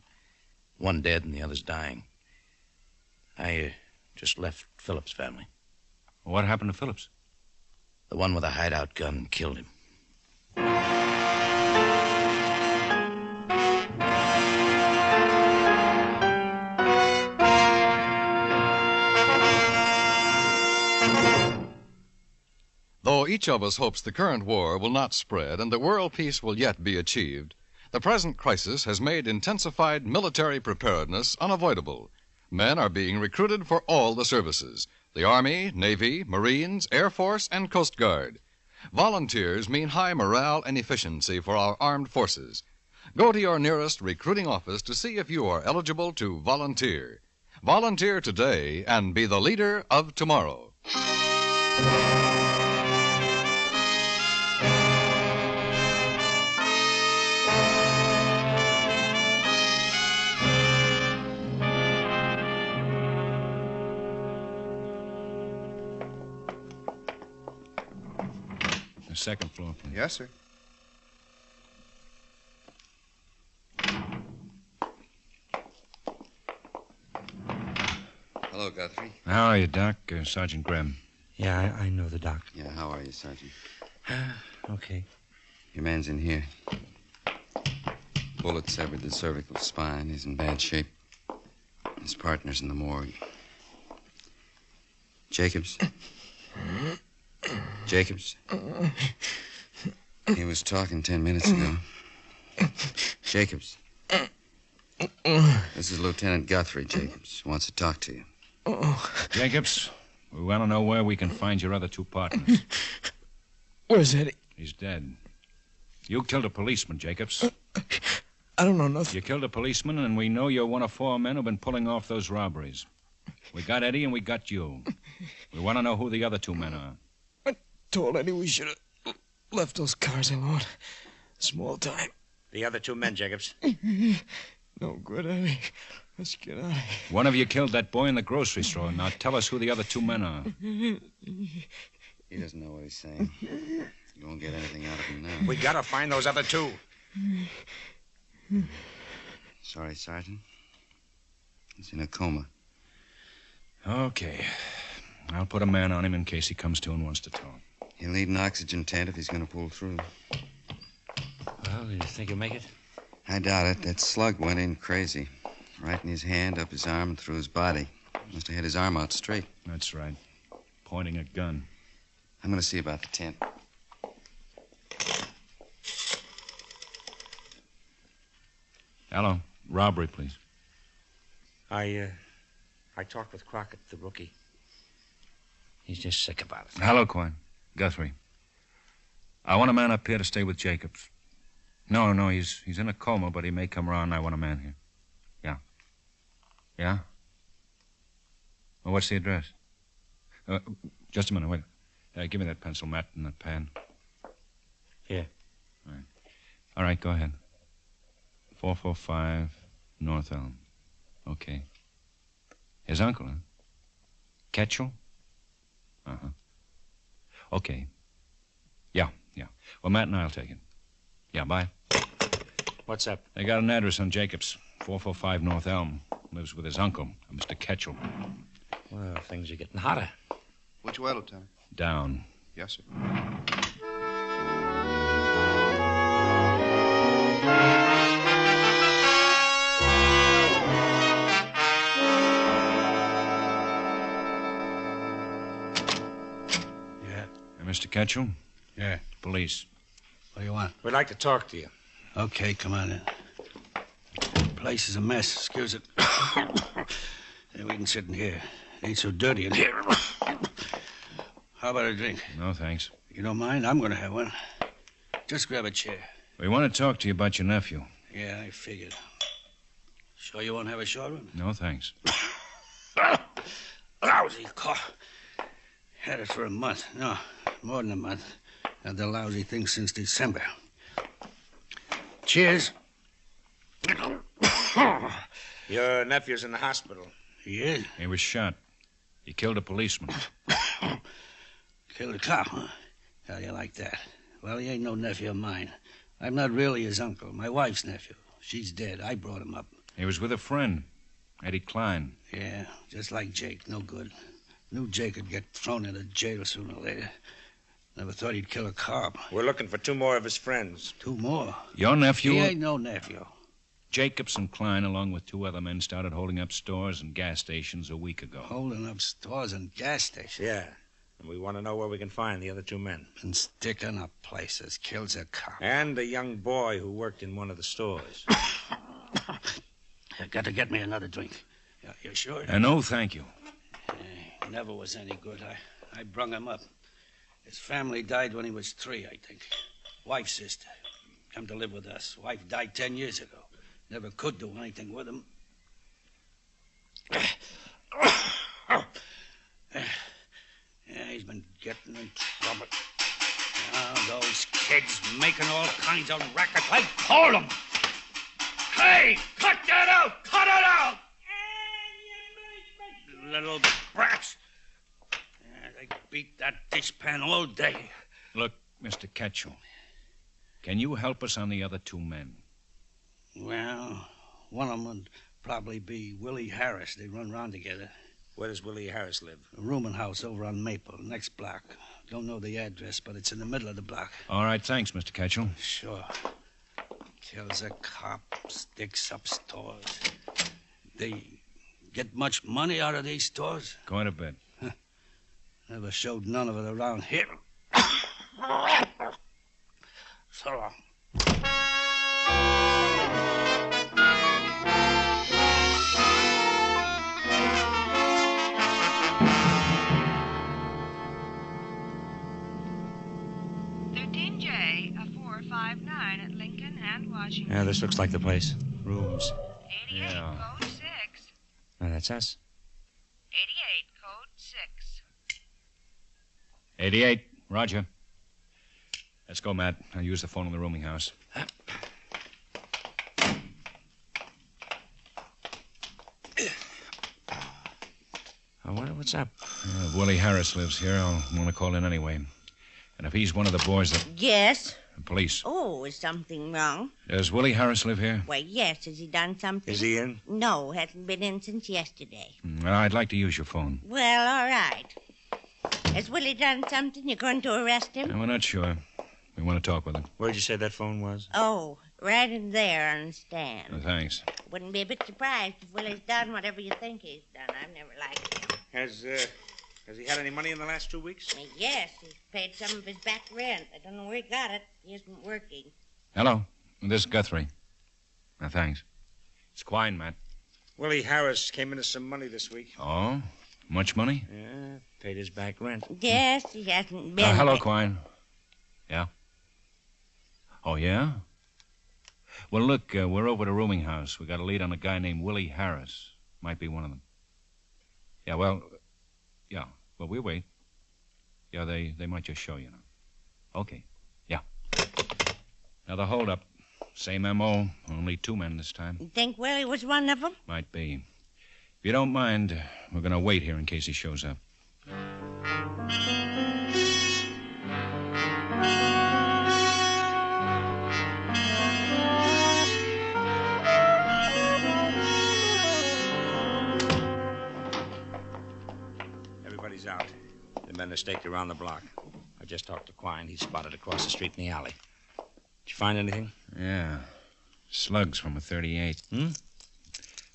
One dead and the other's dying. I just left Phillips' family. What happened to Phillips? The one with a hideout gun killed him. Though each of us hopes the current war will not spread and that world peace will yet be achieved, the present crisis has made intensified military preparedness unavoidable. Men are being recruited for all the services: the Army, Navy, Marines, Air Force, and Coast Guard. Volunteers mean high morale and efficiency for our armed forces. Go to your nearest recruiting office to see if you are eligible to volunteer. Volunteer today and be the leader of tomorrow. The second floor, please. Yes, sir. Hello, Guthrie. How are you, Doc? Sergeant Graham. Yeah, I know the doc. Yeah, how are you, Sergeant? Okay. Your man's in here. Bullet severed the cervical spine. He's in bad shape. His partner's in the morgue. Jacobs? Jacobs? He was talking 10 minutes ago. Jacobs? This is Lieutenant Guthrie, Jacobs. He wants to talk to you. Jacobs, we want to know where we can find your other 2 partners. Where's Eddie? He's dead. You killed a policeman, Jacobs. I don't know nothing. You killed a policeman, and we know you're one of 4 men who've been pulling off those robberies. We got Eddie, and we got you. We want to know who the other 2 men are. I told Eddie we should have left those cars alone. Small time. The other two men, Jacobs. No good, Eddie. Let's get out of here. One of you killed that boy in the grocery store. Now tell us who the other two men are. He doesn't know what he's saying. You won't get anything out of him now. We gotta find those other two. Sorry, Sergeant. He's in a coma. Okay. I'll put a man on him in case he comes to and wants to talk. He'll need an oxygen tent if he's going to pull through. Well, do you think he'll make it? I doubt it. That slug went in crazy. Right in his hand, up his arm, and through his body. Must have had his arm out straight. That's right. Pointing a gun. I'm going to see about the tent. Hello. Robbery, please. I talked with Crockett, the rookie. He's just sick about it. Hello, Quine. Guthrie. I want a man up here to stay with Jacobs. No, he's in a coma, but he may come around. I want a man here. Yeah. Yeah? Well, what's the address? Just a minute, wait. Give me that pencil, Matt, and that pen. Here. All right, go ahead. 445 North Elm. Okay. His uncle, huh? Ketchel? Uh-huh. Okay. Yeah. Well, Matt and I'll take it. Yeah, bye. What's up? They got an address on Jacobs. 445 North Elm. Lives with his uncle, Mr. Ketchel. Well, things are getting hotter. Which way, Lieutenant? Down. Yes, sir. Mr. Ketchel? Yeah. Police. What do you want? We'd like to talk to you. Okay, come on in. Place is a mess. Excuse it. Yeah, we can sit in here. It ain't so dirty in here. How about a drink? No, thanks. You don't mind? I'm going to have one. Just grab a chair. We want to talk to you about your nephew. Yeah, I figured. Sure you won't have a short one? No, thanks. Lousy cough. Had it for a month. No, more than a month. Had the lousy thing since December. Cheers. Your nephew's in the hospital. He is? He was shot. He killed a policeman. Killed a cop, huh? How do you like that? Well, he ain't no nephew of mine. I'm not really his uncle. My wife's nephew. She's dead. I brought him up. He was with a friend, Eddie Klein. Yeah, just like Jake. No good. Knew Jake would get thrown into jail sooner or later. Never thought he'd kill a cop. We're looking for two more of his friends. Two more? Your nephew? He ain't no nephew. Jacobs and Klein, along with two other men, started holding up stores and gas stations a week ago. Holding up stores and gas stations? Yeah. And we want to know where we can find the other two men. Been sticking up places. Kills a cop. And a young boy who worked in one of the stores. You got to get me another drink. You sure? No, thank you. He never was any good. I brung him up. His family died when he was 3, I think. Wife's sister. Come to live with us. Wife died 10 years ago. Never could do anything with him. Yeah, he's been getting in trouble. Now those kids making all kinds of racket. I told them. Hey, cut that out! Cut it out! Little brats. Yeah, they beat that dishpan all day. Look, Mr. Ketchel, can you help us on the other two men? Well, one of them would probably be Willie Harris. They run around together. Where does Willie Harris live? A rooming house over on Maple, next block. Don't know the address, but it's in the middle of the block. All right, thanks, Mr. Ketchel. Sure. Kills a cop, sticks up stores. They get much money out of these stores? Quite a bit. Never showed none of it around here. So long. at Lincoln and Washington. Yeah, this looks like the place. Rooms. 88, Yeah. code 6. Oh, that's us. 88, code 6. 88, roger. Let's go, Matt. I'll use the phone in the rooming house. I wonder what's up. If Willie Harris lives here, I'll want to call in anyway. And if he's one of the boys that... Yes? Police. Oh, is something wrong? Does Willie Harris live here? Well, yes. Has he done something? Is he in? No, hasn't been in since yesterday. Well, I'd like to use your phone. Well, all right. Has Willie done something? You're going to arrest him? No, we're not sure. We want to talk with him. Where'd you say that phone was? Oh, right in there on the stand. Thanks. Wouldn't be a bit surprised if Willie's done whatever you think he's done. I've never liked him. Has he had any money in the last 2 weeks? Yes, he's paid some of his back rent. I don't know where he got it. He isn't working. Hello. This is Guthrie. Thanks. It's Quine, Matt. Willie Harris came into some money this week. Oh? Much money? Yeah, paid his back rent. Yes, he hasn't been... Hello, Quine. Yeah? Oh, yeah? Well, look, we're over at a rooming house. We got a lead on a guy named Willie Harris. Might be one of them. Yeah, well, we wait. Yeah, they might just show you now. Okay, yeah. Now, the hold-up. Same M.O., only 2 men this time. You think Willie was one of them? Might be. If you don't mind, we're going to wait here in case he shows up. Everybody's out. The men are staked around the block. I just talked to Quine. He's spotted across the street in the alley. Did you find anything? Yeah. Slugs from a .38.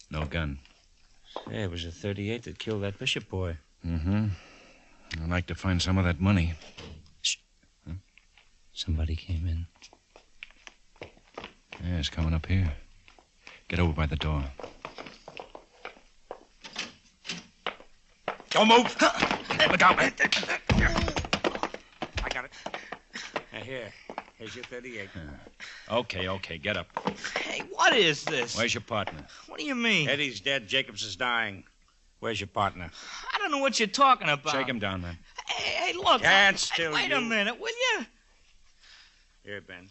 No gun. Say, it was a .38 that killed that Bishop boy. Mm-hmm. I'd like to find some of that money. Shh. Huh? Somebody came in. Yeah, it's coming up here. Get over by the door. Don't move! Look out, man. I got it. Here's your .38. Okay, get up. Hey, what is this? Where's your partner? What do you mean? Eddie's dead. Jacobs is dying. Where's your partner? I don't know what you're talking about. Shake him down, man. Hey, look. Stand still, Wait a minute, will you? Here, Ben.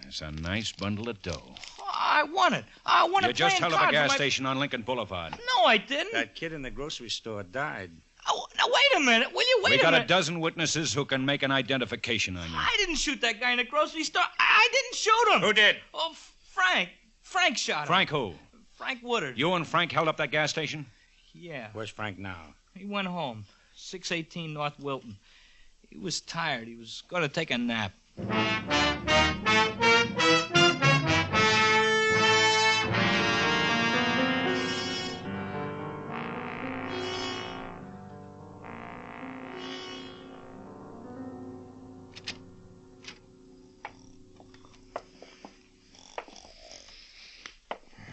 It's a nice bundle of dough. I want it. I want to You just held up a cards gas with my- station on Lincoln Boulevard. No, I didn't. That kid in the grocery store died. Oh, now, wait a minute. Will you wait We a got minute? a dozen witnesses who can make an identification on you. I didn't shoot that guy in the grocery store. I didn't shoot him. Who did? Oh, Frank. Frank shot him. Frank who? Frank Woodard. You and Frank held up that gas station? Yeah. Where's Frank now? He went home. 618 North Wilton. He was tired. He was going to take a nap.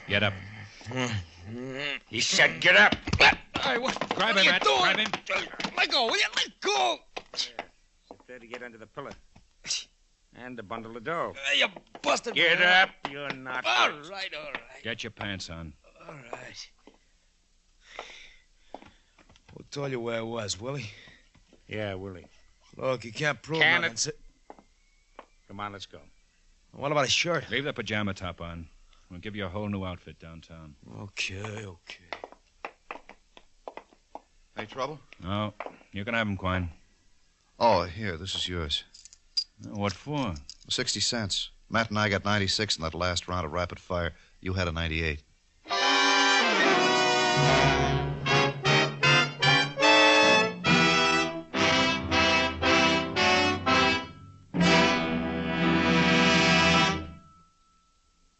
Get up. He said get up. Hey, what? Grab what him, are you Matt. doing? Grab him. Let go, will you? Let go. Sit there to get under the pillar. And a bundle of dough. You busted Get me. up. You're not. All right. Get your pants on. All right. Who told you where I was, Willie? Yeah, Willie. Look, you can't prove Can nothing. Come on, let's go. What about a shirt? Leave the pajama top on. We'll give you a whole new outfit downtown. Okay. Any trouble? No. You can have him, Quine. Oh, here, this is yours. What for? 60 cents. Matt and I got 96 in that last round of rapid fire. You had a 98.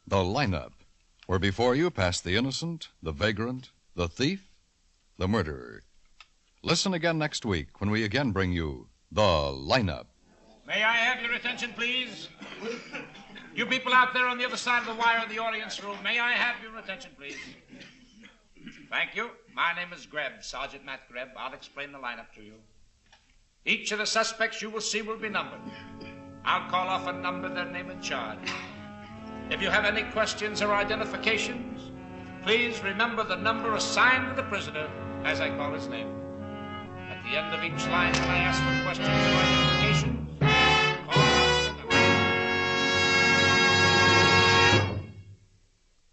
The lineup, where before you pass the innocent, the vagrant, the thief, the murderer. Listen again next week when we again bring you The Lineup. May I have your attention, please? You people out there on the other side of the wire in the audience room, may I have your attention, please? Thank you. My name is Greb, Sergeant Matt Greb. I'll explain the lineup to you. Each of the suspects you will see will be numbered. I'll call off a number, their name and charge. If you have any questions or identifications, please remember the number assigned to the prisoner as I call his name. At the end of each line, when I ask for questions or identifications, call off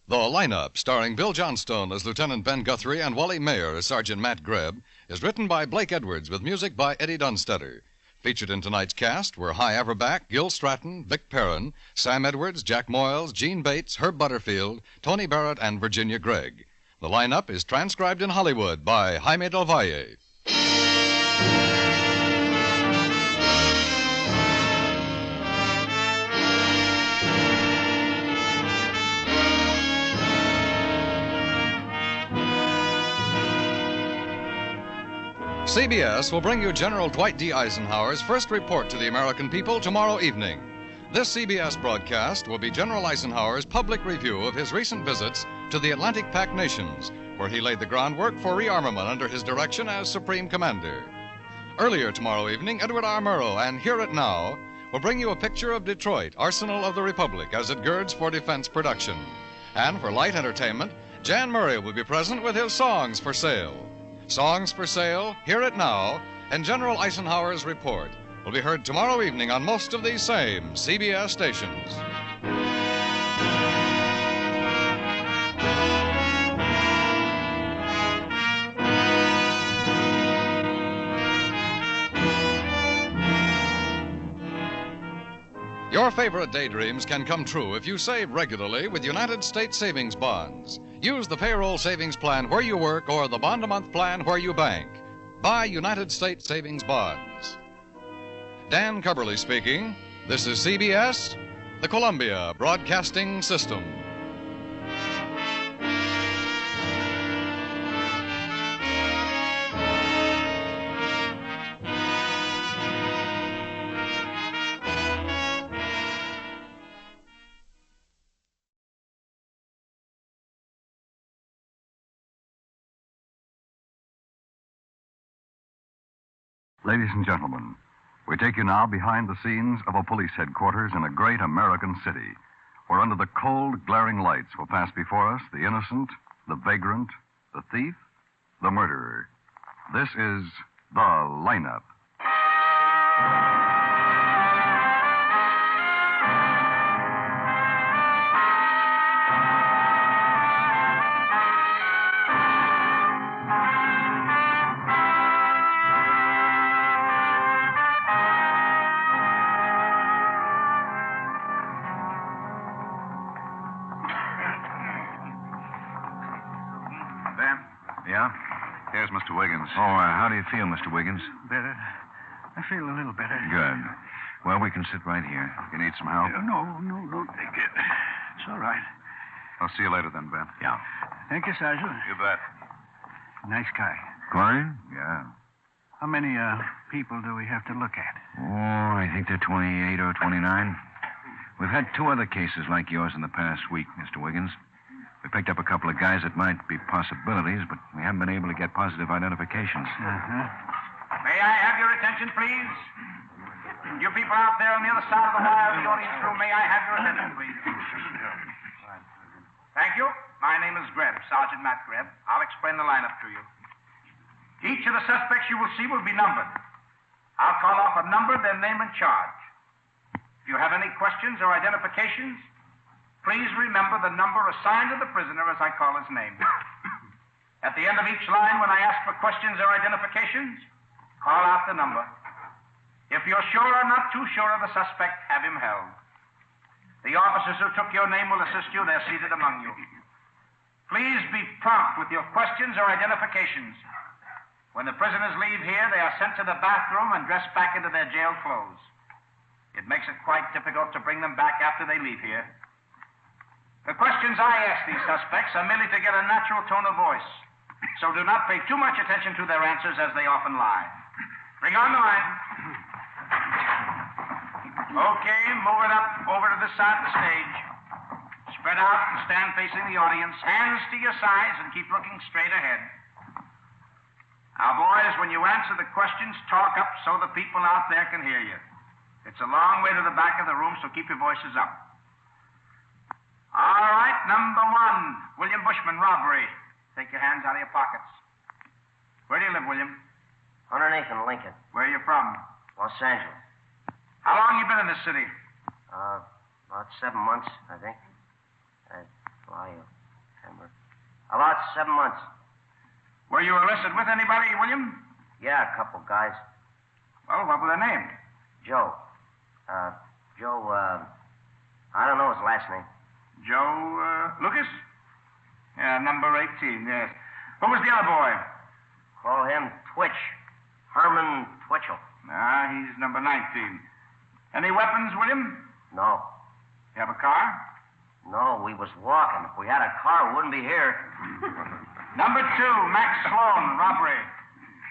The Lineup, starring Bill Johnstone as Lieutenant Ben Guthrie and Wally Mayer as Sergeant Matt Grebb, is written by Blake Edwards with music by Eddie Dunstetter. Featured in tonight's cast were Hy Averback, Gil Stratton, Vic Perrin, Sam Edwards, Jack Moyles, Gene Bates, Herb Butterfield, Tony Barrett, and Virginia Gregg. The Lineup is transcribed in Hollywood by Jaime Del Valle. CBS will bring you General Dwight D. Eisenhower's first report to the American people tomorrow evening. This CBS broadcast will be General Eisenhower's public review of his recent visits to the Atlantic Pact nations, where he laid the groundwork for rearmament under his direction as Supreme Commander. Earlier tomorrow evening, Edward R. Murrow and Hear It Now will bring you a picture of Detroit, Arsenal of the Republic, as it girds for defense production. And for light entertainment, Jan Murray will be present with his Songs for Sale. Songs for Sale, Hear It Now, and General Eisenhower's report will be heard tomorrow evening on most of these same CBS stations. Your favorite daydreams can come true if you save regularly with United States Savings Bonds. Use the payroll savings plan where you work or the bond-a-month plan where you bank. Buy United States Savings Bonds. Dan Cubberly speaking. This is CBS, the Columbia Broadcasting System. Ladies and gentlemen, we take you now behind the scenes of a police headquarters in a great American city, where under the cold, glaring lights will pass before us the innocent, the vagrant, the thief, the murderer. This is The Lineup. Here's Mr. Wiggins. Oh, how do you feel, Mr. Wiggins? Better. I feel a little better. Good. Well, we can sit right here. You need some help? No, thank you. It's all right. I'll see you later then, Ben. Yeah. Thank you, Sergeant. You bet. Nice guy. Corey? Yeah. How many people do we have to look at? Oh, I think they're 28 or 29. We've had 2 other cases like yours in the past week, Mr. Wiggins. We picked up a couple of guys that might be possibilities, but we haven't been able to get positive identifications. May I have your attention, please? You people out there on the other side of the wire in the audience room, may I have your attention, please? Thank you. My name is Grebb, Sergeant Matt Grebb. I'll explain the lineup to you. Each of the suspects you will see will be numbered. I'll call off a number, their name and charge. If you have any questions or identifications, please remember the number assigned to the prisoner as I call his name. At the end of each line, when I ask for questions or identifications, call out the number. If you're sure or not too sure of the suspect, have him held. The officers who took your name will assist you. They're seated among you. Please be prompt with your questions or identifications. When the prisoners leave here, they are sent to the bathroom and dressed back into their jail clothes. It makes it quite difficult to bring them back after they leave here. The questions I ask these suspects are merely to get a natural tone of voice, so do not pay too much attention to their answers as they often lie. Bring on the line. Okay, move it up over to this side of the stage. Spread out and stand facing the audience, hands to your sides, and keep looking straight ahead. Now, boys, when you answer the questions, talk up so the people out there can hear you. It's a long way to the back of the room, so keep your voices up. All right, number 1, William Bushman, robbery. Take your hands out of your pockets. Where do you live, William? Underneath in Lincoln. Where are you from? Los Angeles. How long you been in this city? About 7 months, I think. Why, September. About 7 months. Were you arrested with anybody, William? Yeah, a couple guys. Well, what were their names? Joe. I don't know his last name. Joe, Lucas? Yeah, number 18, yes. Who was the other boy? Call him Twitch. Herman Twitchell. Ah, he's number 19. Any weapons, William? No. You have a car? No, we was walking. If we had a car, we wouldn't be here. Number 2, Max Sloan, robbery.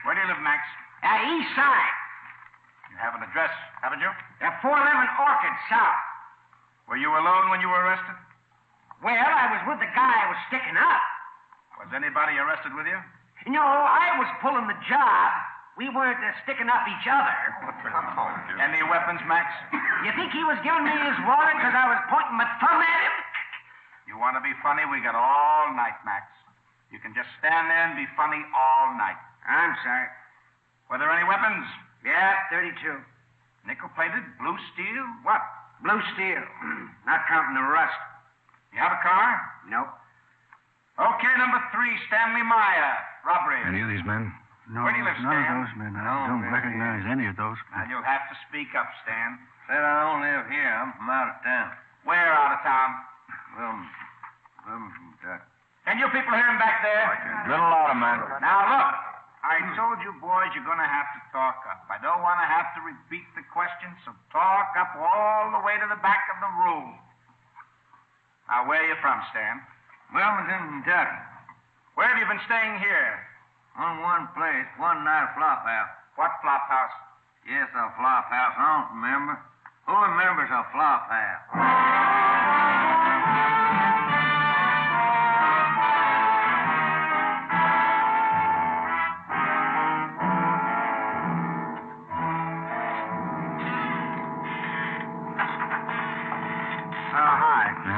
Where do you live, Max? East side. You have an address, haven't you? 411 Orchid, south. Were you alone when you were arrested? Well, I was with the guy I was sticking up. Was anybody arrested with you? No, I was pulling the job. We weren't sticking up each other. Any weapons, Max? You think he was giving me his water because I was pointing my thumb at him? You want to be funny? We got all night, Max. You can just stand there and be funny all night. I'm sorry. Were there any weapons? Yeah, 32. Nickel-plated? Blue steel? What? Blue steel. Not counting the rust. You have a car? Nope. Okay, number 3, Stanley Meyer. Robbery. Any of these men? No, Where do you live, none Stan? of those men. I don't recognize any of those. Now, you'll have to speak up, Stan. Said I don't live here. I'm from out of town. Where out of town? Can you people hear him back there? Little louder, man. Now, look. I told you boys you're going to have to talk up. I don't want to have to repeat the question, so talk up all the way to the back of the room. Now, where are you from, Stan? Wilmington, Kentucky. Where have you been staying here? On one place, one night flop house. What flop house? Yes, a flop house. I don't remember. Who remembers a flop house?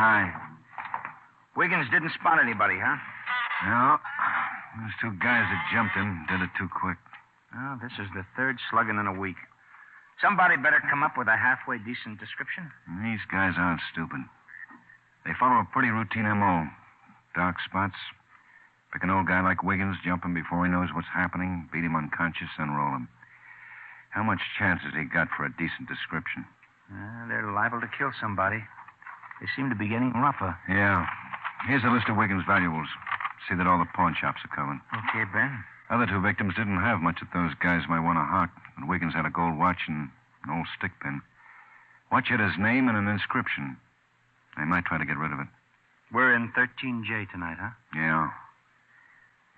Hi. Wiggins didn't spot anybody, huh? No. Those 2 guys that jumped him did it too quick. Oh, this is the 3rd slugging in a week. Somebody better come up with a halfway decent description. These guys aren't stupid. They follow a pretty routine M.O. Dark spots. Pick an old guy like Wiggins, jump him before he knows what's happening, beat him unconscious, and roll him. How much chance has he got for a decent description? They're liable to kill somebody. They seem to be getting rougher. Yeah. Here's a list of Wiggins' valuables. See that all the pawn shops are covered. Okay, Ben. Other 2 victims didn't have much that those guys might want to hawk, but Wiggins had a gold watch and an old stick pin. Watch had his name and an inscription. They might try to get rid of it. We're in 13J tonight, huh? Yeah.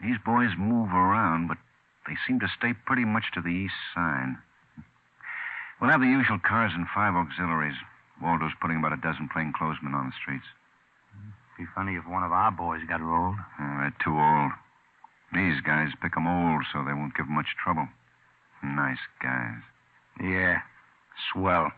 These boys move around, but they seem to stay pretty much to the east side. We'll have the usual cars and 5 auxiliaries. Waldo's putting about a dozen plainclothesmen on the streets. Be funny if one of our boys got rolled. Oh, they're too old. These guys pick 'em old so they won't give 'em much trouble. Nice guys. Yeah. Swell.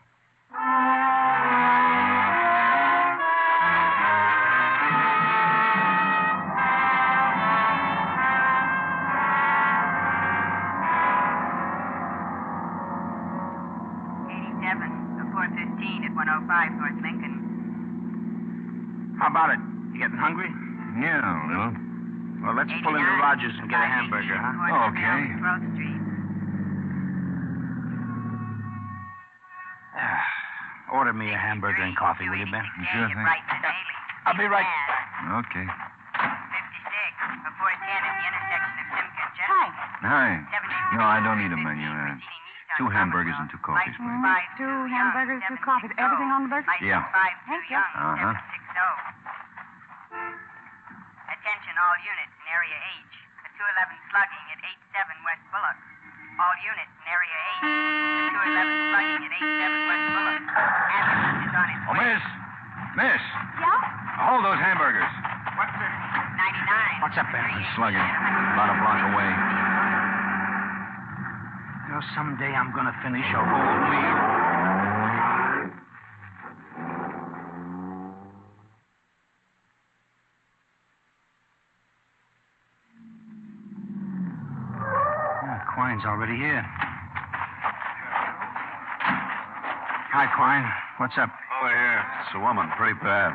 North Lincoln. How about it? You getting hungry? Yeah, a little. Well, let's pull into Rogers and get a hamburger, huh? Oh, okay. Order me a hamburger and coffee, will you, Ben? Sure thing. I'll be right. Okay. 56 before 10 at the intersection of Simcoe and Chestnut. Hi. No, I don't need a menu. 2 hamburgers and 2 coffees, please. 2 hamburgers, 2 coffees. Everything on the burger? Yeah. Thank you. Uh-huh. Attention all units in Area H. The 211 slugging at 87 West Bullock. All units in Area H. The 211 slugging at 87 West Bullock. Ambulance is on its way. Oh, miss! Miss! Yeah? Hold those hamburgers. What's this? 99. What's up, Ben? Slugging. About a block away. You know, someday I'm going to finish a whole meal. Quine's already here. Hi, Quine. What's up? Oh, yeah. It's a woman. Pretty bad.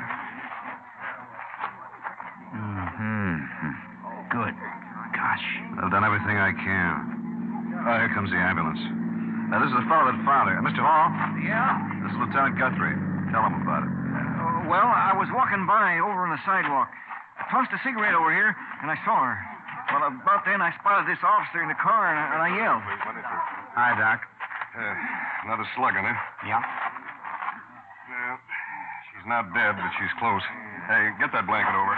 I've done everything I can. Oh, here comes the ambulance. This is the fellow that found her. Mr. Hall? Yeah? This is Lieutenant Guthrie. Tell him about it. Well, I was walking by over on the sidewalk. I tossed a cigarette over here, and I saw her. Well, about then, I spotted this officer in the car, and I yelled. Hi, Doc. Another slugging, huh? Yeah. Well, she's not dead, but she's close. Hey, get that blanket over.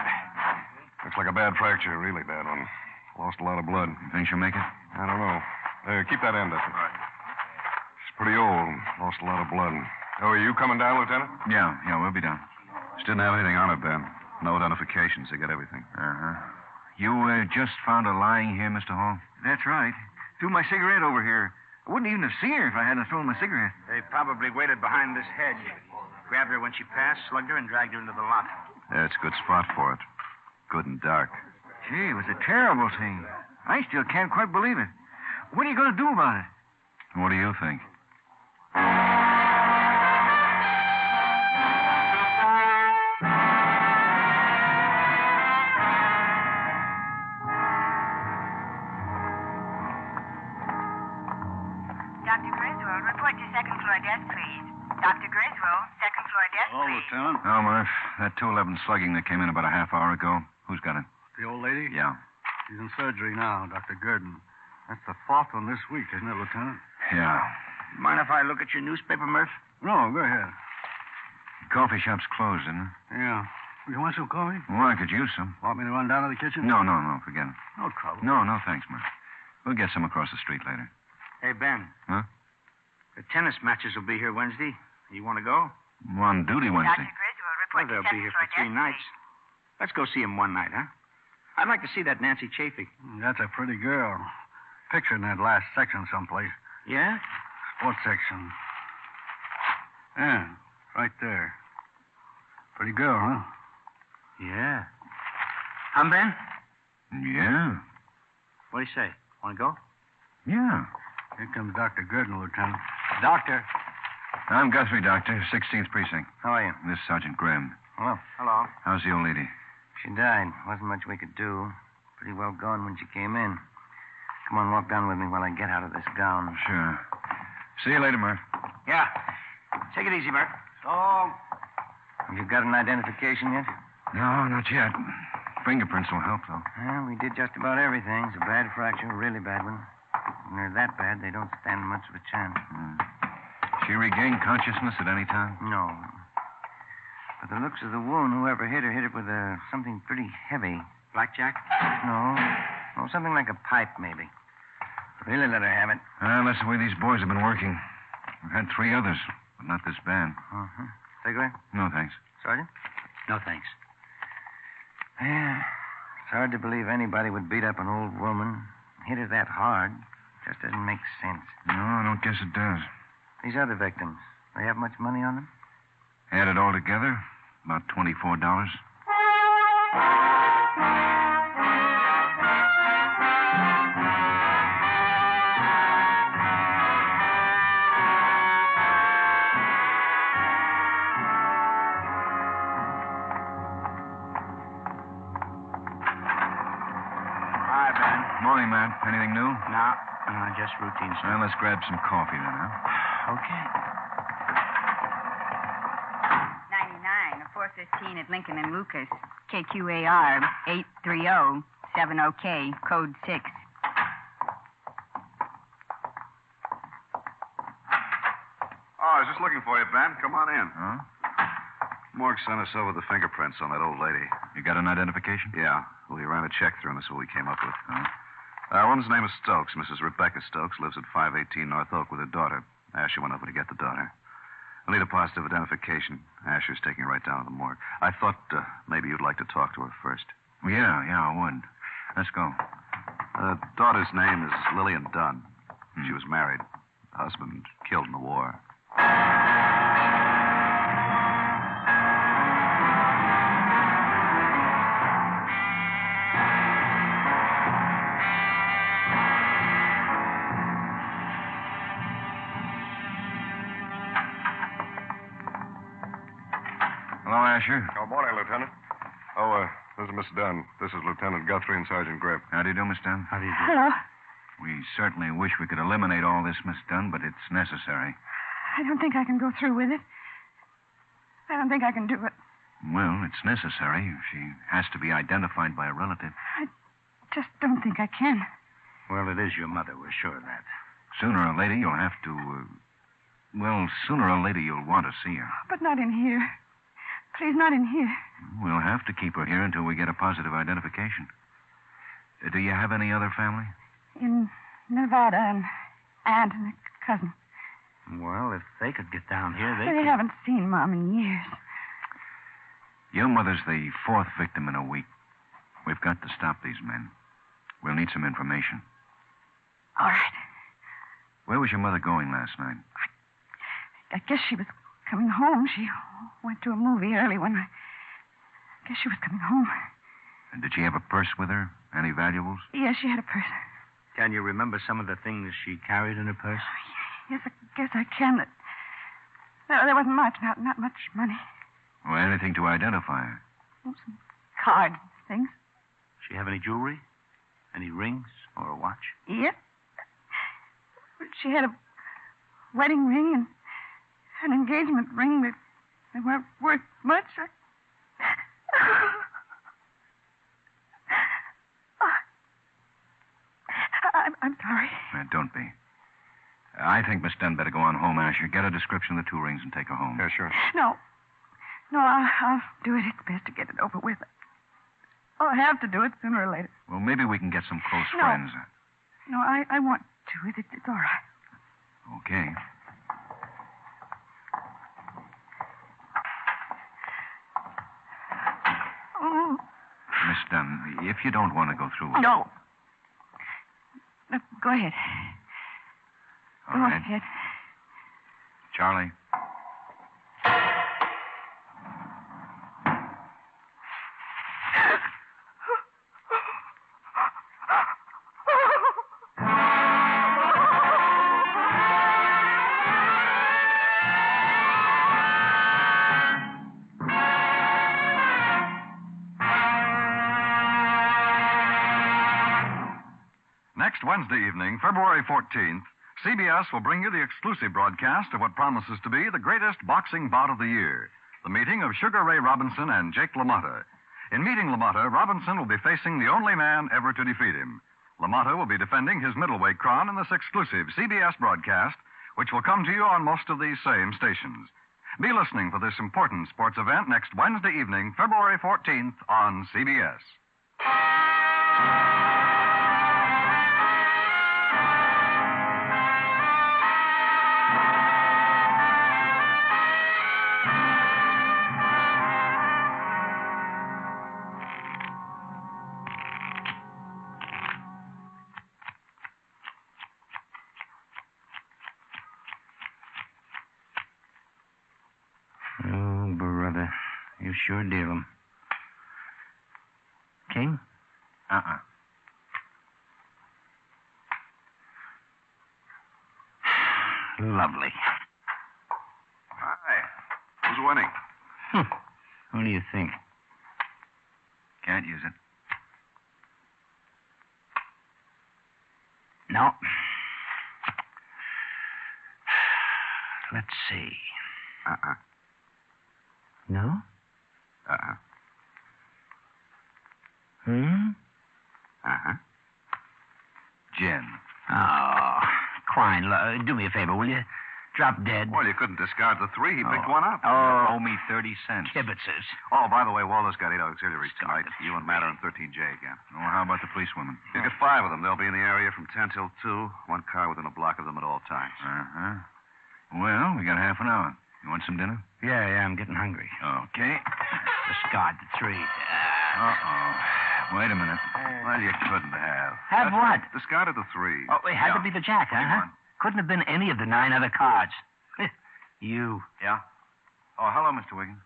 Looks like a bad fracture, a really bad one. Lost a lot of blood. You think she'll make it? I don't know. Keep that end up. All right. She's pretty old. Lost a lot of blood. Oh, are you coming down, Lieutenant? Yeah, we'll be down. She didn't have anything on her, Ben. No identifications. They got everything. Uh-huh. You just found her lying here, Mr. Hall? That's right. Threw my cigarette over here. I wouldn't even have seen her if I hadn't thrown my cigarette. They probably waited behind this hedge. Grabbed her when she passed, slugged her, and dragged her into the lot. Yeah, it's a good spot for it. Good and dark. Gee, it was a terrible scene. I still can't quite believe it. What are you going to do about it? What do you think? Dr. Griswold, report to second floor desk, please. Dr. Griswold, second floor desk, please. Lieutenant. Oh, Murph, that 211 slugging that came in about a half hour ago, who's got it? The old lady? Yeah. She's in surgery now, Dr. Gurdon. That's the fourth one this week, isn't it, Lieutenant? Yeah. Mind if I look at your newspaper, Murph? No, go ahead. The coffee shop's closed, isn't it? Yeah. You want some coffee? Well, I could use some. Want me to run down to the kitchen? No, forget it. No trouble. No, thanks, Murph. We'll get some across the street later. Hey, Ben. Huh? The tennis matches will be here Wednesday. You want to go? I'm on duty Wednesday. Dr. Griswold, Well, report to they'll be second here floor for 3 desk, nights. please. Let's go see him one night, huh? I'd like to see that Nancy Chafee. That's a pretty girl. Picture in that last section someplace. Yeah? Sports section. Yeah, right there. Pretty girl, huh? Yeah. I'm Ben? Yeah. What do you say? Want to go? Yeah. Here comes Dr. Gurdon, Lieutenant. Doctor. I'm Guthrie, Doctor, 16th Precinct. How are you? This is Sergeant Graham. Hello. Hello. How's the old lady? She died. Wasn't much we could do. Pretty well gone when she came in. Come on, walk down with me while I get out of this gown. Sure. See you later, Murph. Yeah. Take it easy, Bert. So long. Have you got an identification yet? No, not yet. Fingerprints will help, though. Well, we did just about everything. It's a bad fracture, a really bad one. When they're that bad, they don't stand much of a chance. She regained consciousness at any time? No. But the looks of the wound, whoever hit her with something pretty heavy. Blackjack? No, something like a pipe, maybe. Really let her have it. That's the way these boys have been working. We've had 3 others, but not this bad. Uh-huh. Cigarette? No, thanks. Sergeant? No, thanks. Yeah. It's hard to believe anybody would beat up an old woman. Hit her that hard. Just doesn't make sense. No, I don't guess it does. These other victims, they have much money on them? Add it all together, about $24. Hi, Ben. Morning, Matt. Anything new? No, just routine stuff. Well, let's grab some coffee then, huh? Okay. 99, 415 at Lincoln and Lucas. KQAR 83070K, code 6. Oh, I was just looking for you, Ben. Come on in. Huh? Morgue sent us over the fingerprints on that old lady. You got an identification? Yeah. We ran a check through, and that's what we came up with. Woman's name is Stokes. Mrs. Rebecca Stokes lives at 518 North Oak with her daughter. Asher went over to get the daughter. We'll need a positive identification. Asher's taking her right down to the morgue. I thought maybe you'd like to talk to her first. Yeah, I would. Let's go. Daughter's name is Lillian Dunn. She was married. Husband killed in the war. Hello, Asher. Oh, morning, Lieutenant. Oh, This is Miss Dunn. This is Lieutenant Guthrie and Sergeant Greb. How do you do, Miss Dunn? How do you do? Hello. We certainly wish we could eliminate all this, Miss Dunn, but it's necessary. I don't think I can go through with it. I don't think I can do it. Well, it's necessary. She has to be identified by a relative. I just don't think I can. Well, it is your mother. We're sure of that. Sooner or later, you'll have to... sooner or later, you'll want to see her. But not in here. Please, not in here. We'll have to keep her here until we get a positive identification. Do you have any other family? In Nevada, an aunt and a cousin. Well, if they could get down here, They haven't seen Mom in years. Your mother's the fourth victim in a week. We've got to stop these men. We'll need some information. All right. Where was your mother going last night? I guess she was coming home. She went to a movie early when I guess she was coming home. And did she have a purse with her? Any valuables? Yes, she had a purse. Can you remember some of the things she carried in her purse? Yes, I guess I can. There wasn't much, not much money. Or anything to identify her? Some cards, things. She have any jewelry? Any rings or a watch? Yep. She had a wedding ring and an engagement ring that weren't worth much. I'm sorry. Don't be. I think Miss Dunn better go on home, Asher. Get a description of the two rings and take her home. Yeah, sure. No, I'll do it. It's best to get it over with. I'll have to do it sooner or later. Well, maybe we can get some close friends. No, I want to. It's all right. Okay. Oh. Miss Dunn, if you don't want to go through with it... No. Go ahead. All right. Go ahead. Charlie. Next Wednesday evening, February 14th, CBS will bring you the exclusive broadcast of what promises to be the greatest boxing bout of the year, the meeting of Sugar Ray Robinson and Jake LaMotta. In meeting LaMotta, Robinson will be facing the only man ever to defeat him. LaMotta will be defending his middleweight crown in this exclusive CBS broadcast, which will come to you on most of these same stations. Be listening for this important sports event next Wednesday evening, February 14th on CBS. Oh, brother. You sure deal 'em. King? Lovely. Hi. Who's winning? What do you think? Can't use it. No. Let's see. No? Jen. Oh, Quine, do me a favor, will you? Drop dead. Well, you couldn't discard the three. He picked one up. Oh. Owe me 30 cents. Kibitzers. Oh, by the way, Walter's got 8 auxiliaries tonight. You and Matter and 13J again. Well, how about the policewomen? You get 5 of them. They'll be in the area from 10 till 2. One car within a block of them at all times. Well, we got half an hour. You want some dinner? Yeah, I'm getting hungry. Okay. Discard the 3. Wait a minute. Well, you couldn't have. Have what? Discarded the 3. Oh, it had to be the jack, huh? Couldn't have been any of the 9 other cards. You. Yeah? Oh, hello, Mr. Wiggins.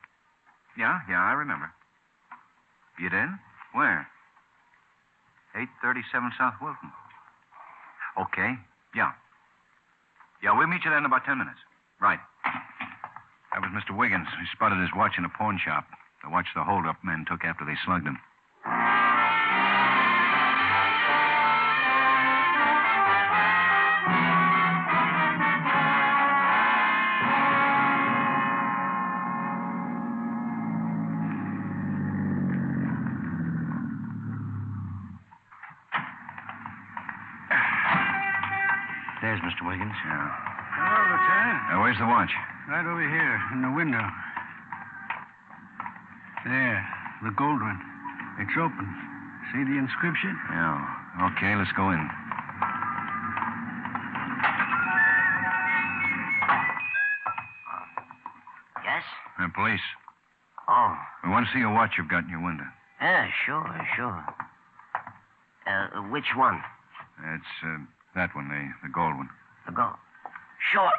Yeah, I remember. You did? Where? 837 South Wilton. Okay. Yeah, we'll meet you there in about 10 minutes. Right. That was Mr. Wiggins. We spotted his watch in a pawn shop. The watch the hold-up men took after they slugged him. upstairs, Mr. Wiggins. Yeah. Hello, Lieutenant. Where's the watch? Right over here, in the window. There, the gold one. It's open. See the inscription? Yeah. Okay, let's go in. Yes? Police. Oh. We want to see a watch you've got in your window. Yeah, sure. Which one? It's that one, the gold one. The gold. Sure.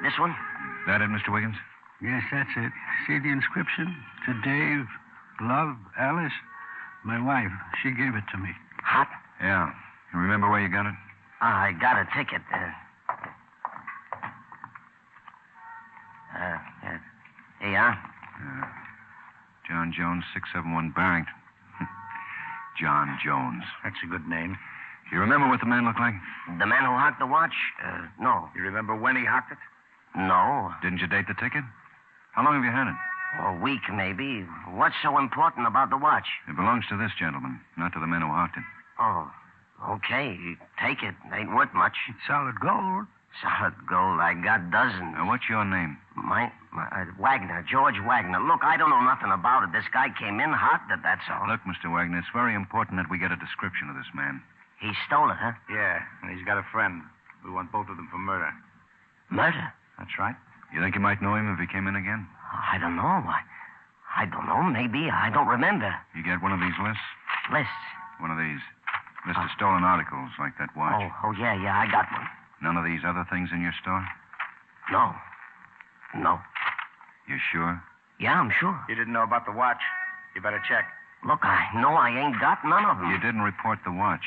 This one? Is that it, Mr. Wiggins? Yes, that's it. See the inscription? To Dave, love, Alice. My wife. She gave it to me. Hot? Yeah. You remember where you got it? I got a ticket. Here you are. John Jones, 671 Barrington. John Jones. That's a good name. Do you remember what the man looked like? The man who hocked the watch? No. You remember when he hocked it? No. Didn't you date the ticket? How long have you had it? A week, maybe. What's so important about the watch? It belongs to this gentleman, not to the man who hocked it. Oh, okay. Take it. Ain't worth much. It's solid gold. Solid gold. I got dozens. What's your name? Wagner. George Wagner. Look, I don't know nothing about it. This guy came in, hocked it, that's all. Look, Mr. Wagner, it's very important that we get a description of this man. He stole it, huh? Yeah, and he's got a friend. We want both of them for murder. Murder? That's right. You think you might know him if he came in again? I don't know. I don't know. Maybe. I don't remember. You get one of these lists? Lists? One of these. List of stolen articles, like that watch. Oh, yeah, I got one. None of these other things in your store? No. You sure? Yeah, I'm sure. You didn't know about the watch. You better check. Look, I know I ain't got none of them. You didn't report the watch.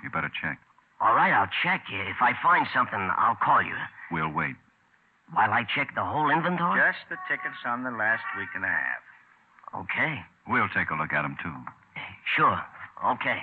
You better check. All right, I'll check. If I find something, I'll call you. We'll wait. While I check the whole inventory? Just the tickets on the last week and a half. Okay. We'll take a look at them, too. Sure. Okay.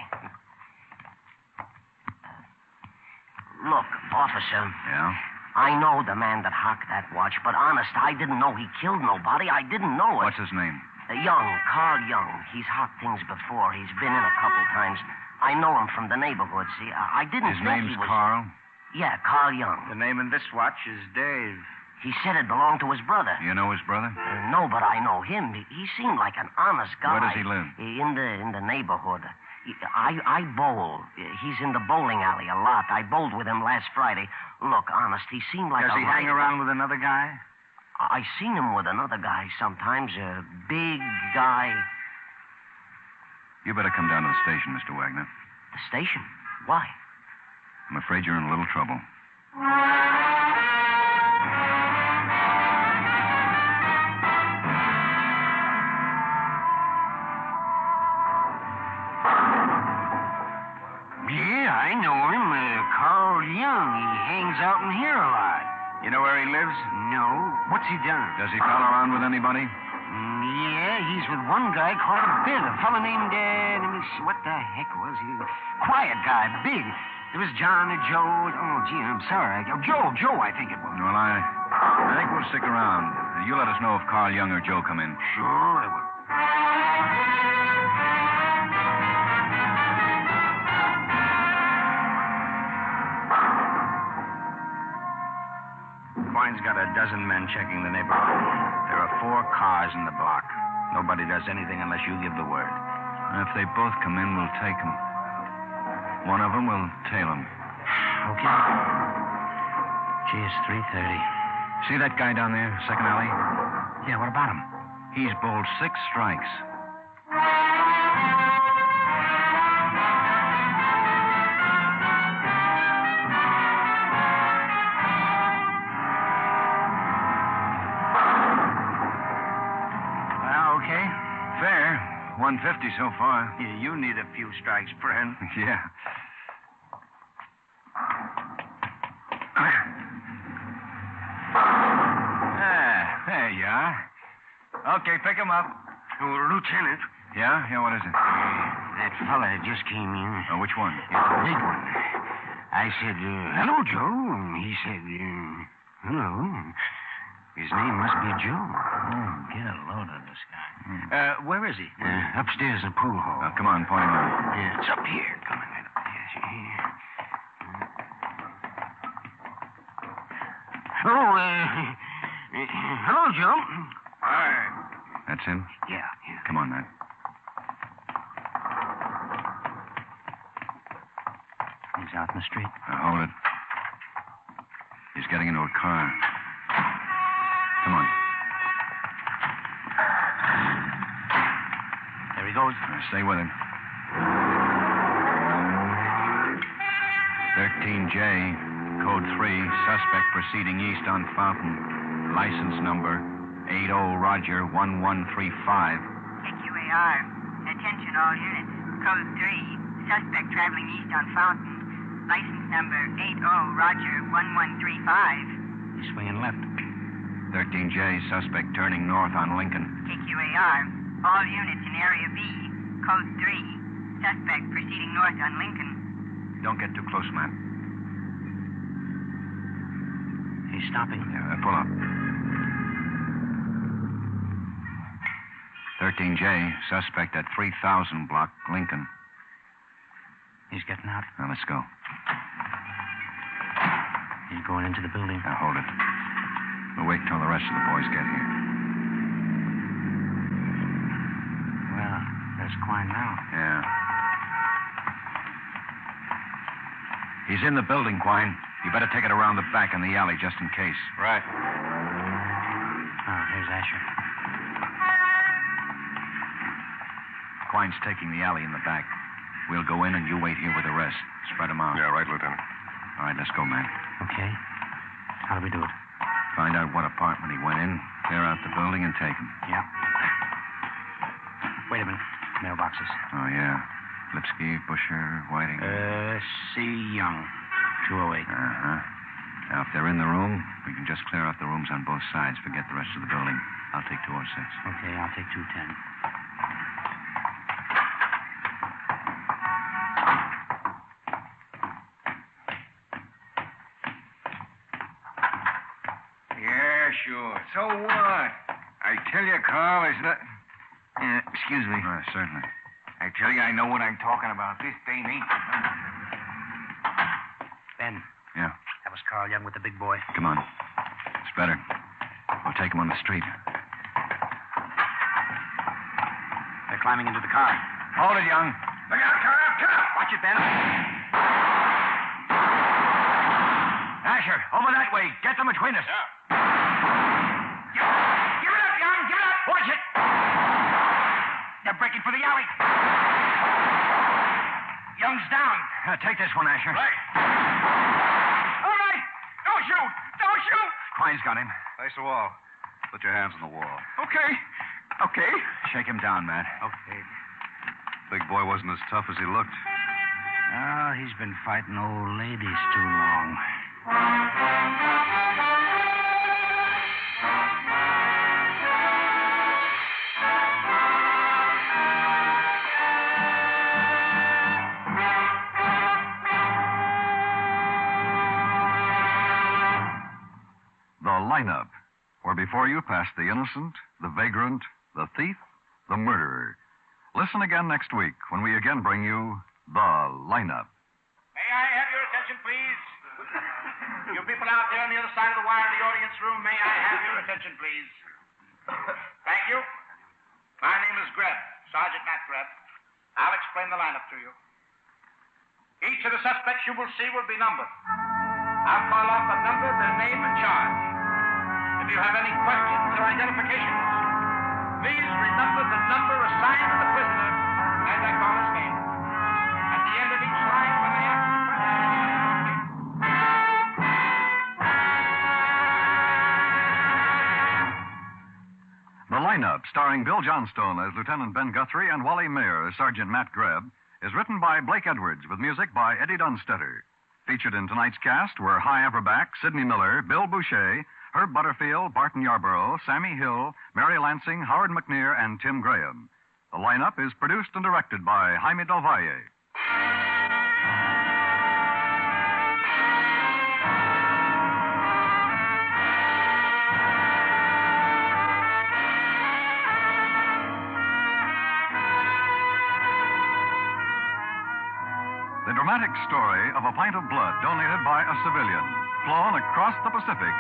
Look, officer. Yeah? I know the man that hocked that watch, but honest, I didn't know he killed nobody. I didn't know it. What's his name? Carl Young. He's hocked things before. He's been in a couple times. I know him from the neighborhood, see. I didn't His think name's he was... Carl? Yeah, Carl Young. The name in this watch is Dave. He said it belonged to his brother. You know his brother? No, but I know him. He seemed like an honest guy. Where does he live? In the neighborhood. I bowl. He's in the bowling alley a lot. I bowled with him last Friday. Look, honest, he seemed like Does he hang around with another guy? I seen him with another guy sometimes. A big guy. You better come down to the station, Mr. Wagner. The station? Why? I'm afraid you're in a little trouble. Yeah, I know him. Carl Young. He hangs out in here a lot. You know where he lives? No. What's he done? Does he pal around with anybody? Yeah, he's with one guy quite a bit. A fellow named, let me see, what the heck was he? Quiet guy, big. It was John or Joe. Oh, gee, I'm sorry. Joe, I think it was. Well, I think we'll stick around. You let us know if Carl Young or Joe come in. Sure, I will. Quine's got a dozen men checking the neighborhood. There are 4 cars in the block. Nobody does anything unless you give the word. If they both come in, we'll take them. One of them will tail him. Okay. Gee, it's 3:30. See that guy down there, second alley? Yeah, what about him? He's bowled 6 strikes. Okay. Fair. 150 so far. Yeah, you need a few strikes, friend. Yeah. There you are. Okay, pick him up. Lieutenant. Yeah? Yeah, what is it? That fella just came in. Which one? The big one. I said, hello, Joe. And he said, hello. His name must be Joe. Oh, get a load of this guy. Where is he? Upstairs in the pool hall. Come on, point him out. Yeah, it's up here. Coming right up here. Hello, Joe. Hi. That's him? Yeah. Come on, Matt. He's out in the street. Hold it. He's getting into a car. Come on. There he goes. Stay with him. 13J, code 3, suspect proceeding east on Fountain. License number 80 Roger 1135. KQAR. Attention all units. Code 3. Suspect traveling east on Fountain. License number 80 Roger 1135. He's swinging left. 13J, suspect turning north on Lincoln. KQAR. All units in Area B. Code 3. Suspect proceeding north on Lincoln. Don't get too close, Matt. He's stopping. Yeah, pull up. 13J, suspect at 3000 block, Lincoln. He's getting out. Now, let's go. He's going into the building. Now, hold it. We'll wait till the rest of the boys get here. Well, there's Quine now. Yeah. He's in the building, Quine. You better take it around the back in the alley just in case. Right. Oh, here's Asher. Quine's taking the alley in the back. We'll go in and you wait here with the rest. Spread them out. Yeah, right, Lieutenant. All right, let's go, man. Okay. How do we do it? Find out what apartment he went in, clear out the building, and take him. Yeah. Wait a minute. Mailboxes. Oh, yeah. Lipsky, Busher, Whiting. C. Young. 208. Uh-huh. Now, if they're in the room, we can just clear out the rooms on both sides. Forget the rest of the building. I'll take 206. Okay, I'll take 210. Yeah, sure. So what? I tell you, Carl, it's not... excuse me. Certainly. I tell you, I know what I'm talking about. This thing ain't... Ben. Yeah? That was Carl Young with the big boy. Come on. It's better. We'll take him on the street. They're climbing into the car. Hold it, Young. Look out, Carl! Carl! Watch it, Ben. Asher, over that way. Get them between us. Yeah. Give it up, Young! Give it up! Watch it! They're breaking for the alley. Young's down. Take this one, Asher. Right. All right! Don't shoot! Don't shoot! Quine's got him. Face the wall. Put your hands on the wall. Okay. Okay. Shake him down, Matt. Okay. Big boy wasn't as tough as he looked. Oh, he's been fighting old ladies too long. Lineup, where before you pass the innocent, the vagrant, the thief, the murderer. Listen again next week when we again bring you The Lineup. May I have your attention, please? You people out there on the other side of the wire in the audience room, may I have your attention, please? Thank you. My name is Greb, Sergeant Matt Greb. I'll explain the lineup to you. Each of the suspects you will see will be numbered. I'll call off a number, their name, and charge. If you have any questions or identifications, please remember the number assigned to the prisoner as I call his name. At the end of each line, when I ask the question... The Lineup, starring Bill Johnstone as Lieutenant Ben Guthrie and Wally Mayer as Sergeant Matt Greb, is written by Blake Edwards with music by Eddie Dunstetter. Featured in tonight's cast were Hy Averback, Sidney Miller, Bill Boucher, Herb Butterfield, Barton Yarborough, Sammy Hill, Mary Lansing, Howard McNear, and Tim Graham. The Lineup is produced and directed by Jaime Del Valle. The dramatic story of a pint of blood donated by a civilian, flown across the Pacific,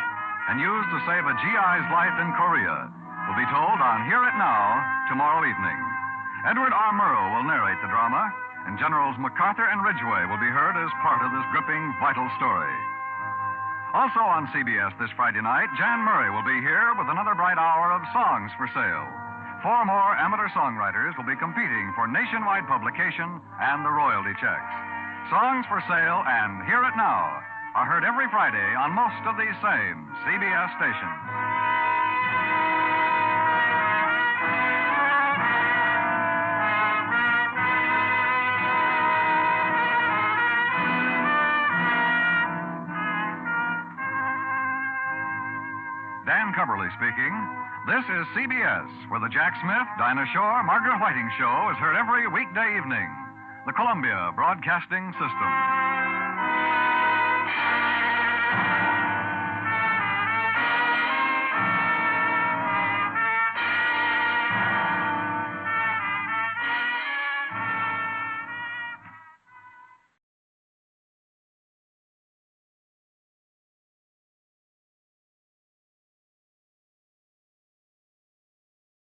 and used to save a GI's life in Korea, will be told on Hear It Now tomorrow evening. Edward R. Murrow will narrate the drama, and Generals MacArthur and Ridgway will be heard as part of this gripping, vital story. Also on CBS this Friday night, Jan Murray will be here with another bright hour of songs for sale. 4 more amateur songwriters will be competing for nationwide publication and the royalty checks. Songs for Sale and Hear It Now are heard every Friday on most of these same CBS stations. Dan Coverly speaking. This is CBS, where the Jack Smith, Dinah Shore, Margaret Whiting show is heard every weekday evening. The Columbia Broadcasting System.